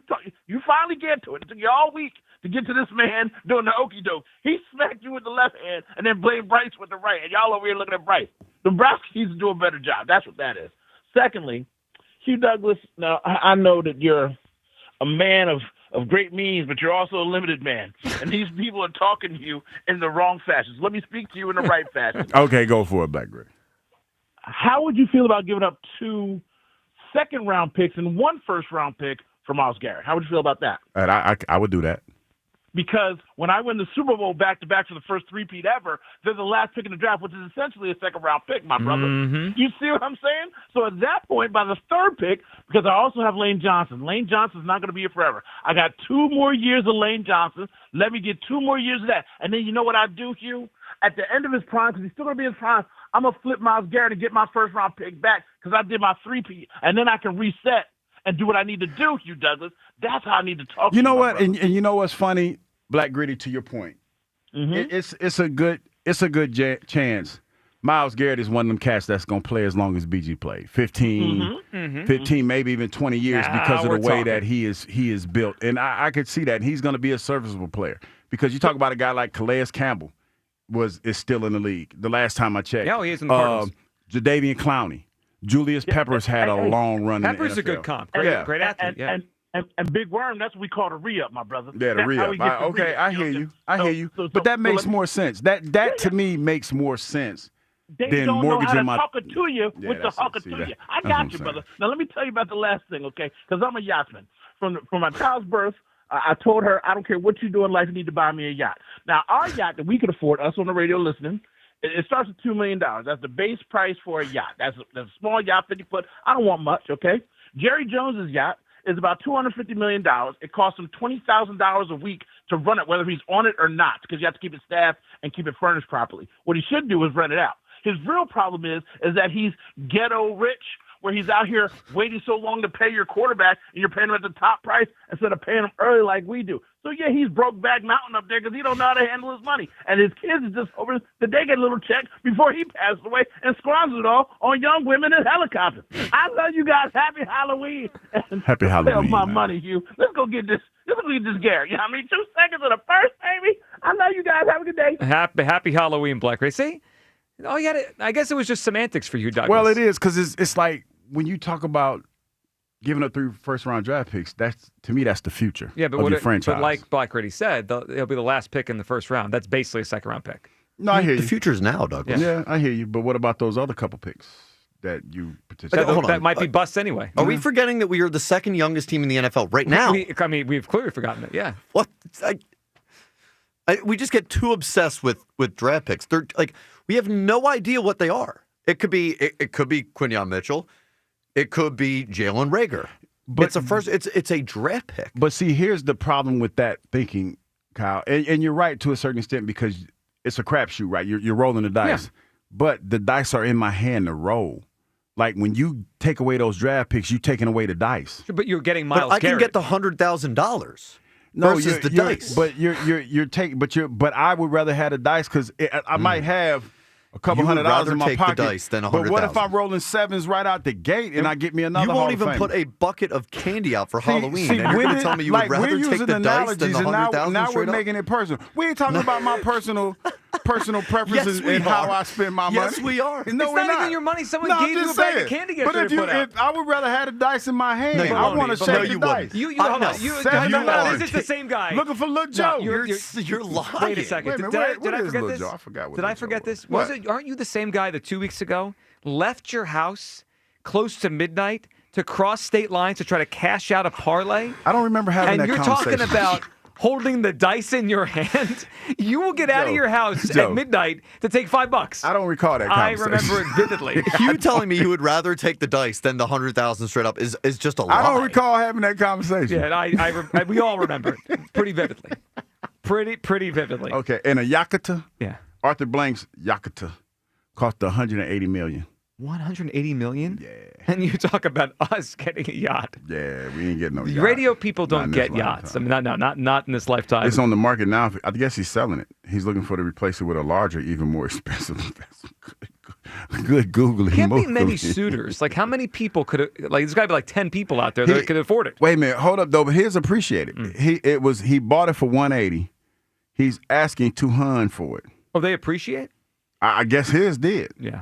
finally get to it. It took you all week to get to this man doing the okey doke. He smacked you with the left hand and then blamed Bryce with the right, and y'all over here looking at Bryce. Dombrowski needs to do a better job. That's what that is. Secondly, Hugh Douglas, now I know that you're a man of great means, but you're also a limited man. And these people are talking to you in the wrong fashion. So let me speak to you in the right fashion. Okay, go for it, Black Gritty. How would you feel about giving up 2 second-round picks and 1 first-round pick for Myles Garrett? How would you feel about that? I would do that. because when I win the Super Bowl back-to-back for the first three-peat ever, they're the last pick in the draft, which is essentially a second-round pick, my brother. Mm-hmm. You see what I'm saying? So at that point, by the third pick, because I also have Lane Johnson. Lane Johnson's not going to be here forever. I got 2 more years of Lane Johnson. Let me get 2 more years of that. And then you know what I do, Hugh? At the end of his prime, because he's still going to be in his prime, I'm going to flip Myles Garrett and get my first-round pick back because I did my three-peat. And then I can reset and do what I need to do, Hugh Douglas. That's how I need to talk to you. You know my what? brother. And you know what's funny, Black Gritty, to your point. Mhm. It's a good chance. Myles Garrett is one of them cats that's going to play as long as BG played. 15, 15, maybe even 20 years because of we're the way talking. that he is built. And I could see that. He's going to be a serviceable player because you talk about a guy like Calais Campbell is still in the league. The last time I checked. Yeah, he is in the Cardinals. Jadeveon Clowney. Julius Peppers had a long run Pepper's in the a good NFL. comp. Yeah. Great athlete. Yeah. And Big Worm, that's what we call the re-up, my brother. Yeah, the That's how re-up. we get the Okay, re-up. I hear you. I hear you. So But that makes let me- more sense. That to me makes more sense They than don't know how mortgaging to my. talk it to you Yeah, with the that's it. hawk it See, to that- you. I that's what got I'm you, saying. brother. Now let me tell you about the last thing, okay? Because I'm a yachtsman. From my child's birth, I told her, I don't care what you do in life, you need to buy me a yacht. Now our yacht that we could afford, us on the radio listening, it starts at $2 million. That's the base price for a yacht. That's a small yacht, 50 foot. I don't want much, okay? Jerry Jones's yacht is about $250 million. It costs him $20,000 a week to run it, whether he's on it or not, because you have to keep it staffed and keep it furnished properly. What he should do is rent it out. His real problem is that he's ghetto rich, where he's out here waiting so long to pay your quarterback, and you're paying him at the top price instead of paying him early like we do. So, yeah, he's broke back mountain up there because he don't know how to handle his money. And his kids is just over that they get a little check before he passes away and squanders it all on young women in helicopters. I love you guys. Happy Halloween. And Happy sell Halloween, my man. money, Hugh. Let's go get this. Let's go get this Garrett. You know what I mean? 2 seconds of the first, baby. I love you guys. Have a good day. Happy Halloween, Black Ray. See? Oh, yeah. I guess it was just semantics for you, Douglas. Well, it is because it's like when you talk about giving up 3 first-round draft picks. To me, that's the future. Yeah, but of what your franchise. but like Black Ray said, it'll be the last pick in the first round. That's basically a second-round pick. No, I hear you. The future's now, Douglas. Yeah, I hear you. But what about those other couple picks that you potentially? Hold on. That might be busts anyway. Are we forgetting that we are the second youngest team in the NFL right now? We've clearly forgotten it. Yeah. What? We just get too obsessed with draft picks. They're like we have no idea what they are. It could be Quinyon Mitchell. It could be Jalen Reagor. But it's a draft pick. But see, here's the problem with that thinking, Kyle. And you're right to a certain extent because it's a crapshoot, right? You're rolling the dice. Yeah. But the dice are in my hand to roll. Like when you take away those draft picks, you're taking away the dice. But you're getting Myles But I Garrett. can get the $100,000 No, versus the dice. But I would rather have the dice because I might have a couple You would $100 rather in my take the pocket. dice than But what if 100,000? I'm rolling sevens right out the gate and I get me another? You won't Hall of even Famer? put a bucket of candy out for Halloween. See, and you're when going to it- tell me you like, would rather we're take using the dice than analogies, the and 100,000 now we're straight up? making it personal. We ain't talking about my personal preferences we and how are. I spend my money. Yes, we are. No, It's we're not even your money. Someone No, I'm gave you just a bag of saying. candy But yesterday if to put out. I would rather have the dice in my hand. No, you I won't. want to But shake no, the you dice. wouldn't. Hold on. You are. Is this the same guy? Looking for Lil Joe. You're lying. Wait a second. Wait a minute, Did what I is forget Lil this? Joe? I forgot what Did Lil I Joe forget was. this? What? Aren't you the same guy that 2 weeks ago left your house close to midnight to cross state lines to try to cash out a parlay? I don't remember having And that you're conversation. talking about holding the dice in your hand. You will get out of Joe, your house Joe. at midnight to take $5. I don't recall that I conversation. remember it vividly. You telling me you would rather take the dice than the 100,000 straight up is just a lie. I don't recall having that conversation. Yeah, and we all remember it pretty vividly. Pretty vividly. Okay, and a Yakuta, Yeah. Arthur Blank's Yakuta cost $180 million. 180 million? Yeah. And you talk about us getting a yacht. Yeah, we ain't getting no yacht. Radio people Not don't in get this yachts. I lifetime. mean, not in this lifetime. It's on the market now. I guess he's selling it. He's looking for to replace it with a larger, even more expensive vessel. Good googling. Can't be move. many suitors. Like, how many people could like? There's got to be like 10 people out there that could afford it. Wait a minute, hold up though. But his appreciated. He bought it for 180. He's asking 200 for it. Oh, they appreciate? I guess his did. Yeah.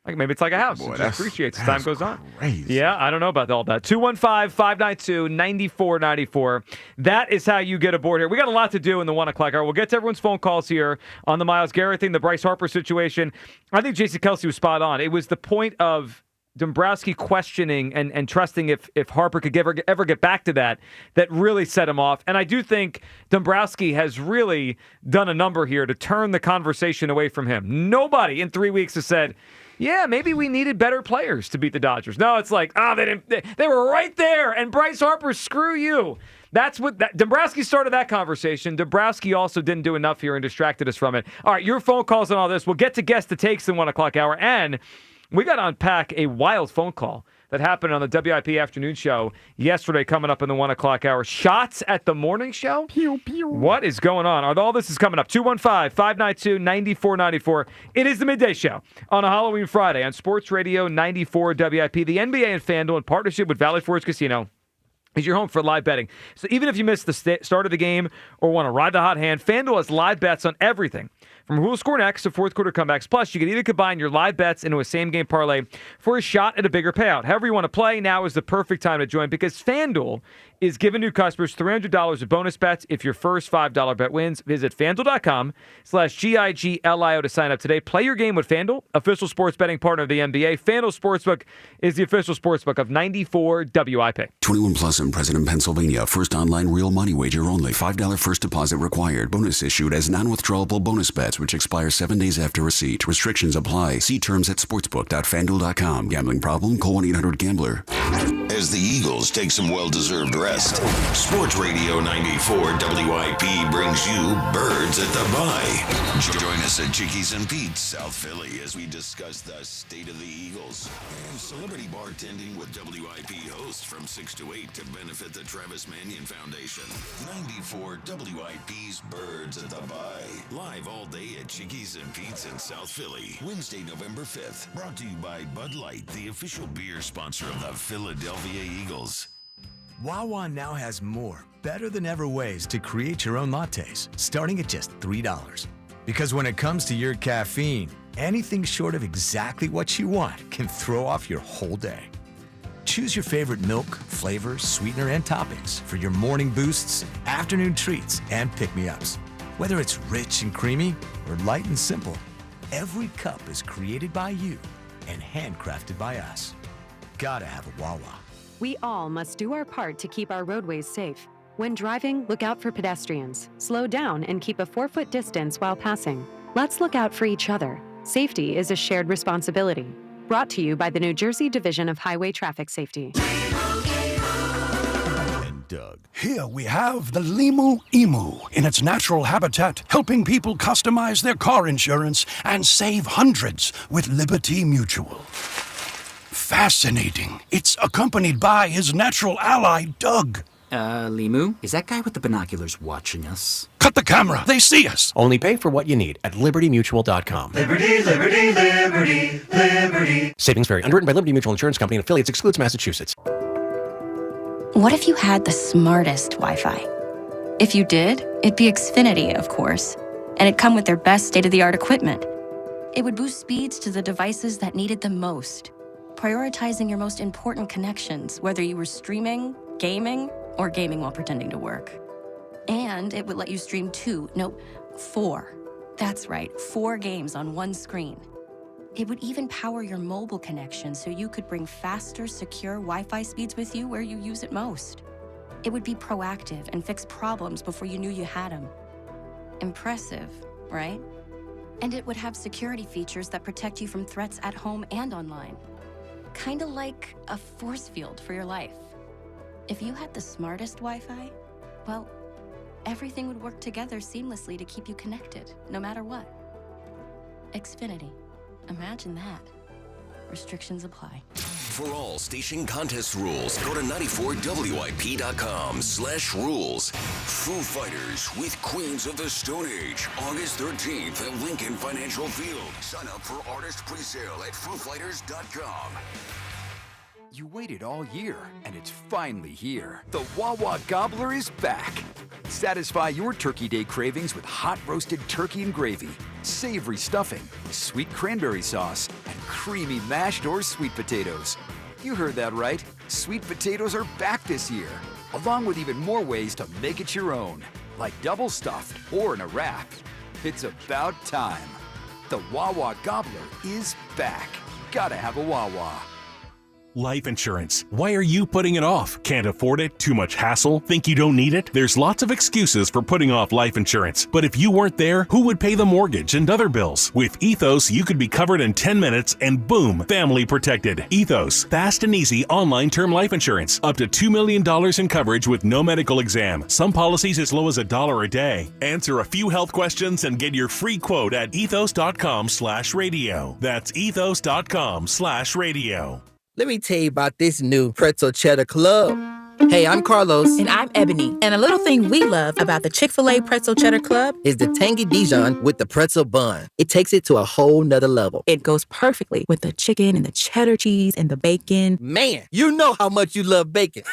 Like maybe it's like a house. Boy, It that's- just appreciates as that's time goes on. crazy. Yeah, I don't know about all that. 215-592-9494. That is how you get aboard here. We got a lot to do in the 1 o'clock hour. We'll get to everyone's phone calls here on the Myles Garrett thing, the Bryce Harper situation. I think J.C. Kelsey was spot on. It was the point of Dombrowski questioning and trusting if Harper could ever get back to that really set him off. And I do think Dombrowski has really done a number here to turn the conversation away from him. Nobody in 3 weeks has said, yeah, maybe we needed better players to beat the Dodgers. No, it's like, they were right there, and Bryce Harper, screw you. That's what Dombrowski started that conversation. Dombrowski also didn't do enough here and distracted us from it. All right, your phone calls and all this. We'll get to guess the takes in 1 o'clock hour, and we got to unpack a wild phone call that happened on the WIP afternoon show yesterday, coming up in the 1 o'clock hour. Shots at the morning show? Pew, pew. What is going on? All this is coming up. 215-592-9494. It is the midday show on a Halloween Friday on Sports Radio 94 WIP. The NBA and FanDuel in partnership with Valley Forge Casino is your home for live betting. So even if you missed the start of the game or want to ride the hot hand, FanDuel has live bets on everything, from who will score next to fourth quarter comebacks. Plus, you can either combine your live bets into a same-game parlay for a shot at a bigger payout. However you want to play, now is the perfect time to join, because FanDuel is giving new customers $300 of bonus bets if your first $5 bet wins. Visit FanDuel.com/GIGLIO to sign up today. Play your game with FanDuel, official sports betting partner of the NBA. FanDuel Sportsbook is the official sportsbook of 94 WIP. 21 plus and present in Pennsylvania. First online real money wager only. $5 first deposit required. Bonus issued as non-withdrawable bonus bets, which expire 7 days after receipt. Restrictions apply. See terms at sportsbook.fanduel.com. Gambling problem? Call 1-800-GAMBLER. As the Eagles take some well-deserved rest, Sports Radio 94 WIP brings you Birds at the Bye. Join us at Chickies and Pete's, South Philly, as we discuss the state of the Eagles and celebrity bartending with WIP hosts from 6 to 8 to benefit the Travis Manion Foundation. 94 WIP's Birds at the Bye. Live all day at Chickies and Pete's in South Philly. Wednesday, November 5th. Brought to you by Bud Light, the official beer sponsor of the Philadelphia Eagles. Wawa now has more, better than ever ways to create your own lattes, starting at just $3. Because when it comes to your caffeine, anything short of exactly what you want can throw off your whole day. Choose your favorite milk, flavor, sweetener, and toppings for your morning boosts, afternoon treats, and pick-me-ups. Whether it's rich and creamy or light and simple, every cup is created by you and handcrafted by us. Gotta have a Wawa. We all must do our part to keep our roadways safe. When driving, look out for pedestrians. Slow down and keep a 4-foot distance while passing. Let's look out for each other. Safety is a shared responsibility. Brought to you by the New Jersey Division of Highway Traffic Safety. And Doug. Here we have the Limu Emu in its natural habitat, helping people customize their car insurance and save hundreds with Liberty Mutual. Fascinating. It's accompanied by his natural ally, Doug. Limu? Is that guy with the binoculars watching us? Cut the camera. They see us. Only pay for what you need at libertymutual.com. Liberty, liberty, liberty, liberty. Savings vary. Underwritten by Liberty Mutual Insurance Company and affiliates. Excludes Massachusetts. What if you had the smartest Wi-Fi? If you did, it'd be Xfinity, of course. And it'd come with their best state-of-the-art equipment. It would boost speeds to the devices that needed them most, prioritizing your most important connections, whether you were streaming, gaming, or gaming while pretending to work. And it would let you stream 4. That's right, 4 games on one screen. It would even power your mobile connection so you could bring faster, secure Wi-Fi speeds with you where you use it most. It would be proactive and fix problems before you knew you had them. Impressive, right? And it would have security features that protect you from threats at home and online. Kinda like a force field for your life. If you had the smartest Wi-Fi, well, everything would work together seamlessly to keep you connected, no matter what. Xfinity. Imagine that. Restrictions apply. For all station contest rules, go to 94WIP.com/rules. Foo Fighters with Queens of the Stone Age, August 13th at Lincoln Financial Field. Sign up for artist presale at FooFighters.com. You waited all year, and it's finally here. The Wawa Gobbler is back. Satisfy your Turkey Day cravings with hot roasted turkey and gravy, savory stuffing, sweet cranberry sauce, and creamy mashed or sweet potatoes. You heard that right. Sweet potatoes are back this year, along with even more ways to make it your own, like double stuffed or in a wrap. It's about time. The Wawa Gobbler is back. Gotta have a Wawa. life insurance. Why are you putting it off? Can't afford it? Too much hassle? Think you don't need it? There's lots of excuses for putting off life insurance. But if you weren't there, who would pay the mortgage and other bills? With Ethos, you could be covered in 10 minutes and boom, family protected. Ethos, fast and easy online term life insurance. Up to $2 million in coverage with no medical exam. Some policies as low as $1 a day. Answer a few health questions and get your free quote at ethos.com/radio. That's ethos.com/radio. Let me tell you about this new Pretzel Cheddar Club. Hey, I'm Carlos. And I'm Ebony. And a little thing we love about the Chick-fil-A Pretzel Cheddar Club is the tangy Dijon with the pretzel bun. It takes it to a whole nother level. It goes perfectly with the chicken and the cheddar cheese and the bacon. Man, you know how much you love bacon.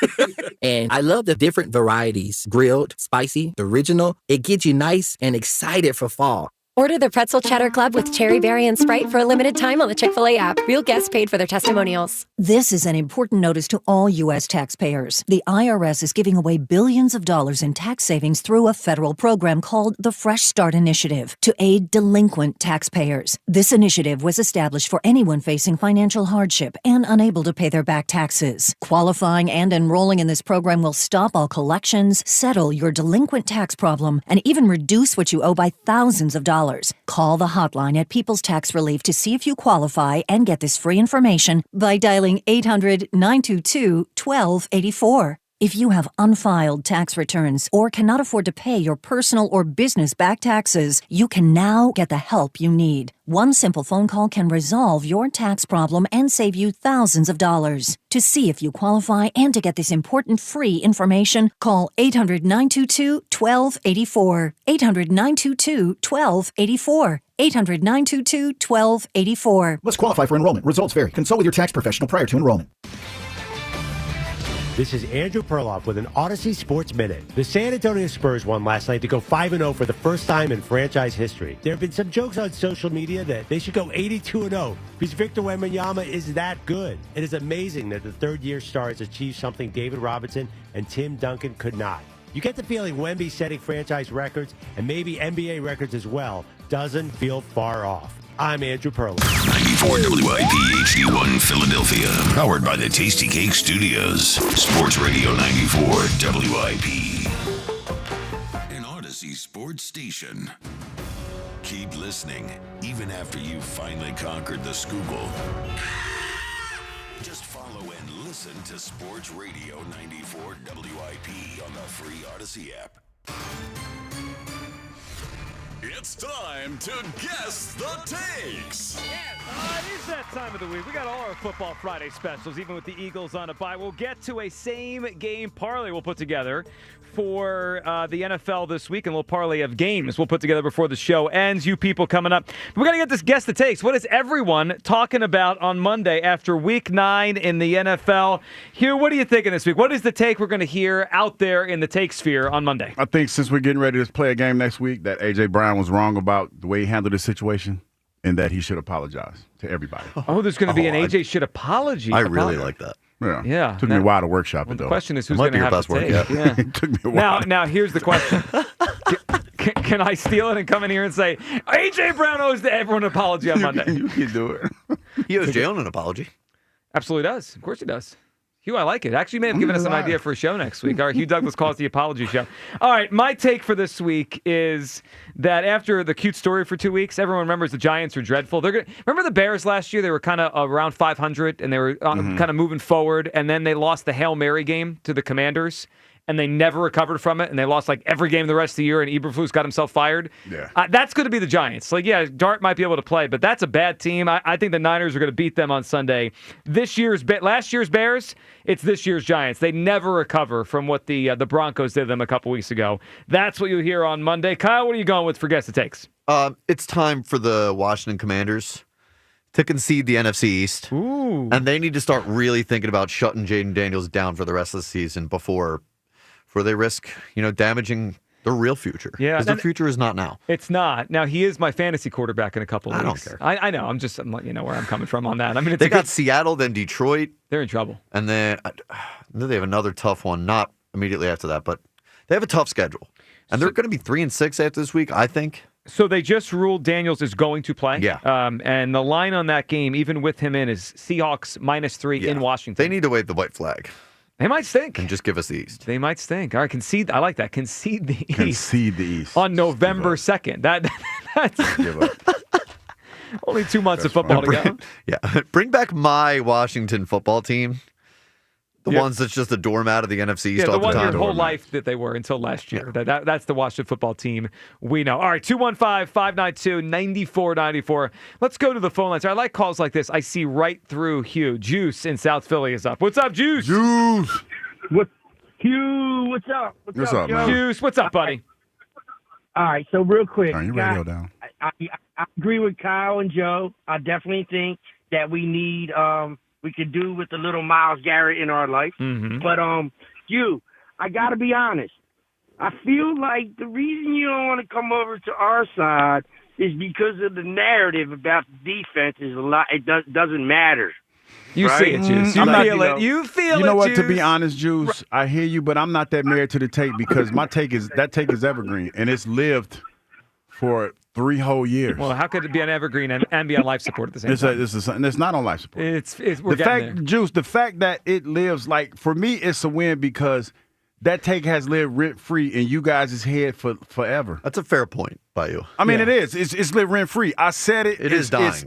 And I love the different varieties. Grilled, spicy, original. It gets you nice and excited for fall. Order the Pretzel Cheddar Club with Cherry Berry and Sprite for a limited time on the Chick-fil-A app. Real guests paid for their testimonials. This is an important notice to all U.S. taxpayers. The IRS is giving away billions of dollars in tax savings through a federal program called the Fresh Start Initiative to aid delinquent taxpayers. This initiative was established for anyone facing financial hardship and unable to pay their back taxes. Qualifying and enrolling in this program will stop all collections, settle your delinquent tax problem, and even reduce what you owe by thousands of dollars. Call the hotline at People's Tax Relief to see if you qualify and get this free information by dialing 800-922-1284. If you have unfiled tax returns or cannot afford to pay your personal or business back taxes, you can now get the help you need. One simple phone call can resolve your tax problem and save you thousands of dollars. To see if you qualify and to get this important free information, call 800-922-1284. 800-922-1284. 800-922-1284. Must qualify for enrollment. Results vary. Consult with your tax professional prior to enrollment. This is Andrew Perloff with an Odyssey Sports Minute. The San Antonio Spurs won last night to go 5-0 for the first time in franchise history. There have been some jokes on social media that they should go 82-0 because Victor Wembanyama is that good. It is amazing that the third-year star has achieved something David Robinson and Tim Duncan could not. You get the feeling Wemby setting franchise records and maybe NBA records as well doesn't feel far off. I'm Andrew Perloff. 94 WIP HD1 Philadelphia. Powered by the Tasty Cake Studios. Sports Radio 94 WIP. An Odyssey Sports Station. Keep listening, even after you've finally conquered the Schuylkill. Just follow and listen to Sports Radio 94 WIP on the free Odyssey app. It's time to Guess the Takes. It is that time of the week. We got all our Football Friday specials, even with the Eagles on a bye. We'll get to a same-game parlay we'll put together for the NFL this week, and a little parlay of games we'll put together before the show ends. You people coming up. We're going to get this Guess the Takes. What is everyone talking about on Monday after Week 9 in the NFL? Hugh, what are you thinking this week? What is the take we're going to hear out there in the take sphere on Monday? I think since we're getting ready to play a game next week, that A.J. Brown was wrong about the way he handled the situation and that he should apologize to everybody. Oh, there's going to be an A.J. should apology. I really like that. Yeah. Took me a while to workshop it, though. The question is who's going to have to take it. Yeah. It took me a while. Now, here's the question. Can I steal it and come in here and say, A.J. Brown owes everyone an apology on Monday? You can do it. He owes Jalen an apology. Absolutely does. Of course he does. Hugh, I like it. Actually, you may have given us an idea for a show next week. All right, Hugh Douglas calls the apology show. All right, my take for this week is that after the cute story for 2 weeks, everyone remembers the Giants are dreadful. Remember the Bears last year? They were kind of around 500, and they were kind of moving forward, and then they lost the Hail Mary game to the Commanders, and they never recovered from it, and they lost like every game the rest of the year, and Eberflus got himself fired. Yeah. That's going to be the Giants. Like, yeah, Dart might be able to play, but that's a bad team. I think the Niners are going to beat them on Sunday. Last year's Bears, it's this year's Giants. They never recover from what the Broncos did to them a couple weeks ago. That's what you'll hear on Monday. Kyle, what are you going with for Guess the Takes? It's time for the Washington Commanders to concede the NFC East. Ooh. And they need to start really thinking about shutting Jaden Daniels down for the rest of the season before they risk, damaging their real future. Yeah. Because their future is not now. It's not. Now, he is my fantasy quarterback in a couple of weeks. I don't care. I know. I'm letting you know where I'm coming from on that. I mean, they got Seattle, then Detroit. They're in trouble. And then they have another tough one, not immediately after that, but they have a tough schedule. And they're going to be 3-6 after this week, I think. So they just ruled Daniels is going to play. Yeah. And the line on that game, even with him in, is Seahawks -3 in Washington. They need to wave the white flag. They might stink. And just give us the East. They might stink. All right, concede. I like that. Concede the East. Concede the East. On November 2nd. That's only 2 months of football to go. Yeah. Bring back my Washington football team. The ones that's just a doormat of the NFC East all the the one time. your whole life that they were until last year. That's the Washington football team we know. All right, 215-592-9494. Let's go to the phone lines. I like calls like this. I see right through Hugh. Juice in South Philly is up. What's up, Juice? Juice. Hugh, what's up? What's up, man? Juice, what's up, buddy? All right, so real quick. Turn your radio down. I agree with Kyle and Joe. I definitely think that we need we could do with a little Myles Garrett in our life. Mm-hmm. But Hugh, I gotta be honest. I feel like the reason you don't want to come over to our side is because of the narrative about the defense is a lot. It doesn't matter. You right? see it, Juice. You feel it. You feel it, You know what? Juice. To be honest, Juice, I hear you, but I'm not that married to the take because my take is evergreen and it's lived for 3 whole years. Well, how could it be on evergreen and be on life support at the same time? It's not on life support. We're getting there. Juice, the fact that it lives, like, for me, it's a win because that take has lived rent-free in you guys' head for forever. That's a fair point by you. I mean, it is. It's lived rent-free. I said it. It is dying.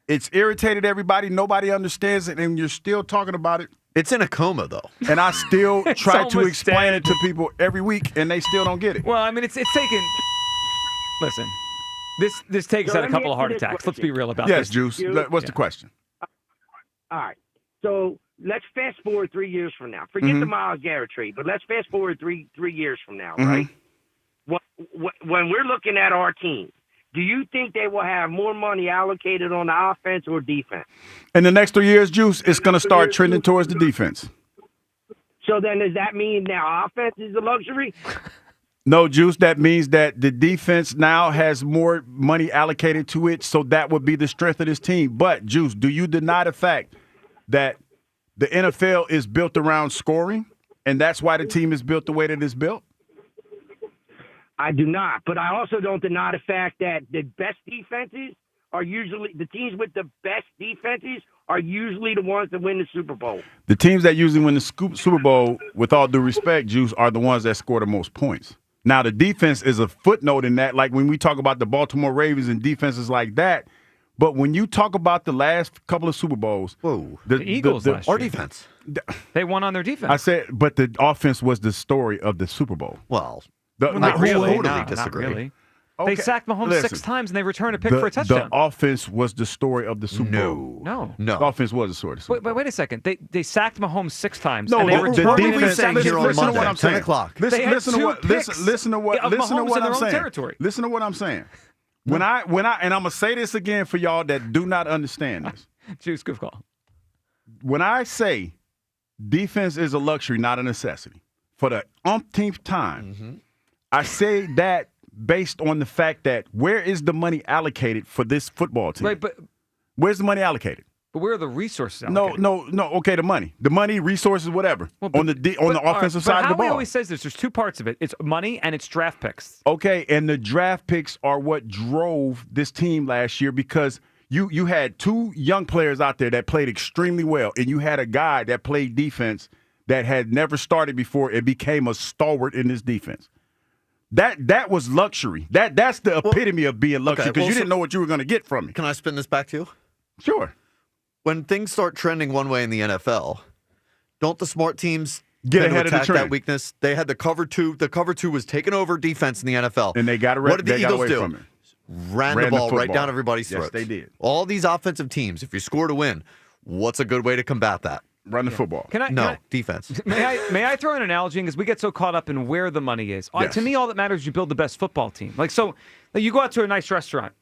It's irritated everybody. Nobody understands it, and you're still talking about it. It's in a coma, though. And I still try to almost explain dead. it to people every week, and they still don't get it. Well, I mean, it's taken. Listen, this takes So out a let me couple of ask heart you this attacks. Let's question. be real about Yes, this. Juice. What's the question? All right. So let's fast forward 3 years from now. Forget the Myles Garrett trade, but let's fast forward three years from now, right? When we're looking at our team, do you think they will have more money allocated on the offense or defense? In the next 3 years, Juice, it's going to start trending towards the defense. So then does that mean now offense is a luxury? No, Juice, that means that the defense now has more money allocated to it, so that would be the strength of this team. But, Juice, do you deny the fact that the NFL is built around scoring, and that's why the team is built the way that it's built? I do not, but I also don't deny the fact that the best defenses are usually the teams with the best defenses are usually the ones that win the Super Bowl. The teams that usually win the Super Bowl, with all due respect, Juice, are the ones that score the most points. Now, the defense is a footnote in that, like when we talk about the Baltimore Ravens and defenses like that. But when you talk about the last couple of Super Bowls, the Eagles last our year. defense. They won on their defense. I said, but the offense was the story of the Super Bowl. Well, not really. totally Not disagree. really. Okay, They sacked Mahomes listen. 6 times and they returned a pick for a touchdown. The offense was the story of the Super Bowl. No. The offense was the story of the Super Bowl. Wait a second. They sacked Mahomes 6 times. No, and they the returned defense. it. Listen to what I'm saying. 10 o'clock. They had Listen to two what. picks Listen to what. of Listen to Mahomes what in their I'm own saying. territory. Listen to what I'm saying. When I and I'm gonna say this again for y'all that do not understand this. Juice, good call. When I say defense is a luxury, not a necessity, for the umpteenth time, I say that based on the fact that where is the money allocated for this football team? Right, but where's the money allocated? But where are the resources No. Okay, the money, resources, whatever on the offensive side of the ball. Howie always says this. There's 2 parts of it. It's money and it's draft picks. Okay, and the draft picks are what drove this team last year because you had 2 young players out there that played extremely well, and you had a guy that played defense that had never started before and became a stalwart in this defense. That was luxury. That's the epitome of being luxury because you didn't know what you were going to get from it. Can I spin this back to you? Sure. When things start trending one way in the NFL, don't the smart teams Get tend to ahead of the attack trend. that weakness? They had the cover 2. The cover 2 was taking over defense in the NFL. And they got What did the they got Eagles away do? from it. Ran the Ran the ball right football. down everybody's Yes, throats. they did. All these offensive teams, if you score to win, what's a good way to combat that? Run the football. Defense. May I throw in an analogy? Because we get so caught up in where the money is. Yes. To me, all that matters is you build the best football team. Like you go out to a nice restaurant,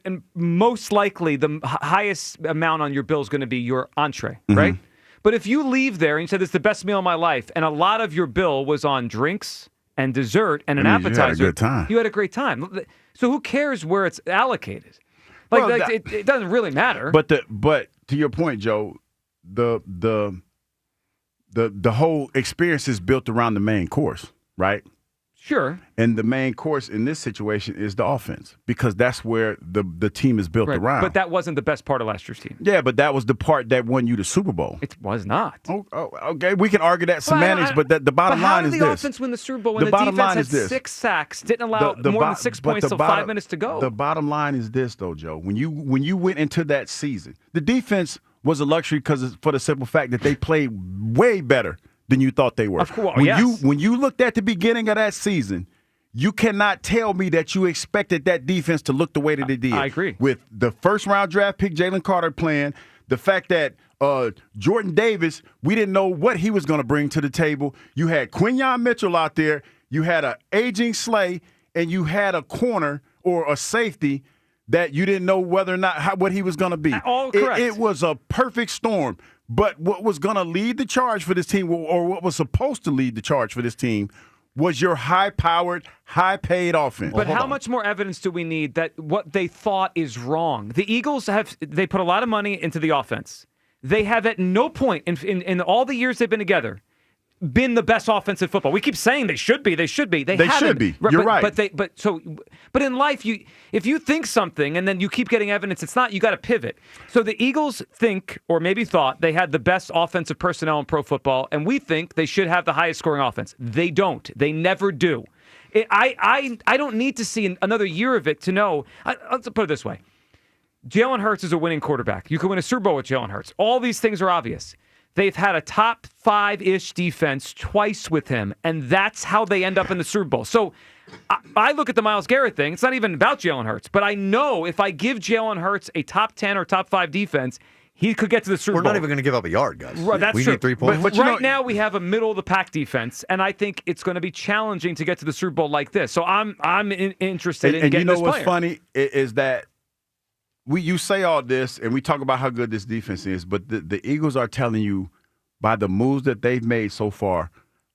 and most likely the highest amount on your bill is going to be your entree, right? But if you leave there and you said it's the best meal of my life, and a lot of your bill was on drinks and dessert and an appetizer, you had a good time. You had a great time. So who cares where it's allocated? It doesn't really matter. But to your point, Joe, the whole experience is built around the main course, right? Sure. And the main course in this situation is the offense because that's where the team is built around. But that wasn't the best part of last year's team. Yeah, but that was the part that won you the Super Bowl. It was not. Oh, okay, we can argue that semantics, but the bottom line is this. How did the offense win the Super Bowl when the defense had 6 sacks, didn't allow more than 6 points till 5 minutes to go? The bottom line is this, though, Joe. When you went into that season, the defense was a luxury for the simple fact that they played way better than you thought they were. Of course, when you looked at the beginning of that season, you cannot tell me that you expected that defense to look the way that it did. I agree. With the first-round draft pick, Jalen Carter, playing, the fact that Jordan Davis, we didn't know what he was going to bring to the table. You had Quinyon Mitchell out there. You had an aging Slay, and you had a corner or a safety that you didn't know whether or not what he was going to be. All correct. It was a perfect storm. But what was going to lead the charge for this team, or what was supposed to lead the charge for this team, was your high-powered, high-paid offense. But how much more evidence do we need that what they thought is wrong? The Eagles they put a lot of money into the offense. They have at no point in all the years they've been together been the best offense in football. We keep saying they should be. They should be. They should be. You're right. But in life, if you think something and then you keep getting evidence it's not, you got to pivot. So the Eagles think, or maybe thought, they had the best offensive personnel in pro football, and we think they should have the highest scoring offense. They don't. They never do. I don't need to see another year of it to know. Let's put it this way. Jalen Hurts is a winning quarterback. You can win a Super Bowl with Jalen Hurts. All these things are obvious. They've had a top 5-ish defense twice with him, and that's how they end up in the Super Bowl. So I look at the Myles Garrett thing. It's not even about Jalen Hurts, but I know if I give Jalen Hurts a top 10 or top 5 defense, he could get to the Super Bowl. We're not even going to give up a yard, guys. Right, that's we true. need 3 points. But right now we have a middle-of-the-pack defense, and I think it's going to be challenging to get to the Super Bowl like this. So I'm interested in getting this player. And you know what's funny is that you say all this, and we talk about how good this defense is, but the Eagles are telling you by the moves that they've made so far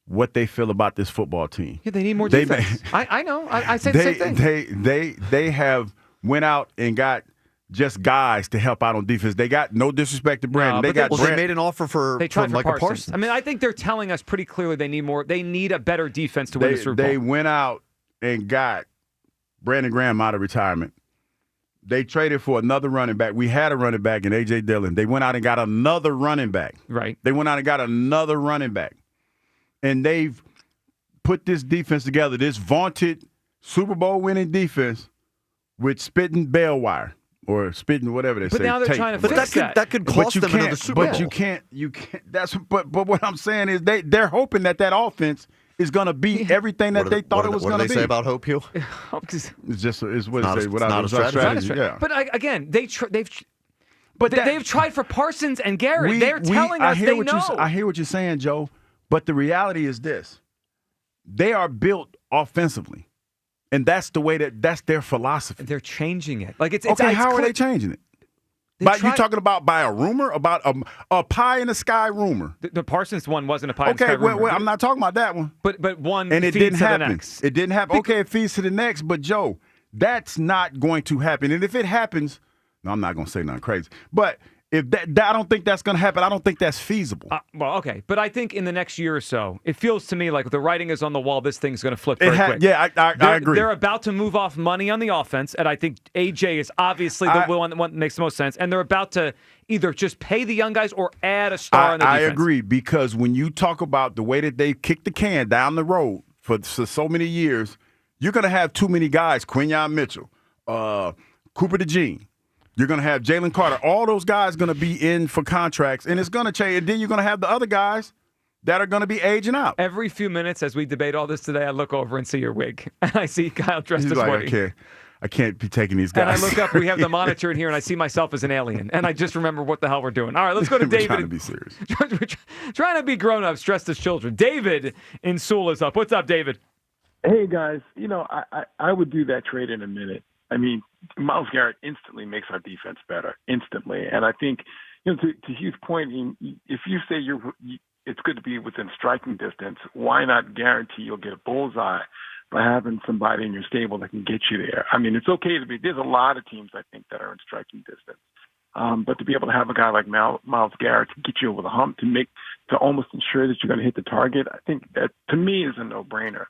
what they feel about this football team. Yeah, they need more defense. I know. I say the same thing. They have went out and got just guys to help out on defense. They got no disrespect to Brandon. They made an offer they tried for for Parsons. I mean, I think they're telling us pretty clearly they need more. They need a better defense to win the Super Bowl. They went out and got Brandon Graham out of retirement. They traded for another running back. We had a running back in A.J. Dillon. They went out and got another running back. Right. They went out and got another running back. And they've put this defense together, this vaunted Super Bowl winning defense with spitting bell wire or spitting whatever they say. But now they're trying to fix that. That could cost them another Super Bowl. But you can't. But what I'm saying is they're hoping that offense is going to be everything that they thought it was going to be. What do they say about Hope, Hugh? It's what not it say. a strategy. Yeah. But again, they've tried for Parsons and Garrett. They're telling us they know. I hear what you're saying, Joe. But the reality is this: they are built offensively, and that's the way that's their philosophy. They're changing it. How are they changing it? You talking about by a rumor, about a pie in the sky rumor? The Parsons one wasn't a pie in the sky rumor. Well, I'm not talking about that one. But one and it feeds didn't to happen. The next. It didn't happen. Okay, it feeds to the next. But Joe, that's not going to happen. And if it happens, no, I'm not going to say nothing crazy. But if that I don't think that's going to happen. I don't think that's feasible. Well, okay, but I think in the next year or so, it feels to me like the writing is on the wall. This thing's going to flip very quick. Yeah, I agree. They're about to move off money on the offense, and I think AJ is obviously the one that makes the most sense. And they're about to either just pay the young guys or add a star on the defense. I agree, because when you talk about the way that they kicked the can down the road for so many years, you're going to have too many guys. Quinyon Mitchell, Cooper DeJean. You're going to have Jalen Carter. All those guys going to be in for contracts, and it's going to change. And then you're going to have the other guys that are going to be aging out. Every few minutes as we debate all this today, I look over and see your wig. And I see Kyle dressed as Woody. I can't be taking these guys. And I look up, we have the monitor in here, and I see myself as an alien. And I just remember what the hell we're doing. All right, let's go to David. We're trying to be serious. We're trying to be grown-ups dressed as children. David in Sewell is up. What's up, David? Hey, guys. I would do that trade in a minute. I mean, Myles Garrett instantly makes our defense better, instantly. And I think, to Hugh's point, if you say it's good to be within striking distance, why not guarantee you'll get a bullseye by having somebody in your stable that can get you there? I mean, it's okay to be – there's a lot of teams, I think, that are in striking distance. But to be able to have a guy like Myles Garrett to get you over the hump, to almost ensure that you're going to hit the target, I think that, to me, is a no-brainer.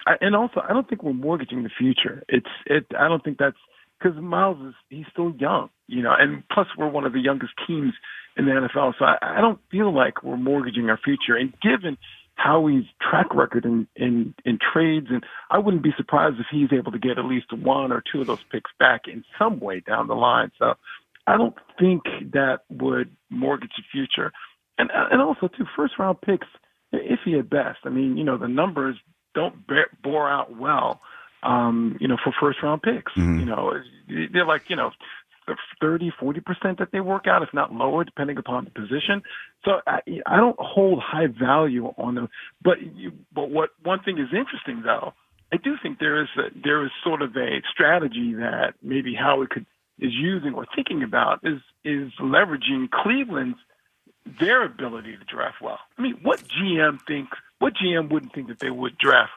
And also, I don't think we're mortgaging the future. I don't think that's because Miles he's still young, and plus we're one of the youngest teams in the NFL. So I don't feel like we're mortgaging our future. And given Howie's track record in trades, and I wouldn't be surprised if he's able to get at least one or two of those picks back in some way down the line. So I don't think that would mortgage the future. And also, too, first-round picks, iffy at best. I mean, the numbers don't bore out well, for first-round picks. Mm-hmm. They're like, 30, 40% that they work out, if not lower, depending upon the position. So I don't hold high value on them. But what one thing is interesting, though, I do think there is sort of a strategy that maybe Howie is using or thinking about is leveraging Cleveland's their ability to draft well. I mean, what GM wouldn't think that they wouldn't draft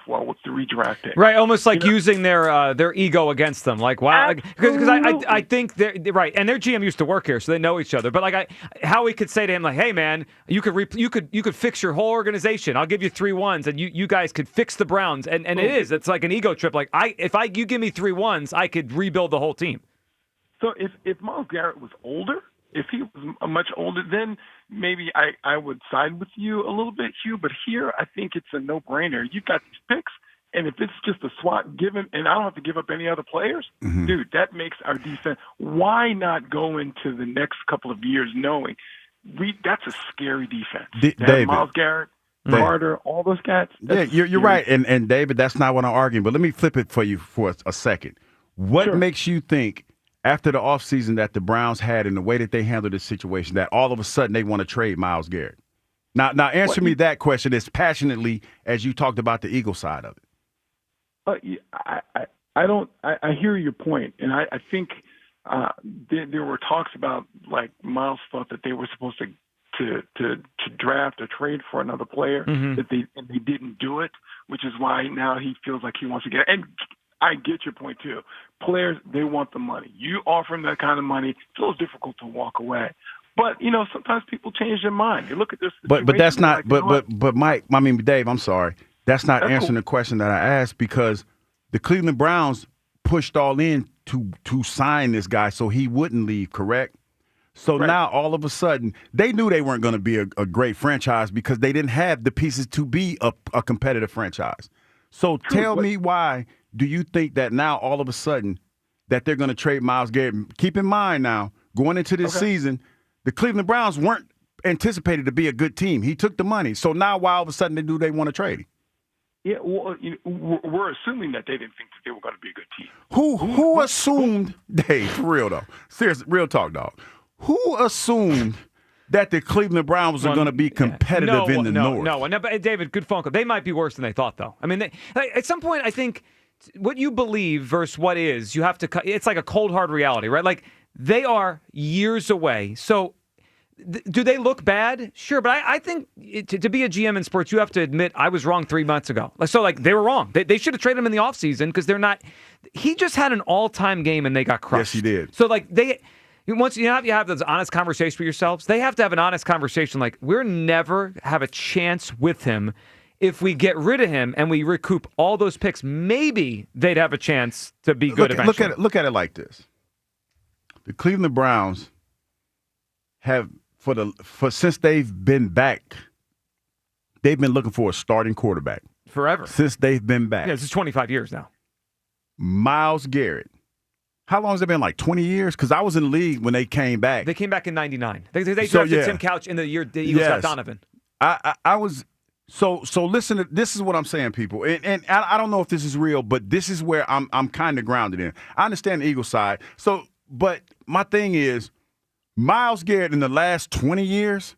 well with the redraft pick? Right, almost like using their ego against them. Like, wow, because I think they're right, and their GM used to work here, so they know each other. But Howie could say to him, like, hey man, you could fix your whole organization. I'll give you 3 1s, and you guys could fix the Browns. And it's like an ego trip. Like you give me 3 1s, I could rebuild the whole team. So if Myles Garrett was older. If he was much older, then maybe I would side with you a little bit, Hugh. But here, I think it's a no-brainer. You've got these picks, and if it's just a swap given, and I don't have to give up any other players, mm-hmm. Dude, that makes our defense. Why not go into the next couple of years knowing that's a scary defense? David, Myles Garrett, Carter, all those guys. Yeah, you're right. And David, that's not what I'm arguing. But let me flip it for you for a second. What makes you think, after the offseason that the Browns had and the way that they handled this situation, that all of a sudden they want to trade Myles Garrett? Now answer me that question as passionately as you talked about the Eagle side of it. I hear your point, and I think there were talks about, like, Myles thought that they were supposed to draft or trade for another player, mm-hmm. and they didn't do it, which is why now he feels like he wants to get. And I get your point, too. Players, they want the money. You offer them that kind of money, it's a little difficult to walk away. But, sometimes people change their mind. You look at this situation. But that's not, but Mike, Dave, I'm sorry. That's not answering the question that I asked, because the Cleveland Browns pushed all in to sign this guy so he wouldn't leave, correct? So now all of a sudden, they knew they weren't going to be a great franchise because they didn't have the pieces to be a competitive franchise. So tell me why do you think that now all of a sudden that they're going to trade Myles Garrett? Keep in mind now, going into this season, the Cleveland Browns weren't anticipated to be a good team. He took the money. So now why all of a sudden they want to trade him? Yeah, well, we're assuming that they didn't think that they were going to be a good team. Who assumed, Dave, for real though, seriously, real talk, dog, who assumed that the Cleveland Browns are going to be competitive in the North? No, but David, good phone call. They might be worse than they thought, though. I mean, at some point, I think what you believe versus what is, you have to. It's like a cold hard reality, right? Like, they are years away. So, do they look bad? Sure, but I think to be a GM in sports, you have to admit I was wrong 3 months ago. So, they were wrong. They should have traded him in the offseason because they're not. He just had an all-time game and they got crushed. Yes, he did. So, once you have this honest conversation with yourselves, they have to have an honest conversation. Like, we're never have a chance with him. If we get rid of him and we recoup all those picks, maybe they'd have a chance to be good eventually. Look at it like this. The Cleveland Browns have, since they've been back, they've been looking for a starting quarterback. Forever. Since they've been back. Yeah, this is 25 years now. Myles Garrett. How long has it been? Like 20 years? Because I was in the league when they came back. They came back in 99. They drafted Tim Couch in the year the Eagles got Donovan. I was so listen. This is what I'm saying, people, and I don't know if this is real, but this is where I'm kind of grounded in. I understand the Eagles side. So, but my thing is, Myles Garrett in the last 20 years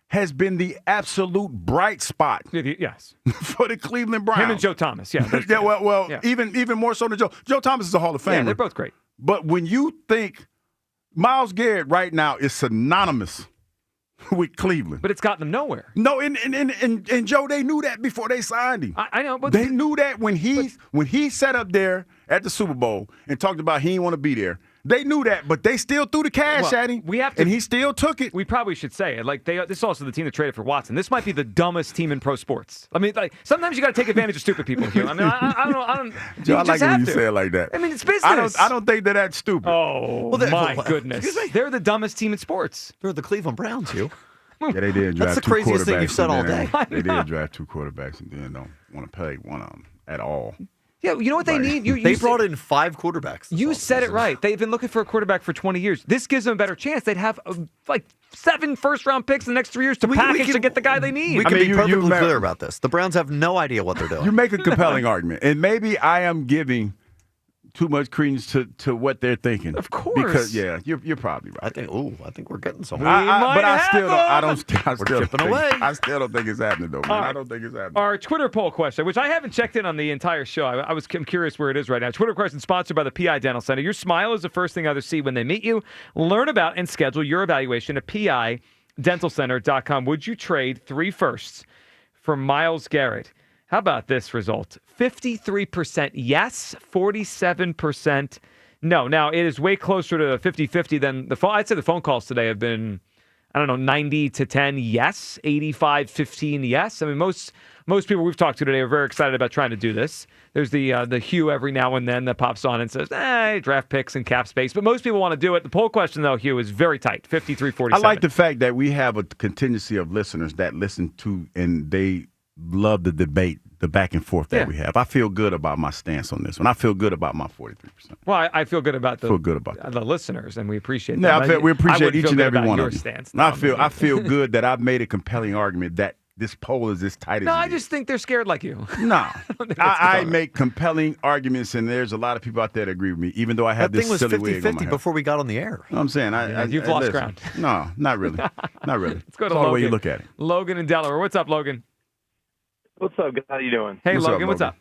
has been the absolute bright spot. Yes. For the Cleveland Browns. Him and Joe Thomas. Yeah. Yeah. Even more so than Joe. Joe Thomas is a Hall of Famer. Yeah, they're both great. But when you think Myles Garrett right now is synonymous with Cleveland. But it's gotten them nowhere. No, and Joe, they knew that before they signed him. I know, but they knew that when he sat up there at the Super Bowl and talked about he didn't want to be there. They knew that, but they still threw the cash at him. And he still took it. We probably should say it. Like this is also the team that traded for Watson. This might be the dumbest team in pro sports. I mean, like sometimes you got to take advantage of stupid people. Hugh. I mean, I don't. Joe, I like it when you say it like that. I mean, it's business. I don't think they're that stupid. Oh, my goodness. They're the dumbest team in sports. They're the Cleveland Browns, Hugh. Yeah, they did draft That's the two craziest thing quarterbacks you've said and all then day. They did draft 2 quarterbacks and then don't want to pay one of them at all. Yeah, you know what they need? They brought in 5 quarterbacks. You said it right. They've been looking for a quarterback for 20 years. This gives them a better chance. They'd have like 7 first-round picks in the next 3 years to package to get the guy they need. We can be perfectly clear about this. The Browns have no idea what they're doing. You make a compelling argument, and maybe I am giving too much credence to what they're thinking. Of course, because you're probably right. I think we're getting somewhere. I still chipping away. I still don't think it's happening though, man. I don't think it's happening. Our Twitter poll question, which I haven't checked in on the entire show. I'm curious where it is right now. Twitter question sponsored by the PI Dental Center. Your smile is the first thing others see when they meet you. Learn about and schedule your evaluation at PIDentalCenter.com. Would you trade 3 firsts for Myles Garrett? How about this result? 53% yes, 47% no. Now, it is way closer to 50-50 than the phone. I'd say the phone calls today have been, 90-10 yes, 85-15 yes. I mean, most people we've talked to today are very excited about trying to do this. There's the Hugh every now and then that pops on and says, draft picks and cap space. But most people want to do it. The poll question, though, Hugh, is very tight, 53-47. I like the fact that we have a contingency of listeners that listen to and they love the debate, the back and forth that we have. I feel good about my stance on this one. I feel good about my 43%. Well, I feel good about the listeners, and we appreciate that. Yeah, we appreciate each and every one of your them. Stance. I feel good that I've made a compelling argument that this poll is as tight as No, it I is. just think they're scared like you. No. I make compelling arguments, and there's a lot of people out there that agree with me, even though I have this silly wig on my head. before we got on the air. You know what I'm saying? You've lost listen. ground. No, not really. Not really. Let's go to It's all Logan. the way you look at it. Logan in Delaware. What's up, Logan? What's up, guys? How you doing? Hey, Logan, what's up?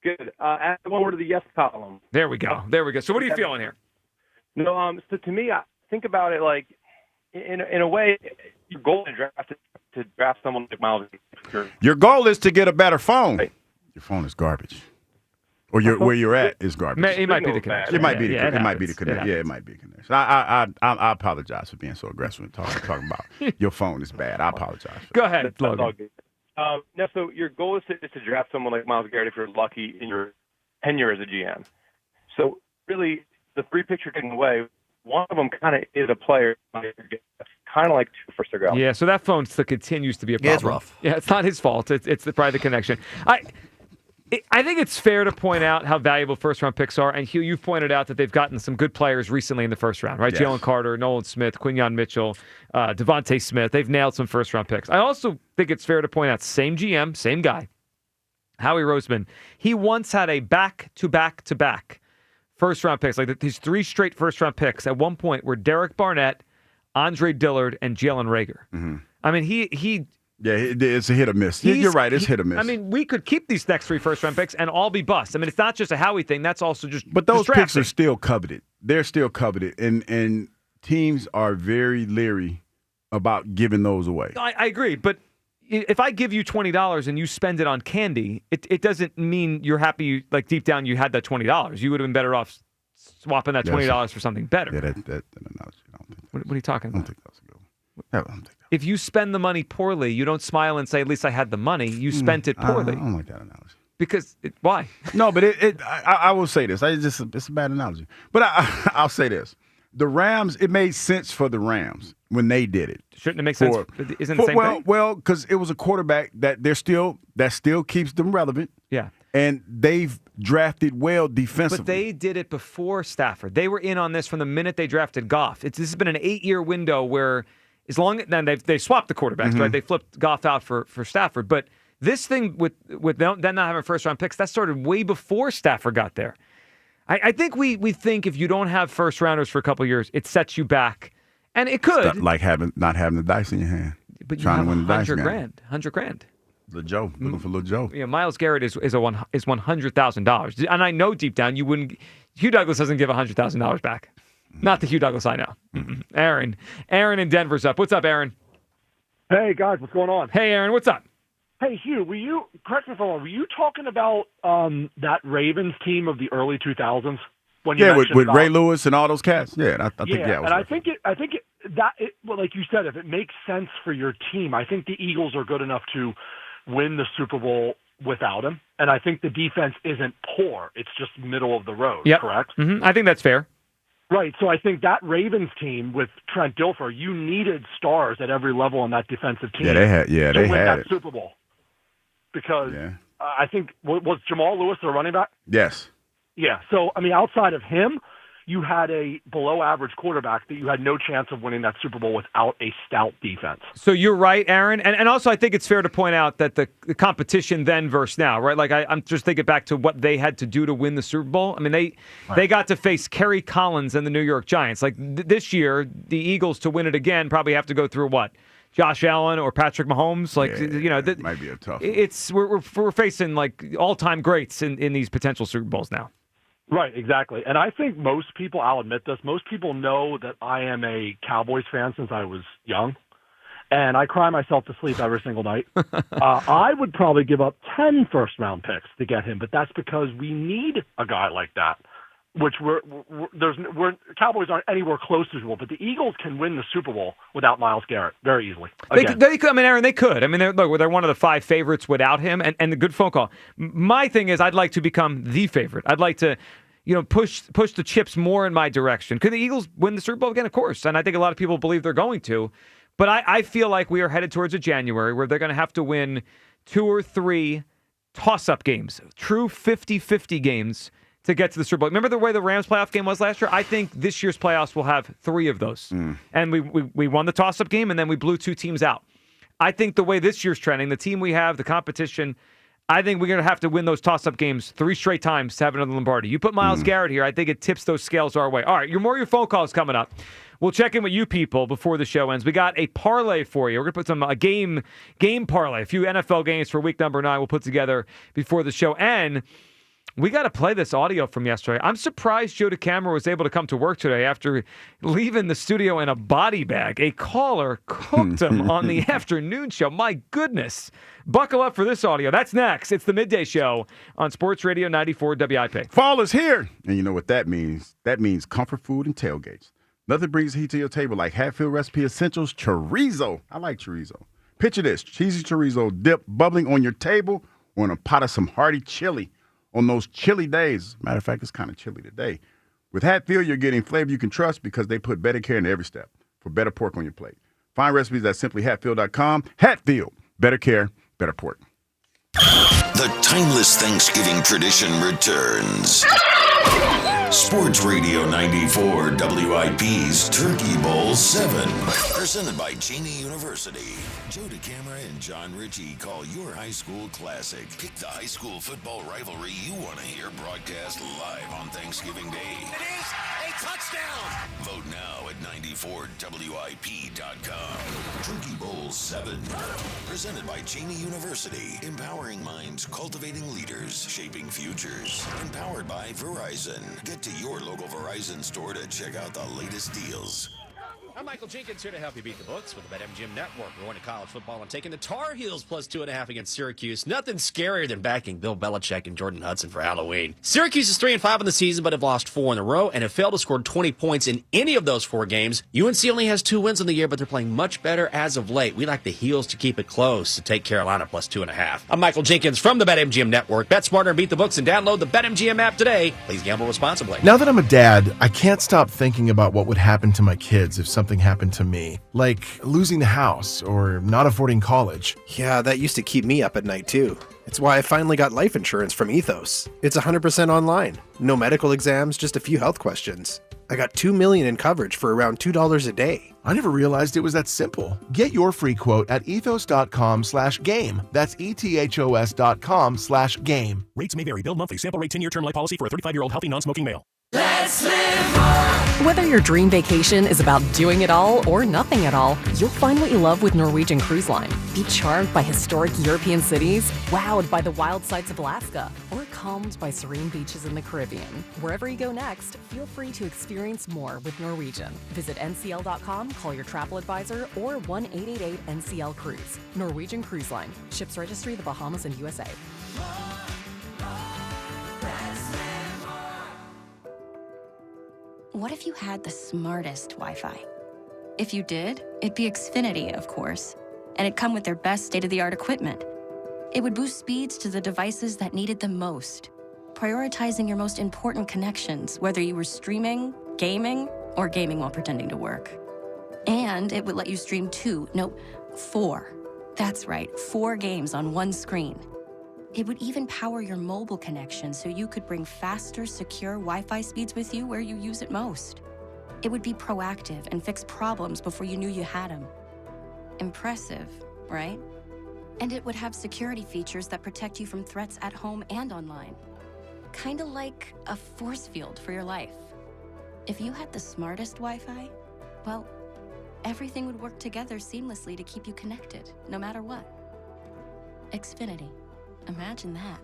Good. Add one word to the yes column. There we go. So what are you feeling here? No, so to me, I think about it like, in a way, your goal to draft someone like Myles Garrett. Your goal is to get a better phone. Your phone is garbage. Or where you're at is garbage. It might be the connection. It might be the connection. It It might be the connection. Yeah, it might be a connection. I apologize for being so aggressive and talking about your phone is bad. I apologize. Go ahead, Logan. No, so your goal is to draft someone like Myles Garrett if you're lucky in your tenure as a GM. So really, the 3 picks you're taking away, one of them kind of is a player, kind of like 2 first round. Yeah, so that phone still continues to be a problem. Yeah, it's rough. Yeah, it's not his fault. It's probably the connection. I think it's fair to point out how valuable first-round picks are. And, Hugh, you've pointed out that they've gotten some good players recently in the first round, right? Yes. Jalen Carter, Nolan Smith, Quinyon Mitchell, Devontae Smith. They've nailed some first-round picks. I also think it's fair to point out, same GM, same guy, Howie Roseman. He once had a back-to-back-to-back first-round picks. Like these 3 straight first-round picks at one point were Derek Barnett, Andre Dillard, and Jalen Reagor. Mm-hmm. I mean, he Yeah, it's a hit or miss. You're right, it's hit or miss. I mean, we could keep these next 3 first-round picks and all be bust. I mean, it's not just a Howie thing. That's also just But those just picks are drafting. still coveted. They're still coveted. And teams are very leery about giving those away. I agree, but if I give you $20 and you spend it on candy, it doesn't mean you're happy, like deep down you had that $20. You would have been better off swapping that $20 for something better. Yeah, that analogy, I don't think What are you talking about? I don't think that's a good one. I don't think If you spend the money poorly, you don't smile and say, at least I had the money. You spent it poorly. I don't like that analogy. Because, why? No, but I will say this. It's a bad analogy. But I'll say this. The Rams, it made sense for the Rams when they did it. Shouldn't it make sense? Isn't it the same thing? Well, because it was a quarterback that still keeps them relevant. Yeah. And they've drafted well defensively. But they did it before Stafford. They were in on this from the minute they drafted Goff. This has been an 8-year window where then they swapped the quarterbacks, right? They flipped Goff out for Stafford. But this thing with them not having first-round picks, that started way before Stafford got there. I think we think if you don't have first-rounders for a couple of years, it sets you back. And it could. It's like not having the dice in your hand. But you trying have to win the dice game. $100,000. Little Joe, looking for Little Joe. Yeah, Myles Garrett is $100,000, and I know deep down you wouldn't. Hugh Douglas doesn't give $100,000 back. Not the Hugh Douglas I know. Aaron in Denver's up. What's up, Aaron? Hey guys, what's going on? Hey, Aaron, what's up? Hey Hugh, correct me if I'm wrong, were you talking about that Ravens team of the early 2000s? when you with mentioned about, Ray Lewis and all those cats. Yeah, I think and was I think well, like you said, if it makes sense for your team, I think the Eagles are good enough to win the Super Bowl without him. And I think the defense isn't poor; it's just middle of the road. Yep. Correct? Mm-hmm. I think that's fair. Right. So I think that Ravens team with Trent Dilfer, you needed stars at every level on that defensive team. Yeah, they had. Yeah, to they win had that it. Super Bowl. Because I think was Jamal Lewis the running back? Yes. Yeah. So I mean, outside of him, you had a below-average quarterback that you had no chance of winning that Super Bowl without a stout defense. So you're right, Aaron. And also I think it's fair to point out that the competition then versus now, right? Like I'm just thinking back to what they had to do to win the Super Bowl. I mean, they got to face Kerry Collins and the New York Giants. Like this year, the Eagles to win it again probably have to go through what? Josh Allen or Patrick Mahomes? Like, it might be a tough one. We're facing like all-time greats in these potential Super Bowls now. Right, exactly. And I think most people, I'll admit this, most people know that I am a Cowboys fan since I was young. And I cry myself to sleep every single night. I would probably give up 10 first-round picks to get him, but that's because we need a guy like that, which Cowboys aren't anywhere close to Super Bowl, but the Eagles can win the Super Bowl without Myles Garrett very easily. They could. I mean, Aaron, they could. I mean, they're one of the 5 favorites without him, and the good phone call. My thing is, I'd like to become the favorite. I'd like to, push the chips more in my direction. Could the Eagles win the Super Bowl again? Of course, and I think a lot of people believe they're going to. But I feel like we are headed towards a January where they're going to have to win 2 or 3 toss-up games, true 50-50 games, to get to the Super Bowl. Remember the way the Rams playoff game was last year? I think this year's playoffs will have 3 of those. And we won the toss-up game, and then we blew 2 teams out. I think the way this year's trending, the team we have, the competition, I think we're going to have to win those toss-up games 3 straight times to have another Lombardi. You put Myles Garrett here, I think it tips those scales our way. All right, your phone calls coming up. We'll check in with you people before the show ends. We got a parlay for you. We're going to put a game parlay, a few NFL games for week number 9 we'll put together before the show. And we got to play this audio from yesterday. I'm surprised Joe DeCamara was able to come to work today after leaving the studio in a body bag. A caller cooked him on the afternoon show. My goodness. Buckle up for this audio. That's next. It's the Midday Show on Sports Radio 94 WIP. Fall is here. And you know what that means? That means comfort food and tailgates. Nothing brings heat to your table like Hatfield Recipe Essentials chorizo. I like chorizo. Picture this. Cheesy chorizo dip bubbling on your table or in a pot of some hearty chili. On those chilly days, matter of fact, it's kind of chilly today. With Hatfield, you're getting flavor you can trust because they put better care into every step for better pork on your plate. Find recipes at simplyhatfield.com. Hatfield, better care, better pork. The timeless Thanksgiving tradition returns. Sports Radio 94 WIP's Turkey Bowl 7. Presented by Cheney University. Joe DeCamara and John Ritchie call your high school classic. Pick the high school football rivalry you want to hear broadcast live on Thanksgiving Day. It is a touchdown. Vote now at 94WIP.com. Turkey Bowl 7. Presented by Cheney University. Empowering minds, cultivating leaders, shaping futures. Empowered by Verizon. Get to your local Verizon store to check out the latest deals. I'm Michael Jenkins here to help you beat the books with the BetMGM Network. We're going to college football and taking the Tar Heels plus 2.5 against Syracuse. Nothing scarier than backing Bill Belichick and Jordan Hudson for Halloween. Syracuse is 3-5 in the season, but have lost 4 in a row and have failed to score 20 points in any of those 4 games. UNC only has 2 wins on the year, but they're playing much better as of late. We like the Heels to keep it close to take Carolina plus 2.5. I'm Michael Jenkins from the BetMGM Network. Bet smarter and beat the books and download the BetMGM app today. Please gamble responsibly. Now that I'm a dad, I can't stop thinking about what would happen to my kids if something happened to me. Like losing the house or not affording college. Yeah, that used to keep me up at night too. It's why I finally got life insurance from Ethos. It's 100% online. No medical exams, just a few health questions. I got $2 million in coverage for around $2 a day. I never realized it was that simple. Get your free quote at ethos.com/game. That's ethos.com/game. Rates may vary. Bill monthly. Sample rate 10-year term life policy for a 35-year-old healthy non-smoking male. Let's live more. Whether your dream vacation is about doing it all or nothing at all, you'll find what you love with Norwegian Cruise Line. Be charmed by historic European cities, wowed by the wild sights of Alaska, or calmed by serene beaches in the Caribbean. Wherever you go next, feel free to experience more with Norwegian. Visit ncl.com, call your travel advisor, or 1-888-NCL-CRUISE. Norwegian Cruise Line. Ships registry the Bahamas and USA. what if you had the smartest Wi-Fi? If you did, it'd be Xfinity, of course, and it'd come with their best state-of-the-art equipment. It would boost speeds to the devices that needed them most, prioritizing your most important connections, whether you were streaming, gaming, or gaming while pretending to work. And it would let you stream 4. That's right, 4 games on one screen. It would even power your mobile connection so you could bring faster, secure Wi-Fi speeds with you where you use it most. It would be proactive and fix problems before you knew you had them. Impressive, right? And it would have security features that protect you from threats at home and online. Kinda like a force field for your life. If you had the smartest Wi-Fi, well, everything would work together seamlessly to keep you connected, no matter what. Xfinity. Imagine that.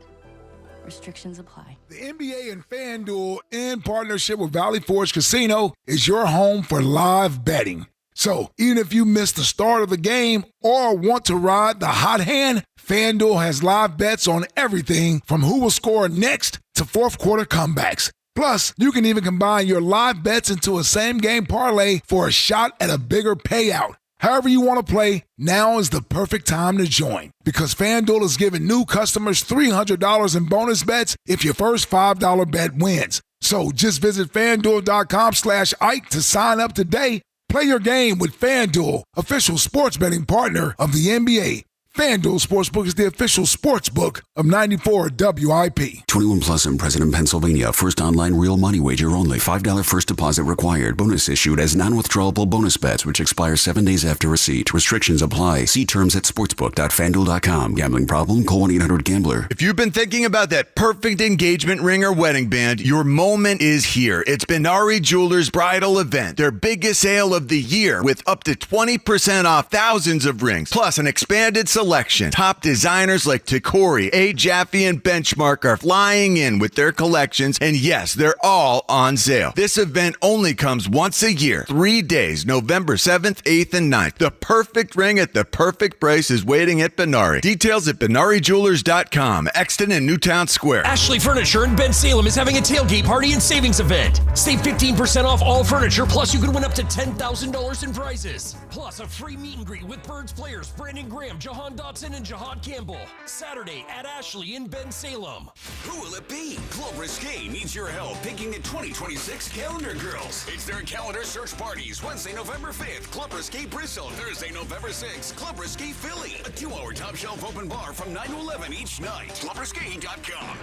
Restrictions apply. The NBA and FanDuel, in partnership with Valley Forge Casino, is your home for live betting. So, even if you missed the start of the game or want to ride the hot hand, FanDuel has live bets on everything from who will score next to fourth quarter comebacks. Plus, you can even combine your live bets into a same-game parlay for a shot at a bigger payout. However you want to play, now is the perfect time to join because FanDuel is giving new customers $300 in bonus bets if your first $5 bet wins. So just visit FanDuel.com/Ike to sign up today. Play your game with FanDuel, official sports betting partner of the NBA. FanDuel Sportsbook is the official sportsbook of 94 WIP. 21 plus and present in Pennsylvania. First online real money wager only. $5 first deposit required. Bonus issued as non-withdrawable bonus bets, which expire 7 days after receipt. Restrictions apply. See terms at sportsbook.fanduel.com. Gambling problem? Call 1-800-GAMBLER. If you've been thinking about that perfect engagement ring or wedding band, your moment is here. It's Benari Jewelers' bridal event. Their biggest sale of the year with up to 20% off thousands of rings, plus an expanded selection. Top designers like Tacori, A. Jaffe, and Benchmark are flying in with their collections, and yes, they're all on sale. This event only comes once a year, 3 days, November 7th, 8th, and 9th. The perfect ring at the perfect price is waiting at Benari. Details at BenariJewelers.com, Exton and Newtown Square. Ashley Furniture in Ben Salem is having a tailgate party and savings event. Save 15% off all furniture, plus you can win up to $10,000 in prizes. Plus a free meet and greet with Birds players Brandon Graham, Jahan Dotson, and Jahad Campbell. Saturday at Ashley in Ben Salem. Who will it be? Club Risque needs your help picking the 2026 Calendar Girls. It's their calendar search parties Wednesday, November 5th. Club Risque Bristol. Thursday, November 6th. Club Risque Philly. A 2-hour top shelf open bar from 9 to 11 each night. ClubRisque.com.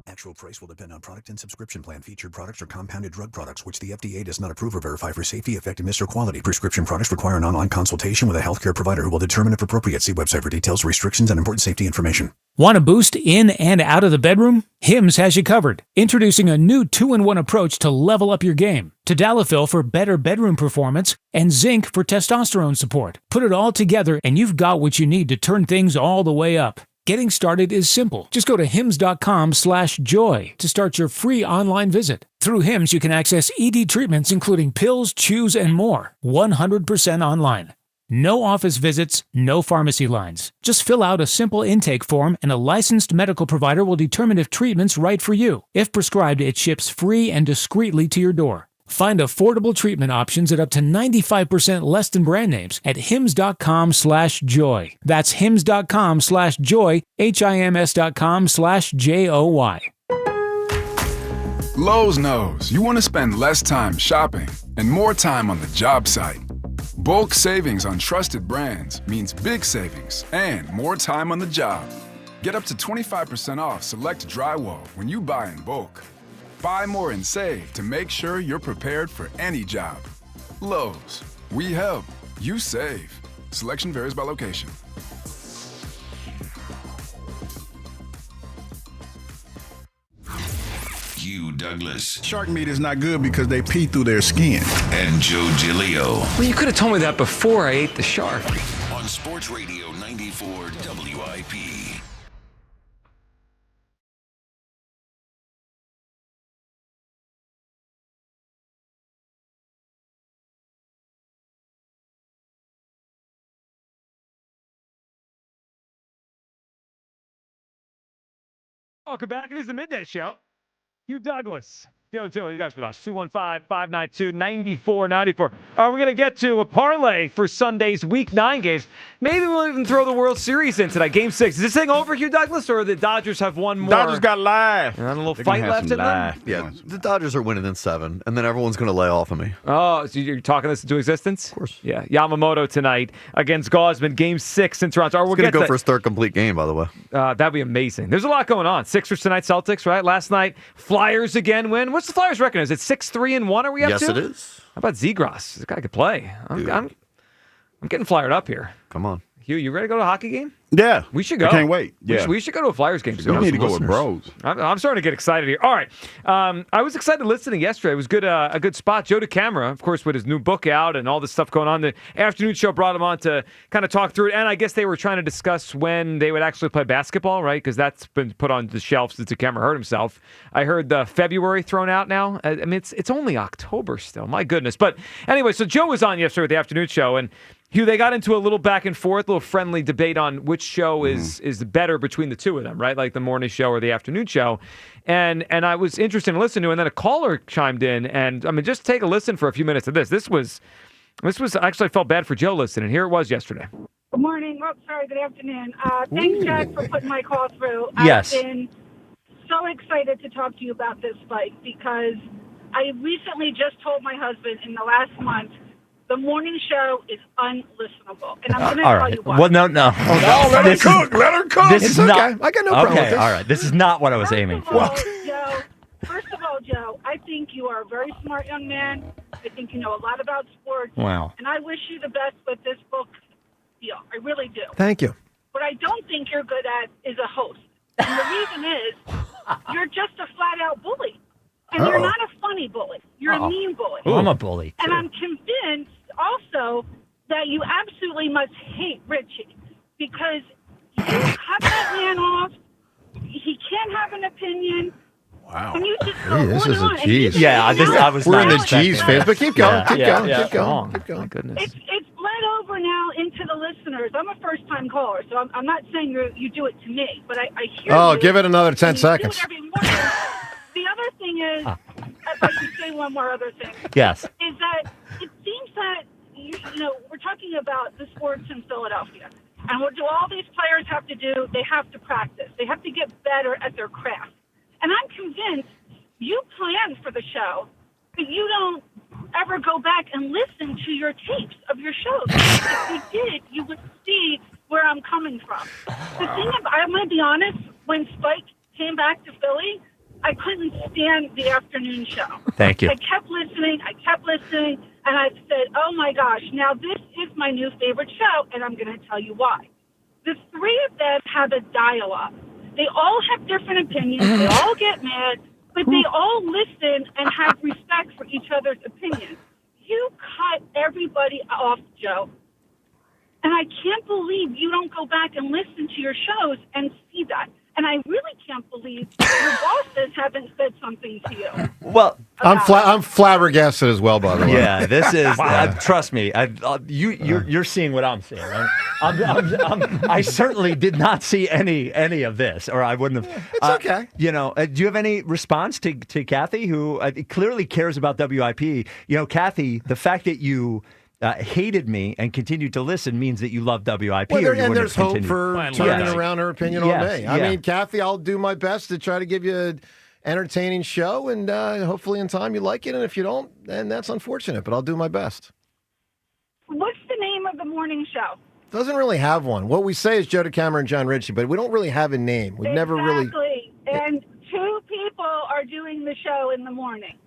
Actual price will depend on product and subscription plan. Featured products are compounded drug products, which the FDA does not approve or verify for safety, effectiveness, or quality. Prescription products require an online consultation with a healthcare provider who will determine if appropriate. See website for details, restrictions, and important safety information. Want a boost in and out of the bedroom? Hims has you covered. Introducing a new 2-in-1 approach to level up your game. Tadalafil for better bedroom performance and zinc for testosterone support. Put it all together and you've got what you need to turn things all the way up. Getting started is simple. Just go to hims.com/joy to start your free online visit. Through Hims, you can access ED treatments including pills, chews, and more. 100% online. No office visits, no pharmacy lines. Just fill out a simple intake form and a licensed medical provider will determine if treatment's right for you. If prescribed, it ships free and discreetly to your door. Find affordable treatment options at up to 95% less than brand names at hims.com/joy. That's hims.com/joy, HIMS.com/JOY. Lowe's knows you want to spend less time shopping and more time on the job site. Bulk savings on trusted brands means big savings and more time on the job. Get up to 25% off select drywall when you buy in bulk. Buy more and save to make sure you're prepared for any job. Lowe's. We help. You save. Selection varies by location. Hugh Douglas. Shark meat is not good because they pee through their skin. And Joe Giglio. Well, you could have told me that before I ate the shark. On Sports Radio 94 WIP. Welcome back. It is the Midday Show. Hugh Douglas. You guys with us. 215-592-9494. We're going to get to a parlay for Sunday's Week 9 games. Maybe we'll even throw the World Series in tonight. Game 6. Is this thing over, Hugh Douglas, or the Dodgers have one more? Dodgers got live. And a little fight left in them? Yeah, the Dodgers are winning in 7, and then everyone's going to lay off of me. Oh, so you're talking this into existence? Of course. Yeah, Yamamoto tonight against Gausman. Game 6 in Toronto. He's going to go for his third complete game, by the way. That'd be amazing. There's a lot going on. Sixers tonight, Celtics, right? Last night, Flyers again win. What's the Flyers record? Is it 6-3-1? Are we up to? Yes, it is. How about Zegras? This guy could play. I'm getting fired up here. Come on. Hugh, you ready to go to a hockey game? Yeah. We should go. I can't wait. Yeah. We should go to a Flyers game. We need to go with bros. I'm starting to get excited here. All right. I was excited listening yesterday. It was good. A good spot. Joe DeCamara, of course, with his new book out and all this stuff going on. The afternoon show brought him on to kind of talk through it. And I guess they were trying to discuss when they would actually play basketball, right? Because that's been put on the shelf since DeCamara hurt himself. I heard February thrown out now. I mean, it's only October still. My goodness. But anyway, so Joe was on yesterday with the afternoon show, and Hugh, they got into a little back and forth, a little friendly debate on which show is better between the two of them, right? Like the morning show or the afternoon show. And I was interested in listening to it, and then a caller chimed in, and I mean, just take a listen for a few minutes of this. This was actually, I felt bad for Joe listening. Here it was yesterday. Good morning. Oh, sorry, good afternoon. Thanks, Jack, for putting my call through. Yes. I've been so excited to talk to you about this fight because I recently just told my husband in the last month the morning show is unlistenable, and I'm going to tell you why. Well, no. Let her cook. Let her cook. This is not. I got no problem with Okay, this. all right. This is not what I was aiming for. First of all, Joe, I think you are a very smart young man. I think you know a lot about sports. Wow. And I wish you the best with this book deal. I really do. Thank you. What I don't think you're good at is a host. And the reason is you're just a flat-out bully. And you're not a funny bully. You're a mean bully. I'm a bully. And I'm convinced also that you absolutely must hate Richie because you cut that man off. He can't have an opinion. Wow. And you just go This on is and a on. cheese. I was We're in not the cheese expecting phase, but keep going. Keep going. yeah. Keep going. Wrong. Keep going. My goodness. It's bled over now into the listeners. I'm a first-time caller, so I'm not saying you do it to me, but I hear Oh, you, give it another 10 and you do it seconds. every morning. The other thing is, if I could say one more other thing, Yes. is that it seems that, you know, we're talking about the sports in Philadelphia. And what do all these players have to do? They have to practice. They have to get better at their craft. And I'm convinced you plan for the show, but you don't ever go back and listen to your tapes of your shows. If you did, you would see where I'm coming from. The thing, I'm going to be honest, when Spike came back to Philly, I couldn't stand the afternoon show. Thank you. I kept listening, and I said, oh my gosh, now this is my new favorite show, and I'm going to tell you why. The three of them have a dialogue. They all have different opinions, they all get mad, but they all listen and have respect for each other's opinions. You cut everybody off, Joe. And I can't believe you don't go back and listen to your shows and see that. And I really can't believe your bosses haven't said something to you. Well, I'm flabbergasted as well, by the way. yeah, this is. Trust me, you're seeing what I'm seeing. I certainly did not see any of this, or I wouldn't have. It's okay. You know, do you have any response to Kathy, who clearly cares about WIP? You know, Kathy, the fact that you hated me and continued to listen means that you love WIP. Well, or you and wouldn't there's have hope continued. for turning around her opinion all day. I yeah. mean, Kathy, I'll do my best to try to give you an entertaining show, and hopefully in time you like it. And if you don't, then that's unfortunate, but I'll do my best. What's the name of the morning show? Doesn't really have one. What we say is Joe DeCamara and John Ritchie, but we don't really have a name. We've never really. Exactly. And two people are doing the show in the morning.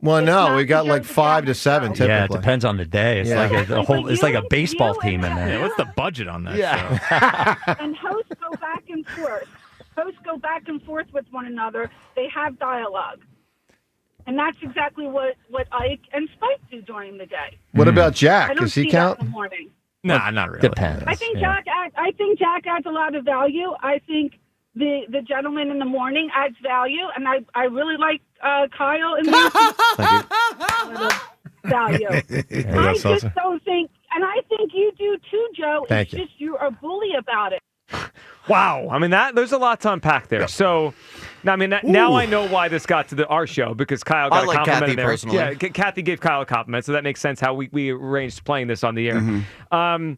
Well, It's no, not we got Joe like 5 to 7 typically. Yeah, it depends on the day. It's Yeah. like a whole. It's like a baseball you team in and there. Yeah, what's the budget on that show? And hosts go back and forth. Hosts go back and forth with one another. They have dialogue. And that's exactly what Ike and Spike do during the day. What about I Jack? don't Does he see count? that in the morning. Nah, not really. Depends. I think yeah. Jack adds a lot of value. I think the gentleman in the morning adds value, and I really like Kyle in the value. I just don't think, and I think you do too, Joe. Thank it's you. just you're a bully about it. Wow. I mean, there's a lot to unpack there. So Now, I mean, now I know why this got to our show, because Kyle got I like a compliment Kathy in there. personally. Yeah, Kathy gave Kyle a compliment, so that makes sense how we arranged playing this on the air. Mm-hmm.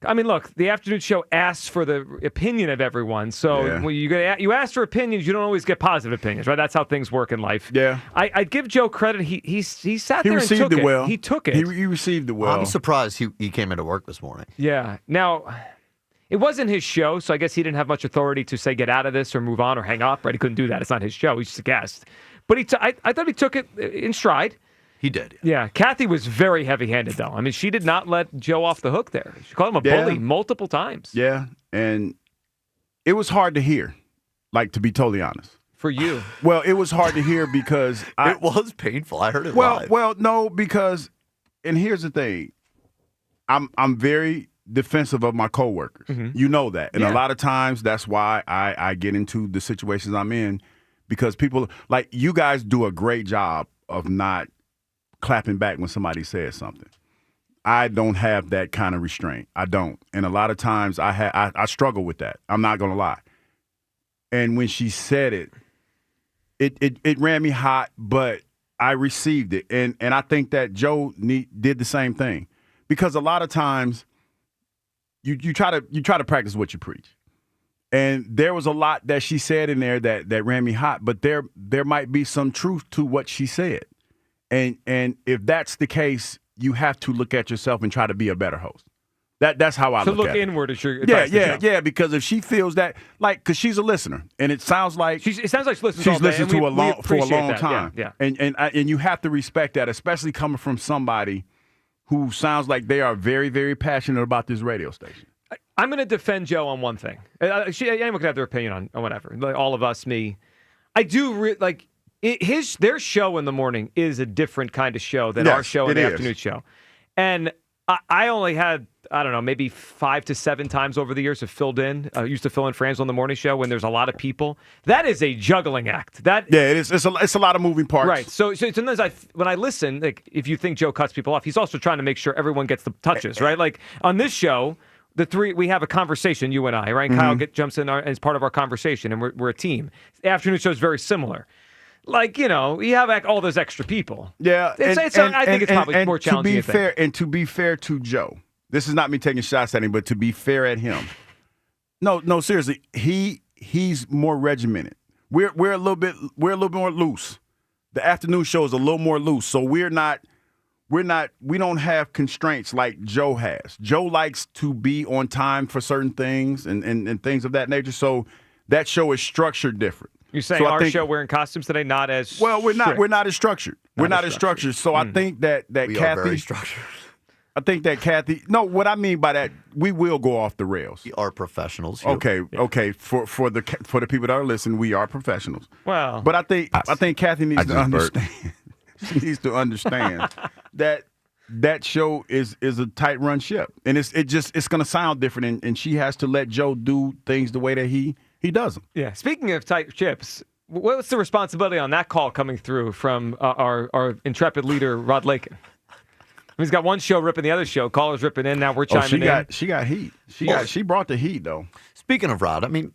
I mean, look, the afternoon show asks for the opinion of everyone. So when you ask for opinions, you don't always get positive opinions, right? That's how things work in life. Yeah. I give Joe credit. He sat He there and received took it well. He took it. He received it well. I'm surprised he came into work this morning. Yeah. Now, it wasn't his show, so I guess he didn't have much authority to say get out of this or move on or hang up, right? He couldn't do that. It's not his show. He's just a guest. But I thought he took it in stride. He did. Yeah. Kathy was very heavy-handed, though. I mean, she did not let Joe off the hook there. She called him a bully multiple times. Yeah, and it was hard to hear, like, to be totally honest. For you. Well, it was hard to hear because it was painful. I heard it live. Well, no, because, and here's the thing. I'm very defensive of my coworkers. You know that. And a lot of times that's why I get into the situations I'm in, because people, like, you guys do a great job of not clapping back when somebody says something. I don't have that kind of restraint. I don't. And a lot of times I struggle with that. I'm not going to lie. And when she said it ran me hot, but I received it. And I think that Joe did the same thing, because a lot of times you try to practice what you preach. And there was a lot that she said in there that ran me hot, but there might be some truth to what she said. And if that's the case, you have to look at yourself and try to be a better host. That's how I look at it. So look inward as your advice to Joe. Yeah. Because if she feels that, like, because she's a listener, and it sounds like she listens. She's all day, listened and to we for a appreciate long that. time. Yeah. And you have to respect that, especially coming from somebody who sounds like they are very, very passionate about this radio station. I'm going to defend Joe on one thing. Anyone can have their opinion on whatever. Like, all of us, me. I do their show in the morning is a different kind of show than our show in the afternoon show. And I only had, I don't know, maybe 5 to 7 times over the years have filled in. Used to fill in Franz on the morning show when there's a lot of people. That is a juggling act. It is. It's a lot of moving parts. Right. So sometimes when I listen, like, if you think Joe cuts people off, he's also trying to make sure everyone gets the touches, right? Like on this show, we have a conversation, you and I, right? Kyle jumps in as part of our conversation, and we're a team. The afternoon show is very similar. Like, you have all those extra people. Yeah. I think it's probably more challenging. To be fair to Joe, this is not me taking shots at him, but to be fair at him. No, seriously, he's more regimented. We're a little bit more loose. The afternoon show is a little more loose, so we don't have constraints like Joe has. Joe likes to be on time for certain things and things of that nature, so that show is structured different. You're saying our show wearing costumes today not as well? We're strict. not as structured. We're not as structured. So I think that we Kathy are very structured. I think that Kathy. No, what I mean by that, we will go off the rails. We are professionals. Here. Okay. For the people that are listening, we are professionals. Well, but I think Kathy needs to understand. She needs to understand that show is a tight run ship, and it's going to sound different, and she has to let Joe do things the way that he does them. Yeah. Speaking of tight ships, what's the responsibility on that call coming through from our intrepid leader Rod Lakin? He's got one show ripping the other show. Callers ripping in. Now we're chiming in. She got heat. She brought the heat though. Speaking of Rod, I mean,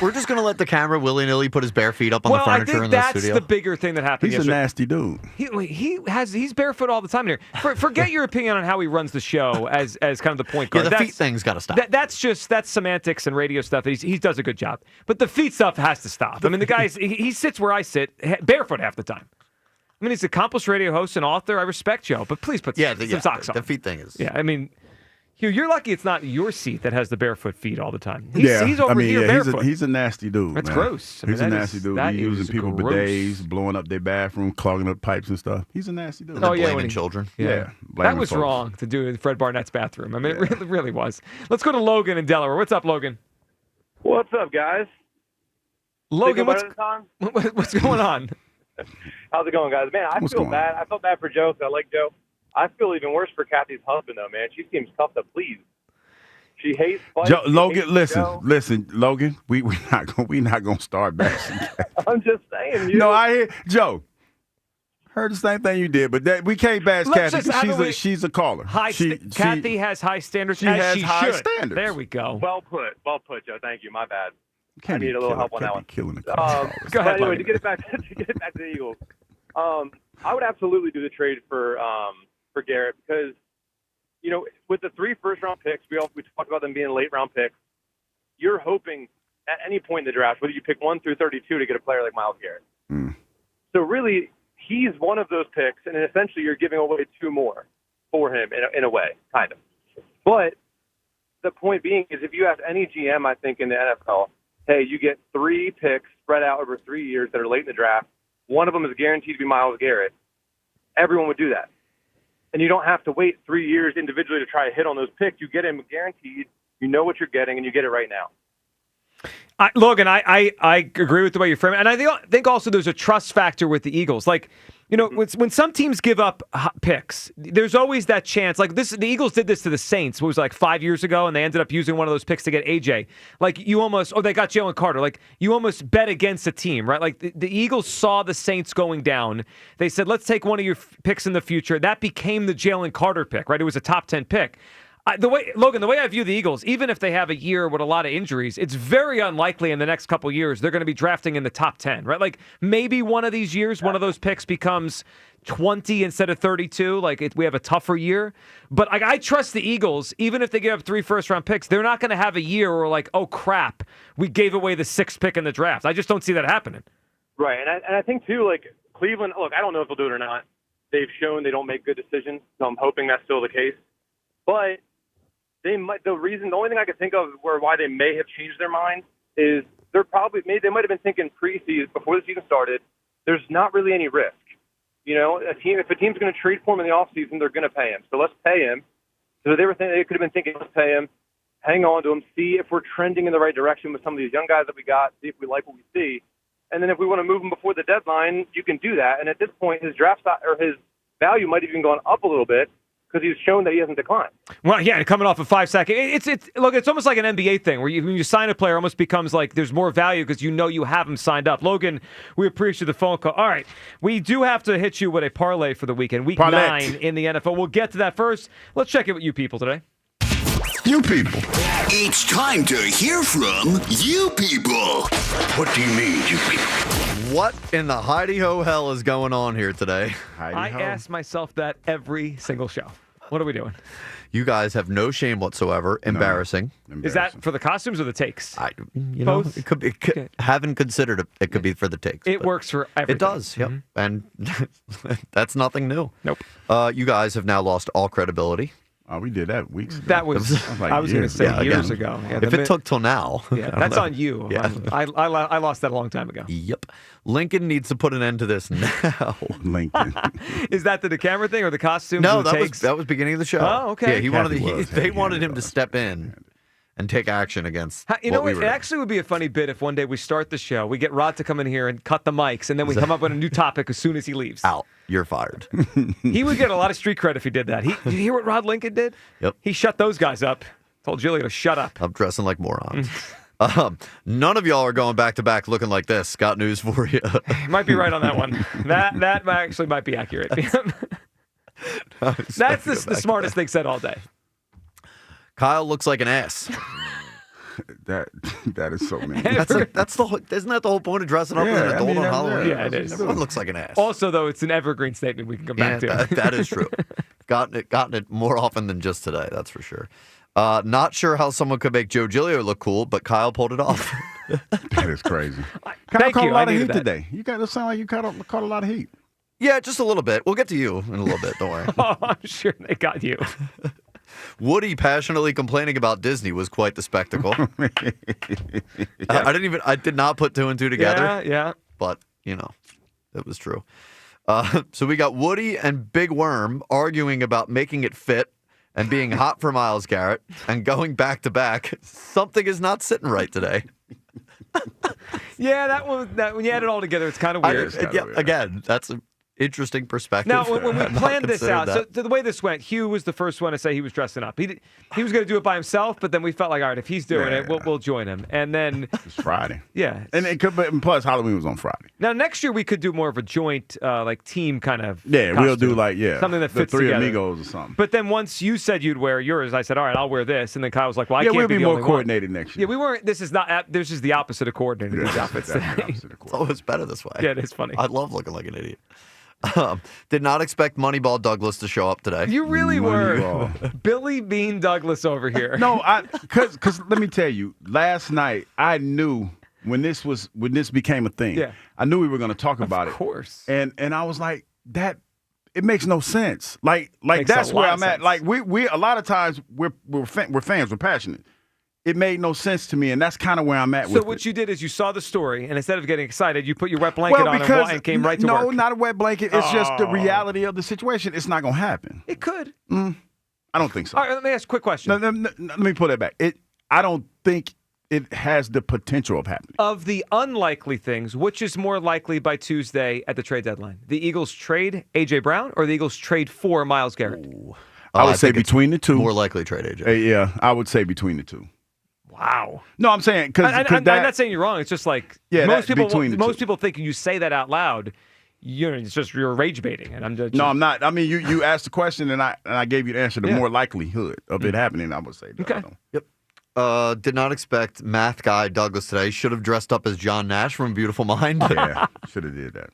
we're just going to let the camera willy-nilly put his bare feet up on the furniture in the studio. That's the bigger thing that happened yesterday. He's a nasty dude. He's barefoot all the time here. Forget your opinion on how he runs the show as kind of the point guard. Yeah, the feet thing's got to stop. That's semantics and radio stuff. He does a good job. But the feet stuff has to stop. I mean, the guy, he sits where I sit, barefoot half the time. I mean, he's an accomplished radio host and author. I respect Joe, but please put some socks on. The feet thing is... Yeah, I mean... You're lucky it's not your seat that has the barefoot feet all the time. He's over here barefoot. He's a nasty dude. That's man. gross. He's a nasty dude. He's using people bidets, blowing up their bathroom, clogging up pipes and stuff. He's a nasty dude. Blaming children. Yeah. That was wrong to do in Fred Barnett's bathroom. I mean, it really was. Let's go to Logan in Delaware. What's up, Logan? What's up, guys? Logan, what's going on? How's it going, guys? Man, I feel bad. I felt bad for Joe because I like Joe. I feel even worse for Kathy's husband, though, man. She seems tough to please. She hates fights. Logan, listen, Logan. We not gonna start bashing. I'm just saying. No, I hear Joe. Heard the same thing you did, but we can't bash Kathy. She's a caller. Kathy has high standards. She has high standards. There we go. Well put, Joe. Thank you. My bad. I need a little help on that one. Killing the Go ahead, anyway, Logan. to get it back to the Eagles, I would absolutely do the trade for Garrett because, you know, with the 3 first-round picks, we talked about them being late-round picks. You're hoping at any point in the draft, whether you pick 1 through 32, to get a player like Myles Garrett. So really, he's one of those picks, and essentially you're giving away 2 more for him in a way, kind of. But the point being is if you ask any GM, I think, in the NFL, hey, you get 3 picks spread out over 3 years that are late in the draft. One of them is guaranteed to be Myles Garrett. Everyone would do that. And you don't have to wait 3 years individually to try to hit on those picks. You get him guaranteed. You know what you're getting, and you get it right now. Logan, I agree with the way you frame it. And I think also there's a trust factor with the Eagles. Like, you know, when some teams give up picks, there's always that chance. Like the Eagles did this to the Saints, what was it, like 5 years ago, and they ended up using one of those picks to get AJ. Like they got Jalen Carter. Like you almost bet against a team, right? Like the Eagles saw the Saints going down. They said, let's take one of your picks in the future. That became the Jalen Carter pick, right? It was a top 10 pick. The way I view the Eagles, even if they have a year with a lot of injuries, it's very unlikely in the next couple years they're going to be drafting in the top 10, right? Like maybe one of these years, one of those picks becomes 20 instead of 32. Like we have a tougher year. But I trust the Eagles, even if they give up 3 first-round picks, they're not going to have a year where like, oh, crap, we gave away the 6th pick in the draft. I just don't see that happening. Right, and I think, too, like Cleveland, look, I don't know if they'll do it or not. They've shown they don't make good decisions, so I'm hoping that's still the case. But they might. The only thing I could think of why they may have changed their mind is they might have been thinking pre-season before the season started. There's not really any risk, you know. If a team's going to trade for him in the offseason, they're going to pay him. So let's pay him. So they could have been thinking, let's pay him, hang on to him, see if we're trending in the right direction with some of these young guys that we got, see if we like what we see, and then if we want to move him before the deadline, you can do that. And at this point, his draft stock or his value might have even gone up a little bit, because he's shown that he hasn't declined. Well, yeah, coming off a 5 sack. Look, it's almost like an NBA thing where when you sign a player, it almost becomes like there's more value because you know you have him signed up. Logan, we appreciate the phone call. All right, we do have to hit you with a parlay for the weekend. Week 9 in the NFL. We'll get to that first. Let's check in with you people today. You people. It's time to hear from you people. What do you mean, you people? What in the hidey-ho hell is going on here today? I ask myself that every single show. What are we doing? You guys have no shame whatsoever. Embarrassing. Is that for the costumes or the takes? Both? It could be. Haven't considered it. Could be for the takes. It works for everything. It does. Yep. And that's nothing new. Nope. You guys have now lost all credibility. Oh, we did that weeks ago. That was I was going to say years ago. Yeah, if it took till now. Yeah, that's on you. Yeah. I lost that a long time ago. Yep. Lincoln needs to put an end to this now. Lincoln. Is that the camera thing or the costumes? No, that was beginning of the show. Oh, okay. Yeah, they wanted him to step in and take action against. You know what? It actually would be a funny bit if one day we start the show, we get Rod to come in here and cut the mics, and then we come up with a new topic as soon as he leaves. Out. You're fired. He would get a lot of street cred if he did that. Did you hear what Rod Lincoln did? Yep. He shut those guys up. Told Julia to shut up. I'm dressing like morons. None of y'all are going back to back looking like this. Got news for you. Might be right on that one. That actually might be accurate. That's the smartest thing said all day. Kyle looks like an ass. That is so mean. Isn't that the whole point of dressing up as an adult on Halloween? Yeah, it is. Everyone looks like an ass. Also, though, it's an evergreen statement we can come back to. That is true. Gotten it more often than just today. That's for sure. Not sure how someone could make Joe Giglio look cool, but Kyle pulled it off. That is crazy. Thank caught you. a lot I of needed heat that. today. You got to sound like you caught a lot of heat. Yeah, just a little bit. We'll get to you in a little bit. Don't worry. Oh, I'm sure they got you. Woody passionately complaining about Disney was quite the spectacle. I did not put 2 and 2 together. Yeah. But, it was true. So we got Woody and Big Worm arguing about making it fit and being hot for Myles Garrett and going back to back. Something is not sitting right today. Yeah, that when you add it all together, it's kind of weird. Again, that's Interesting perspective. Now, when we I've not planned this considered out, that. so the way this went, Hugh was the first one to say he was dressing up. He was going to do it by himself, but then we felt like, all right, if he's doing it, we'll join him. And then It's Friday. Yeah. And it could, but plus Halloween was on Friday. Now next year we could do more of a joint, like team kind of. Yeah, we'll do costume. Something that fits the Three together. Amigos or something. But then once you said you'd wear yours, I said, all right, I'll wear this. And then Kyle was like, well, I Yeah, can't we'll be the more only coordinated one. next year. Yeah, we weren't. This is the opposite of coordinated. These outfits today. It's always better this way. Yeah, it is funny. I love looking like an idiot. Did not expect Moneyball Douglas to show up today. You really were Billy Bean Douglas over here. No, because let me tell you, last night I knew when this became a thing. Yeah. I knew we were going to talk about it. Of course. And I was like, that it makes no sense. Like Makes that's a where lot I'm of at. sense. Like we a lot of times we're fans, we're passionate. It made no sense to me, and that's kind of where I'm at So with what it. you did is you saw the story, and instead of getting excited, you put your wet blanket on and came right to work. No, not a wet blanket. It's just the reality of the situation. It's not going to happen. It could. I don't think so. All right, let me ask a quick question. Let me pull that back. I don't think it has the potential of happening. Of the unlikely things, which is more likely by Tuesday at the trade deadline? The Eagles trade A.J. Brown or the Eagles trade for Myles Garrett? I would say think it's between the two. More likely trade AJ. Yeah, I would say between the two. Wow. No, I'm saying because I'm not saying you're wrong. It's just like most between the people two. think you say that out loud. You're rage baiting, and I'm just No, I'm not. I mean, you asked the question, and I gave you the answer. The more likelihood of it happening, I would say. Okay. Yep. Did not expect math guy Douglas today. Should have dressed up as John Nash from Beautiful Mind. Yeah, should have did that.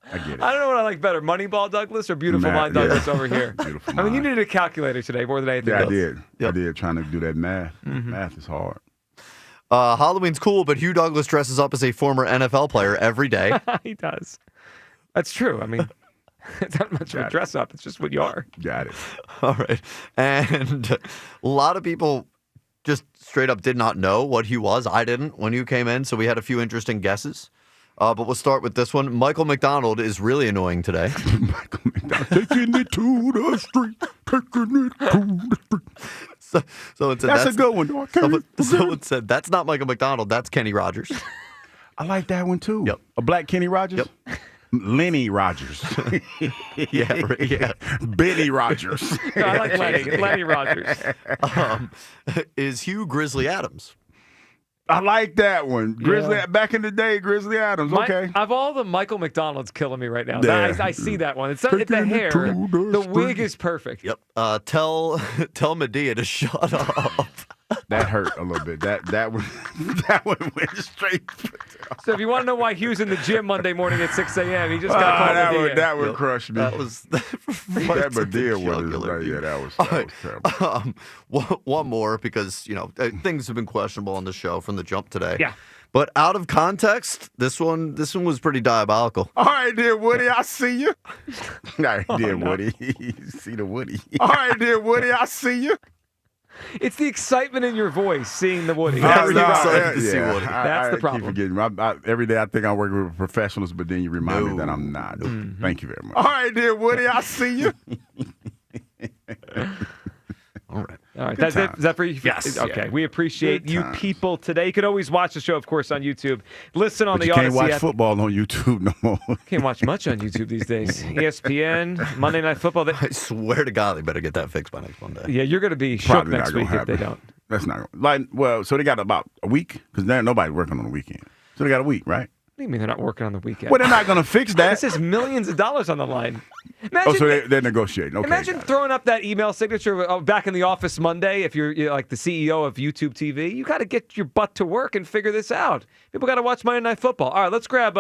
I get it. I don't know what I like better, Moneyball Douglas or Beautiful Mind Douglas over here. Beautiful I mean, you needed a calculator today more than anything Yeah, else. I did. I did. Trying to do that math. Math is hard. Halloween's cool, but Hugh Douglas dresses up as a former NFL player every day. He does. That's true. I mean, it's not much of a dress up. It's just what you are. Got it. All right. And a lot of people just straight up did not know what Hugh was. I didn't when you came in, so we had a few interesting guesses. But we'll start with this one. Michael McDonald is really annoying today. Michael McDonald taking it to the street, taking it to the street. Someone said, That's a good one, dog. Someone said, that's not Michael McDonald, that's Kenny Rogers. I like that one too. Yep. A black Kenny Rogers? Yep. Lenny Rogers. yeah. Benny Rogers. No, I like Lenny Rogers. Is Hugh Grizzly Adams? I like that one. Grizzly back in the day, Grizzly Adams. Okay. Of all the Michael McDonald's killing me right now. Yeah. I see that one. It's the hair. The wig is perfect. Yep. Tell Medea to shut up. That hurt a little bit. That one went straight. So if you want to know why Hugh's in the gym Monday morning at 6 a.m., he just got called Medea. That would crush me. That was that Medea one. Yeah, that was terrible. One more because things have been questionable on the show from the jump today. Yeah. But out of context, this one was pretty diabolical. All right, dear Woody, I see you. All right, dear Woody. See the Woody. All right, dear Woody, I see you. It's the excitement in your voice seeing the Woody. Very That's excited to see Woody. That's the problem. Keep forgetting. Every day I think I'm working with professionals, but then you remind me that I'm not. Thank you very much. All right, dear Woody, I see you. All right. All right. That's it. Is that for you? Yes. Okay. Yeah. We appreciate Good you times. people today. You can always watch the show, of course, on YouTube. Listen on But the you can't Odyssey watch app. football on YouTube no more. Can't watch much on YouTube these days. ESPN, Monday Night Football. I swear to God, they better get that fixed by next Monday. Yeah, you're going to be shook Probably next not week gonna if they happen. don't. That's not so they got about a week because nobody's working on the weekend. So they got a week, right? What do you mean they're not working on the weekend? Well, they're not going to fix that. This is millions of dollars on the line. Imagine, so they're negotiating. Okay. imagine throwing up that email signature back in the office Monday if you're like the CEO of YouTube TV. You got to get your butt to work and figure this out. People got to watch Monday Night Football. All right, let's grab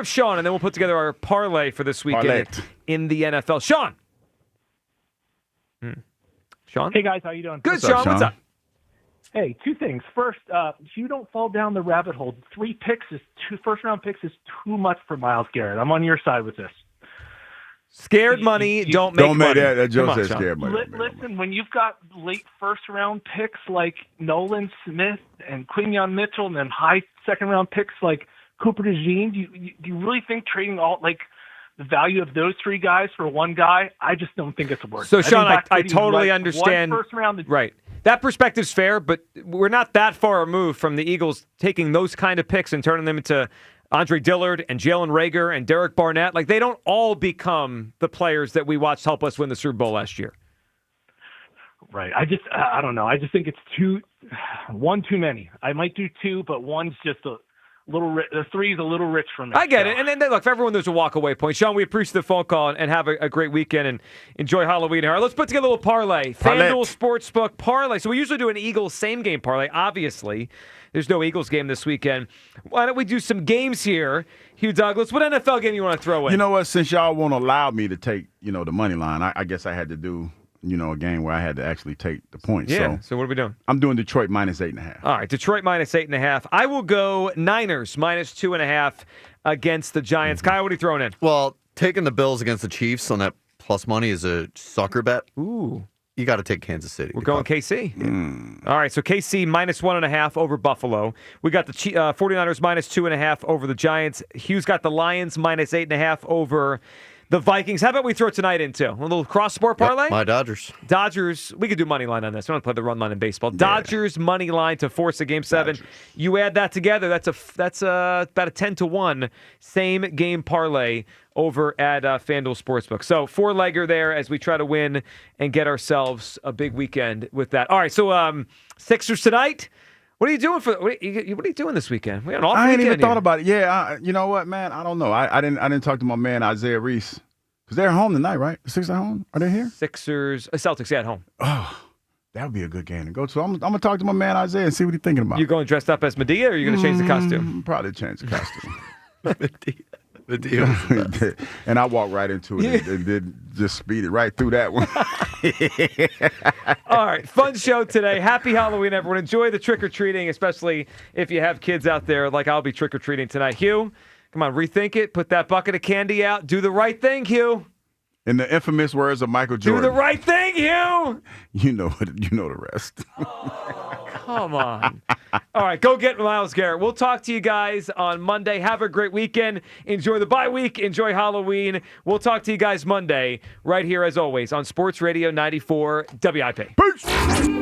Sean, and then we'll put together our parlay for this weekend in the NFL. Sean. Sean? Hey, guys. How you doing? Good, Sean. What's up? Hey, two things. First, if you don't fall down the rabbit hole, 3 first-round picks is too much for Myles Garrett. I'm on your side with this. Scared money, don't make money. That Joe Come on, says Sean. scared money. Listen, when you've got late first-round picks like Nolan Smith and Quinyon Mitchell and then high second-round picks like Cooper DeJean, do you really think trading the value of those 3 guys for one guy? I just don't think it's worth it. So, Sean, I trading totally understand. One first round. Right. That perspective's fair, but we're not that far removed from the Eagles taking those kind of picks and turning them into Andre Dillard and Jalen Reagor and Derek Barnett, like they don't all become the players that we watched help us win the Super Bowl last year. Right. I don't know. I just think it's one too many. I might do two, but one's just a little rich. The three is a little rich for me. I get it. And then, look, for everyone, there's a walk-away point. Sean, we appreciate the phone call and have a great weekend and enjoy Halloween. All right, let's put together a little parlay. FanDuel Sportsbook parlay. So we usually do an Eagles same-game parlay. Obviously, there's no Eagles game this weekend. Why don't we do some games here? Hugh Douglas, what NFL game you want to throw in? You know what? Since y'all won't allow me to take, the money line, I guess I had to do a game where I had to actually take the points. Yeah, so what are we doing? I'm doing Detroit minus 8.5. All right, Detroit minus 8.5. I will go Niners minus 2.5 against the Giants. Kyle, what are you throwing in? Well, taking the Bills against the Chiefs on that plus money is a sucker bet. Ooh. You got to take Kansas City. We're going KC. Yeah. All right, so KC minus 1.5 over Buffalo. We got the 49ers minus 2.5 over the Giants. Hugh's got the Lions minus 8.5 over the Vikings. How about we throw tonight into a little cross-sport parlay? Yep, my Dodgers. Dodgers. We could do money line on this. We don't play the run line in baseball. Dodgers money line to force a Game 7. Dodgers. You add that together, that's about a 10-1 same game parlay over at FanDuel Sportsbook. So 4-legger there as we try to win and get ourselves a big weekend with that. All right, so Sixers tonight. What are you doing what are you doing this weekend? We had an off I ain't even weekend thought about it. Yeah, you know what, man? I don't know. I didn't talk to my man Isaiah Reese because they're home tonight, right? The Sixers at home? Are they here? Celtics at home. Oh, that would be a good game to go to. I'm gonna talk to my man Isaiah and see what he's thinking about. You going dressed up as Medea, or are you going to change the costume? Probably change the costume. Medea. And I walked right into it and did just speed it right through that one. All right, fun show today. Happy Halloween, everyone. Enjoy the trick-or-treating, especially if you have kids out there like I'll be trick-or-treating tonight. Hugh, come on, rethink it. Put that bucket of candy out. Do the right thing, Hugh. In the infamous words of Michael Jordan. Do the right thing, Hugh. You know the rest. Come on. All right, go get Myles Garrett. We'll talk to you guys on Monday. Have a great weekend. Enjoy the bye week. Enjoy Halloween. We'll talk to you guys Monday right here, as always, on Sports Radio 94 WIP. Peace.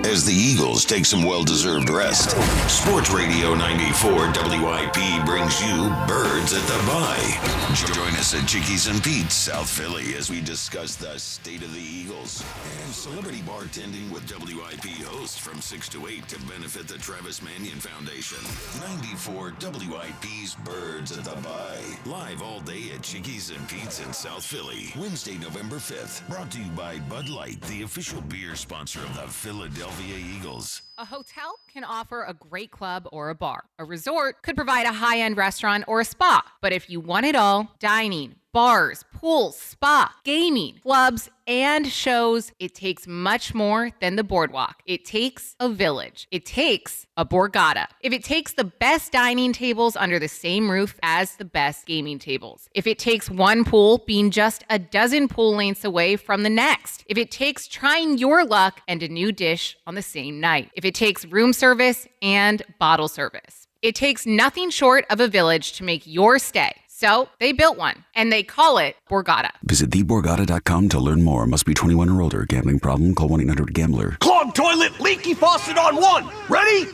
As the Eagles take some well-deserved rest, Sports Radio 94 WIP brings you Birds at the Bye. Join us at Chickies and Pete's, South Philly, as we discuss the state of the Eagles and celebrity bartending with WIP hosts from 6 to 8 to benefit the Travis Manion Foundation. 94 WIP's Birds at the Bye. Live all day at Chickies and Pete's in South Philly. Wednesday, November 5th. Brought to you by Bud Light, the official beer sponsor of the Philadelphia Eagles. A hotel can offer a great club or a bar. A resort could provide a high-end restaurant or a spa. But if you want it all, dining, bars, pools, spa, gaming, clubs, and shows, it takes much more than the boardwalk. It takes a village. It takes a Borgata. If it takes the best dining tables under the same roof as the best gaming tables. If it takes one pool being just a dozen pool lengths away from the next. If it takes trying your luck and a new dish on the same night. If it takes room service and bottle service. It takes nothing short of a village to make your stay. So they built one, and they call it Borgata. Visit theborgata.com to learn more. Must be 21 or older. Gambling problem? Call 1-800-GAMBLER. Clogged toilet, leaky faucet on one. Ready?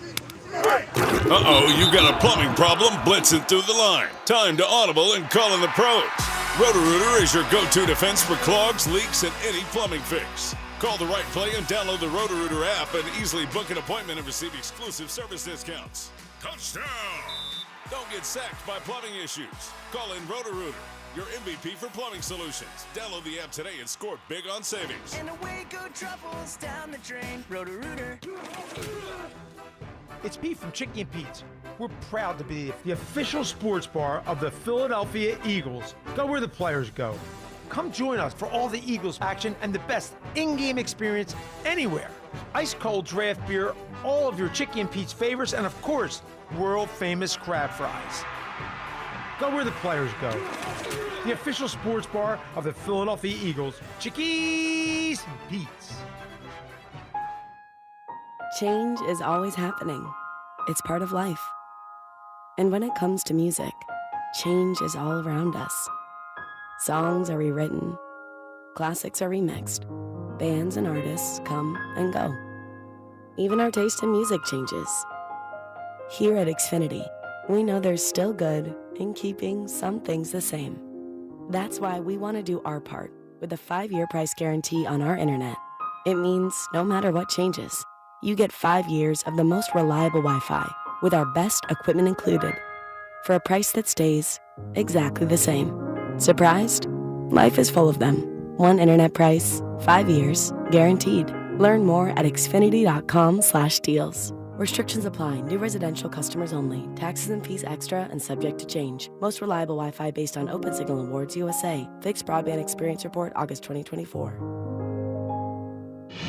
Uh-oh, you got a plumbing problem blitzing through the line. Time to audible and call in the pros. Roto-Rooter is your go-to defense for clogs, leaks, and any plumbing fix. Call the right play and download the Roto-Rooter app and easily book an appointment and receive exclusive service discounts. Touchdown! Don't get sacked by plumbing issues. Call in Roto-Rooter, your MVP for plumbing solutions. Download the app today and score big on savings. And away go troubles down the drain. Roto-Rooter. It's Pete from Chicky and Pete's. We're proud to be the official sports bar of the Philadelphia Eagles. Go where the players go. Come join us for all the Eagles action and the best in-game experience anywhere. Ice cold draft beer, all of your Chicky and Pete's favorites, and of course, world famous crab fries. Go where the players go. The official sports bar of the Philadelphia Eagles, Chickies and Pete's. Change is always happening. It's part of life. And when it comes to music, change is all around us. Songs are rewritten, classics are remixed, bands and artists come and go. Even our taste in music changes. Here at Xfinity, we know there's still good in keeping some things the same. That's why we want to do our part with a 5-year price guarantee on our internet. It means no matter what changes, you get 5 years of the most reliable Wi-Fi with our best equipment included for a price that stays exactly the same. Surprised? Life is full of them. One internet price, 5 years, guaranteed. Learn more at Xfinity.com/deals. Restrictions apply. New residential customers only. Taxes and fees extra and subject to change. Most reliable Wi-Fi based on OpenSignal Awards USA. Fixed Broadband Experience Report, August 2024.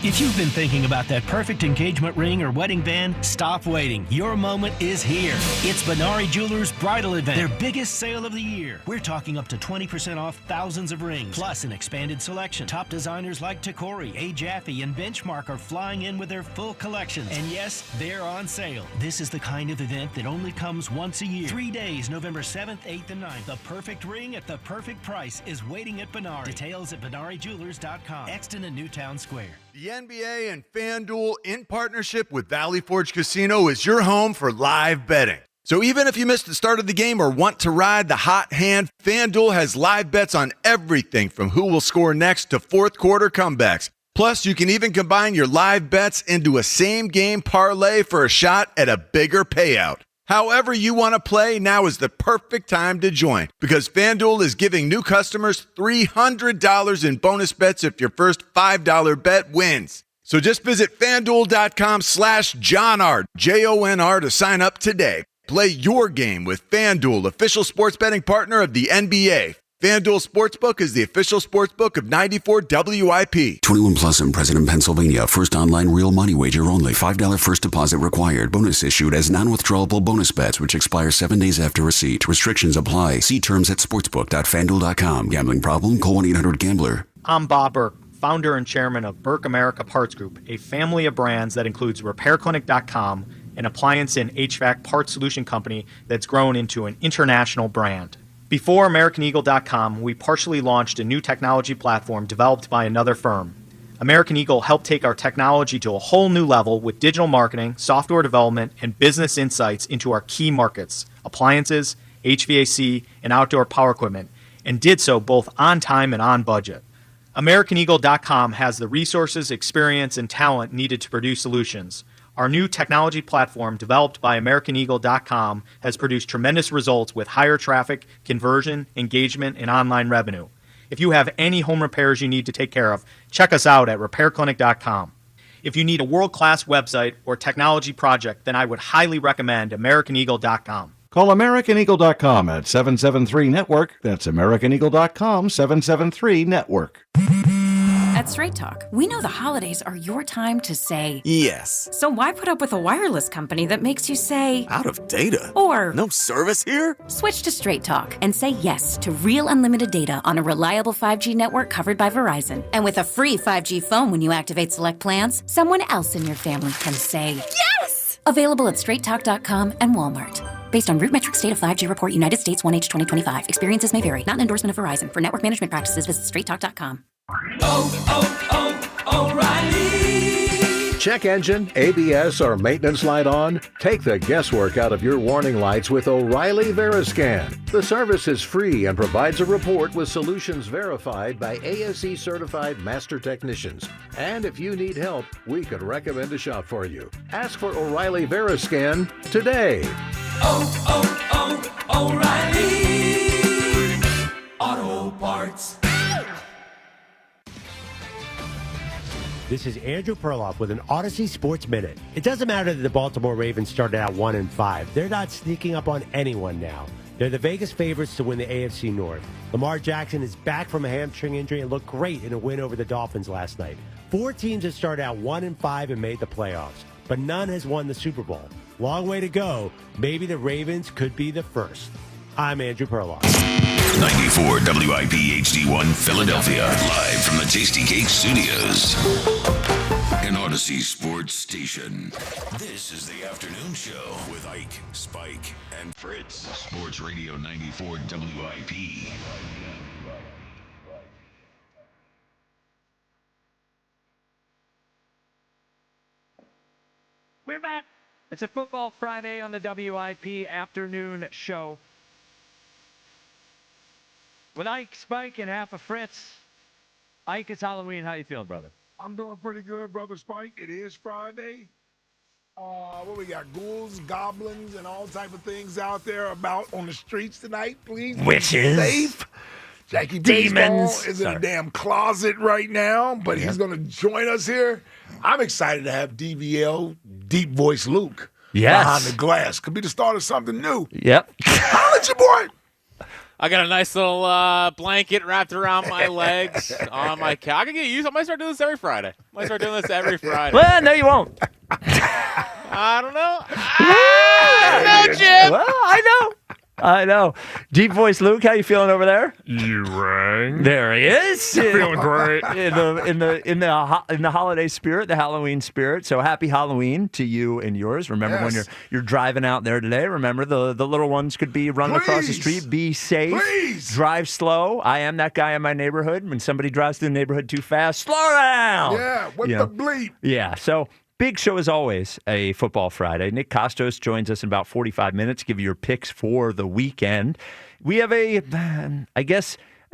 If you've been thinking about that perfect engagement ring or wedding band, stop waiting. Your moment is here. It's Benari Jewelers' bridal event, their biggest sale of the year. We're talking up to 20% off thousands of rings, plus an expanded selection. Top designers like Tacori, A. Jaffe, and Benchmark are flying in with their full collections. And yes, they're on sale. This is the kind of event that only comes once a year. 3 days, November 7th, 8th, and 9th. The perfect ring at the perfect price is waiting at Benari. Details at BenariJewelers.com. Exton and Newtown Square. The NBA and FanDuel, in partnership with Valley Forge Casino, is your home for live betting. So even if you missed the start of the game or want to ride the hot hand, FanDuel has live bets on everything from who will score next to fourth quarter comebacks. Plus, you can even combine your live bets into a same-game parlay for a shot at a bigger payout. However you want to play, now is the perfect time to join because FanDuel is giving new customers $300 in bonus bets if your first $5 bet wins. So just visit FanDuel.com/JohnR, JONR, to sign up today. Play your game with FanDuel, official sports betting partner of the NBA. FanDuel Sportsbook is the official sportsbook of 94 WIP. 21 plus and present in Pennsylvania. First online real money wager only. $5 first deposit required. Bonus issued as non-withdrawable bonus bets, which expire 7 days after receipt. Restrictions apply. See terms at sportsbook.fanduel.com. Gambling problem? Call 1-800-GAMBLER. I'm Bob Burke, founder and chairman of Burke America Parts Group, a family of brands that includes RepairClinic.com, an appliance and HVAC parts solution company that's grown into an international brand. Before AmericanEagle.com, we partially launched a new technology platform developed by another firm. American Eagle helped take our technology to a whole new level with digital marketing, software development, and business insights into our key markets, appliances, HVAC, and outdoor power equipment, and did so both on time and on budget. AmericanEagle.com has the resources, experience, and talent needed to produce solutions. Our new technology platform, developed by AmericanEagle.com, has produced tremendous results with higher traffic, conversion, engagement, and online revenue. If you have any home repairs you need to take care of, check us out at RepairClinic.com. If you need a world-class website or technology project, then I would highly recommend AmericanEagle.com. Call AmericanEagle.com at 773-NETWORK. That's AmericanEagle.com, 773-NETWORK. At Straight Talk, we know the holidays are your time to say yes. So why put up with a wireless company that makes you say out of data? Or no service here? Switch to Straight Talk and say yes to real unlimited data on a reliable 5G network covered by Verizon. And with a free 5G phone when you activate select plans, someone else in your family can say yes! Available at straighttalk.com and Walmart. Based on RootMetrics State of 5G Report, United States 1H 2025. Experiences may vary. Not an endorsement of Verizon. For network management practices, visit straighttalk.com. O'Reilly. Check engine, ABS, or maintenance light on? Take the guesswork out of your warning lights with O'Reilly Veriscan. The service is free and provides a report with solutions verified by ASE certified master technicians. And if you need help, we could recommend a shop for you. Ask for O'Reilly Veriscan today. O'Reilly Auto Parts. This is Andrew Perloff with an Odyssey Sports Minute. It doesn't matter that the Baltimore Ravens started out 1-5. They're not sneaking up on anyone now. They're the Vegas favorites to win the AFC North. Lamar Jackson is back from a hamstring injury and looked great in a win over the Dolphins last night. 4 teams have started out 1-5 and made the playoffs, but none has won the Super Bowl. Long way to go. Maybe the Ravens could be the first. I'm Andrew Perloff. 94 WIP HD1 Philadelphia, live from the Tasty Cake Studios. An Odyssey Sports Station. This is the afternoon show with Ike, Spike, and Fritz. Sports Radio 94 WIP. We're back. It's a Football Friday on the WIP afternoon show. with Ike, Spike, and half of Fritz. Ike, it's Halloween. How you feeling, brother? I'm doing pretty good, Brother Spike. It is Friday. What we got? Ghouls, goblins, and all type of things out there about on the streets tonight. Please be Witches. safe. Jackie Demons. Baseball is in a damn closet right now, but he's going to join us here. I'm excited to have DVL, Deep Voice Luke, behind the glass. Could be the start of something new. Yep. Holla at your boy. I got a nice little blanket wrapped around my legs on my couch. I can get used. I might start doing this every Friday. Well, no, you won't. I don't know. I don't know, Jim. Well, I know. Deep Voice Luke, how you feeling over there? You rang. There he is. Feeling great. In the holiday spirit, the Halloween spirit. So happy Halloween to you and yours. Remember when you're driving out there today. Remember the little ones could be running across the street. Be safe. Please. Drive slow. I am that guy in my neighborhood. When somebody drives through the neighborhood too fast, slow down. Yeah, what You the know? bleep? Yeah. So. Big show as always, a Football Friday. Nick Costos joins us in about 45 minutes, give you your picks for the weekend. We have a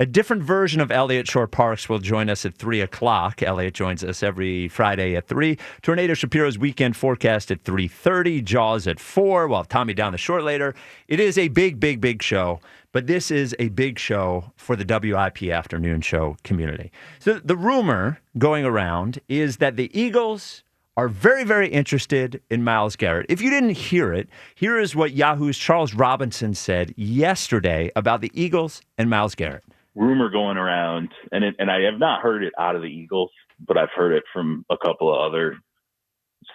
different version of Elliott Shore-Parks will join us at 3 o'clock. Elliott joins us every Friday at 3. Tornado Shapiro's weekend forecast at 3:30. Jaws at 4. We'll have Tommy down the short later. It is a big show, but this is a big show for the WIP afternoon show community. So the rumor going around is that the Eagles are very, very interested in Myles Garrett. If you didn't hear it, here is what Yahoo's Charles Robinson said yesterday about the Eagles and Myles Garrett. Rumor going around, and I have not heard it out of the Eagles, but I've heard it from a couple of other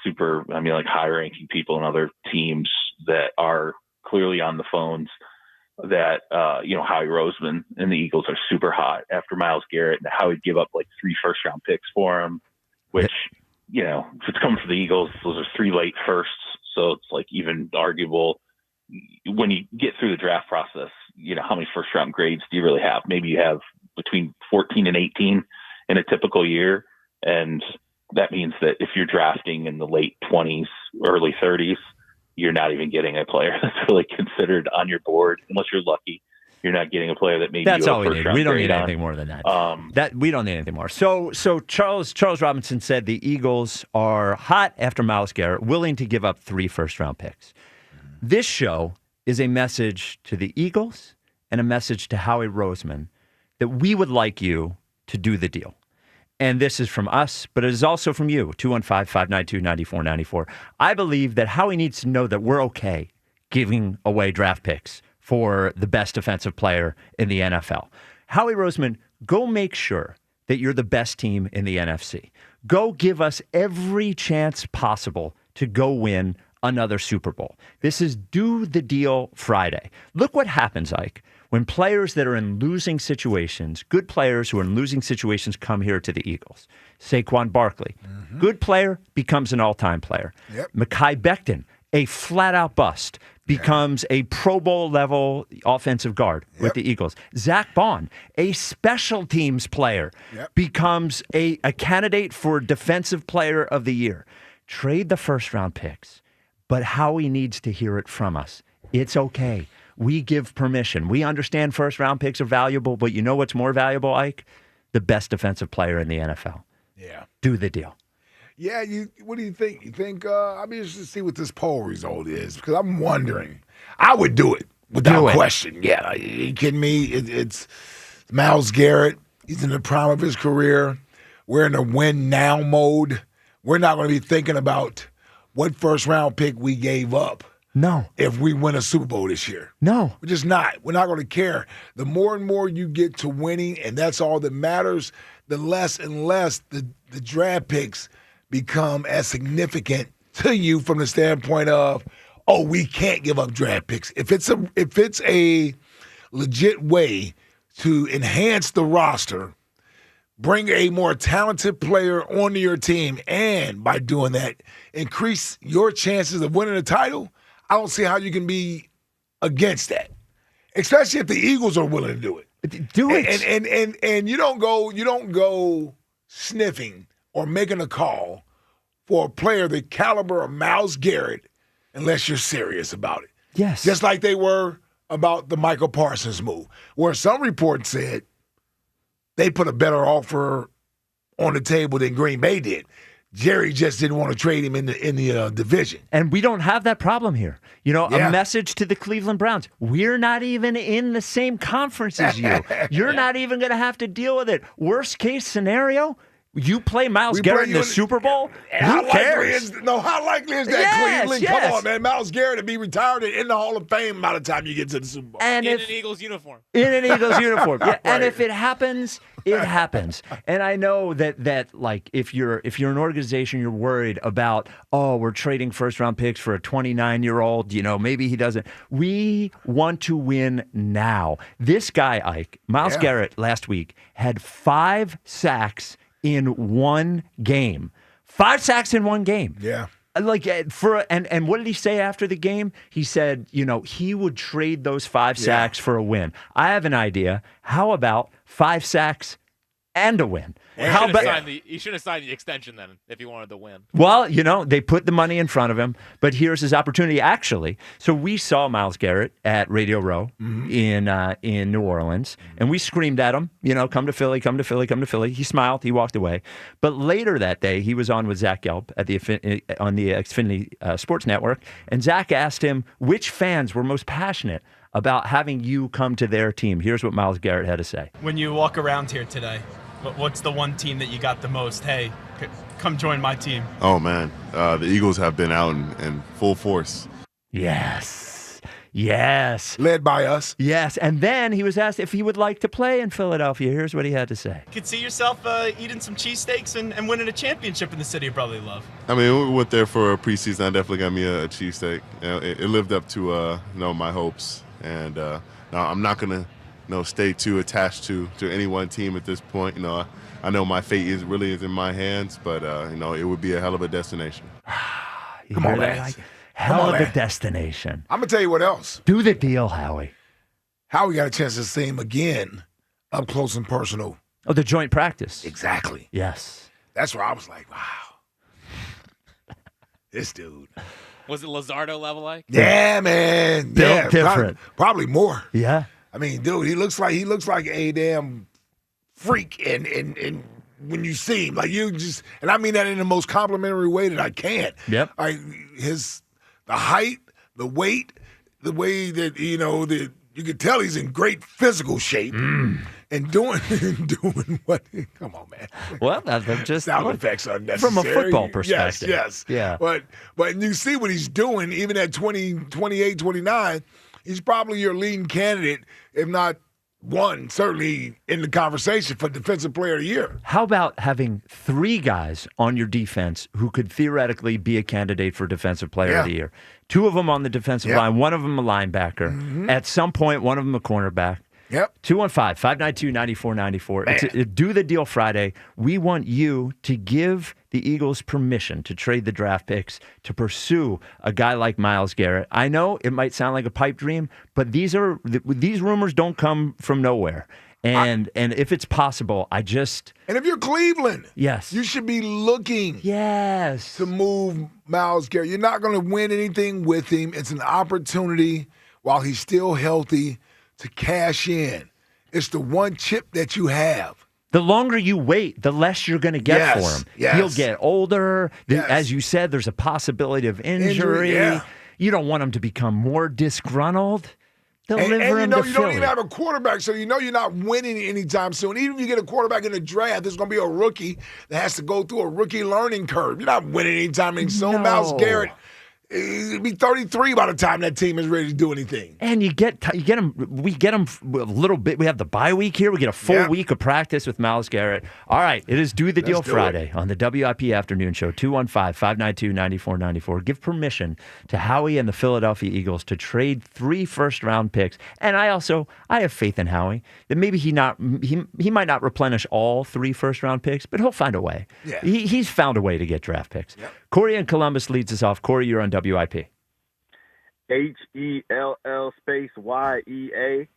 high-ranking people and other teams that are clearly on the phones that, Howie Roseman and the Eagles are super hot after Myles Garrett, and how he'd give up like 3 first-round picks for him, which... if it's coming from the Eagles, those are 3 late firsts. So it's like even arguable when you get through the draft process, how many first round grades do you really have? Maybe you have between 14 and 18 in a typical year. And that means that if you're drafting in the late 20s, early 30s, you're not even getting a player that's really considered on your board unless you're lucky. You're not getting a player that maybe That's you all we need. We don't need anything more than that. We don't need anything more. So Charles Robinson said the Eagles are hot after Myles Garrett, willing to give up 3 first-round picks. This show is a message to the Eagles and a message to Howie Roseman that we would like you to do the deal. And this is from us, but it is also from you, 215-592-9494. I believe that Howie needs to know that we're okay giving away draft picks for the best defensive player in the NFL. Howie Roseman, go make sure that you're the best team in the NFC. Go give us every chance possible to go win another Super Bowl. This is Do the Deal Friday. Look what happens, Ike, when players that are in losing situations, good players who are in losing situations come here to the Eagles. Saquon Barkley, good player, becomes an all-time player. Yep. Mekhi Becton, a flat-out bust, becomes a Pro Bowl level offensive guard with the Eagles. Zach Bond, a special teams player, becomes a candidate for Defensive Player of the Year. Trade the first round picks, but Howie needs to hear it from us. It's okay. We give permission. We understand first round picks are valuable, but you know what's more valuable, Ike? The best defensive player in the NFL. Yeah. Do the deal. Yeah, what do you think? You think I'll be interested to see what this poll result is because I'm wondering. I would do it without question. Yeah, are you kidding me? It's Myles Garrett. He's in the prime of his career. We're in a win now mode. We're not going to be thinking about what first round pick we gave up. No. If we win a Super Bowl this year. No. We're just not. We're not going to care. The more and more you get to winning, and that's all that matters, the less and less the draft picks become as significant to you from the standpoint of, we can't give up draft picks. If it's a legit way to enhance the roster, bring a more talented player onto your team, and by doing that, increase your chances of winning a title, I don't see how you can be against that. Especially if the Eagles are willing to do it. Do it. And you don't go sniffing or making a call for a player the caliber of Myles Garrett unless you're serious about it. Yes. Just like they were about the Michael Parsons move, where some reports said they put a better offer on the table than Green Bay did. Jerry just didn't want to trade him in the division. And we don't have that problem here. You know, Yeah. a message to the Cleveland Browns. We're not even in the same conference as you. You're not even going to have to deal with it. Worst case scenario, you play Myles We Garrett play in you the in- Super Bowl. How Who likely cares? how likely is that, Yes, Cleveland? yes. Come on, man. Myles Garrett to be retired and in the Hall of Fame by the time you get to the Super Bowl. And in if an Eagles uniform. in an Eagles uniform. Yeah, and Right. if it happens, it happens. And I know that like if you're an organization, you're worried about, oh, we're trading first round picks for a 29-year-old, you know, maybe he doesn't. We want to win now. This guy, Ike, Myles Garrett last week had 5 sacks in one game. 5 sacks in one game. Yeah. Like and what did he say after the game? He said, you know, he would trade those 5 sacks for a win. I have an idea. How about 5 sacks and a win? How about He should have signed the extension then if he wanted to win. Well, you know, they put the money in front of him, but here's his opportunity. Actually, so we saw Myles Garrett at Radio Row in New Orleans, and we screamed at him, you know, come to Philly, come to Philly, come to Philly. He smiled, he walked away. But later that day, he was on with Zach Gelb at on the Xfinity Sports Network, and Zach asked him which fans were most passionate about having you come to their team. Here's what Myles Garrett had to say. When you walk around here today, what's the one team that you got the most? Hey, come join my team. Oh, man. The Eagles have been out in full force. Yes. Yes. Led by us. Yes. And then he was asked if he would like to play in Philadelphia. Here's what he had to say. Could see yourself eating some cheesesteaks and winning a championship in the city of brotherly love. I mean, we went there for a preseason. I definitely got me a cheesesteak. You know, it lived up to my hopes. And no, I'm not going to stay too attached to any one team at this point. You know, I know my fate is in my hands, but it would be a hell of a destination. You Come hear on, that? man. Hell Come on, of a man. destination. I'm going to tell you what else. Do the deal, Howie. Howie got a chance to see him again up close and personal. Oh, the joint practice. Exactly. Yes. That's where I was like, wow. This dude. Was it Lazardo level like? Yeah, man. Built different. Probably more. Yeah. I mean, dude, he looks like a damn freak and when you see him, like you just, and I mean that in the most complimentary way that I can. Yep. Like the height, the weight, the way that that you could tell he's in great physical shape and doing what? Come on, man. Well, that's just sound effects are necessary from a football perspective. Yes. Yeah. But you see what he's doing, even at 20, 28, 29, he's probably your leading candidate, if not one, certainly in the conversation for Defensive Player of the Year. How about having 3 guys on your defense who could theoretically be a candidate for Defensive Player of the Year? 2 of them on the defensive line, one of them a linebacker. At some point, one of them a cornerback. Yep. 215-592-9494. It's a Do the Deal Friday. We want you to give the Eagles permission to trade the draft picks to pursue a guy like Myles Garrett. I know it might sound like a pipe dream, but these rumors don't come from nowhere. And if it's possible, and if you're Cleveland, yes, you should be looking to move Myles Garrett. You're not going to win anything with him. It's an opportunity while he's still healthy to cash in. It's the one chip that you have. The longer you wait, the less you're going to get for him. Yes. He'll get older. As you said, there's a possibility of injury. Yeah. You don't want him to become more disgruntled. And Deliver him you to don't Philly. even have a quarterback, so you know you're not winning anytime soon. Even if you get a quarterback in the draft, there's going to be a rookie that has to go through a rookie learning curve. You're not winning anytime soon. No. Myles Garrett, he'll be 33 by the time that team is ready to do anything. And you get him. We get him a little bit. We have the bye week here. We get a full week of practice with Myles Garrett. All right, it is Do the Deal Friday on the WIP Afternoon Show. 215-592-9494. Give permission to Howie and the Philadelphia Eagles to trade 3 first-round picks. And I have faith in Howie that maybe he might not replenish all 3 first-round picks, but he'll find a way. Yeah. He's found a way to get draft picks. Yep. Corey in Columbus leads us off. Corey, you're on WIP. HELL space YEA.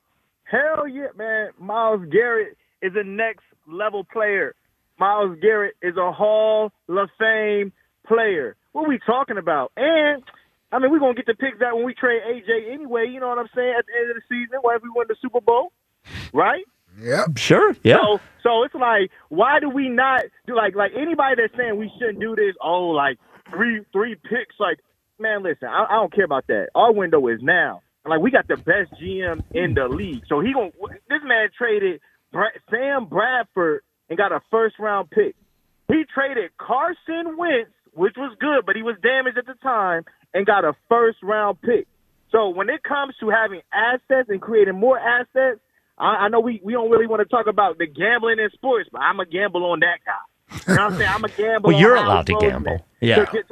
Hell yeah, man. Myles Garrett is a next level player. Myles Garrett is a Hall of Fame player. What are we talking about? And I mean, we're going to get the picks back when we trade AJ anyway, you know what I'm saying, at the end of the season, whenever we win the Super Bowl, right? Yeah. Sure, yeah. So it's like, why do we not do, like anybody that's saying we shouldn't do this, like, three picks, like, man, listen, I don't care about that. Our window is now. Like, we got the best GM in the league. So this man traded Sam Bradford and got a first-round pick. He traded Carson Wentz, which was good, but he was damaged at the time, and got a first-round pick. So when it comes to having assets and creating more assets, I know we don't really want to talk about the gambling in sports, but I'm a gamble on that guy. You know what I'm saying? I'm a gamble. Well, you're on allowed to Roseman gamble. Yeah. To get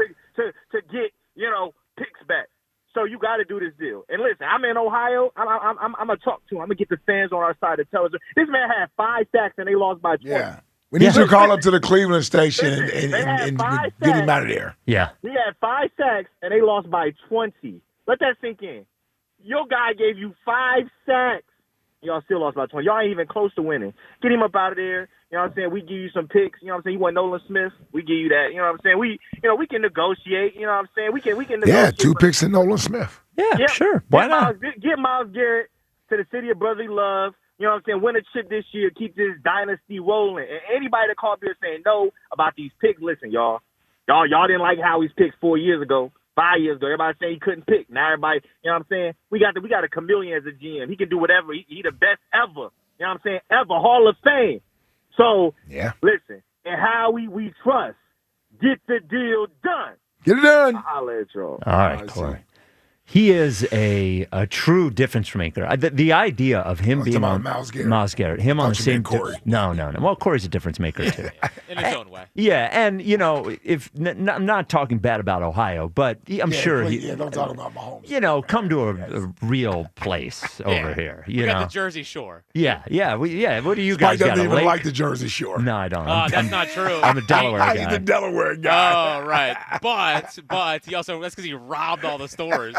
picks back. So you got to do this deal. And listen, I'm in Ohio. I'm gonna talk to him. I'm gonna get the fans on our side to tell us. This man had 5 sacks and they lost by 20. Yeah. We need to call up to the Cleveland station and get him out of there. Yeah. He had 5 sacks and they lost by 20. Let that sink in. Your guy gave you 5 sacks. Y'all still lost by 20. Y'all ain't even close to winning. Get him up out of there. You know what I'm saying? We give you some picks. You know what I'm saying? You want Nolan Smith? We give you that. You know what I'm saying? We can negotiate. You know what I'm saying? We can negotiate. Yeah, 2 picks in Nolan Smith. Yeah, sure. Why not? Get Myles Garrett to the city of brotherly love. You know what I'm saying? Win a chip this year. Keep this dynasty rolling. And anybody that called here saying no about these picks, listen, y'all didn't like Howie's picks 4 years ago. 5 years ago, everybody saying he couldn't pick. Now everybody, you know what I'm saying? We got a chameleon as a GM. He can do whatever. He the best ever. You know what I'm saying? Ever. Hall of Fame. So, listen, and Howie we trust. Get the deal done. Get it done. I'll let y'all. All right, Corey. He is a true difference maker. The idea of him being on Myles Garrett, him on the same. Corey. No. Well, Corey's a difference maker too. In his own way. Yeah, and I'm not talking bad about Ohio, but I'm sure don't talk about Mahomes. Come to a real place over here. We got the Jersey Shore. Yeah. What do you Spike guys got? doesn't even lake? like the Jersey Shore. No, I don't. That's not true. I'm a Delaware guy. He's a Delaware guy. Oh, right. But he also, that's because he robbed all the stores.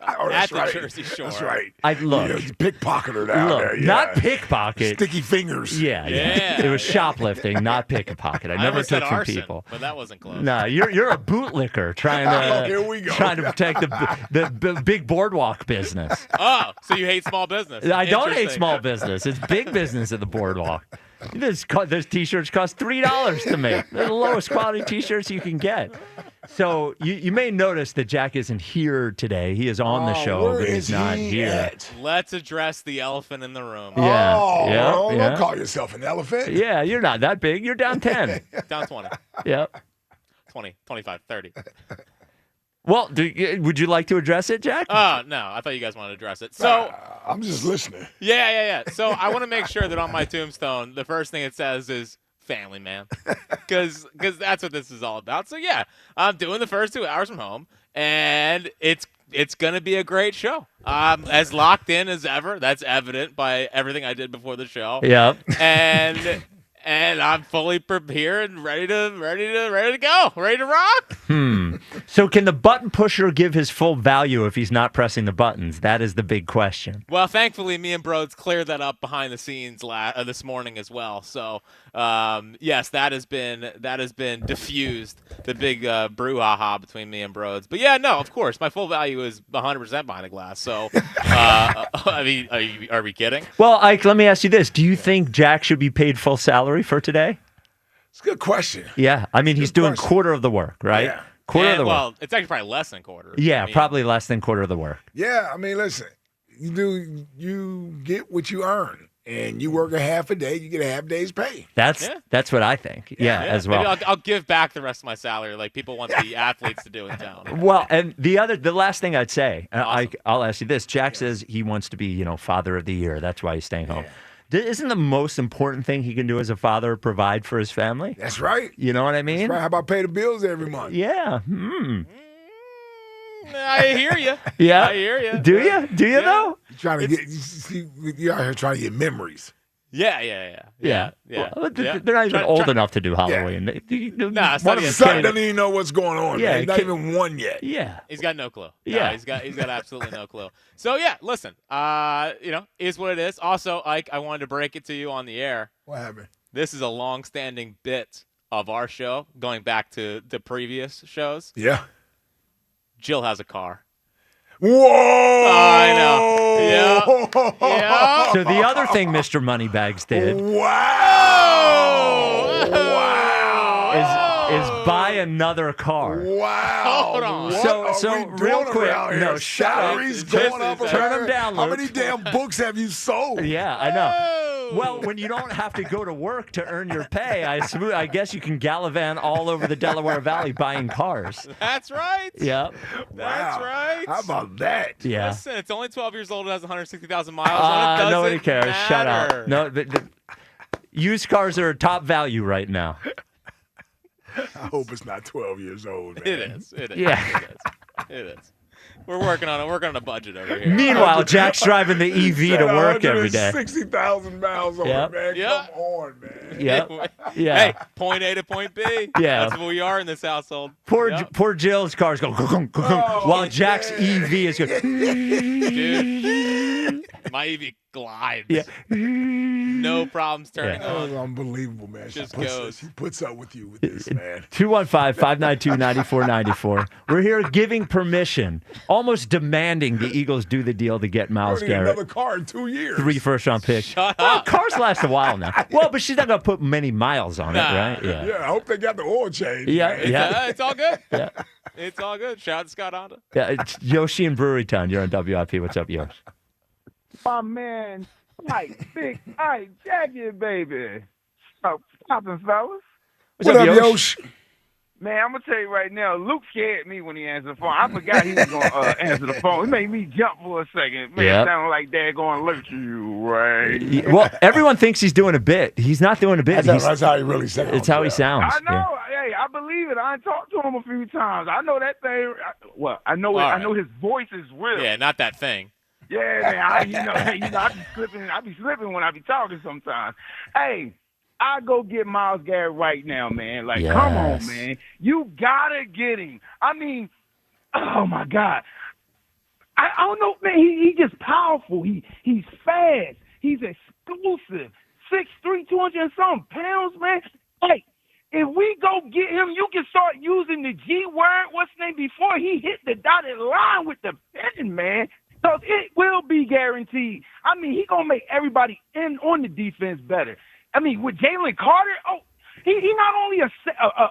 That's the right. Jersey Shore. That's right. Pickpocketer Pickpocketer down there. Yeah. Not pickpocket. Sticky fingers. Yeah. It was shoplifting, not pickpocket. I never took from arson, people. but that wasn't close. No, you're a bootlicker trying to here we go. trying to protect the big boardwalk business. Oh, so you hate small business? I don't hate Interesting. small business. It's big business at the boardwalk. Those T-shirts cost $3 to make. They're the lowest quality T-shirts you can get. So you may notice that Jack isn't here today. He is on the show, but he's not here. Let's address the elephant in the room. Yeah. Don't call yourself an elephant. Yeah, you're not that big. You're down 10. Down 20. Yep. 20, 25, 30. Well, would you like to address it, Jack? Oh, no. I thought you guys wanted to address it. So I'm just listening. Yeah. So I want to make sure that on my tombstone, the first thing it says is family man, because that's what this is all about. So yeah, I'm doing the first 2 hours from home, and it's gonna be a great show. As locked in as ever. That's evident by everything I did before the show. Yeah. And I'm fully prepared and ready to go, ready to rock. So can the button pusher give his full value if he's not pressing the buttons? That is the big question. Well, thankfully, me and Broads cleared that up behind the scenes this morning as well. So, yes, that has been diffused. The big brouhaha between me and Broads. But yeah, no, of course, my full value is 100% behind the glass. So, I mean, are we kidding? Well, Ike, let me ask you this: do you think Jack should be paid full salary for today? It's a good question. Yeah, I mean, he's doing quarter of the work, right? Yeah. Quarter of the work. Well, it's actually probably less than quarter. Yeah, I mean, probably less than quarter of the work. Yeah, I mean, listen, you get what you earn, and you work a half a day, you get a half day's pay. That's what I think. Yeah, as well. Maybe I'll give back the rest of my salary, like people want the athletes to do in town. Well, and the last thing I'd say, I'll ask you this: Jack says he wants to be, father of the year. That's why he's staying home. Isn't the most important thing he can do as a father provide for his family? That's right. You know what I mean? That's right. How about pay the bills every month? Yeah. I hear you. Yeah. I hear you. Do you? Do you though? You're out here trying to get memories. Yeah. Well, they're not even old enough to do Halloween. Nah, One of his son doesn't even know what's going on. Yeah, man. He's not even one yet. Yeah, he's got no clue. Yeah, he's got absolutely no clue. So yeah, listen, is what it is. Also, Ike, I wanted to break it to you on the air. What happened? This is a long-standing bit of our show, going back to the previous shows. Yeah. Jill has a car. Whoa! I know. Yeah. So the other thing Mr. Moneybags did is buy another car. Wow. Hold on. What So are we real doing quick, around no, here? shut up. Salaries going up. Turn them down, How Luke. many damn books have you sold? Yeah, I know. Well, when you don't have to go to work to earn your pay, I guess you can gallivant all over the Delaware Valley buying cars. That's right. Yep. That's Wow. right. How about that? Yeah. Listen, it's only 12 years old. It has 160,000 miles on it. Doesn't Nobody cares. matter. Shut up. No, used cars are top value right now. I hope it's not 12 years old, man. It is. It is. Yeah. It is. It is. We're working on it. We're working on a budget over here. Meanwhile, Jack's driving the EV to work every day. 60,000 miles on Yep. it, man. Yeah. Come on, man. Yep. Yeah. Hey, point A to point B. Yeah. That's what we are in this household. Poor Yep. poor Jill's cars go while Jack's EV is going. Dude, my EV glides. Yeah. No problems turning That was on. unbelievable, man. Just she goes. She puts up with you with this, man. 215-592-9494. We're here giving permission, almost demanding the Eagles do the deal to get I Myles don't need Garrett. another car in 2 years. 3 first-round picks. Shut Well, up. cars last a while now. Well, but she's not going to put many miles on it, Nah. right? Yeah. Yeah, I hope they got the oil change. Yeah, man. It's all good. Yeah. It's all good. Shout out to Scott Honda. Yeah, it's Yoshi in Brewery Town. You're on WIP. What's up, Yoshi? My man, Big Ike, Jackie, baby. Oh, poppin', fellas. What up, Yosh? Man, I'm gonna tell you right now, Luke scared me when he answered the phone. I forgot he was gonna answer the phone. It made me jump for a second. Man, Yep. it sounded like Dad going, "Look at you, right?" Well, everyone thinks he's doing a bit. He's not doing a bit. That's how he really sounds. It's how he sounds. I know. Hey, I believe it. I talked to him a few times. I know that thing. I know. All I right. know his voice is real. Yeah, not that thing. Yeah, man. I be slipping. I be slipping when I be talking sometimes. Hey, I go get Myles Garrett right now, man. Like, come on, Yes. man. You gotta get him. I mean, oh my God. I don't know, man. He just powerful. He's fast. He's exclusive. 6'3", 200 and some pounds, man. Hey, if we go get him, you can start using the G word, what's the name, before he hit the dotted line with the pen, man. Because it will be guaranteed. I mean, he going to make everybody on the defense better. I mean, with Jalen Carter, he not only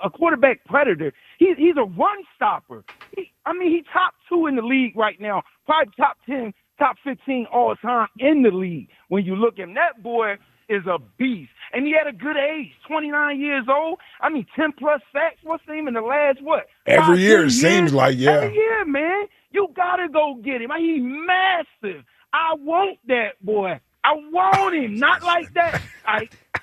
a quarterback predator, he's a run stopper. He top 2 in the league right now, probably top 10, top 15 all time in the league. When you look at him, that boy is a beast. And he had a good age, 29 years old. 10-plus sacks. What's the name in the last, what? Every 5, year, 10 it seems like, yeah. Every year, man. You got to go get him. He's massive. I want that boy. I want him. Not like that.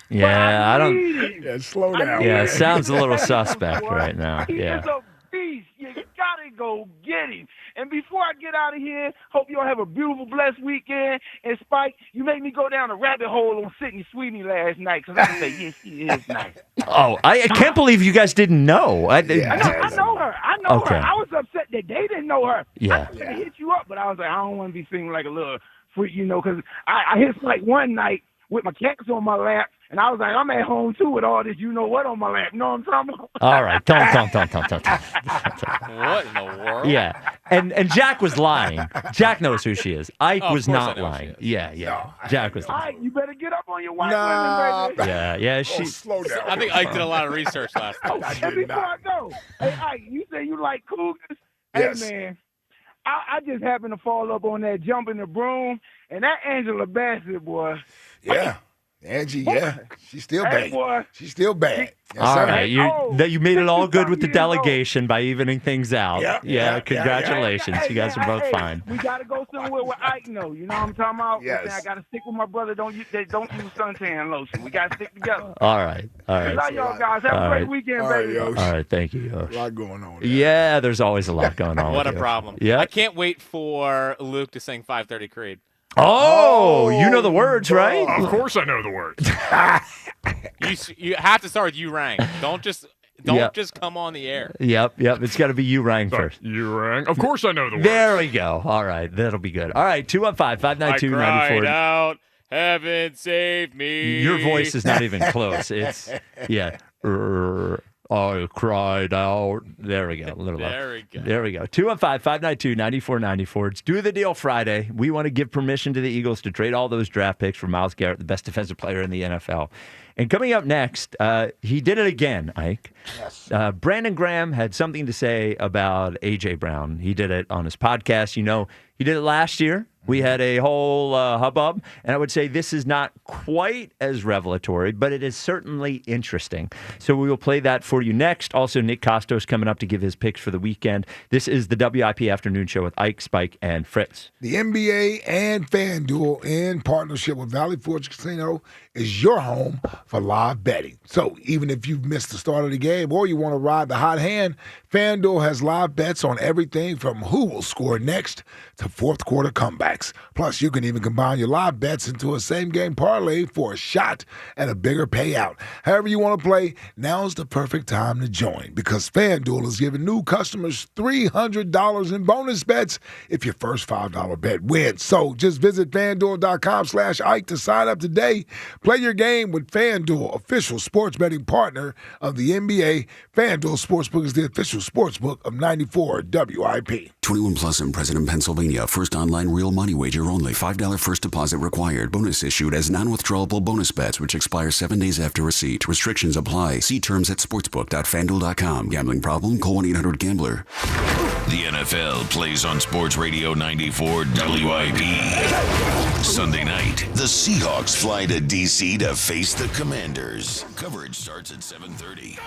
Yeah, I don't. Need him. Yeah, slow down. Yeah, man. it sounds a little suspect right now. He Yeah. is a beast. You gotta go get him. And before I get out of here, hope y'all have a beautiful, blessed weekend. And Spike, you made me go down a rabbit hole on Sydney Sweeney last night because I said, yes, she is nice. Oh, I can't believe you guys didn't know. I know her. I know Okay. her. I was upset that they didn't know her. Yeah. I was gonna hit you up, but I was like, I don't want to be feeling like a little freak, because I hit Spike one night with my cats on my lap, and I was like, I'm at home too with all this you-know-what on my lap. You know what I'm talking about? All right, don't. What in the world? Yeah, and Jack was lying. Jack knows who she is. Ike Oh, of was course I not know who lying. Yeah. Jack was All lying. right, you better get up on your white women, baby. Yeah. She. Slow down. I think Ike did a lot of research last night. And before I go, hey, Ike, you say you like cougars? Yes. Hey, man, I just happened to fall up on that jump in the broom, and that Angela Bassett, boy. Yeah. Angie, yeah. She's still Hey, bad. boy. She's still bad. Yes, All sir. right, you made it all good with the 60-something years old. delegation by evening things out. Yeah. Congratulations, you guys are both fine. We got to go somewhere where Ike know. You know what I'm talking about? Yes. Listen, I got to stick with my brother. Don't use suntan lotion. We got to stick together. All right. Love y'all guys. Have All a great right. weekend, All right, baby. yo. All right, thank you, A Yosh. lot going on. Yeah, there's always a lot going on. What a with Yosh. problem. Yeah. I can't wait for Luke to sing 530 Creed. Oh, you know the words, right? Of course I know the words. You have to start with you rang. Don't just come on the air. Yep. It's got to be you rang first. You rang. Of course I know the words. There we go. All right, that'll be good. All right, 215-592-94. I cried out, heaven save me. Your voice is not even close. It's yeah. I cried out. There we go. A little There we go. There we go. 215-592-9494. It's Do the Deal Friday. We want to give permission to the Eagles to trade all those draft picks for Myles Garrett, the best defensive player in the NFL. And coming up next, he did it again, Ike. Yes. Brandon Graham had something to say about A.J. Brown. He did it on his podcast. You know, he did it last year. We had a whole hubbub, and I would say this is not quite as revelatory, but it is certainly interesting. So we will play that for you next. Also, Nick Costos coming up to give his picks for the weekend. This is the WIP Afternoon Show with Ike, Spike, and Fritz. The NBA and FanDuel, in partnership with Valley Forge Casino, is your home for live betting. So even if you've missed the start of the game or you want to ride the hot hand, FanDuel has live bets on everything from who will score next to fourth quarter comebacks. Plus, you can even combine your live bets into a same-game parlay for a shot at a bigger payout. However you want to play, now's the perfect time to join because FanDuel is giving new customers $300 in bonus bets if your first $5 bet wins. So just visit FanDuel.com/Ike to sign up today. Play your game with FanDuel, official sports betting partner of the NBA. FanDuel Sportsbook is the official sportsbook of 94 WIP. 21 plus in President, Pennsylvania. First online real money wager only. $5 first deposit required. Bonus issued as non-withdrawable bonus bets, which expire 7 days after receipt. Restrictions apply. See terms at sportsbook.fanduel.com. Gambling problem? Call 1-800-GAMBLER. The NFL plays on Sports Radio 94 WIP. Sunday night, the Seahawks fly to D.C. to face the Commanders. Coverage starts at 7:30.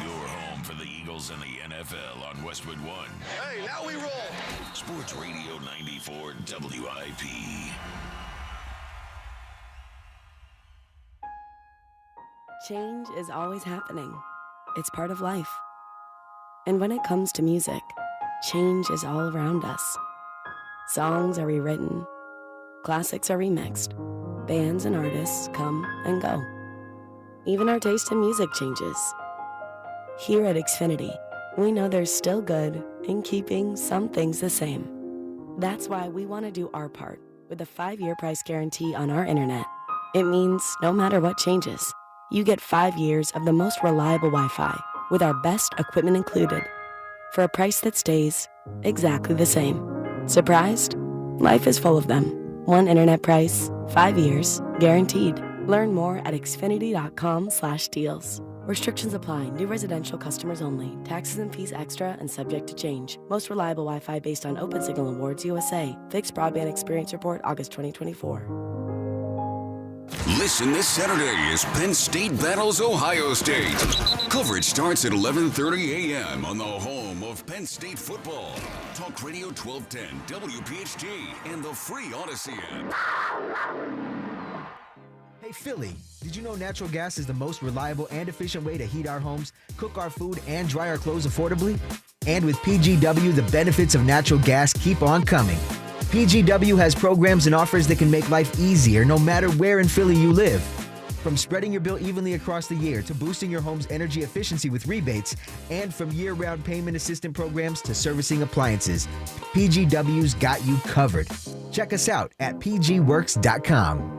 Your home for the Eagles and the NFL on Westwood One. Hey, now we roll. Sports Radio 94 WIP. Change is always happening. It's part of life. And when it comes to music, change is all around us. Songs are rewritten, classics are remixed, bands and artists come and go. Even our taste in music changes. Here at Xfinity, we know there's still good in keeping some things the same. That's why we want to do our part with a 5-year price guarantee on our internet. It means no matter what changes, you get 5 years of the most reliable Wi-Fi with our best equipment included for a price that stays exactly the same. Surprised? Life is full of them. One internet price, 5 years, guaranteed. Learn more at xfinity.com/deals. Restrictions apply. New residential customers only. Taxes and fees extra and subject to change. Most reliable Wi-Fi based on OpenSignal Awards USA. Fixed Broadband Experience Report, August 2024. Listen this Saturday as Penn State battles Ohio State. Coverage starts at 11:30 a.m. on the home of Penn State football. Talk Radio 1210, WPHT, and the free Odyssey app. Hey Philly, did you know natural gas is the most reliable and efficient way to heat our homes, cook our food, and dry our clothes affordably? And with PGW, the benefits of natural gas keep on coming. PGW has programs and offers that can make life easier no matter where in Philly you live. From spreading your bill evenly across the year to boosting your home's energy efficiency with rebates, and from year-round payment assistance programs to servicing appliances, PGW's got you covered. Check us out at pgworks.com.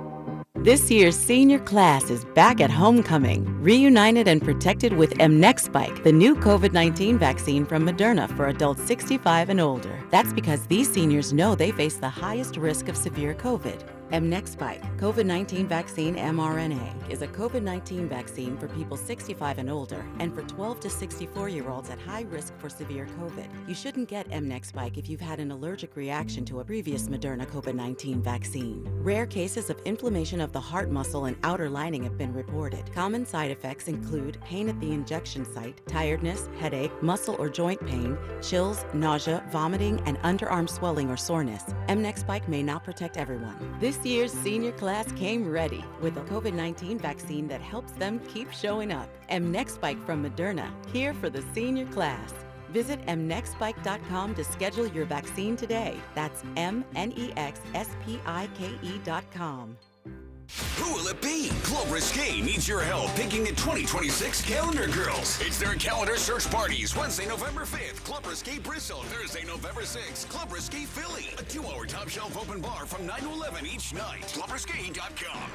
This year's senior class is back at homecoming, reunited and protected with mNEXSpike, the new COVID-19 vaccine from Moderna for adults 65 and older. That's because these seniors know they face the highest risk of severe COVID. mNEXSpike, COVID-19 vaccine mRNA, is a COVID-19 vaccine for people 65 and older and for 12 to 64-year-olds at high risk for severe COVID. You shouldn't get mNEXSpike if you've had an allergic reaction to a previous Moderna COVID-19 vaccine. Rare cases of inflammation of the heart muscle and outer lining have been reported. Common side effects include pain at the injection site, tiredness, headache, muscle or joint pain, chills, nausea, vomiting, and underarm swelling or soreness. mNEXSpike may not protect everyone. This year's senior class came ready with a COVID-19 vaccine that helps them keep showing up. mNEXSpike from Moderna, here for the senior class. Visit mnexspike.com to schedule your vaccine today. That's mnexspike.com. Who will it be? Club Risque needs your help picking the 2026 Calendar Girls. It's their calendar search parties, Wednesday, November 5th. Club Risque Bristol, Thursday, November 6th. Club Risque Philly, a 2-hour top shelf open bar from 9 to 11 each night. ClubRisque.com.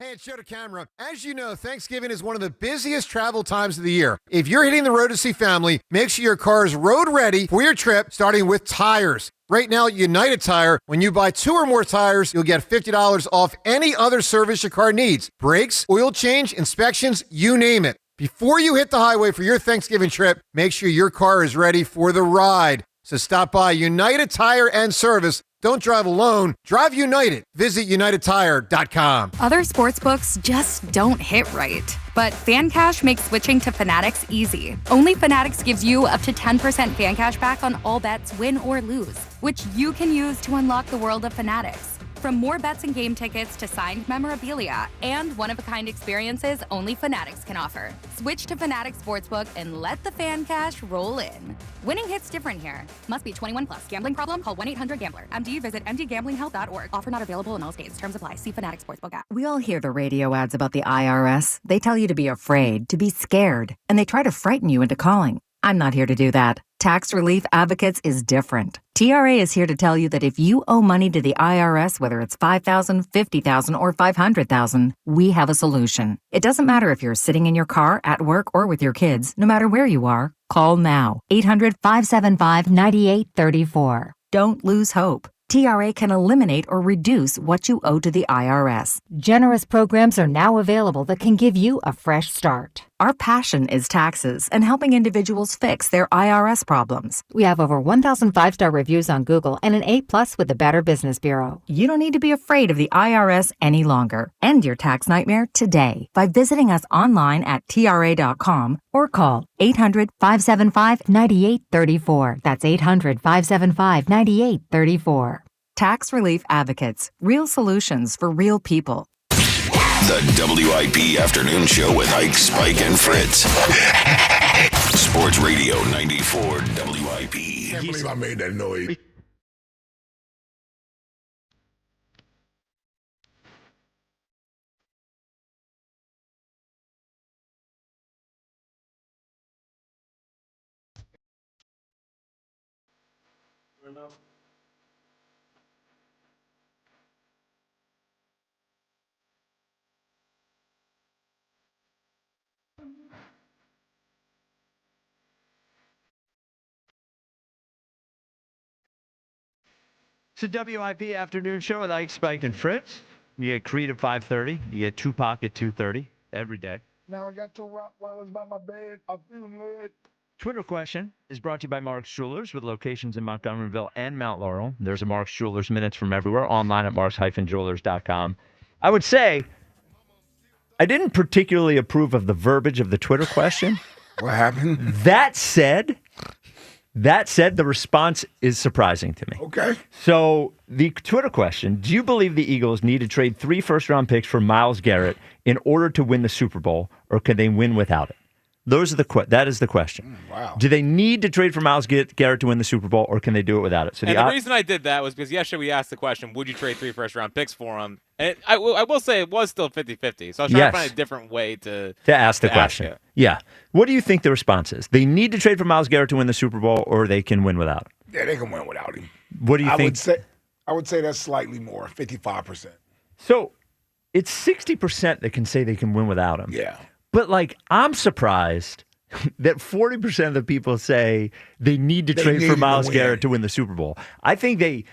Hey, it's Joe DeCamera. As you know, Thanksgiving is one of the busiest travel times of the year. If you're hitting the road to see family, make sure your car is road ready for your trip, starting with tires. Right now at United Tire, when you buy 2 or more tires, you'll get $50 off any other service your car needs. Brakes, oil change, inspections, you name it. Before you hit the highway for your Thanksgiving trip, make sure your car is ready for the ride. So stop by United Tire and Service. Don't drive alone. Drive United. Visit UnitedTire.com. Other sportsbooks just don't hit right. But FanCash makes switching to Fanatics easy. Only Fanatics gives you up to 10% fan cash back on all bets, win or lose, which you can use to unlock the world of Fanatics. From more bets and game tickets to signed memorabilia and one-of-a-kind experiences only Fanatics can offer. Switch to Fanatics Sportsbook and let the fan cash roll in. Winning hits different here. Must be 21 plus. Gambling problem? Call 1-800-GAMBLER. MD visit mdgamblinghelp.org. Offer not available in all states. Terms apply. See Fanatics Sportsbook app. We all hear the radio ads about the IRS. They tell you to be afraid, to be scared, and they try to frighten you into calling. I'm not here to do that. Tax Relief Advocates is different. TRA is here to tell you that if you owe money to the IRS, whether it's $5,000, $50,000, or $500,000, we have a solution. It doesn't matter if you're sitting in your car, at work, or with your kids. No matter where you are, call now. 800-575-9834. Don't lose hope. TRA can eliminate or reduce what you owe to the IRS. Generous programs are now available that can give you a fresh start. Our passion is taxes and helping individuals fix their IRS problems. We have over 1,000 5-star reviews on Google and an A+ with the Better Business Bureau. You don't need to be afraid of the IRS any longer. End your tax nightmare today by visiting us online at TRA.com or call 800-575-9834. That's 800-575-9834. Tax Relief Advocates. Real solutions for real people. The WIP Afternoon Show with Ike, Spike, and Fritz. Sports Radio 94 WIP. Can't believe I made that noise. It's a WIP Afternoon Show with Ike, Spike, and Fritz. You get Creed at 5:30. You get Tupac at 2:30 every day. Now I got to rock while I was by my bed. I'm feeling good. Twitter question is brought to you by Mark's Jewelers with locations in Montgomeryville and Mount Laurel. There's a Mark's Jewelers Minutes from everywhere online at marks-jewelers.com. I would say I didn't particularly approve of the verbiage of the Twitter question. What happened? That said, the response is surprising to me. Okay. So the Twitter question, do you believe the Eagles need to trade 3 first-round picks for Myles Garrett in order to win the Super Bowl, or can they win without it? That is the question. Wow. Do they need to trade for Myles Garrett to win the Super Bowl, or can they do it without it? So the reason I did that was because yesterday we asked the question, would you trade 3 first-round picks for him? And I will say it was still 50-50, so I was trying to find a different way to ask the question. Ask it. Yeah. What do you think the response is? They need to trade for Myles Garrett to win the Super Bowl, or they can win without him? Yeah, they can win without him. What do you think? I would say that's slightly more, 55%. So it's 60% that can say they can win without him. Yeah. But, I'm surprised that 40% of the people say they need to trade for Myles Garrett to win the Super Bowl. I think I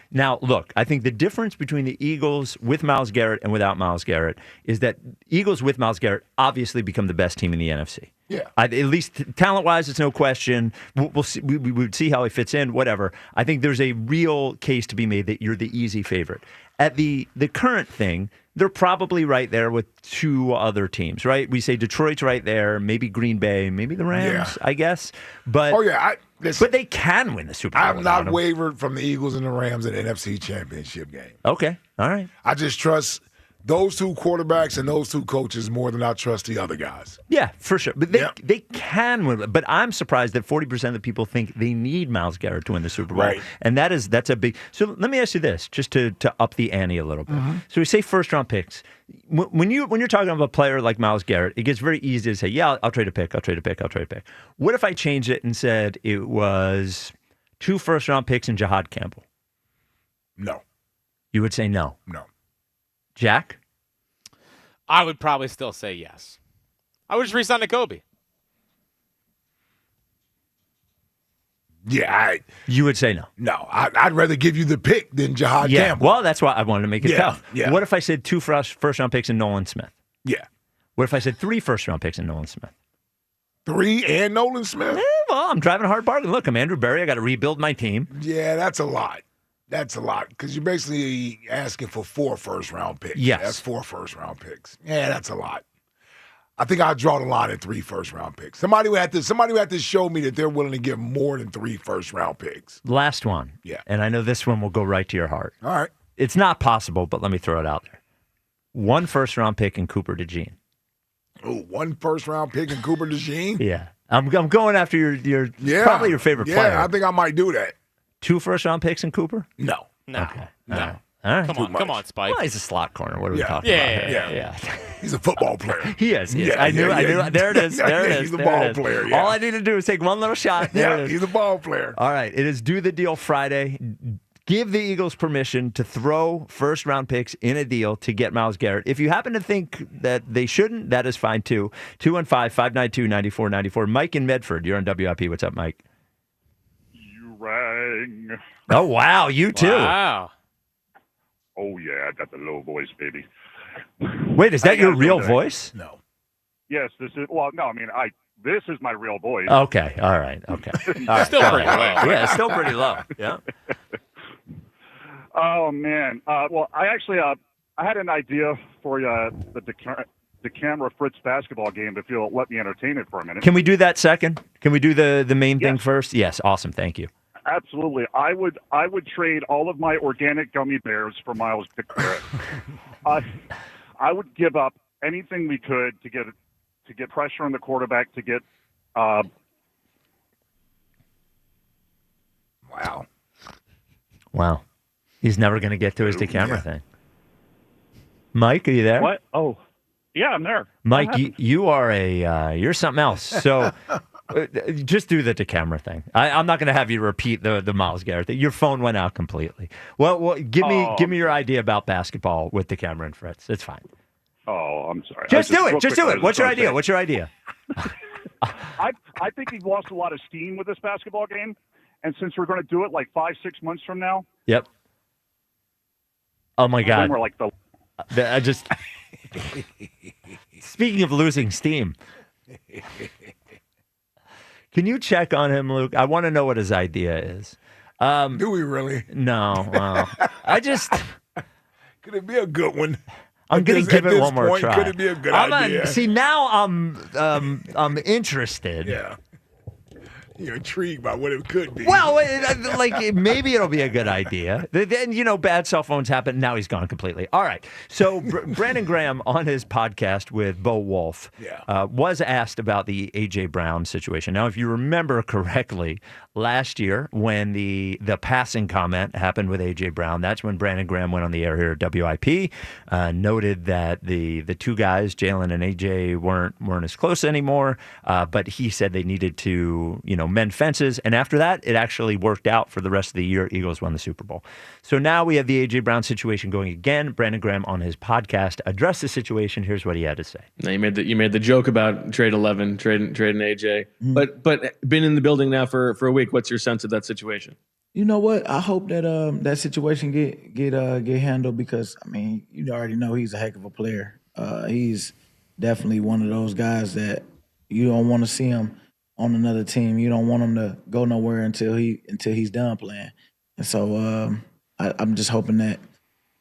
think the difference between the Eagles with Myles Garrett and without Myles Garrett is that Eagles with Myles Garrett obviously become the best team in the NFC. Yeah. At least talent-wise, it's no question. We'll see. We would see how he fits in, whatever. I think there's a real case to be made that you're the easy favorite. At the current thing, they're probably right there with 2 other teams, right? We say Detroit's right there, maybe Green Bay, maybe the Rams, I guess. But but they can win the Super Bowl. I have not wavered from the Eagles and the Rams in the NFC Championship game. Okay, all right. I just trust those 2 quarterbacks and those 2 coaches more than I trust the other guys. Yeah, for sure. But they can win. But I'm surprised that 40% of the people think they need Myles Garrett to win the Super Bowl. Right. And that's a big. So let me ask you this, just to up the ante a little bit. Mm-hmm. So we say first round picks. When you're talking about a player like Myles Garrett, it gets very easy to say, yeah, I'll trade a pick. What if I changed it and said it was 2 first round picks and Jahad Campbell? No. You would say no. No. Jack? I would probably still say yes. I would just re-sign to Kobe. Yeah, you would say no. No, I'd rather give you the pick than Jahad Yeah, Campbell. well, that's why I wanted to make it tough. Yeah. What if I said 2 first-round picks and Nolan Smith? Yeah. What if I said 3 first-round picks and Nolan Smith? 3 and Nolan Smith? Well, I'm driving a hard bargain. Look, I'm Andrew Berry. I got to rebuild my team. Yeah, that's a lot. That's a lot because you're basically asking for 4 first-round picks. Yes. That's 4 first-round picks. Yeah, that's a lot. I think I'll draw the line at 3 first-round picks. Somebody would have to show me that they're willing to give more than 3 first-round picks. Last one. Yeah. And I know this one will go right to your heart. All right. It's not possible, but let me throw it out there. 1 first-round pick in Cooper DeJean. Oh, 1 first-round pick in Cooper DeJean? Yeah. I'm going after your probably your favorite player. Yeah, I think I might do that. 2 first-round picks in Cooper? No. Okay. No. All right. Come on, Spike. Well, he's a slot corner. What are we talking Yeah, about? yeah. He's a football player. He is. Yeah, I knew. There it is. There it is. He's a There ball it is. player, yeah. All I need to do is take one little shot. There it is. He's a ball player. All right. It is Do the Deal Friday. Give the Eagles permission to throw first-round picks in a deal to get Myles Garrett. If you happen to think that they shouldn't, that is fine too. 215-592-9494. Mike in Medford, you're on WIP. What's up, Mike? You rang. Oh, wow. You too. Wow. Oh, yeah, I got the low voice, baby. Wait, is that Hey, your guys, real doing voice? No. Yes, this is, well, no, I mean, this is my real voice. Okay. All right. Okay. All right. Still pretty low. Yeah, it's still pretty low. Yeah. Oh, man. Well, I actually, I had an idea for the camera Fritz basketball game, if you'll let me entertain it for a minute. Can we do that second? Can we do the main thing first? Yes. Awesome. Thank you. Absolutely. I would trade all of my organic gummy bears for Myles Garrett. I would give up anything we could to get pressure on the quarterback, to get Wow. He's never going to get to his camera thing. Mike, are you there? What? Oh, yeah, I'm there. Mike, you are you're something else. So just do the camera thing. I'm not going to have you repeat the Myles Garrett thing. Your phone went out completely. Well, give me your idea about basketball with the camera and Fritz. It's fine. Oh, I'm sorry. Just do it. Just do it. What's your idea? What's your idea? I think he's lost a lot of steam with this basketball game, and since we're going to do it like 5-6 months from now. Yep. Oh my God. We're like I just. Speaking of losing steam, can you check on him, Luke? I want to know what his idea is. Do we really? No. Well, I just. Could it be a good one? I'm going to give it one more point, try. Could it be a good idea? See, now I'm interested. Yeah. You're intrigued by what it could be. Well, maybe it'll be a good idea. Then, bad cell phones happen. Now he's gone completely. All right. So Brandon Graham on his podcast with Bo Wolf was asked about the A.J. Brown situation. Now, if you remember correctly, last year when the passing comment happened with A.J. Brown, that's when Brandon Graham went on the air here at WIP, noted that the two guys, Jalen and A.J., weren't as close anymore, but he said they needed to, mend fences. And after that, it actually worked out for the rest of the year. Eagles won the Super Bowl. So now we have the A.J. Brown situation going again. Brandon Graham on his podcast addressed the situation. Here's what he had to say. Now you made the joke about trade 11, trading AJ, but been in the building now for a week. What's your sense of that situation? You know what? I hope that that situation get handled because you already know he's a heck of a player. He's definitely one of those guys that you don't want to see him on another team. You don't want him to go nowhere until he's done playing. And so I'm just hoping that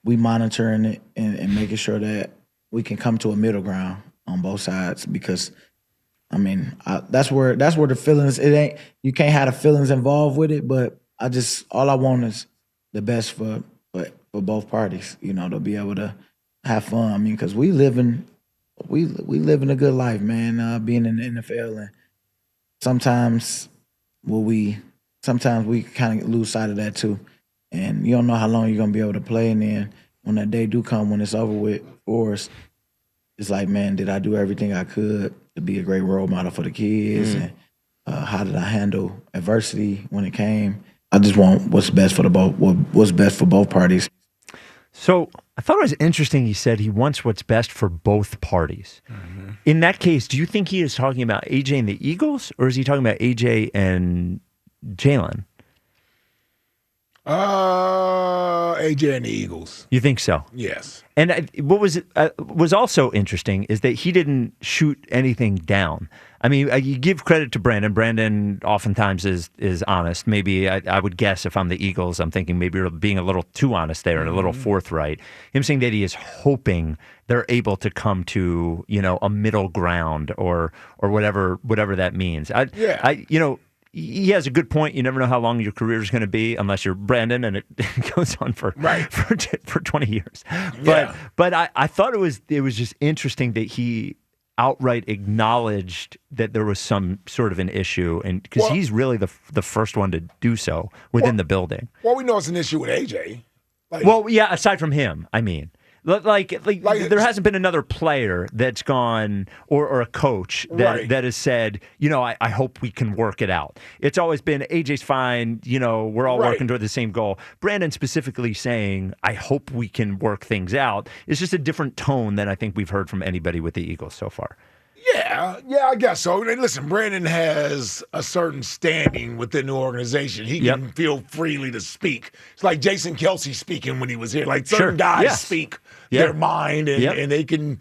we monitoring it and making sure that we can come to a middle ground on both sides because. That's where the feelings. You can't have the feelings involved with it, but all I want is the best for both parties. To be able to have fun. Because we living a good life, man. Being in the NFL, and sometimes we kind of lose sight of that too. And you don't know how long you're gonna be able to play, and then when that day do come, when it's over with for us, it's like, man, did I do everything I could to be a great role model for the kids? And how did I handle adversity when it came? I just want what's best for both parties. So I thought it was interesting. He said he wants what's best for both parties. Mm-hmm. In that case, do you think he is talking about AJ and the Eagles, or is he talking about AJ and Jalen? AJ and the Eagles. You think so? Yes. And what was also interesting is that he didn't shoot anything down. I mean, you give credit to Brandon. Brandon oftentimes is honest. Maybe I would guess if I'm the Eagles, I'm thinking maybe you're being a little too honest there and a little forthright. Him saying that he is hoping they're able to come to a middle ground or whatever that means. He has a good point. You never know how long your career is going to be unless you're Brandon, and it goes on for 20 years. But I thought it was just interesting that he outright acknowledged that there was some sort of an issue, and because he's really the first one to do so within the building. Well, we know it's an issue with AJ. Aside from him, I mean. Like there hasn't been another player that's gone or a coach that has said, I hope we can work it out. It's always been AJ's fine, we're all working toward the same goal. Brandon specifically saying, I hope we can work things out. It's just a different tone than I think we've heard from anybody with the Eagles so far. Yeah, I guess so. And listen, Brandon has a certain standing within the organization. He can feel freely to speak. It's like Jason Kelsey speaking when he was here. Like certain guys speak their mind, and they can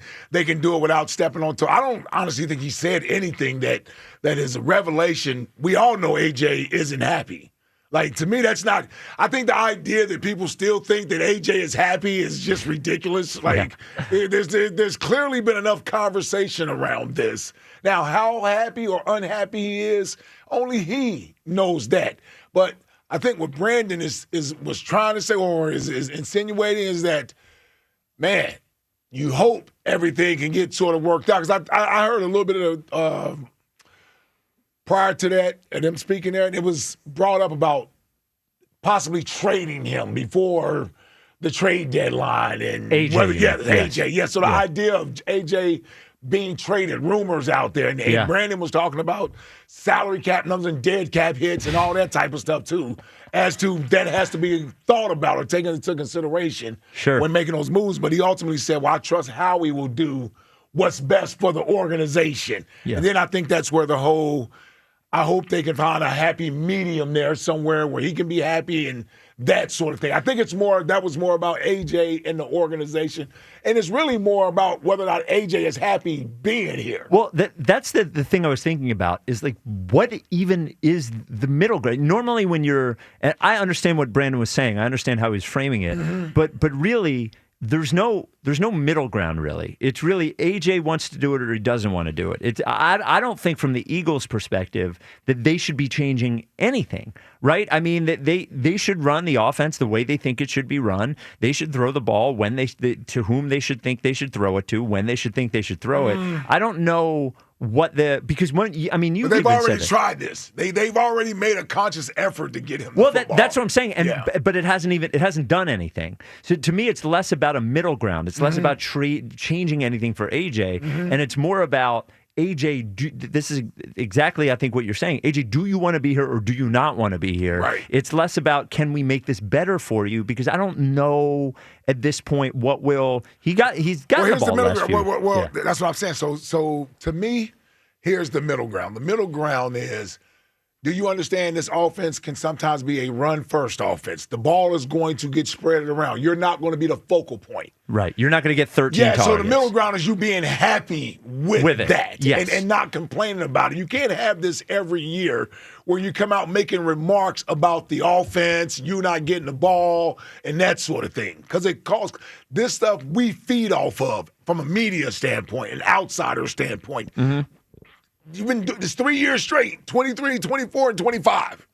do it without stepping on toe. I don't honestly think he said anything that is a revelation. We all know AJ isn't happy. Like, to me, that's not – I think the idea that people still think that AJ is happy is just ridiculous. Like, there's clearly been enough conversation around this. Now, how happy or unhappy he is, only he knows that. But I think what Brandon was trying to say or is insinuating is that, man, you hope everything can get sort of worked out. Because I heard a little bit of prior to that, and them speaking there, and it was brought up about possibly trading him before the trade deadline. And AJ. AJ. Yeah, so the idea of AJ being traded, rumors out there, and Brandon was talking about salary cap numbers and dead cap hits and all that type of stuff too, as to that has to be thought about or taken into consideration when making those moves. But he ultimately said, well, I trust Howie will do what's best for the organization. Yeah. And then I think that's where I hope they can find a happy medium there somewhere where he can be happy and that sort of thing. I think that was more about AJ and the organization. And it's really more about whether or not AJ is happy being here. Well, that's the thing I was thinking about is like, what even is the middle ground? Normally when and I understand what Brandon was saying. I understand how he's framing it. But really, there's no middle ground, really. It's really AJ wants to do it or he doesn't want to do it. I don't think from the Eagles' perspective that they should be changing anything, right? I mean, that they should run the offense the way they think it should be run. They should throw the ball when to whom they should think they should throw it to, when they should think they should throw it. I don't know because they've already tried this. They've already made a conscious effort to get him. Well, that's what I'm saying, but it hasn't done anything. So to me, it's less about a middle ground. It's less about changing anything for AJ, and it's more about AJ. This is exactly, I think, what you're saying. AJ, do you want to be here or do you not want to be here? Right. It's less about can we make this better for you, because I don't know at this point what will he's got the ball last year. Well, that's what I'm saying. So to me, here's the middle ground. The middle ground is, do you understand this offense can sometimes be a run-first offense? The ball is going to get spread around. You're not going to be the focal point. Right. You're not going to get 13 targets. So the middle ground is you being happy with that and not complaining about it. You can't have this every year where you come out making remarks about the offense, you not getting the ball, and that sort of thing. Because this stuff we feed off of from a media standpoint, an outsider standpoint. You've been doing this 3 years straight, 23, 24, and 25.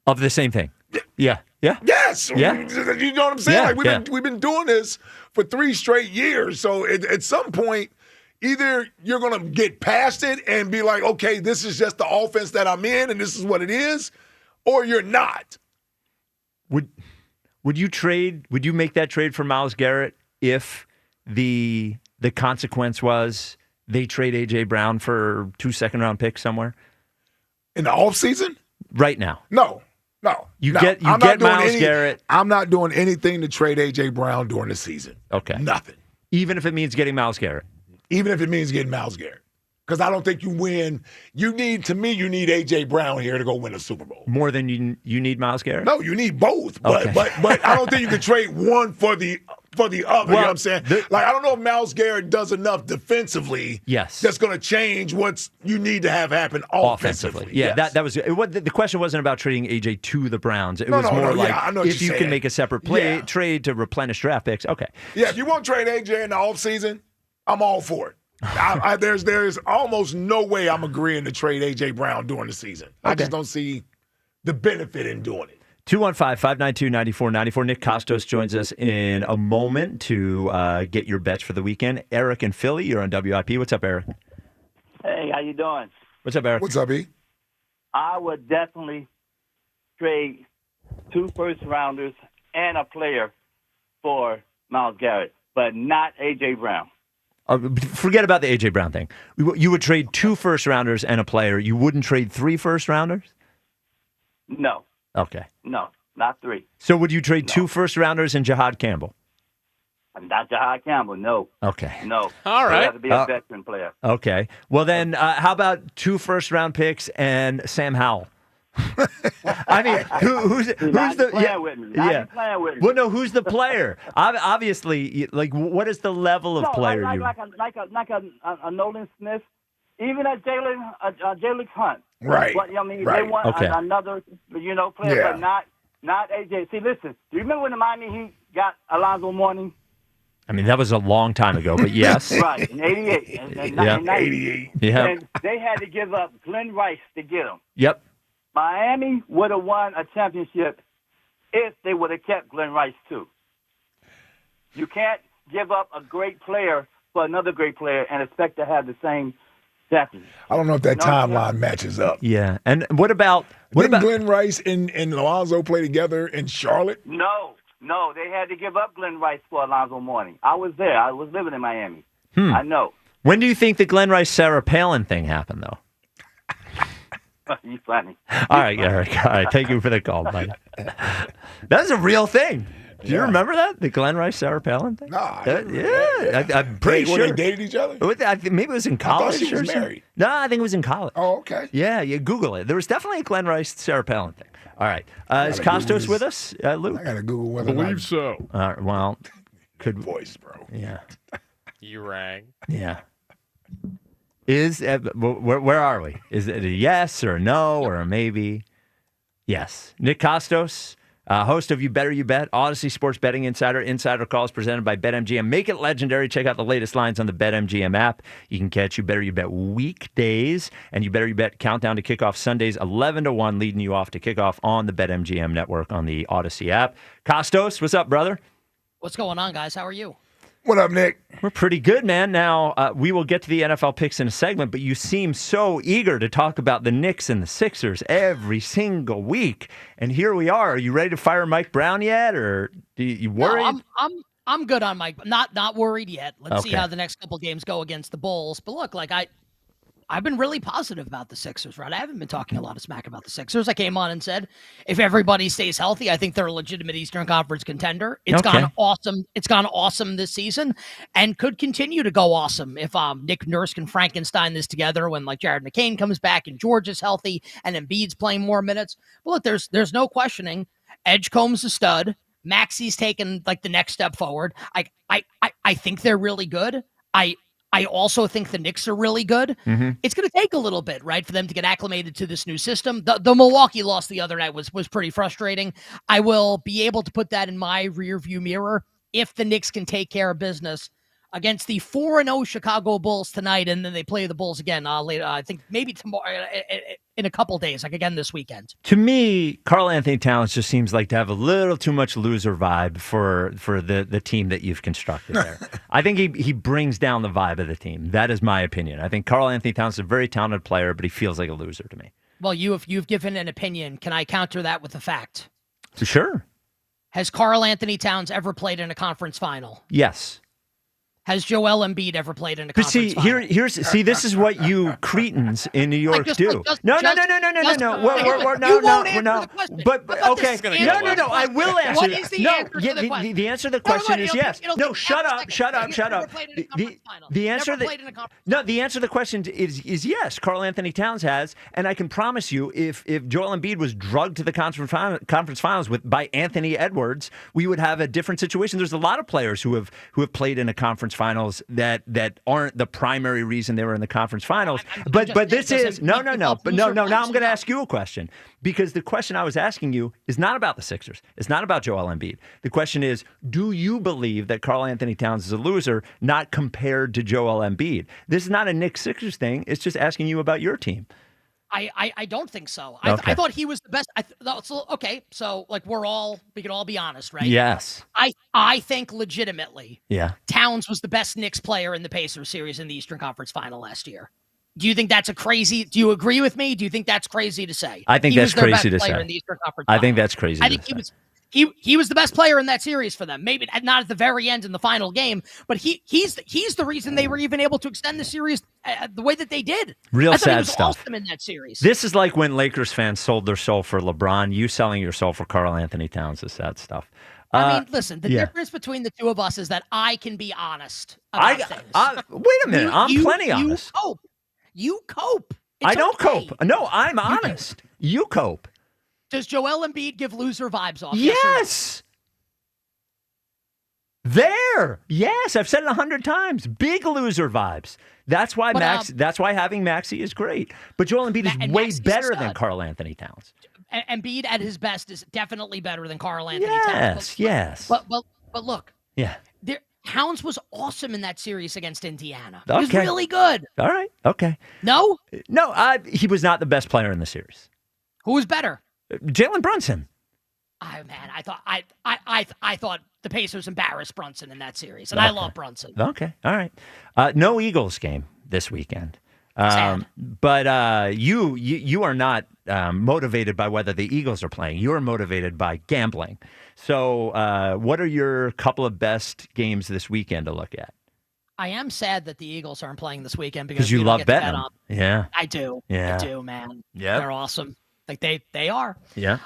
Of the same thing. Yeah. Yes. Yeah. You know what I'm saying? We've been doing this for 3 straight years. So at some point, either you're going to get past it and be like, okay, this is just the offense that I'm in and this is what it is, or you're not. Would you make that trade for Myles Garrett if the consequence was they trade A.J. Brown for 2 second-round picks somewhere? In the offseason? Right now. No, No. You no, get I'm not doing Myles Garrett. I'm not doing anything to trade A.J. Brown during the season. Okay. Nothing. Even if it means getting Myles Garrett. Even if it means getting Myles Garrett. Because I don't think you win. You need A.J. Brown here to go win a Super Bowl. More than you need Myles Garrett? No, you need both. But Okay. but I don't think you can trade one for the other. You know what I'm saying? I don't know if Myles Garrett does enough defensively. Yes. That's going to change what you need to have happen offensively. Yeah, Yes. that was the question wasn't about trading AJ to the Browns. It No, was no, more no, like yeah, I know what if you're you can saying. make a separate trade to replenish draft picks. Okay. Yeah, if you want to trade AJ in the offseason, I'm all for it. There's almost no way I'm agreeing to trade A.J. Brown during the season. I just don't see the benefit in doing it. 215-592-9494. Nick Kostos joins us in a moment to get your bets for the weekend. Eric in Philly, you're on WIP. What's up, Eric? Hey, how you doing? What's up, Eric? What's up, E? I would definitely trade 2 first-rounders and a player for Myles Garrett, but not A.J. Brown. Forget about the A.J. Brown thing. You would trade 2 first-rounders and a player. You wouldn't trade 3 first-rounders? No, Okay. no, not 3. So would you trade 2 first-rounders and Jahad Campbell? Not Jahad Campbell, no. Okay. No. All right. He has to be a veteran player. Okay. Well, then how about 2 first-round picks and Sam Howell? I mean, who's the playing with me. Now you're playing with me. Well, no, who's the player? Obviously, like, what is the level of player you? Like a Nolan Smith, even a Jalen Hunt. Right. But, I mean, right. they want Okay. another, player, Yeah. but not AJ. See, listen. Do you remember when the Miami Heat got Alonzo Mourning? I mean, that was a long time ago, but yes. Right, in '88. In Yeah. 88. Yeah. And they had to give up Glenn Rice to get him. Yep. Miami would have won a championship if they would have kept Glenn Rice, too. You can't give up a great player for another great player and expect to have the same championship. I don't know if that No, timeline matches up. Yeah. And what about Didn't Glenn Rice and Alonzo play together in Charlotte? No, they had to give up Glenn Rice for Alonzo Mourning. I was there. I was living in Miami. Hmm. I know. When do you think the Glenn Rice Sarah Palin thing happened, though? You funny. All right, Eric. All right, thank you for the call, buddy. That's a real thing. Do you remember that? The Glenn Rice Sarah Palin thing? Nah. I'm pretty Were sure. they dated each other? Maybe it was in college. she was or something. married. No, I think it was in college. Oh, okay. Yeah, Google it. There was definitely a Glenn Rice Sarah Palin thing. All right. Is gotta Google Kostos this. with us, Luke? I got to Google whether I believe so. All right, well, could voice, bro. Yeah. You rang. Yeah. Where are we? Is it a yes or a no or a maybe? Yes. Nick Kostos, host of You Better You Bet, Odyssey Sports Betting Insider. Insider calls presented by BetMGM. Make it legendary. Check out the latest lines on the BetMGM app. You can catch You Better You Bet weekdays and You Better You Bet countdown to kickoff Sundays 11 to 1, leading you off to kickoff on the BetMGM network on the Odyssey app. Kostos, what's up, brother? What's going on, guys? How are you? What up, Nick? We're pretty good, man. Now, we will get to the NFL picks in a segment, but you seem so eager to talk about the Knicks and the Sixers every single week. And here we are. Are you ready to fire Mike Brown yet, or do you worried? No, I'm good on Mike. Not worried yet. Let's see Okay. how the next couple games go against the Bulls. But look, like I've been really positive about the Sixers, right? I haven't been talking a lot of smack about the Sixers. I came on and said, if everybody stays healthy, I think they're a legitimate Eastern Conference contender. It's gone awesome. It's gone awesome this season and could continue to go awesome if Nick Nurse can Frankenstein this together when like Jared McCain comes back and George is healthy and Embiid's playing more minutes. But look, there's no questioning. Edgecombe's a stud. Maxi's taken like the next step forward. I think they're really good. I also think the Knicks are really good. Mm-hmm. It's going to take a little bit, right, for them to get acclimated to this new system. The Milwaukee loss the other night was pretty frustrating. I will be able to put that in my rearview mirror if the Knicks can take care of business against the 4-0 Chicago Bulls tonight, and then they play the Bulls again later. I think maybe tomorrow, in a couple days, like again this weekend. To me, Karl Anthony Towns just seems like to have a little too much loser vibe for the team that you've constructed there. I think he brings down the vibe of the team. That is my opinion. I think Karl Anthony Towns is a very talented player, but he feels like a loser to me. Well, you've given an opinion. Can I counter that with a fact? Sure. Has Karl Anthony Towns ever played in a conference final? Yes. Has Joel Embiid ever played in a But conference see, final? this is what you cretins in New York do. No. You won't answer the question. But okay, This is gonna get no. I will answer. What is the no, answer to the question? the answer to the question is yes. it'll No, take shut half a up. second. The answer Never played in a conference no, the answer to the question is yes. Karl Anthony Towns has, and I can promise you, if Joel Embiid was drugged to the conference finals by Anthony Edwards, we would have a different situation. There's a lot of players who have played in a conference finals that aren't the primary reason they were in the conference finals. But this is no. But no. Now I'm going to ask you a question, because the question I was asking you is not about the Sixers. It's not about Joel Embiid. The question is, do you believe that Karl Anthony Towns is a loser, not compared to Joel Embiid? This is not a Knicks Sixers thing. It's just asking you about your team. I don't think so. Okay. I thought he was the best. Okay, so like we can all be honest, right? Yes. I think legitimately, Yeah. Towns was the best Knicks player in the Pacers series in the Eastern Conference Final last year. Do you think that's do you agree with me? Do you think that's crazy to say? I think He that's was their crazy best to player say. in the Eastern Conference I think Final. that's crazy. I think he was the best player in that series for them. Maybe not at the very end in the final game, but he's the reason they were even able to extend the series the way that they did. Real I thought sad he was stuff. awesome in that series. This is like when Lakers fans sold their soul for LeBron. You selling your soul for Karl Anthony Towns is sad stuff. I mean, listen, the difference between the two of us is that I can be honest about things. Wait a minute. I'm plenty honest. You cope. I don't cope. No, I'm honest. You cope. Does Joel Embiid give loser vibes off? Yes. There. Yes, I've said it 100 times. Big loser vibes. That's why That's why having Maxey is great. But Joel Embiid is way better than Karl Anthony Towns. Embiid at his best is definitely better than Karl Anthony Towns. Yes. But look. Yeah. Towns was awesome in that series against Indiana. Okay. He was really good. All right. Okay. No, he was not the best player in the series. Who was better? Jalen Brunson. I thought the Pacers embarrassed Brunson in that series, and I love Brunson. Okay, all right. No Eagles game this weekend. Sad. But you are not motivated by whether the Eagles are playing. You are motivated by gambling. So what are your couple of best games this weekend to look at? I am sad that the Eagles aren't playing this weekend because you we don't love get to bet betting on them. them. Yeah. I do. Yeah. I do, man. Yeah. They're awesome. Like they are. Yeah.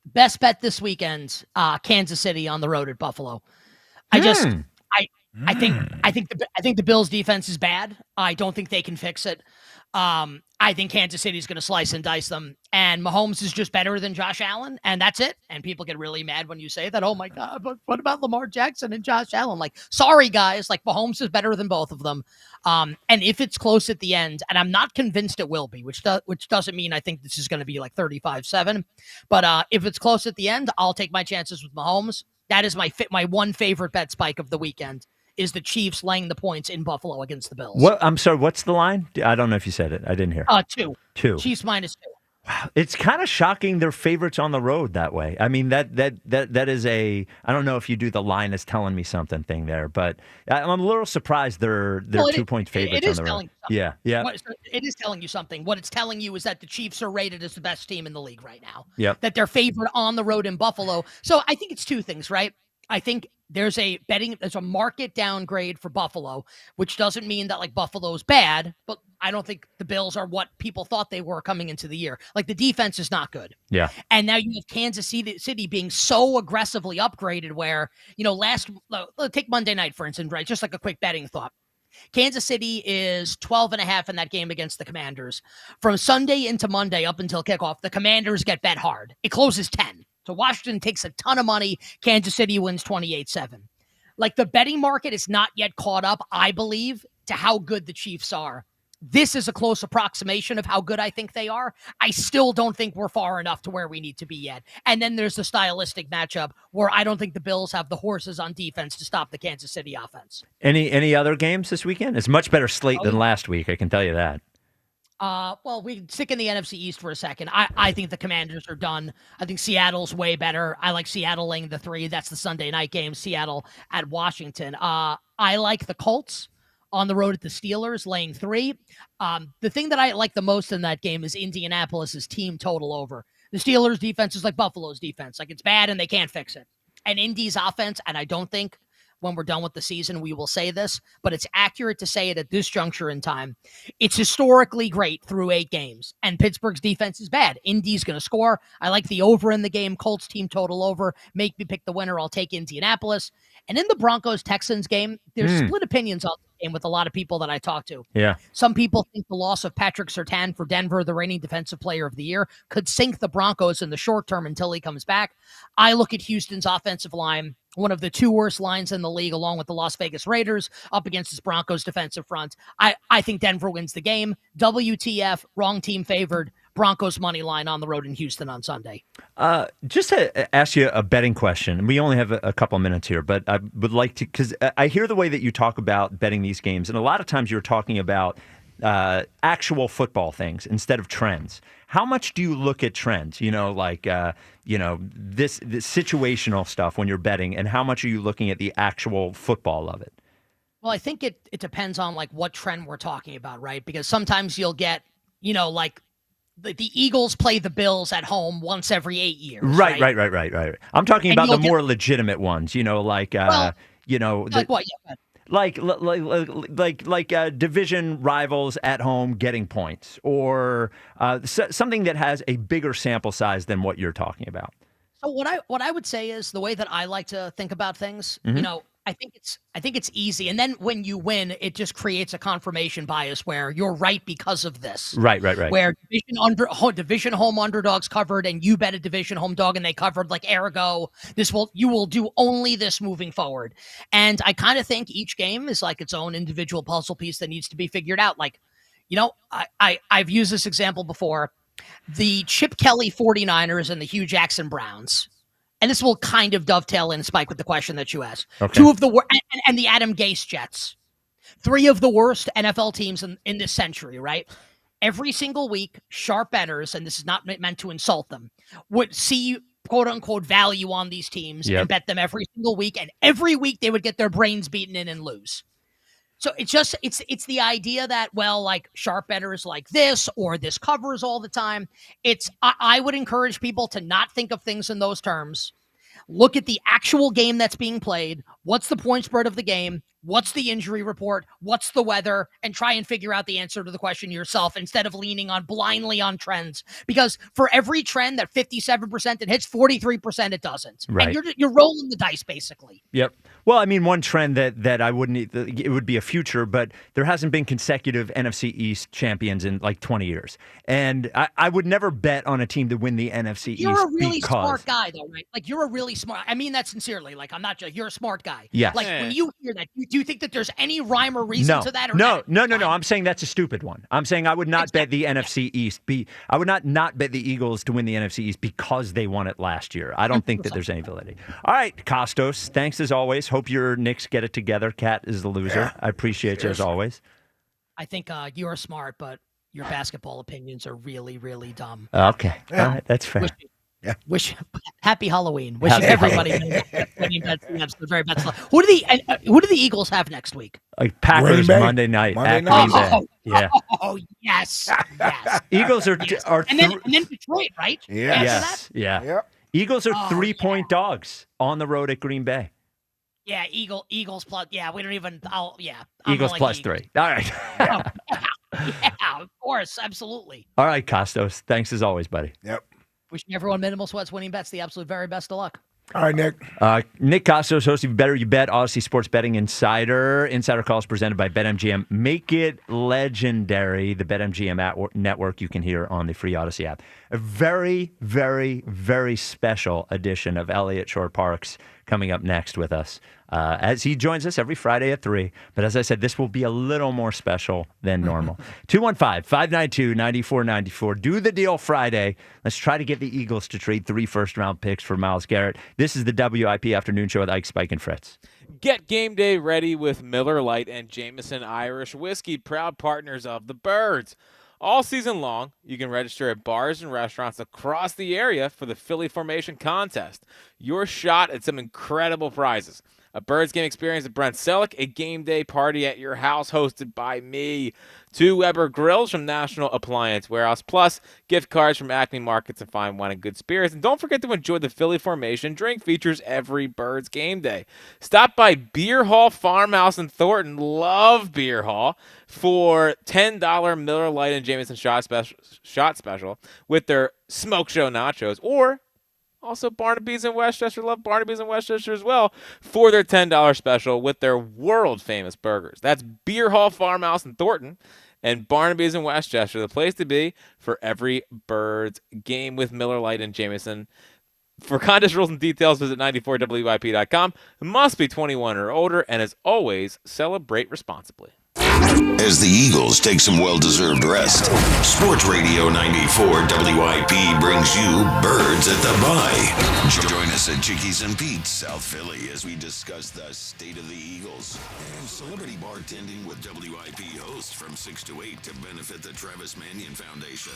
Best bet this weekend, Kansas City on the road at Buffalo. I think the Bills defense is bad. I don't think they can fix it. I think Kansas City is going to slice and dice them, and Mahomes is just better than Josh Allen, and that's it. And people get really mad when you say that. Oh my God, but what about Lamar Jackson and Josh Allen? Like, sorry guys, like Mahomes is better than both of them. And if it's close at the end, and I'm not convinced it will be, which doesn't mean I think this is going to be like 35-7, but if it's close at the end, I'll take my chances with Mahomes. That is my one favorite bet spike of the weekend. Is the Chiefs laying the points in Buffalo against the Bills? What? I'm sorry. What's the line? I don't know if you said it. I didn't hear. 2. 2. Chiefs -2. Wow, it's kind of shocking they're favorites on the road that way. I mean, that is a. I don't know if you do the line is telling me something thing there, but I'm a little surprised they're 2-point favorites on the road. Yeah. It is telling you something. What it's telling you is that the Chiefs are rated as the best team in the league right now. Yep. That they're favored on the road in Buffalo. So I think it's two things, right? I think there's a market downgrade for Buffalo, which doesn't mean that like Buffalo's bad, but I don't think the Bills are what people thought they were coming into the year. Like the defense is not good. Yeah. And now you have Kansas City being so aggressively upgraded where, take Monday night, for instance, right? Just like a quick betting thought. Kansas City is 12.5 in that game against the Commanders. From Sunday into Monday up until kickoff, the Commanders get bet hard. It closes 10. So Washington takes a ton of money. Kansas City wins 28-7. Like the betting market is not yet caught up, I believe, to how good the Chiefs are. This is a close approximation of how good I think they are. I still don't think we're far enough to where we need to be yet. And then there's the stylistic matchup where I don't think the Bills have the horses on defense to stop the Kansas City offense. Any other games this weekend? It's a much better slate than last week, I can tell you that. Well, we can stick in the NFC East for a second. I think the Commanders are done. I think Seattle's way better. I like Seattle laying the 3. That's the Sunday night game, Seattle at Washington. I like the Colts on the road at the Steelers laying 3. The thing that I like the most in that game is Indianapolis's team total over. The Steelers' defense is like Buffalo's defense. Like it's bad and they can't fix it. And Indy's offense, and I don't think when we're done with the season, we will say this, but it's accurate to say it at this juncture in time. It's historically great through 8 games, and Pittsburgh's defense is bad. Indy's going to score. I like the over in the game. Colts team total over. Make me pick the winner. I'll take Indianapolis. And in the Broncos-Texans game, there's split opinions on the game with a lot of people that I talk to. Yeah. Some people think the loss of Patrick Surtain for Denver, the reigning defensive player of the year, could sink the Broncos in the short term until he comes back. I look at Houston's offensive line, one of the 2 worst lines in the league, along with the Las Vegas Raiders, up against this Broncos defensive front. I think Denver wins the game. WTF, wrong team favored. Broncos money line on the road in Houston on Sunday. Just to ask you a betting question. We only have a couple minutes here, but I would like to, because I hear the way that you talk about betting these games, and a lot of times you're talking about actual football things instead of trends. How much do you look at trends? Like this situational stuff when you're betting, and how much are you looking at the actual football of it? Well, I think it depends on like what trend we're talking about, right? Because sometimes you'll get, like the Eagles play the Bills at home once every 8 years. Right. I'm talking about the more legitimate ones, like what? Yeah, like division rivals at home getting points, or something that has a bigger sample size than what you're talking about. So what I would say is the way that I like to think about things, I think it's easy. And then when you win, it just creates a confirmation bias where you're right because of this. Right. Where division home underdogs covered, and you bet a division home dog and they covered, like ergo, you will do only this moving forward. And I kind of think each game is like its own individual puzzle piece that needs to be figured out. Like, I've used this example before. The Chip Kelly 49ers and the Hugh Jackson Browns. And this will kind of dovetail in, Spike, with the question that you asked. Okay. 2 of the and the Adam Gase Jets. 3 of the worst NFL teams in this century, right? Every single week, sharp bettors, and this is not meant to insult them, would see quote-unquote value on these teams and bet them every single week. And every week they would get their brains beaten in and lose. So it's the idea that, well, like sharp bettors like this or this covers all the time. I would encourage people to not think of things in those terms. Look at the actual game that's being played. What's the point spread of the game? What's the injury report? What's the weather? And try and figure out the answer to the question yourself instead of leaning blindly on trends. Because for every trend that 57% it hits, 43% it doesn't. Right. And you're rolling the dice, basically. Yep. Well, I mean, one trend that I wouldn't, it would be a future, but there hasn't been consecutive NFC East champions in like 20 years. And I would never bet on a team to win the NFC East. You're a really smart guy, though, right? Like, you're a really smart. I mean that sincerely. Like, I'm not just, you're a smart guy. Yes. Like, when you hear that, do you think that there's any rhyme or reason to that? Or No. I'm saying that's a stupid one. I'm saying I would not bet the NFC East. I would not bet the Eagles to win the NFC East because they won it last year. I don't think that there's any validity. All right, Costos, thanks as always. Hope your Knicks get it together. Cat is the loser. Yeah. I appreciate you as always. I think you're smart, but your basketball opinions are really, really dumb. Okay. Yeah. All right, that's fair. Happy Halloween. Wishing everybody the very best luck. Who do the Eagles have next week? Like Packers Monday night. Yeah. Oh yes. Eagles are and then Detroit, right? Yes. Yeah. Yep. Eagles are 3-point dogs on the road at Green Bay. Yeah, Eagles plus. Yeah, we don't even. Eagles plus 3. All right. Yeah, of course, absolutely. All right, Costos. Thanks as always, buddy. Yep. Wishing everyone minimal sweats, winning bets, the absolute very best of luck. All right, Nick. Nick Costos, host of Better You Bet, Odyssey Sports Betting Insider. Insider calls presented by BetMGM. Make it legendary. The BetMGM network you can hear on the free Odyssey app. A very, very, very special edition of Elliott Shore-Parks coming up next with us as he joins us every Friday at 3. But as I said, this will be a little more special than normal. 215-592-9494. Do the deal Friday. Let's try to get the Eagles to trade 3 first-round picks for Myles Garrett. This is the WIP Afternoon Show with Ike, Spike, and Fritz. Get game day ready with Miller Lite and Jameson Irish Whiskey, proud partners of the Birds. All season long, you can register at bars and restaurants across the area for the Philly Formation Contest. Your shot at some incredible prizes. a Birds game experience with Brent Selleck, a game day party at your house hosted by me, 2 Weber grills from National Appliance Warehouse, plus gift cards from Acme Markets and Fine Wine and Good Spirits. And don't forget to enjoy the Philly Formation drink features every Birds game day. Stop by Beer Hall Farmhouse in Thornton. Love Beer Hall for $10 Miller Lite and Jameson shot special with their Smoke Show nachos, or also Barnaby's in Westchester. Love Barnaby's in Westchester as well for their $10 special with their world-famous burgers. That's Beer Hall Farmhouse in Thornton and Barnaby's in Westchester, the place to be for every Birds game with Miller Lite and Jameson. For contest rules and details, visit 94WIP.com. Must be 21 or older, and as always, celebrate responsibly. As the Eagles take some well-deserved rest, Sports Radio 94 WIP brings you Birds at the Bye. Join us at Chickies and Pete's, South Philly, as we discuss the state of the Eagles and celebrity bartending with WIP hosts from 6 to 8 to benefit the Travis Manion Foundation.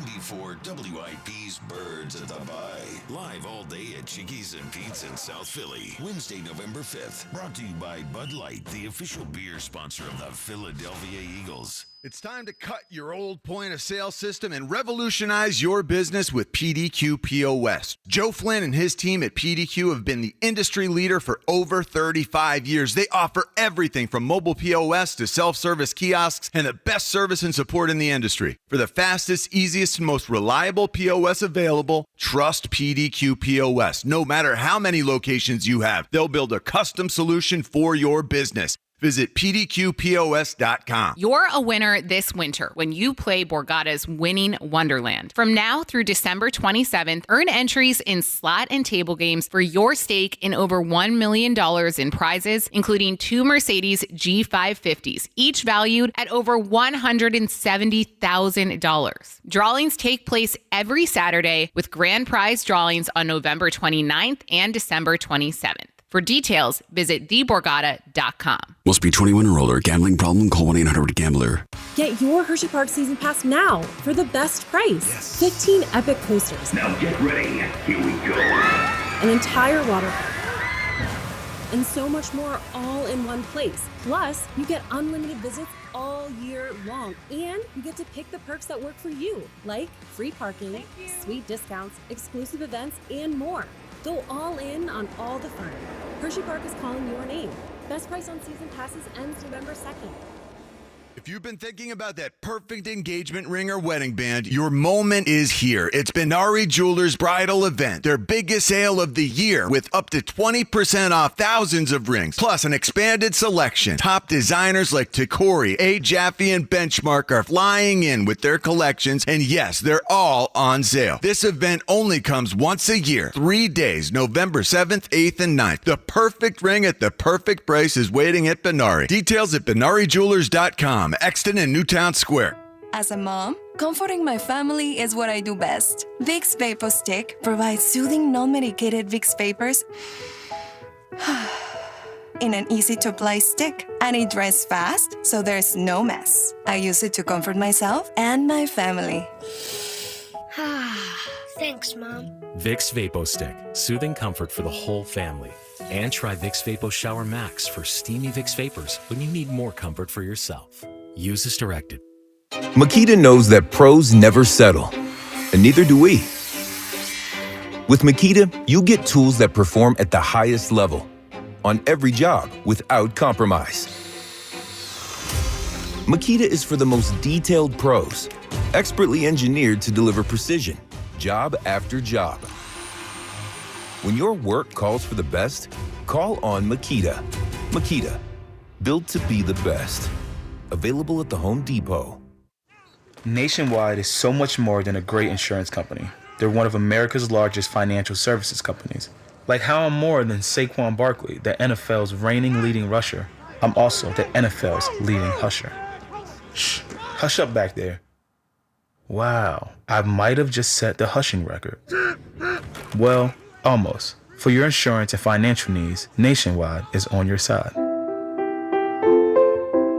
94 WIP's Birds at the Bye. Live all day at Chickies and Pete's in South Philly. Wednesday, November 5th. Brought to you by Bud Light, the official beer sponsor of the Philadelphia Eagles. It's time to cut your old point-of-sale system and revolutionize your business with PDQ POS. Joe Flynn and his team at PDQ have been the industry leader for over 35 years. They offer everything from mobile POS to self-service kiosks and the best service and support in the industry. For the fastest, easiest, and most reliable POS available, trust PDQ POS. No matter how many locations you have, they'll build a custom solution for your business. Visit pdqpos.com. You're a winner this winter when you play Borgata's Winning Wonderland. From now through December 27th, earn entries in slot and table games for your stake in over $1 million in prizes, including 2 Mercedes G550s, each valued at over $170,000. Drawings take place every Saturday with grand prize drawings on November 29th and December 27th. For details, visit theborgata.com. Must be 21 or older. Gambling problem? Call 1-800-GAMBLER. Get your Hershey Park Season Pass now for the best price. 15 epic coasters. Now get ready. Here we go. An entire water park. And so much more all in one place. Plus, you get unlimited visits all year long. And you get to pick the perks that work for you, like free parking, sweet discounts, exclusive events, and more. Go all in on all the fun. Hershey Park is calling your name. Best price on season passes ends November 2nd. If you've been thinking about that perfect engagement ring or wedding band, your moment is here. It's Benari Jewelers' bridal event, their biggest sale of the year, with up to 20% off thousands of rings, plus an expanded selection. Top designers like Tacori, A. Jaffe, and Benchmark are flying in with their collections, and yes, they're all on sale. This event only comes once a year, 3 days, November 7th, 8th, and 9th. The perfect ring at the perfect price is waiting at Benari. Details at BenariJewelers.com. Exton and Newtown Square. As a mom, comforting my family is what I do best. Vicks Vapor Stick provides soothing, non-medicated Vicks Vapors in an easy-to-apply stick, and it dries fast, so there's no mess. I use it to comfort myself and my family. Thanks, Mom. Vicks Vapo Stick, soothing comfort for the whole family. And try Vicks Vapo Shower Max for steamy Vicks Vapors when you need more comfort for yourself. Use as directed. Makita knows that pros never settle, and neither do we. With Makita, you get tools that perform at the highest level on every job without compromise. Makita is for the most detailed pros, expertly engineered to deliver precision, job after job. When your work calls for the best, call on Makita. Makita, built to be the best. Available at the Home Depot. Nationwide is so much more than a great insurance company. They're one of America's largest financial services companies. Like how I'm more than Saquon Barkley, the NFL's reigning leading rusher. I'm also the NFL's leading husher. Shh, hush up back there. Wow, I might have just set the hushing record. Well, almost. For your insurance and financial needs, Nationwide is on your side.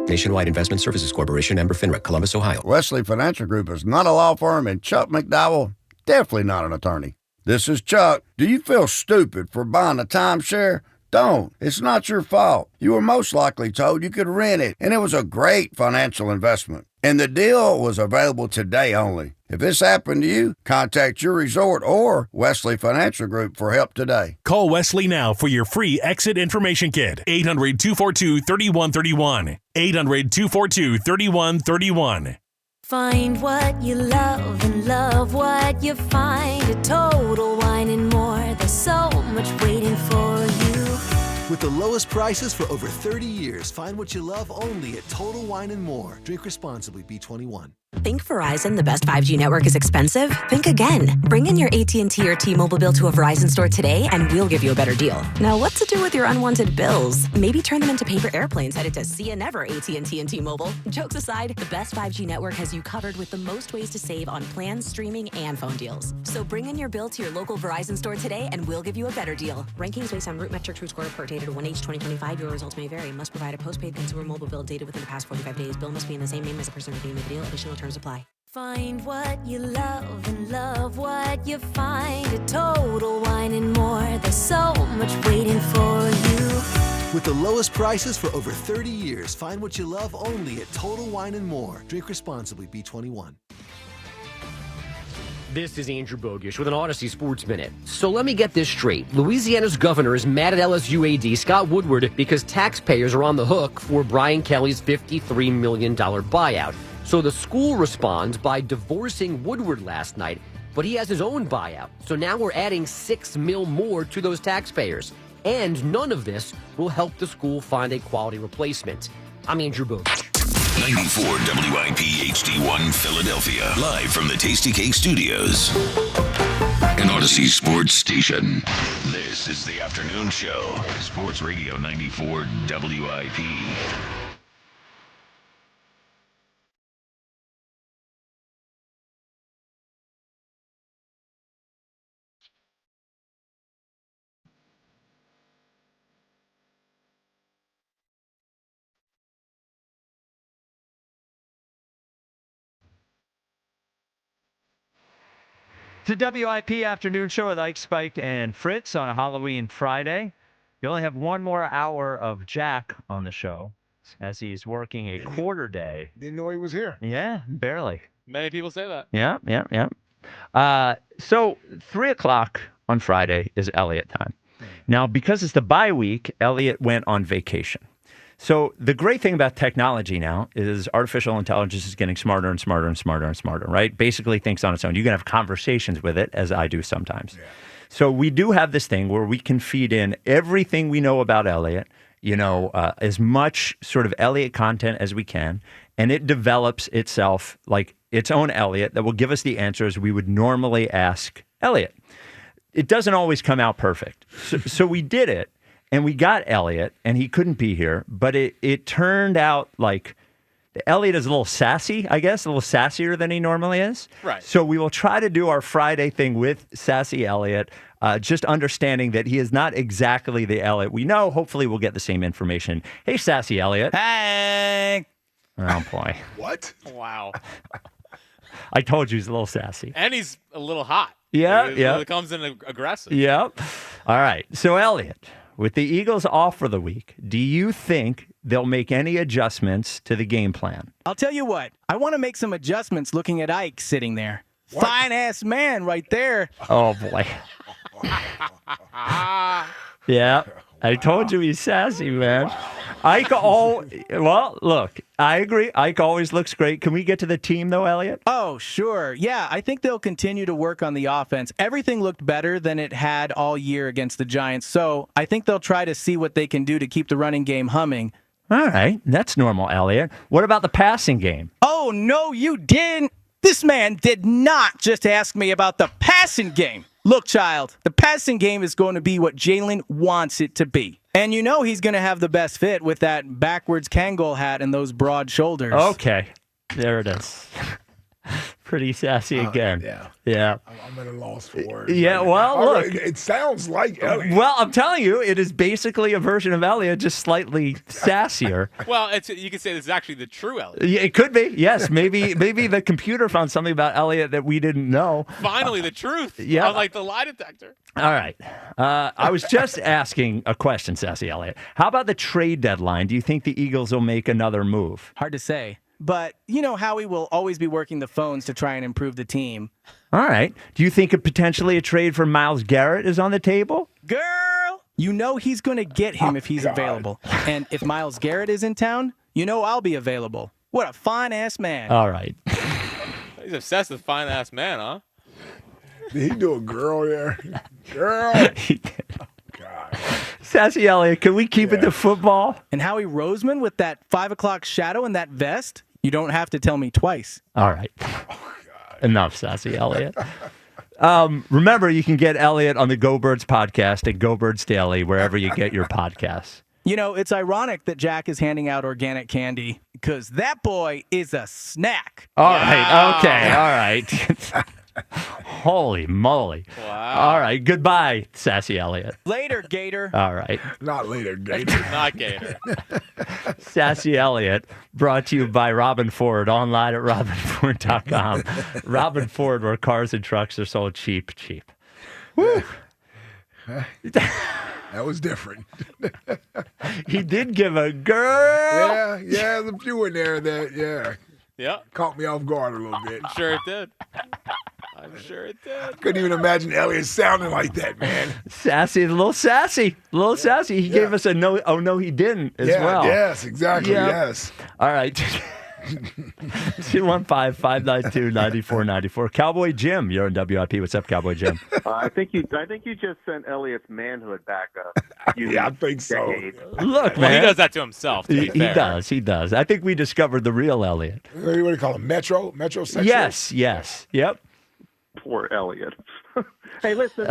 Nationwide Investment Services Corporation, Member FINRA, Columbus, Ohio. Wesley Financial Group is not a law firm, and Chuck McDowell, definitely not an attorney. This is Chuck. Do you feel stupid for buying a timeshare? Don't. It's not your fault. You were most likely told you could rent it, and it was a great financial investment. And the deal was available today only. If this happened to you, contact your resort or Wesley Financial Group for help today. Call Wesley now for your free exit information kit. 800-242-3131. 800-242-3131. Find what you love and love what you find at Total Wine and More. There's so much waiting for you. With the lowest prices for over 30 years, find what you love only at Total Wine and More. Drink responsibly, B21. Think Verizon, the best 5G network, is expensive? Think again. Bring in your AT&T or T-Mobile bill to a Verizon store today and we'll give you a better deal. Now, what to do with your unwanted bills? Maybe turn them into paper airplanes headed to See Ya Never AT&T and T-Mobile. Jokes aside, the best 5G network has you covered with the most ways to save on plans, streaming, and phone deals. So bring in your bill to your local Verizon store today and we'll give you a better deal. Rankings based on Root Metric True Score report dated 1H 2025. Your results may vary. Must provide a postpaid consumer mobile bill dated within the past 45 days. Bill must be in the same name as the person redeeming the deal. Additional terms apply. Find what you love and love what you find at Total Wine and More. There's so much waiting for you. With the lowest prices for over 30 years, find what you love only at Total Wine and More. Drink responsibly, B21. This is Andrew Bogish with an Odyssey Sports Minute. So let me get this straight. Louisiana's governor is mad at LSU AD Scott Woodward because taxpayers are on the hook for Brian Kelly's $53 million buyout. So the school responds by divorcing Woodward last night, but he has his own buyout. So now we're adding $6 million more to those taxpayers. And none of this will help the school find a quality replacement. I'm Andrew Bogish. 94 WIP HD1 Philadelphia. Live from the Tasty Cake Studios. An Odyssey Sports Station. This is the afternoon show. Sports Radio 94 WIP. It's a WIP afternoon show with Ike, Spike, and Fritz on a Halloween Friday. You only have one more hour of Jack on the show as he's working a quarter day. Didn't know he was here. Yeah, barely. Many people say that. Yeah. So 3 o'clock on Friday is Elliott time. Now, because it's the bye week, Elliott went on vacation. So the great thing about technology now is artificial intelligence is getting smarter and smarter and smarter and smarter, right? Basically thinks on its own. You can have conversations with it, as I do sometimes. Yeah. So we do have this thing where we can feed in everything we know about Elliott, as much sort of Elliott content as we can, and it develops itself like its own Elliott that will give us the answers we would normally ask Elliott. It doesn't always come out perfect. So we did it. And we got Elliott, and he couldn't be here, but it turned out like Elliott is a little sassy, I guess, a little sassier than he normally is. Right. So we will try to do our Friday thing with sassy Elliott, just understanding that he is not exactly the Elliott we know. Hopefully we'll get the same information. Hey, sassy Elliott. Hey. Oh, boy. What? Wow. I told you he's a little sassy. And he's a little hot. Yeah. It comes in aggressive. Yep. All right. So, Elliott, with the Eagles off for the week, do you think they'll make any adjustments to the game plan? I'll tell you what. I want to make some adjustments looking at Ike sitting there. Fine-ass man right there. Oh, boy. Yeah. I told you he's sassy, man. Look, I agree. Ike always looks great. Can we get to the team, though, Elliott? Oh, sure. Yeah, I think they'll continue to work on the offense. Everything looked better than it had all year against the Giants, so I think they'll try to see what they can do to keep the running game humming. All right. That's normal, Elliott. What about the passing game? Oh, no, you didn't. This man did not just ask me about the passing game. Look, child, the passing game is going to be what Jalen wants it to be. And you know he's going to have the best fit with that backwards Kangol hat and those broad shoulders. Okay. There it is. Pretty sassy again. Yeah. I'm at a loss for words. Yeah, well, look. It sounds like Elliot. Well, I'm telling you, it is basically a version of Elliot, just slightly sassier. Well, you could say this is actually the true Elliot. Yeah, it could be. Yes, maybe the computer found something about Elliot that we didn't know. Finally, the truth. Yeah. Unlike the lie detector. All right. I was just asking a question, Sassy Elliott. How about the trade deadline? Do you think the Eagles will make another move? Hard to say. But you know, Howie will always be working the phones to try and improve the team. All right. Do you think potentially a trade for Myles Garrett is on the table? Girl! You know he's going to get him if he's available. And if Myles Garrett is in town, you know I'll be available. What a fine-ass man. All right. He's obsessed with fine-ass man, huh? Did he do a girl there? Girl! Sassy Elliott, can we keep it to football? And Howie Roseman with that 5 o'clock shadow and that vest? You don't have to tell me twice. All right. Enough, Sassy Elliott. Remember, you can get Elliott on the Go Birds podcast at Go Birds Daily, wherever you get your podcasts. You know, it's ironic that Jack is handing out organic candy because that boy is a snack. All right. Okay. All right. Holy moly. Wow. All right. Goodbye, Sassy Elliott. Later, Gator. All right. Not later, Gator. Not Gator. Sassy Elliott, brought to you by Robin Ford, online at robinford.com. Robin Ford, where cars and trucks are sold cheap. Woo. That was different. He did give a girl. Yeah, there's a few in there that, Yeah. caught me off guard a little bit. I'm sure it did. Couldn't even imagine Elliot sounding like that, man. Sassy, a little sassy. He gave us a no. Oh, no, he didn't as well. Yes, exactly. Yep. Yes. All right. 215-592-9494. Cowboy Jim, you're in WIP. What's up, Cowboy Jim? I think you just sent Elliot's manhood back up. I think so. Look, Well, man. he does that to himself, to be fair. He does. I think we discovered the real Elliot. What do you call him? Metrosexual? Yes. Yep. Poor Elliot. Hey, listen,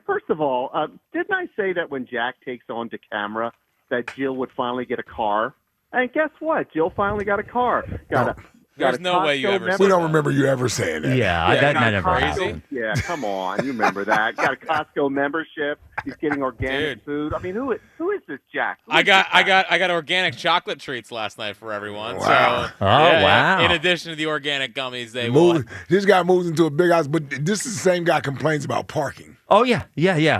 first of all, didn't I say that when Jack takes on to camera that Jill would finally get a car? And guess what? Jill finally got a car. There's no way you ever said We don't remember you ever saying that. Yeah, that never crazy. happened. Yeah, come on. You remember that. Got a Costco membership. He's getting organic food. I mean, who is this Jack? I got organic chocolate treats last night for everyone. Wow. So, wow. In addition to the organic gummies, This guy moves into a big house, but this is the same guy complains about parking. Oh, yeah.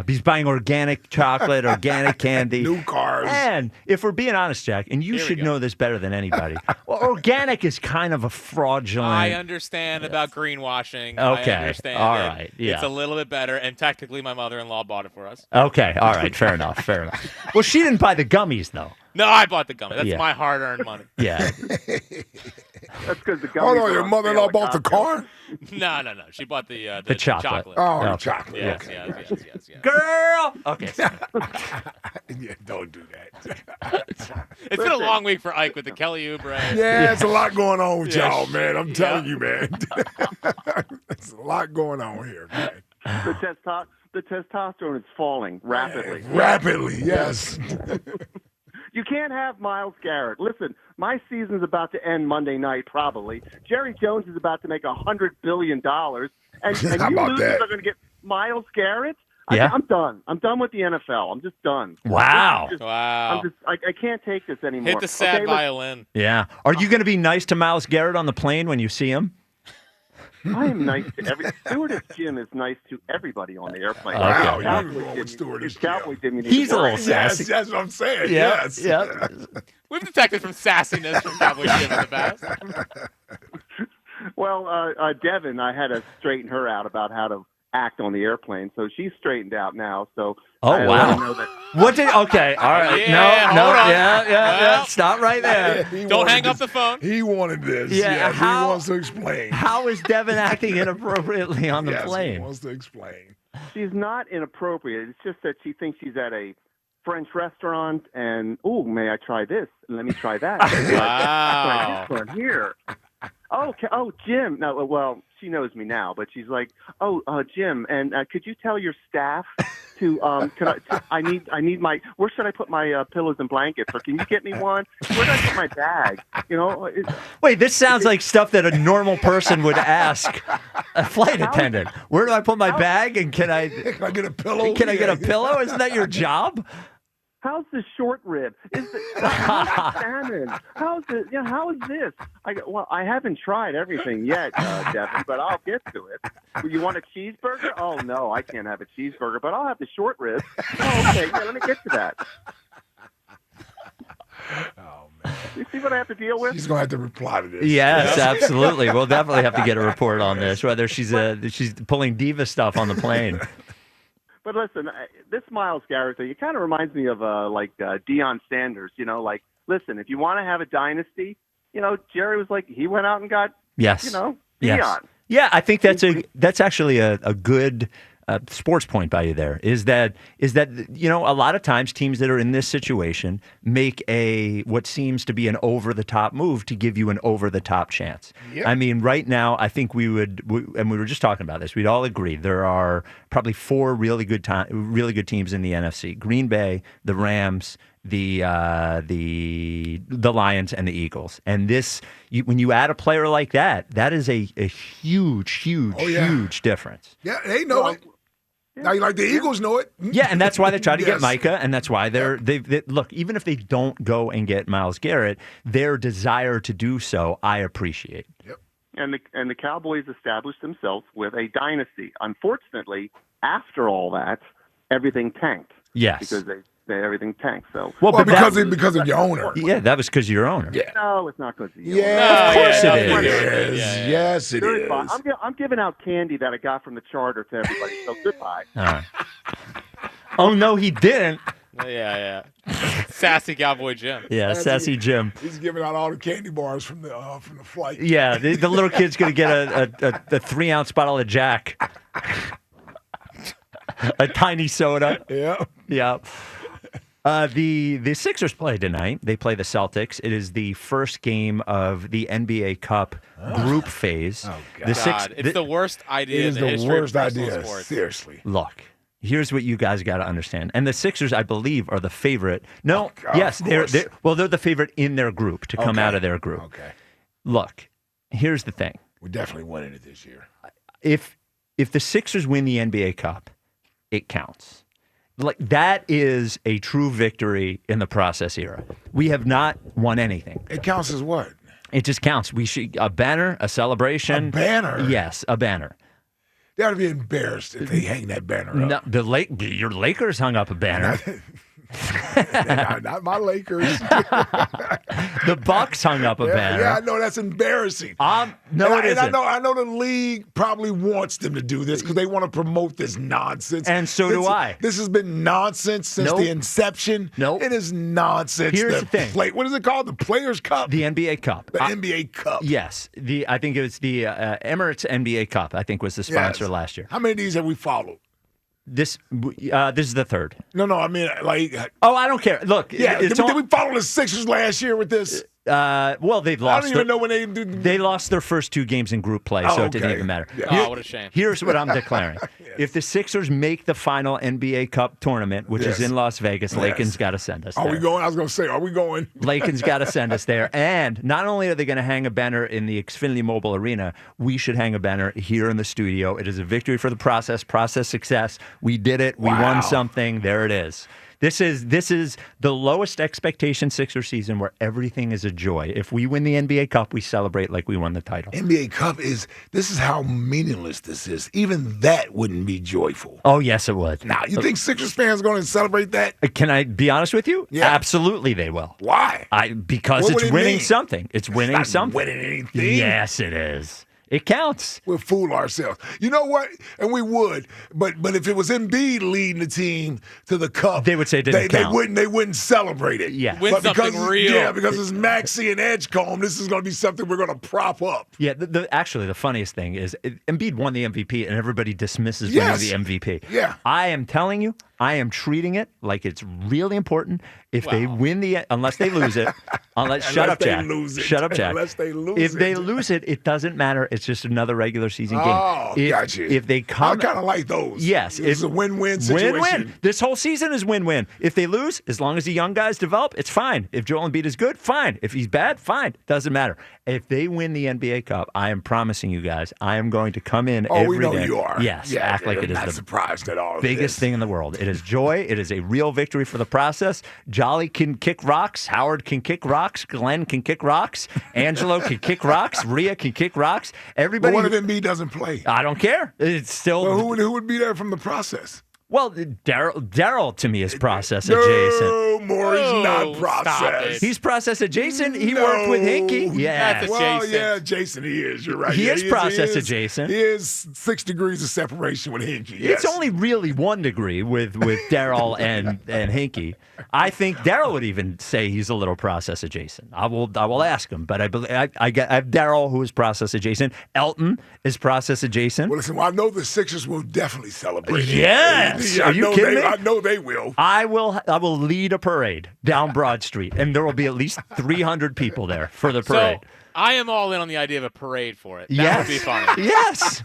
He's buying organic chocolate, organic candy. New cars. And if we're being honest, Jack, and you should know this better than anybody, well, organic is kind of a fraudulent. I understand about greenwashing. Okay. I understand All it. right. Yeah. It's a little bit better, and technically my mother-in-law bought it for us. Okay. All right. Fair enough. Well, she didn't buy the gummies, though. No, I bought the gummy. That's Yeah. my hard-earned money. Yeah. That's because the Hold gummies on, are your on mother-in-law sale at bought the Costco. car? No. She bought the chocolate. Oh, Okay. the chocolate. Yes, Okay. yes. Girl. Okay. Yeah, don't do that. It's been a long week for Ike with the Kelly Oubre. Yeah, it's a lot going on with Yeah. y'all, man. I'm telling you, man. There's a lot going on here, man. The testosterone is falling rapidly. Rapidly, yes. You can't have Myles Garrett. Listen, my season's about to end Monday night, probably. Jerry Jones is about to make $100 billion, and How you about losers that? are going to get Myles Garrett? Yeah. I'm done. I'm done with the NFL. I'm just done. Wow. Wow. I can't take this anymore. Hit the sad Okay, violin. Yeah. Are you going to be nice to Myles Garrett on the plane when you see him? I am nice to every. Stewardess Jim is nice to everybody on the airplane. Wow, Cowboy you're going with Stewardess Cowboy Jim, you need He's to a worry. little Yes, sassy. that's what I'm saying. Yeah. Yes. Yeah. We've detected some sassiness from Cowboy Jim in the past. Well, Devin, I had to straighten her out about how to act on the airplane, so she's straightened out now. So Oh, I let wow. her know that. Okay. All right. Yeah, no. hold on. Yeah. Well, Stop right there. He Don't wanted hang up this. the phone. He wanted this. Yeah, Yes, how- he wants to explain. How is Devin acting inappropriately on the Yes, he plane? wants to explain. She's not inappropriate. It's just that she thinks she's at a French restaurant, and may I try this? Let me try that. Wow. Try this one here. Okay. Oh, Jim. No, well, she knows me now, but she's like, Jim, and could you tell your staff to I need my. Where should I put my pillows and blankets? Or can you get me one? Where do I get my bag? Wait, this sounds like stuff that a normal person would ask a flight attendant. Where do I put my bag? And can I get a pillow? Can I get a pillow? Isn't that your job? How's the short rib? How's the salmon? How's the? Yeah, how is this? I haven't tried everything yet, Devin, but I'll get to it. You want a cheeseburger? Oh no, I can't have a cheeseburger, but I'll have the short rib. Oh, okay, yeah, let me get to that. Oh man, you see what I have to deal with? She's gonna have to reply to this. Yes, absolutely. We'll definitely have to get a report on this, whether she's pulling diva stuff on the plane. But listen, this Myles Garrett thing, it kind of reminds me of Deion Sanders. Listen, if you want to have a dynasty, Jerry was like, he went out and got, Deion. Yes. Yeah, I think that's actually a good sports point by you there. Is that a lot of times teams that are in this situation make what seems to be an over the top move to give you an over the top chance. Yep. I mean, right now, I think we were just talking about this. We'd all agree there are probably 4 really good teams in the NFC: Green Bay, the Rams, the Lions, and the Eagles. And when you add a player like that, that is a huge difference. Yeah, they know it. Now, the Eagles know it. Yeah, and that's why they try to get Micah, and that's why they look, even if they don't go and get Myles Garrett, their desire to do so, I appreciate. Yep. And the Cowboys established themselves with a dynasty. Unfortunately, after all that, everything tanked. Yes. Because everything tanked. So because of your owner. Yeah, that was because of your owner. Yeah. No, it's not because of you. Yeah, of course it is. Yes, it is. I'm giving out candy that I got from the charter to everybody. So goodbye. All right. Oh no, he didn't. Yeah. Sassy Cowboy Jim. Yeah, Sassy Jim. He's giving out all the candy bars from the flight. Yeah, the little kid's gonna get a 3-ounce bottle of Jack, a tiny soda. Yeah. The Sixers play tonight. They play the Celtics. It is the first game of the NBA Cup group phase. Oh, God. It's the worst idea. It is the worst idea. Seriously. Look, here's what you guys got to understand. And the Sixers, I believe, are the favorite. No, God, yes, they're the favorite in their group to come out of their group. Okay. Look, here's the thing. We're definitely winning it this year. If the Sixers win the NBA Cup, it counts. Like, that is a true victory in the process era. We have not won anything. It counts as what? It just counts. We should a banner, a celebration. A banner? Yes, a banner. They ought to be embarrassed if they hang that banner up. No, your Lakers hung up a banner. Not my Lakers. The Bucks hung up a banner. Yeah, I know that's embarrassing. No, it isn't. I know the league probably wants them to do this because they want to promote this nonsense. And so do I. This has been nonsense since the inception. Nope. It is nonsense. Here's the thing. What is it called? The Players' Cup? The NBA Cup. The NBA Cup. Yes. I think it was the Emirates NBA Cup, I think, was the sponsor last year. How many of these have we followed? This is the third. No, I mean, Oh, I don't care. Look, did we follow the Sixers last year with this? Well, they've lost. I don't even know when they do. They lost their first 2 games in group play, so it didn't even matter. Yeah. What a shame. Here's what I'm declaring: if the Sixers make the final NBA Cup tournament, which is in Las Vegas, Lakin's got to send us. Are we going? I was going to say, are we going? Lakin's got to send us there, and not only are they going to hang a banner in the Xfinity Mobile Arena, we should hang a banner here in the studio. It is a victory for the process success. We did it. We won something. There it is. This is the lowest expectation Sixer season where everything is a joy. If we win the NBA Cup, we celebrate like we won the title. NBA Cup this is how meaningless this is. Even that wouldn't be joyful. Oh, yes, it would. Now, you think Sixers fans are going to celebrate that? Can I be honest with you? Yeah. Absolutely they will. Why? Because it's winning something. It's winning something. Winning anything? Yes, it is. It counts. We'll fool ourselves. You know what? And we would. But if it was Embiid leading the team to the cup, they would say it didn't count. They wouldn't celebrate it. Yeah. Win something real. Yeah, because it's Maxey and Edgecombe. This is going to be something we're going to prop up. Yeah, actually, the funniest thing is Embiid won the MVP, and everybody dismisses winning the MVP. Yeah. I am telling you, I am treating it like it's really important. If they win unless they lose it, shut up, Jack. Shut up, Jack. Unless they lose if they lose it, it doesn't matter. It's just another regular season game. Oh, got you. If they come, I kind of like those. Yes, it's a win-win situation. Win-win. This whole season is win-win. If they lose, as long as the young guys develop, it's fine. If Joel Embiid is good, fine. If he's bad, fine. Doesn't matter. If they win the NBA Cup, I am promising you guys, I am going to come in every day. Oh, we know you are. Yes, act like it is not the surprised at all. biggest thing in the world. It is joy. It is a real victory for the process. Jolly can kick rocks. Howard can kick rocks. Glenn can kick rocks. Angelo can kick rocks. Rhea can kick rocks. Everybody. But what if Embiid doesn't play? I don't care. It's still. Well, who would be there from the process? Well, Daryl to me is process adjacent. No, more he's not process. He's process adjacent. He worked with Hinkie. Yeah. That's well, adjacent. yeah, Jason, he is. You're right. He Yeah, is process adjacent. He is 6 degrees of separation with Hinkie. Yes. It's only really 1 degree with Daryl and Hinkie. I think Daryl would even say he's a little process adjacent. I will ask him, but I believe I have Daryl who is process adjacent. Elton is process adjacent. Well, listen, I know the Sixers will definitely celebrate. Yes. Are you kidding me? I know they will. I will lead a parade down Broad Street, and there will be at least 300 people there for the parade. So I am all in on the idea of a parade for it. That Yes. would be fun. Yes.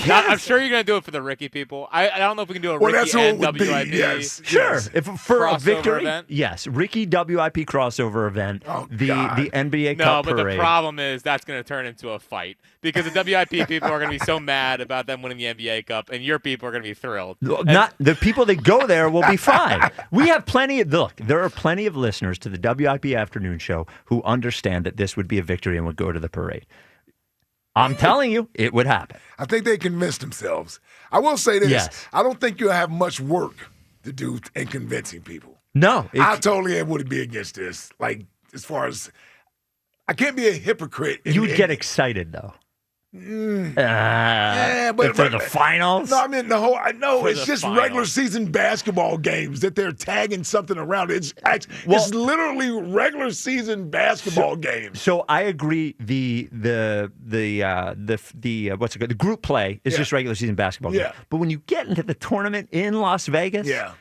Now, I'm sure you're going to do it for the Ricky people. I don't know if we can do a Well, Ricky that's who it and would be, WIP. yes. Sure. Yes. If for a crossover victory, event. yes. Ricky WIP crossover event. Oh, the God. NBA No, Cup but parade. the problem is that's going to turn into a fight because the WIP people are going to be so mad about them winning the NBA Cup, and your people are going to be thrilled. Not the people that go there will be fine. We have plenty of there are plenty of listeners to the WIP afternoon show who understand that this would be a victory and would go to the parade. I'm telling you, it would happen. I think they convinced themselves. I will say this. Yes. I don't think you'll have much work to do in convincing people. No. I totally would be against this. Like, as far as, I can't be a hypocrite. You would get excited, though. Yeah, but for the finals? No, I mean the whole. I know For it's the just finals. regular season basketball games that they're tagging something around. It's Well- it's literally regular season basketball games. So I agree. The what's it called? The group play is Yeah. just regular season basketball. game. Yeah. But when you get into the tournament in Las Vegas, Yeah.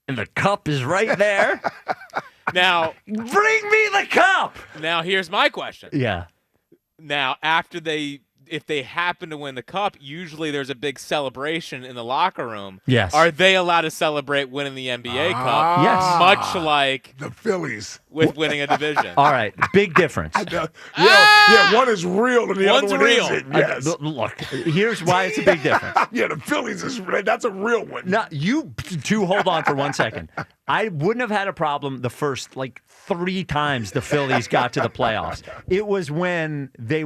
and the cup is right there, Now, bring me the cup. now here's my question. Yeah. Now, if they happen to win the cup, usually there's a big celebration in the locker room. Yes. Are they allowed to celebrate winning the NBA Cup? Yes. Much like The Phillies. with winning a division. All right. Big difference. Yeah, one is real and the One's other one real. isn't. Yes. Look, here's why it's a big difference. Yeah, the Phillies is that's a real one. Now, you two hold on for 1 second. I wouldn't have had a problem the first 3 times the Phillies got to the playoffs. It was when they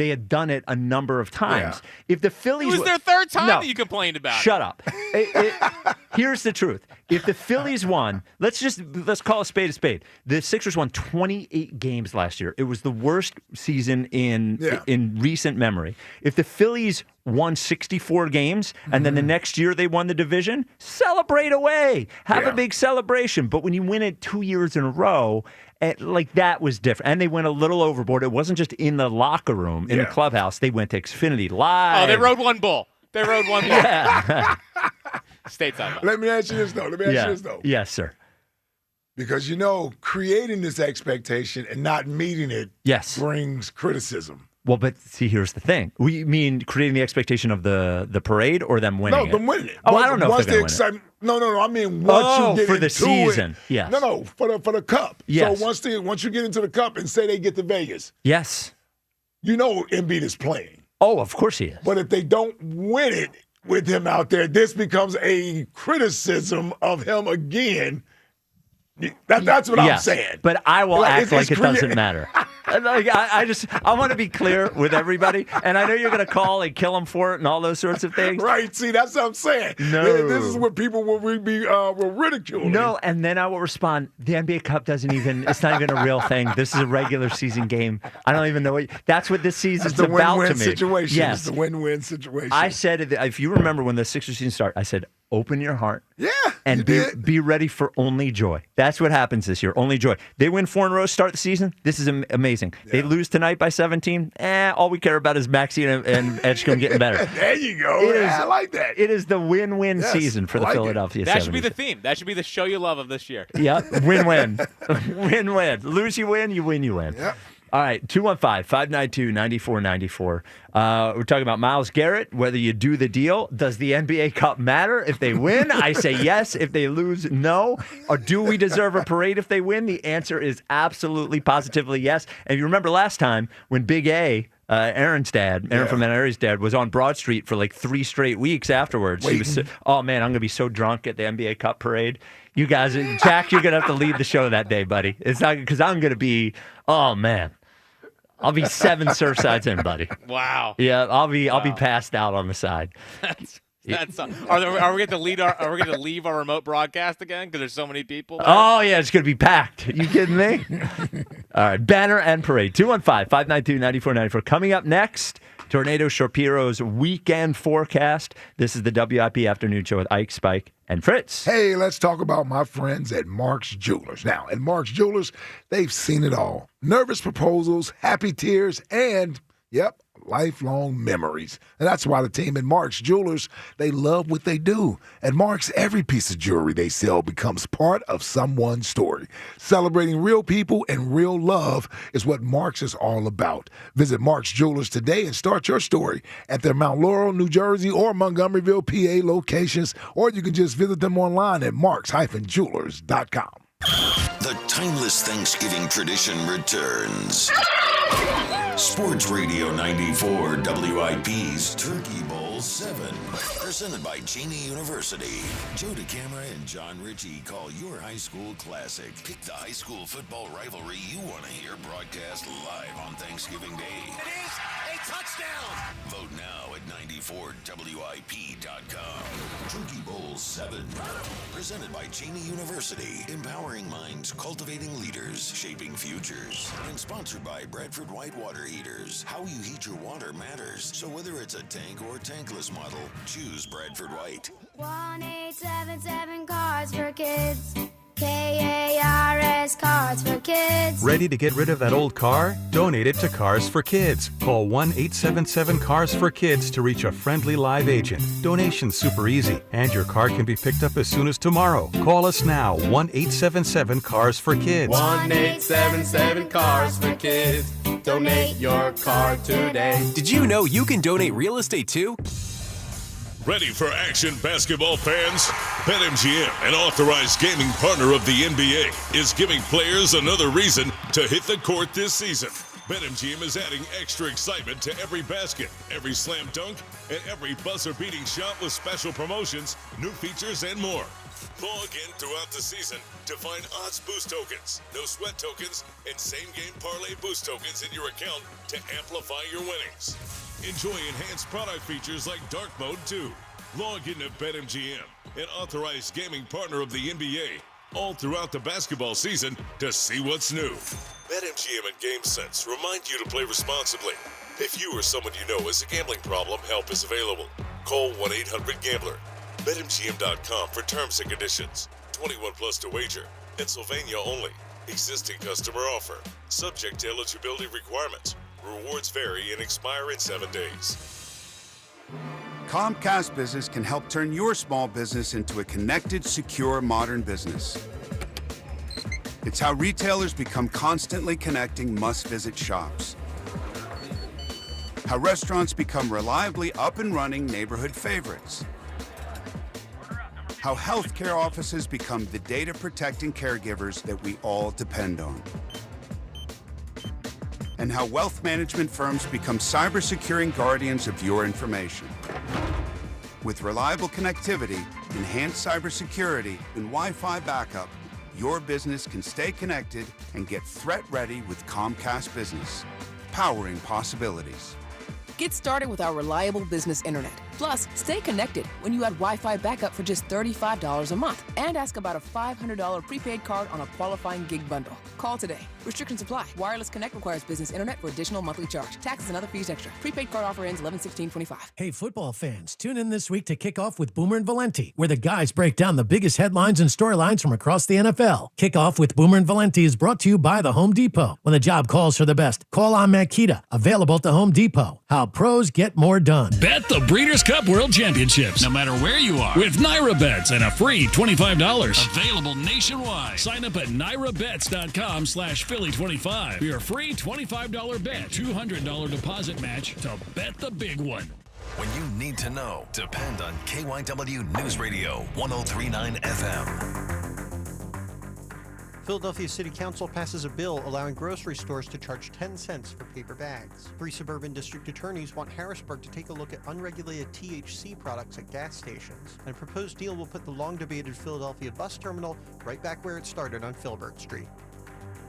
had done it a number of times. If the It Phillies was their third time No. that you complained about. Shut up. Here's the truth. If the Phillies won, let's call a spade a spade. The Sixers won 28 games last year. It was the worst season in recent memory. If the Phillies won 64 games and then the next year they won the division, celebrate away. Have a big celebration. But when you win it 2 years in a row, that was different. And they went a little overboard. It wasn't just in the locker room, in the clubhouse. They went to Xfinity Live. Oh, they rode one bull. They rode one bull. Yeah. Stateside. Let me ask you this though. Yes, sir. Because creating this expectation and not meeting it brings criticism. Well, but see, here's the thing. We mean creating the expectation of the parade or them winning No, them winning it. Oh, I don't know if they're going to win it. No. I mean, once you get for the into season. it, Yes. No, for the cup. Yes. So once you get into the cup and say they get to Vegas, Yes. Embiid is playing. Oh, of course he is. But if they don't win it with him out there, this becomes a criticism of him again. That's what I'm saying. But I will act like it doesn't creating- matter. I want to be clear with everybody, and I know you're going to call and kill him for it and all those sorts of things. Right. See, that's what I'm saying. No. This is what people will ridicule. No, and then I will respond, the NBA Cup it's not even a real thing. This is a regular season game. I don't even know that's what this season's It's the about win-win to me. situation. Yes. It's the win-win situation. I said, if you remember when the Sixers season started, I said, open your heart. Yeah, and be ready for only joy. That's what happens this year. Only joy. They win 4 in a row, start the season. This is amazing. Yeah. They lose tonight by 17. All we care about is Maxey and Edgecombe getting better. There you go. I like that. It is the win-win season for the Philadelphia 76ers. That should be the theme. That should be the show you love of this year. Yeah, win-win. Win-win. Lose, you win. You win, you win. Yep. All right, 215-592-9494. We're talking about Myles Garrett, whether you do the deal. Does the NBA Cup matter? If they win, I say yes. If they lose, no. Or do we deserve a parade if they win? The answer is absolutely, positively yes. And you remember last time when Big A, Aaron's dad, Aaron from Mary's dad, was on Broad Street for like 3 straight weeks afterwards. He was, oh, man, I'm going to be so drunk at the NBA Cup parade. You guys, Jack, you're going to have to lead the show that day, buddy. It's not because I'm going to be, oh, man. I'll be 7 Surfsides in, buddy. Wow. Yeah, I'll be passed out on the side. Are we going to leave our remote broadcast again because there's so many people? Oh yeah, it's going to be packed. You kidding me? All right, banner and parade. 215-592-9494. Coming up next, Tornado Shapiro's weekend forecast. This is the WIP Afternoon Show with Ike, Spike, and Fritz. Hey, let's talk about my friends at Mark's Jewelers. Now, at Mark's Jewelers, they've seen it all. Nervous proposals, happy tears, and, lifelong memories. And that's why the team at Mark's Jewelers, they love what they do. At Mark's, every piece of jewelry they sell becomes part of someone's story. Celebrating real people and real love is what Mark's is all about. Visit Mark's Jewelers today and start your story at their Mount Laurel, New Jersey, or Montgomeryville, PA locations, or you can just visit them online at marks-jewelers.com. The timeless Thanksgiving tradition returns. Sports Radio 94 WIP's Turkey Bowl 7. Presented by Cheney University. Joe DeCamara and John Ritchie call your high school classic. Pick the high school football rivalry you want to hear broadcast live on Thanksgiving Day. It is a touchdown! Vote now at 94WIP.com. Turkey Bowl 7. Presented by Cheney University. Empowering minds, cultivating leaders, shaping futures. And sponsored by Bradford White Water Heaters. How you heat your water matters. So whether it's a tank or tankless model, choose Bradford White. 1-877 Cards for Kids. KARS Cards for Kids. Ready to get rid of that old car? Donate it to Cars for Kids. Call 1-877-CARS-FOR-KIDS to reach a friendly live agent. Donation's super easy, and your car can be picked up as soon as tomorrow. Call us now, 1-877-CARS-FOR-KIDS. 1-877-CARS-FOR-KIDS. Donate your car today. Did you know you can donate real estate too? Ready for action, basketball fans? BetMGM, an authorized gaming partner of the NBA, is giving players another reason to hit the court this season. BetMGM is adding extra excitement to every basket, every slam dunk, and every buzzer-beating shot with special promotions, new features, and more. Log in throughout the season to find odds boost tokens, no sweat tokens, and same-game parlay boost tokens in your account to amplify your winnings. Enjoy enhanced product features like Dark Mode 2. Log into BetMGM, an authorized gaming partner of the NBA, all throughout the basketball season to see what's new. BetMGM and GameSense remind you to play responsibly. If you or someone you know has a gambling problem, help is available. Call 1-800-GAMBLER. BetMGM.com for terms and conditions. 21 plus to wager. Pennsylvania only. Existing customer offer. Subject to eligibility requirements. Rewards vary and expire in 7 days. Comcast Business can help turn your small business into a connected, secure, modern business. It's how retailers become constantly connecting must-visit shops. How restaurants become reliably up and running neighborhood favorites. How healthcare offices become the data-protecting caregivers that we all depend on. And how wealth management firms become cyber-securing guardians of your information. With reliable connectivity, enhanced cybersecurity, and Wi-Fi backup, your business can stay connected and get threat-ready with Comcast Business, powering possibilities. Get started with our reliable business internet. Plus, stay connected when you add Wi-Fi backup for just $35 a month. And ask about a $500 prepaid card on a qualifying gig bundle. Call today. Restrictions apply. Wireless Connect requires business internet for additional monthly charge. Taxes and other fees extra. Prepaid card offer ends 11/16/25. Hey, football fans, tune in this week to kick off with Boomer and Valenti, where the guys break down the biggest headlines and storylines from across the NFL. Kick off with Boomer and Valenti is brought to you by the Home Depot. When the job calls for the best, call on Makita. Available at the Home Depot. How pros get more done. Bet the Breeders' Cup World Championships, no matter where you are, with Naira Bets and a free $25. Available nationwide. Sign up at NairaBets.com/Philly25 for your free $25 bet, $200 deposit match to bet the big one. When you need to know, depend on KYW News Radio 103.9 FM. Philadelphia City Council passes a bill allowing grocery stores to charge 10 cents for paper bags. 3 suburban district attorneys want Harrisburg to take a look at unregulated THC products at gas stations. And a proposed deal will put the long-debated Philadelphia bus terminal right back where it started on Filbert Street.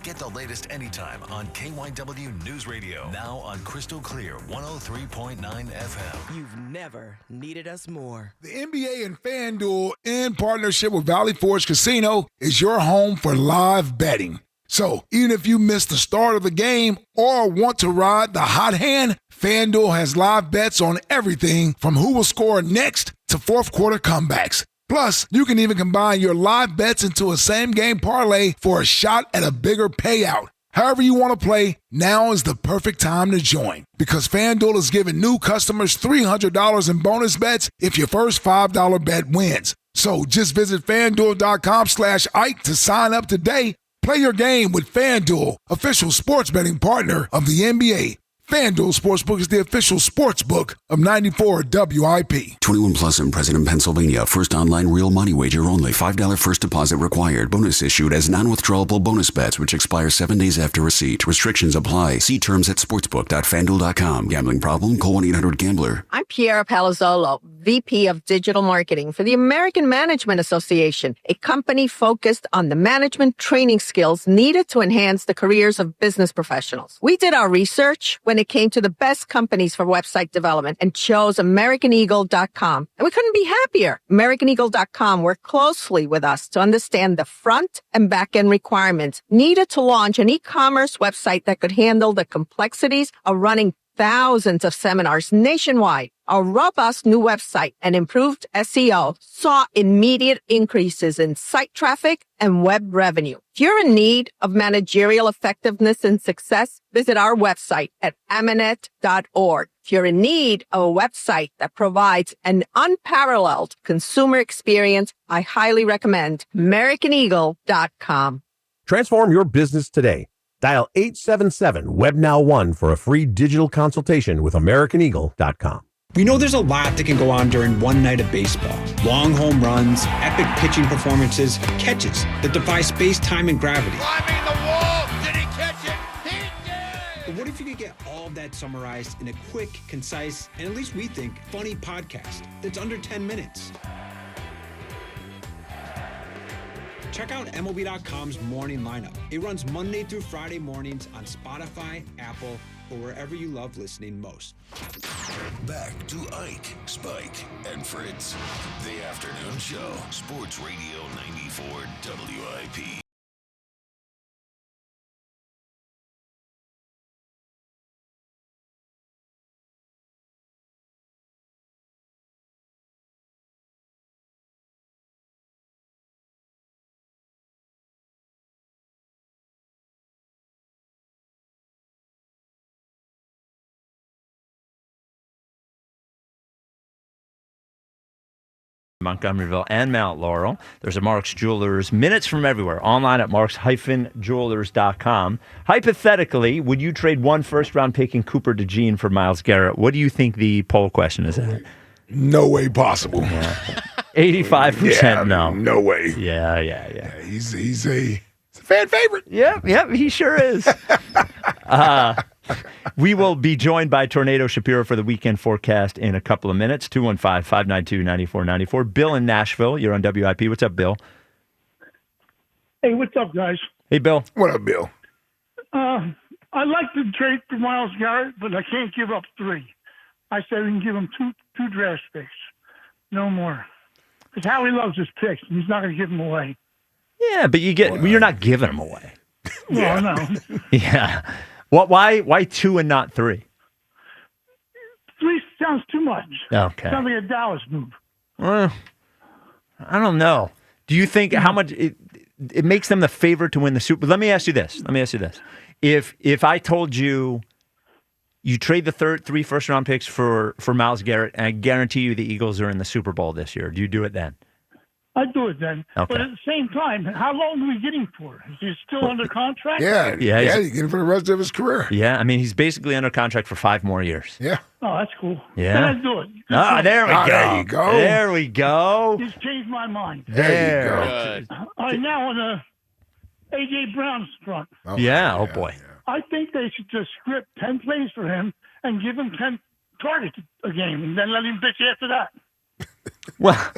Get the latest anytime on KYW News Radio. Now on Crystal Clear 103.9 FM. You've never needed us more. The NBA and FanDuel, in partnership with Valley Forge Casino, is your home for live betting. So even if you missed the start of the game or want to ride the hot hand, FanDuel has live bets on everything from who will score next to fourth quarter comebacks. Plus, you can even combine your live bets into a same-game parlay for a shot at a bigger payout. However you want to play, now is the perfect time to join because FanDuel is giving new customers $300 in bonus bets if your first $5 bet wins. So just visit FanDuel.com/Ike to sign up today. Play your game with FanDuel, official sports betting partner of the NBA. FanDuel Sportsbook is the official sportsbook of 94 WIP. 21 plus and present in Pennsylvania. First online real money wager only. $5 first deposit required. Bonus issued as non-withdrawable bonus bets, which expire 7 days after receipt. Restrictions apply. See terms at sportsbook.fanduel.com. Gambling problem? Call 1-800-GAMBLER. I'm Piera Palazzolo, VP of Digital Marketing for the American Management Association, a company focused on the management training skills needed to enhance the careers of business professionals. We did our research when it came to the best companies for website development and chose AmericanEagle.com. And we couldn't be happier. AmericanEagle.com worked closely with us to understand the front and back end requirements needed to launch an e-commerce website that could handle the complexities of running thousands of seminars nationwide. Our robust new website and improved SEO saw immediate increases in site traffic and web revenue. If you're in need of managerial effectiveness and success, visit our website at Amanet.org. If you're in need of a website that provides an unparalleled consumer experience, I highly recommend AmericanEagle.com. Transform your business today. Dial 877-WebNow1 for a free digital consultation with AmericanEagle.com. We know there's a lot that can go on during one night of baseball. Long home runs, epic pitching performances, catches that defy space, time, and gravity. Climbing the wall! Did he catch it? He did! But what if you could get all of that summarized in a quick, concise, and at least we think, funny podcast that's under 10 minutes? Check out MLB.com's morning lineup. It runs Monday through Friday mornings on Spotify, Apple, or wherever you love listening most. Back to Ike, Spike, and Fritz. The Afternoon Show. Sports Radio 94 WIP. Montgomeryville and Mount Laurel. There's a Mark's Jewelers minutes from everywhere. Online at marks-jewelers.com. Hypothetically, would you trade one first-round pick in Cooper DeJean for Myles Garrett? What do you think the poll question is at? No way possible. Yeah. 85% no. No way. Yeah. He's a fan favorite. Yep, he sure is. We will be joined by Tornado Shapiro for the weekend forecast in a couple of minutes. 215-592-9494. Bill in Nashville, you're on WIP. What's up, Bill? Hey, what's up, guys? Hey, Bill. What up, Bill? I'd like to trade for Myles Garrett, but I can't give up 3. I said we can give him 2 draft picks. No more. Because Howie loves his picks, and he's not going to give them away. Yeah, but you're not giving them away. Well, no. Yeah. Why 2 and not 3? 3 sounds too much. Okay. Sounds like a Dallas move. Well, I don't know. Do you think how much it makes them the favorite to win the Super? Let me ask you this. If I told you trade the 3 first-round picks for Myles Garrett, and I guarantee you the Eagles are in the Super Bowl this year, do you do it then? I'd do it then. Okay. But at the same time, how long do we get him for? Is he still under contract? Yeah, you get him for the rest of his career. Yeah, I mean, he's basically under contract for 5 more years. Yeah. Oh, that's cool. Yeah. Then I'd do it. There we go. There you go. There we go. He's changed my mind. There. you go. All right, now on the A.J. Brown's front. Oh boy. I think they should just script 10 plays for him and give him 10 targets a game, and then let him bitch after that. Well,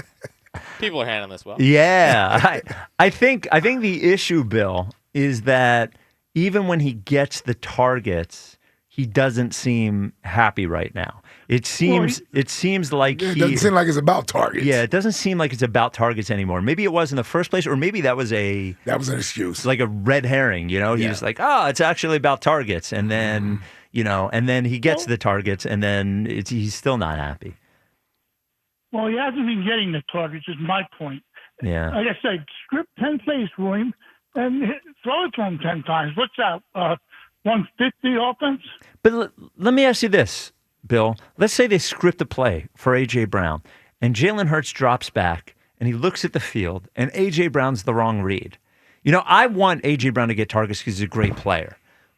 people are handling this well. Yeah, I think the issue, Bill, is that even when he gets the targets, he doesn't seem happy right now. It seems like it doesn't seem like it's about targets. Yeah, it doesn't seem like it's about targets anymore. Maybe it was in the first place, or maybe that was an excuse, like a red herring. He was like, "Oh, it's actually about targets," and then and then he gets the targets, and then he's still not happy. Well, he hasn't been getting the targets, is my point. Yeah. Like I said, script 10 plays for him and throw it to him 10 times. What's that, 150 offense? But let me ask you this, Bill. Let's say they script a play for A.J. Brown, and Jalen Hurts drops back, and he looks at the field, and A.J. Brown's the wrong read. I want A.J. Brown to get targets because he's a great player.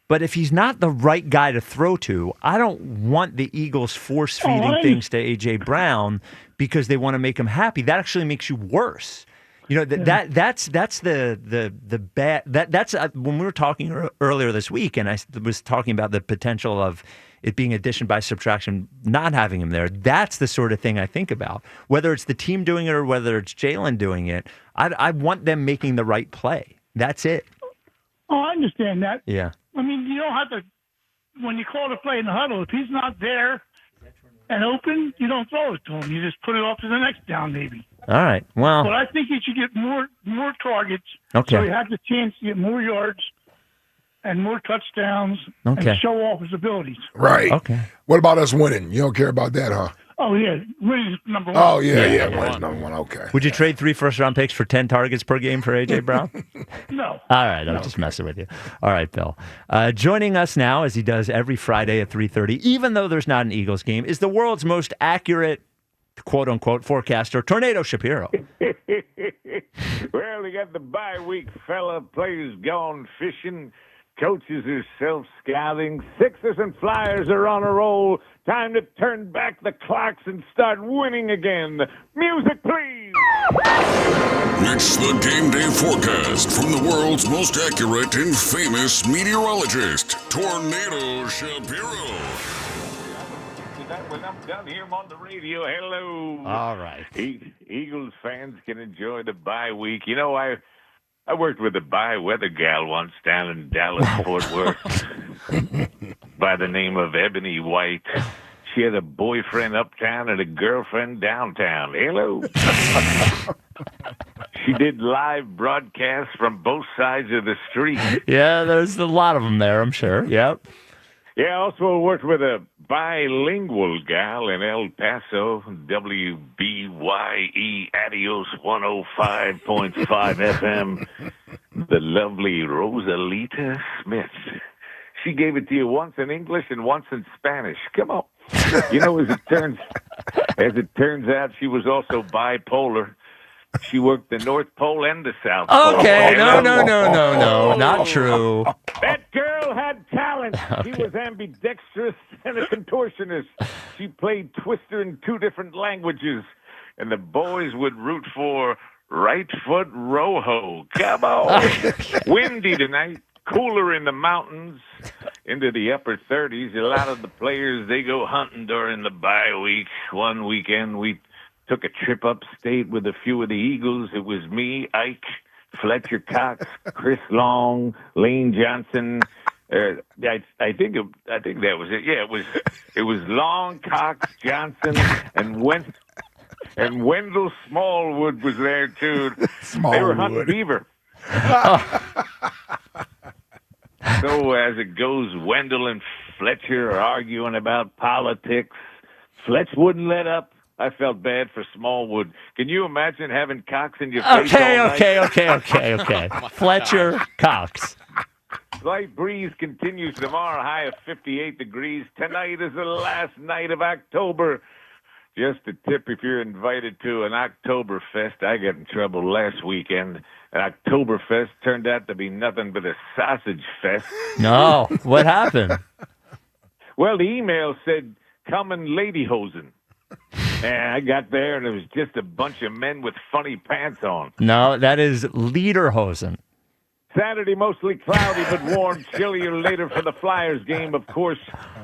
But if he's not the right guy to throw to, I don't want the Eagles force-feeding things to A.J. Brown because they want to make him happy. That actually makes you worse. That's the bad. That's when we were talking earlier this week, and I was talking about the potential of it being addition by subtraction, not having him there. That's the sort of thing I think about. Whether it's the team doing it or whether it's Jalen doing it, I want them making the right play. That's it. Oh, I understand that. Yeah. I mean, you don't have to, when you call the play in the huddle, if he's not there and open, you don't throw it to him. You just put it off to the next down, maybe. All right. Well. But I think he should get more targets. Okay. So he has the chance to get more yards and more touchdowns Okay. and show off his abilities. Right. Okay. What about us winning? You don't care about that, huh? Oh, yeah. Winning's number 1. Oh, yeah. Winning's number 1. Okay. Would you trade 3 first-round picks for 10 targets per game for A.J. Brown? No. All right, I'm just messing with you. All right, Bill. Joining us now, as he does every Friday at 3:30, even though there's not an Eagles game, is the world's most accurate, quote-unquote, forecaster, Tornado Shapiro. Well, they got the bye week, fella. Players gone fishing. Coaches are self-scouting. Sixers and Flyers are on a roll. Time to turn back the clocks and start winning again. Music, please. It's the game day forecast from the world's most accurate and famous meteorologist, Tornado Shapiro. When I'm done here, I'm on the radio. Hello. All right. Eagles fans can enjoy the bye week. I worked with a bye weather gal once down in Dallas, Fort Worth, by the name of Ebony White. She had a boyfriend uptown and a girlfriend downtown. Hello. She did live broadcasts from both sides of the street. Yeah, there's a lot of them there, I'm sure. Yep. Yeah, I also worked with a bilingual gal in El Paso, WBYE Adios 105.5 FM, the lovely Rosalita Smith. She gave it to you once in English and once in Spanish. Come on. As it turns out, she was also bipolar. She worked the North Pole and the South Pole. Okay, no, not true. That girl had talent. She was ambidextrous and a contortionist. She played Twister in 2 different languages, and the boys would root for Right Foot Rojo. Come on. Windy tonight. Cooler in the mountains, into the upper 30s. A lot of the players, they go hunting during the bye week. One weekend, we took a trip upstate with a few of the Eagles. It was me, Ike, Fletcher Cox, Chris Long, Lane Johnson, I think that was it. Yeah, it was Long, Cox, Johnson, and Wendell Smallwood was there too. They were hunting beaver. So as it goes, Wendell and Fletcher are arguing about politics. Fletch wouldn't let up. I felt bad for Smallwood. Can you imagine having Cox in your face all night? Okay. Fletcher, Cox. Light breeze continues tomorrow, high of 58 degrees. Tonight is the last night of October. Just a tip, if you're invited to an Oktoberfest, I got in trouble last weekend. An Oktoberfest turned out to be nothing but a sausage fest. No, what happened? Well, the email said, "Come in ladyhosen." And I got there, and it was just a bunch of men with funny pants on. No, that is Lederhosen. Saturday, mostly cloudy, but warm, chillier later for the Flyers game. Of course,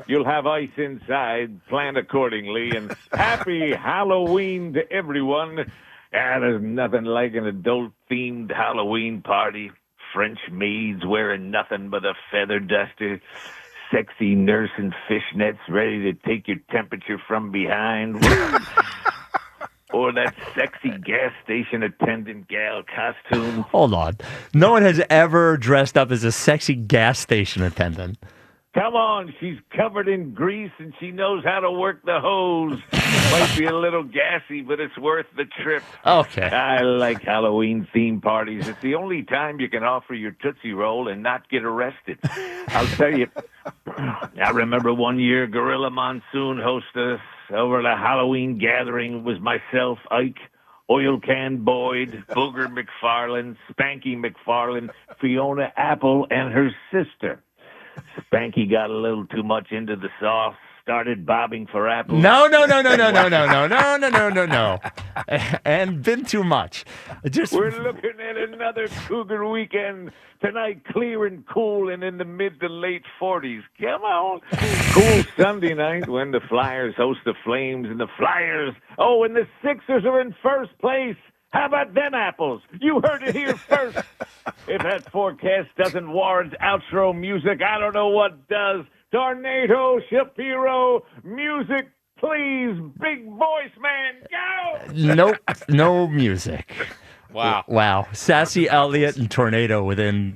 you'll have ice inside. Plan accordingly. And happy Halloween to everyone. There's nothing like an adult-themed Halloween party. French maids wearing nothing but a feather duster. Sexy nurse in fishnets ready to take your temperature from behind. Or that sexy gas station attendant gal costume. Hold on. No one has ever dressed up as a sexy gas station attendant. Come on, she's covered in grease and she knows how to work the hose. Might be a little gassy, but it's worth the trip. Okay. I like Halloween theme parties. It's the only time you can offer your Tootsie Roll and not get arrested. I'll tell you, I remember one year Gorilla Monsoon hosted us over the Halloween gathering. It was myself, Ike, Oil Can Boyd, Booger McFarlane, Spanky McFarlane, Fiona Apple, and her sister. Spanky got a little too much into the sauce, started bobbing for apples. No. And been too much. We're looking at another Cougar weekend. Tonight, clear and cool and in the mid to late 40s. Come on. Cool Sunday night when the Flyers host the Flames and the Flyers. Oh, and the Sixers are in first place. How about them apples? You heard it here first. If that forecast doesn't warrant outro music, I don't know what does. Tornado Shapiro, music, please. Big voice man, go! Nope, no music. Wow. Sassy Elliott and Tornado within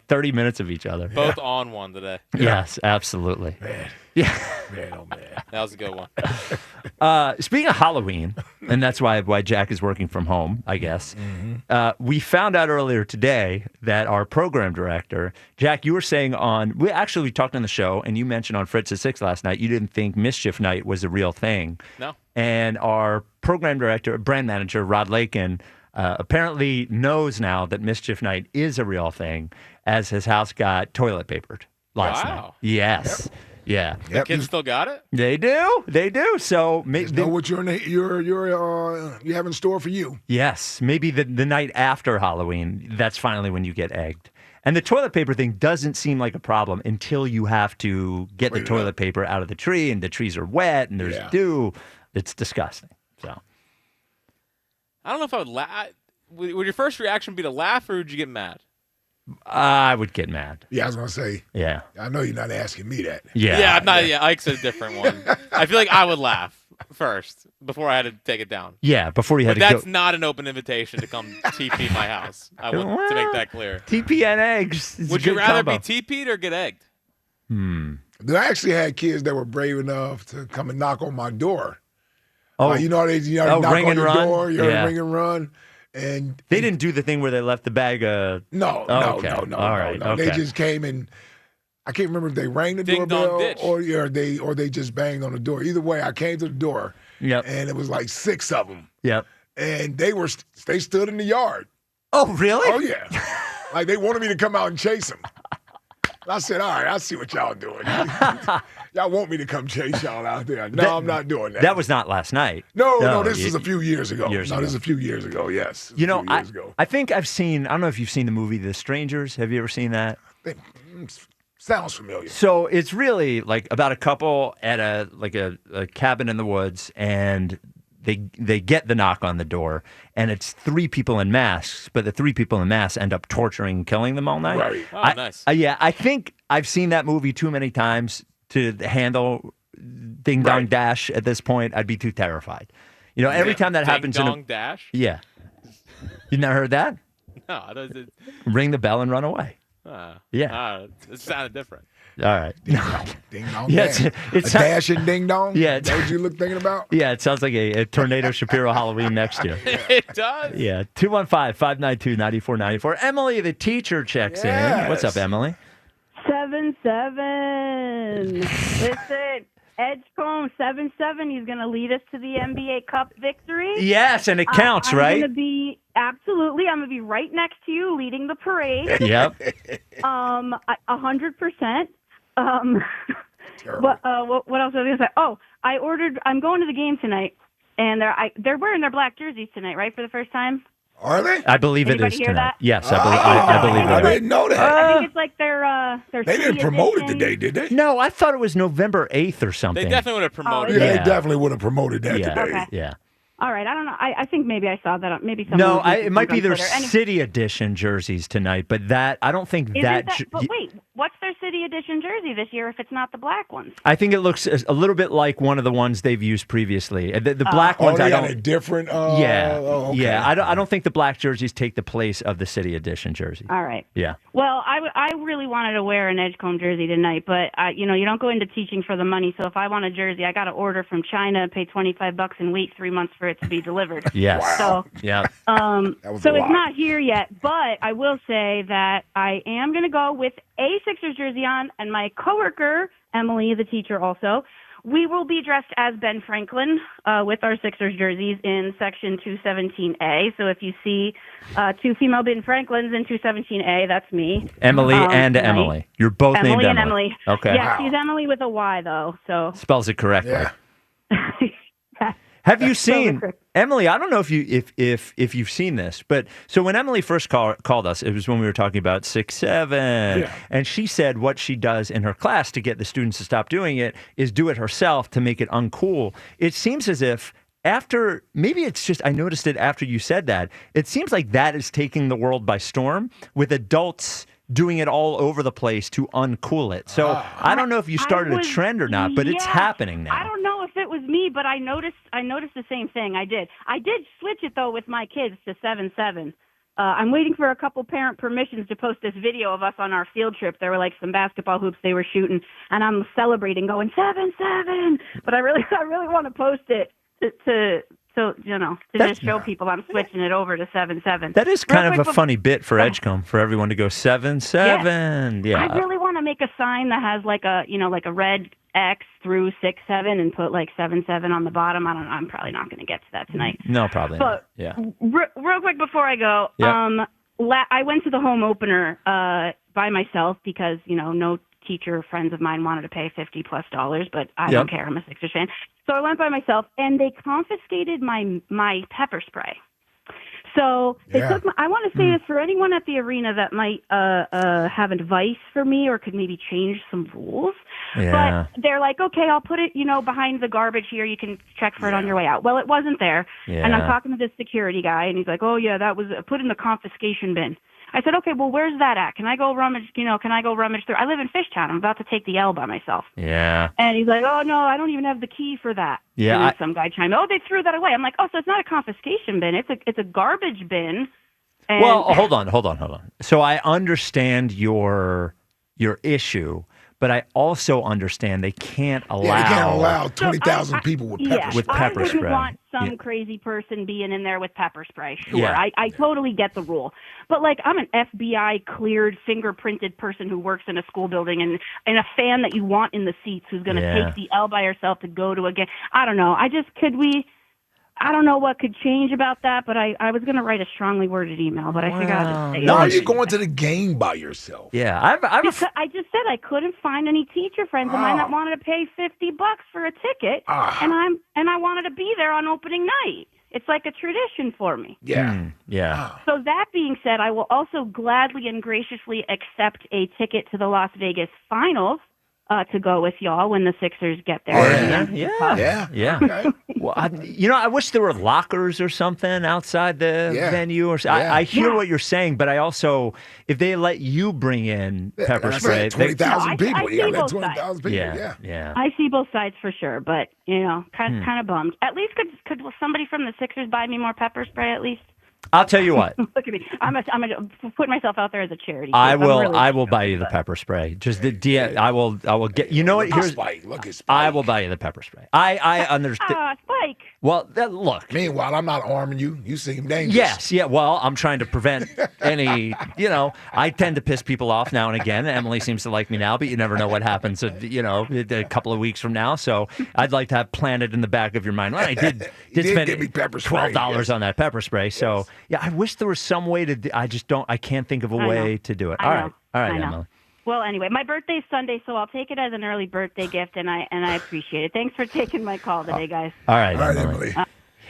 30 minutes of each other. Both on one today. Yes, absolutely. Man. Yeah. Man, oh man. That was a good one. Speaking of Halloween, and that's why Jack is working from home, I guess. Mm-hmm. We found out earlier today that our program director, Jack, you were saying we talked on the show, and you mentioned on Fritz at 6 last night, you didn't think Mischief Night was a real thing. No. And our program director, brand manager, Rod Lakin, apparently knows now that Mischief Night is a real thing, as his house got toilet papered last night. Yes. Yep. Yeah. The kids still got it? They do. So maybe know what you have in store for you. Yes, maybe the night after Halloween, that's finally when you get egged. And the toilet paper thing doesn't seem like a problem until you have to get the toilet paper out of the tree, and the trees are wet, and there's dew. It's disgusting. So I don't know if I would laugh. Would your first reaction be to laugh, or would you get mad? I would get mad. Yeah, I was going to say. Yeah. I know you're not asking me that. Yeah, I'm not. Yeah, Ike's a different one. I feel like I would laugh first before I had to take it down. Yeah, before you had but to that's not an open invitation to come TP my house. I want to make that clear. TP and eggs. Would you rather be TP'd or get egged? I actually had kids that were brave enough to come and knock on my door. Oh, you know they knock ring on and your run? door, ring and run. And they didn't do the thing where they left the bag of... No. All right. Okay. They just came and I can't remember if they rang the doorbell or they just banged on the door. Either way, I came to the door. Yep. And it was like 6 of them. Yep. And they stood in the yard. Oh, really? Oh yeah. Like they wanted me to come out and chase them. I said, all right, I see what y'all doing. Y'all want me to come chase y'all out there. No, I'm not doing that. That was not last night. No, this was a few years ago. This is a few years ago, yes. I think I've seen, I don't know if you've seen the movie The Strangers. Have you ever seen that? Sounds familiar. So it's really like about a couple at a cabin in the woods, and they get the knock on the door, and it's 3 people in masks, but the 3 people in masks end up torturing and killing them all night. Right. Oh, nice. Yeah, I think I've seen that movie too many times to handle Ding Dong Dash at this point. I'd be too terrified. You know, every time that Ding happens Dong in Dash? Yeah. You never heard that? No, I thought it. Ring the bell and run away. Yeah. It sounded different. All right. Ding dong. Yeah, dash. it's a dash and ding dong. Yeah, Is that what you look thinking about? Yeah, it sounds like a Tornado Shapiro Halloween next year. It does. Yeah, 215-592-9494. Emily, the teacher, checks in. What's up, Emily? 7-7. Listen, Edgecombe 7-7. He's going to lead us to the NBA Cup victory. Yes, and it counts, I'm right? Gonna be absolutely. I'm going to be right next to you, leading the parade. Yep. 100%. What else was I going to say? Oh, I'm going to the game tonight, and they're wearing their black jerseys tonight, right, for the first time. Are they? I believe Anybody it is hear tonight. that? Yes, I believe it. I didn't know that. I think it's like their They didn't city promote it edition. today, did they? No, I thought it was November 8th or something. They definitely would have promoted Yeah, it. they definitely would have promoted that Yeah. today. Okay. Yeah. All right, I don't know. I think maybe I saw that. Maybe someone. No, was it might be on their Twitter. city edition jerseys tonight, but that I don't think Isn't that. but wait, what's their city edition jersey this year if it's not the black ones? I think it looks a little bit like one of the ones they've used previously. The black ones, they I got don't. a different. Yeah, okay. yeah. I don't think the black jerseys take the place of the city edition jersey. All right. Yeah. Well, I really wanted to wear an Edgecombe jersey tonight, but you don't go into teaching for the money. So if I want a jersey, I got to order from China, pay $25 and wait 3 months for it to be delivered. Yes. So Yeah. so was it's a lot. not here yet, but I will say that I am going to go with a Sixers jersey on, and my coworker Emily, the teacher, also. We will be dressed as Ben Franklin with our Sixers jerseys in section 217A. So if you see 2 female Ben Franklins in 217A, that's me. Emily and tonight. Emily. You're both named Emily and Emily. Emily. Okay. Yeah, she's Emily with a Y though. So Spells it correctly. Yeah. Have you seen Emily? I don't know if you've seen this, but so when Emily first called us, it was when we were talking about 6'7", and she said what she does in her class to get the students to stop doing it is do it herself to make it uncool. It seems as if after, maybe it's just I noticed it after you said that. It seems like that is taking the world by storm with adults doing it all over the place to uncool it. So I don't know if you started a trend or not, but it's happening now. I don't know if it was me, but I noticed the same thing. I did switch it though with my kids to 7-7. I'm waiting for a couple parent permissions to post this video of us on our field trip. There were like some basketball hoops they were shooting, and I'm celebrating, going 7-7. But I really want to post it to just show people I'm switching it over to 7-7. That is kind of a funny bit for Edgecombe for everyone to go 7-7. Yeah. I really want to make a sign that has like a red X through 6-7 and put like 7-7 on the bottom. I'm probably not going to get to that tonight. No, probably not. But real quick before I go, I went to the home opener by myself because no teacher friends of mine wanted to pay $50+, but I don't care. I'm a Sixers fan. So I went by myself, and they confiscated my pepper spray. So they took I want to say this for anyone at the arena that might have advice for me or could maybe change some rules. Yeah. But they're like, okay, I'll put it, behind the garbage here. You can check for it on your way out. Well, it wasn't there. Yeah. And I'm talking to this security guy, and he's like, oh, yeah, that was put in the confiscation bin. I said, okay, well, where's that at? Can I go rummage through? I live in Fishtown. I'm about to take the L by myself. Yeah. And he's like, oh, no, I don't even have the key for that. Yeah, And then some guy chimed in, oh, they threw that away. I'm like, oh, so it's not a confiscation bin. It's a garbage bin. And Well, hold on. So I understand your issue, but I also understand they can't allow. Yeah, you can't allow 20,000 people with pepper spray. I wouldn't spray. want some Yeah. crazy person being in there with pepper spray. Sure, Yeah. I totally get the rule. But, like, I'm an FBI cleared, fingerprinted person who works in a school building and a fan that you want in the seats who's going to take the L by herself to go to a game. I don't know. I don't know what could change about that, but I was going to write a strongly worded email, but I figured I'd just say Why are it. you going to the game by yourself? Yeah, I just said I couldn't find any teacher friends of mine that wanted to pay $50 for a ticket, and I wanted to be there on opening night. It's like a tradition for me. Yeah. Yeah. So that being said, I will also gladly and graciously accept a ticket to the Las Vegas finals to go with y'all when the Sixers get there. Yeah. Well, I wish there were lockers or something outside the venue. Or I hear what you're saying, but I also, if they let you bring in pepper spray, 20,000 people. I see both 20,000 people. Yeah. I see both sides for sure, but kind of bummed. At least could somebody from the Sixers buy me more pepper spray at least? I'll tell you what. Look at me. I'm gonna put myself out there as a charity. I will buy you the pepper spray. Just I will get. You know what? Here's Spike. Look at Spike. I will buy you the pepper spray. I understand. Spike. Well, look. Meanwhile, I'm not arming you. You seem dangerous. Yes. Yeah. Well, I'm trying to prevent any. I tend to piss people off now and again. Emily seems to like me now, but you never know what happens. A couple of weeks from now. So I'd like to have planted in the back of your mind. Well, I did spend give me pepper spray, $12 on that pepper spray. So. Yeah, I wish there was some way to. I can't think of a way to do it. All right, Emily. Well, anyway, my birthday's Sunday, so I'll take it as an early birthday gift, and I appreciate it. Thanks for taking my call today, guys. All right, Emily.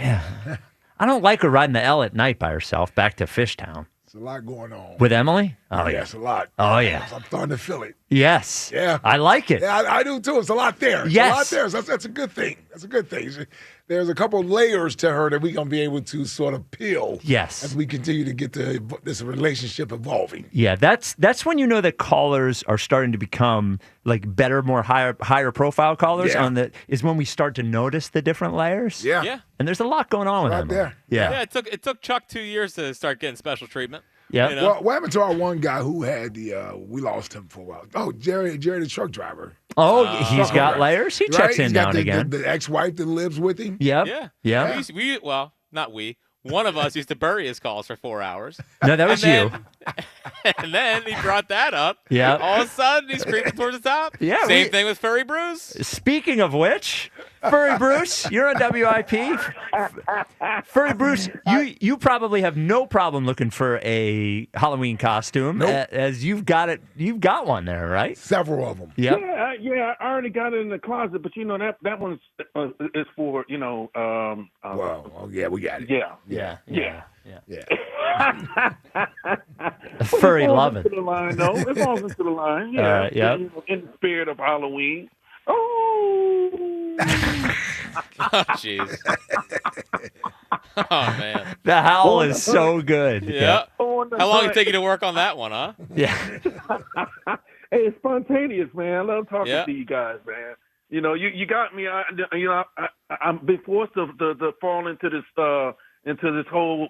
Yeah, I don't like her riding the L at night by herself back to Fishtown. It's a lot going on. With Emily? Oh, yeah. It's a lot. Oh, yeah. I'm starting to feel it. Yes. Yeah. I like it. Yeah, I do too. It's a lot there. Yes. It's a lot there. So that's a good thing. That's a good thing. There's a couple layers to her that we're going to be able to sort of peel. Yes. As we continue to get this relationship evolving. Yeah, that's when you know that callers are starting to become like better, more higher profile callers. Yeah. Is when we start to notice the different layers. Yeah. And there's a lot going on with right Emily. there. Yeah. It took Chuck 2 years to start getting special treatment. Yeah. Well, what happened to our one guy who had we lost him for a while? Oh, Jerry the truck driver. Oh, he's got layers. He checks in now and got again. The ex-wife that lives with him. Yep. Yeah. Not we. One of us used to bury his calls for 4 hours. No, that was you. And then he brought that up. Yeah. All of a sudden, he's creeping towards the top. Yeah. Same thing with Furry Bruce. Speaking of which, Furry Bruce, you're on WIP. Furry Bruce, you probably have no problem looking for a Halloween costume, as you've got it. You've got one there, right? Several of them. Yep. Yeah. I already got it in the closet, but that one's is for Well, yeah, we got it. Yeah. Furry loving. To the line, though. It falls into the line. Yeah. All right, yep. In the spirit of Halloween. Oh. Oh, jeez. Oh, man. The howl is so good. Yeah. How long did it take you to work on that one, huh? Yeah. Hey, it's spontaneous, man. I love talking to you guys, man. You got me. I'm been forced to fall into this whole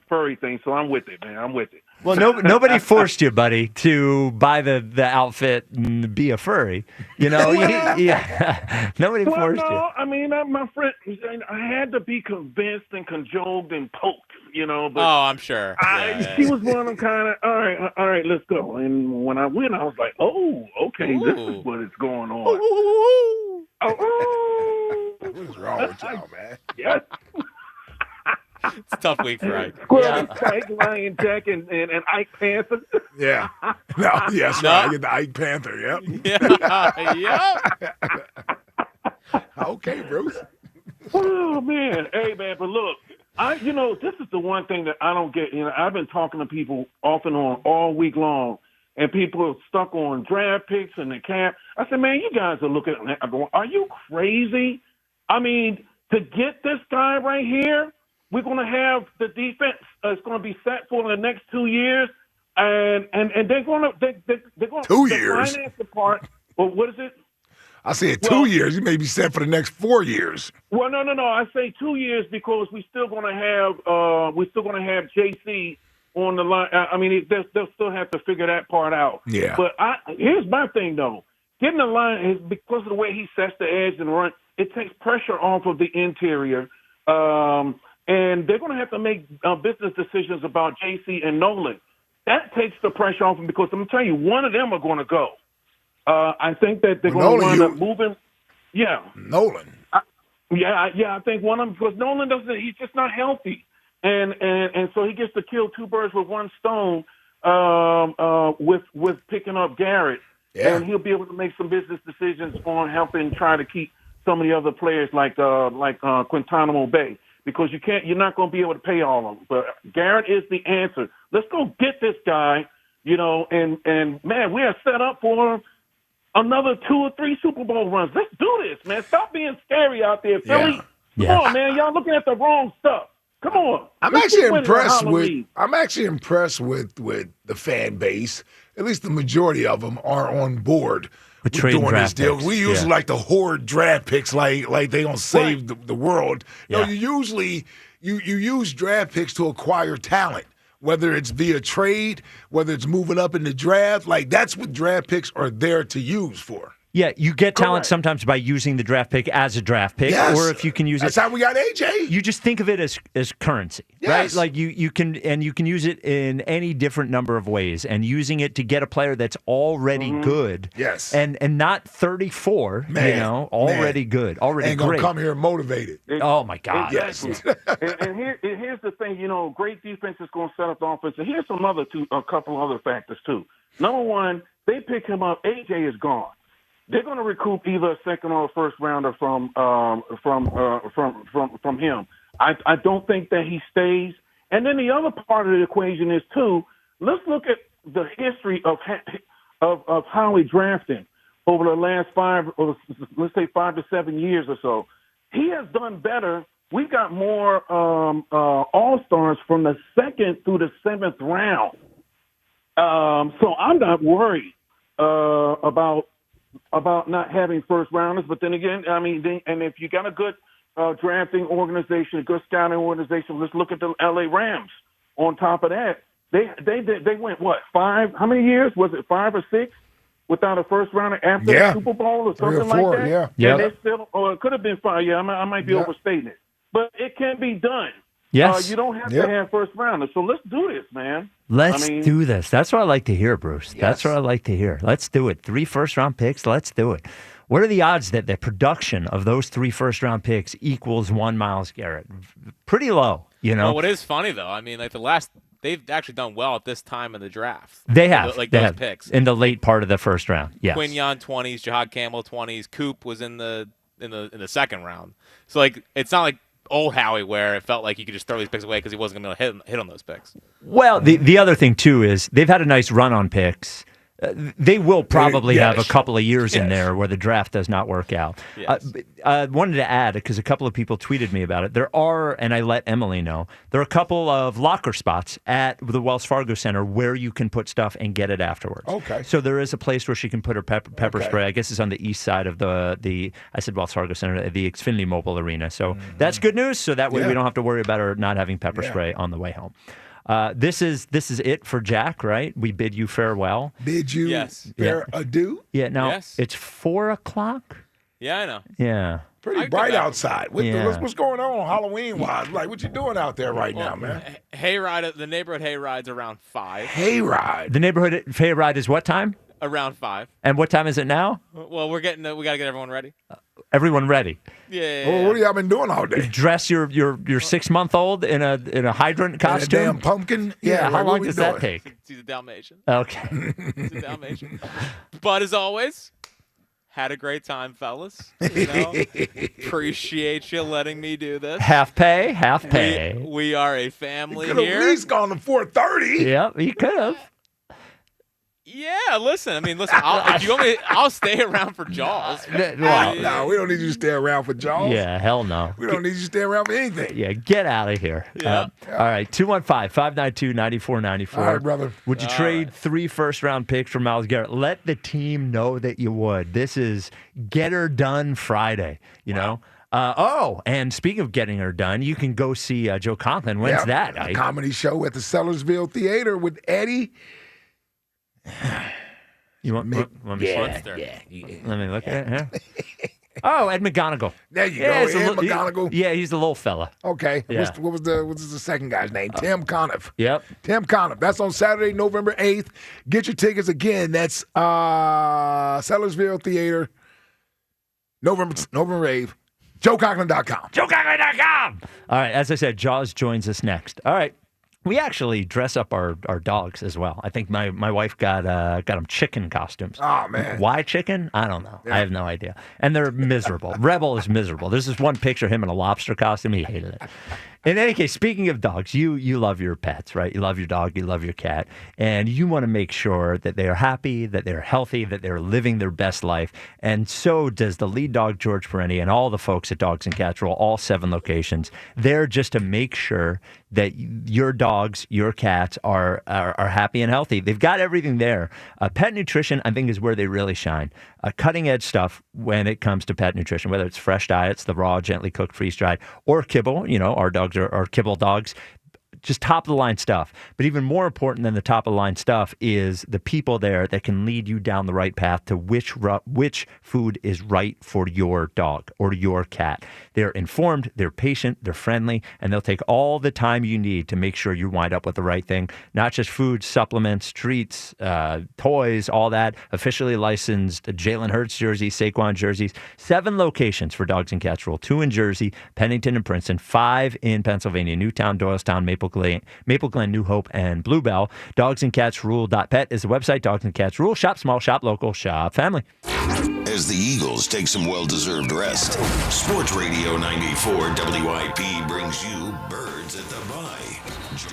furry thing, so I'm with it, man. I'm with it. Well, nobody forced you, buddy, to buy the outfit and be a furry. Yeah. Nobody forced you. I mean, my friend, I had to be convinced and cajoled and poked, But I'm sure. She was one of kind of, all right, let's go. And when I went, I was like, oh, okay, this is what is going on. What's wrong with y'all, man? Yes. It's a tough week for Ike. Squirrel, Spike, Lion, Jack, and Ike Panther. Yeah. No, yes, right. I get the Ike Panther, Yep. Okay, Bruce. Oh, man. Hey, man, but look, this is the one thing that I don't get. I've been talking to people off and on all week long, and people are stuck on draft picks and the cap. I said, man, you guys are looking at that going, are you crazy? I mean, to get this guy right here, we're going to have the defense. It's going to be set for the next 2 years, and they're going to 2 years. Finance the part. Well, what is it? I said 2 years. You may be set for the next 4 years. Well, no. I say 2 years because we're still going to have JC on the line. I mean, they'll still have to figure that part out. Yeah. But here's my thing though. Getting the line is because of the way he sets the edge and run. It takes pressure off of the interior. And they're going to have to make business decisions about JC and Nolan. That takes the pressure off them because I'm telling you, one of them are going to go. I think that they're going to wind up moving. Yeah. Nolan. I think one of them, because Nolan he's just not healthy. And so he gets to kill two birds with one stone with picking up Garrett. Yeah. And he'll be able to make some business decisions on helping try to keep some of the other players like Guantanamo Bay. Because you're not going to be able to pay all of them. But Garrett is the answer. Let's go get this guy, and man, we are set up for another 2 or 3 Super Bowl runs. Let's do this, man. Stop being scary out there, Philly. Come on, man. Y'all looking at the wrong stuff. Come on. I'm Let's actually keep winning on impressed with. Halloween. I'm actually impressed with the fan base. At least the majority of them are on board with trading doing this draft deal. picks, We usually yeah. like to hoard draft picks, like they gonna save the world. No, Yeah. you usually you use draft picks to acquire talent. Whether it's via trade, whether it's moving up in the draft, like that's what draft picks are there to use for. Yeah, you get talent sometimes by using the draft pick as a draft pick, Yes. or if you can use That's it. how we got AJ. You just think of it as currency, right? Yes. Like you can use it in any different number of ways, and using it to get a player that's already good, Yes. and not 34, already good, already Ain't gonna great. come here motivated. Oh my God! Exactly. and here's the thing, great defense is going to set up the offense. And here's a couple other factors too. Number one, they pick him up. AJ is gone. They're going to recoup either a second or a first rounder from him. I don't think that he stays. And then the other part of the equation is too. Let's look at the history of Howie drafting over the last 5 to 7 years or so. He has done better. We've got more all-stars from the 2nd through the 7th round. So I'm not worried about not having first rounders. But then again, and if you got a good drafting organization, a good scouting organization, let's look at the LA Rams. On top of that, they went what 5? How many years was it? 5 or 6 without a first rounder after the Super Bowl or 3 or something 4, like that. yeah. And they still, or it could have been 5. Yeah, I might be overstating it, but it can be done. Yes. You don't have to have first rounders. So let's do this, man. Let's do this. That's what I like to hear, Bruce. That's what I like to hear. Let's do it. 3 first-round picks. Let's do it. What are the odds that the production of those 3 first-round picks equals 1 Myles Garrett? Pretty low, Well, what is funny though, they've actually done well at this time in the draft. They have. Those they have. picks In the late part of the first round. Yes. Quinyon 20s, Jahad Campbell 20s, Coop was in the second round. So it's not like old Howie where it felt like he could just throw these picks away because he wasn't going to hit on those picks. Well, the other thing too is they've had a nice run on picks. They will probably have a couple of years in there where the draft does not work out. I wanted to add, because a couple of people tweeted me about it, there are, and I let Emily know, there are a couple of locker spots at the Wells Fargo Center where you can put stuff and get it afterwards. Okay. So there is a place where she can put her pepper spray. I guess it's on the east side of the I said Wells Fargo Center, the Xfinity Mobile Arena. So that's good news. So that way we don't have to worry about her not having pepper spray on the way home. This is it for Jack, right? We bid you farewell. Bid you fair adieu? Yeah, now it's 4 o'clock. Yeah, I know. Yeah. Pretty bright outside. What's going on Halloween-wise? Like, what you doing out there right now, man? The neighborhood hayride's around 5. Hayride? The neighborhood hayride is what time? Around 5. And what time is it now? Well, we got to get everyone ready. Everyone ready? Yeah. Well, what have y'all been doing all day? Dress your 6-month-old in a hydrant costume. And a damn pumpkin. Yeah. How like, long what does we that doing? take? He's a Dalmatian. Okay. He's a Dalmatian. But as always, had a great time, fellas. Appreciate you letting me do this. Half pay. We are a family Could have here. at least gone to 4:30. Yep, you could have. Yeah, listen. If you want me, I'll stay around for Jaws. No, we don't need you to stay around for Jaws. Yeah, hell no. We don't need you to stay around for anything. Yeah, get out of here. Yeah. All right, 215-592-9494. All right, brother. Would you trade 3 first-round picks for Myles Garrett? Let the team know that you would. This is Get Her Done Friday, you know? And speaking of getting her done, you can go see Joe Conklin. When's that? A comedy show at the Sellersville Theater with Eddie. You want me? Let me look at it. Yeah. Oh, Ed McGonigal. There you go, Ed McGonigal. He's the little fella. Okay. Yeah. What was the second guy's name? Tim Conniff. Yep. Tim Conniff. That's on Saturday, November 8th. Get your tickets again. That's Sellersville Theater, November 8th. JoeConklin.com. JoeConklin.com. All right. As I said, Jaws joins us next. All right. We actually dress up our dogs as well. I think my wife got them chicken costumes. Oh, man. Why chicken? I don't know. Yeah. I have no idea. And they're miserable. Rebel is miserable. There's this one picture of him in a lobster costume. He hated it. In any case, speaking of dogs, you love your pets, right? You love your dog, you love your cat, and you want to make sure that they are happy, that they're healthy, that they're living their best life. And so does the lead dog, George Perenni, and all the folks at Dogs and Cats Rule, all 7 locations. They're just to make sure that your dogs, your cats are happy and healthy. They've got everything there. Pet nutrition, I think, is where they really shine. Cutting edge stuff when it comes to pet nutrition, whether it's fresh diets, the raw, gently cooked, freeze dried, or kibble. Our dogs are kibble dogs. Just top of the line stuff. But even more important than the top of the line stuff is the people there that can lead you down the right path to which food is right for your dog or your cat. They're informed, they're patient, they're friendly, and they'll take all the time you need to make sure you wind up with the right thing. Not just food, supplements, treats, toys, all that. Officially licensed Jalen Hurts jerseys, Saquon jerseys. 7 locations for Dogs and Cats Rule. 2 in Jersey, Pennington and Princeton. 5 in Pennsylvania, Newtown, Doylestown, Maple Glen, New Hope, and Bluebell. Dogsandcatsrule.pet is the website. Dogs and Cats Rule. Shop small, shop local, shop family. As the Eagles take some well-deserved rest, Sports Radio 94 WIP brings you Birds at the Bye.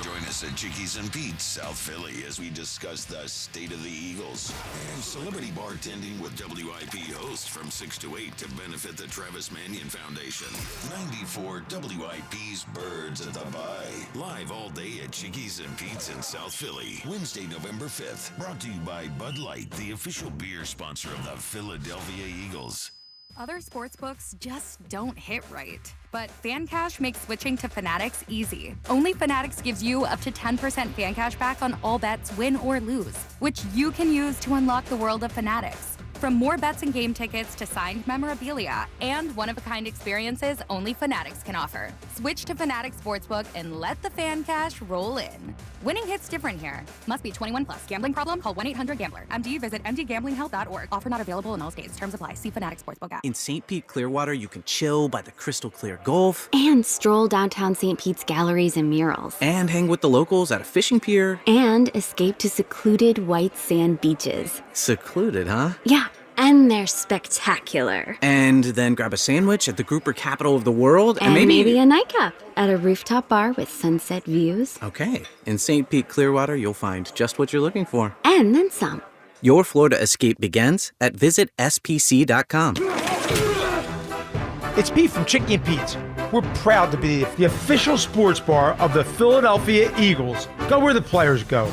Join us at Chickies and Pete's, South Philly, as we discuss the state of the Eagles and celebrity bartending with WIP hosts from 6 to 8 to benefit the Travis Manion Foundation. 94 WIP's Birds at the Bye. Live all day at Chickies and Pete's in South Philly. Wednesday, November 5th. Brought to you by Bud Light, the official beer sponsor of the Philadelphia Eagles. Other sportsbooks just don't hit right. But FanCash makes switching to Fanatics easy. Only Fanatics gives you up to 10% fan cash back on all bets, win or lose, which you can use to unlock the world of Fanatics. From more bets and game tickets to signed memorabilia and one-of-a-kind experiences only Fanatics can offer. Switch to Fanatics Sportsbook and let the fan cash roll in. Winning hits different here. Must be 21 plus. Gambling problem? Call 1-800-GAMBLER. MD, visit mdgamblinghelp.org. Offer not available in all states. Terms apply. See Fanatics Sportsbook app. In St. Pete, Clearwater, you can chill by the crystal clear Gulf. And stroll downtown St. Pete's galleries and murals. And hang with the locals at a fishing pier. And escape to secluded white sand beaches. Secluded, huh? Yeah. And they're spectacular. And then grab a sandwich at the grouper capital of the world. And maybe a nightcap at a rooftop bar with sunset views. Okay. In St. Pete, Clearwater, you'll find just what you're looking for. And then some. Your Florida escape begins at visitspc.com. It's Pete from Chicky and Pete's. We're proud to be the official sports bar of the Philadelphia Eagles. Go where the players go.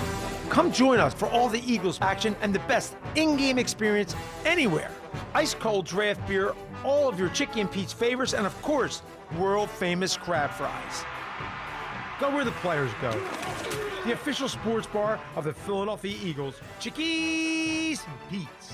Come join us for all the Eagles action and the best in-game experience anywhere. Ice cold draft beer, all of your Chicky and Pete's favorites, and of course, world-famous crab fries. Go where the players go. The official sports bar of the Philadelphia Eagles, Chickies and Pete's.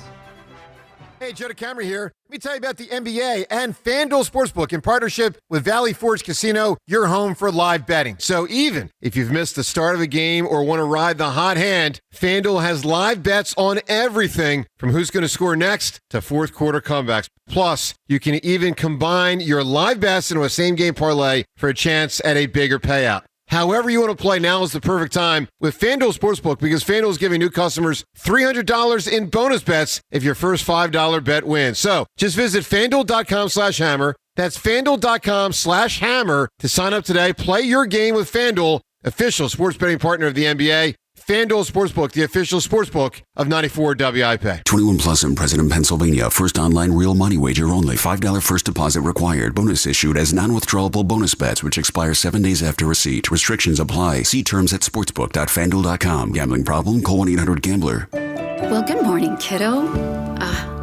Hey, Joe DeCamera here. Let me tell you about the NBA and FanDuel Sportsbook in partnership with Valley Forge Casino, your home for live betting. So even if you've missed the start of a game or want to ride the hot hand, FanDuel has live bets on everything from who's going to score next to fourth quarter comebacks. Plus, you can even combine your live bets into a same-game parlay for a chance at a bigger payout. However you want to play, now is the perfect time with FanDuel Sportsbook because FanDuel is giving new customers $300 in bonus bets if your first $5 bet wins. So just visit FanDuel.com/hammer. That's FanDuel.com/hammer to sign up today. Play your game with FanDuel, official sports betting partner of the NBA. FanDuel Sportsbook, the official sportsbook of 94 WIP. 21 plus and present in Pennsylvania. First online real money wager only. $5 first deposit required. Bonus issued as non-withdrawable bonus bets, which expire 7 days after receipt. Restrictions apply. See terms at sportsbook.fanduel.com. Gambling problem? Call 1-800-GAMBLER. Well, good morning, kiddo.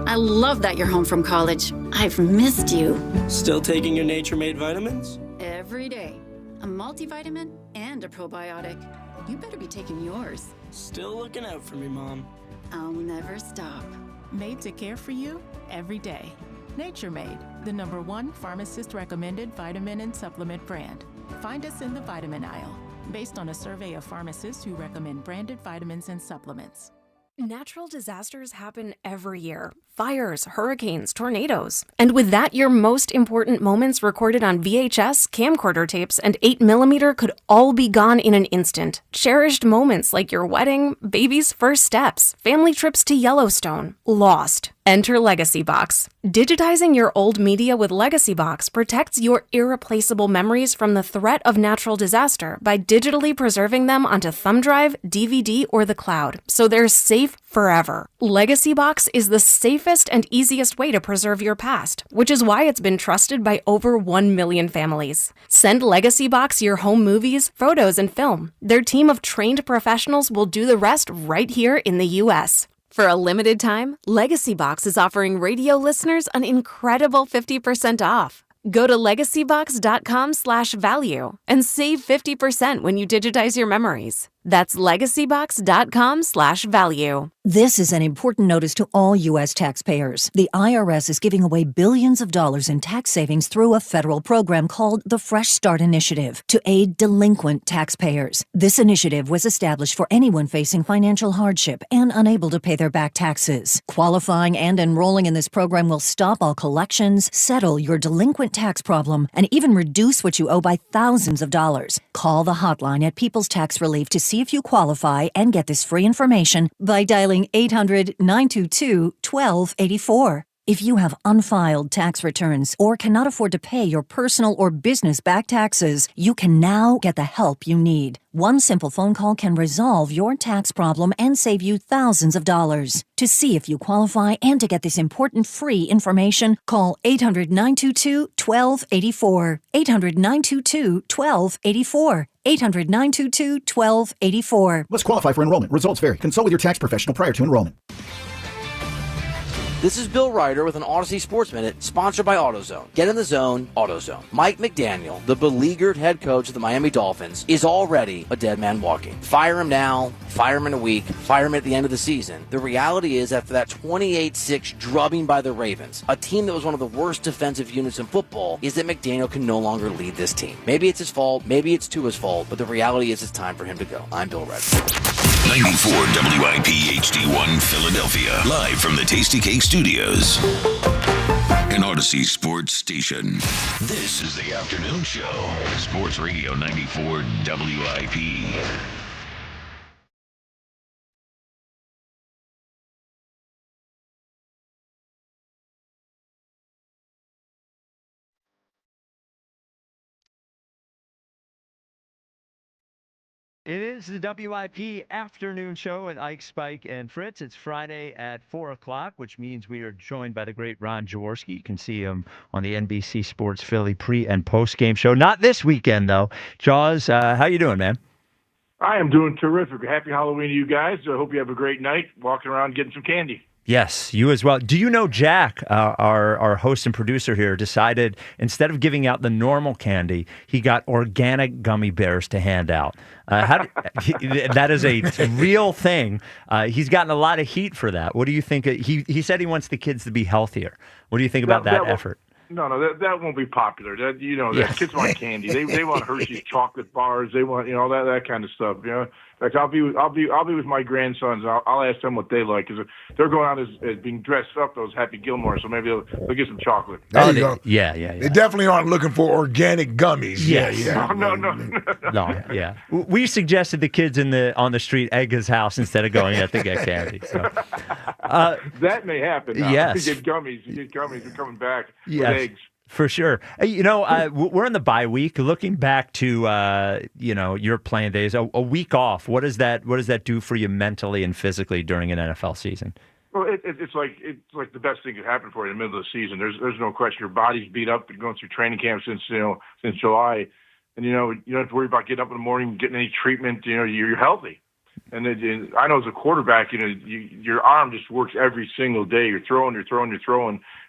I love that you're home from college. I've missed you. Still taking your Nature Made vitamins? Every day. A multivitamin and a probiotic. You better be taking yours. Still looking out for me, Mom. I'll never stop. Made to care for you every day. Nature Made, the #1 pharmacist-recommended vitamin and supplement brand. Find us in the vitamin aisle, based on a survey of pharmacists who recommend branded vitamins and supplements. Natural disasters happen every year. Fires, hurricanes, tornadoes. And with that, your most important moments recorded on VHS, camcorder tapes, and 8mm could all be gone in an instant. Cherished moments like your wedding, baby's first steps, family trips to Yellowstone. Lost. Enter Legacy Box. Digitizing your old media with Legacy Box protects your irreplaceable memories from the threat of natural disaster by digitally preserving them onto thumb drive, DVD, or the cloud, so they're safe forever. Legacy Box is the safest and easiest way to preserve your past, which is why it's been trusted by over 1 million families. Send Legacy Box your home movies, photos, and film. Their team of trained professionals will do the rest right here in the U.S. For a limited time, Legacy Box is offering radio listeners an incredible 50% off. Go to legacybox.com/value and save 50% when you digitize your memories. That's legacybox.com/value. This is an important notice to all U.S. taxpayers. The IRS is giving away billions of dollars in tax savings through a federal program called the Fresh Start Initiative to aid delinquent taxpayers. This initiative was established for anyone facing financial hardship and unable to pay their back taxes. Qualifying and enrolling in this program will stop all collections, settle your delinquent tax problem, and even reduce what you owe by thousands of dollars. Call the hotline at People's Tax Relief to see if you qualify and get this free information by dialing 800-922-1284. If you have unfiled tax returns or cannot afford to pay your personal or business back taxes, you can now get the help you need. One simple phone call can resolve your tax problem and save you thousands of dollars. To see if you qualify and to get this important free information, call 800-922-1284. 800-922-1284. 800-922-1284. Must qualify for enrollment. Results vary. Consult with your tax professional prior to enrollment. This is Bill Ryder with an Odyssey Sports Minute, sponsored by AutoZone. Get in the zone, AutoZone. Mike McDaniel, the beleaguered head coach of the Miami Dolphins, is already a dead man walking. Fire him now, fire him in a week, fire him at the end of the season. The reality is, after that 28-6 drubbing by the Ravens, a team that was one of the worst defensive units in football, is that McDaniel can no longer lead this team. Maybe it's his fault, maybe it's Tua's fault, but the reality is it's time for him to go. I'm Bill Ryder. 94 WIP HD1 Philadelphia, live from the Tasty Cake Studios. An Odyssey Sports Station. This is the afternoon show. Sports Radio 94 WIP. It is the WIP afternoon show with Ike, Spike, and Fritz. It's Friday at 4 o'clock, which means we are joined by the great Ron Jaworski. You can see him on the NBC Sports Philly pre- and post-game show. Not this weekend, though. Jaws, how you doing, man? I am doing terrific. Happy Halloween to you guys. I hope you have a great night walking around getting some candy. Yes, you as well. Do you know Jack, our host and producer here, decided instead of giving out the normal candy, he got organic gummy bears to hand out. That is a real thing. He's gotten a lot of heat for that. What do you think? He said he wants the kids to be healthier. What do you think about that effort? No, that won't be popular. That Yes. Kids want candy. They want Hershey's chocolate bars. They want that kind of stuff. In fact, I'll be with my grandsons. I'll ask them what they like because they're going out as being dressed up. Those Happy Gilmore, so maybe they'll get some chocolate. There you go. Yeah. They definitely aren't looking for organic gummies. Yes. Yeah. No. No, yeah. We suggested the kids on the street egg his house instead of going out to get candy. So. That may happen now. Yes. You get gummies. They're coming back with Yes. eggs. For sure. We're in the bye week. Looking back to your playing days, a week off. What does that do for you mentally and physically during an NFL season? Well, it's like the best thing that could happen for you in the middle of the season. There's no question. Your body's beat up. Been going through training camp since July, and you don't have to worry about getting up in the morning, getting any treatment. You're healthy. And I know as a quarterback, your arm just works every single day. You're throwing.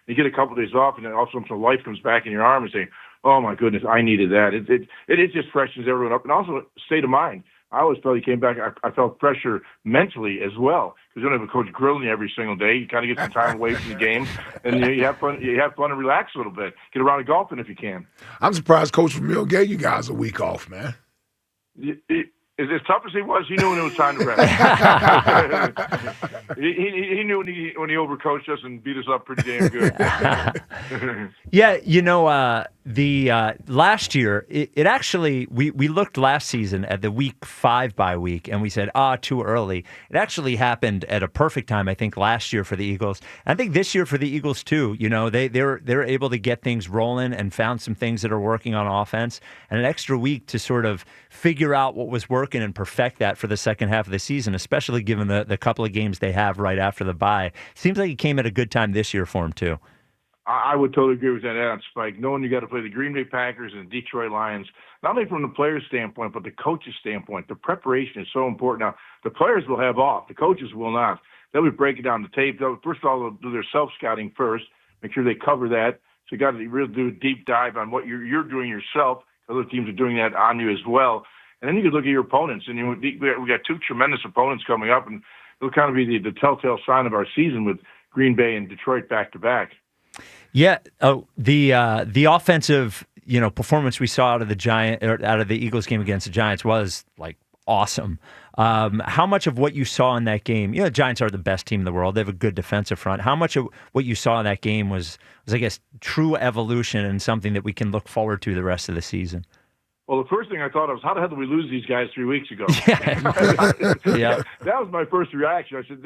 You get a couple of days off, and then all of a sudden some life comes back in your arm and saying, "Oh my goodness, I needed that." It just freshens everyone up, and also state of mind. I always felt he came back. I felt pressure mentally as well because you don't have a coach grilling you every single day. You kind of get some time away from the game, and you have fun. You have fun and relax a little bit. Get around to golfing if you can. I'm surprised Coach Vermeil gave you guys a week off, man. as tough as he was, he knew when it was time to rest. he knew when he overcoached us and beat us up pretty damn good. Yeah, the last year, it actually, we looked last season at the week 5 bye week, and we said, too early. It actually happened at a perfect time, I think, last year for the Eagles. I think this year for the Eagles, too. They're able to get things rolling and found some things that are working on offense, and an extra week to sort of figure out what was working and perfect that for the second half of the season, especially given the couple of games they have right after the bye. Seems like it came at a good time this year for them, too. I would totally agree with that on Spike. Knowing you got to play the Green Bay Packers and the Detroit Lions, not only from the players' standpoint, but the coaches' standpoint, the preparation is so important. Now, the players will have off. The coaches will not. They'll be breaking down the tape. First of all, they'll do their self-scouting first, make sure they cover that. So you got to really do a deep dive on what you're doing yourself. Other teams are doing that on you as well. And then you can look at your opponents. And we got two tremendous opponents coming up, and it'll kind of be the telltale sign of our season with Green Bay and Detroit back-to-back. Yeah, the offensive, performance we saw out of the Eagles game against the Giants was like awesome. How much of what you saw in that game? The Giants are the best team in the world. They have a good defensive front. How much of what you saw in that game was I guess true evolution and something that we can look forward to the rest of the season? Well, the first thing I thought of was, how the hell did we lose these guys 3 weeks ago? Yeah. That was my first reaction. I said,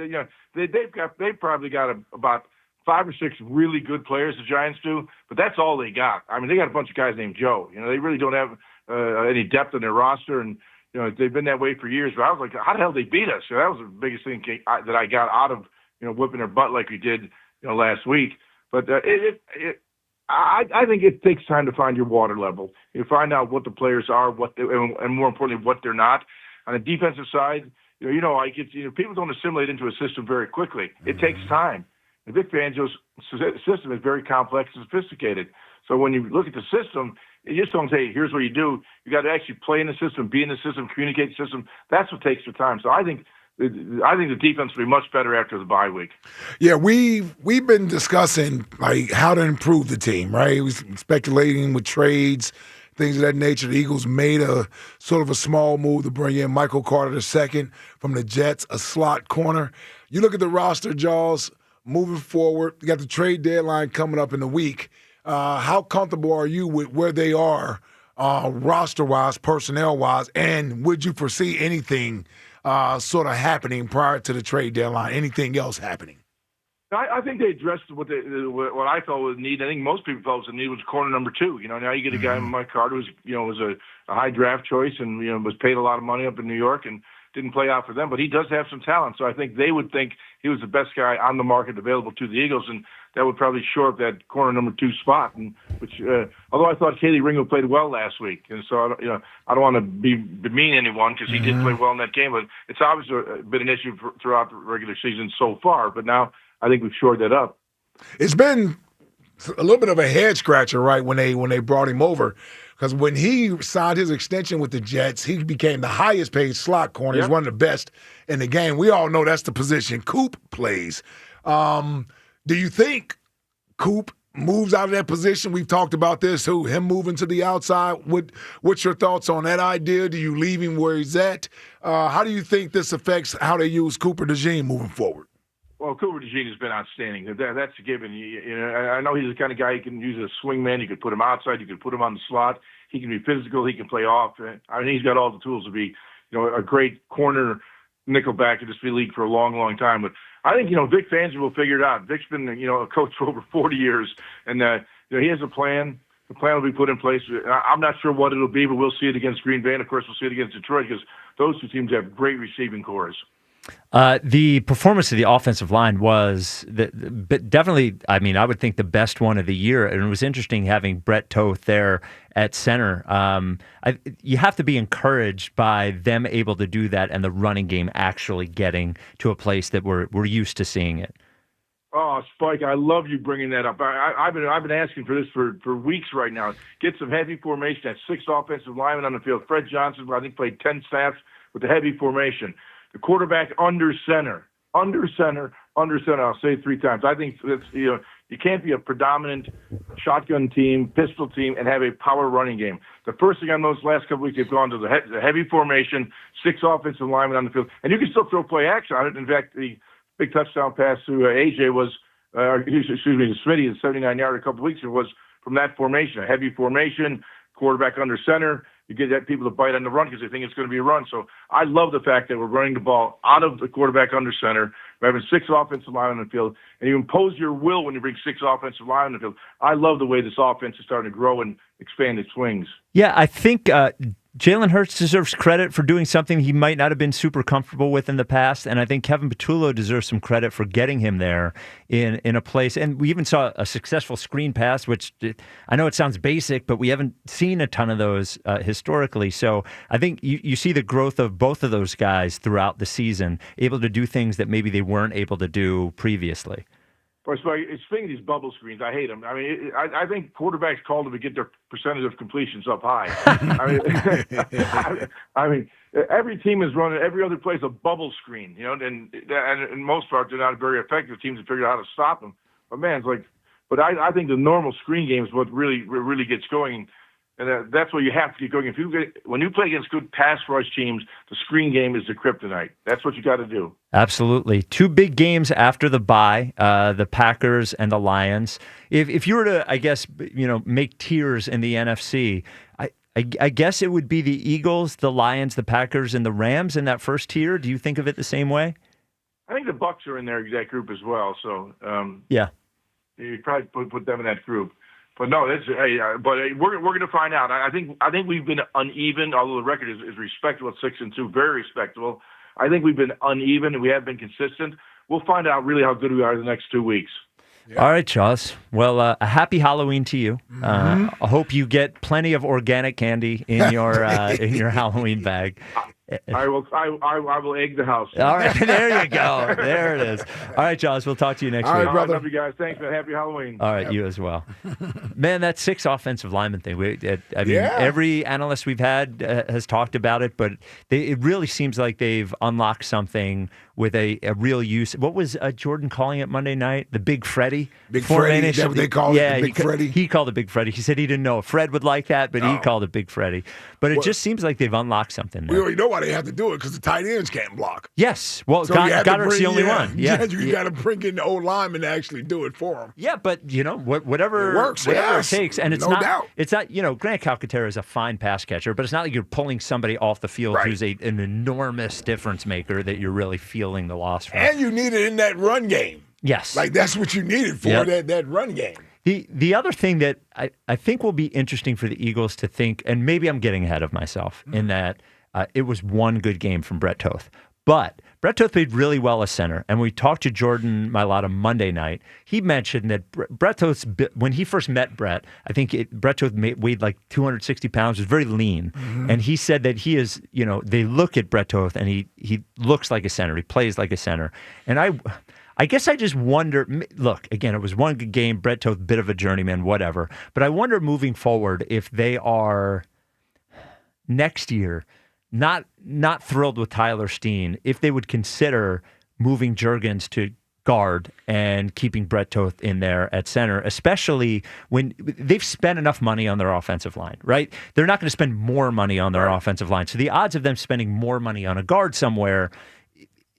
they've probably got about 5 or 6 really good players, the Giants do, but that's all they got. I mean, they got a bunch of guys named Joe. They really don't have any depth in their roster, and they've been that way for years. But I was like, how the hell did they beat us? So that was the biggest thing that I got out of whipping their butt like we did last week. But I think it takes time to find your water level. You find out what the players are, and more importantly, what they're not. On the defensive side, people don't assimilate into a system very quickly. It takes time. And Vic Fangio's system is very complex and sophisticated. So when you look at the system, you just don't say, here's what you do. You got to actually play in the system, be in the system, communicate the system. That's what takes the time. So I think the defense will be much better after the bye week. Yeah, we've been discussing like how to improve the team, right? We're speculating with trades, things of that nature. The Eagles made a sort of a small move to bring in Michael Carter II from the Jets, a slot corner. You look at the roster, Jaws, moving forward. You got the trade deadline coming up in a week. How comfortable are you with where they are roster-wise, personnel-wise, and would you foresee anything sort of happening prior to the trade deadline? Anything else happening? I think they addressed what I felt was need. I think most people felt was need was corner number 2. Now you get a guy like Mike Carter who's was a high draft choice and was paid a lot of money up in New York and didn't play out for them, but he does have some talent. So I think they would think he was the best guy on the market available to the Eagles, and that would probably shore up that corner number 2 spot. And which, although I thought Kelee Ringo played well last week, and so I don't want to demean anyone because he did play well in that game, but it's obviously been an issue throughout the regular season so far. But now I think we've shored that up. It's been a little bit of a head scratcher, right, when they brought him over. Because when he signed his extension with the Jets, he became the highest paid slot corner. Yep. He's one of the best in the game. We all know that's the position Coop plays. Do you think Coop moves out of that position? We've talked about this, him moving to the outside. What's your thoughts on that idea? Do you leave him where he's at? How do you think this affects how they use Cooper DeJean moving forward? Well, Cooper DeJean has been outstanding. That's a given. I know he's the kind of guy you can use as a swingman. You could put him outside. You could put him on the slot. He can be physical. He can play off. I mean, he's got all the tools to be, a great corner nickelback in this league for a long, long time. But I think, Vic Fangio will figure it out. Vic's been, a coach for over 40 years, and he has a plan. The plan will be put in place. I'm not sure what it'll be, but we'll see it against Green Bay. And, of course, we'll see it against Detroit because those two teams have great receiving cores. The performance of the offensive line was definitely, I would think the best one of the year. And it was interesting having Brett Toth there at center. You have to be encouraged by them able to do that and the running game actually getting to a place that we're used to seeing it. Oh, Spike, I love you bringing that up. I've been asking for this for weeks right now. Get some heavy formation. That's 6 offensive linemen on the field. Fred Johnson, I think, played 10 snaps with the heavy formation. The quarterback under center, under center. I'll say it 3 times. I think that's, you can't be a predominant shotgun team, pistol team, and have a power running game. The first thing on those last couple weeks, they've gone to the heavy formation, 6 offensive linemen on the field, and you can still throw play action on it. In fact, the big touchdown pass to AJ was, to Smitty, the 79-yard a couple weeks ago was from that formation, a heavy formation, quarterback under center. You get that people to bite on the run because they think it's going to be a run. So I love the fact that we're running the ball out of the quarterback under center. We're having 6 offensive linemen on the field, and you impose your will when you bring 6 offensive linemen on the field. I love the way this offense is starting to grow and expand its wings. Yeah, I think Jalen Hurts deserves credit for doing something he might not have been super comfortable with in the past, and I think Kevin Patullo deserves some credit for getting him there in a place. And we even saw a successful screen pass, which I know it sounds basic, but we haven't seen a ton of those historically. So I think you see the growth of both of those guys throughout the season, able to do things that maybe they weren't able to do previously. Speaking of these bubble screens, I hate them. I mean, I think quarterbacks call them to get their percentage of completions up high. I mean, every team is running, every other play is a bubble screen, and in most part, they're not very effective. Teams have figured out how to stop them. But man, but I think the normal screen game is what really gets going. And that's what you have to get going. When you play against good pass rush teams, the screen game is the kryptonite. That's what you got to do. Absolutely. 2 big games after the bye, the Packers and the Lions. If you were to, I guess, make tiers in the NFC, I guess it would be the Eagles, the Lions, the Packers, and the Rams in that first tier. Do you think of it the same way? I think the Bucs are in that group as well. So yeah, you probably put them in that group. But no, we're going to find out. I think we've been uneven, although the record is respectable at 6-2, very respectable. I think we've been uneven and we have been consistent. We'll find out really how good we are in the next 2 weeks. Yeah. All right, Jaws. Well, a happy Halloween to you. I hope you get plenty of organic candy in your Halloween bag. I will egg the house. All right, there you go. There it is. All right, Jaws, we'll talk to you next week. All right, brother. I love you guys. Thanks, man. Happy Halloween. All right, you as well. Man, that 6 offensive lineman thing, every analyst we've had has talked about it, but it really seems like they've unlocked something with a real use. What was Jordan calling it Monday night? The Big Freddy? Big Freddy, is that what they call it? The Big Freddy? He called it Big Freddy. He said he didn't know if Fred would like that, but he called it Big Freddy. But it just seems like they've unlocked something there. We already know why they have to do it, because the tight ends can't block. Yes. Well, so Goddard's the only one. Yeah. You got to bring in the old lineman to actually do it for them. Yeah, but, whatever it works, whatever it takes. And it's no doubt. It's not, Grant Calcaterra is a fine pass catcher, but it's not like you're pulling somebody off the field who's an enormous difference maker that you're really feeling the loss from. And you need it in that run game. Yes. That's what you need it for, that run game. The other thing that I think will be interesting for the Eagles to think, and maybe I'm getting ahead of myself, in that it was one good game from Brett Toth. But Brett Toth played really well as center, and we talked to Jordan Mailata Monday night. He mentioned that Brett Toth, when he first met Brett, I think Brett Toth weighed like 260 pounds, was very lean. Mm-hmm. And he said that he is, they look at Brett Toth, and he looks like a center. He plays like a center. And I guess I just wonder, look, again, it was one good game, Brett Toth, bit of a journeyman, whatever. But I wonder moving forward if they are next year not thrilled with Tyler Steen, if they would consider moving Juergens to guard and keeping Brett Toth in there at center, especially when they've spent enough money on their offensive line, right? They're not going to spend more money on their offensive line. So the odds of them spending more money on a guard somewhere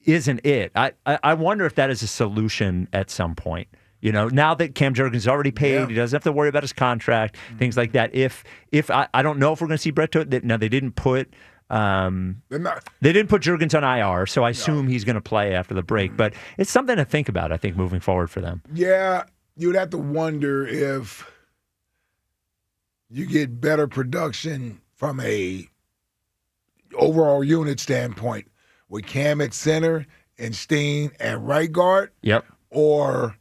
isn't it. I wonder if that is a solution at some point. Now that Cam Juergens already paid, he doesn't have to worry about his contract, things like that. If I don't know if we're going to see Brett Toth. Now they didn't put Juergens on IR, so I assume he's going to play after the break. But it's something to think about, I think, moving forward for them. Yeah, you'd have to wonder if you get better production from a overall unit standpoint with Cam at center and Steen at right guard. Yep. Or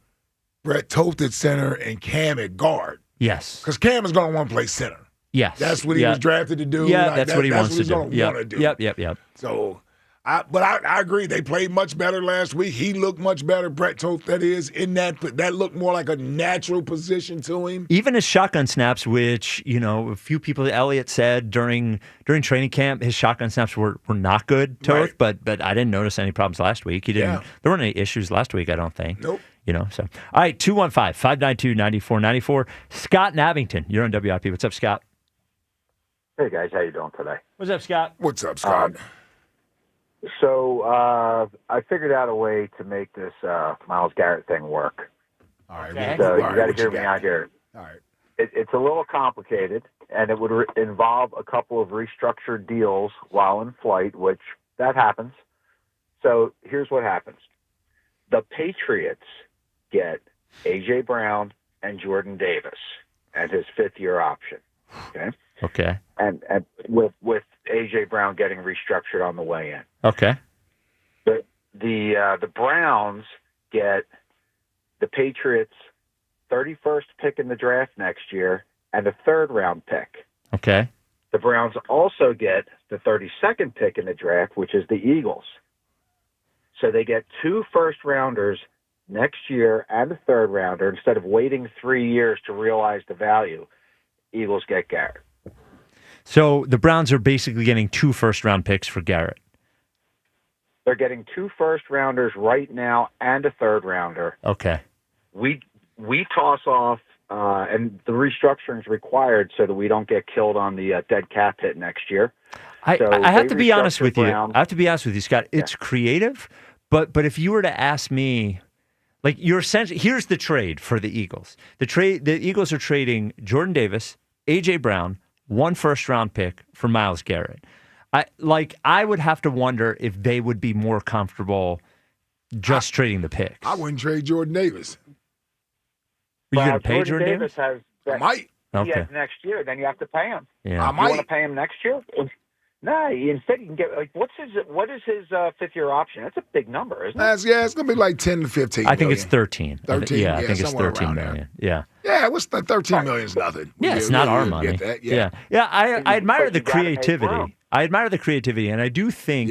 Brett Toth at center and Cam at guard. Yes. Because Cam is going to want to play center. Yes. That's what he was drafted to do. Yeah, that's what he wants to do. Want to do. Yep. So But I agree. They played much better last week. He looked much better, Brett Toth, that is, in that looked more like a natural position to him. Even his shotgun snaps, which, a few people, Elliott said during training camp, his shotgun snaps were not good, Toth, right. but I didn't notice any problems last week. There weren't any issues last week, I don't think. Nope. So. All right, 215-592-9494. Scott in Abington, you're on WIP. What's up, Scott? Hey, guys. How you doing today? What's up, Scott? What's up, Scott? So I figured out a way to make this Myles Garrett thing work. All right. Okay. So you got to hear me out here. All right. It's a little complicated, and it would involve a couple of restructured deals while in flight, which that happens. So here's what happens. The Patriots get A.J. Brown and Jordan Davis as his fifth-year option. Okay. Okay. And with A.J. Brown getting restructured on the way in. Okay. The Browns get the Patriots' 31st pick in the draft next year and a third-round pick. Okay. The Browns also get the 32nd pick in the draft, which is the Eagles. So they get 2 first-rounders next year and a third-rounder. Instead of waiting 3 years to realize the value, Eagles get Garrett. So the Browns are basically getting 2 first-round picks for Garrett. They're getting 2 first-rounders right now and a third-rounder. Okay. We toss off, and the restructuring is required so that we don't get killed on the dead cap hit next year. I have to be honest with you. Brown. I have to be honest with you, Scott. It's creative, but if you were to ask me, like, you're essentially, here's the trade for the Eagles. The Eagles are trading Jordan Davis, A.J. Brown, 1 first-round pick for Myles Garrett. I would have to wonder if they would be more comfortable just trading the picks. I wouldn't trade Jordan Davis. Are you going to pay Jordan Davis? I might. He has next year. Then you have to pay him. Yeah. You want to pay him next year? No, instead you can get what is his fifth-year option? That's a big number, isn't it? It's going to be like 10 to 15 I think million. it's 13. 13? Yeah, I think it's somewhere 13 around million. there. Yeah. Yeah, what's the 13 million is nothing. Yeah, it's not our money. Get that. Yeah. I admire But the you gotta make creativity. room. I admire the creativity, and I do think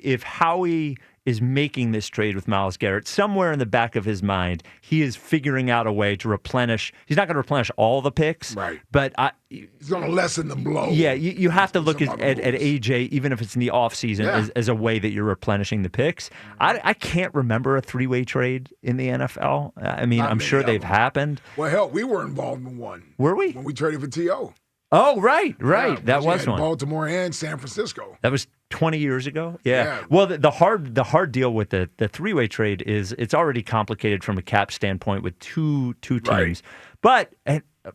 if Howie is making this trade with Myles Garrett, somewhere in the back of his mind, he is figuring out a way to replenish. He's not going to replenish all the picks, right? But he's going to lessen the blow. Yeah, you have to look at AJ, even if it's in the offseason, as a way that you're replenishing the picks. I can't remember a 3-way trade in the NFL. I mean, I'm sure they've happened. Well, hell, we were involved in one. Were we? When we traded for T.O. Oh, right. Yeah, that was one. Baltimore and San Francisco. That was 20 years ago. Yeah. Well, the hard deal with the 3-way trade is it's already complicated from a cap standpoint with two teams. Right. But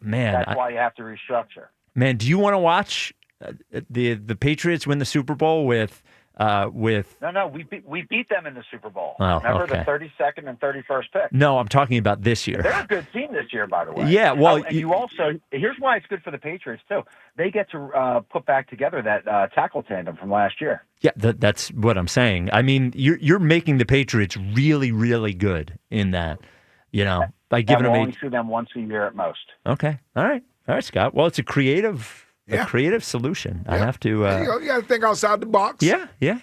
man, That's why you have to restructure. Man, do you want to watch the Patriots win the Super Bowl with? No, we beat them in the Super Bowl. Oh, Remember okay. the 32nd and 31st pick? No, I'm talking about this year. They're a good team this year, by the way. Yeah, well, and you also here's why it's good for the Patriots too. They get to put back together that tackle tandem from last year. Yeah, that's what I'm saying. I mean, you're making the Patriots really, really good in that, by giving them. We'll only see them once a year at most. Okay, all right, Scott. Well, it's a creative solution. I have to. You got to think outside the box. Yeah. Yeah.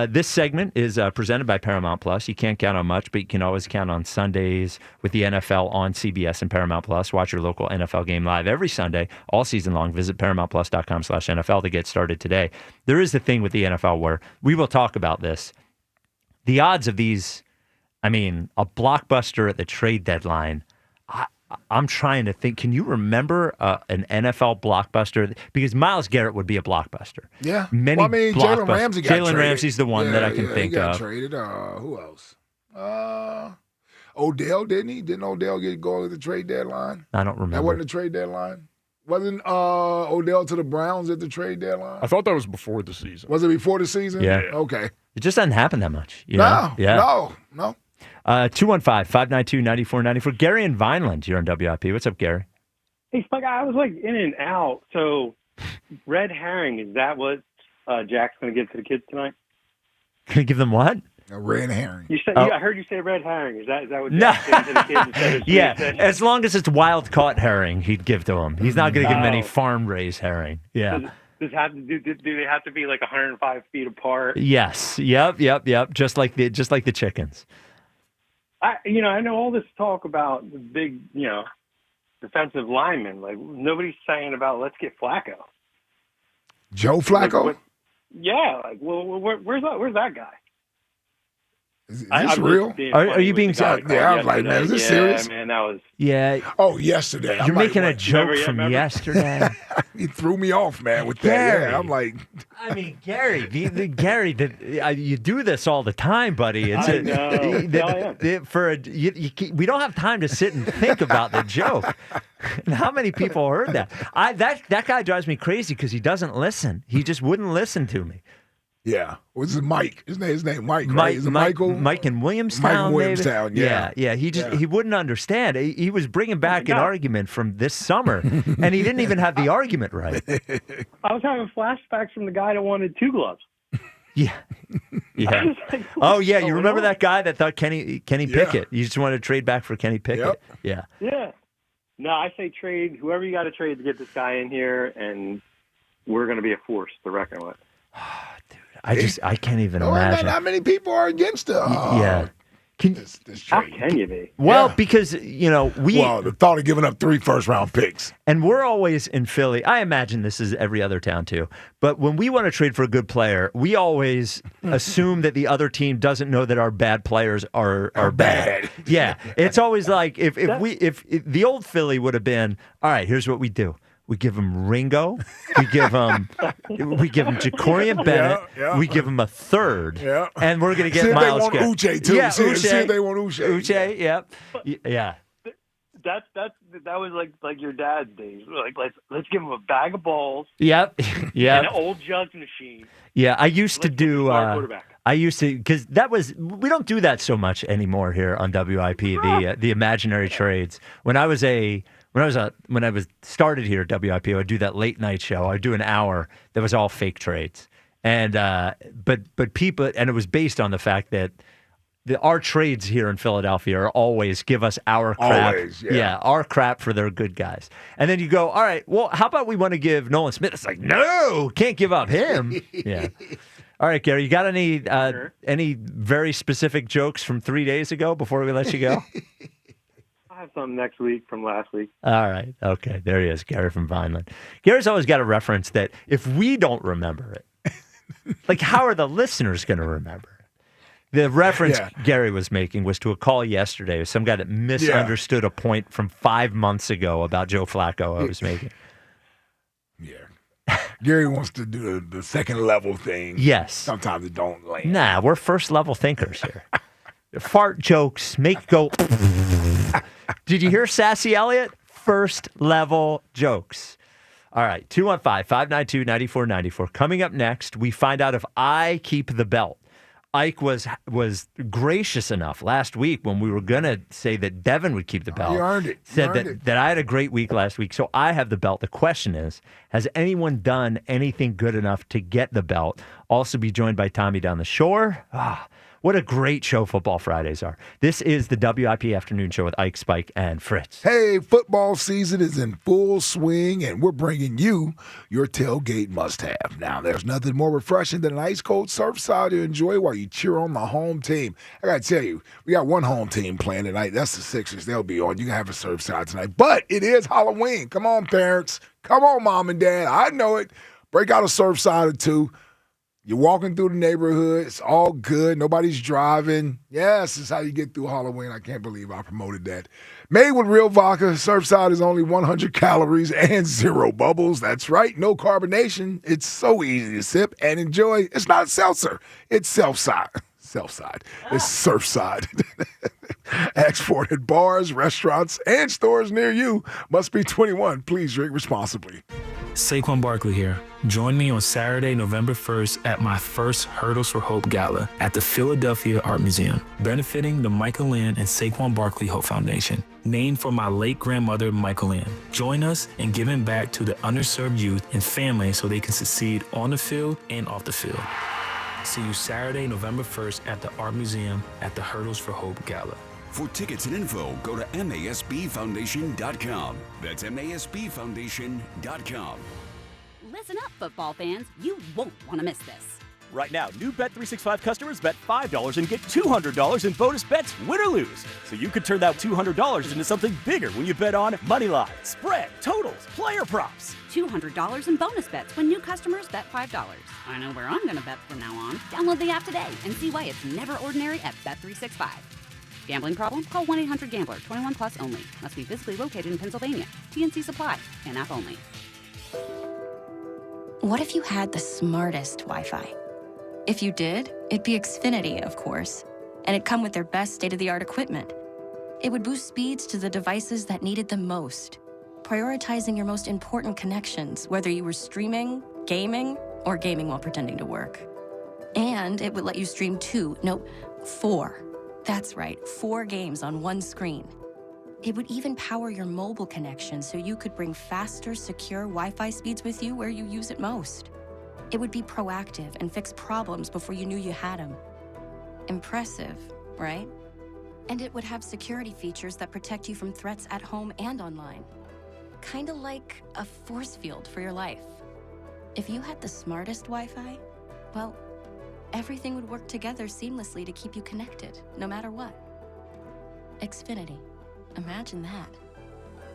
This segment is presented by Paramount Plus. You can't count on much, but you can always count on Sundays with the NFL on CBS and Paramount Plus. Watch your local NFL game live every Sunday, all season long. Visit ParamountPlus.com/NFL to get started today. There is the thing with the NFL where we will talk about this. The odds of these, a blockbuster at the trade deadline. I'm trying to think. Can you remember an NFL blockbuster? Because Myles Garrett would be a blockbuster. Yeah. Jalen Ramsey got traded. Jalen Ramsey's the one that I can think he got of. Traded. Who else? Odell, didn't he? Didn't Odell get going at the trade deadline? I don't remember. That wasn't the trade deadline? Wasn't Odell to the Browns at the trade deadline? I thought that was before the season. Was it before the season? Yeah. Okay. It just doesn't happen that much. No. 215-592-9494. Gary in Vineland, you're on WIP. What's up, Gary? Hey, Spike, I was in and out. So, red herring, is that what Jack's going to give to the kids tonight? Can you give them what? A red herring. I heard you say red herring. Is that what Jack's giving to the kids instead of Yeah, fish? as long as it's wild caught herring, he'd give to them. He's not going to give them any farm raised herring. Yeah. Does do they have to be like 105 feet apart? Yes. Yep. Just like the chickens. I know all this talk about the big, defensive linemen. Like nobody's saying about let's get Flacco. Joe Flacco? Where's that guy? Is this real? Are you being serious? Yeah, I was like, man, is this serious? Man, that was. Yeah. Oh, yesterday. You're making a joke from yesterday. You threw me off, man, with Gary. that. Yeah, I'm like. I mean, Gary, you do this all the time, buddy. It's I know. we don't have time to sit and think about the joke. And how many people heard that? That guy drives me crazy because he doesn't listen. He just wouldn't listen to me. Yeah. Well, this is Mike. His name Mike, right? Is it Michael? Mike in Williamstown, Mike in Williamstown, yeah. He wouldn't understand. He was bringing back an argument from this summer, and he didn't even have the argument right. I was having flashbacks from the guy that wanted 2 gloves. Yeah. Like, oh, yeah. You remember that guy that thought Kenny Pickett? You just wanted to trade back for Kenny Pickett? Yep. Yeah. No, I say trade whoever you got to trade to get this guy in here, and we're going to be a force to reckon with. I can't even imagine. Not many people are against it. Yeah. How can you be? Well, because, the thought of giving up 3 first-round picks. And we're always in Philly. I imagine this is every other town, too. But when we want to trade for a good player, we always assume that the other team doesn't know that our bad players are bad. Yeah. It's always like if the old Philly would have been, all right, here's what we do. We give him Ringo. We give him Jacorian Bennett. Yeah. We give him a third. Yeah. And we're going to get see Miles if they want Uche, too. Yeah, see Uche. if they want Uche. Uche, yeah. That was like your dad's days. Like let's give him a bag of balls. Yep. And an old jugs machine. Yeah, I used to do. Quarterback. I used to because we don't do that so much anymore here on WIP. The imaginary trades. When I was started here at WIP, I would do that late night show. I'd do an hour that was all fake trades, and but people, and it was based on the fact that our trades here in Philadelphia are always give us our crap. Always, our crap for their good guys. And then you go, all right, well, how about we want to give Nolan Smith? It's like, no, can't give up him. Yeah. All right, Gary, you got any very specific jokes from 3 days ago before we let you go? I have some next week from last week. All right. Okay. There he is, Gary from Vineland. Gary's always got a reference that if we don't remember it, like how are the listeners going to remember it? The reference Gary was making was to a call yesterday with some guy that misunderstood a point from 5 months ago about Joe Flacco I was making. Yeah. Gary wants to do the second level thing. Yes. Sometimes it don't land. Nah, we're first level thinkers here. Fart jokes, make go. Did you hear Sassy Elliott? First level jokes. All right, 215-592-9494. Coming up next, we find out if I keep the belt. Ike was gracious enough last week when we were going to say that Devin would keep the belt. He earned it. Said that I had a great week last week, so I have the belt. The question is, has anyone done anything good enough to get the belt? Also be joined by Tommy down the shore. What a great show Football Fridays are. This is the WIP Afternoon Show with Ike, Spike, and Fritz. Hey, football season is in full swing, and we're bringing you your tailgate must-have. Now, there's nothing more refreshing than an ice-cold Surfside to enjoy while you cheer on the home team. I got to tell you, we got one home team playing tonight. That's the Sixers. They'll be on. You can have a Surfside tonight. But it is Halloween. Come on, parents. Come on, mom and dad. I know it. Break out a Surfside or two. You're walking through the neighborhood. It's all good. Nobody's driving. Yes, this is how you get through Halloween. I can't believe I promoted that. Made with real vodka. Surfside is only 100 calories and 0 bubbles. That's right. No carbonation. It's so easy to sip and enjoy. It's not seltzer. It's Self-Side. It's Surfside. Exported at bars, restaurants, and stores near you. Must be 21. Please drink responsibly. Saquon Barkley here. Join me on Saturday, November 1st at my first Hurdles for Hope Gala at the Philadelphia Art Museum, benefiting the Michael Land and Saquon Barkley Hope Foundation, named for my late grandmother, Michael Land. Join us in giving back to the underserved youth and families so they can succeed on the field and off the field. See you Saturday, November 1st at the Art Museum at the Hurdles for Hope Gala. For tickets and info, go to MASBfoundation.com. That's MASBfoundation.com. Listen up, football fans. You won't want to miss this. Right now, new Bet365 customers bet $5 and get $200 in bonus bets, win or lose. So you could turn that $200 into something bigger when you bet on money line, spread, totals, player props. $200 in bonus bets when new customers bet $5. I know where I'm going to bet from now on. Download the app today and see why it's never ordinary at Bet365. Gambling problem? Call 1-800-GAMBLER. 21 plus only. Must be physically located in Pennsylvania. TNC Supply. And app only. What if you had the smartest Wi-Fi? If you did, it'd be Xfinity, of course. And it'd come with their best state-of-the-art equipment. It would boost speeds to the devices that needed them most, prioritizing your most important connections, whether you were streaming, gaming, or gaming while pretending to work. And it would let you stream 4. That's right, 4 games on one screen. It would even power your mobile connection so you could bring faster, secure Wi-Fi speeds with you where you use it most. It would be proactive and fix problems before you knew you had them. Impressive, right? And it would have security features that protect you from threats at home and online. Kinda like a force field for your life. If you had the smartest Wi-Fi, well, everything would work together seamlessly to keep you connected, no matter what. Xfinity. Imagine that.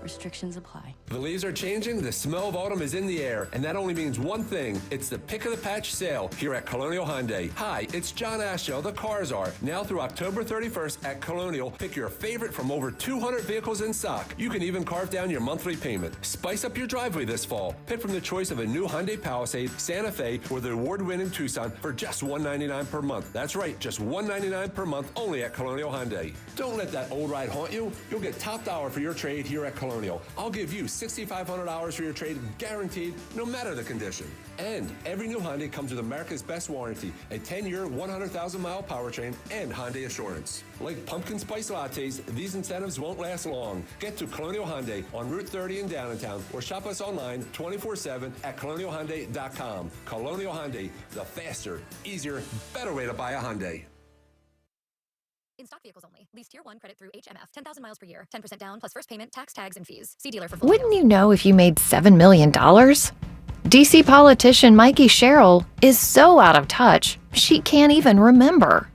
Restrictions apply. The leaves are changing, the smell of autumn is in the air, and that only means one thing. It's the Pick of the Patch sale here at Colonial Hyundai. Hi, it's John Ashdale, the Car Czar. Now through October 31st at Colonial, pick your favorite from over 200 vehicles in stock. You can even carve down your monthly payment. Spice up your driveway this fall. Pick from the choice of a new Hyundai Palisade, Santa Fe, or the award-winning Tucson for just $199 per month. That's right, just $199 per month only at Colonial Hyundai. Don't let that old ride haunt you. You'll get top dollar for your trade here at Colonial. I'll give you $6,500 for your trade, guaranteed, no matter the condition. And every new Hyundai comes with America's best warranty, a 10-year, 100,000-mile powertrain, and Hyundai Assurance. Like pumpkin spice lattes, these incentives won't last long. Get to Colonial Hyundai on Route 30 in Downtown, or shop us online 24/7 at colonialhyundai.com. Colonial Hyundai, the faster, easier, better way to buy a Hyundai. In stock vehicles only. Lease tier 1 credit through HMF. 10,000 miles per year. 10% down plus first payment, tax, tags, and fees. See dealer for full Wouldn't you know if you made $7 million? DC politician Mikey Sherrill is so out of touch, she can't even remember.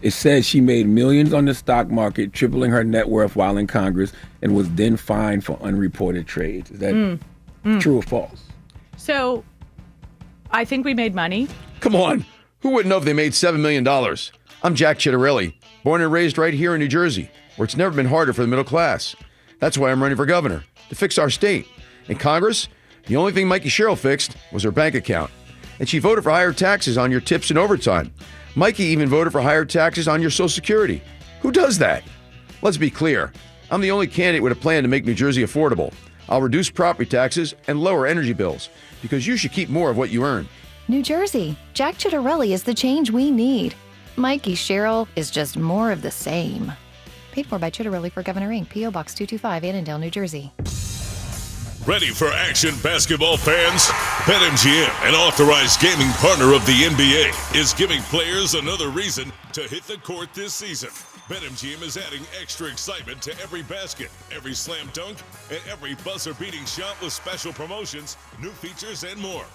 It says she made millions on the stock market, tripling her net worth while in Congress, and was then fined for unreported trades. Is that true or false? So, I think we made money. Come on. Who wouldn't know if they made $7 million? I'm Jack Chittarelli, born and raised right here in New Jersey, where it's never been harder for the middle class. That's why I'm running for governor, to fix our state. In Congress, the only thing Mikey Sherrill fixed was her bank account. And she voted for higher taxes on your tips and overtime. Mikey even voted for higher taxes on your Social Security. Who does that? Let's be clear. I'm the only candidate with a plan to make New Jersey affordable. I'll reduce property taxes and lower energy bills, because you should keep more of what you earn. New Jersey, Jack Chittarelli is the change we need. Mikey Sherrill is just more of the same. Paid for by Chittarelli for Governor Inc., P.O. Box 225, Annandale, New Jersey. Ready for action, basketball fans? BetMGM, an authorized gaming partner of the NBA, is giving players another reason to hit the court this season. BetMGM is adding extra excitement to every basket, every slam dunk, and every buzzer-beating shot with special promotions, new features, and more.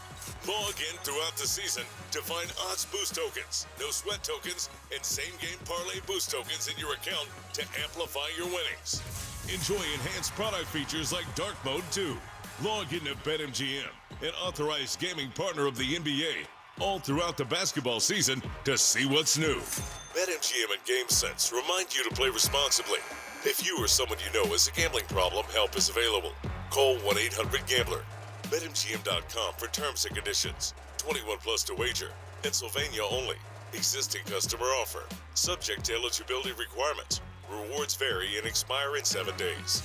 Log in throughout the season to find odds boost tokens, no sweat tokens, and same-game parlay boost tokens in your account to amplify your winnings. Enjoy enhanced product features like Dark Mode 2. Log into BetMGM, an authorized gaming partner of the NBA, all throughout the basketball season to see what's new. BetMGM and GameSense remind you to play responsibly. If you or someone you know has a gambling problem, help is available. Call 1-800-GAMBLER. BetMGM.com for terms and conditions. 21 plus to wager. Pennsylvania only. Existing customer offer. Subject to eligibility requirements. Rewards vary and expire in 7 days.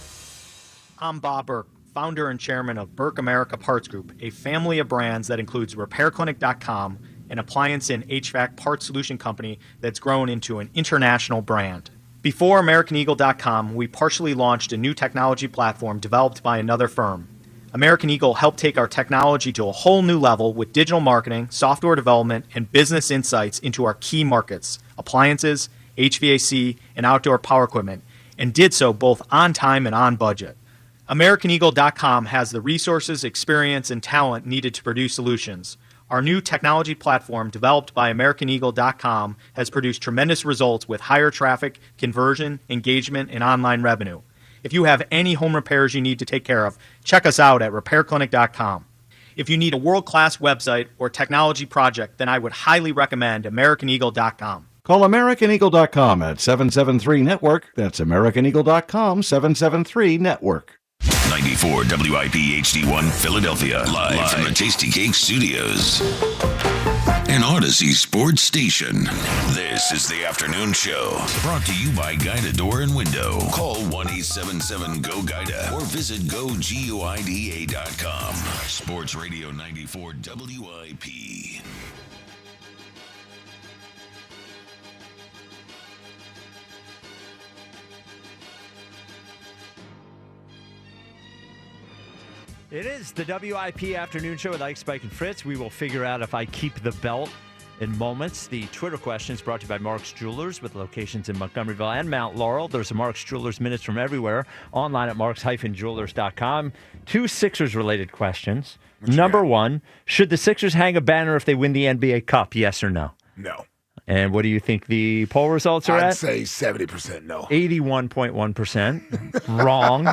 I'm Bob Burke, founder and chairman of Burke America Parts Group, a family of brands that includes RepairClinic.com, an appliance and HVAC parts solution company that's grown into an international brand. Before AmericanEagle.com, we partially launched a new technology platform developed by another firm. American Eagle helped take our technology to a whole new level with digital marketing, software development, and business insights into our key markets, appliances, HVAC, and outdoor power equipment, and did so both on time and on budget. AmericanEagle.com has the resources, experience, and talent needed to produce solutions. Our new technology platform, developed by AmericanEagle.com, has produced tremendous results with higher traffic, conversion, engagement, and online revenue. If you have any home repairs you need to take care of, check us out at RepairClinic.com. If you need a world-class website or technology project, then I would highly recommend AmericanEagle.com. Call AmericanEagle.com at 773-NETWORK. That's AmericanEagle.com, 773-NETWORK. 94 WIP HD1 Philadelphia. Live from the Tasty Cake Studios. An Odyssey sports station. This is the afternoon show. Brought to you by Guida Door and Window. Call 1-877-GO-GUIDA or visit GoGuida.com. Sports Radio 94 WIP. It is the WIP Afternoon Show with Ike, Spike, and Fritz. We will figure out if I keep the belt in moments. The Twitter question is brought to you by Mark's Jewelers with locations in Montgomeryville and Mount Laurel. There's a Mark's Jewelers Minutes from everywhere online at marks-jewelers.com. Two Sixers-related questions. Number one, should the Sixers hang a banner if they win the NBA Cup, yes or no? No. And what do you think the poll results are I'd at? say 70% no. 81.1%. Wrong.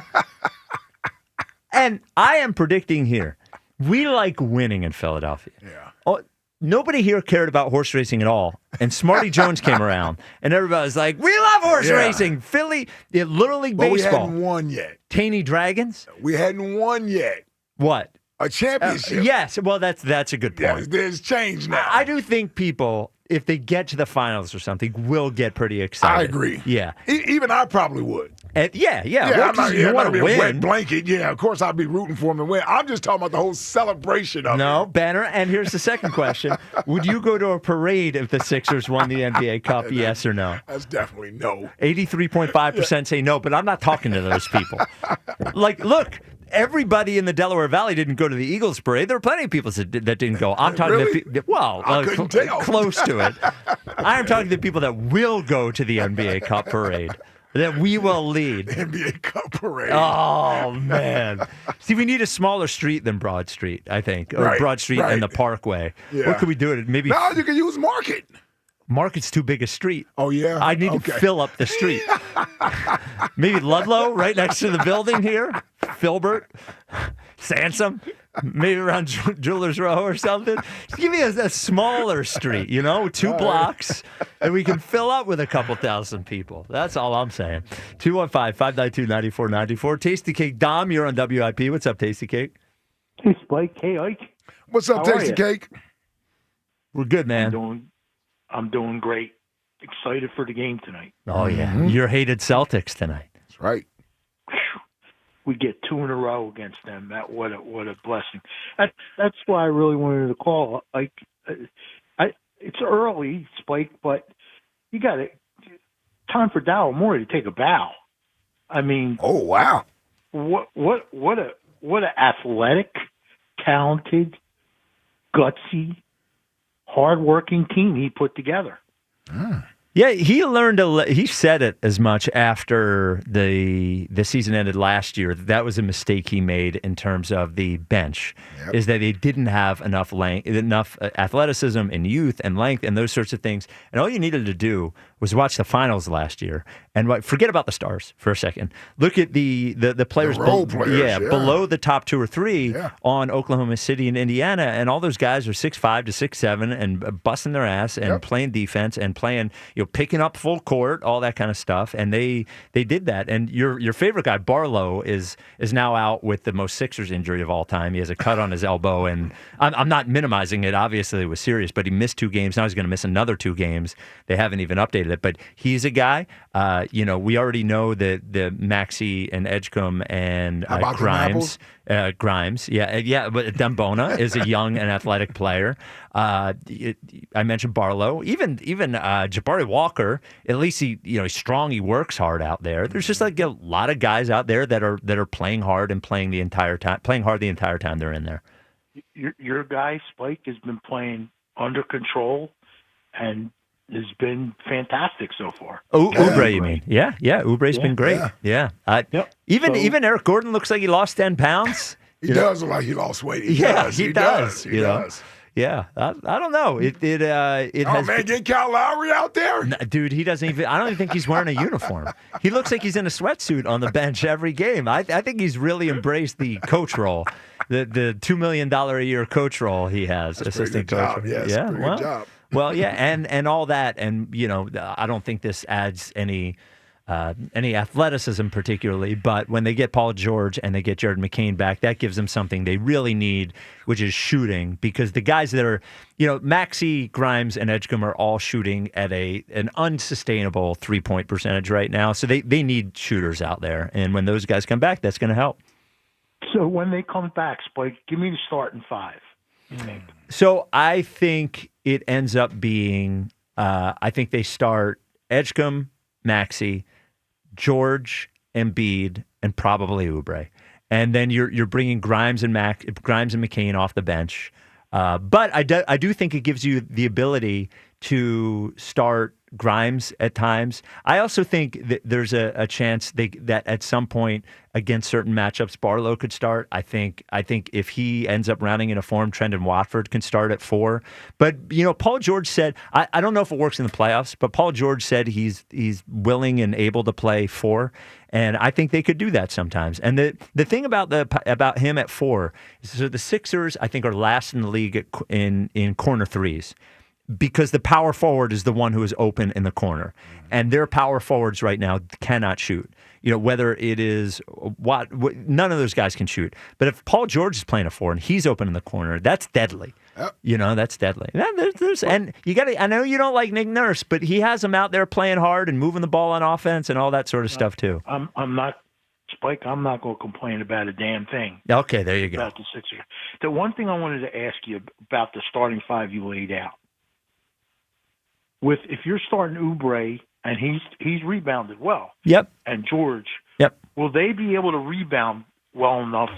And I am predicting here, we like winning in Philadelphia. Yeah. Oh, nobody here cared about horse racing at all. And Smarty Jones came around, and everybody was like, we love horse racing. Philly, Little League But Baseball. we hadn't won yet. Taney Dragons? We hadn't won yet. What? A championship. Yes, well, that's a good point. Yeah, there's change now. I do think people, if they get to the finals or something, will get pretty excited. I agree. Yeah. Even I probably would. And yeah. I'm not, you I'm want not to be a wet win. blanket. Yeah, of course I'd be rooting for him and win. I'm just talking about the whole celebration of No, it. banner. And here's the second question. Would you go to a parade if the Sixers won the NBA Cup, yes or no? That's definitely no. 83.5% say no, but I'm not talking to those people. Like, look, everybody in the Delaware Valley didn't go to the Eagles parade. There were plenty of people that didn't go. I'm talking Really? to well, I couldn't tell. close to it. I am talking to people that will go to the NBA Cup parade. That we will lead. NBA Cup parade. Oh, man. See, we need a smaller street than Broad Street, I think. Or Right, Broad Street right. and the Parkway. Yeah. What could we do? Maybe No, you can use Market. Market's too big a street. Oh, yeah? I need Okay. to fill up the street. Maybe Ludlow, right next to the building here. Filbert, Sansom, maybe around Jewelers Row or something. Just give me a smaller street, 2 blocks, and we can fill up with a couple thousand people. That's all I'm saying. 215-592-9494. Tasty Cake. Dom, you're on WIP. What's up, Tasty Cake? Hey, Spike. Hey, Ike. What's up, How are Tasty ya? Cake? We're good, man. I'm doing great. Excited for the game tonight. Oh, yeah. Your hated Celtics tonight. That's right. We get 2 in a row against them. What a blessing. That's why I really wanted to call. It's early, Spike, but you got it. Time for Daryl Morey to take a bow. I mean, oh wow, what an athletic, talented, gutsy, hardworking team he put together. Yeah, he learned he said it as much after the season ended last year. That was a mistake he made in terms of the bench, is that they didn't have enough athleticism and youth and length and those sorts of things. And all you needed to do was watch the finals last year and forget about the stars for a second. Look at the players, below the top 2 or 3 on Oklahoma City and Indiana, and all those guys are 6'5" to 6'7" and busting their ass and playing defense and playing, picking up full court, all that kind of stuff. And they did that. And your favorite guy, Barlow, is now out with the most Sixers injury of all time. He has a cut on his elbow, and I'm not minimizing it. Obviously, it was serious, but he missed 2 games. Now he's going to miss another 2 games. They haven't even updated it, but he's a guy. We already know that the Maxey and Edgecombe and Grimes. Grimes, but Dembona is a young and athletic player. I mentioned Barlow, even Jabari Walker. At least he's strong. He works hard out there. There's just like a lot of guys out there that are playing hard and playing hard the entire time they're in there. Your guy Spike has been playing under control and has been fantastic so far. Oh, Oubre, you mean? Yeah. Oubre's been great. Yeah. Even Eric Gordon looks like he lost 10 pounds. He does look like he lost weight. He does. He does. Yeah, I don't know. It has. Man, get Kyle Lowry out there, dude. He doesn't even. I don't even think he's wearing a uniform. He looks like he's in a sweatsuit on the bench every game. I think he's really embraced the coach role, the $2 million a year coach role he has, That's assistant pretty good coach. job. Yes, yeah, pretty well, good job. well, yeah, and all that, and I don't think this adds any athleticism particularly, but when they get Paul George and they get Jared McCain back, that gives them something they really need, which is shooting, because the guys that are, Maxey, Grimes, and Edgecombe are all shooting at an unsustainable 3-point percentage right now, so they need shooters out there, and when those guys come back, that's going to help. So when they come back, Spike, give me the starting five. So I think it ends up being, I think they start Edgecombe, Maxey, George, Embiid, and probably Oubre, and then you're bringing Grimes and McCain off the bench. But I do think it gives you the ability to start Grimes at times. I also think that there's a chance that at some point against certain matchups, Barlow could start. I think if he ends up rounding in a form, Trendon Watford can start at 4. But Paul George said, I don't know if it works in the playoffs, but Paul George said he's willing and able to play 4, and I think they could do that sometimes. And the thing about him at 4 is, so the Sixers I think are last in the league in corner threes, because the power forward is the one who is open in the corner. And their power forwards right now cannot shoot. Whether it is none of those guys can shoot. But if Paul George is playing a 4 and he's open in the corner, that's deadly. Yep. That's deadly. And you got to. I know you don't like Nick Nurse, but he has him out there playing hard and moving the ball on offense and all that sort of stuff too. I'm not, Spike. I'm not going to complain about a damn thing. Okay, there you go. About the Sixers. The one thing I wanted to ask you about the starting 5 you laid out. If you're starting Oubre and he's rebounded well, yep, and George, yep, will they be able to rebound well enough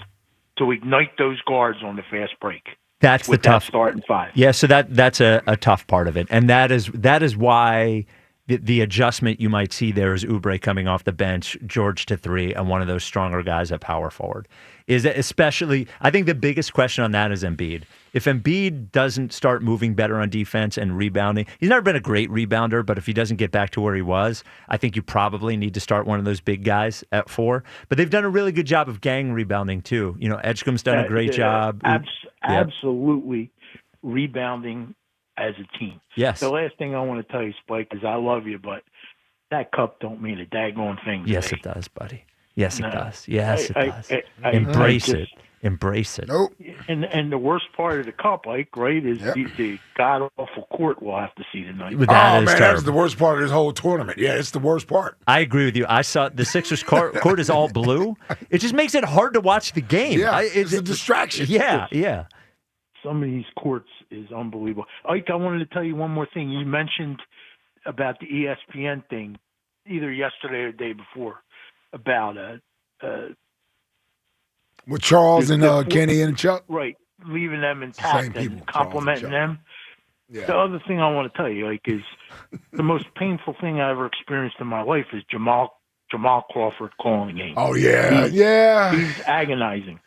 to ignite those guards on the fast break? That's the tough starting 5. Yeah, so that's a tough part of it, and that is why the adjustment you might see there is Oubre coming off the bench, George to 3, and one of those stronger guys at power forward. Is that especially? I think the biggest question on that is Embiid. If Embiid doesn't start moving better on defense and rebounding, he's never been a great rebounder, but if he doesn't get back to where he was, I think you probably need to start one of those big guys at 4. But they've done a really good job of gang rebounding too. Edgecombe's done a great job. Absolutely rebounding as a team. Yes. The last thing I want to tell you, Spike, is I love you, but that cup don't mean a daggone thing. Yes, it does, buddy. Yes, it does. Yes, it does. Embrace it. Embrace it. Nope. And the worst part of the cup, Ike, right, is the god awful court we'll have to see tonight. That's the worst part of this whole tournament. Yeah, it's the worst part. I agree with you. I saw the Sixers court is all blue. It just makes it hard to watch the game. Yeah, it's a distraction. Yeah. Some of these courts is unbelievable. Ike, I wanted to tell you one more thing. You mentioned about the ESPN thing either yesterday or the day before about with Charles and Kenny and Chuck. Right, leaving them intact and complimenting them. Yeah. The other thing I want to tell you, Ike, is the most painful thing I ever experienced in my life is Jamal Crawford calling the game. Oh yeah, he's agonizing.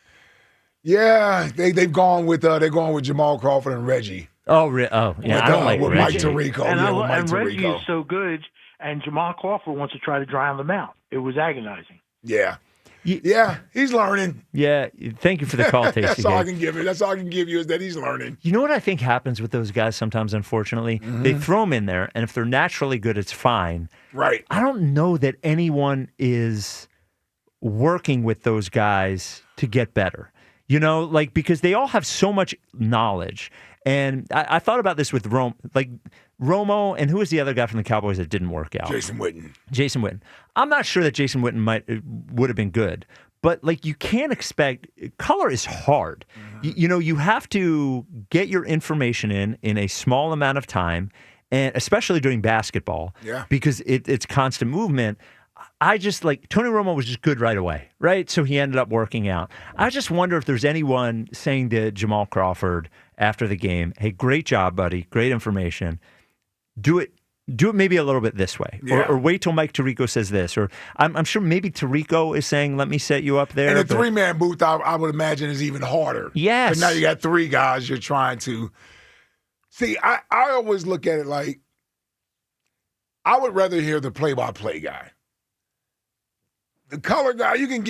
Yeah, they've gone with Jamal Crawford and Reggie. Oh yeah, I don't like with Reggie. Mike Tirico. And Reggie is so good, and Jamal Crawford wants to try to drown them out. It was agonizing. Yeah. Yeah, he's learning. Yeah, thank you for the call, Tasty. That's all I can give you. That's all I can give you is that he's learning. You know what I think happens with those guys sometimes, unfortunately? Mm-hmm. They throw them in there, and if they're naturally good, it's fine. Right. I don't know that anyone is working with those guys to get better. Because they all have so much knowledge. And I thought about this with Romo, and who was the other guy from the Cowboys that didn't work out? Jason Witten. I'm not sure that Jason Witten would have been good, but you can't expect. Color is hard. Mm-hmm. You have to get your information in a small amount of time, and especially during basketball, because it's constant movement. I just Tony Romo was just good right away, right? So he ended up working out. I just wonder if there's anyone saying to Jamal Crawford after the game, hey, great job, buddy. Great information. Do it do it maybe a little bit this way, or wait till Mike Tirico says this, or I'm sure maybe Tirico is saying, let me set you up there. And a three-man booth, I would imagine, is even harder. Yes. But now you got three guys you're trying to. See, I always look at it like I would rather hear the play-by-play guy. The color guy, you can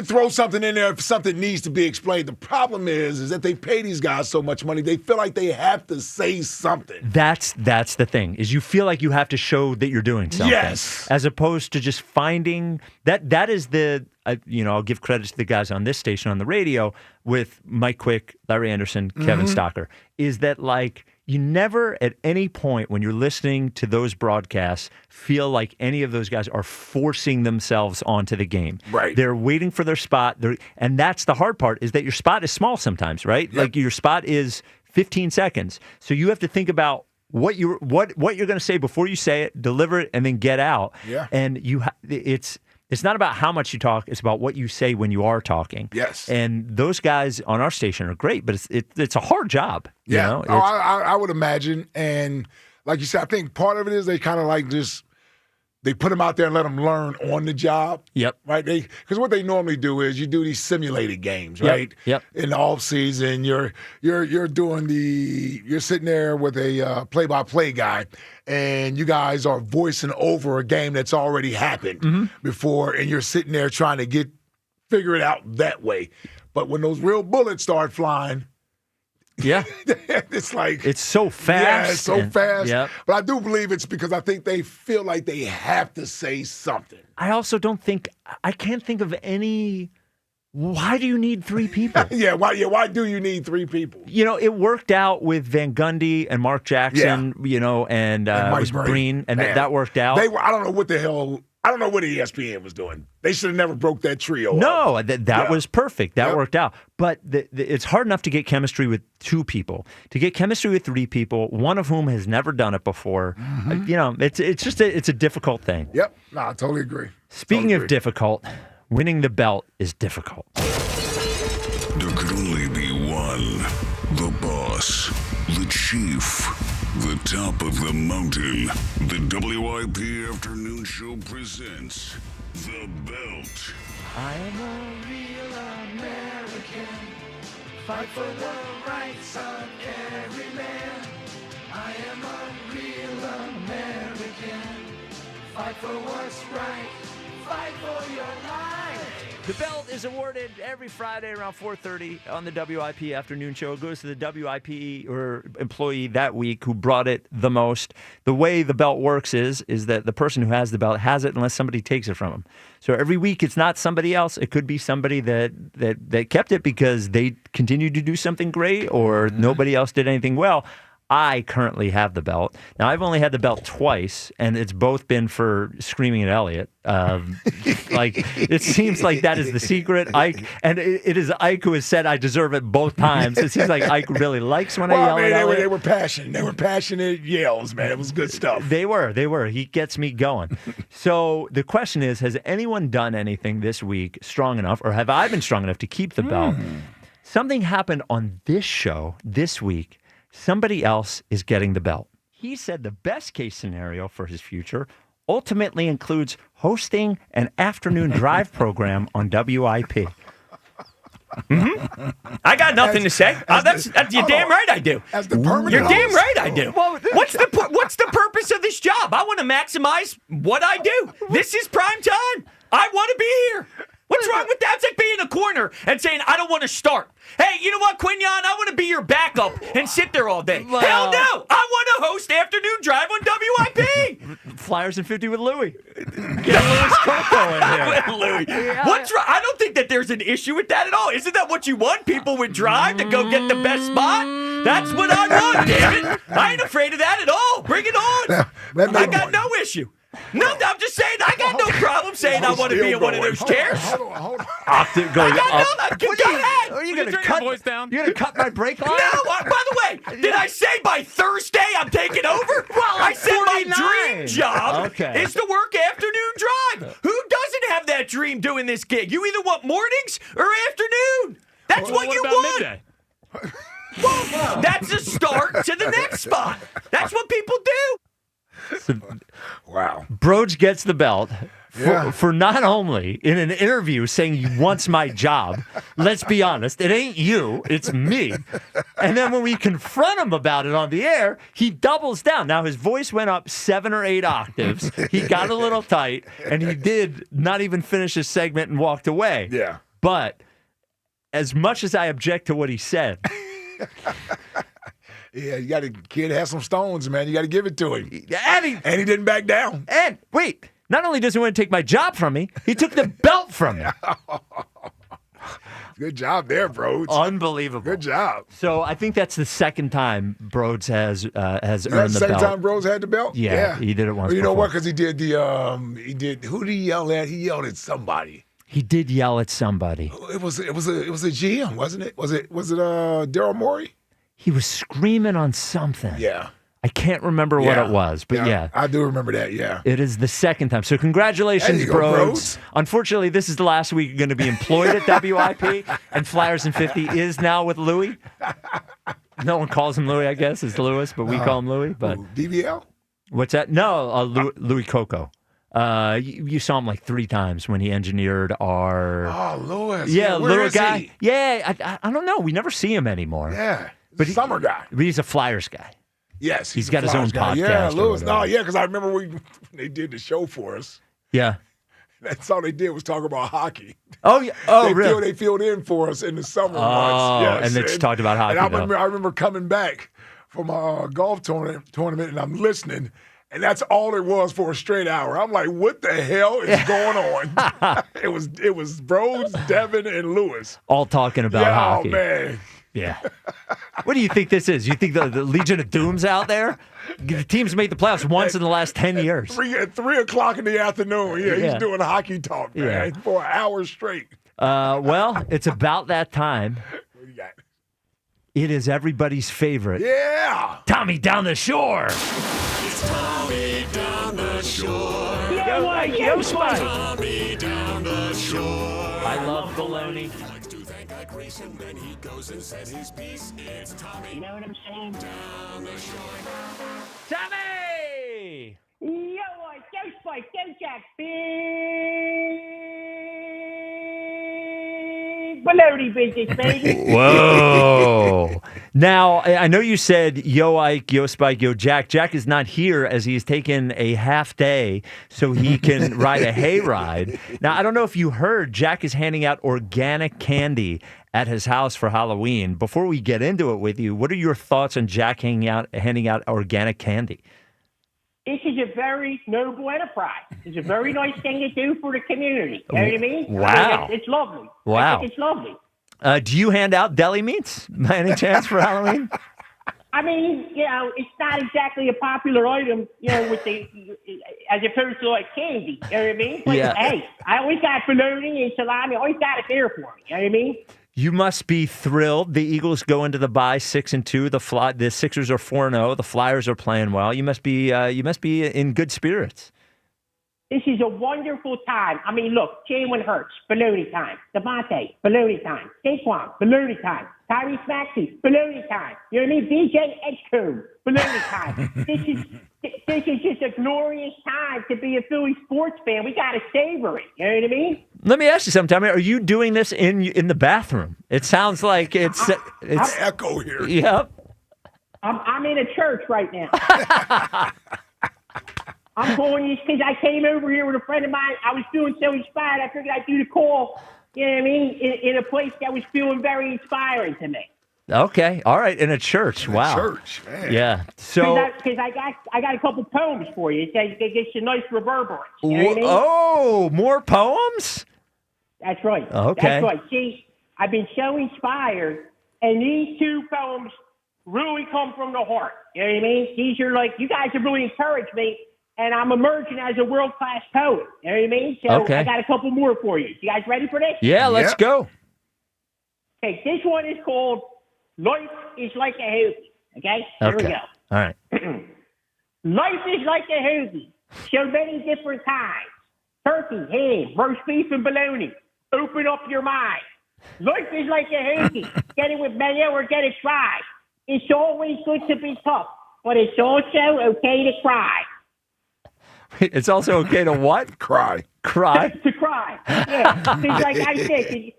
throw something in there if something needs to be explained. The problem is that they pay these guys so much money, they feel like they have to say something. That's the thing, is you feel like you have to show that you're doing something. Yes. As opposed to just finding that is the, I'll give credit to the guys on this station on the radio with Mike Quick, Larry Anderson, Kevin Stocker, is that like, you never at any point when you're listening to those broadcasts feel like any of those guys are forcing themselves onto the game. Right. They're waiting for their spot. And that's the hard part, is that your spot is small sometimes, right? Yep. Like your spot is 15 seconds. So you have to think about what you're going to say before you say it, deliver it, and then get out. Yeah. And it's not about how much you talk. It's about what you say when you are talking. Yes. And those guys on our station are great, but it's a hard job. Yeah. You know? I would imagine. And like you said, I think part of it is they kind of like they put them out there and let them learn on the job. Yep. Right? Because what they normally do is you do these simulated games, right? Yep. In the off season, you're sitting there with a play-by-play guy, and you guys are voicing over a game that's already happened before, and you're sitting there trying to figure it out that way. But when those real bullets start flying, it's like it's so fast. Yeah, it's so fast. Yep. But I do believe it's because I think they feel like they have to say something. I also I can't think of any. Why do you need three people? Why do you need three people? It worked out with Van Gundy and Mark Jackson, and Mike Breen, and that worked out. I don't know what the hell. I don't know what ESPN was doing. They should have never broke that trio up. No, that was perfect. That worked out. But it's hard enough to get chemistry with two people. To get chemistry with three people, one of whom has never done it before, it's a difficult thing. Yep. No, I totally agree. Speaking of difficult, winning the belt is difficult. There could only be one. The boss. The chief. The top of the mountain. The WIP Afternoon Show presents The Belt. I am a real American. Fight for the rights of every man. I am a real American. Fight for what's right. Fight for your life. The belt is awarded every Friday around 4:30 on the WIP Afternoon Show. It goes to the WIP or employee that week who brought it the most. The way the belt works is that the person who has the belt has it unless somebody takes it from them. So every week it's not somebody else. It could be somebody that kept it because they continued to do something great or nobody else did anything well. I currently have the belt. Now, I've only had the belt twice, and it's both been for screaming at Elliot. It seems like that is the secret. Ike, and it is Ike who has said I deserve it both times. It seems like Ike really likes when I yell at Elliot. They were passionate. They were passionate yells, man. It was good stuff. They were. He gets me going. So the question is, has anyone done anything this week strong enough, or have I been strong enough to keep the belt? Something happened on this show this week. Somebody else is getting the belt. He said the best case scenario for his future ultimately includes hosting an afternoon drive program on WIP. I got nothing to say. You're damn right I do. As the permanent You're damn host? right I do. What's the purpose of this job? I want to maximize what I do. This is prime time. I want to be here. What's wrong with that? It's like being in a corner and saying, I don't want to start. Hey, you know what, Quinion? I want to be your backup and sit there all day. Well, hell no! I want to host Afternoon Drive on WIP. Flyers and 50 with Louie. Get Louis Coco in here. With Louie. Yeah. What's wrong? I don't think that there's an issue with that at all. Isn't that what you want? People with drive to go get the best spot? That's what I want, damn it. I ain't afraid of that at all. Bring it on. I got no issue. No, I'm just saying, I got no problem saying I want to be in one of those chairs. Hold on. Go ahead. Are you going to cut voice down? You're going to cut my brake line? No, by the way, did I say by Thursday I'm taking over? Well, I said 49. My dream job is to work afternoon drive. Who doesn't have that dream doing this gig? You either want mornings or afternoon. That's what you want. Midday? Well, that's a start to the next spot. That's what people do. Wow. Broads gets the belt Yeah. for not only in an interview saying he wants my job. Let's be honest, it ain't you, it's me. And then when we confront him about it on the air, he doubles down. Now his voice went up 7 or 8 octaves. He got a little tight, and he did not even finish his segment and walked away. Yeah. But as much as I object to what he said. Yeah, you got to kid has some stones, man. You got to give it to him. And he didn't back down. And wait, not only does he want to take my job from me, he took the belt from me. Good job there, Broads. Unbelievable. Good job. So I think that's the second time Broads has Is earned that the the second belt. time Broads had the belt? Yeah, he did it once Well, you know before. what? Because he did who did he yell at? He yelled at somebody. He did yell at somebody. It was a GM, wasn't it? Was it Daryl Morey? He was screaming on something. Yeah. I can't remember what it was, but yeah. I do remember that, yeah. It is the second time. So congratulations, There you go, Broads. Broads. Unfortunately, this is the last week you're going to be employed at WIP, and Flyers in 50 is now with Louie. No one calls him Louie, I guess. It's Lewis, but we call him Louie. But DVL? What's that? No, Louis Coco. You saw him like 3 times when he engineered our... Oh, Lewis. Yeah, where little is guy. he? Yeah, I don't know. We never see him anymore. Yeah. But Summer guy. But he's a Flyers guy. Yes. He's a got his own Flyers guy. podcast. Yeah, or Lewis. whatever. No, yeah, because I remember when they did the show for us. Yeah. That's all they did was talk about hockey. Oh, yeah. Oh, they really? They filled in for us in the summer Oh, months. Yes. and they just talked about hockey, And though. I remember coming back from a golf tournament, and I'm listening, and that's all it was for a straight hour. I'm like, what the hell is going on? It was Broads, Devin, and Lewis. All talking about hockey. Oh, man. Yeah. What do you think this is? You think the Legion of Doom's out there? The team's made the playoffs once in the last 10 years. At 3 o'clock in the afternoon, he's Yeah. doing hockey talk, man, for an hour straight. Well, it's about that time. What do you got? It is everybody's favorite. Yeah. Tommy Down the Shore. It's Tommy down the shore. Yo, Spike. Tommy down the shore. I love baloney. He likes to thank God grace, and then he goes and says his piece. It's Tommy. You know what I'm saying? Down the shore. Tommy! Yo, go Spike, go Jack, big baloney business, baby. Whoa. Now, I know you said yo Ike, yo Spike, yo Jack. Jack is not here as he's taken a half day so he can ride a hayride. Now, I don't know if you heard, Jack is handing out organic candy at his house for Halloween. Before we get into it with you, what are your thoughts on Jack handing out organic candy? This is a very noble enterprise. It's a very nice thing to do for the community. You know what I mean? Wow. I mean, it's lovely. Wow. I think it's lovely. Do you hand out deli meats by any chance for Halloween? I mean, it's not exactly a popular item, with the as opposed to like candy. You know what I mean? But Yeah. hey, I always got bologna and salami. I always got it there for me. You know what I mean? You must be thrilled. The Eagles go into the bye 6-2. The Sixers are 4-0. The Flyers are playing well. You must be in good spirits. This is a wonderful time. I mean, look, Jalen Hurts, baloney time. Devontae, baloney time. Saquon, baloney time. Tyrese Maxey, baloney time. You know what I mean? DJ Edgecombe, baloney time. This is just a glorious time to be a Philly sports fan. We got to savor it. You know what I mean? Let me ask you something, Tommy. Are you doing this in the bathroom? It sounds like it's echo here. Yep. I'm in a church right now. I'm calling you because I came over here with a friend of mine. I was feeling so inspired. I figured I'd do the call, you know what I mean, in a place that was feeling very inspiring to me. Okay. All right. In a church. Wow. Church, man. Yeah. So. Because I got a couple poems for you. It gets you nice reverberance. You know what I mean? Oh, more poems? That's right. Okay. That's right. See, I've been so inspired, and these 2 poems really come from the heart. You know what I mean? These are like, you guys have really encouraged me, and I'm emerging as a world-class poet. You know what I mean? So Okay. I got a couple more for you. You guys ready for this? Yeah, let's go. Okay, this one is called Life is Like a Hoagie. Okay? Here we Okay. go. All right. Life is like a hoagie, so many different kinds. Turkey, ham, roast beef, and bologna. Open up your mind. Life is like a hoagie. Get it with mayo or get it fried. It's always good to be tough, but it's also okay to cry. It's also okay to what? Cry. Cry. To cry. Yeah. Because like I said,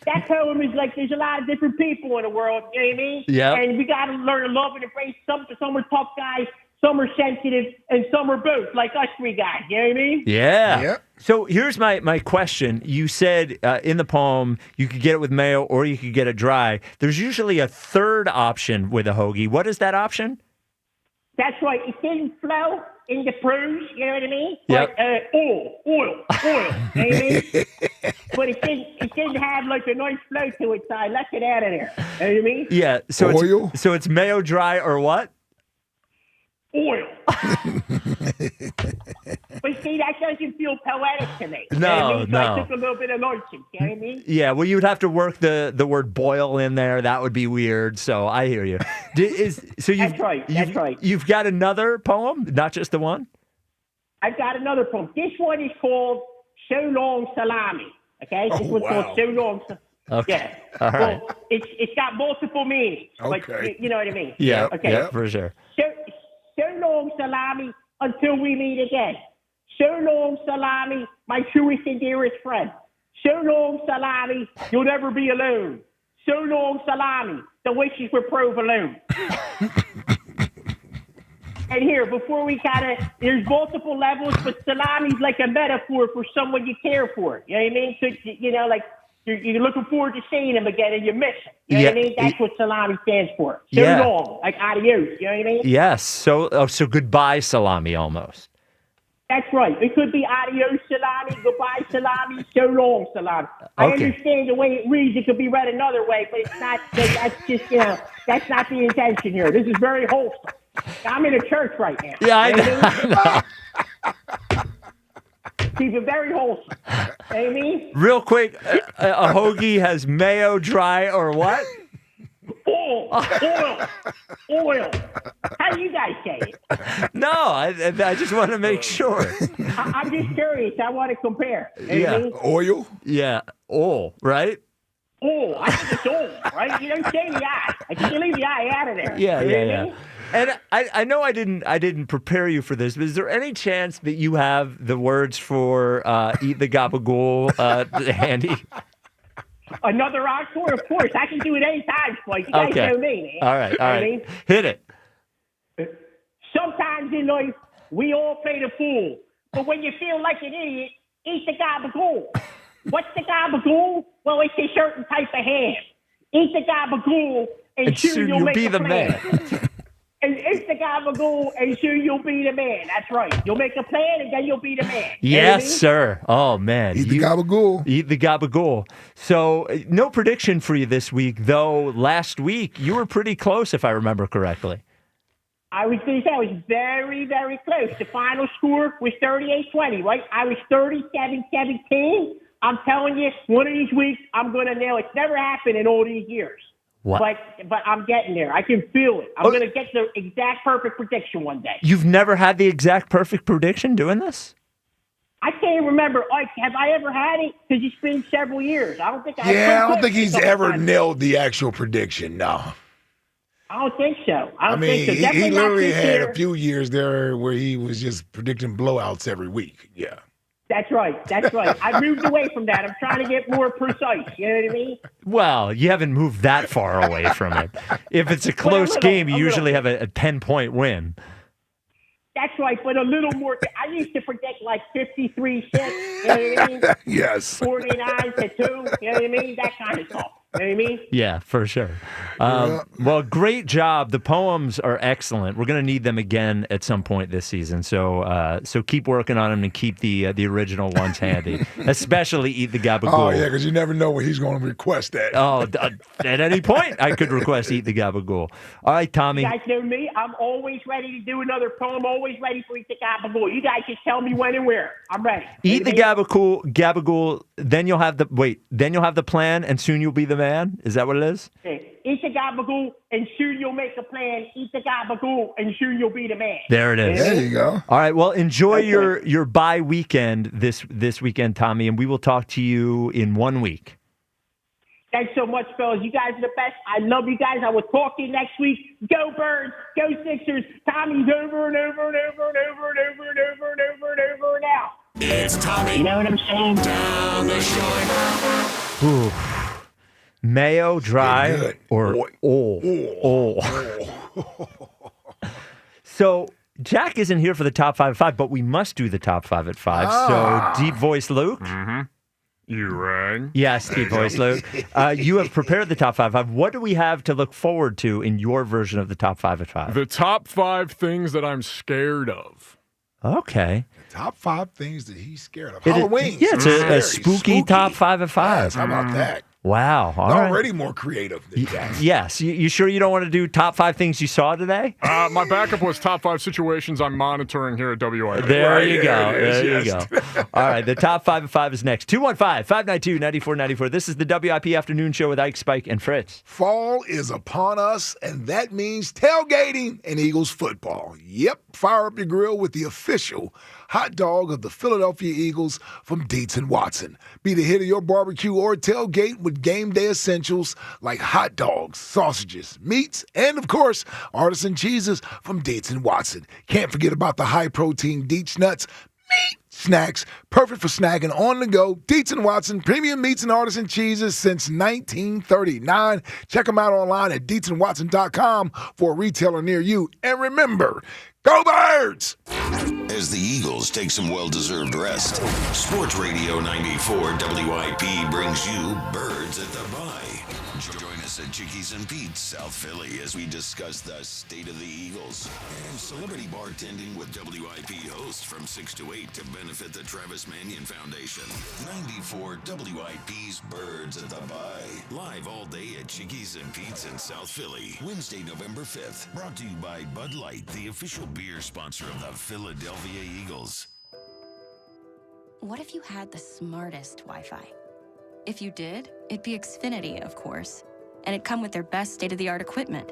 that poem is like there's a lot of different people in the world, you know what I mean? Yeah. And we got to learn to love and embrace some are tough guys, some are sensitive, and some are both, like us three guys, you know what I mean? Yeah. Yep. So here's my question. You said in the poem you could get it with mayo or you could get it dry. There's usually a third option with a hoagie. What is that option? That's right. It didn't flow in the prose, you know what I mean? Yep. Like, oil, you know what I mean? But it didn't have like a nice flow to it, so I left it out of there. You know what I mean? Yeah. So Oil? it's mayo dry or what? Oil. But see, that doesn't feel poetic to me. You know what I No, mean? So no. I took a little bit of license, you know what I mean? Yeah, well, you'd have to work the word boil in there. That would be weird. So I hear you. That's right. You've got another poem, not just the one? I've got another poem. This one is called So Long Salami. Okay? This one's wow. called So Long Salami. Okay. Yeah. All right. Well, it's got multiple meanings. Like, Okay. you know what I mean? Yeah. Okay. Yeah, for sure. So long, Salami, until we meet again. So long, Salami, my truest and dearest friend. So long, Salami, you'll never be alone. So long, Salami, the wishes were provolone. And here, before we there's multiple levels, but salami's like a metaphor for someone you care for. You know what I mean? So, you know, like, you're looking forward to seeing him again and you miss him. You know what I mean? That's what salami stands for. So long, like adios. You know what I mean? Yes. So goodbye salami almost. That's right. It could be adios salami, goodbye salami, so long salami. I Okay. understand the way it reads. It could be read another way, but it's not. That's just, you know, that's not the intention here. This is very wholesome. I'm in a church right now. Yeah, I You know what I mean? know. Keep it very wholesome. You know what I mean? Real quick, a hoagie has mayo dry or what? Oil. How do you guys say it? No, I just want to make sure. I'm just curious. I want to compare. You know what I Yeah. mean? Oil? Yeah. Oil, right? I think it's oil, right? You don't say the I. I think you leave the I out of there. Yeah, You know yeah, what I yeah. mean? And I know I didn't prepare you for this, but is there any chance that you have the words for eat the gabagool handy? Another encore? Of course. I can do it anytime, Spike. You guys Okay. know me, man. All right, You know all what I right. mean? Hit it. Sometimes in life, we all play the fool. But when you feel like an idiot, eat the gabagool. What's the gabagool? Well, it's a certain type of ham. Eat the gabagool, and soon you'll make be a the plan. man. And eat the gabagool, and soon you'll be the man. That's right. You'll make a plan, and then you'll be the man. You know what I Yes, mean? sir. Oh, man. Eat the gabagool. Eat the gabagool. So, no prediction for you this week, though last week you were pretty close, if I remember correctly. I was going to say I was very, very close. The final score was 38-20, right? I was 37-17. I'm telling you, one of these weeks, I'm going to nail it. It's never happened in all these years. What? But I'm getting there. I can feel it. I'm going to get the exact perfect prediction one day. You've never had the exact perfect prediction doing this? I can't remember. Like, have I ever had it? Because it's been several years. I don't think Yeah, I don't think he's ever nailed the actual prediction. No. I don't think so. I I don't mean, think so. he Definitely not literally this had year. a few years there where he was just predicting blowouts every week. Yeah. That's right. That's right. I moved away from that. I'm trying to get more precise. You know what I mean? Well, you haven't moved that far away from it. If it's a close little, game, you a usually little. have a 10-point win. That's right, but a little more. I used to predict like 53-6. You know what I mean? Yes. 49-2. You know what I mean? That kind of stuff. You know what I mean? Yeah, for sure. Well, great job. The poems are excellent. We're going to need them again at some point this season. So keep working on them and keep the original ones handy, especially Eat the Gabagool. Oh, yeah, because you never know when he's going to request that. Oh, at any point, I could request Eat the Gabagool. All right, Tommy. You guys know me. I'm always ready to do another poem. Always ready for Eat the Gabagool. You guys just tell me when and where. I'm ready. Eat the You know what Gabagool. Then you'll have the plan, and soon you'll be the man. Is that what it is? I mean? Eat the Gabagool, and soon you'll make a plan. Eat the Gabagool, and soon you'll be the man. There it is. There you go. All right. Well, enjoy your bye weekend this weekend, Tommy, and we will talk to you in 1 week. Thanks so much, fellas. You guys are the best. I love you guys. I will talk to you next week. Go Birds. Go Sixers. Tommy's over and over and over and over and over and over and over and over now. It's Tommy. You know what I'm saying? Down the shore. Ooh. Mayo, dry, or oh. So Jack isn't here for the top 5 at 5, but we must do the top 5 at 5. So deep voice Luke. Mm-hmm. You rang? Yes, deep voice Luke. You have prepared the top 5 at 5. What do we have to look forward to in your version of the top 5 at 5? The top 5 things that I'm scared of. Okay. Top 5 things that he's scared of. Halloween. Yeah, it's a spooky top 5 at 5. Yes, how about that? Wow. All right. Already more creative than that. Yes. You sure you don't want to do top 5 things you saw today? My backup was top 5 situations I'm monitoring here at WIP. There you go. There you go. All right. The top 5 at 5 is next. 215-592-9494. This is the WIP Afternoon Show with Ike, Spike, and Fritz. Fall is upon us, and that means tailgating and Eagles football. Yep. Fire up your grill with the official hot dog of the Philadelphia Eagles from Dietz & Watson. Be the hit of your barbecue or tailgate with game day essentials like hot dogs, sausages, meats, and of course, artisan cheeses from Dietz & Watson. Can't forget about the high-protein Dietz nuts meat snacks, perfect for snacking on the go. Dietz & Watson, premium meats and artisan cheeses since 1939. Check them out online at DietzandWatson.com for a retailer near you. And remember, go Birds! As the Eagles take some well-deserved rest, Sports Radio 94 WIP brings you Birds at the Bye. Join us at Chickies and Pete's, South Philly, as we discuss the state of the Eagles and celebrity bartending with WIP hosts from 6 to 8 to benefit the Travis Manion Foundation. 94 WIP's Birds at the Bye. Live all day at Chickies and Pete's in South Philly. Wednesday, November 5th. Brought to you by Bud Light, the official beer sponsor of the Philadelphia Eagles. What if you had the smartest Wi-Fi? If you did, it'd be Xfinity, of course, and it'd come with their best state-of-the-art equipment.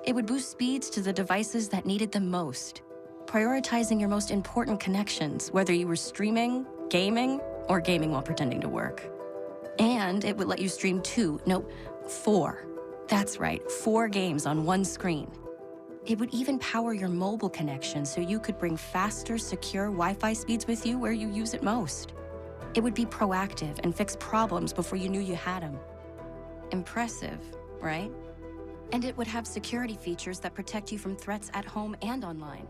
It would boost speeds to the devices that needed them most, prioritizing your most important connections, whether you were streaming, gaming, or gaming while pretending to work. And it would let you stream 4. That's right, 4 games on one screen. It would even power your mobile connection so you could bring faster, secure Wi-Fi speeds with you where you use it most. It would be proactive and fix problems before you knew you had them. Impressive, right? And it would have security features that protect you from threats at home and online.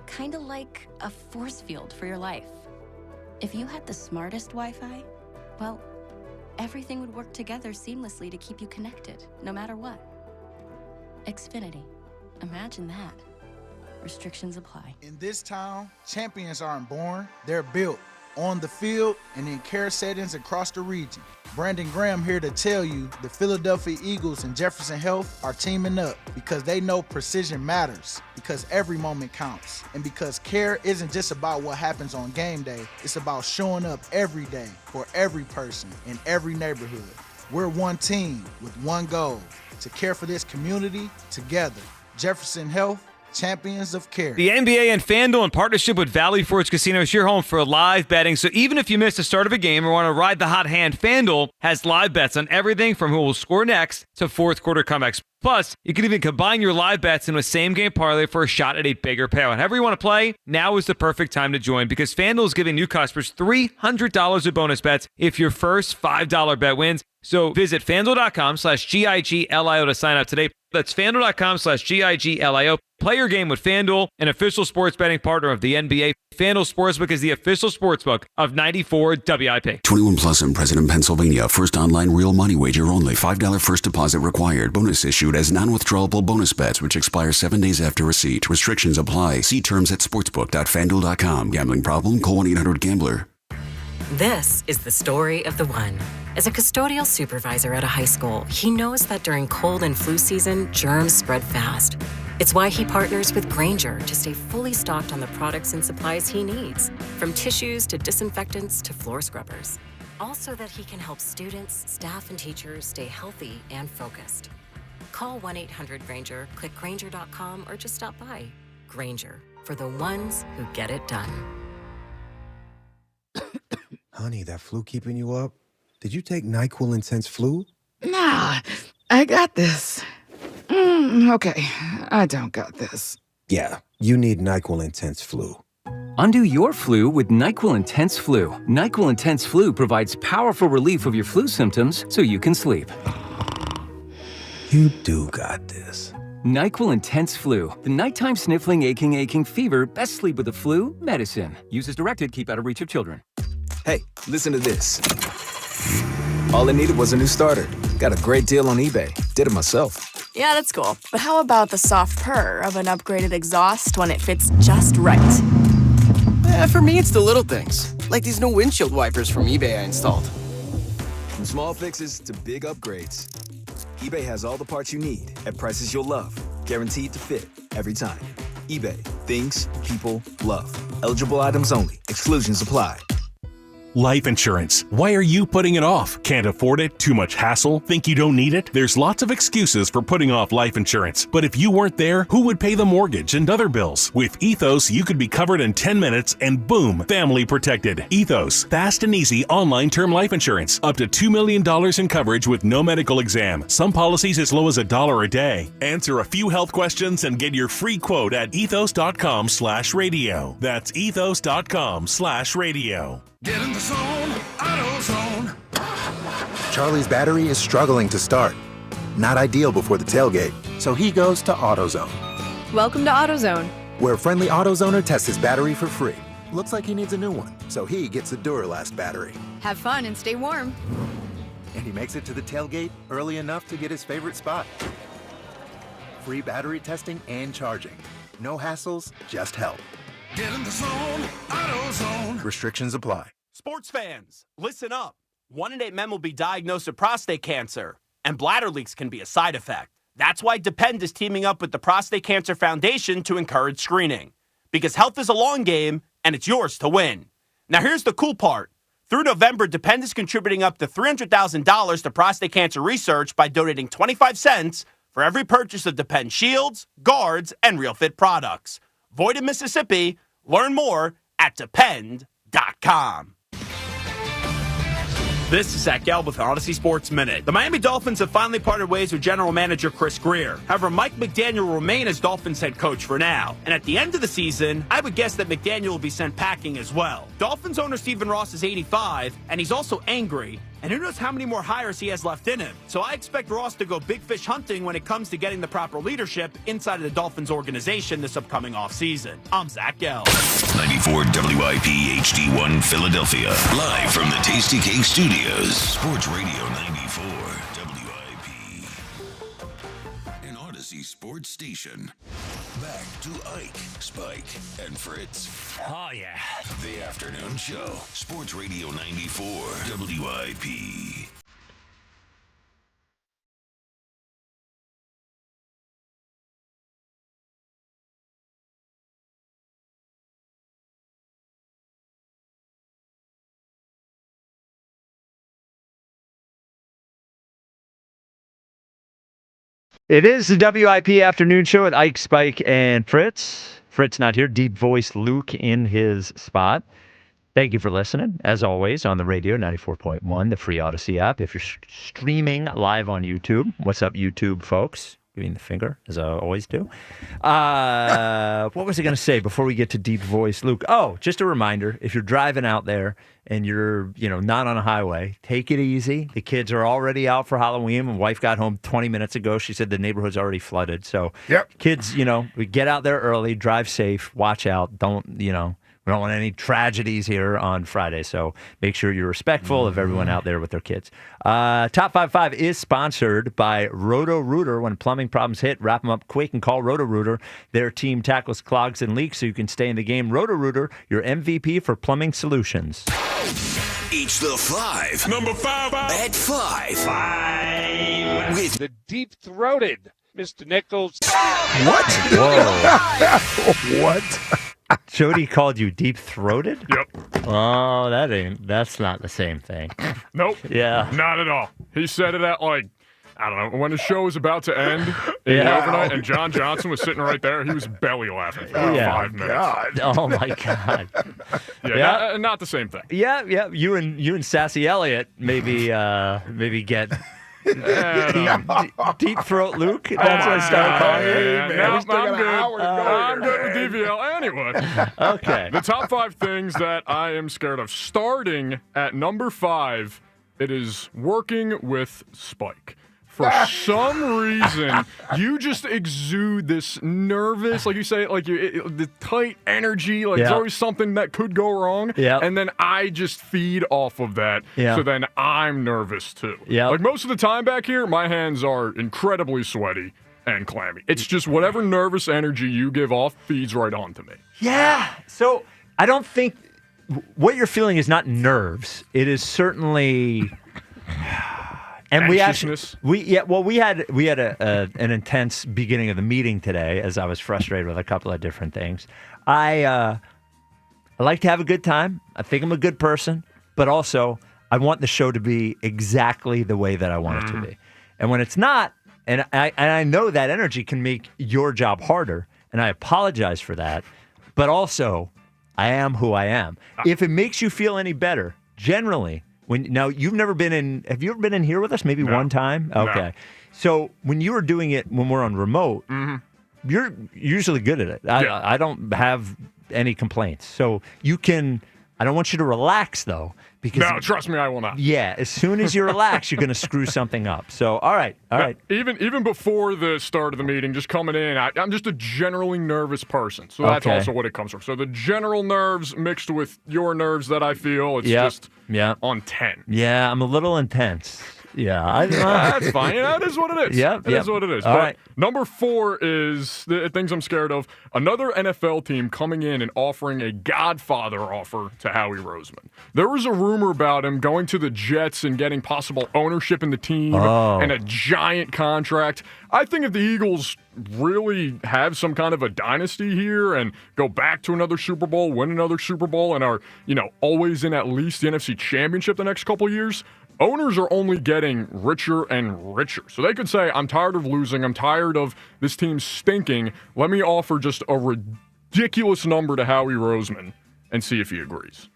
Kinda like a force field for your life. If you had the smartest Wi-Fi, well, everything would work together seamlessly to keep you connected, no matter what. Xfinity. Imagine that. Restrictions apply. In this town, champions aren't born, they're built. On the field and in care settings across the region. Brandon Graham here to tell you the Philadelphia Eagles and Jefferson Health are teaming up because they know precision matters, because every moment counts, and because care isn't just about what happens on game day, it's about showing up every day for every person in every neighborhood. We're one team with one goal, to care for this community together. Jefferson Health, champions of care. The NBA and FanDuel in partnership with Valley Forge Casino is your home for live betting. So even if you missed the start of a game or want to ride the hot hand, FanDuel has live bets on everything from who will score next to fourth quarter comebacks. Plus, you can even combine your live bets into a same-game parlay for a shot at a bigger payout. However you want to play, now is the perfect time to join because FanDuel is giving new customers $300 of bonus bets if your first $5 bet wins. So visit FanDuel.com/GIGLIO to sign up today. That's FanDuel.com/GIGLIO. Play your game with FanDuel, an official sports betting partner of the NBA. FanDuel Sportsbook is the official sportsbook of 94 WIP. 21 plus in President, Pennsylvania. First online real money wager only. $5 first deposit required. Bonus issued as non-withdrawable bonus bets, which expire 7 days after receipt. Restrictions apply. See terms at sportsbook.fanduel.com. Gambling problem? Call 1-800-GAMBLER. This is the story of the one. As a custodial supervisor at a high school, he knows that during cold and flu season, germs spread fast. It's why he partners with Grainger to stay fully stocked on the products and supplies he needs, from tissues to disinfectants to floor scrubbers. Also that he can help students, staff, and teachers stay healthy and focused. Call 1-800-GRAINGER, click Grainger.com, or just stop by. Grainger, for the ones who get it done. Honey, that flu keeping you up? Did you take NyQuil Intense Flu? Nah, I got this. Okay, I don't got this. Yeah, you need NyQuil Intense Flu. Undo your flu with NyQuil Intense Flu. NyQuil Intense Flu provides powerful relief of your flu symptoms so you can sleep. You do got this. NyQuil Intense Flu. The nighttime sniffling, aching fever. Best sleep with the flu medicine. Use as directed. Keep out of reach of children. Hey, listen to this. All I needed was a new starter. Got a great deal on eBay. Did it myself. Yeah, that's cool. But how about the soft purr of an upgraded exhaust when it fits just right? For me, it's the little things, like these new windshield wipers from eBay I installed. From small fixes to big upgrades, eBay has all the parts you need at prices you'll love. Guaranteed to fit every time. eBay. Things people love. Eligible items only. Exclusions apply. Life insurance. Why are you putting it off? Can't afford it? Too much hassle? Think you don't need it? There's lots of excuses for putting off life insurance. But if you weren't there, who would pay the mortgage and other bills? With Ethos, you could be covered in 10 minutes and boom, family protected. Ethos. Fast and easy online term life insurance. Up to $2 million in coverage with no medical exam. Some policies as low as $1 a day. Answer a few health questions and get your free quote at ethos.com/radio. That's ethos.com/radio. Get in the zone, AutoZone. Charlie's battery is struggling to start. Not ideal before the tailgate, so he goes to AutoZone, Welcome to AutoZone. where a friendly AutoZoner tests his battery for free. Looks like he needs a new one, so he gets a Duralast battery. Have fun and stay warm. And he makes it to the tailgate early enough to get his favorite spot. Free battery testing and charging. No hassles, just help. Get in the zone, AutoZone. Restrictions apply. Sports fans, listen up. 1 in 8 men will be diagnosed with prostate cancer, and bladder leaks can be a side effect. That's why Depend is teaming up with the Prostate Cancer Foundation to encourage screening. Because health is a long game, and it's yours to win. Now here's the cool part. Through November, Depend is contributing up to $300,000 to prostate cancer research by donating 25 cents for every purchase of Depend shields, guards, and Real Fit products. Void in Mississippi. Learn more at Depend.com. This is Zach Gelb with Odyssey Sports Minute. The Miami Dolphins have finally parted ways with general manager Chris Greer. However, Mike McDaniel will remain as Dolphins head coach for now. And at the end of the season, I would guess that McDaniel will be sent packing as well. Dolphins owner Stephen Ross is 85, and he's also angry. And who knows how many more hires he has left in him. So I expect Ross to go big fish hunting when it comes to getting the proper leadership inside of the Dolphins organization this upcoming offseason. I'm Zach Gelb. 94 WIP HD1 Philadelphia. Live from the Tasty Cake Studios. Sports Radio 94 WIP. An Odyssey sports station. Back to Ike, Spike, and Fritz. Oh, yeah. The Afternoon Show. Sports Radio 94 WIP. It is the WIP Afternoon Show with Ike, Spike, and Fritz. Fritz not here. Deep voice Luke in his spot. Thank you for listening, as always, on the radio, 94.1, the free Odyssey app. If you're streaming live on YouTube, what's up, YouTube folks? Giving the finger, as I always do. What was I going to say before we get to deep voice Luke? Oh, just a reminder, if you're driving out there and you're, not on a highway, take it easy. The kids are already out for Halloween. My wife got home 20 minutes ago. She said the neighborhood's already flooded. So kids, we get out there early, drive safe, watch out. We don't want any tragedies here on Friday, so make sure you're respectful of everyone out there with their kids. Top 5 is sponsored by Roto-Rooter. When plumbing problems hit, wrap them up quick and call Roto-Rooter. Their team tackles clogs and leaks so you can stay in the game. Roto-Rooter, your MVP for plumbing solutions. It's the 5. Number 5. At 5. With the deep-throated Mr. Nichols. What? Whoa. What? Jody called you deep-throated? Yep. Oh, that's not the same thing. Nope. Yeah. Not at all. He said it at I don't know, when the show was about to end in the overnight and John Johnson was sitting right there, he was belly laughing for 5 minutes. God. Oh, my God. Not the same thing. Yeah. You and Sassy Elliott maybe get Deep Throat Luke. That's what I started calling you. I'm good with DVL anyway. Okay. The top 5 things that I am scared of. Starting at number 5, it is working with Spike. For some reason, you just exude this nervous, like you say, like the tight energy, like there's always something that could go wrong. Yeah. And then I just feed off of that. Yeah. So then I'm nervous too. Yeah. Like most of the time back here, my hands are incredibly sweaty and clammy. It's just whatever nervous energy you give off feeds right onto me. Yeah. So I don't think what you're feeling is not nerves. It is certainly. And we actually, we had an intense beginning of the meeting today, as I was frustrated with a couple of different things. I like to have a good time. I think I'm a good person, but also I want the show to be exactly the way that I want it to be. And when it's not, and I know that energy can make your job harder, and I apologize for that, but also I am who I am. If it makes you feel any better, generally. Now, you've never been in. Have you ever been in here with us? Maybe one time. Okay. No. So when you were doing it when we're on remote, you're usually good at it. I don't have any complaints. So you can. I don't want you to relax though, because no, trust me, I will not. Yeah, as soon as you relax, you're going to screw something up. So all right. Even before the start of the meeting, just coming in, I'm just a generally nervous person. So that's Okay. also what it comes from. So the general nerves mixed with your nerves that I feel, it's just on 10. Yeah, I'm a little intense. Yeah, that's fine. Yeah, it is what it is. It is what it is. All But right. number 4 is the things I'm scared of. Another NFL team coming in and offering a Godfather offer to Howie Roseman. There was a rumor about him going to the Jets and getting possible ownership in the team and a giant contract. I think if the Eagles really have some kind of a dynasty here and go back to another Super Bowl, win another Super Bowl, and are, always in at least the NFC Championship the next couple of years, owners are only getting richer and richer. So they could say, I'm tired of losing. I'm tired of this team stinking. Let me offer just a ridiculous number to Howie Roseman and see if he agrees.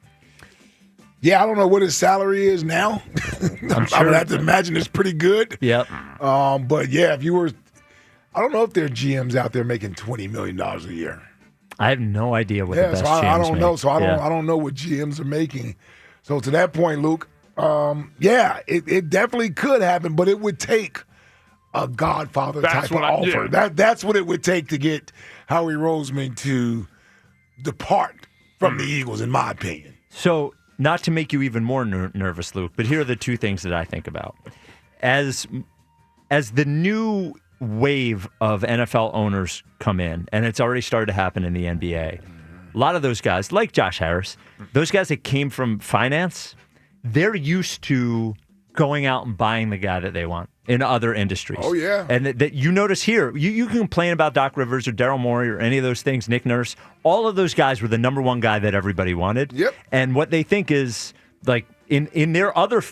Yeah, I don't know what his salary is now. I would have to imagine it's pretty good. Yep. But yeah, if you were, I don't know if there are GMs out there making $20 million a year. I have no idea what the best so I GMs don't make. know. So I don't know what GMs are making. So to that point, Luke, it definitely could happen, but it would take a Godfather type of offer. That's what it would take to get Howie Roseman to depart from the Eagles, in my opinion. So, not to make you even more nervous, Luke, but here are the 2 things that I think about. As the new wave of NFL owners come in, and it's already started to happen in the NBA, a lot of those guys, like Josh Harris, those guys that came from finance, they're used to going out and buying the guy that they want in other industries. Oh, yeah. And that you notice here, you can complain about Doc Rivers or Daryl Morey or any of those things, Nick Nurse. All of those guys were the number one guy that everybody wanted. Yep. And what they think is, like, in their other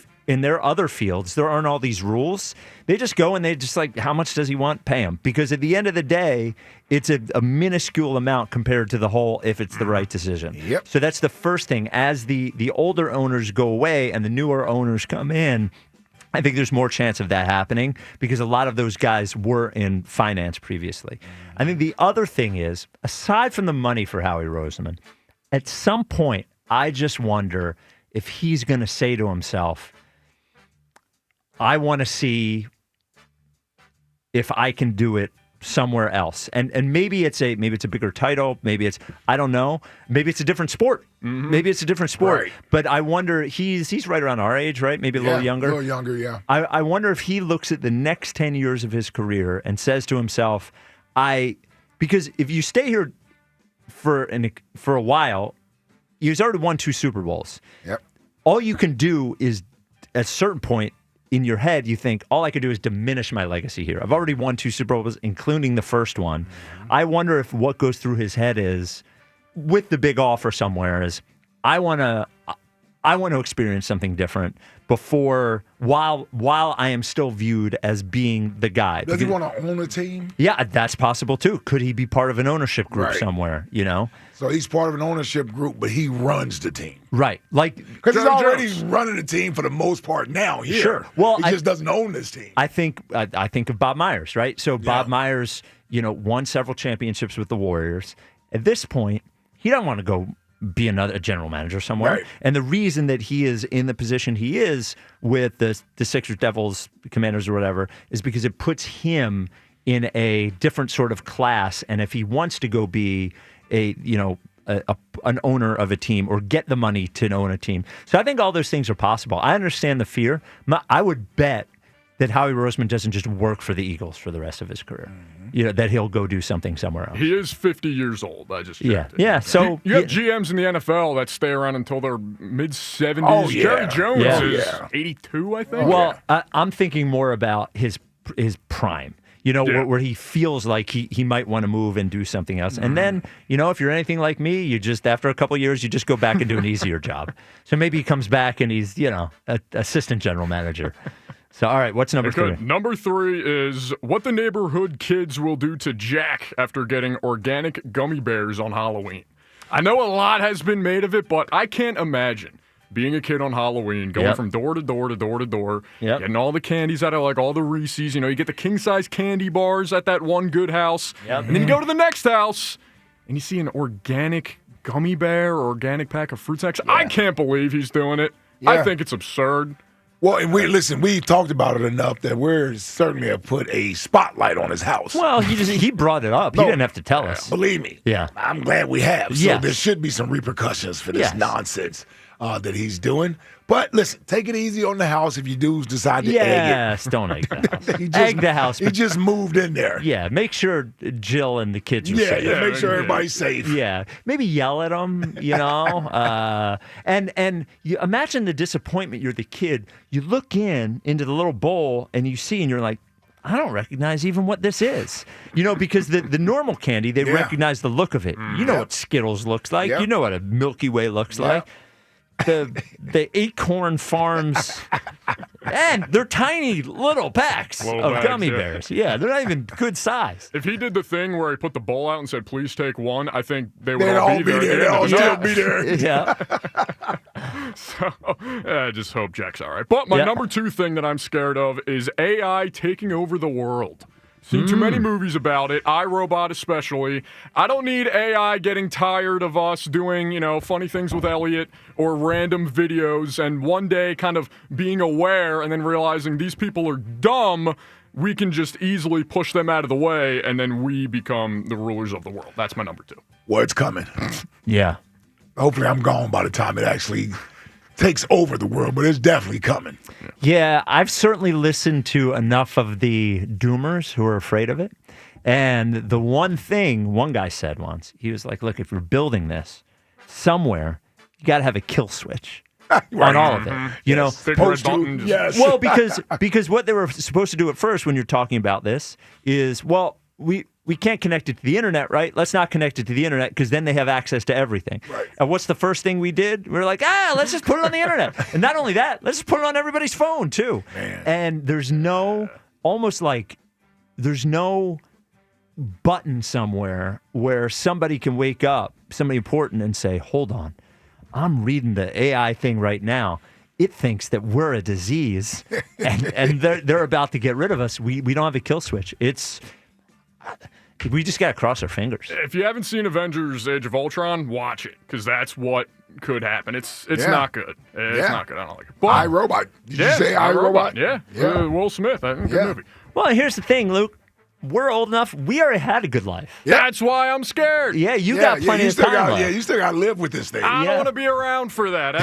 fields, there aren't all these rules. They just go and they just like, how much does he want? Pay him. Because at the end of the day, it's a minuscule amount compared to the whole if it's the right decision. Yep. So that's the first thing. As the older owners go away and the newer owners come in, I think there's more chance of that happening because a lot of those guys were in finance previously. I think the other thing is, aside from the money for Howie Roseman, at some point, I just wonder if he's going to say to himself, I want to see if I can do it somewhere else. And maybe it's a bigger title, maybe it's, I don't know, maybe it's a different sport. Maybe it's a different sport. Right. But I wonder, he's right around our age, right? Maybe a little younger. A little younger, yeah. I wonder if he looks at the next 10 years of his career and says to himself, because if you stay here for a while, he's already won 2 Super Bowls. Yep. All you can do is, at a certain point in your head, you think, all I could do is diminish my legacy here. I've already won 2 Super Bowls, including the first one. I wonder if what goes through his head is, with the big offer somewhere, is I want I want to experience something different while I am still viewed as being the guy. Does he want to own a team? Yeah, that's possible too. Could he be part of an ownership group somewhere? So he's part of an ownership group, but he runs the team. Right. Like because he's already running the team for the most part now. Here. Sure. Well, he just doesn't own this team. I think of Bob Myers, right? So Bob Myers, won several championships with the Warriors. At this point, he doesn't want to go be a general manager somewhere. Right. And the reason that he is in the position he is with the Sixers, Devils, Commanders, or whatever, is because it puts him in a different sort of class. And if he wants to go be an owner of a team or get the money to own a team. So I think all those things are possible. I understand the fear. I would bet that Howie Roseman doesn't just work for the Eagles for the rest of his career. That he'll go do something somewhere else. He is 50 years old. I just checked it. Yeah. So you have GMs in the NFL that stay around until their mid-70s. Oh, yeah. Jerry Jones is Yeah. 82, I think. Well, I'm thinking more about his prime. Where he feels like he might want to move and do something else. And then, if you're anything like me, you just, after a couple of years, you just go back and do an easier job. So maybe he comes back and he's, assistant general manager. So, all right, what's number 3? Number 3 is what the neighborhood kids will do to Jack after getting organic gummy bears on Halloween. I know a lot has been made of it, but I can't imagine being a kid on Halloween, going from door to door to door to door, getting all the candies out of all the Reese's. You get the king-size candy bars at that one good house. And then you go to the next house, and you see an organic gummy bear or organic pack of fruit snacks. I can't believe he's doing it. I think it's absurd. Well, and we talked about it enough that we're certainly have put a spotlight on his house. Well, he brought it up. He didn't have to tell us. Believe me. Yeah. I'm glad we have. So there should be some repercussions for this Yes. nonsense that he's doing. But listen, take it easy on the house if you do decide to egg it. Yes, don't egg the house. Egg the house. He just moved in there. Yeah, make sure Jill and the kids are safe. Yeah, make sure everybody's safe. Yeah, maybe yell at them, and you imagine the disappointment. You're the kid. You look into the little bowl and you see, and you're like, I don't recognize even what this is. Because the normal candy, they recognize the look of it. You know what Skittles looks like. You know what a Milky Way looks like. The Acorn Farms, and they're tiny little packs of gummy bears. Yeah, they're not even good size. If he did the thing where he put the bowl out and said, "Please take one," I think they would all be there. They'd all still be there. Yeah. So I just hope Jack's all right. But my number 2 thing that I'm scared of is AI taking over the world. Seen too many movies about it, iRobot especially. I don't need AI getting tired of us doing, funny things with Elliot or random videos and one day kind of being aware and then realizing these people are dumb. We can just easily push them out of the way and then we become the rulers of the world. That's my number 2. Well, it's coming. Yeah. Hopefully I'm gone by the time it actually takes over the world, but it's definitely coming. Yeah, I've certainly listened to enough of the doomers who are afraid of it. And the one thing one guy said once, he was like, look, if you're building this somewhere, you got to have a kill switch on all of it. Yes. Well, because what they were supposed to do at first when you're talking about this is, well, we can't connect it to the internet, right? Let's not connect it to the internet because then they have access to everything. Right. And what's the first thing we did? We were like, let's just put it on the internet. And not only that, let's just put it on everybody's phone too. Man. And there's no button somewhere where somebody can wake up, somebody important, and say, hold on, I'm reading the AI thing right now. It thinks that we're a disease and they're about to get rid of us. We don't have a kill switch. We just got to cross our fingers. If you haven't seen Avengers Age of Ultron, watch it, because that's what could happen. It's not good. It's not good. I don't like it. But, iRobot. Did you say iRobot? Yeah. Will Smith. Good movie. Well, here's the thing, Luke. We're old enough. We already had a good life. That's why I'm scared. Yeah, you got plenty of time left. Yeah, you still got to live with this thing. I don't want to be around for that.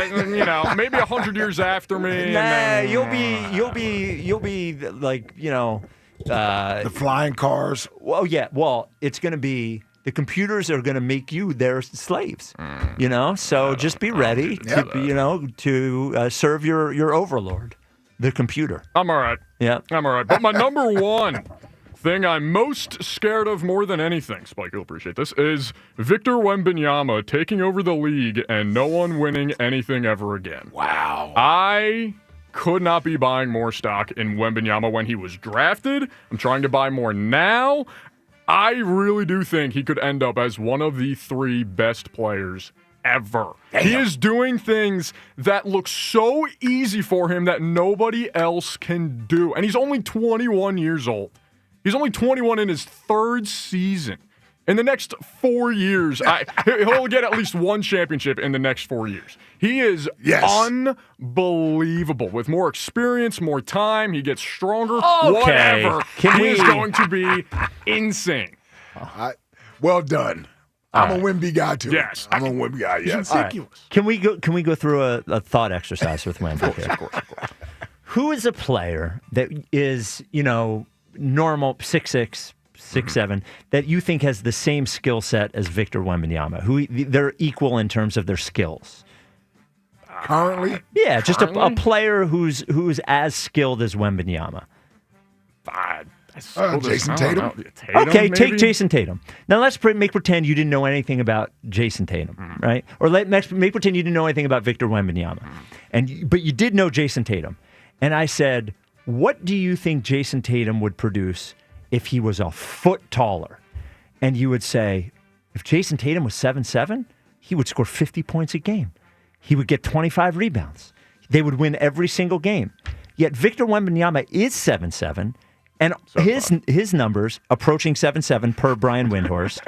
Maybe 100 years after me. Nah, you'll be like, the flying cars. Well, yeah. Well, it's going to be the computers are going to make you their slaves. So just be ready to serve your overlord, the computer. I'm all right. Yeah, I'm all right. But my number 1 thing I'm most scared of more than anything, Spike, you'll appreciate this, is Victor Wembanyama taking over the league and no one winning anything ever again. Wow. I could not be buying more stock in Wembanyama when he was drafted. I'm trying to buy more now. I really do think he could end up as one of the 3 best players ever. Damn. He is doing things that look so easy for him that nobody else can do. And he's only 21 years old. He's only 21 in his 3rd season. In the next 4 years, he'll get at least 1 championship in the next 4 years. He is unbelievable. With more experience, more time, he gets stronger, whatever. He is going to be insane. Well done. I'm a Wemby guy, too. Yes. I'm a Wemby guy, yes. All right. Can we go through a thought exercise with Wemby here? Of course. Who is a player that is, normal 6'6", 6'7", that you think has the same skill set as Victor Wembanyama, who they're equal in terms of their skills? Currently? Yeah, just a player who's as skilled as Wembanyama. Jason Tatum? Okay, take Jason Tatum. Now let's make pretend you didn't know anything about Jason Tatum, right? Or make pretend you didn't know anything about Victor Wembanyama, but you did know Jason Tatum. And I said, what do you think Jason Tatum would produce if he was a foot taller? And you would say, if Jason Tatum was 7'7", he would score 50 points a game. He would get 25 rebounds. They would win every single game. Yet Victor Wembanyama is 7'7", and his numbers approaching 7'7" per Brian Windhorst,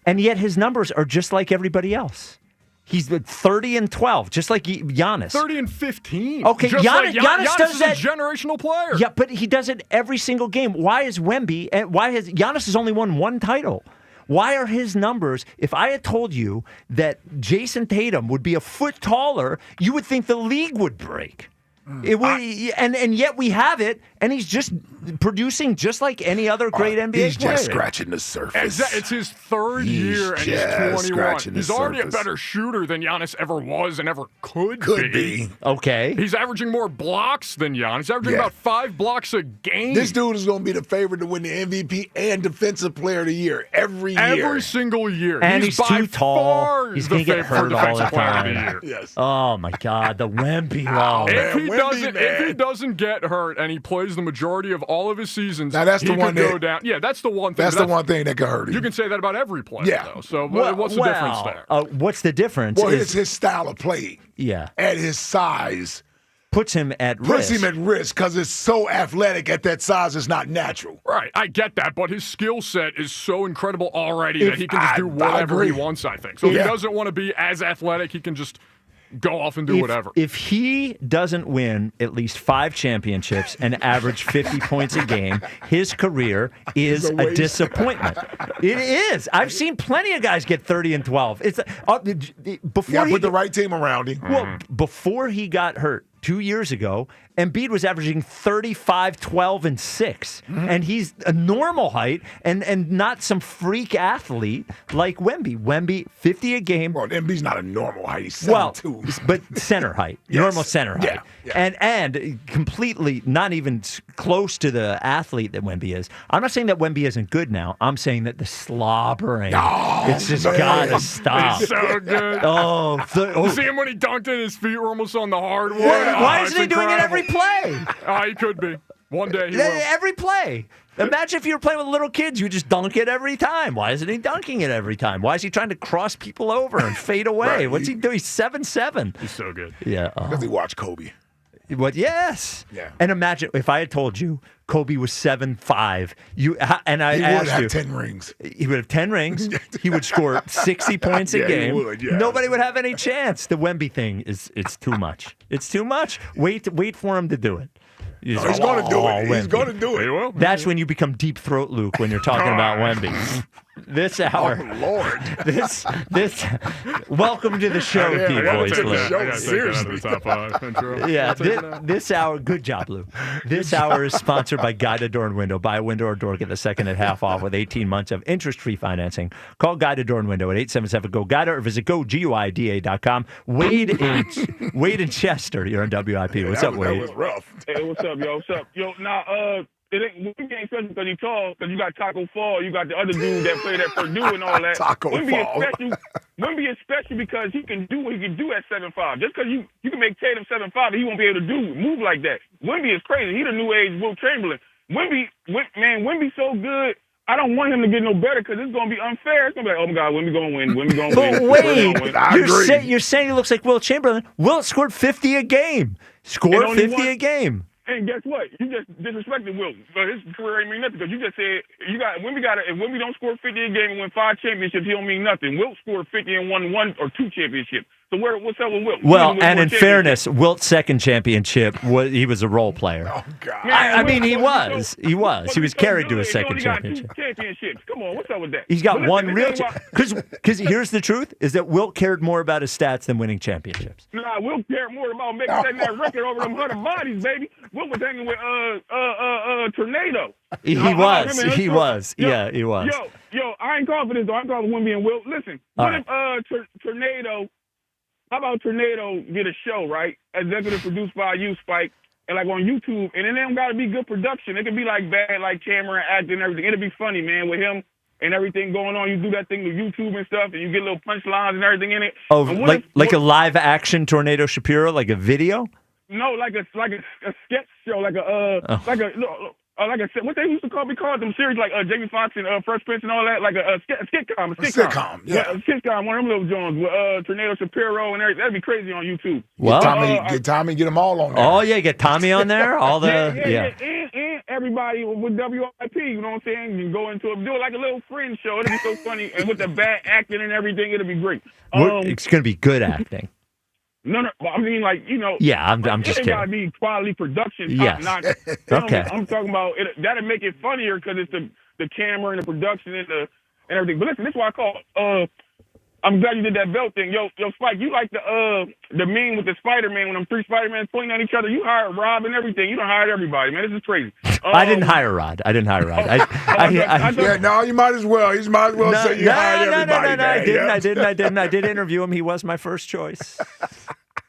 and yet his numbers are just like everybody else. He's 30 and 12, just like Giannis. 30 and 15. Okay, Giannis does is that. A generational player. Yeah, but he does it every single game. Why is Wemby? And Giannis has only won 1 title? Why are his numbers? If I had told you that Jason Tatum would be a foot taller, you would think the league would break. It would, and yet we have it, and he's just producing just like any other great NBA player. He's just scratching the surface. It's his 3rd year, and he's 21. He's already a better shooter than Giannis ever was and ever could be. Okay. He's averaging more blocks than Giannis. He's averaging about 5 blocks a game. This dude is going to be the favorite to win the MVP and Defensive Player of the Year every year. Every single year. And he's too tall. He's going to get hurt all the time. Yes. Oh, my God. The Wemby love. If he doesn't get hurt and he plays the majority of all of his seasons, now that's he the one could go down. Yeah, that's the one thing. That's the one thing that could hurt him. You can say that about every player, though. So what's the difference there? What's the difference? Well, it's his style of play. Yeah. At his size. Puts him at risk. Puts him at risk because it's so athletic at that size. It's not natural. Right. I get that, but his skill set is so incredible already that he can just do whatever he wants, I think. So if he doesn't want to be as athletic, he can just go off and do whatever. If he doesn't win at least 5 championships and average 50 points a game, his career is a disappointment. It is. I've seen plenty of guys get 30 and 12. It's before put the right team around him. Well, before he got hurt 2 years ago, Embiid was averaging 35, 12, and 6. And he's a normal height and not some freak athlete like Wemby. Wemby, 50 a game. Well, Embiid's not a normal height. He's 7'2". But center height. Normal center height. Yeah. And completely not even close to the athlete that Wemby is. I'm not saying that Wemby isn't good now. I'm saying that the slobbering, it's just got to stop. He's so good. You see him when he dunked it, his feet were almost on the hardwood. Why isn't he doing it every play? He could be. One day he will. Every play. Imagine if you were playing with little kids, you just dunk it every time. Why isn't he dunking it every time? Why is he trying to cross people over and fade away? What's he doing? He's 7'7". He's so good. Yeah. Because he watched Kobe. What? Yes. Yeah. And imagine if I had told you Kobe was 7'5", he would have 10 rings. He would have 10 rings. He would score 60 points a game. He would, yes. Nobody would have any chance. The Wemby thing it's too much. It's too much. Wait for him to do it. He's going to do it. Wemby. He's going to do it. He will. That's when you become Deep Throat Luke when you're talking about Wemby. This hour. Oh, Lord. This. Welcome to the show, D-Boys. Seriously. Yeah, this hour. Good job, Lou. This hour is sponsored by Guided Door and Window. Buy a window or door, get the second at half off with 18 months of interest-free financing. Call Guided Door and Window at 877-GO-GUIDED or visit GoGuida.com. Wade in Chester. You're on WIP. What's up, Wade? That was rough. Hey, what's up, yo? What's up? Yo, It ain't Wimby ain't special because he's tall. Because you got Taco Fall, you got the other dude that played at Purdue and all that. Taco Wimby Fall. Wimby is special because he can do what he can do at 7'5". Just because you can make Tatum 7'5", he won't be able to move like that. Wimby is crazy. He the new age Wilt Chamberlain. Wimby's so good. I don't want him to get no better because it's going to be unfair. It's going to be like, oh, my God, Wimby going to win. Wimby going to win. But wait, you're saying he looks like Wilt Chamberlain. Wilt scored 50 a game. Scored 50 a game. And guess what? You just disrespected Wilt. But his career ain't mean nothing because you just said if Wimby don't score 50 a game and win 5 championships, he don't mean nothing. Wilt scored 50 and won 1 or 2 championships. So what's up with Wilt? Well, and in fairness, Wilt's second championship he was a role player. Oh God! I mean, he was. He was carried to his second He championship. got 2 championships. Come on, what's up with that? He's got But one listen, real. the thing about- Because here's the truth: is that Wilt cared more about his stats than winning championships. Nah, Wilt cared more about setting that record over them 100 bodies, baby. Wilt was hanging with Tornado. He was. Yeah, he was. Yo, I ain't calling for this though. I'm calling Wimby and Wilt. Listen, All what if Tornado? How about Tornado get a show, right? Executive produced by you, Spike, and like on YouTube, and it don't got to be good production. It could be like bad, like camera acting and everything. It'll be funny, man, with him and everything going on. You do that thing with YouTube and stuff, and you get little punchlines and everything in it. Oh, like a live action Tornado Shapiro, like a video? No, like a sketch show, like what they used to call them series like Jamie Foxx and Fresh Prince and all that, like a sitcom. Yeah, a sitcom, one of them little Jones with Tornado Shapiro and everything. That'd be crazy on YouTube. Well, get Tommy, get them all on there. Oh yeah, get Tommy on there. All the and everybody with WIP. You know what I'm saying? You can go into do it like a little friend show. It'll be so funny, and with the bad acting and everything, it'll be great. It's gonna be good acting. No, I mean, like, you know. Yeah, I'm just kidding. It gotta be quality production. Yes. Okay. I'm talking about it. That'll make it funnier because it's the camera and the production and everything. But listen, this is why I call. I'm glad you did that belt thing. Yo, Spike, you like the meme with the Spider-Man when them 3 Spider-Mans pointing at each other. You hired Rob and everything. You done hired everybody, man. This is crazy. I didn't hire Rod. Yeah, no, you might as well. You might as well say you hired everybody. No, I didn't. I did interview him. He was my first choice.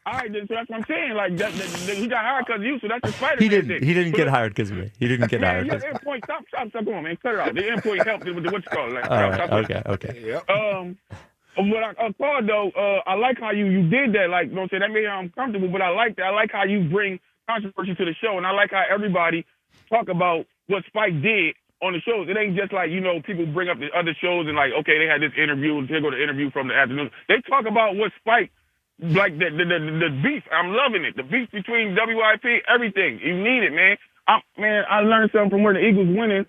All right, then, so that's what I'm saying. Like, he got hired because of you, so that's the Spider-Man thing. He didn't get hired because of me. He didn't get hired. Your endpoint, stop, come on, man. Cut it out. The endpoint helped with what you call it. Like, all right, okay. Yep. What I called, though, I like how you did that. Like, you know what I'm saying? That made me uncomfortable, but I like that. I like how you bring controversy to the show, and I like how everybody talk about what Spike did on the shows. It ain't just like, you know, people bring up the other shows and like, okay, they had this interview, they go to interview from the afternoon. They talk about what Spike, like the beef. I'm loving it. The beef between WIP, everything. You need it, man. I learned something from where the Eagles winning.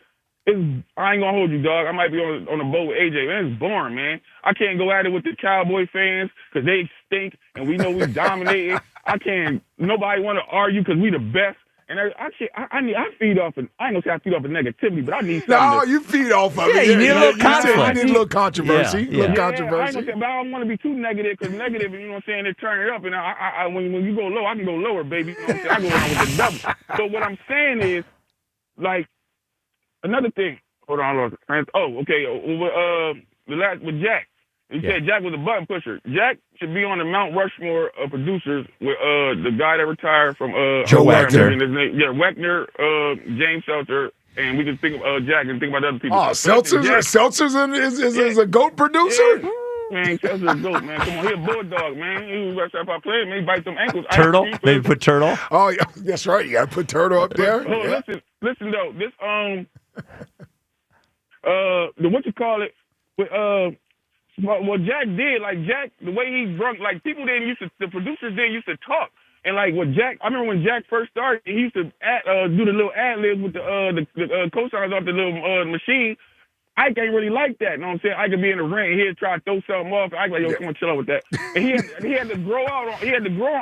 I ain't gonna hold you, dog. I might be on a boat with AJ. Man, it's boring, man. I can't go at it with the Cowboy fans because they stink and we know we dominated. Nobody want to argue because we the best. And I feed off of, I ain't gonna say I feed off of negativity, but I need something. No, you feed off of it. Yeah, you need a little conflict. You need a little controversy. Yeah. But I don't want to be too negative because negative, you know what I'm saying, they turn it up. And when you go low, I can go lower, baby. You know what I'm saying? I go around with the double. So what I'm saying is, like, another thing. Hold on. Oh, okay. With Jack. You said Jack was a button pusher. Jack should be on the Mount Rushmore of producers with the guy that retired from Joe Wagner. Yeah, Wagner, James Seltzer, and we can think of Jack and think about other people. Oh, Seltzer's is a GOAT producer? Yeah. Man, Seltzer's a GOAT, man. Come on, he a bulldog, man. He was up our player, man. He bites some ankles. Turtle? Maybe put Turtle? Oh, yeah, that's right. You got to put Turtle up there. Oh, yeah. Listen though. This what you call it with what Jack did, like Jack, the way he drunk, like the producers didn't used to talk. And like what Jack, I remember when Jack first started, he used to do the little ad libs with the cosigns off the little machine. Ike ain't really like that, you know what I'm saying? I could be in the ring, he'd try to throw something off. Ike like, yo, come on, chill out with that. And he had to grow on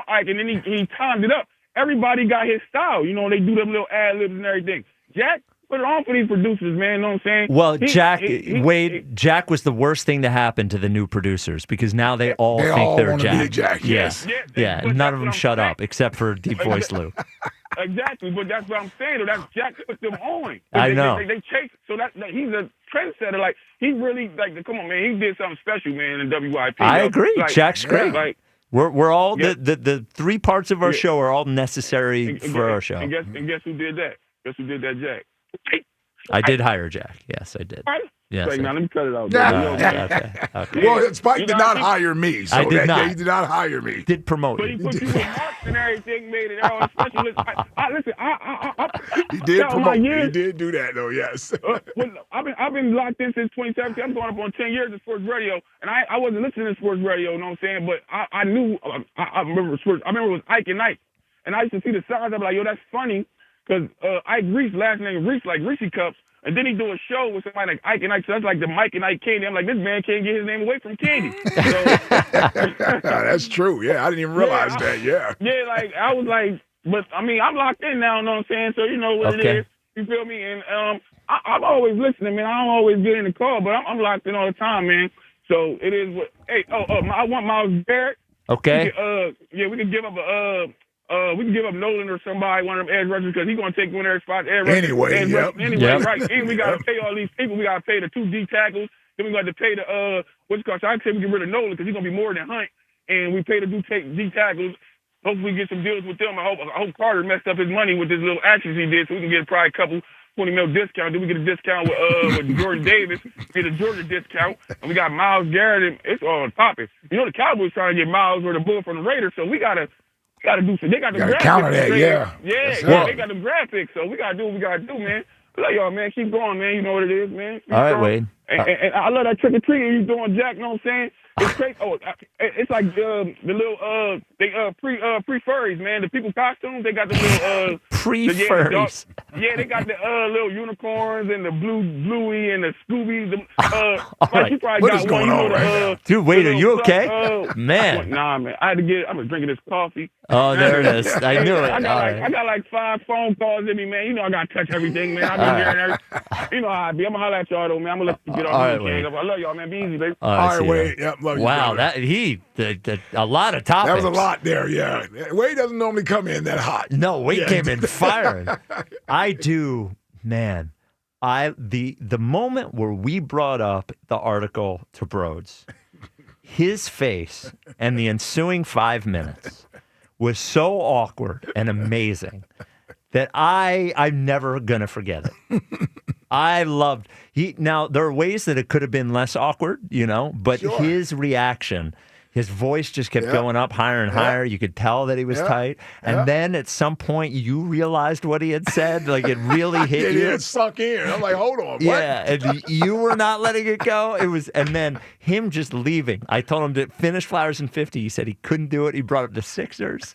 Ike, and then he timed it up. Everybody got his style, you know, they do them little ad libs and everything. Jack put it on for these producers, man, you know what I'm saying? Well, Jack was the worst thing to happen to the new producers because now they all think they're Jack. Jack. Yes. Yeah. None of them shut up except for Deep Voice Lou. Exactly, but that's what I'm saying. That's Jack put them on. I know. They chase. So that he's a trendsetter. Like he really come on, man. He did something special, man. In WIP. I agree. Like, Jack's great. Like we're all the 3 parts of our show are all necessary for our show. And guess who did that? Guess who did that, Jack? I did hire Jack. Yes, I did. Yes. Wait, now let me cut it out. Okay. Well, Spike did not hire me. So I did not. He did not hire me. Did promote But he put you in marks and everything, made it all special. Listen, He did Tell my promote. years. He did do that, though. Yes. I've been locked in since 2017. I'm going up on 10 years of sports radio, and I wasn't listening to sports radio. You know what I'm saying? But I knew. I remember sports. I remember it was Ike and Ike, and I used to see the signs. I'm like, yo, that's funny, because Ike Reese, last name Reese, like Reese Cups. And then he do a show with somebody like Ike and Ike. So that's like the Mike and Ike Candy. I'm like, this man can't get his name away from Candy. So, that's true. Yeah, I didn't even realize that. Yeah. Yeah, like I was like, but I mean, I'm locked in now. You know what I'm saying? So you know what it is. You feel me? And I'm always listening, man. I don't always get in the call, but I'm locked in all the time, man. So it is what. Hey, I want Myles Garrett. Okay. We can give up we can give up Nolan or somebody, one of them edge rushers, because he's going to take one of their spots. Anyway, right. And we got to pay all these people. We got to pay the 2 D tackles. Then we got to pay the, what's it called? So I say we get rid of Nolan because he's going to be more than Hunt. And we pay the D tackles. Hopefully we get some deals with them. I hope Carter messed up his money with his little actions he did, so we can get probably a couple $20 million discount. Then we get a discount with Jordan Davis, get a Georgia discount. And we got Myles Garrett, and it's all on topic. You know, the Cowboys trying to get Myles or the Bull from the Raiders, so we got to do some. They got the draft counter picks. that, yeah. Yeah, they got the draft picks, so we got to do what we got to do, man. I love y'all, man. Keep going, man. You know what it is, man. All right, Wade. And I love that trick-or-treating you doing, Jack. You know what I'm saying? It's crazy. It's like the little pre-furries, man. The people costumes, they got the little pre-furries. They got the little unicorns and the Bluey and the Scooby. Right. You probably What got is going one, on right now? Dude, Wade, are you okay? Man. Nah, man. I was drinking this coffee. Oh, there it is. I knew it. I got like 5 phone calls in me, man. You know I got to touch everything, man. I've been hearing everything. You know how I be. I'm going to holler at y'all, though, man. I'm going to let you get off the weekend. I love y'all, man. Be easy, baby. All right, Wade. Yep, love you, wow, brother. a lot of topics. That was a lot there, yeah. Wade doesn't normally come in that hot. No, Wade came in firing. I do, man. The moment where we brought up the article to Broads, his face and the ensuing 5 minutes was so awkward and amazing that I'm never gonna forget it. I loved now there are ways that it could have been less awkward, you know, but his reaction, his voice just kept going up higher and higher. You could tell that he was tight. And then at some point you realized what he had said. Like it really hit you. Yeah, it sunk in. I'm like, hold on. What? Yeah, and you were not letting it go. And then him just leaving. I told him to finish Flowers in 50. He said he couldn't do it. He brought up the Sixers.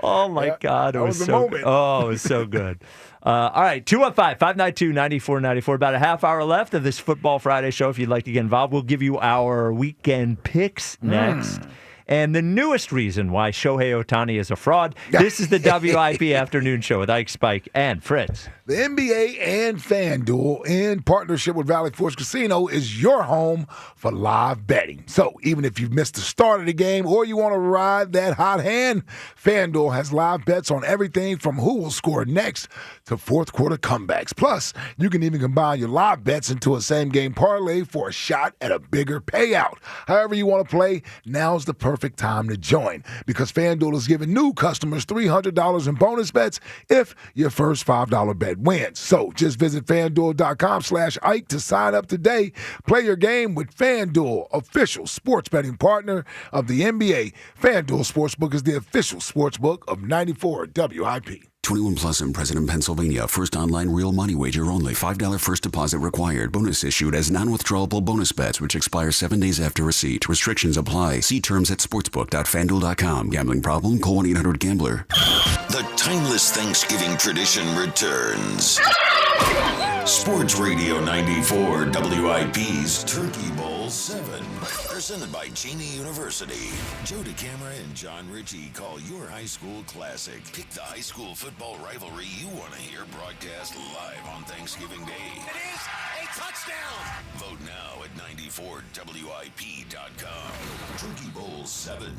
Oh my God. It was so good. Oh, it was so good. All right, 215-592-9494. About a half hour left of this Football Friday show. If you'd like to get involved, we'll give you our weekend picks next. And the newest reason why Shohei Ohtani is a fraud. This is the WIP Afternoon Show with Ike, Spike, and Fritz. The NBA and FanDuel, in partnership with Valley Forge Casino, is your home for live betting. So even if you've missed the start of the game or you want to ride that hot hand, FanDuel has live bets on everything from who will score next to fourth quarter comebacks. Plus, you can even combine your live bets into a same-game parlay for a shot at a bigger payout. However you want to play, now's the perfect time to join because FanDuel is giving new customers $300 in bonus bets if your first $5 bet wins. So just visit FanDuel.com/Ike to sign up today. Play your game with FanDuel, official sports betting partner of the NBA. FanDuel Sportsbook is the official sportsbook of 94 WIP. 21 plus and present in Pennsylvania. First online real money wager only. $5 first deposit required. Bonus issued as non-withdrawable bonus bets, which expire 7 days after receipt. Restrictions apply. See terms at sportsbook.fanduel.com. Gambling problem? Call 1-800-GAMBLER. The timeless Thanksgiving tradition returns. Sports Radio 94 WIP's Turkey Bowl 7. Presented by Cheney University. Joe DeCamara and John Ritchie call your high school classic. Pick the high school football rivalry you want to hear broadcast live on Thanksgiving Day. It is a Touchdown! Vote now at 94WIP.com. Turkey Bowl 7.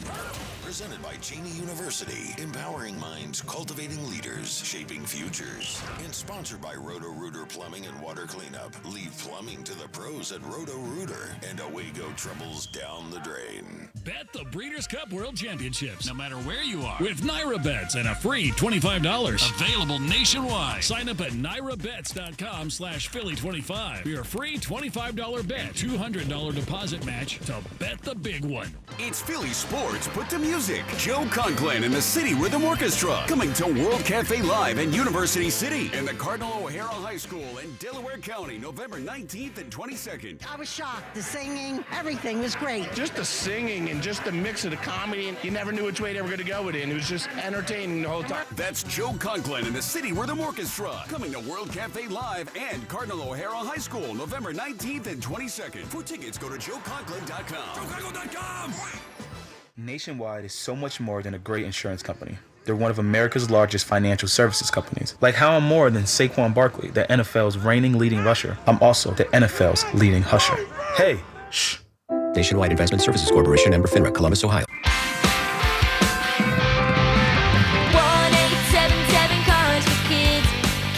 Presented by Cheney University. Empowering minds, cultivating leaders, shaping futures. And sponsored by Roto-Rooter Plumbing and Water Cleanup. Leave plumbing to the pros at Roto-Rooter. And away go troubles down the drain. Bet the Breeders' Cup World Championships, no matter where you are, with Naira Bets and a free $25. Available nationwide. Sign up at NairaBets.com/Philly25 for your free $25 bet, $200 deposit match to bet the big one. It's Philly Sports Put to Music. Joe Conklin and the City Rhythm Orchestra coming to World Cafe Live in University City and the Cardinal O'Hara High School in Delaware County, November 19th and 22nd. I was shocked. The singing, everything was great. Just the singing and just the mix of the comedy, and you never knew which way they were going to go with it, and it was just entertaining the whole time. That's Joe Conklin and the City Rhythm Orchestra coming to World Cafe Live and Cardinal O'Hara High School, November 19th and 22nd. For tickets, go to joeconklin.com. JoeConklin.com! Nationwide is so much more than a great insurance company. They're one of America's largest financial services companies. Like how I'm more than Saquon Barkley, the NFL's reigning leading rusher, I'm also the NFL's leading husher. Hey, shh. Nationwide Investment Services Corporation, member FINRA, Columbus, Ohio. 1-877 Cars for Kids.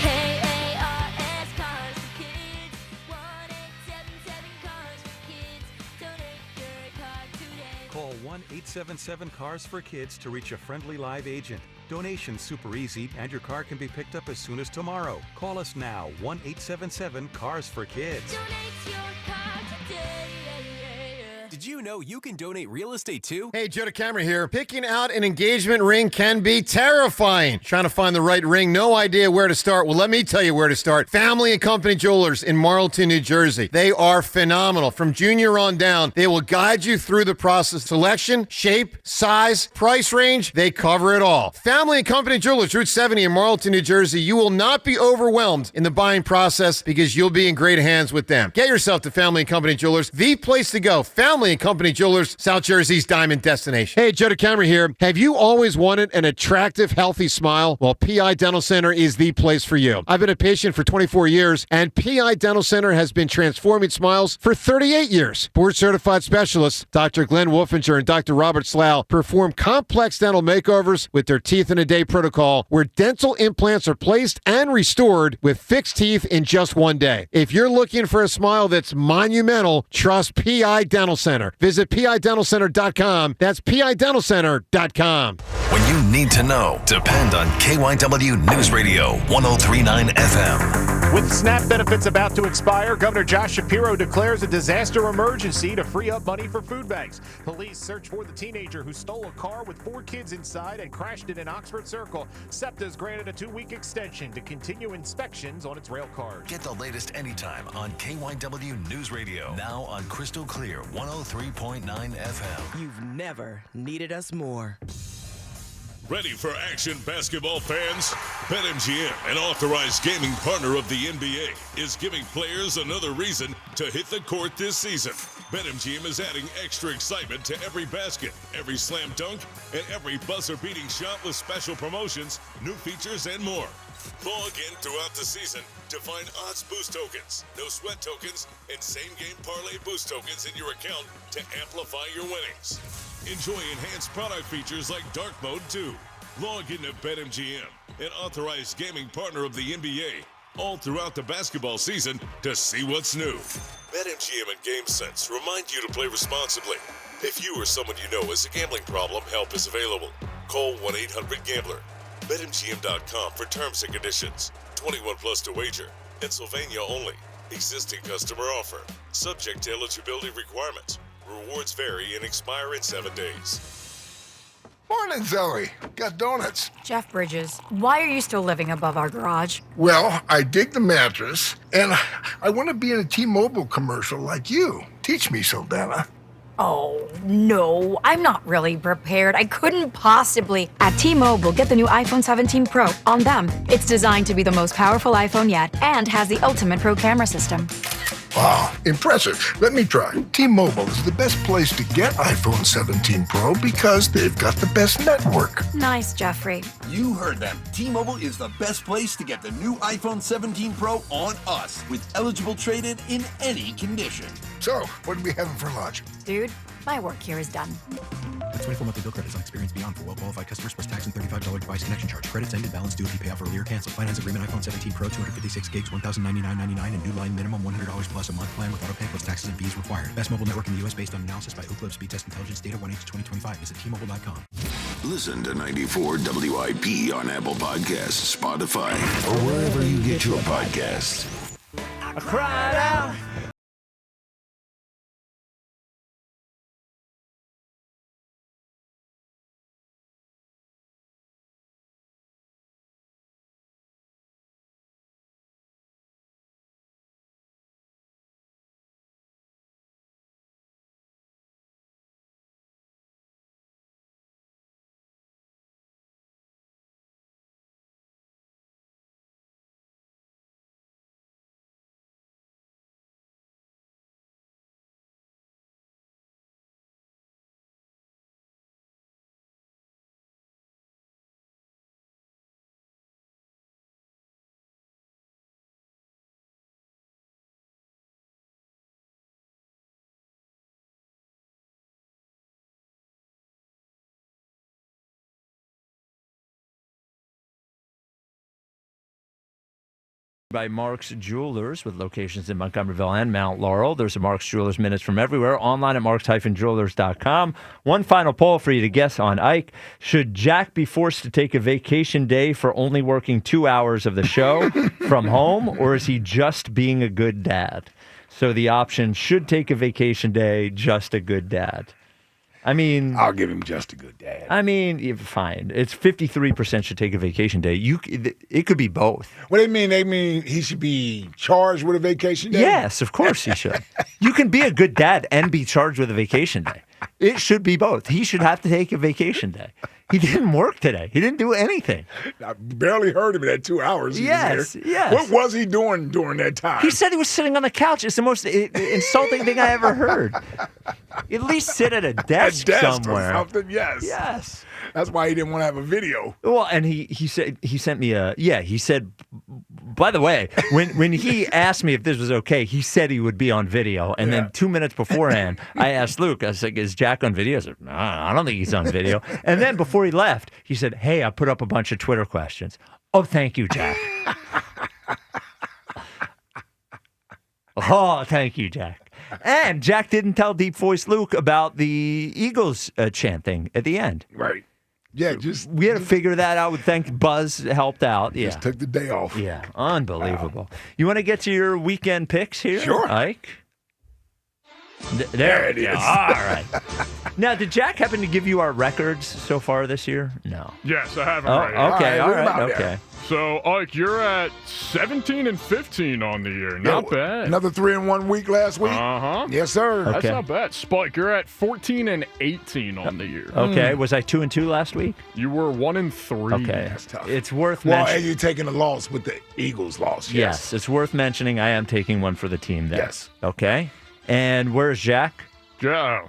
KARS Cars for Kids. 1-877 Cars for Kids. Donate your car today. Call 1-877-CARS for Kids to reach a friendly live agent. Donation's super easy, and your car can be picked up as soon as tomorrow. Call us now, 1-877-CARS for Kids. Donate your car today. Did you know you can donate real estate too? Hey, Joe DeCamera here. Picking out an engagement ring can be terrifying. Trying to find the right ring, no idea where to start. Well, let me tell you where to start. Family and Company Jewelers in Marlton, New Jersey. They are phenomenal. From junior on down, they will guide you through the process. Selection, shape, size, price range, they cover it all. Family and Company Jewelers, Route 70 in Marlton, New Jersey. You will not be overwhelmed in the buying process because you'll be in great hands with them. Get yourself to Family and Company Jewelers, the place to go. Family and Company Jewelers, South Jersey's diamond destination. Hey, Joe DeCamera here. Have you always wanted an attractive, healthy smile? Well, PI Dental Center is the place for you. I've been a patient for 24 years, and PI Dental Center has been transforming smiles for 38 years. Board-certified specialists, Dr. Glenn Wolfinger and Dr. Robert Slough, perform complex dental makeovers with their teeth-in-a-day protocol, where dental implants are placed and restored with fixed teeth in just one day. If you're looking for a smile that's monumental, trust PI Dental Center. Visit PIDentalCenter.com. That's PIDentalCenter.com. When you need to know, depend on KYW News Radio 103.9 FM. With SNAP benefits about to expire, Governor Josh Shapiro declares a disaster emergency to free up money for food banks. Police search for the teenager who stole a car with 4 kids inside and crashed it in Oxford Circle. SEPTA's granted a 2-week extension to continue inspections on its rail cars. Get the latest anytime on KYW News Radio. Now on Crystal Clear 103.9 FM. You've never needed us more. Ready for action, basketball fans? BetMGM, an authorized gaming partner of the NBA, is giving players another reason to hit the court this season. BetMGM is adding extra excitement to every basket, every slam dunk, and every buzzer-beating shot with special promotions, new features, and more. Log in throughout the season to find odds boost tokens, no sweat tokens, and same-game parlay boost tokens in your account to amplify your winnings. Enjoy enhanced product features like Dark Mode 2. Log into BetMGM, an authorized gaming partner of the NBA, all throughout the basketball season to see what's new. BetMGM and GameSense remind you to play responsibly. If you or someone you know has a gambling problem, help is available. Call 1-800-GAMBLER. BetMGM.com for terms and conditions. 21 plus to wager. Pennsylvania only. Existing customer offer. Subject to eligibility requirements. Rewards vary and expire in 7 days. Morning, Zoe. Got donuts. Jeff Bridges, why are you still living above our garage? Well, I dig the mattress, and I want to be in a T-Mobile commercial like you. Teach me, Saldana. Oh, no, I'm not really prepared. I couldn't possibly. At T-Mobile, get the new iPhone 17 Pro. On them, it's designed to be the most powerful iPhone yet and has the ultimate pro camera system. Wow, impressive. Let me try. T-Mobile is the best place to get iPhone 17 Pro because they've got the best network. Nice, Jeffrey. You heard them. T-Mobile is the best place to get the new iPhone 17 Pro on us with eligible trade-in in any condition. So, what are we having for lunch? Dude, my work here is done. The 24 monthly bill credits on experience beyond for well-qualified customers plus tax and $35 device connection charge. Credits ended, balance due if you pay off earlier. Cancel. Finance agreement iPhone 17 Pro, 256 gigs, $1,099.99 and new line minimum $100 plus a month plan with auto pay plus taxes and fees required. Best mobile network in the U.S. based on analysis by Ookla Speed Test Intelligence data 1H2025. Visit T-Mobile.com. Listen to 94 WIP on Apple Podcasts, Spotify, or wherever you get your podcasts. I cried out. By Mark's Jewelers with locations in Montgomeryville and Mount Laurel. There's a Mark's Jewelers Minutes from everywhere. Online at marks-jewelers.com. One final poll for you to guess on Ike. Should Jack be forced to take a vacation day for only working 2 hours of the show from home, or is he just being a good dad? So the option should take a vacation day, just a good dad. I mean, I'll give him just a good dad. I mean, fine. It's 53% should take a vacation day. It could be both. What do you mean? They mean he should be charged with a vacation day? Yes, of course he should. You can be a good dad and be charged with a vacation day. It should be both. He should have to take a vacation day. He didn't work today. He didn't do anything. I barely heard him in that 2 hours. Yes. What was he doing during that time? He said he was sitting on the couch. It's the most insulting thing I ever heard. At least sit at a desk somewhere. Or something. Yes. Yes. That's why he didn't want to have a video. Well, and he said he sent me he said, by the way, when he asked me if this was okay, he said he would be on video. And then 2 minutes beforehand, I asked Luke, I was like, is Jack on video? I said, no, I don't think he's on video. And then before he left, he said, hey, I put up a bunch of Twitter questions. Oh, thank you, Jack. Oh, thank you, Jack. And Jack didn't tell Deep Voice Luke about the Eagles chanting at the end. Right. Yeah, we had to figure that out. Thank Buzz helped out. Yeah, just took the day off. Yeah, unbelievable. Wow. You want to get to your weekend picks here, sure, Ike? There it is. All right. Now, did Jack happen to give you our records so far this year? No. Yes, I have them right. Okay, all right, okay. So, Ike, you're at 17-15 on the year. Not bad. Another 3-1 week last week. Uh-huh. Yes, sir. That's not bad. Spike, you're at 14-18 on the year. Okay. Was I 2-2 last week? You were 1-3. Okay. That's tough. It's worth mentioning. mentioning. And you're taking a loss with the Eagles loss. Yes, it's worth mentioning. I am taking one for the team there. Yes. Okay. And where's Jack? Yeah.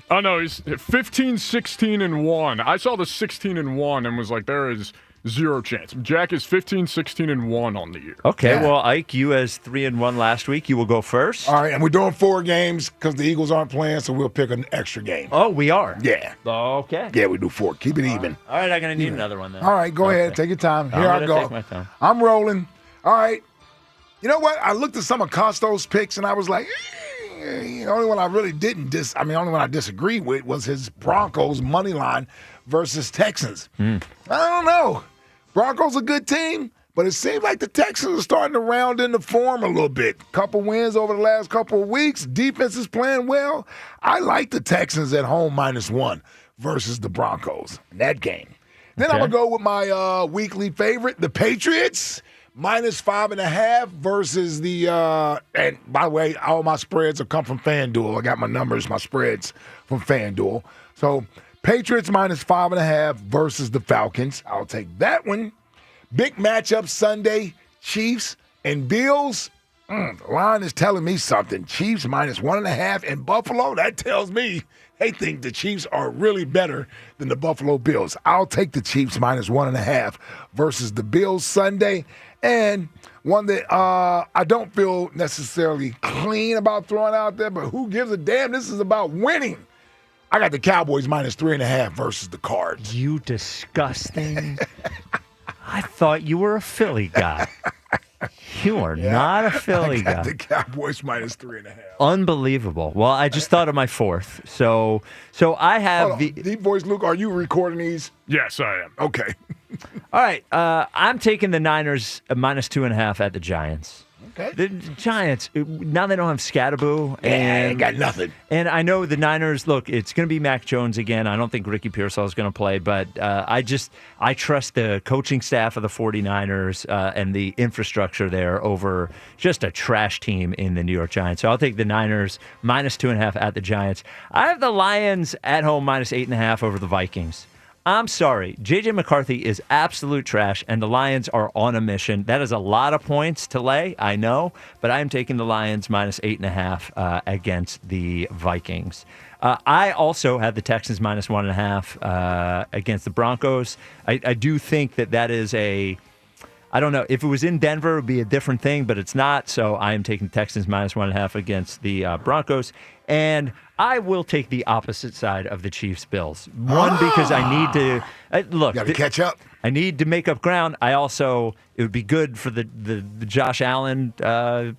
Oh, no, he's 15-16-1. I saw the 16-1 and was like, there is zero chance. Jack is 15-16-1 on the year. Okay, well, Ike, you as 3-1 last week. You will go first. All right, and we're doing 4 games because the Eagles aren't playing, so we'll pick an extra game. Oh, we are? Yeah. Okay. Yeah, we do 4. Keep it even. All right, I'm going to need another one then. All right, go ahead. Take your time. Here I go. Take my time. I'm rolling. All right. You know what? I looked at some of Costo's picks, and I was like, the only one I really only one I disagreed with was his Broncos money line versus Texans. I don't know. Broncos a good team, but it seems like the Texans are starting to round into form a little bit. Couple wins over the last couple of weeks. Defense is playing well. I like the Texans at home -1 versus the Broncos in that game. Then I'm going to go with my weekly favorite, the Patriots. -5.5 versus the and by the way, all my spreads have come from FanDuel. I got my numbers, my spreads from FanDuel. So Patriots -5.5 versus the Falcons. I'll take that one. Big matchup Sunday, Chiefs and Bills. The line is telling me something. Chiefs minus 1.5 in Buffalo. That tells me they think the Chiefs are really better than the Buffalo Bills. I'll take the Chiefs minus 1.5 versus the Bills Sunday. And one that I don't feel necessarily clean about throwing out there, but who gives a damn? This is about winning. I got the Cowboys minus 3.5 versus the Cards. You disgusting. I thought you were a Philly guy. You are not a Philly guy. The Cowboys minus 3.5. Unbelievable. Well, I just thought of my fourth. So I have the Deep Voice Luke, are you recording these? Yes, I am. Okay. All right. I'm taking the Niners minus 2.5 at the Giants. Okay. The Giants, now they don't have Scatterboo. They got nothing. And I know the Niners, look, it's going to be Mac Jones again. I don't think Ricky Pearsall is going to play, but I trust the coaching staff of the 49ers and the infrastructure there over just a trash team in the New York Giants. So I'll take the Niners minus 2.5 at the Giants. I have the Lions at home minus 8.5 over the Vikings. I'm sorry. J.J. McCarthy is absolute trash, and the Lions are on a mission. That is a lot of points to lay, I know, but I am taking the Lions minus 8.5 against the Vikings. I also have the Texans minus 1.5 against the Broncos. I do think that is I don't know. If it was in Denver, it would be a different thing, but it's not. So I am taking Texans minus 1.5 against the Broncos. And I will take the opposite side of the Chiefs-Bills. One, because I need to look. Got to catch up. I need to make up ground. It would be good for the Josh Allen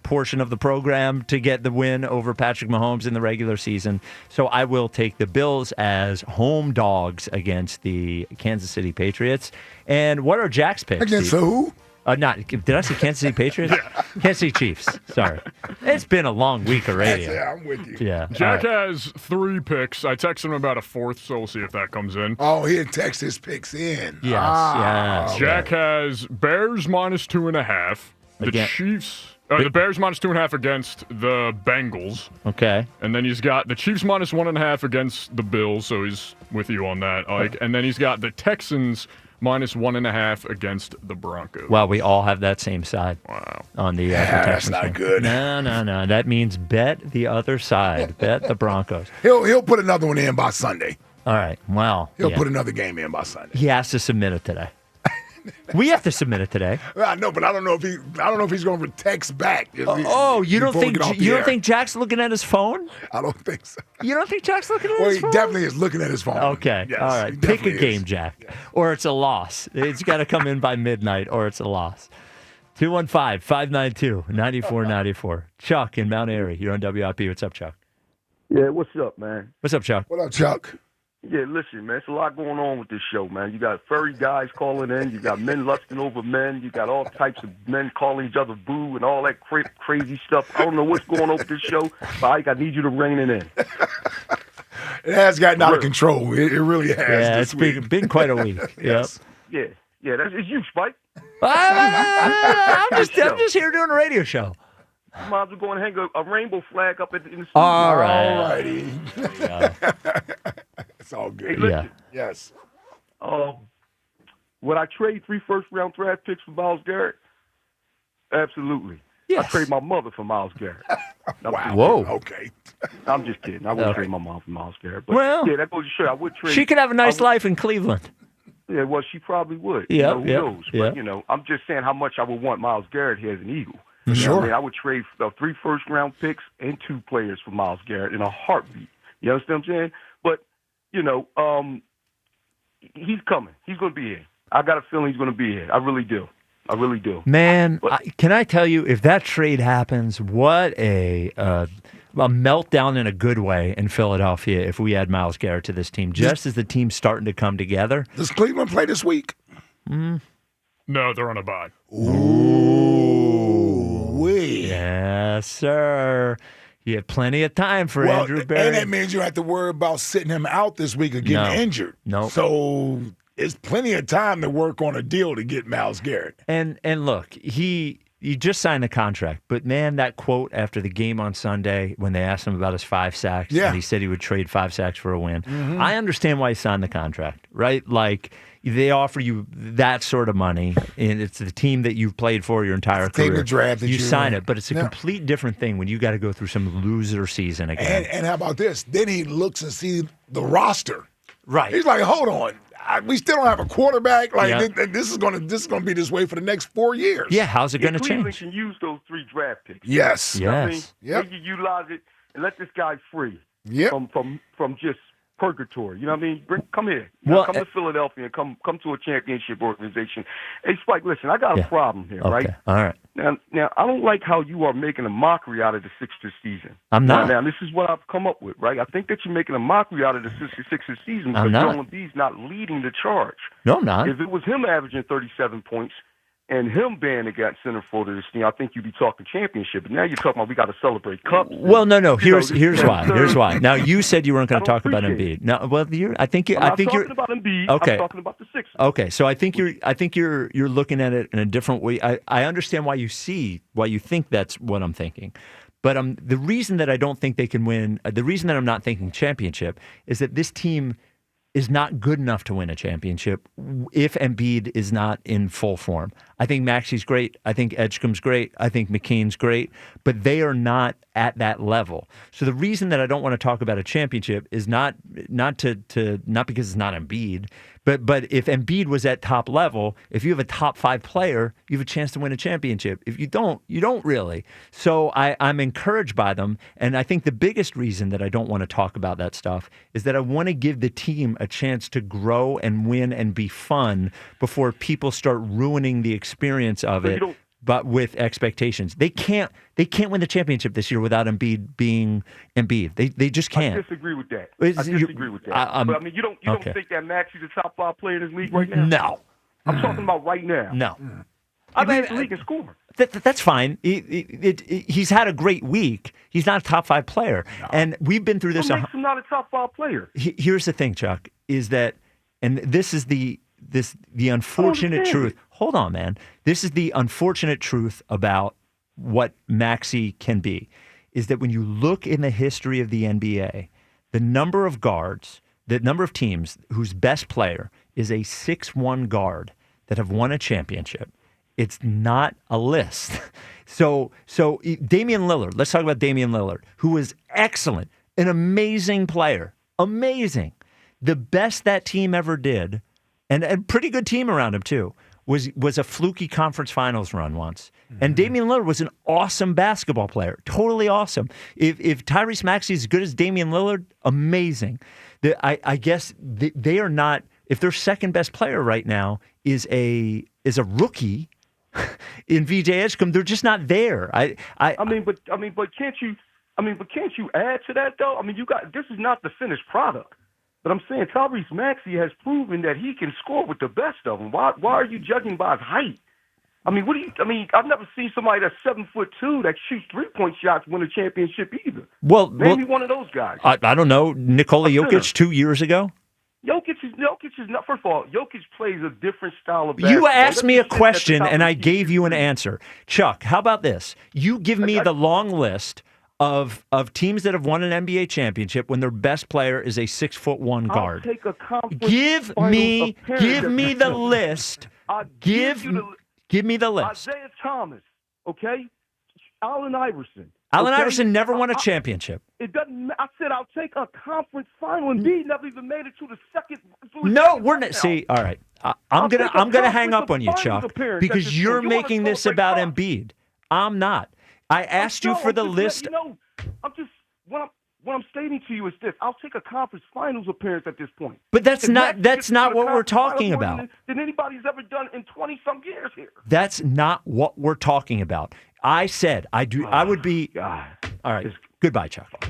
portion of the program to get the win over Patrick Mahomes in the regular season. So I will take the Bills as home dogs against the Kansas City Patriots. And what are Jack's picks? Against who? Did I say Kansas City Patriots? Kansas City Chiefs. Sorry. It's been a long week of radio. Yeah, I'm with you. Yeah. Jack has 3 picks. I texted him about a 4th, so we'll see if that comes in. Oh, he'll text his picks in. Yes. Jack has Bears minus 2.5. The Chiefs. The Bears minus 2.5 against the Bengals. Okay. And then he's got the Chiefs minus 1.5 against the Bills, so he's with you on that, Ike. And then he's got the Texans minus 1.5 against the Broncos. Well, we all have that same side. Wow. On the that's not good. No. That means bet the other side. Bet the Broncos. He'll put another one in by Sunday. All right. Well, He'll put another game in by Sunday. He has to submit it today. We have to submit it today. I know, but I don't know if he's going to text back. You don't think Jack's looking at his phone? I don't think so. You don't think Jack's looking at Well, his he phone? definitely is looking at his phone. Okay. Yes, all he right. Pick a definitely game, is. Jack. Or it's a loss. It's got to come in by midnight or it's a loss. 215-592-9494. Chuck in Mount Airy. You're on WIP. What's up, Chuck? Yeah, what's up, man? What's up, Chuck? What up, Chuck? Yeah, listen, man, it's a lot going on with this show, man. You got furry guys calling in. You got men lusting over men. You got all types of men calling each other boo and all that crazy stuff. I don't know what's going on with this show, but Ike, I need you to rein it in. It has gotten out of control. It really has. Yeah, it's been quite a week. Yes. Yeah, it's you, Spike. I'm just here doing a radio show. You might as well go and hang a rainbow flag up in the studio. All right. All righty. It's all good. Hey, listen. Yes. Would I trade 3 first-round draft picks for Myles Garrett? Absolutely. Yes. I'd trade my mother for Myles Garrett. Wow. Whoa. Okay. I'm just kidding. I wouldn't Okay. trade my mom for Myles Garrett. But Well, yeah, that goes to show I would trade. She could have a nice life in Cleveland. Yeah, well, she probably would. Yeah, who yeah, knows? yeah. But, I'm just saying how much I would want Myles Garrett here as an Eagle. For You know sure. what I mean? I would trade 3 first-round picks and 2 players for Myles Garrett in a heartbeat. You understand what I'm saying? But, he's coming. He's going to be here. I got a feeling he's going to be here. I really do. Man, can I tell you, if that trade happens, what a meltdown in a good way in Philadelphia if we add Myles Garrett to this team, just as the team's starting to come together. Does Cleveland play this week? No, they're on a bye. Ooh. Yes, sir. You have plenty of time for Andrew Berry. And that means you have to worry about sitting him out this week or getting injured. No. So it's plenty of time to work on a deal to get Myles Garrett. And look, you just signed the contract. But, man, that quote after the game on Sunday when they asked him about his 5 sacks, and he said he would trade 5 sacks for a win. Mhm. I understand why he signed the contract, right? Like, they offer you that sort of money, and it's the team that you've played for your entire Team career. that drafted you. sign it, but it's a Yeah. complete different thing when you got to go through some loser season again. And how about this? Then he looks and sees the roster. Right. He's like, hold on. We still don't have a quarterback. Like Yeah. this is gonna be this way for the next 4 years. Yeah, how's it gonna Cleveland change? can use those 3 draft picks. Yes. You know what I mean? Yes. Yep. They can utilize it and let this guy free. Yep. From just purgatory. You know what I mean? Come here. Well, come to Philadelphia and come to a championship organization. Hey, Spike, listen, I got a problem here, Okay. right? All right. Now, I don't like how you are making a mockery out of the Sixers season. I'm not. Now, this is what I've come up with, right? I think that you're making a mockery out of the Sixers season I'm because not. Joel Embiid's not leading the charge. No, I'm not. If it was him averaging 37 points and him being the guy center for this team, I think you'd be talking championship. But now you're talking about we got to celebrate cups. Well, no. You know, Here's why. Here's why. Now you said you weren't going I to don't talk about appreciate Embiid. No, well, I think you're. I'm not talking about Embiid. Okay. I'm talking about the Sixers. Okay, so I think you're looking at it in a different way. I understand why you think that's what I'm thinking. But the reason that I don't think they can win, the reason that I'm not thinking championship is that this team is not good enough to win a championship if Embiid is not in full form. I think Maxi's great. I think Edgecombe's great. I think McCain's great, but they are not at that level. So the reason that I don't want to talk about a championship is not because it's not Embiid, but if Embiid was at top level, if you have a top 5 player, you have a chance to win a championship. If you don't, you don't really. So I'm encouraged by them, and I think the biggest reason that I don't want to talk about that stuff is that I want to give the team a chance to grow and win and be fun before people start ruining the experience of So you it. don't- But with expectations, they can't win the championship this year without Embiid being Embiid. They just I can't. disagree with that. Is- I you- disagree with that. I'm- But I mean, you don't okay. think that Maxi's a top 5 player in this league right now? No. I'm talking about right now. No. I mean, the league can score. That's fine. He's had a great week. He's not a top 5 player, and we've been through this. What makes him not a top 5 player? Here's the thing, Chuck, is that, and this is the unfortunate truth. Hold on, man. This is the unfortunate truth about what Maxey can be, is that when you look in the history of the NBA, the number of guards, the number of teams whose best player is a 6'1" guard that have won a championship, it's not a list. So Damian Lillard, let's talk about Damian Lillard, who is excellent, an amazing player, amazing. The best that team ever did, and a pretty good team around him too, was a fluky conference finals run once. And Damian Lillard was an awesome basketball player, totally awesome. If Tyrese Maxey is as good as Damian Lillard, amazing. I guess they are not. If their second best player right now is a rookie in VJ Edgecombe, they're just not there. But can't you add to that though? I mean, this is not the finished product. But I'm saying Tyrese Maxey has proven that he can score with the best of them. Why are you judging by his height? I mean, I've never seen somebody that's 7'2" that shoots 3-point shots win a championship either. Name me one of those guys. I don't know. Nikola Jokic 2 years ago. Jokic is not. First of all, Jokic plays a different style of basketball. You asked me a Doesn't sit at the question top and of I the gave you an answer. Chuck, how about this? You give me the long list of teams that have won an NBA championship when their best player is a 6'1" guard. I'll take a conference Give me the list. Give me the list. Isaiah Thomas, okay? Allen Iverson. Allen okay? Iverson never won a championship. It doesn't. I said I'll take a conference final, and B never even made it to the second. No, we're not. See, all right. I'm gonna hang up on you, Chuck, because you're making this about Embiid. I'm not. I asked you for the list. I'm just what I'm stating to you is this: I'll take a conference finals appearance at this point. But that's If not Max gets what to the we're conference talking finals more about. than anybody's ever done in 20-some years here. That's not what we're talking about. I said I would be. God. All right. Goodbye, Chuck.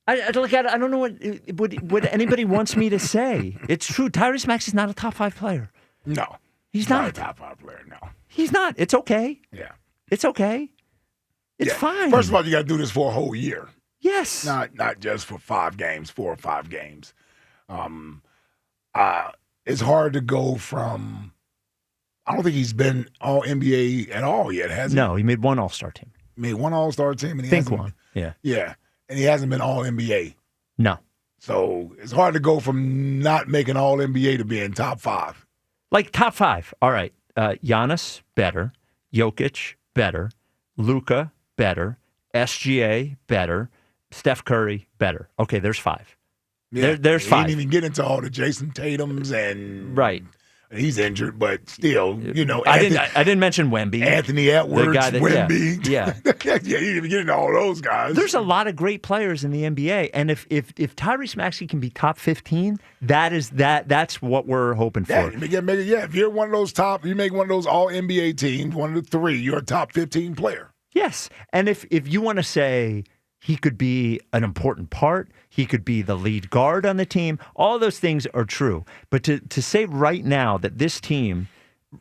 I don't know what anybody wants me to say. It's true. Tyrese Maxey is not a top 5 player. No, he's not a top 5 player. No, he's not. It's okay. Yeah, it's okay. It's fine. First of all, you got to do this for a whole year. Yes, not just for 5 games, 4 or 5 games. It's hard to go from I don't think he's been all NBA at all yet, has he? No, he made one All-Star team. Made one All-Star team, and he Think hasn't one. Yeah. Yeah, and he hasn't been all NBA. No. So it's hard to go from not making all NBA to being top 5. Like top 5. All right. Giannis, better. Jokic, better. Luka, better. SGA, better. Steph Curry, better. Okay, there's 5. Yeah, There's 5. He didn't even get into all the Jason Tatums and right. He's injured, but still, I didn't mention Wemby. Anthony Edwards, the guy that, Wemby. Yeah. Yeah, he didn't even get into all those guys. There's a lot of great players in the NBA, and if Tyrese Maxey can be top 15, that's what we're hoping for. If you're one of those you make one of those all NBA teams, one of the 3, you're a top 15 player. Yes, and if you want to say he could be an important part, he could be the lead guard on the team, all those things are true. But to say right now that this team,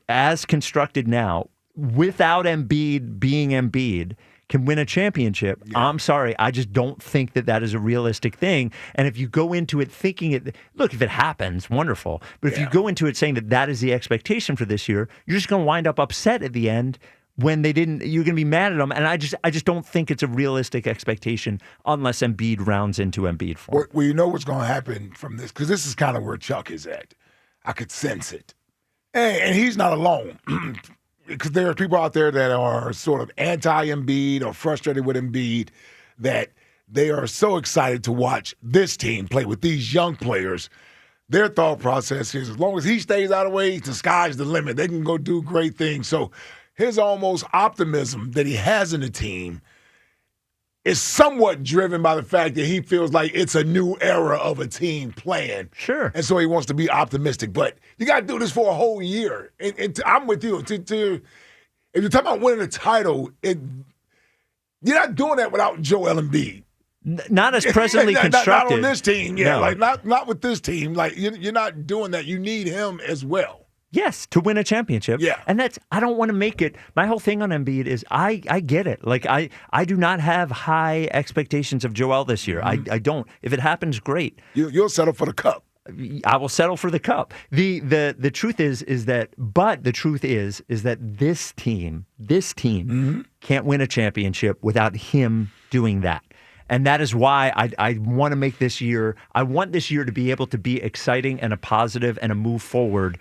as constructed now, without Embiid being Embiid, can win a championship, I'm sorry, I just don't think that is a realistic thing. And if you go into it thinking look, if it happens, wonderful. But if you go into it saying that is the expectation for this year, you're just going to wind up upset at the end when they didn't. You're going to be mad at them. And I just don't think it's a realistic expectation unless Embiid rounds into Embiid form. Well, you know what's going to happen from this, because this is kind of where Chuck is at. I could sense it. And he's not alone. Because there are people out there that are sort of anti-Embiid or frustrated with Embiid, that they are so excited to watch this team play with these young players. Their thought process is, as long as he stays out of the way, the sky's the limit. They can go do great things. So his almost optimism that he has in the team is somewhat driven by the fact that he feels like it's a new era of a team playing. Sure. And so he wants to be optimistic. But you got to do this for a whole year. And I'm with you. If you're talking about winning a title, you're not doing that without Joel Embiid. Not as presently constructed. Not on this team. Yeah, No. like not with this team. Like you're not doing that. You need him as well. Yes, to win a championship. Yeah. And I don't want to make it. My whole thing on Embiid is I get it. Like I do not have high expectations of Joel this year. I don't. If it happens, great. You'll settle for the cup. I will settle for the cup. The truth is that this team can't win a championship without him doing that. And that is why I want to make this year, I want this year to be able to be exciting and a positive and a move forward